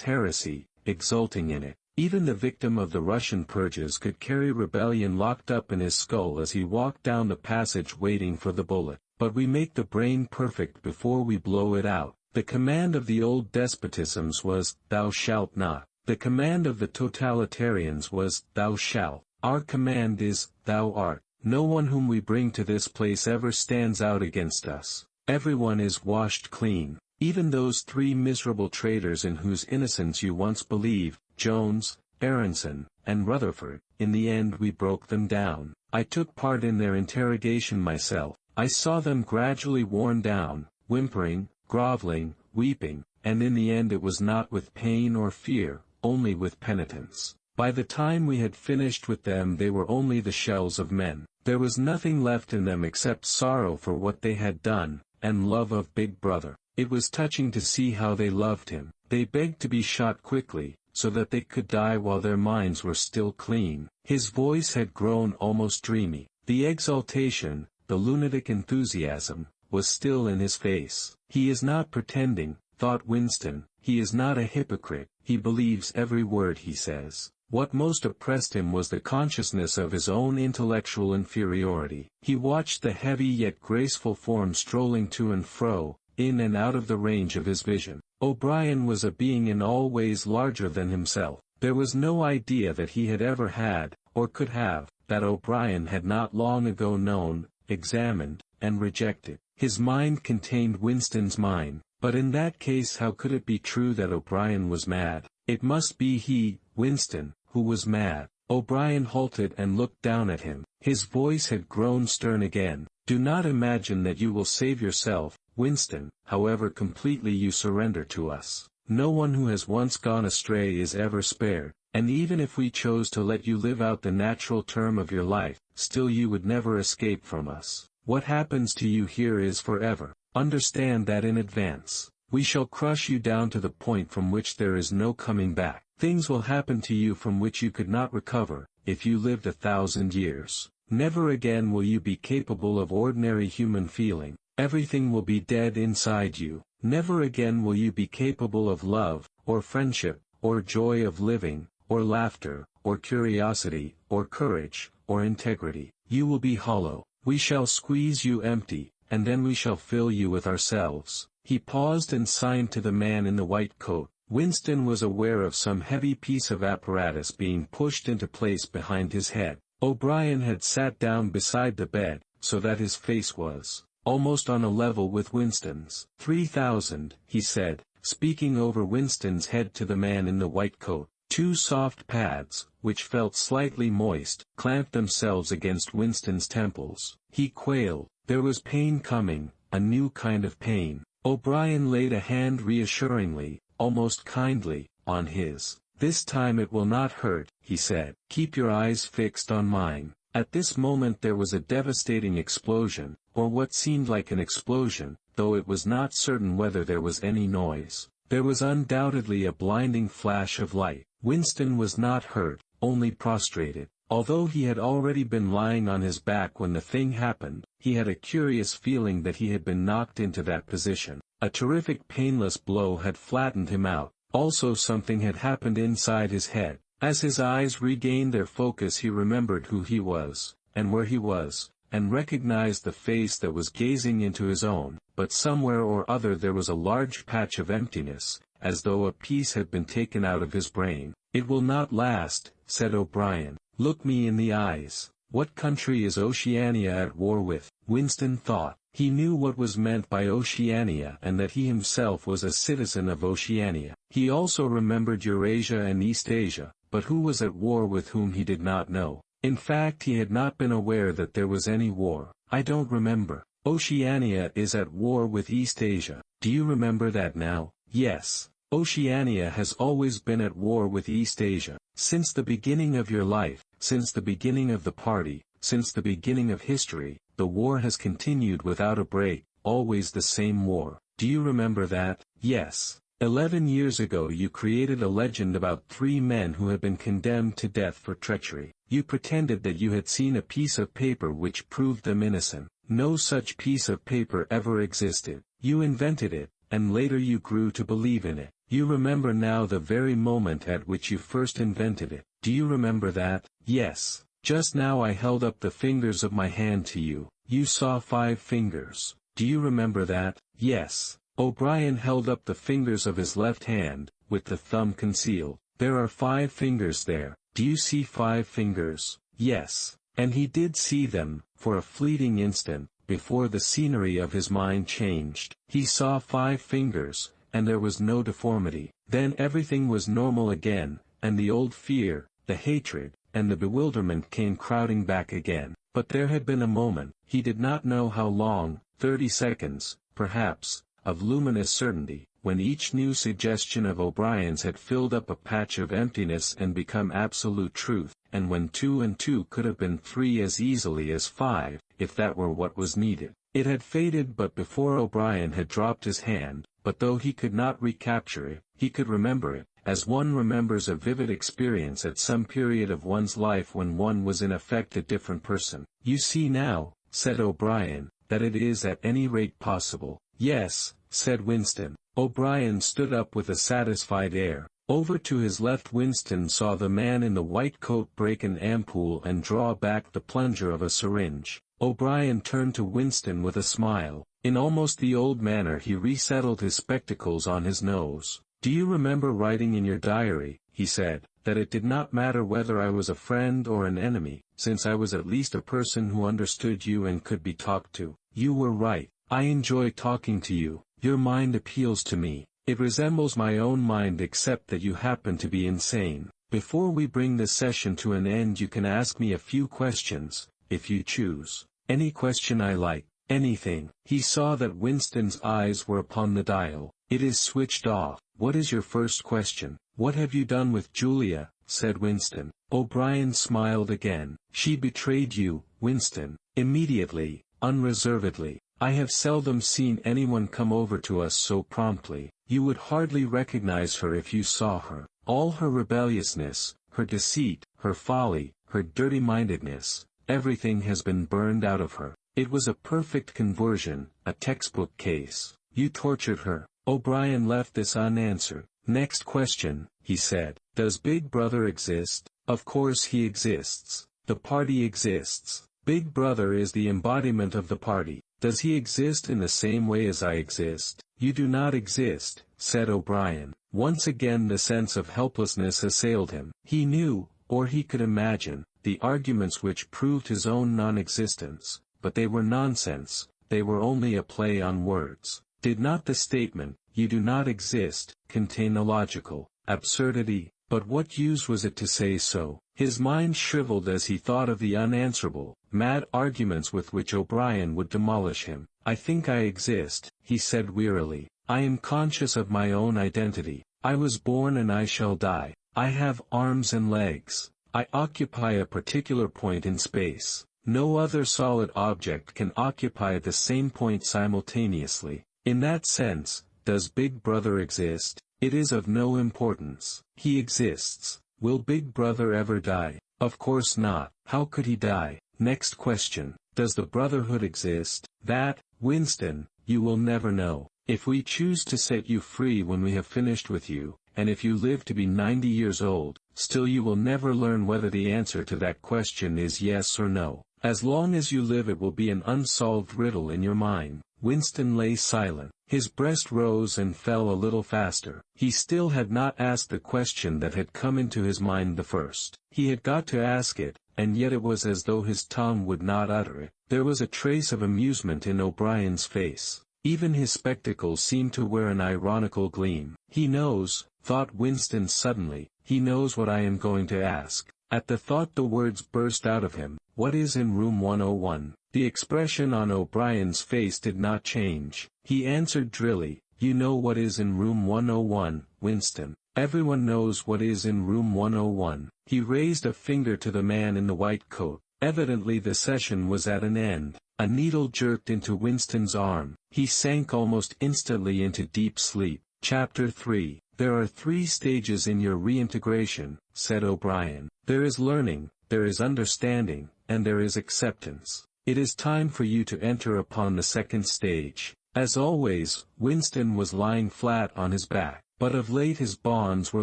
Speaker 1: heresy, exulting in it. Even the victim of the Russian purges could carry rebellion locked up in his skull as he walked down the passage waiting for the bullet. But we make the brain perfect before we blow it out. The command of the old despotisms was, "Thou shalt not." The command of the totalitarians was, "Thou shalt." Our command is, "Thou art." No one whom we bring to this place ever stands out against us. Everyone is washed clean. Even those three miserable traitors in whose innocence you once believed, Jones, Aronson, and Rutherford, in the end we broke them down. I took part in their interrogation myself. I saw them gradually worn down, whimpering, groveling, weeping, and in the end it was not with pain or fear, only with penitence. By the time we had finished with them they were only the shells of men. There was nothing left in them except sorrow for what they had done, and love of Big Brother. It was touching to see how they loved him. They begged to be shot quickly, so that they could die while their minds were still clean. His voice had grown almost dreamy. The exaltation, the lunatic enthusiasm, was still in his face. He is not pretending, thought Winston. He is not a hypocrite. He believes every word he says. What most oppressed him was the consciousness of his own intellectual inferiority. He watched the heavy yet graceful form strolling to and fro, in and out of the range of his vision. O'Brien was a being in all ways larger than himself. There was no idea that he had ever had, or could have, that O'Brien had not long ago known, examined, and rejected. His mind contained Winston's mind, but in that case how could it be true that O'Brien was mad? It must be he, Winston, who was mad. O'Brien halted and looked down at him. His voice had grown stern again. Do not imagine that you will save yourself, Winston, however completely you surrender to us. No one who has once gone astray is ever spared, and even if we chose to let you live out the natural term of your life, still you would never escape from us. What happens to you here is forever. Understand that in advance. We shall crush you down to the point from which there is no coming back. Things will happen to you from which you could not recover, if you lived 1,000 years. Never again will you be capable of ordinary human feeling. Everything will be dead inside you. Never again will you be capable of love, or friendship, or joy of living, or laughter, or curiosity, or courage, or integrity. You will be hollow. We shall squeeze you empty, and then we shall fill you with ourselves. He paused and signed to the man in the white coat. Winston was aware of some heavy piece of apparatus being pushed into place behind his head. O'Brien had sat down beside the bed, so that his face was almost on a level with Winston's. 3,000, he said, speaking over Winston's head to the man in the white coat. Two soft pads, which felt slightly moist, clamped themselves against Winston's temples. He quailed. There was pain coming, a new kind of pain. O'Brien laid a hand reassuringly, almost kindly, on his. This time it will not hurt, he said. Keep your eyes fixed on mine. At this moment there was a devastating explosion, or what seemed like an explosion, though it was not certain whether there was any noise. There was undoubtedly a blinding flash of light. Winston was not hurt, only prostrated. Although he had already been lying on his back when the thing happened, he had a curious feeling that he had been knocked into that position. A terrific painless blow had flattened him out. Also something had happened inside his head. As his eyes regained their focus he remembered who he was, and where he was, and recognized the face that was gazing into his own, but somewhere or other there was a large patch of emptiness, as though a piece had been taken out of his brain. It will not last, said O'Brien. Look me in the eyes. What country is Oceania at war with? Winston thought. He knew what was meant by Oceania and that he himself was a citizen of Oceania. He also remembered Eurasia and East Asia, but who was at war with whom he did not know. In fact he had not been aware that there was any war. I don't remember. Oceania is at war with East Asia. Do you remember that now? Yes. Oceania has always been at war with East Asia. Since the beginning of your life, since the beginning of the party, since the beginning of history, the war has continued without a break, always the same war. Do you remember that? Yes. 11 years ago you created a legend about 3 men who had been condemned to death for treachery. You pretended that you had seen a piece of paper which proved them innocent. No such piece of paper ever existed. You invented it, and later you grew to believe in it. You remember now the very moment at which you first invented it. Do you remember that? Yes. Just now I held up the fingers of my hand to you. You saw 5 fingers. Do you remember that? Yes. O'Brien held up the fingers of his left hand, with the thumb concealed. "There are 5 fingers there. Do you see 5 fingers?" Yes. And he did see them, for a fleeting instant, before the scenery of his mind changed. He saw 5 fingers, and there was no deformity. Then everything was normal again, and the old fear, the hatred, and the bewilderment came crowding back again. But there had been a moment, he did not know how long, 30 seconds, perhaps, of luminous certainty, when each new suggestion of O'Brien's had filled up a patch of emptiness and become absolute truth, and when 2 and 2 could have been 3 as easily as 5, if that were what was needed. It had faded but before O'Brien had dropped his hand, but though he could not recapture it, he could remember it, as one remembers a vivid experience at some period of one's life when one was in effect a different person. "You see now," said O'Brien, "that it is at any rate possible." "Yes," said Winston. O'Brien stood up with a satisfied air. Over to his left Winston saw the man in the white coat break an ampoule and draw back the plunger of a syringe. O'Brien turned to Winston with a smile. In almost the old manner he resettled his spectacles on his nose. "Do you remember writing in your diary," he said, "that it did not matter whether I was a friend or an enemy, since I was at least a person who understood you and could be talked to? You were right. I enjoy talking to you. Your mind appeals to me. It resembles my own mind except that you happen to be insane. Before we bring this session to an end you can ask me a few questions, if you choose. Any question I like. Anything." He saw that Winston's eyes were upon the dial. "It is switched off. What is your first question?" "What have you done with Julia?" said Winston. O'Brien smiled again. "She betrayed you, Winston." "Immediately, unreservedly. I have seldom seen anyone come over to us so promptly. You would hardly recognize her if you saw her. All her rebelliousness, her deceit, her folly, her dirty-mindedness, everything has been burned out of her. It was a perfect conversion, a textbook case. You tortured her." O'Brien left this unanswered. "Next question," he said. "Does Big Brother exist?" "Of course he exists. The party exists. Big Brother is the embodiment of the party. Does he exist in the same way as I exist?" "You do not exist," said O'Brien. Once again the sense of helplessness assailed him. He knew, or he could imagine, the arguments which proved his own non-existence, but they were nonsense, they were only a play on words. Did not the statement, "You do not exist," contain a logical absurdity? But what use was it to say so? His mind shriveled as he thought of the unanswerable, mad arguments with which O'Brien would demolish him. "I think I exist," he said wearily. "I am conscious of my own identity. I was born and I shall die. I have arms and legs. I occupy a particular point in space. No other solid object can occupy the same point simultaneously. In that sense, does Big Brother exist? It is of no importance. He exists. Will Big Brother ever die? Of course not. How could he die? Next question. Does the Brotherhood exist? That, Winston, you will never know. If we choose to set you free when we have finished with you, and if you live to be 90 years old, still you will never learn whether the answer to that question is yes or no. As long as you live it will be an unsolved riddle in your mind." Winston lay silent. His breast rose and fell a little faster. He still had not asked the question that had come into his mind the first. He had got to ask it, and yet it was as though his tongue would not utter it. There was a trace of amusement in O'Brien's face. Even his spectacles seemed to wear an ironical gleam. "He knows," thought Winston suddenly, "he knows what I am going to ask." At the thought the words burst out of him. "What is in room 101? The expression on O'Brien's face did not change. He answered drily, "You know what is in room 101, Winston. Everyone knows what is in room 101. He raised a finger to the man in the white coat. Evidently the session was at an end. A needle jerked into Winston's arm. He sank almost instantly into deep sleep. Chapter 3. "There are 3 stages in your reintegration," said O'Brien. "There is learning, there is understanding, and there is acceptance. It is time for you to enter upon the second stage." As always, Winston was lying flat on his back, but of late his bonds were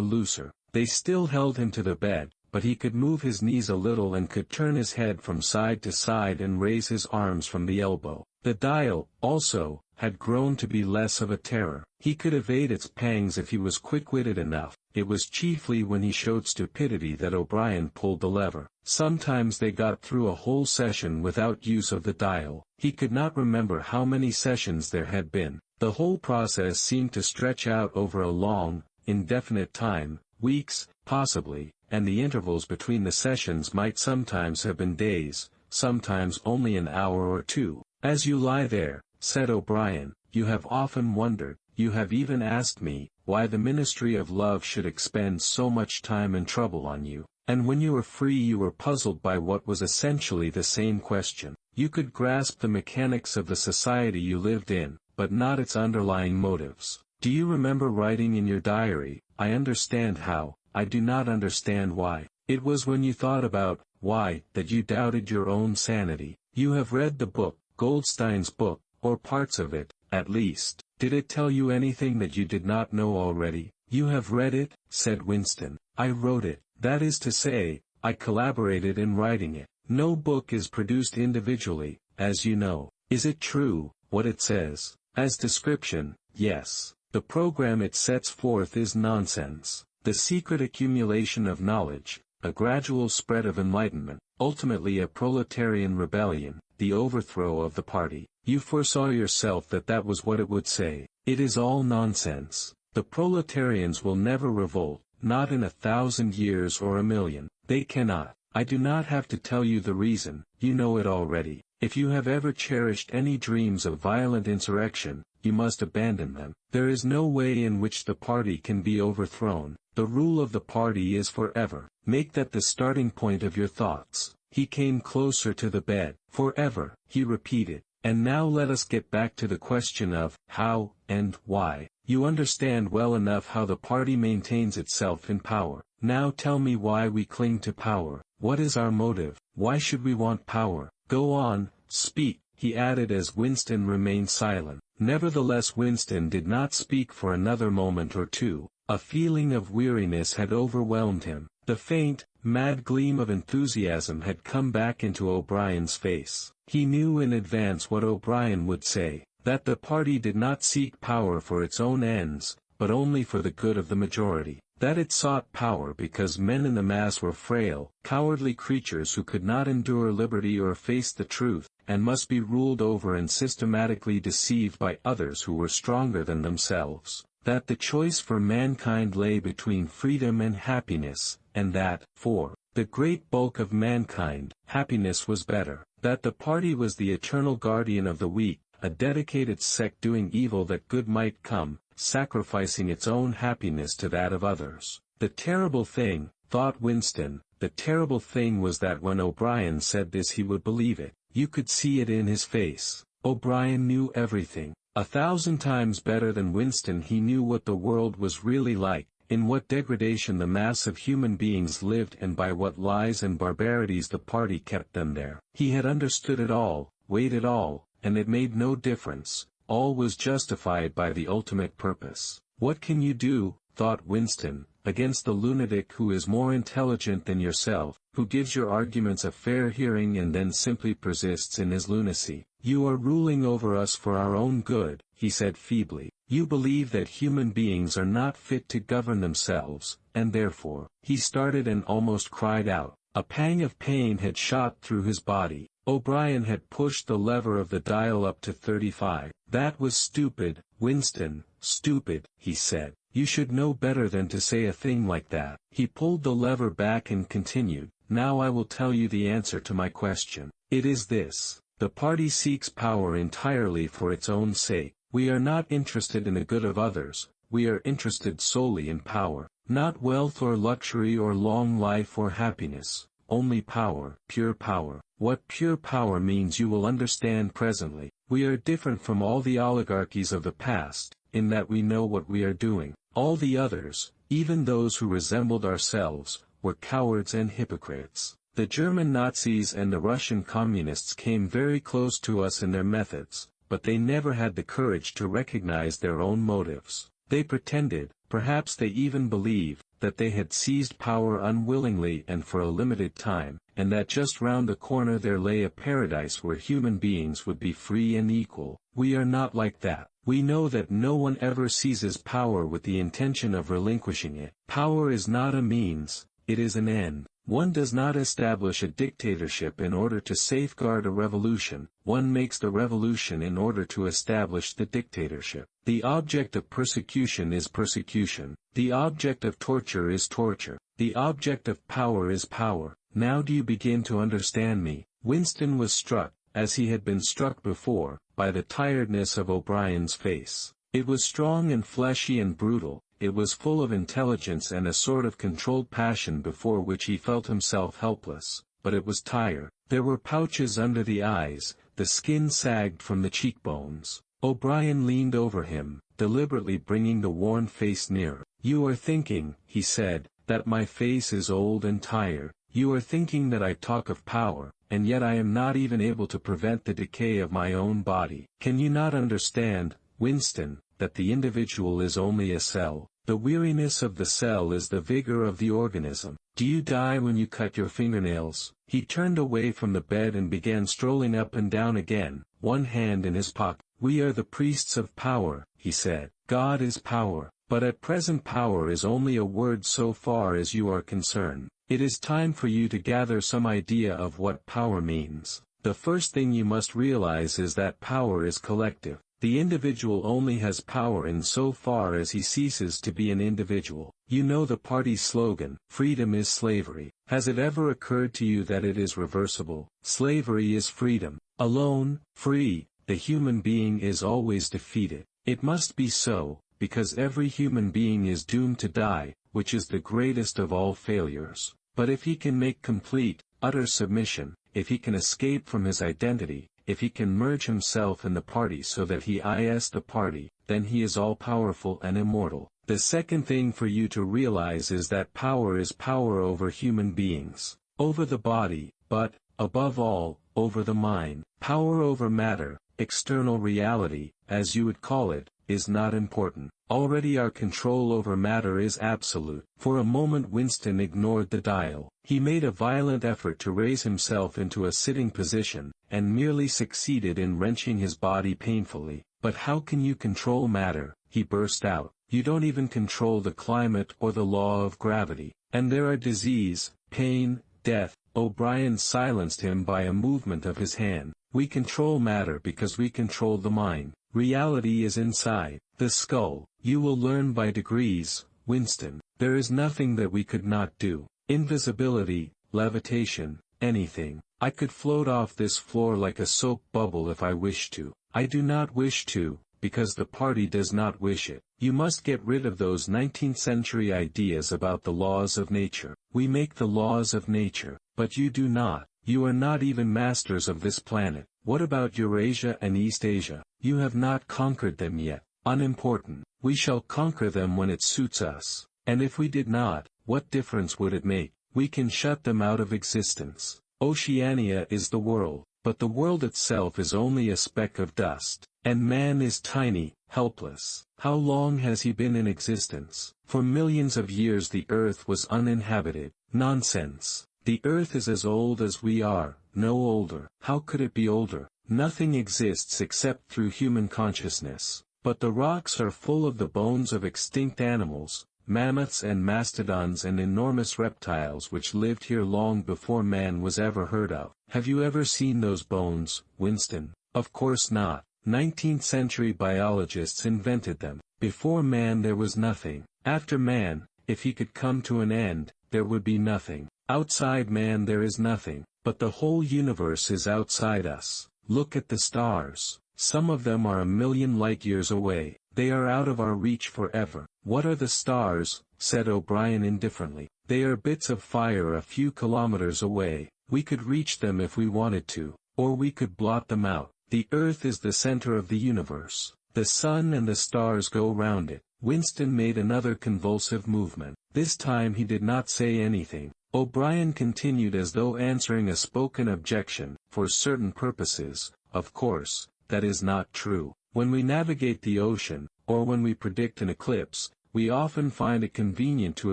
Speaker 1: looser. They still held him to the bed, but he could move his knees a little and could turn his head from side to side and raise his arms from the elbow. The dial, also, had grown to be less of a terror. He could evade its pangs if he was quick-witted enough. It was chiefly when he showed stupidity that O'Brien pulled the lever. Sometimes they got through a whole session without use of the dial. He could not remember how many sessions there had been. The whole process seemed to stretch out over a long, indefinite time, weeks, possibly, and the intervals between the sessions might sometimes have been days, sometimes only an hour or two. "As you lie there," said O'Brien, "you have often wondered, you have even asked me, why the ministry of love should expend so much time and trouble on you. And when you were free you were puzzled by what was essentially the same question. You could grasp the mechanics of the society you lived in, but not its underlying motives. Do you remember writing in your diary, 'I understand how, I do not understand why'? It was when you thought about why that you doubted your own sanity. You have read the book, Goldstein's book, or parts of it, at least. Did it tell you anything that you did not know already?" "You have read it," said Winston. "I wrote it. That is to say, I collaborated in writing it. No book is produced individually, as you know. Is it true, what it says? As description, yes. The program it sets forth is nonsense. The secret accumulation of knowledge, a gradual spread of enlightenment, ultimately a proletarian rebellion, the overthrow of the party. You foresaw yourself that that was what it would say. It is all nonsense. The proletarians will never revolt, not in 1,000 years or 1,000,000. They cannot. I do not have to tell you the reason, you know it already. If you have ever cherished any dreams of violent insurrection, you must abandon them. There is no way in which the party can be overthrown. The rule of the party is forever. Make that the starting point of your thoughts." He came closer to the bed. "Forever," he repeated. "And now let us get back to the question of how and why. You understand well enough how the party maintains itself in power. Now tell me why we cling to power. What is our motive? Why should we want power? Go on, speak," he added as Winston remained silent. Nevertheless Winston did not speak for another moment or two. A feeling of weariness had overwhelmed him. The faint, mad gleam of enthusiasm had come back into O'Brien's face. He knew in advance what O'Brien would say, that the party did not seek power for its own ends, but only for the good of the majority. That it sought power because men in the mass were frail, cowardly creatures who could not endure liberty or face the truth, and must be ruled over and systematically deceived by others who were stronger than themselves. That the choice for mankind lay between freedom and happiness, and that, for the great bulk of mankind, happiness was better. That the party was the eternal guardian of the weak, a dedicated sect doing evil that good might come, sacrificing its own happiness to that of others. The terrible thing, thought Winston, the terrible thing was that when O'Brien said this he would believe it. You could see it in his face. O'Brien knew everything. 1,000 times better than Winston he knew what the world was really like, in what degradation the mass of human beings lived and by what lies and barbarities the party kept them there. He had understood it all, weighed it all, and it made no difference. All was justified by the ultimate purpose. What can you do, thought Winston, against the lunatic who is more intelligent than yourself, who gives your arguments a fair hearing and then simply persists in his lunacy? "You are ruling over us for our own good," he said feebly. "You believe that human beings are not fit to govern themselves, and therefore—" He started and almost cried out. A pang of pain had shot through his body. O'Brien had pushed the lever of the dial up to 35. "That was stupid, Winston, stupid," he said. "You should know better than to say a thing like that." He pulled the lever back and continued, "Now I will tell you the answer to my question. It is this. The party seeks power entirely for its own sake. We are not interested in the good of others, we are interested solely in power. Not wealth or luxury or long life or happiness, only power, pure power. What pure power means you will understand presently. We are different from all the oligarchies of the past, in that we know what we are doing. All the others, even those who resembled ourselves, were cowards and hypocrites. The German Nazis and the Russian Communists came very close to us in their methods, but they never had the courage to recognize their own motives. They pretended, perhaps they even believed, that they had seized power unwillingly and for a limited time, and that just round the corner there lay a paradise where human beings would be free and equal. We are not like that. We know that no one ever seizes power with the intention of relinquishing it. Power is not a means, it is an end. One does not establish a dictatorship in order to safeguard a revolution, one makes the revolution in order to establish the dictatorship. The object of persecution is persecution. The object of torture is torture. The object of power is power. Now do you begin to understand me? Winston was struck, as he had been struck before, by the tiredness of O'Brien's face. It was strong and fleshy and brutal. It was full of intelligence and a sort of controlled passion before which he felt himself helpless, but it was tired. There were pouches under the eyes, the skin sagged from the cheekbones. O'Brien leaned over him, deliberately bringing the worn face nearer. "You are thinking," he said, "that my face is old and tired. You are thinking that I talk of power, and yet I am not even able to prevent the decay of my own body. Can you not understand, Winston, that the individual is only a cell? The weariness of the cell is the vigor of the organism. Do you die when you cut your fingernails?" He turned away from the bed and began strolling up and down again, one hand in his pocket. "We are the priests of power," he said. "God is power, but at present power is only a word so far as you are concerned. It is time for you to gather some idea of what power means. The first thing you must realize is that power is collective. The individual only has power in so far as he ceases to be an individual. You know the party's slogan, "Freedom is slavery." Has it ever occurred to you that it is reversible? Slavery is freedom. Alone, free, the human being is always defeated. It must be so, because every human being is doomed to die, which is the greatest of all failures. But if he can make complete, utter submission, if he can escape from his identity, if he can merge himself in the party so that he is the party, then he is all-powerful and immortal. The second thing for you to realize is that power is power over human beings, over the body, but, above all, over the mind. Power over matter, external reality, as you would call it, is not important. Already our control over matter is absolute. For a moment Winston ignored the dial. He made a violent effort to raise himself into a sitting position, and merely succeeded in wrenching his body painfully. "But how can you control matter?" he burst out. "You don't even control the climate or the law of gravity. And there are disease, pain, death." O'Brien silenced him by a movement of his hand. "We control matter because we control the mind. Reality is inside the skull. You will learn by degrees, Winston. There is nothing that we could not do. Invisibility, levitation, anything. I could float off this floor like a soap bubble if I wished to. I do not wish to, because the party does not wish it. You must get rid of those 19th century ideas about the laws of nature. We make the laws of nature, but you do not. You are not even masters of this planet. What about Eurasia and East Asia? You have not conquered them yet. Unimportant. We shall conquer them when it suits us. And if we did not, what difference would it make? We can shut them out of existence. Oceania is the world, but the world itself is only a speck of dust. And man is tiny, helpless. How long has he been in existence? For millions of years the earth was uninhabited. Nonsense. The earth is as old as we are, no older. How could it be older? Nothing exists except through human consciousness. But the rocks are full of the bones of extinct animals, mammoths and mastodons and enormous reptiles which lived here long before man was ever heard of. Have you ever seen those bones, Winston? Of course not. 19th century biologists invented them. Before man there was nothing. After man, if he could come to an end, there would be nothing. Outside man there is nothing, but the whole universe is outside us. Look at the stars. Some of them are 1,000,000 light-years away. They are out of our reach forever. What are the stars? Said O'Brien indifferently. They are bits of fire a few kilometers away. We could reach them if we wanted to, or we could blot them out. The earth is the center of the universe. The sun and the stars go round it. Winston made another convulsive movement. This time he did not say anything. O'Brien continued as though answering a spoken objection. For certain purposes, of course, that is not true. When we navigate the ocean, or when we predict an eclipse, we often find it convenient to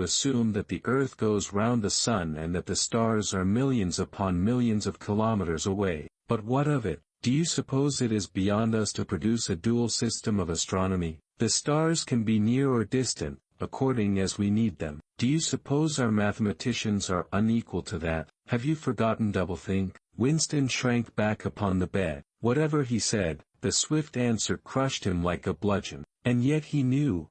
Speaker 1: assume that the Earth goes round the Sun and that the stars are millions upon millions of kilometers away. But what of it? Do you suppose it is beyond us to produce a dual system of astronomy? The stars can be near or distant, according as we need them. Do you suppose our mathematicians are unequal to that? Have you forgotten doublethink? Winston shrank back upon the bed. Whatever he said, the swift answer crushed him like a bludgeon. And yet he knew,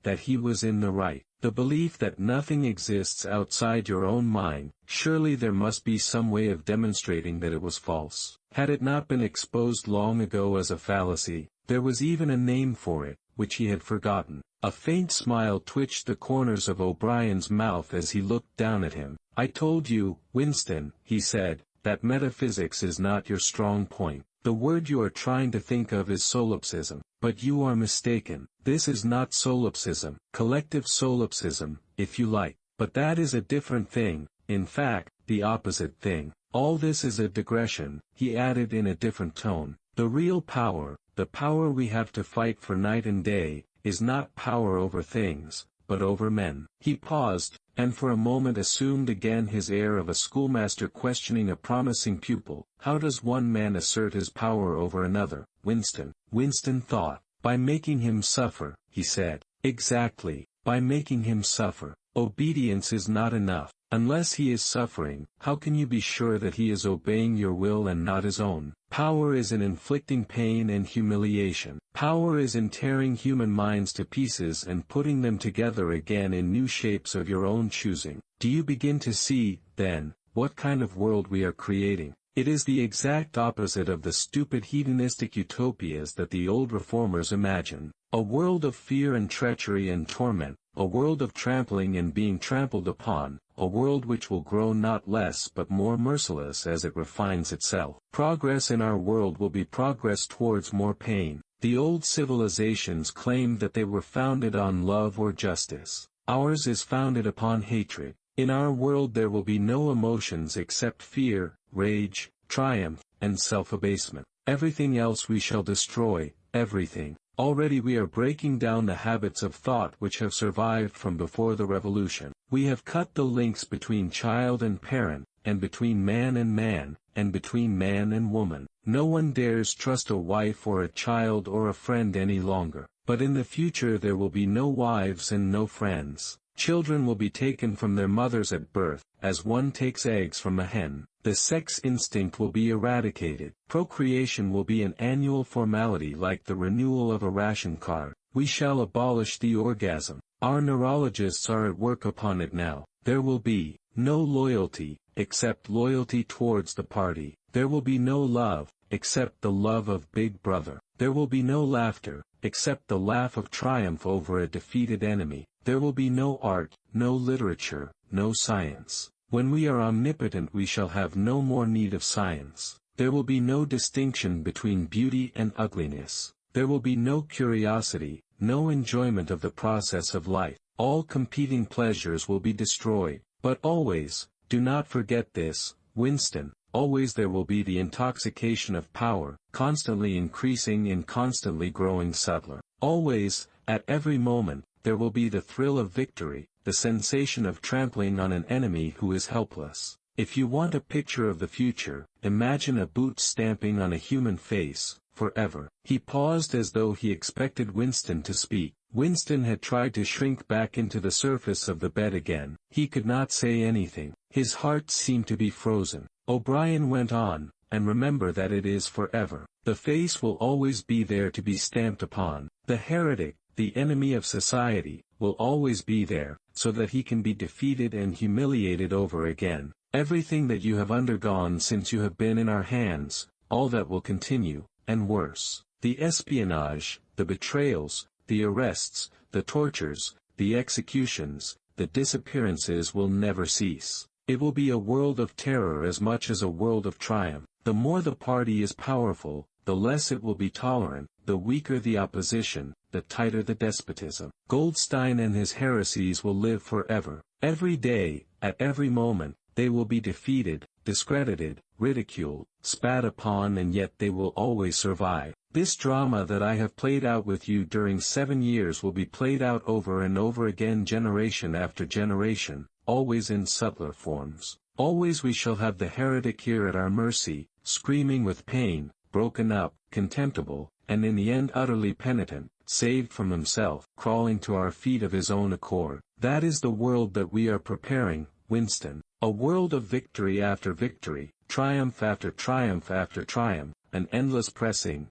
Speaker 1: that he was in the right. The belief that nothing exists outside your own mind, surely there must be some way of demonstrating that it was false. Had it not been exposed long ago as a fallacy, there was even a name for it, which he had forgotten. A faint smile twitched the corners of O'Brien's mouth as he looked down at him. I told you, Winston, he said, that metaphysics is not your strong point. The word you are trying to think of is solipsism. But you are mistaken. This is not solipsism. Collective solipsism, if you like. But that is a different thing, in fact, the opposite thing. All this is a digression, he added in a different tone. The real power, the power we have to fight for night and day, is not power over things, but over men. He paused, and for a moment assumed again his air of a schoolmaster questioning a promising pupil. How does one man assert his power over another, Winston? Winston thought. By making him suffer, he said. Exactly, by making him suffer. Obedience is not enough. Unless he is suffering, how can you be sure that he is obeying your will and not his own? Power is in inflicting pain and humiliation. Power is in tearing human minds to pieces and putting them together again in new shapes of your own choosing. Do you begin to see, then, what kind of world we are creating? It is the exact opposite of the stupid hedonistic utopias that the old reformers imagined. A world of fear and treachery and torment, a world of trampling and being trampled upon, a world which will grow not less but more merciless as it refines itself. Progress in our world will be progress towards more pain. The old civilizations claimed that they were founded on love or justice. Ours is founded upon hatred. In our world there will be no emotions except fear, rage, triumph, and self-abasement. Everything else we shall destroy, everything. Already we are breaking down the habits of thought which have survived from before the revolution. We have cut the links between child and parent, and between man, and between man and woman. No one dares trust a wife or a child or a friend any longer. But in the future there will be no wives and no friends. Children will be taken from their mothers at birth, as one takes eggs from a hen. The sex instinct will be eradicated. Procreation will be an annual formality like the renewal of a ration card. We shall abolish the orgasm. Our neurologists are at work upon it now. There will be no loyalty, except loyalty towards the party. There will be no love, except the love of Big Brother. There will be no laughter, except the laugh of triumph over a defeated enemy. There will be no art, no literature, no science. When we are omnipotent we shall have no more need of science. There will be no distinction between beauty and ugliness. There will be no curiosity, no enjoyment of the process of life. All competing pleasures will be destroyed. But always, do not forget this, Winston, always there will be the intoxication of power, constantly increasing and constantly growing subtler. Always, at every moment, there will be the thrill of victory, the sensation of trampling on an enemy who is helpless. If you want a picture of the future, imagine a boot stamping on a human face, forever. He paused as though he expected Winston to speak. Winston had tried to shrink back into the surface of the bed again. He could not say anything. His heart seemed to be frozen. O'Brien went on, and remember that it is forever. The face will always be there to be stamped upon. The heretic, the enemy of society, will always be there, so that he can be defeated and humiliated over again. Everything that you have undergone since you have been in our hands, all that will continue, and worse. The espionage, the betrayals, the arrests, the tortures, the executions, the disappearances will never cease. It will be a world of terror as much as a world of triumph. The more the party is powerful, the less it will be tolerant, the weaker the opposition, the tighter the despotism. Goldstein and his heresies will live forever. Every day, at every moment, they will be defeated, discredited, ridiculed, spat upon, and yet they will always survive. This drama that I have played out with you during 7 years will be played out over and over again, generation after generation, always in subtler forms. Always we shall have the heretic here at our mercy, screaming with pain, broken up, contemptible, and in the end utterly penitent, saved from himself, crawling to our feet of his own accord. That is the world that we are preparing, Winston. A world of victory after victory, triumph after triumph after triumph, an endless pressing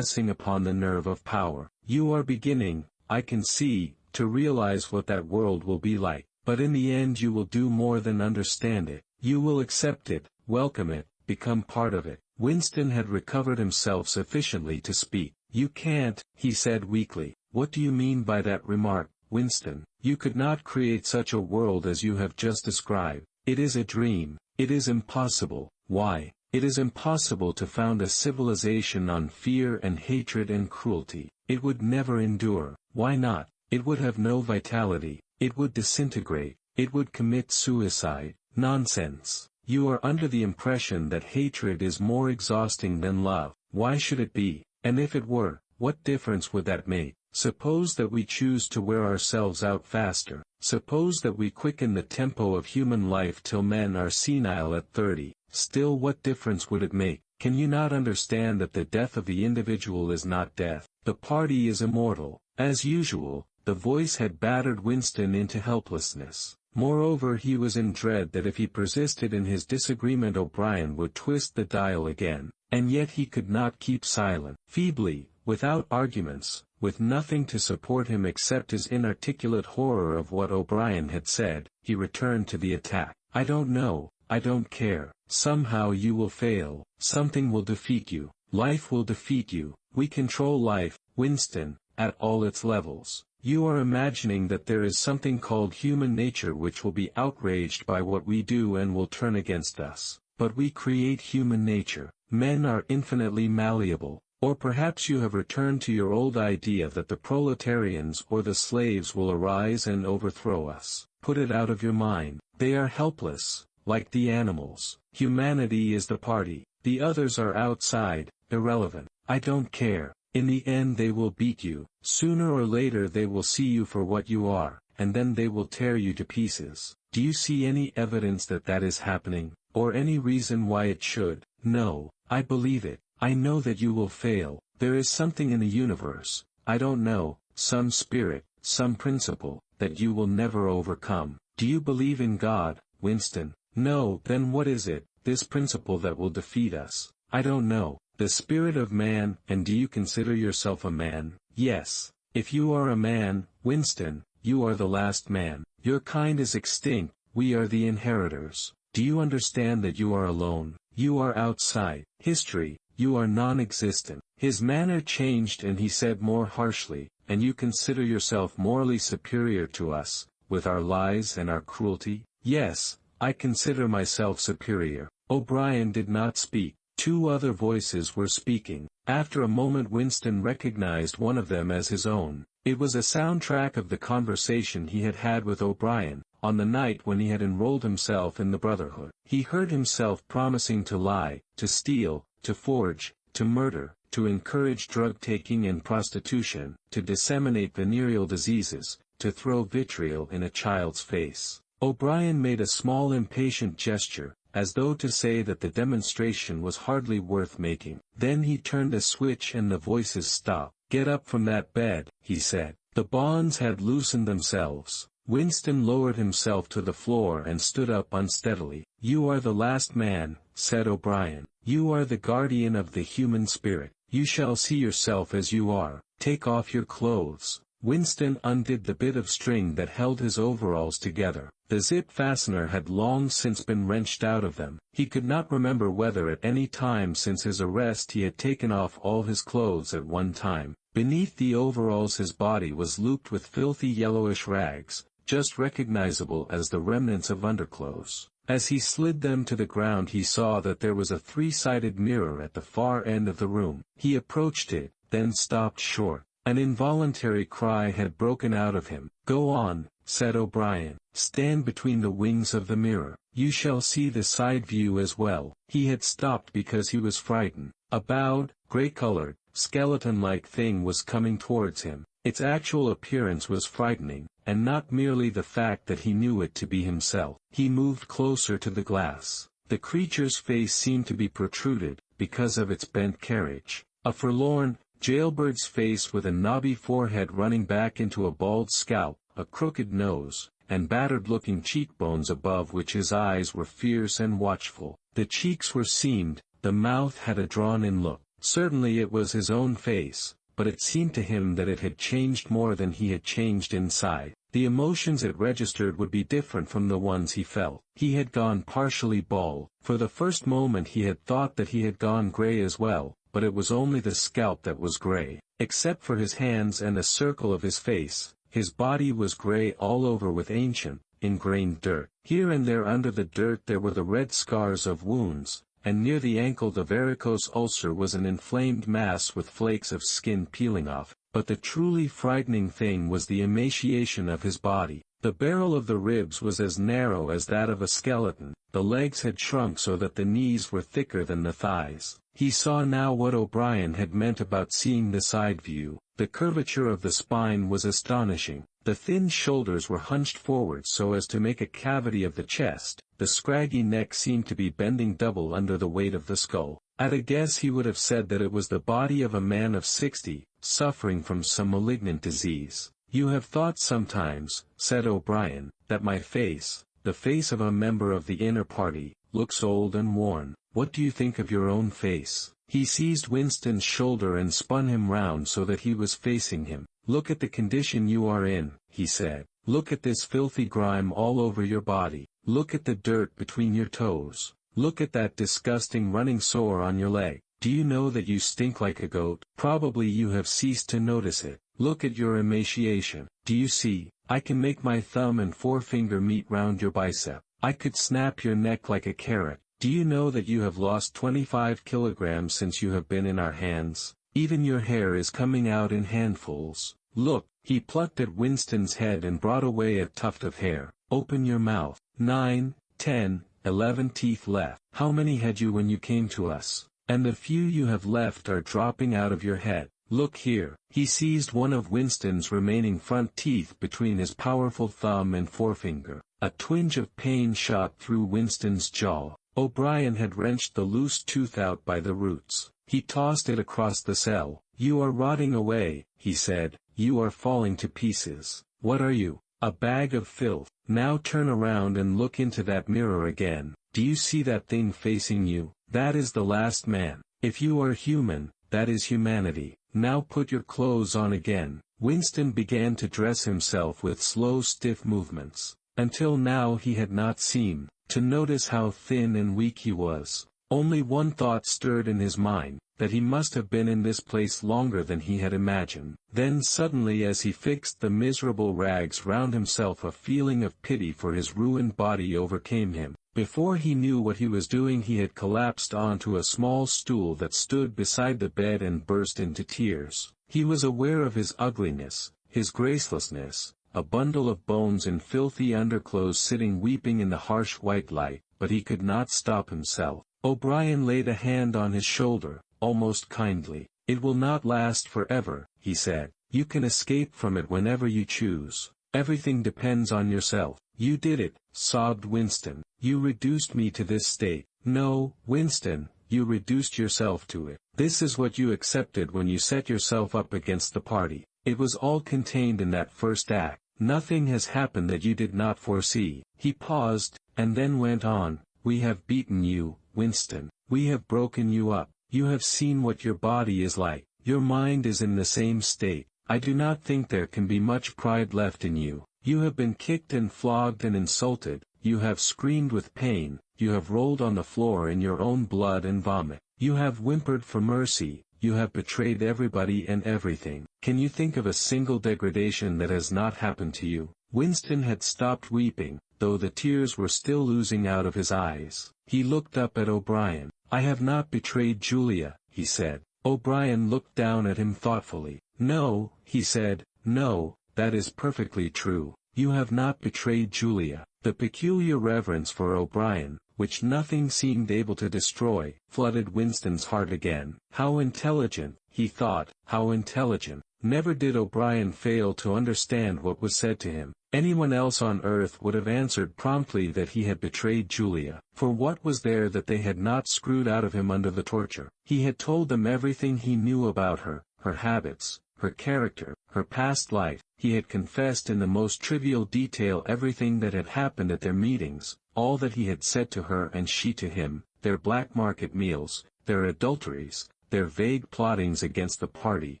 Speaker 1: upon the nerve of power. You are beginning, I can see, to realize what that world will be like, but in the end you will do more than understand it. You will accept it, welcome it, become part of it. Winston had recovered himself sufficiently to speak. You can't, he said weakly. What do you mean by that remark, Winston? You could not create such a world as you have just described. It is a dream. It is impossible. Why? It is impossible to found a civilization on fear and hatred and cruelty. It would never endure. Why not? It would have no vitality. It would disintegrate. It would commit suicide. Nonsense. You are under the impression that hatred is more exhausting than love. Why should it be? And if it were, what difference would that make? Suppose that we choose to wear ourselves out faster. Suppose that we quicken the tempo of human life till men are senile at 30. Still, what difference would it make? Can you not understand that the death of the individual is not death? The party is immortal. As usual, the voice had battered Winston into helplessness. Moreover, he was in dread that if he persisted in his disagreement O'Brien would twist the dial again, and yet he could not keep silent. Feebly, without arguments, with nothing to support him except his inarticulate horror of what O'Brien had said, he returned to the attack. I don't know, I don't care. Somehow you will fail, something will defeat you, life will defeat you. We control life, Winston, at all its levels. You are imagining that there is something called human nature which will be outraged by what we do and will turn against us. But we create human nature. Men are infinitely malleable. Or perhaps you have returned to your old idea that the proletarians or the slaves will arise and overthrow us. Put it out of your mind. They are helpless, like the animals. Humanity is the party. The others are outside, irrelevant. I don't care. In the end they will beat you. Sooner or later they will see you for what you are, and then they will tear you to pieces. Do you see any evidence that that is happening, or any reason why it should? No, I believe it. I know that you will fail. There is something in the universe, I don't know, some spirit, some principle, that you will never overcome. Do you believe in God, Winston? No. Then what is it, this principle that will defeat us? I don't know. The spirit of man. And do you consider yourself a man? Yes. If you are a man, Winston, you are the last man. Your kind is extinct, we are the inheritors. Do you understand that you are alone? You are outside history, you are non-existent. His manner changed and he said more harshly, and you consider yourself morally superior to us, with our lies and our cruelty? Yes, I consider myself superior. O'Brien did not speak. Two other voices were speaking. After a moment Winston recognized one of them as his own. It was a soundtrack of the conversation he had had with O'Brien, on the night when he had enrolled himself in the Brotherhood. He heard himself promising to lie, to steal, to forge, to murder, to encourage drug-taking and prostitution, to disseminate venereal diseases, to throw vitriol in a child's face. O'Brien made a small impatient gesture, as though to say that the demonstration was hardly worth making. Then he turned a switch and the voices stopped. Get up from that bed, he said. The bonds had loosened themselves. Winston lowered himself to the floor and stood up unsteadily. You are the last man, said O'Brien. You are the guardian of the human spirit. You shall see yourself as you are. Take off your clothes. Winston undid the bit of string that held his overalls together. The zip fastener had long since been wrenched out of them. He could not remember whether at any time since his arrest he had taken off all his clothes at one time. Beneath the overalls his body was looped with filthy yellowish rags, just recognizable as the remnants of underclothes. As he slid them to the ground he saw that there was a three-sided mirror at the far end of the room. He approached it, then stopped short. An involuntary cry had broken out of him. Go on, said O'Brien. Stand between the wings of the mirror. You shall see the side view as well." He had stopped because he was frightened. A bowed, gray-colored, skeleton-like thing was coming towards him. Its actual appearance was frightening, and not merely the fact that he knew it to be himself. He moved closer to the glass. The creature's face seemed to be protruded, because of its bent carriage. A forlorn, jailbird's face with a knobby forehead running back into a bald scalp, a crooked nose, and battered-looking cheekbones above which his eyes were fierce and watchful. The cheeks were seamed, the mouth had a drawn-in look. Certainly it was his own face, but it seemed to him that it had changed more than he had changed inside. The emotions it registered would be different from the ones he felt. He had gone partially bald. For the first moment he had thought that he had gone gray as well, but it was only the scalp that was gray. Except for his hands and a circle of his face, his body was gray all over with ancient, ingrained dirt. Here and there under the dirt there were the red scars of wounds, and near the ankle the varicose ulcer was an inflamed mass with flakes of skin peeling off. But the truly frightening thing was the emaciation of his body. The barrel of the ribs was as narrow as that of a skeleton, the legs had shrunk so that the knees were thicker than the thighs. He saw now what O'Brien had meant about seeing the side view. The curvature of the spine was astonishing. The thin shoulders were hunched forward so as to make a cavity of the chest. The scraggy neck seemed to be bending double under the weight of the skull. At a guess he would have said that it was the body of a man of 60, suffering from some malignant disease. "You have thought sometimes," said O'Brien, "that my face, the face of a member of the inner party, looks old and worn. What do you think of your own face?" He seized Winston's shoulder and spun him round so that he was facing him. "Look at the condition you are in," he said. "Look at this filthy grime all over your body. Look at the dirt between your toes. Look at that disgusting running sore on your leg. Do you know that you stink like a goat? Probably you have ceased to notice it. Look at your emaciation. Do you see? I can make my thumb and forefinger meet round your bicep. I could snap your neck like a carrot. Do you know that you have lost 25 kilograms since you have been in our hands? Even your hair is coming out in handfuls. Look." He plucked at Winston's head and brought away a tuft of hair. "Open your mouth. 9, 10, 11 teeth left. How many had you when you came to us? And the few you have left are dropping out of your head. Look here." He seized one of Winston's remaining front teeth between his powerful thumb and forefinger. A twinge of pain shot through Winston's jaw. O'Brien had wrenched the loose tooth out by the roots. He tossed it across the cell. "You are rotting away," he said. "You are falling to pieces. What are you? A bag of filth. Now turn around and look into that mirror again. Do you see that thing facing you? That is the last man. If you are human, that is humanity. Now put your clothes on again." Winston began to dress himself with slow stiff movements. Until now he had not seemed to notice how thin and weak he was. Only one thought stirred in his mind, that he must have been in this place longer than he had imagined. Then suddenly as he fixed the miserable rags round himself a feeling of pity for his ruined body overcame him. Before he knew what he was doing he had collapsed onto a small stool that stood beside the bed and burst into tears. He was aware of his ugliness, his gracelessness, a bundle of bones in filthy underclothes sitting weeping in the harsh white light, but he could not stop himself. O'Brien laid a hand on his shoulder, almost kindly. "It will not last forever," he said. "You can escape from it whenever you choose. Everything depends on yourself." "You did it," sobbed Winston. "You reduced me to this state." "No, Winston, you reduced yourself to it. This is what you accepted when you set yourself up against the party. It was all contained in that first act. Nothing has happened that you did not foresee." He paused, and then went on. "We have beaten you, Winston. We have broken you up. You have seen what your body is like. Your mind is in the same state. I do not think there can be much pride left in you. You have been kicked and flogged and insulted, you have screamed with pain, you have rolled on the floor in your own blood and vomit. You have whimpered for mercy, you have betrayed everybody and everything. Can you think of a single degradation that has not happened to you?" Winston had stopped weeping, though the tears were still oozing out of his eyes. He looked up at O'Brien. "I have not betrayed Julia," he said. O'Brien looked down at him thoughtfully. "No," he said, "no, that is perfectly true. You have not betrayed Julia. The peculiar reverence for O'Brien, which nothing seemed able to destroy, flooded Winston's heart again. How intelligent, he thought, how intelligent. Never did O'Brien fail to understand what was said to him. Anyone else on earth would have answered promptly that he had betrayed Julia, for what was there that they had not screwed out of him under the torture? He had told them everything he knew about her, her habits, her character, her past life. He had confessed in the most trivial detail everything that had happened at their meetings, all that he had said to her and she to him, their black market meals, their adulteries, their vague plottings against the party,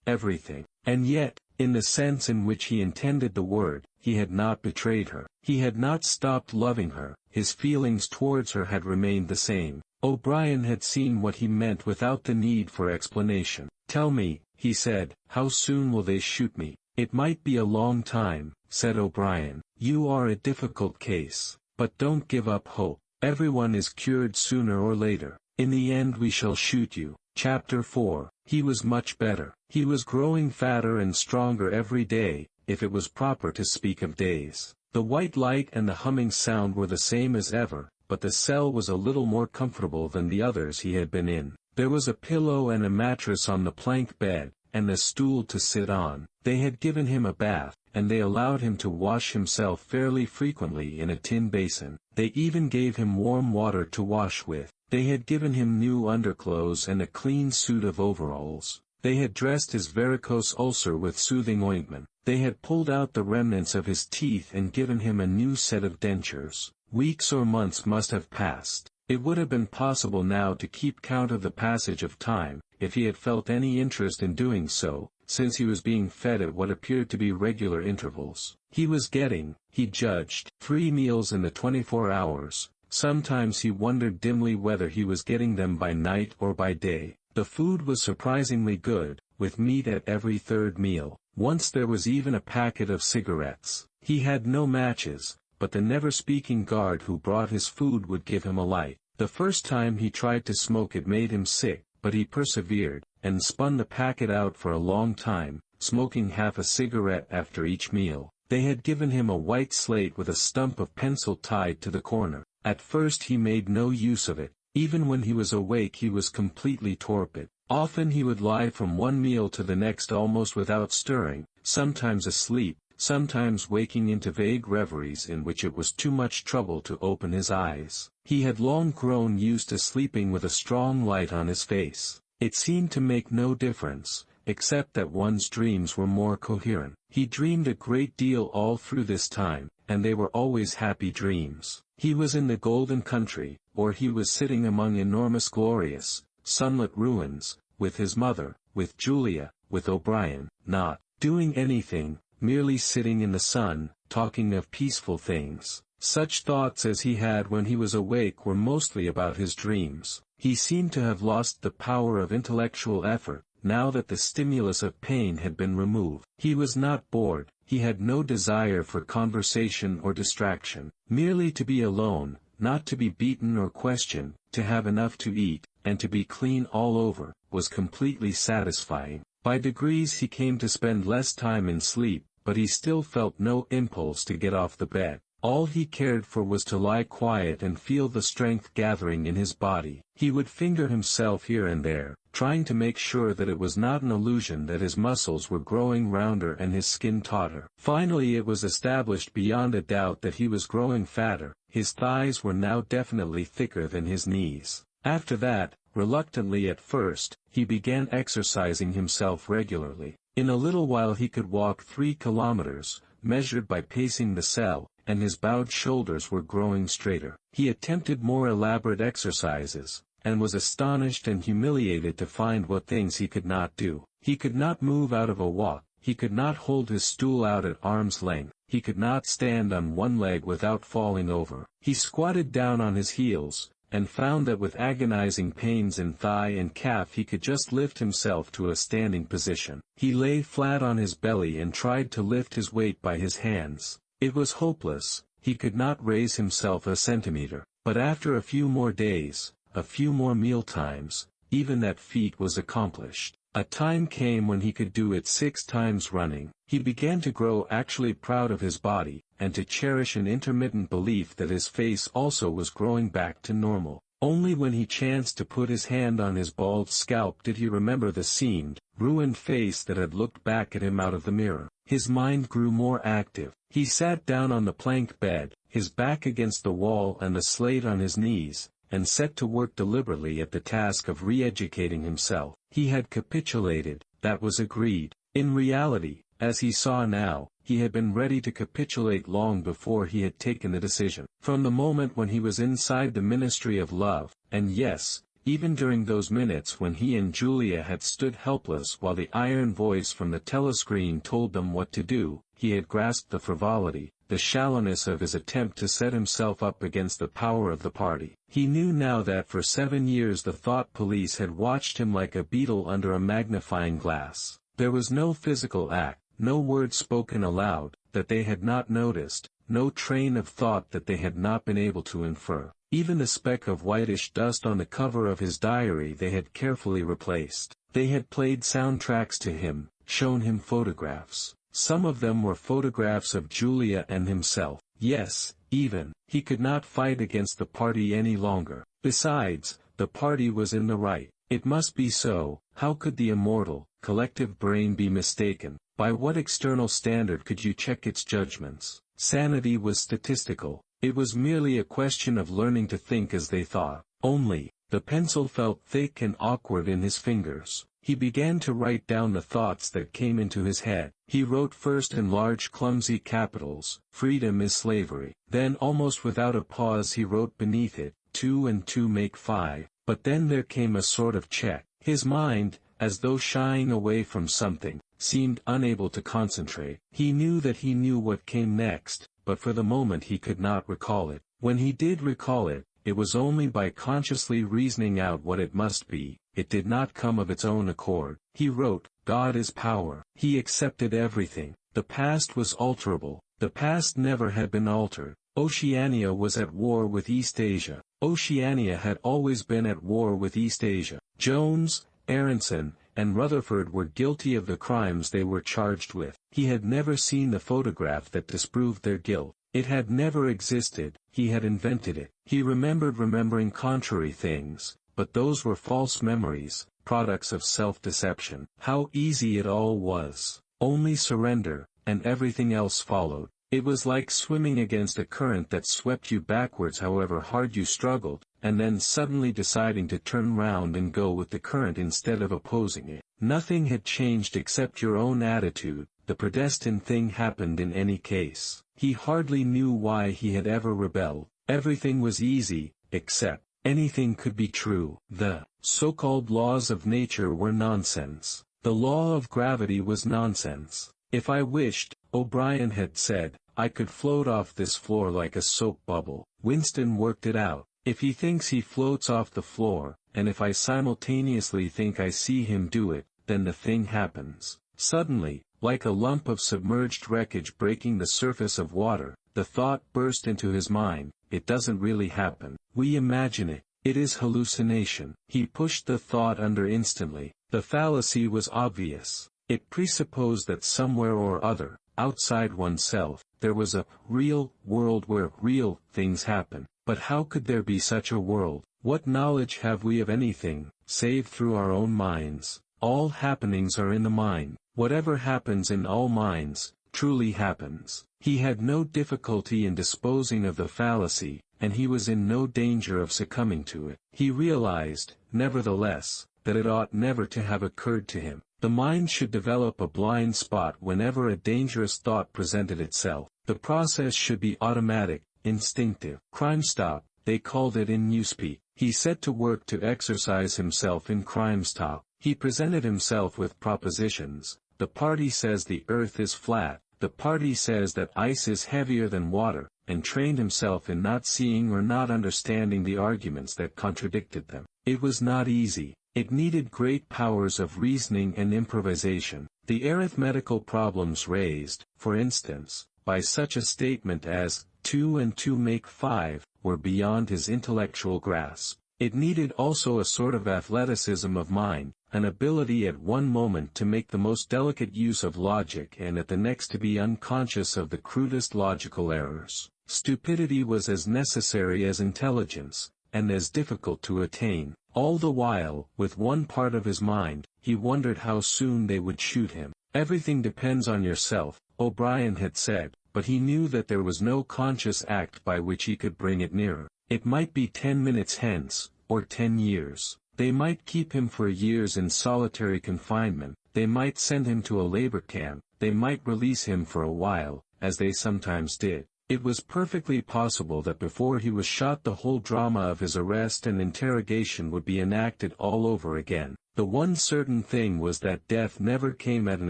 Speaker 1: everything. And yet, in the sense in which he intended the word, he had not betrayed her. He had not stopped loving her. His feelings towards her had remained the same. O'Brien had seen what he meant without the need for explanation. "Tell me," he said, "how soon will they shoot me?" "It might be a long time," said O'Brien. "You are a difficult case. But don't give up hope. Everyone is cured sooner or later. In the end we shall shoot you." Chapter 4. He was much better. He was growing fatter and stronger every day, if it was proper to speak of days. The white light and the humming sound were the same as ever, but the cell was a little more comfortable than the others he had been in. There was a pillow and a mattress on the plank bed, and a stool to sit on. They had given him a bath, and they allowed him to wash himself fairly frequently in a tin basin. They even gave him warm water to wash with. They had given him new underclothes and a clean suit of overalls. They had dressed his varicose ulcer with soothing ointment. They had pulled out the remnants of his teeth and given him a new set of dentures. Weeks or months must have passed. It would have been possible now to keep count of the passage of time, if he had felt any interest in doing so, since he was being fed at what appeared to be regular intervals. He was getting, he judged, 3 meals in the 24 hours. Sometimes he wondered dimly whether he was getting them by night or by day. The food was surprisingly good, with meat at every third meal. Once there was even a packet of cigarettes. He had no matches, but the never-speaking guard who brought his food would give him a light. The first time he tried to smoke it made him sick, but he persevered, and spun the packet out for a long time, smoking half a cigarette after each meal. They had given him a white slate with a stump of pencil tied to the corner. At first he made no use of it. Even when he was awake he was completely torpid. Often he would lie from one meal to the next almost without stirring, sometimes asleep, sometimes waking into vague reveries in which it was too much trouble to open his eyes. He had long grown used to sleeping with a strong light on his face. It seemed to make no difference, except that one's dreams were more coherent. He dreamed a great deal all through this time, and they were always happy dreams. He was in the golden country, or he was sitting among enormous glorious, sunlit ruins, with his mother, with Julia, with O'Brien, not doing anything, merely sitting in the sun, talking of peaceful things. Such thoughts as he had when he was awake were mostly about his dreams. He seemed to have lost the power of intellectual effort, now that the stimulus of pain had been removed. He was not bored, he had no desire for conversation or distraction. Merely to be alone, not to be beaten or questioned, to have enough to eat, and to be clean all over, was completely satisfying. By degrees he came to spend less time in sleep, but he still felt no impulse to get off the bed. All he cared for was to lie quiet and feel the strength gathering in his body. He would finger himself here and there, trying to make sure that it was not an illusion that his muscles were growing rounder and his skin tauter. Finally it was established beyond a doubt that he was growing fatter. His thighs were now definitely thicker than his knees. After that, reluctantly at first, he began exercising himself regularly. In a little while he could walk 3 kilometers, measured by pacing the cell, and his bowed shoulders were growing straighter. He attempted more elaborate exercises, and was astonished and humiliated to find what things he could not do. He could not move out of a walk, he could not hold his stool out at arm's length, he could not stand on one leg without falling over. He squatted down on his heels, and found that with agonizing pains in thigh and calf he could just lift himself to a standing position. He lay flat on his belly and tried to lift his weight by his hands. It was hopeless, he could not raise himself a centimeter. But after a few more days, a few more meal times, even that feat was accomplished. A time came when he could do it 6 times running. He began to grow actually proud of his body, and to cherish an intermittent belief that his face also was growing back to normal. Only when he chanced to put his hand on his bald scalp did he remember the seamed, ruined face that had looked back at him out of the mirror. His mind grew more active. He sat down on the plank bed, his back against the wall and the slate on his knees, and set to work deliberately at the task of re-educating himself. He had capitulated, that was agreed. In reality, as he saw now, he had been ready to capitulate long before he had taken the decision. From the moment when he was inside the ministry of love, and yes, even during those minutes when he and Julia had stood helpless while the iron voice from the telescreen told them what to do, he had grasped the frivolity, the shallowness of his attempt to set himself up against the power of the party. He knew now that for 7 years the thought police had watched him like a beetle under a magnifying glass. There was no physical act, no word spoken aloud, that they had not noticed, no train of thought that they had not been able to infer. Even the speck of whitish dust on the cover of his diary they had carefully replaced. They had played soundtracks to him, shown him photographs. Some of them were photographs of Julia and himself. Yes, even, he could not fight against the party any longer. Besides, the party was in the right. It must be so. How could the immortal, collective brain be mistaken? By what external standard could you check its judgments? Sanity was statistical. It was merely a question of learning to think as they thought. Only, the pencil felt thick and awkward in his fingers. He began to write down the thoughts that came into his head. He wrote first in large clumsy capitals, "Freedom is slavery." Then almost without a pause he wrote beneath it, 2 and 2 make 5. But then there came a sort of check. His mind, as though shying away from something, seemed unable to concentrate. He knew that he knew what came next, but for the moment he could not recall it. When he did recall it, it was only by consciously reasoning out what it must be. It did not come of its own accord. He wrote, "God is power." He accepted everything. The past was alterable. The past never had been altered. Oceania was at war with East Asia. Oceania had always been at war with East Asia. Jones, Aronson, and Rutherford were guilty of the crimes they were charged with. He had never seen the photograph that disproved their guilt. It had never existed. He had invented it. He remembered remembering contrary things, but those were false memories, products of self-deception. How easy it all was. Only surrender, and everything else followed. It was like swimming against a current that swept you backwards however hard you struggled, and then suddenly deciding to turn round and go with the current instead of opposing it. Nothing had changed except your own attitude. The predestined thing happened in any case. He hardly knew why he had ever rebelled. Everything was easy, except anything could be true. The so-called laws of nature were nonsense. The law of gravity was nonsense. If I wished, O'Brien had said, I could float off this floor like a soap bubble. Winston worked it out. If he thinks he floats off the floor, and if I simultaneously think I see him do it, then the thing happens. Suddenly, like a lump of submerged wreckage breaking the surface of water, the thought burst into his mind, it doesn't really happen. We imagine it. It is hallucination. He pushed the thought under instantly. The fallacy was obvious. It presupposed that somewhere or other, outside oneself, there was a real world where real things happen. But how could there be such a world? What knowledge have we of anything, save through our own minds? All happenings are in the mind. Whatever happens in all minds, truly happens. He had no difficulty in disposing of the fallacy, and he was in no danger of succumbing to it. He realized, nevertheless, that it ought never to have occurred to him. The mind should develop a blind spot whenever a dangerous thought presented itself. The process should be automatic, instinctive. Crime Stop, they called it in Newspeak. He set to work to exercise himself in Crime Stop. He presented himself with propositions. The party says the earth is flat. The party says that ice is heavier than water, and trained himself in not seeing or not understanding the arguments that contradicted them. It was not easy. It needed great powers of reasoning and improvisation. The arithmetical problems raised, for instance, by such a statement as, 2 and 2 make 5, were beyond his intellectual grasp. It needed also a sort of athleticism of mind, an ability at one moment to make the most delicate use of logic and at the next to be unconscious of the crudest logical errors. Stupidity was as necessary as intelligence, and as difficult to attain. All the while, with one part of his mind, he wondered how soon they would shoot him. Everything depends on yourself, O'Brien had said, but he knew that there was no conscious act by which he could bring it nearer. It might be 10 minutes hence, or 10 years. They might keep him for years in solitary confinement, they might send him to a labor camp, they might release him for a while, as they sometimes did. It was perfectly possible that before he was shot the whole drama of his arrest and interrogation would be enacted all over again. The one certain thing was that death never came at an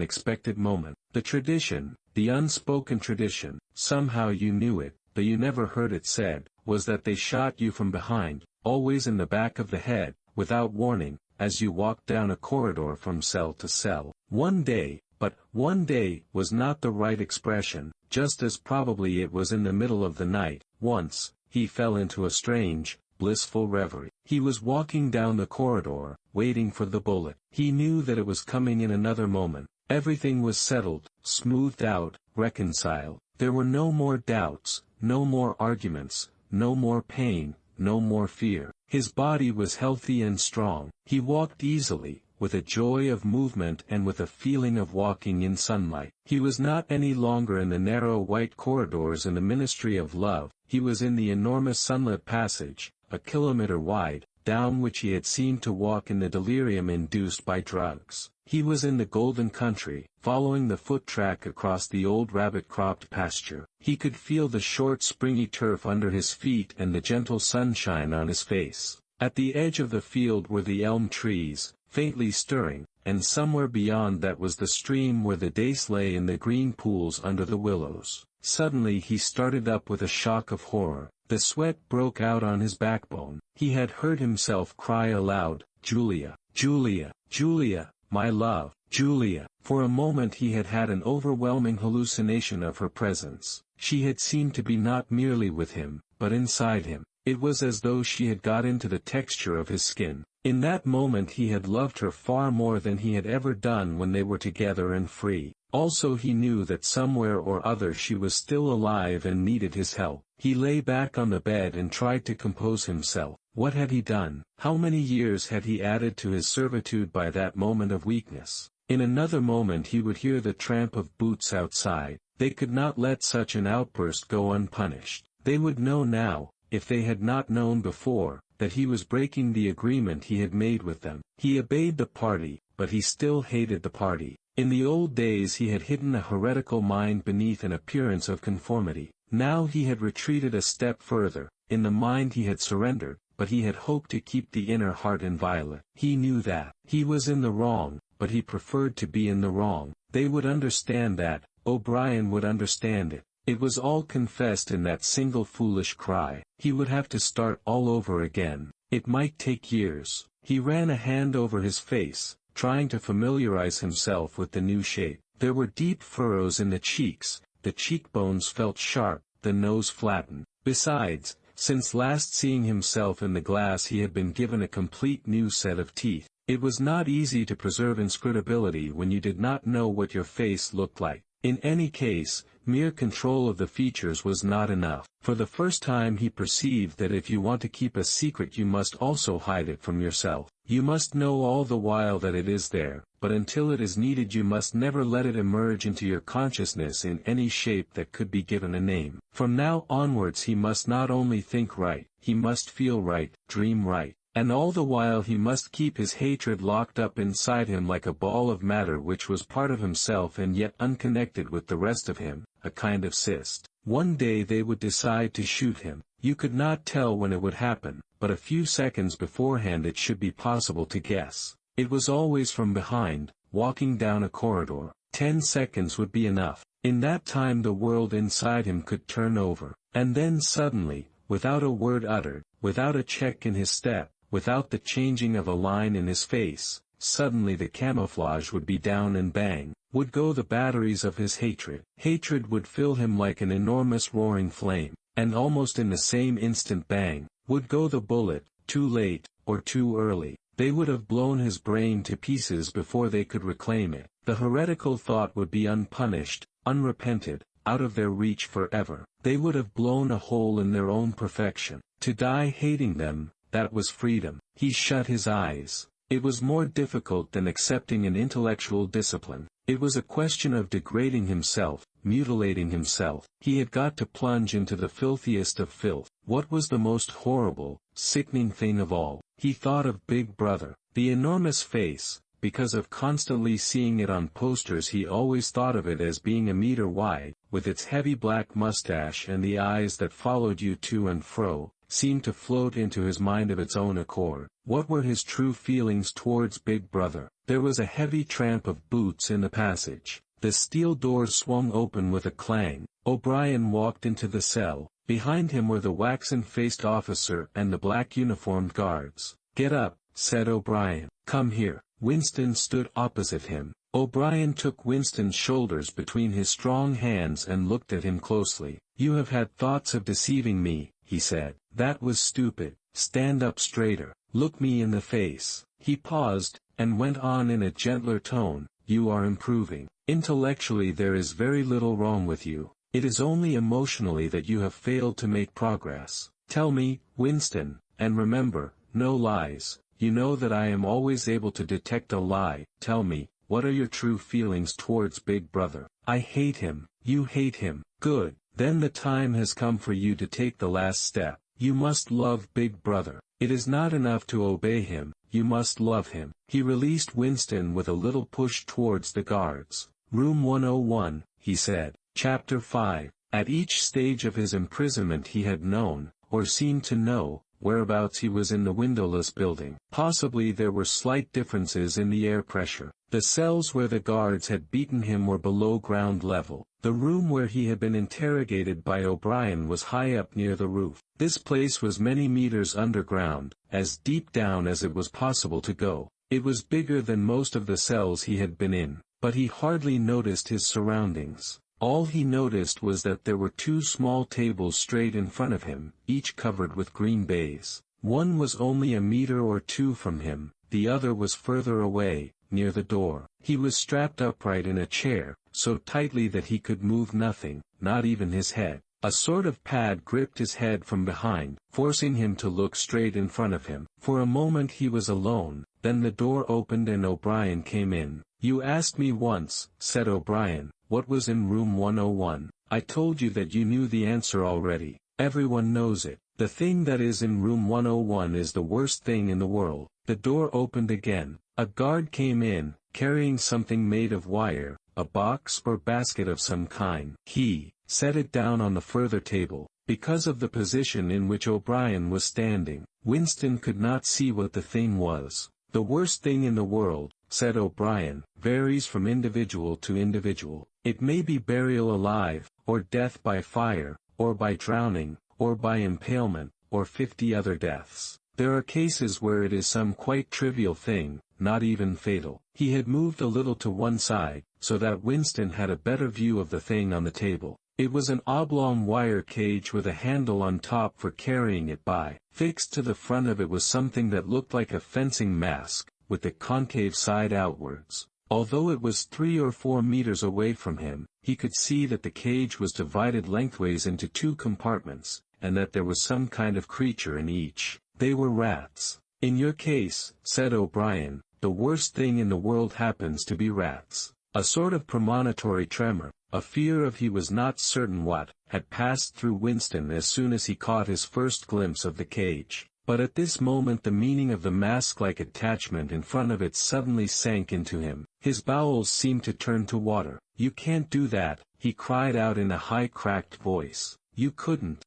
Speaker 1: expected moment. The tradition, the unspoken tradition, somehow you knew it, though you never heard it said, was that they shot you from behind, always in the back of the head, without warning, as you walked down a corridor from cell to cell. One day, but one day was not the right expression, just as probably it was in the middle of the night. Once, he fell into a strange, blissful reverie. He was walking down the corridor, waiting for the bullet. He knew that it was coming in another moment. Everything was settled, smoothed out, reconciled. There were no more doubts, no more arguments, no more pain, no more fear. His body was healthy and strong. He walked easily, with a joy of movement and with a feeling of walking in sunlight. He was not any longer in the narrow white corridors in the Ministry of Love. He was in the enormous sunlit passage, a kilometer wide, down which he had seemed to walk in the delirium induced by drugs. He was in the golden country, following the foot track across the old rabbit-cropped pasture. He could feel the short springy turf under his feet and the gentle sunshine on his face. At the edge of the field were the elm trees, faintly stirring, and somewhere beyond that was the stream where the dace lay in the green pools under the willows. Suddenly he started up with a shock of horror. The sweat broke out on his backbone. He had heard himself cry aloud, "Julia, Julia, Julia, my love, Julia." For a moment he had had an overwhelming hallucination of her presence. She had seemed to be not merely with him, but inside him. It was as though she had got into the texture of his skin. In that moment he had loved her far more than he had ever done when they were together and free. Also he knew that somewhere or other she was still alive and needed his help. He lay back on the bed and tried to compose himself. What had he done? How many years had he added to his servitude by that moment of weakness? In another moment he would hear the tramp of boots outside. They could not let such an outburst go unpunished. They would know now, if they had not known before, that he was breaking the agreement he had made with them. He obeyed the party, but he still hated the party. In the old days he had hidden a heretical mind beneath an appearance of conformity. Now he had retreated a step further. In the mind he had surrendered, but he had hoped to keep the inner heart inviolate. He knew that he was in the wrong, but he preferred to be in the wrong. They would understand that. O'Brien would understand it. It was all confessed in that single foolish cry. He would have to start all over again. It might take years. He ran a hand over his face, trying to familiarize himself with the new shape. There were deep furrows in the cheeks, the cheekbones felt sharp, the nose flattened. Besides, since last seeing himself in the glass he had been given a complete new set of teeth. It was not easy to preserve inscrutability when you did not know what your face looked like. In any case, mere control of the features was not enough. For the first time he perceived that if you want to keep a secret you must also hide it from yourself. You must know all the while that it is there, but until it is needed you must never let it emerge into your consciousness in any shape that could be given a name. From now onwards he must not only think right, he must feel right, dream right. And all the while he must keep his hatred locked up inside him like a ball of matter which was part of himself and yet unconnected with the rest of him, a kind of cyst. One day they would decide to shoot him. You could not tell when it would happen, but a few seconds beforehand it should be possible to guess. It was always from behind, walking down a corridor. 10 seconds would be enough. In that time the world inside him could turn over. And then suddenly, without a word uttered, without a check in his step, without the changing of a line in his face, suddenly the camouflage would be down and bang, would go the batteries of his hatred. Hatred would fill him like an enormous roaring flame, and almost in the same instant bang, would go the bullet, too late, or too early. They would have blown his brain to pieces before they could reclaim it. The heretical thought would be unpunished, unrepented, out of their reach forever. They would have blown a hole in their own perfection. To die hating them, that was freedom. He shut his eyes. It was more difficult than accepting an intellectual discipline. It was a question of degrading himself, mutilating himself. He had got to plunge into the filthiest of filth. What was the most horrible, sickening thing of all? He thought of Big Brother. The enormous face. Because of constantly seeing it on posters, he always thought of it as being a meter wide, with its heavy black mustache, and the eyes that followed you to and fro, seemed to float into his mind of its own accord. What were his true feelings towards Big Brother? There was a heavy tramp of boots in the passage. The steel doors swung open with a clang. O'Brien walked into the cell. Behind him were the waxen-faced officer and the black-uniformed guards. "Get up," said O'Brien. "Come here." Winston stood opposite him. O'Brien took Winston's shoulders between his strong hands and looked at him closely. "You have had thoughts of deceiving me," he said. "That was stupid. Stand up straighter. Look me in the face." He paused, and went on in a gentler tone. "You are improving. Intellectually there is very little wrong with you. It is only emotionally that you have failed to make progress. Tell me, Winston, and remember, no lies. You know that I am always able to detect a lie. Tell me, what are your true feelings towards Big Brother?" "I hate him." "You hate him. Good. Then the time has come for you to take the last step. You must love Big Brother. It is not enough to obey him, you must love him." He released Winston with a little push towards the guards. "Room 101, he said. Chapter 5. At each stage of his imprisonment he had known, or seemed to know, whereabouts he was in the windowless building. Possibly there were slight differences in the air pressure. The cells where the guards had beaten him were below ground level. The room where he had been interrogated by O'Brien was high up near the roof. This place was many meters underground, as deep down as it was possible to go. It was bigger than most of the cells he had been in, but he hardly noticed his surroundings. All he noticed was that there were two small tables straight in front of him, each covered with green baize. One was only a meter or two from him, the other was further away, near the door. He was strapped upright in a chair, so tightly that he could move nothing, not even his head. A sort of pad gripped his head from behind, forcing him to look straight in front of him. For a moment he was alone, then the door opened and O'Brien came in. "You asked me once," said O'Brien, "what was in room 101. I told you that you knew the answer already. Everyone knows it. The thing that is in room 101 is the worst thing in the world." The door opened again. A guard came in, carrying something made of wire, a box or basket of some kind. He set it down on the further table. Because of the position in which O'Brien was standing, Winston could not see what the thing was. "The worst thing in the world," said O'Brien, "varies from individual to individual. It may be burial alive, or death by fire, or by drowning, or by impalement, or 50 other deaths. There are cases where it is some quite trivial thing, not even fatal." He had moved a little to one side, so that Winston had a better view of the thing on the table. It was an oblong wire cage with a handle on top for carrying it by. Fixed to the front of it was something that looked like a fencing mask, with the concave side outwards. Although it was 3 or 4 meters away from him, he could see that the cage was divided lengthways into 2 compartments, and that there was some kind of creature in each. They were rats. "In your case," said O'Brien, "the worst thing in the world happens to be rats." A sort of premonitory tremor, a fear of he was not certain what, had passed through Winston as soon as he caught his first glimpse of the cage. But at this moment the meaning of the mask-like attachment in front of it suddenly sank into him. His bowels seemed to turn to water. "You can't do that," he cried out in a high cracked voice. "You couldn't.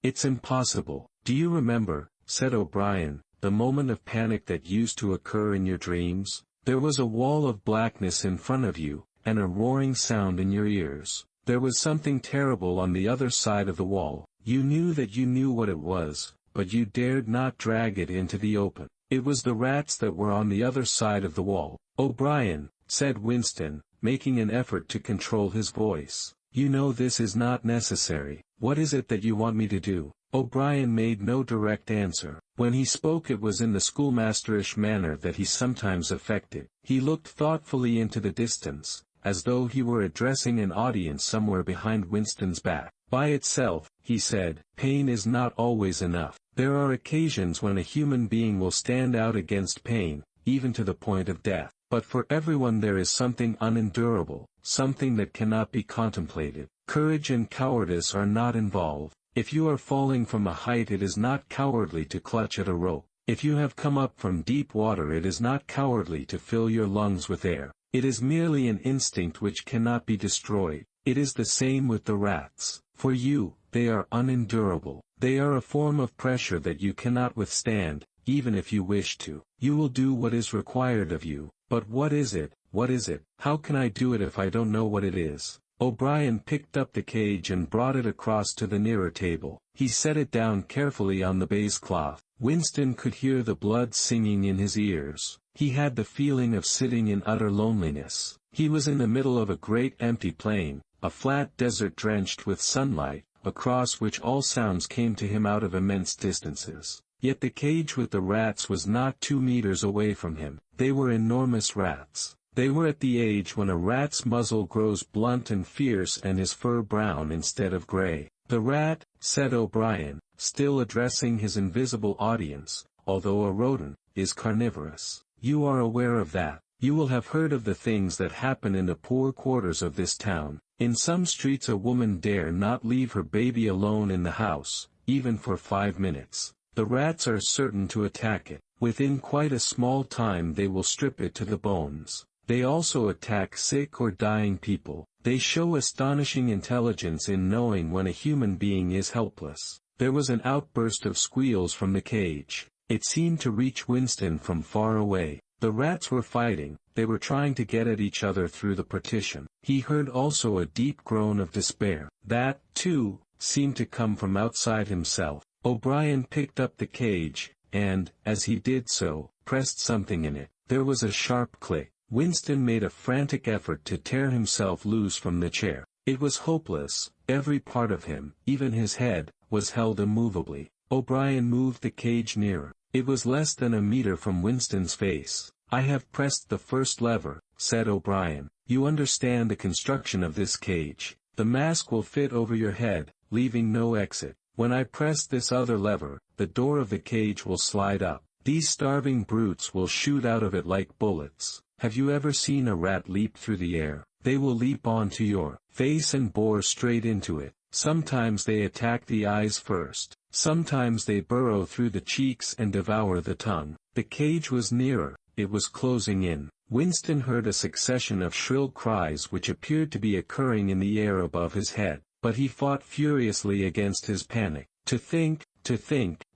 Speaker 1: It's impossible." "Do you remember," said O'Brien, "the moment of panic that used to occur in your dreams? There was a wall of blackness in front of you, and a roaring sound in your ears. There was something terrible on the other side of the wall. You knew that you knew what it was, but you dared not drag it into the open. It was the rats that were on the other side of the wall." "O'Brien," said Winston, making an effort to control his voice, "you know this is not necessary. What is it that you want me to do?" O'Brien made no direct answer. When he spoke it was in the schoolmasterish manner that he sometimes affected. He looked thoughtfully into the distance, as though he were addressing an audience somewhere behind Winston's back. By itself, he said, pain is not always enough. There are occasions when a human being will stand out against pain, even to the point of death. But for everyone there is something unendurable, something that cannot be contemplated. Courage and cowardice are not involved. If you are falling from a height it is not cowardly to clutch at a rope. If you have come up from deep water it is not cowardly to fill your lungs with air. It is merely an instinct which cannot be destroyed. It is the same with the rats. For you, they are unendurable. They are a form of pressure that you cannot withstand, even if you wish to. You will do what is required of you. But what is it? What is it? How can I do it if I don't know what it is? O'Brien picked up the cage and brought it across to the nearer table. He set it down carefully on the baize cloth. Winston could hear the blood singing in his ears. He had the feeling of sitting in utter loneliness. He was in the middle of a great empty plain, a flat desert drenched with sunlight, across which all sounds came to him out of immense distances. Yet the cage with the rats was not 2 meters away from him. They were enormous rats. They were at the age when a rat's muzzle grows blunt and fierce and his fur brown instead of gray. The rat, said O'Brien, still addressing his invisible audience, although a rodent, is carnivorous. You are aware of that. You will have heard of the things that happen in the poor quarters of this town. In some streets a woman dare not leave her baby alone in the house, even for 5 minutes. The rats are certain to attack it. Within quite a small time they will strip it to the bones. They also attack sick or dying people. They show astonishing intelligence in knowing when a human being is helpless. There was an outburst of squeals from the cage. It seemed to reach Winston from far away. The rats were fighting. They were trying to get at each other through the partition. He heard also a deep groan of despair. That, too, seemed to come from outside himself. O'Brien picked up the cage, and, as he did so, pressed something in it. There was a sharp click. Winston made a frantic effort to tear himself loose from the chair. It was hopeless. Every part of him, even his head, was held immovably. O'Brien moved the cage nearer. It was less than a meter from Winston's face. I have pressed the first lever, said O'Brien. You understand the construction of this cage. The mask will fit over your head, leaving no exit. When I press this other lever, the door of the cage will slide up. These starving brutes will shoot out of it like bullets. Have you ever seen a rat leap through the air? They will leap onto your face and bore straight into it. Sometimes they attack the eyes first. Sometimes they burrow through the cheeks and devour the tongue. The cage was nearer. It was closing in. Winston heard a succession of shrill cries which appeared to be occurring in the air above his head, but he fought furiously against his panic. To think,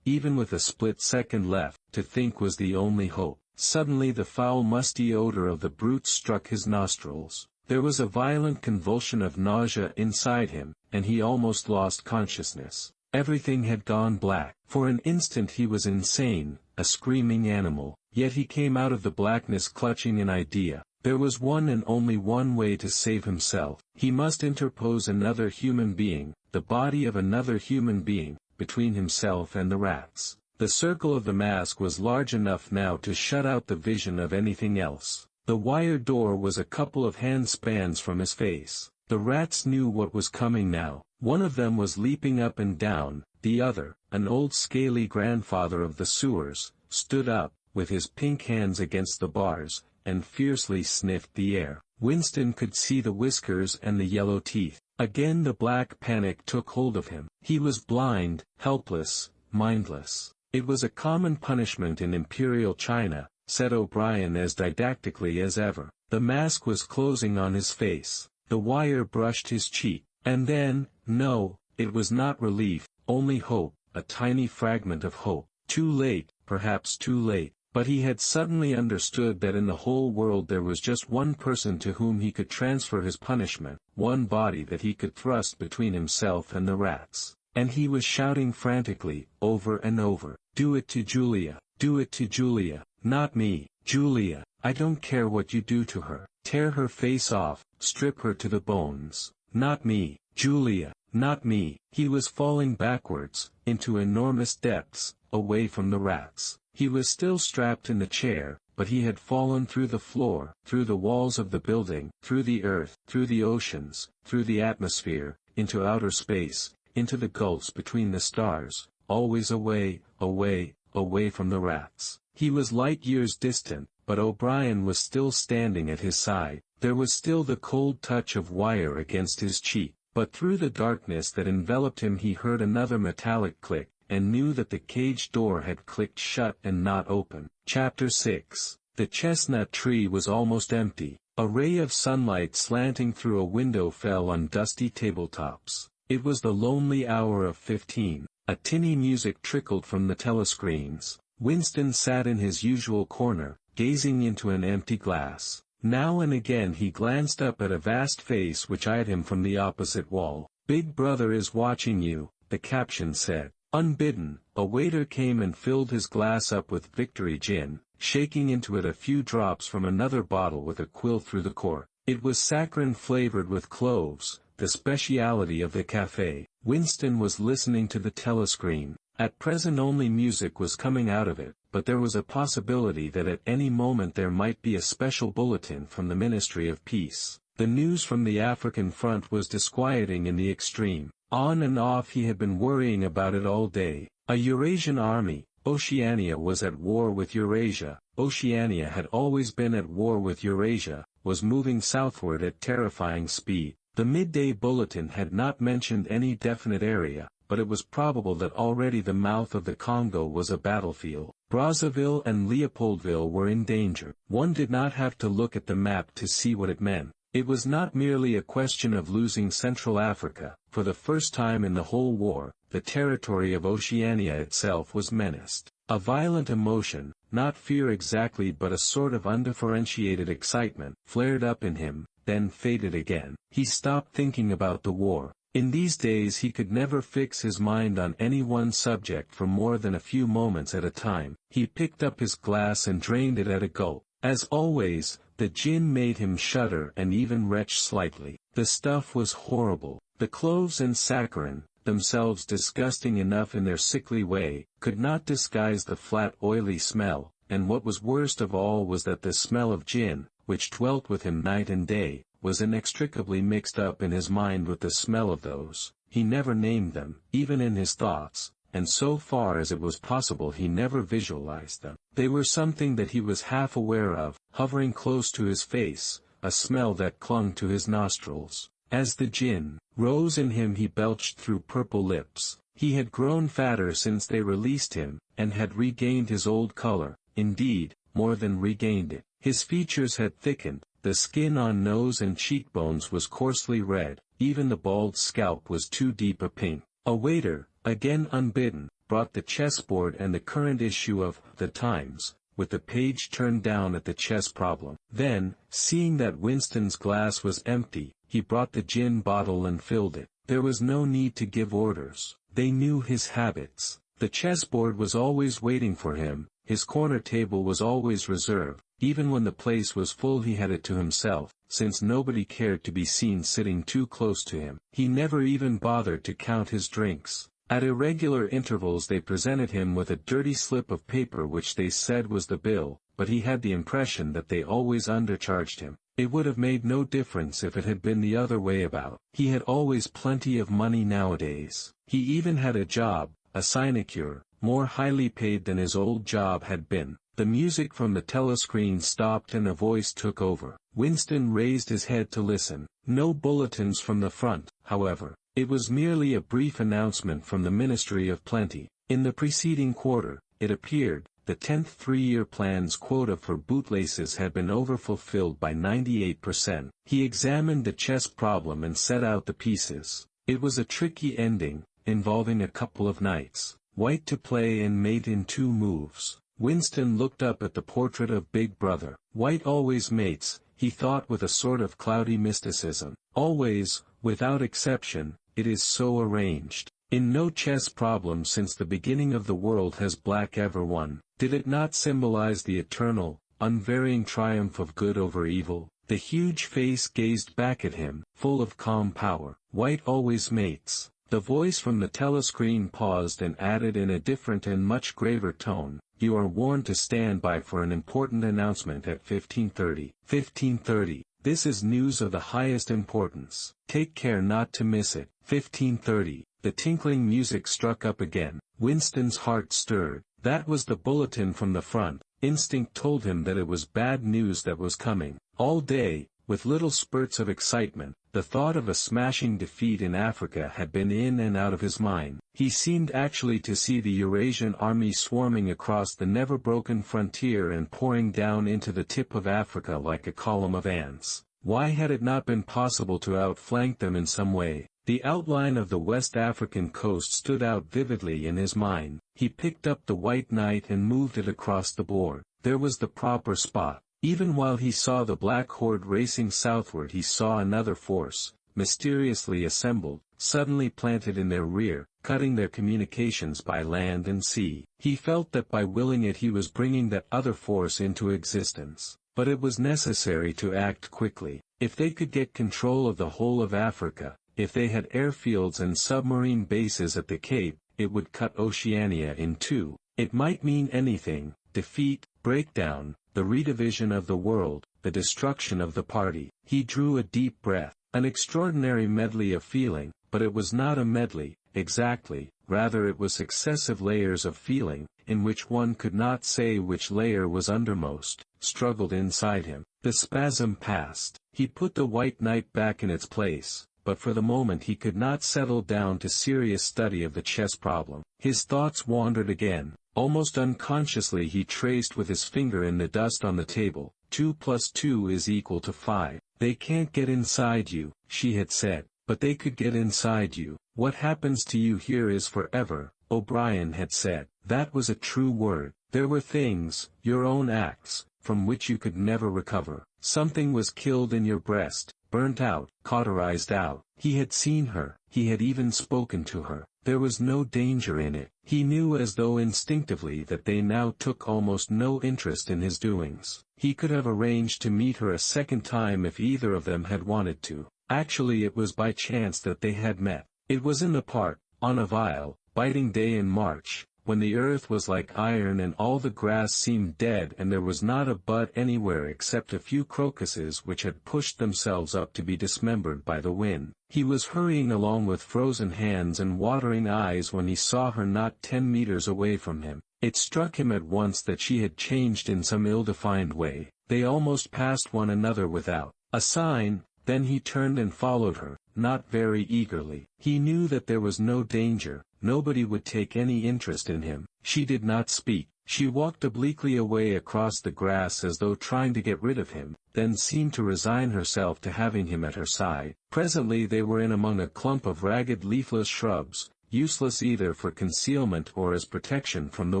Speaker 1: even with a split second left, to think was the only hope. Suddenly the foul musty odor of the brute struck his nostrils. There was a violent convulsion of nausea inside him, and he almost lost consciousness. Everything had gone black. For an instant he was insane, a screaming animal, yet he came out of the blackness clutching an idea. There was one and only one way to save himself. He must interpose another human being, the body of another human being, between himself and the rats. The circle of the mask was large enough now to shut out the vision of anything else. The wire door was a couple of handspans from his face. The rats knew what was coming now. One of them was leaping up and down, the other, an old scaly grandfather of the sewers, stood up, with his pink hands against the bars, and fiercely sniffed the air. Winston could see the whiskers and the yellow teeth. Again the black panic took hold of him. He was blind, helpless, mindless. It was a common punishment in Imperial China, said O'Brien as didactically as ever. The mask was closing on his face. The wire brushed his cheek. And then, no, it was not relief, only hope, a tiny fragment of hope. Too late, perhaps too late. But he had suddenly understood that in the whole world there was just one person to whom he could transfer his punishment, one body that he could thrust between himself and the rats. And he was shouting frantically, over and over, "Do it to Julia, do it to Julia, not me, Julia, I don't care what you do to her, tear her face off, strip her to the bones, not me, Julia, Not me. He was falling backwards, into enormous depths, away from the rats. He was still strapped in the chair, but he had fallen through the floor, through the walls of the building, through the earth, through the oceans, through the atmosphere, into outer space, into the gulfs between the stars, always away, away, away from the rats. He was light years distant, but O'Brien was still standing at his side. There was still the cold touch of wire against his cheek, but through the darkness that enveloped him he heard another metallic click, and knew that the cage door had clicked shut and not open. Chapter 6. The chestnut tree was almost empty. A ray of sunlight slanting through a window fell on dusty tabletops. It was the lonely hour of 15. A tinny music trickled from the telescreens. Winston sat in his usual corner, gazing into an empty glass. Now and again he glanced up at a vast face which eyed him from the opposite wall. "Big Brother is watching you," the caption said. Unbidden, a waiter came and filled his glass up with Victory gin, shaking into it a few drops from another bottle with a quill through the cork. It was saccharine flavored with cloves, the speciality of the café. Winston was listening to the telescreen. At present only music was coming out of it, but there was a possibility that at any moment there might be a special bulletin from the Ministry of Peace. The news from the African front was disquieting in the extreme. On and off he had been worrying about it all day. A Eurasian army, Oceania was at war with Eurasia, Oceania had always been at war with Eurasia, was moving southward at terrifying speed. The midday bulletin had not mentioned any definite area, but it was probable that already the mouth of the Congo was a battlefield. Brazzaville and Leopoldville were in danger. One did not have to look at the map to see what it meant. It was not merely a question of losing Central Africa. For the first time in the whole war, the territory of Oceania itself was menaced. A violent emotion, not fear exactly but a sort of undifferentiated excitement, flared up in him, then faded again. He stopped thinking about the war. In these days he could never fix his mind on any one subject for more than a few moments at a time. He picked up his glass and drained it at a gulp. As always, the gin made him shudder and even retch slightly. The stuff was horrible. The cloves and saccharine, themselves disgusting enough in their sickly way, could not disguise the flat oily smell, and what was worst of all was that the smell of gin, which dwelt with him night and day, was inextricably mixed up in his mind with the smell of those. He never named them, even in his thoughts, and so far as it was possible he never visualized them. They were something that he was half aware of, hovering close to his face, a smell that clung to his nostrils. As the gin rose in him he belched through purple lips. He had grown fatter since they released him, and had regained his old color, indeed, more than regained it. His features had thickened, the skin on nose and cheekbones was coarsely red, even the bald scalp was too deep a pink. A waiter, again unbidden, brought the chessboard and the current issue of The Times, with the page turned down at the chess problem. Then, seeing that Winston's glass was empty, he brought the gin bottle and filled it. There was no need to give orders. They knew his habits. The chessboard was always waiting for him, his corner table was always reserved. Even when the place was full he had it to himself, since nobody cared to be seen sitting too close to him. He never even bothered to count his drinks. At irregular intervals they presented him with a dirty slip of paper which they said was the bill, but he had the impression that they always undercharged him. It would have made no difference if it had been the other way about. He had always plenty of money nowadays. He even had a job, a sinecure, more highly paid than his old job had been. The music from the telescreen stopped and a voice took over. Winston raised his head to listen. No bulletins from the front, however. It was merely a brief announcement from the Ministry of Plenty. In the preceding quarter, it appeared, the 10th three-year plan's quota for bootlaces had been overfulfilled by 98%. He examined the chess problem and set out the pieces. It was a tricky ending, involving a couple of knights, white to play and mate in 2 moves. Winston looked up at the portrait of Big Brother. White always mates, he thought with a sort of cloudy mysticism. Always, without exception, it is so arranged. In no chess problem since the beginning of the world has black ever won. Did it not symbolize the eternal, unvarying triumph of good over evil. The huge face gazed back at him, full of calm power. White always mates. The voice from the telescreen paused and added in a different and much graver tone, "You are warned to stand by for an important announcement at 15:30. 15:30. This is news of the highest importance. Take care not to miss it." 15:30. The tinkling music struck up again. Winston's heart stirred. That was the bulletin from the front. Instinct told him that it was bad news that was coming. All day, with little spurts of excitement, the thought of a smashing defeat in Africa had been in and out of his mind. He seemed actually to see the Eurasian army swarming across the never-broken frontier and pouring down into the tip of Africa like a column of ants. Why had it not been possible to outflank them in some way? The outline of the West African coast stood out vividly in his mind. He picked up the white knight and moved it across the board. There was the proper spot. Even while he saw the black horde racing southward, he saw another force, mysteriously assembled, suddenly planted in their rear, cutting their communications by land and sea. He felt that by willing it he was bringing that other force into existence. But it was necessary to act quickly. If they could get control of the whole of Africa, if they had airfields and submarine bases at the Cape, it would cut Oceania in two. It might mean anything: defeat, breakdown, the redivision of the world, the destruction of the party. He drew a deep breath. An extraordinary medley of feeling, but it was not a medley, exactly, rather it was successive layers of feeling, in which one could not say which layer was undermost, struggled inside him. The spasm passed. He put the white knight back in its place, but for the moment he could not settle down to serious study of the chess problem. His thoughts wandered again. Almost unconsciously he traced with his finger in the dust on the table. 2 + 2 is equal to 5. They can't get inside you, she had said, but they could get inside you. What happens to you here is forever, O'Brien had said. That was a true word. There were things, your own acts, from which you could never recover. Something was killed in your breast, burnt out, cauterized out. He had seen her, he had even spoken to her. There was no danger in it. He knew as though instinctively that they now took almost no interest in his doings. He could have arranged to meet her a second time if either of them had wanted to. Actually it was by chance that they had met. It was in the park, on a vile, biting day in March, when the earth was like iron and all the grass seemed dead and there was not a bud anywhere except a few crocuses which had pushed themselves up to be dismembered by the wind. He was hurrying along with frozen hands and watering eyes when he saw her not 10 meters away from him. It struck him at once that she had changed in some ill-defined way. They almost passed one another without a sign. Then he turned and followed her, not very eagerly. He knew that there was no danger. Nobody would take any interest in him. She did not speak. She walked obliquely away across the grass as though trying to get rid of him, then seemed to resign herself to having him at her side. Presently they were in among a clump of ragged leafless shrubs, useless either for concealment or as protection from the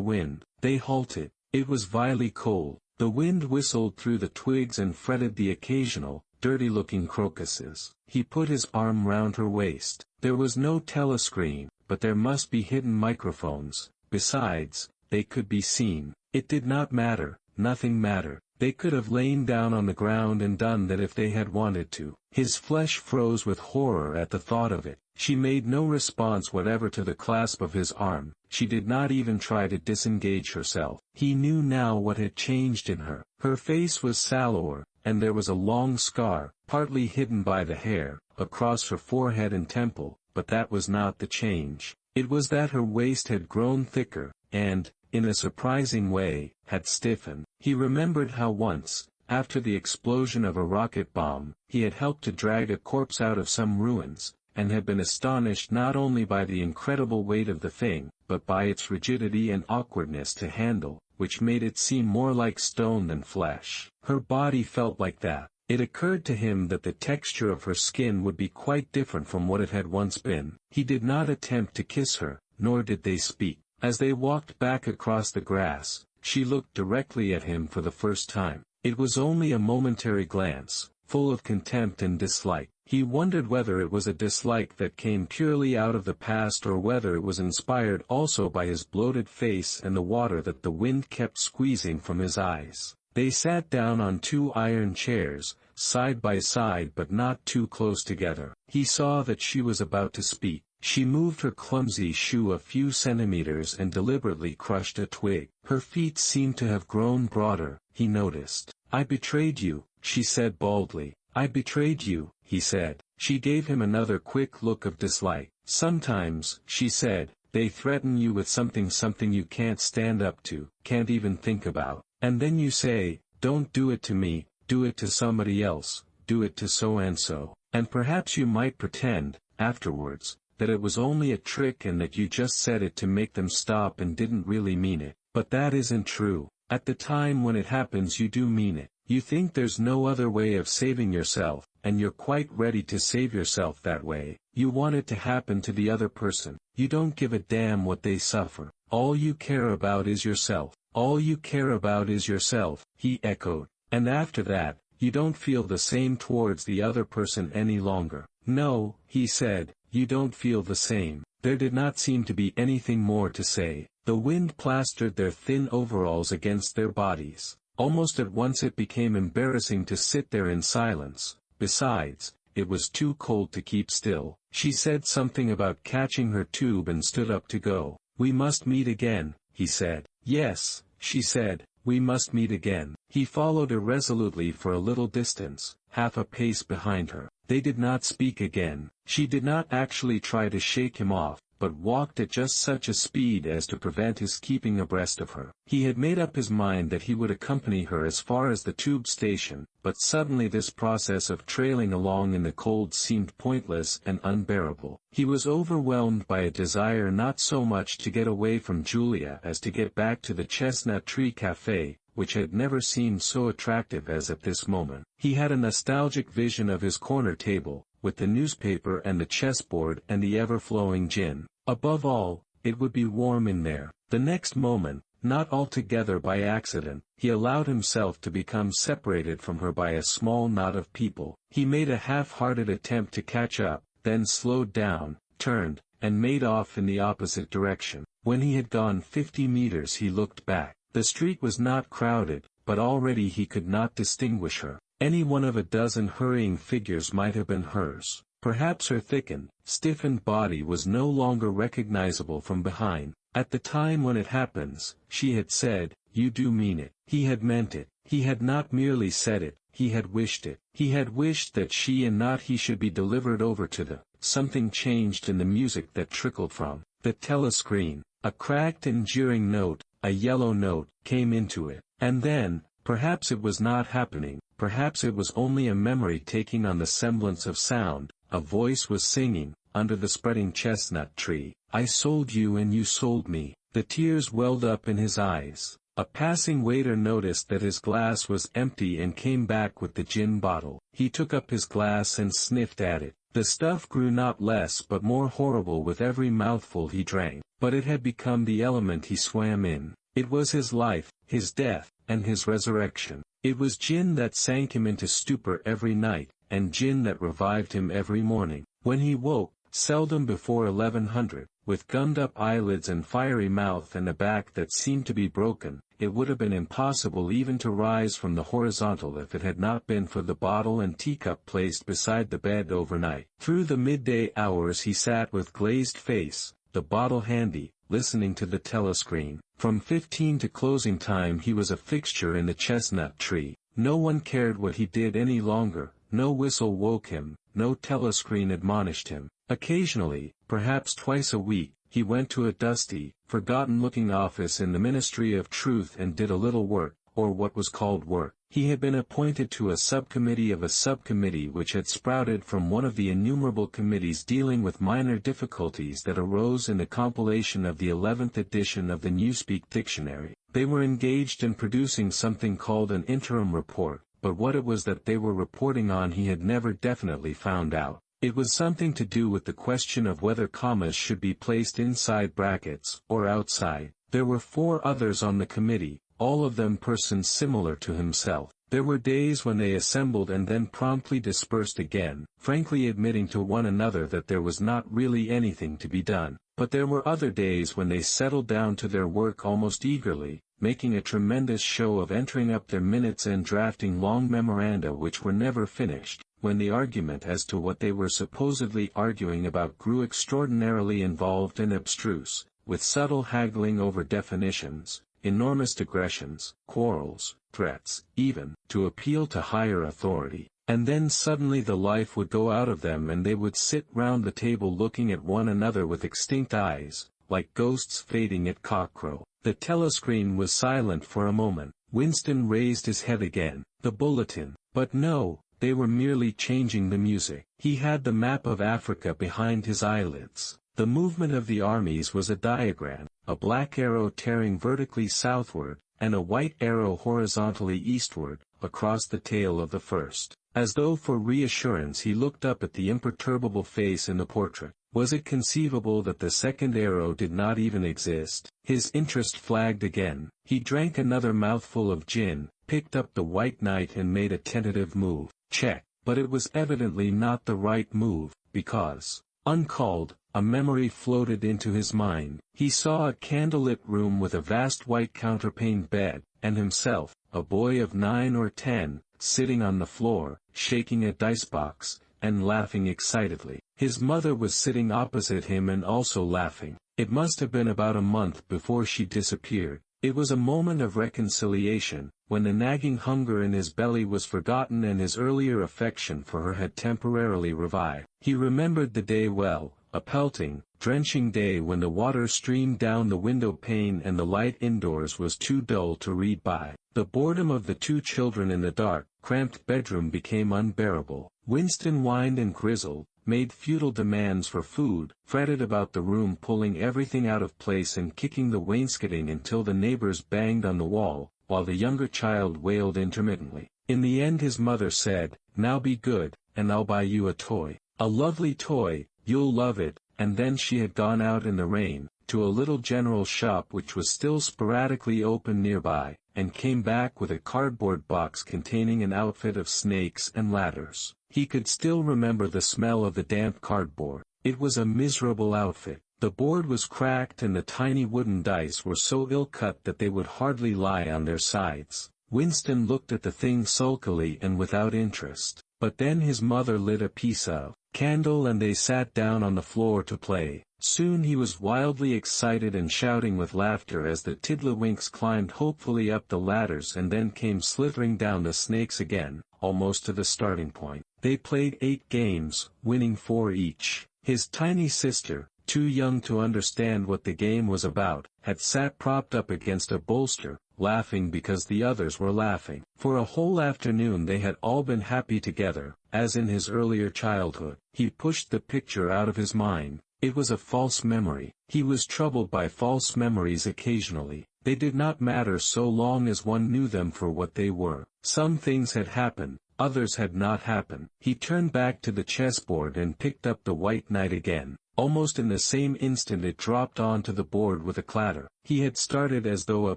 Speaker 1: wind. They halted. It was vilely cold. The wind whistled through the twigs and fretted the occasional, dirty-looking crocuses. He put his arm round her waist. There was no telescreen, but there must be hidden microphones. Besides, they could be seen. It did not matter. Nothing mattered. They could have lain down on the ground and done that if they had wanted to. His flesh froze with horror at the thought of it. She made no response whatever to the clasp of his arm. She did not even try to disengage herself. He knew now what had changed in her. Her face was sallower, and there was a long scar, partly hidden by the hair, across her forehead and temple, but that was not the change. It was that her waist had grown thicker, and, in a surprising way, had stiffened. He remembered how once, after the explosion of a rocket bomb, he had helped to drag a corpse out of some ruins, and had been astonished not only by the incredible weight of the thing, but by its rigidity and awkwardness to handle, which made it seem more like stone than flesh. Her body felt like that. It occurred to him that the texture of her skin would be quite different from what it had once been. He did not attempt to kiss her, nor did they speak. As they walked back across the grass, she looked directly at him for the first time. It was only a momentary glance, full of contempt and dislike. He wondered whether it was a dislike that came purely out of the past or whether it was inspired also by his bloated face and the water that the wind kept squeezing from his eyes. They sat down on 2 iron chairs, side by side but not too close together. He saw that she was about to speak. She moved her clumsy shoe a few centimeters and deliberately crushed a twig. Her feet seemed to have grown broader, he noticed. "I betrayed you," she said baldly. "I betrayed you," he said. She gave him another quick look of dislike. "Sometimes," she said, "they threaten you with something you can't stand up to, can't even think about. And then you say, 'Don't do it to me, do it to somebody else, do it to so-and-so.' And perhaps you might pretend, afterwards, that it was only a trick and that you just said it to make them stop and didn't really mean it. But that isn't true. At the time when it happens you do mean it. You think there's no other way of saving yourself, and you're quite ready to save yourself that way. You want it to happen to the other person. You don't give a damn what they suffer. All you care about is yourself. All you care about is yourself," he echoed. "And after that, you don't feel the same towards the other person any longer." "No," he said, "you don't feel the same." There did not seem to be anything more to say. The wind plastered their thin overalls against their bodies. Almost at once it became embarrassing to sit there in silence. Besides, it was too cold to keep still. She said something about catching her tube and stood up to go. "We must meet again," he said. "Yes," she said, "we must meet again." He followed irresolutely for a little distance, half a pace behind her. They did not speak again. She did not actually try to shake him off, but walked at just such a speed as to prevent his keeping abreast of her. He had made up his mind that he would accompany her as far as the tube station, but suddenly this process of trailing along in the cold seemed pointless and unbearable. He was overwhelmed by a desire not so much to get away from Julia as to get back to the Chestnut Tree Cafe, which had never seemed so attractive as at this moment. He had a nostalgic vision of his corner table, with the newspaper and the chessboard and the ever-flowing gin. Above all, it would be warm in there. The next moment, not altogether by accident, he allowed himself to become separated from her by a small knot of people. He made a half-hearted attempt to catch up, then slowed down, turned, and made off in the opposite direction. When he had gone 50 meters he looked back. The street was not crowded, but already he could not distinguish her. Any one of a dozen hurrying figures might have been hers. Perhaps her thickened, stiffened body was no longer recognizable from behind. At the time when it happens, she had said, "You do mean it." He had meant it. He had not merely said it, he had wished it. He had wished that she and not he should be delivered over to the. Something changed in the music that trickled from the telescreen. A cracked and jeering note, a yellow note, came into it. And then, perhaps it was not happening, perhaps it was only a memory taking on the semblance of sound, a voice was singing, under the spreading chestnut tree, "I sold you and you sold me." The tears welled up in his eyes. A passing waiter noticed that his glass was empty and came back with the gin bottle. He took up his glass and sniffed at it. The stuff grew not less but more horrible with every mouthful he drank. But it had become the element he swam in. It was his life, his death, and his resurrection. It was gin that sank him into stupor every night, and gin that revived him every morning. When he woke, seldom before 1100, with gummed-up eyelids and fiery mouth and a back that seemed to be broken, it would have been impossible even to rise from the horizontal if it had not been for the bottle and teacup placed beside the bed overnight. Through the midday hours he sat with glazed face, the bottle handy, listening to the telescreen. From 15 to closing time he was a fixture in the chestnut tree. No one cared what he did any longer, no whistle woke him, no telescreen admonished him. Occasionally, perhaps twice a week, he went to a dusty, forgotten-looking office in the Ministry of Truth and did a little work, or what was called work. He had been appointed to a subcommittee of a subcommittee which had sprouted from one of the innumerable committees dealing with minor difficulties that arose in the compilation of the 11th edition of the Newspeak dictionary. They were engaged in producing something called an interim report, but what it was that they were reporting on he had never definitely found out. It was something to do with the question of whether commas should be placed inside brackets, or outside. There were 4 others on the committee, all of them persons similar to himself. There were days when they assembled and then promptly dispersed again, frankly admitting to one another that there was not really anything to be done. But there were other days when they settled down to their work almost eagerly, making a tremendous show of entering up their minutes and drafting long memoranda which were never finished. When the argument as to what they were supposedly arguing about grew extraordinarily involved and abstruse, with subtle haggling over definitions, enormous digressions, quarrels, threats, even, to appeal to higher authority, and then suddenly the life would go out of them and they would sit round the table looking at one another with extinct eyes, like ghosts fading at cockcrow. The telescreen was silent for a moment. Winston raised his head again. The bulletin. But no. They were merely changing the music. He had the map of Africa behind his eyelids. The movement of the armies was a diagram, a black arrow tearing vertically southward, and a white arrow horizontally eastward, across the tail of the first. As though for reassurance he looked up at the imperturbable face in the portrait. Was it conceivable that the second arrow did not even exist? His interest flagged again. He drank another mouthful of gin, picked up the white knight and made a tentative move. Check. But it was evidently not the right move, because, uncalled, a memory floated into his mind. He saw a candlelit room with a vast white counterpaned bed, and himself, a boy of 9 or 10, sitting on the floor, shaking a dice box, and laughing excitedly. His mother was sitting opposite him and also laughing. It must have been about a month before she disappeared. It was a moment of reconciliation, when the nagging hunger in his belly was forgotten and his earlier affection for her had temporarily revived. He remembered the day well, a pelting, drenching day when the water streamed down the window pane and the light indoors was too dull to read by. The boredom of the two children in the dark, cramped bedroom became unbearable. Winston whined and grizzled, made futile demands for food, fretted about the room, pulling everything out of place and kicking the wainscoting until the neighbors banged on the wall, while the younger child wailed intermittently. In the end his mother said, "Now be good, and I'll buy you a toy. A lovely toy, you'll love it," and then she had gone out in the rain, to a little general shop which was still sporadically open nearby, and came back with a cardboard box containing an outfit of snakes and ladders. He could still remember the smell of the damp cardboard. It was a miserable outfit. The board was cracked and the tiny wooden dice were so ill-cut that they would hardly lie on their sides. Winston looked at the thing sulkily and without interest. But then his mother lit a piece of candle and they sat down on the floor to play. Soon he was wildly excited and shouting with laughter as the tiddlywinks climbed hopefully up the ladders and then came slithering down the snakes again, almost to the starting point. They played 8 games, winning 4 each. His tiny sister, too young to understand what the game was about, had sat propped up against a bolster, laughing because the others were laughing. For a whole afternoon they had all been happy together, as in his earlier childhood. He pushed the picture out of his mind. It was a false memory. He was troubled by false memories occasionally. They did not matter so long as one knew them for what they were. Some things had happened, others had not happened. He turned back to the chessboard and picked up the white knight again. Almost in the same instant it dropped onto the board with a clatter. He had started as though a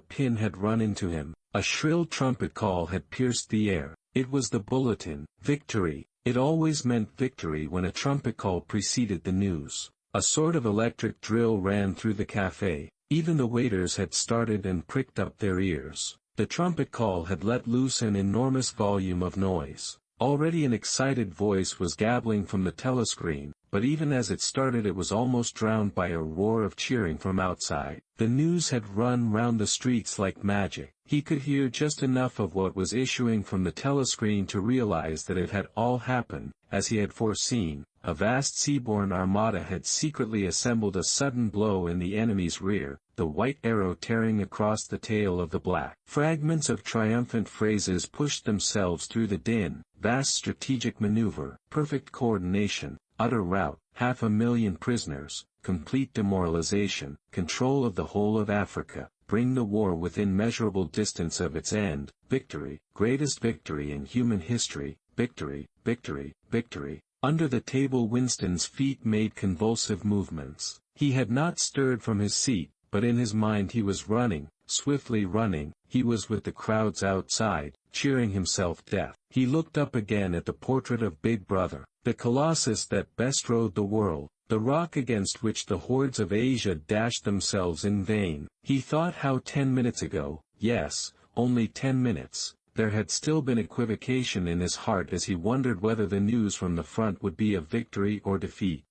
Speaker 1: pin had run into him. A shrill trumpet call had pierced the air. It was the bulletin. Victory. It always meant victory when a trumpet call preceded the news. A sort of electric drill ran through the cafe. Even the waiters had started and pricked up their ears. The trumpet call had let loose an enormous volume of noise. Already an excited voice was gabbling from the telescreen, but even as it started it was almost drowned by a roar of cheering from outside. The news had run round the streets like magic. He could hear just enough of what was issuing from the telescreen to realize that it had all happened, as he had foreseen. A vast seaborne armada had secretly assembled a sudden blow in the enemy's rear, the white arrow tearing across the tail of the black. Fragments of triumphant phrases pushed themselves through the din. Vast strategic maneuver, perfect coordination, utter rout, 500,000 prisoners, complete demoralization, control of the whole of Africa, bring the war within measurable distance of its end, victory, greatest victory in human history, victory, victory, victory. Under the table Winston's feet made convulsive movements. He had not stirred from his seat, but in his mind he was running, swiftly running. He was with the crowds outside, cheering himself deaf. He looked up again at the portrait of Big Brother, the colossus that bestrode the world, the rock against which the hordes of Asia dashed themselves in vain. He thought how 10 minutes ago, Yes, only 10 minutes. There had still been equivocation in his heart as he wondered whether the news from the front would be of victory or defeat.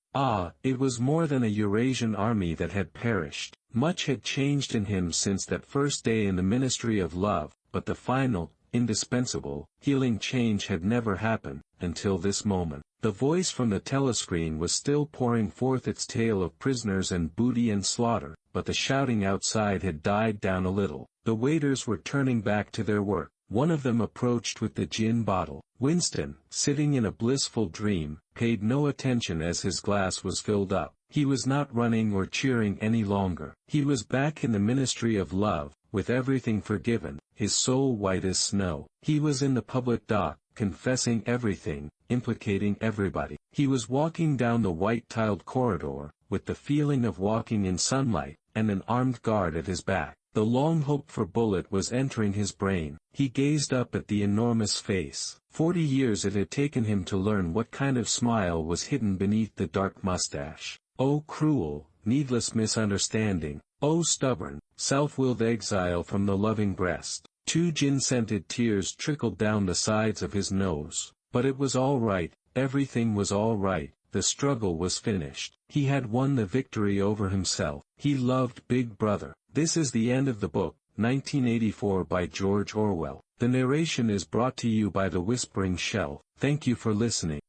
Speaker 1: It was more than a Eurasian army that had perished. Much had changed in him since that first day in the ministry of love, but the final, indispensable, healing change had never happened, until this moment. The voice from the telescreen was still pouring forth its tale of prisoners and booty and slaughter, but the shouting outside had died down a little. The waiters were turning back to their work. One of them approached with the gin bottle. Winston, sitting in a blissful dream, paid no attention as his glass was filled up. He was not running or cheering any longer. He was back in the ministry of love, with everything forgiven, his soul white as snow. He was in the public dock, confessing everything, implicating everybody. He was walking down the white-tiled corridor, with the feeling of walking in sunlight, and an armed guard at his back. The long-hoped-for bullet was entering his brain. He gazed up at the enormous face. 40 years it had taken him to learn what kind of smile was hidden beneath the dark mustache. Oh cruel, needless misunderstanding. Oh stubborn, self-willed exile from the loving breast. 2 gin-scented tears trickled down the sides of his nose. But it was all right, everything was all right. The struggle was finished. He had won the victory over himself. He loved Big Brother. This is the end of the book, 1984 by George Orwell. The narration is brought to you by The Whispering Shelf. Thank you for listening.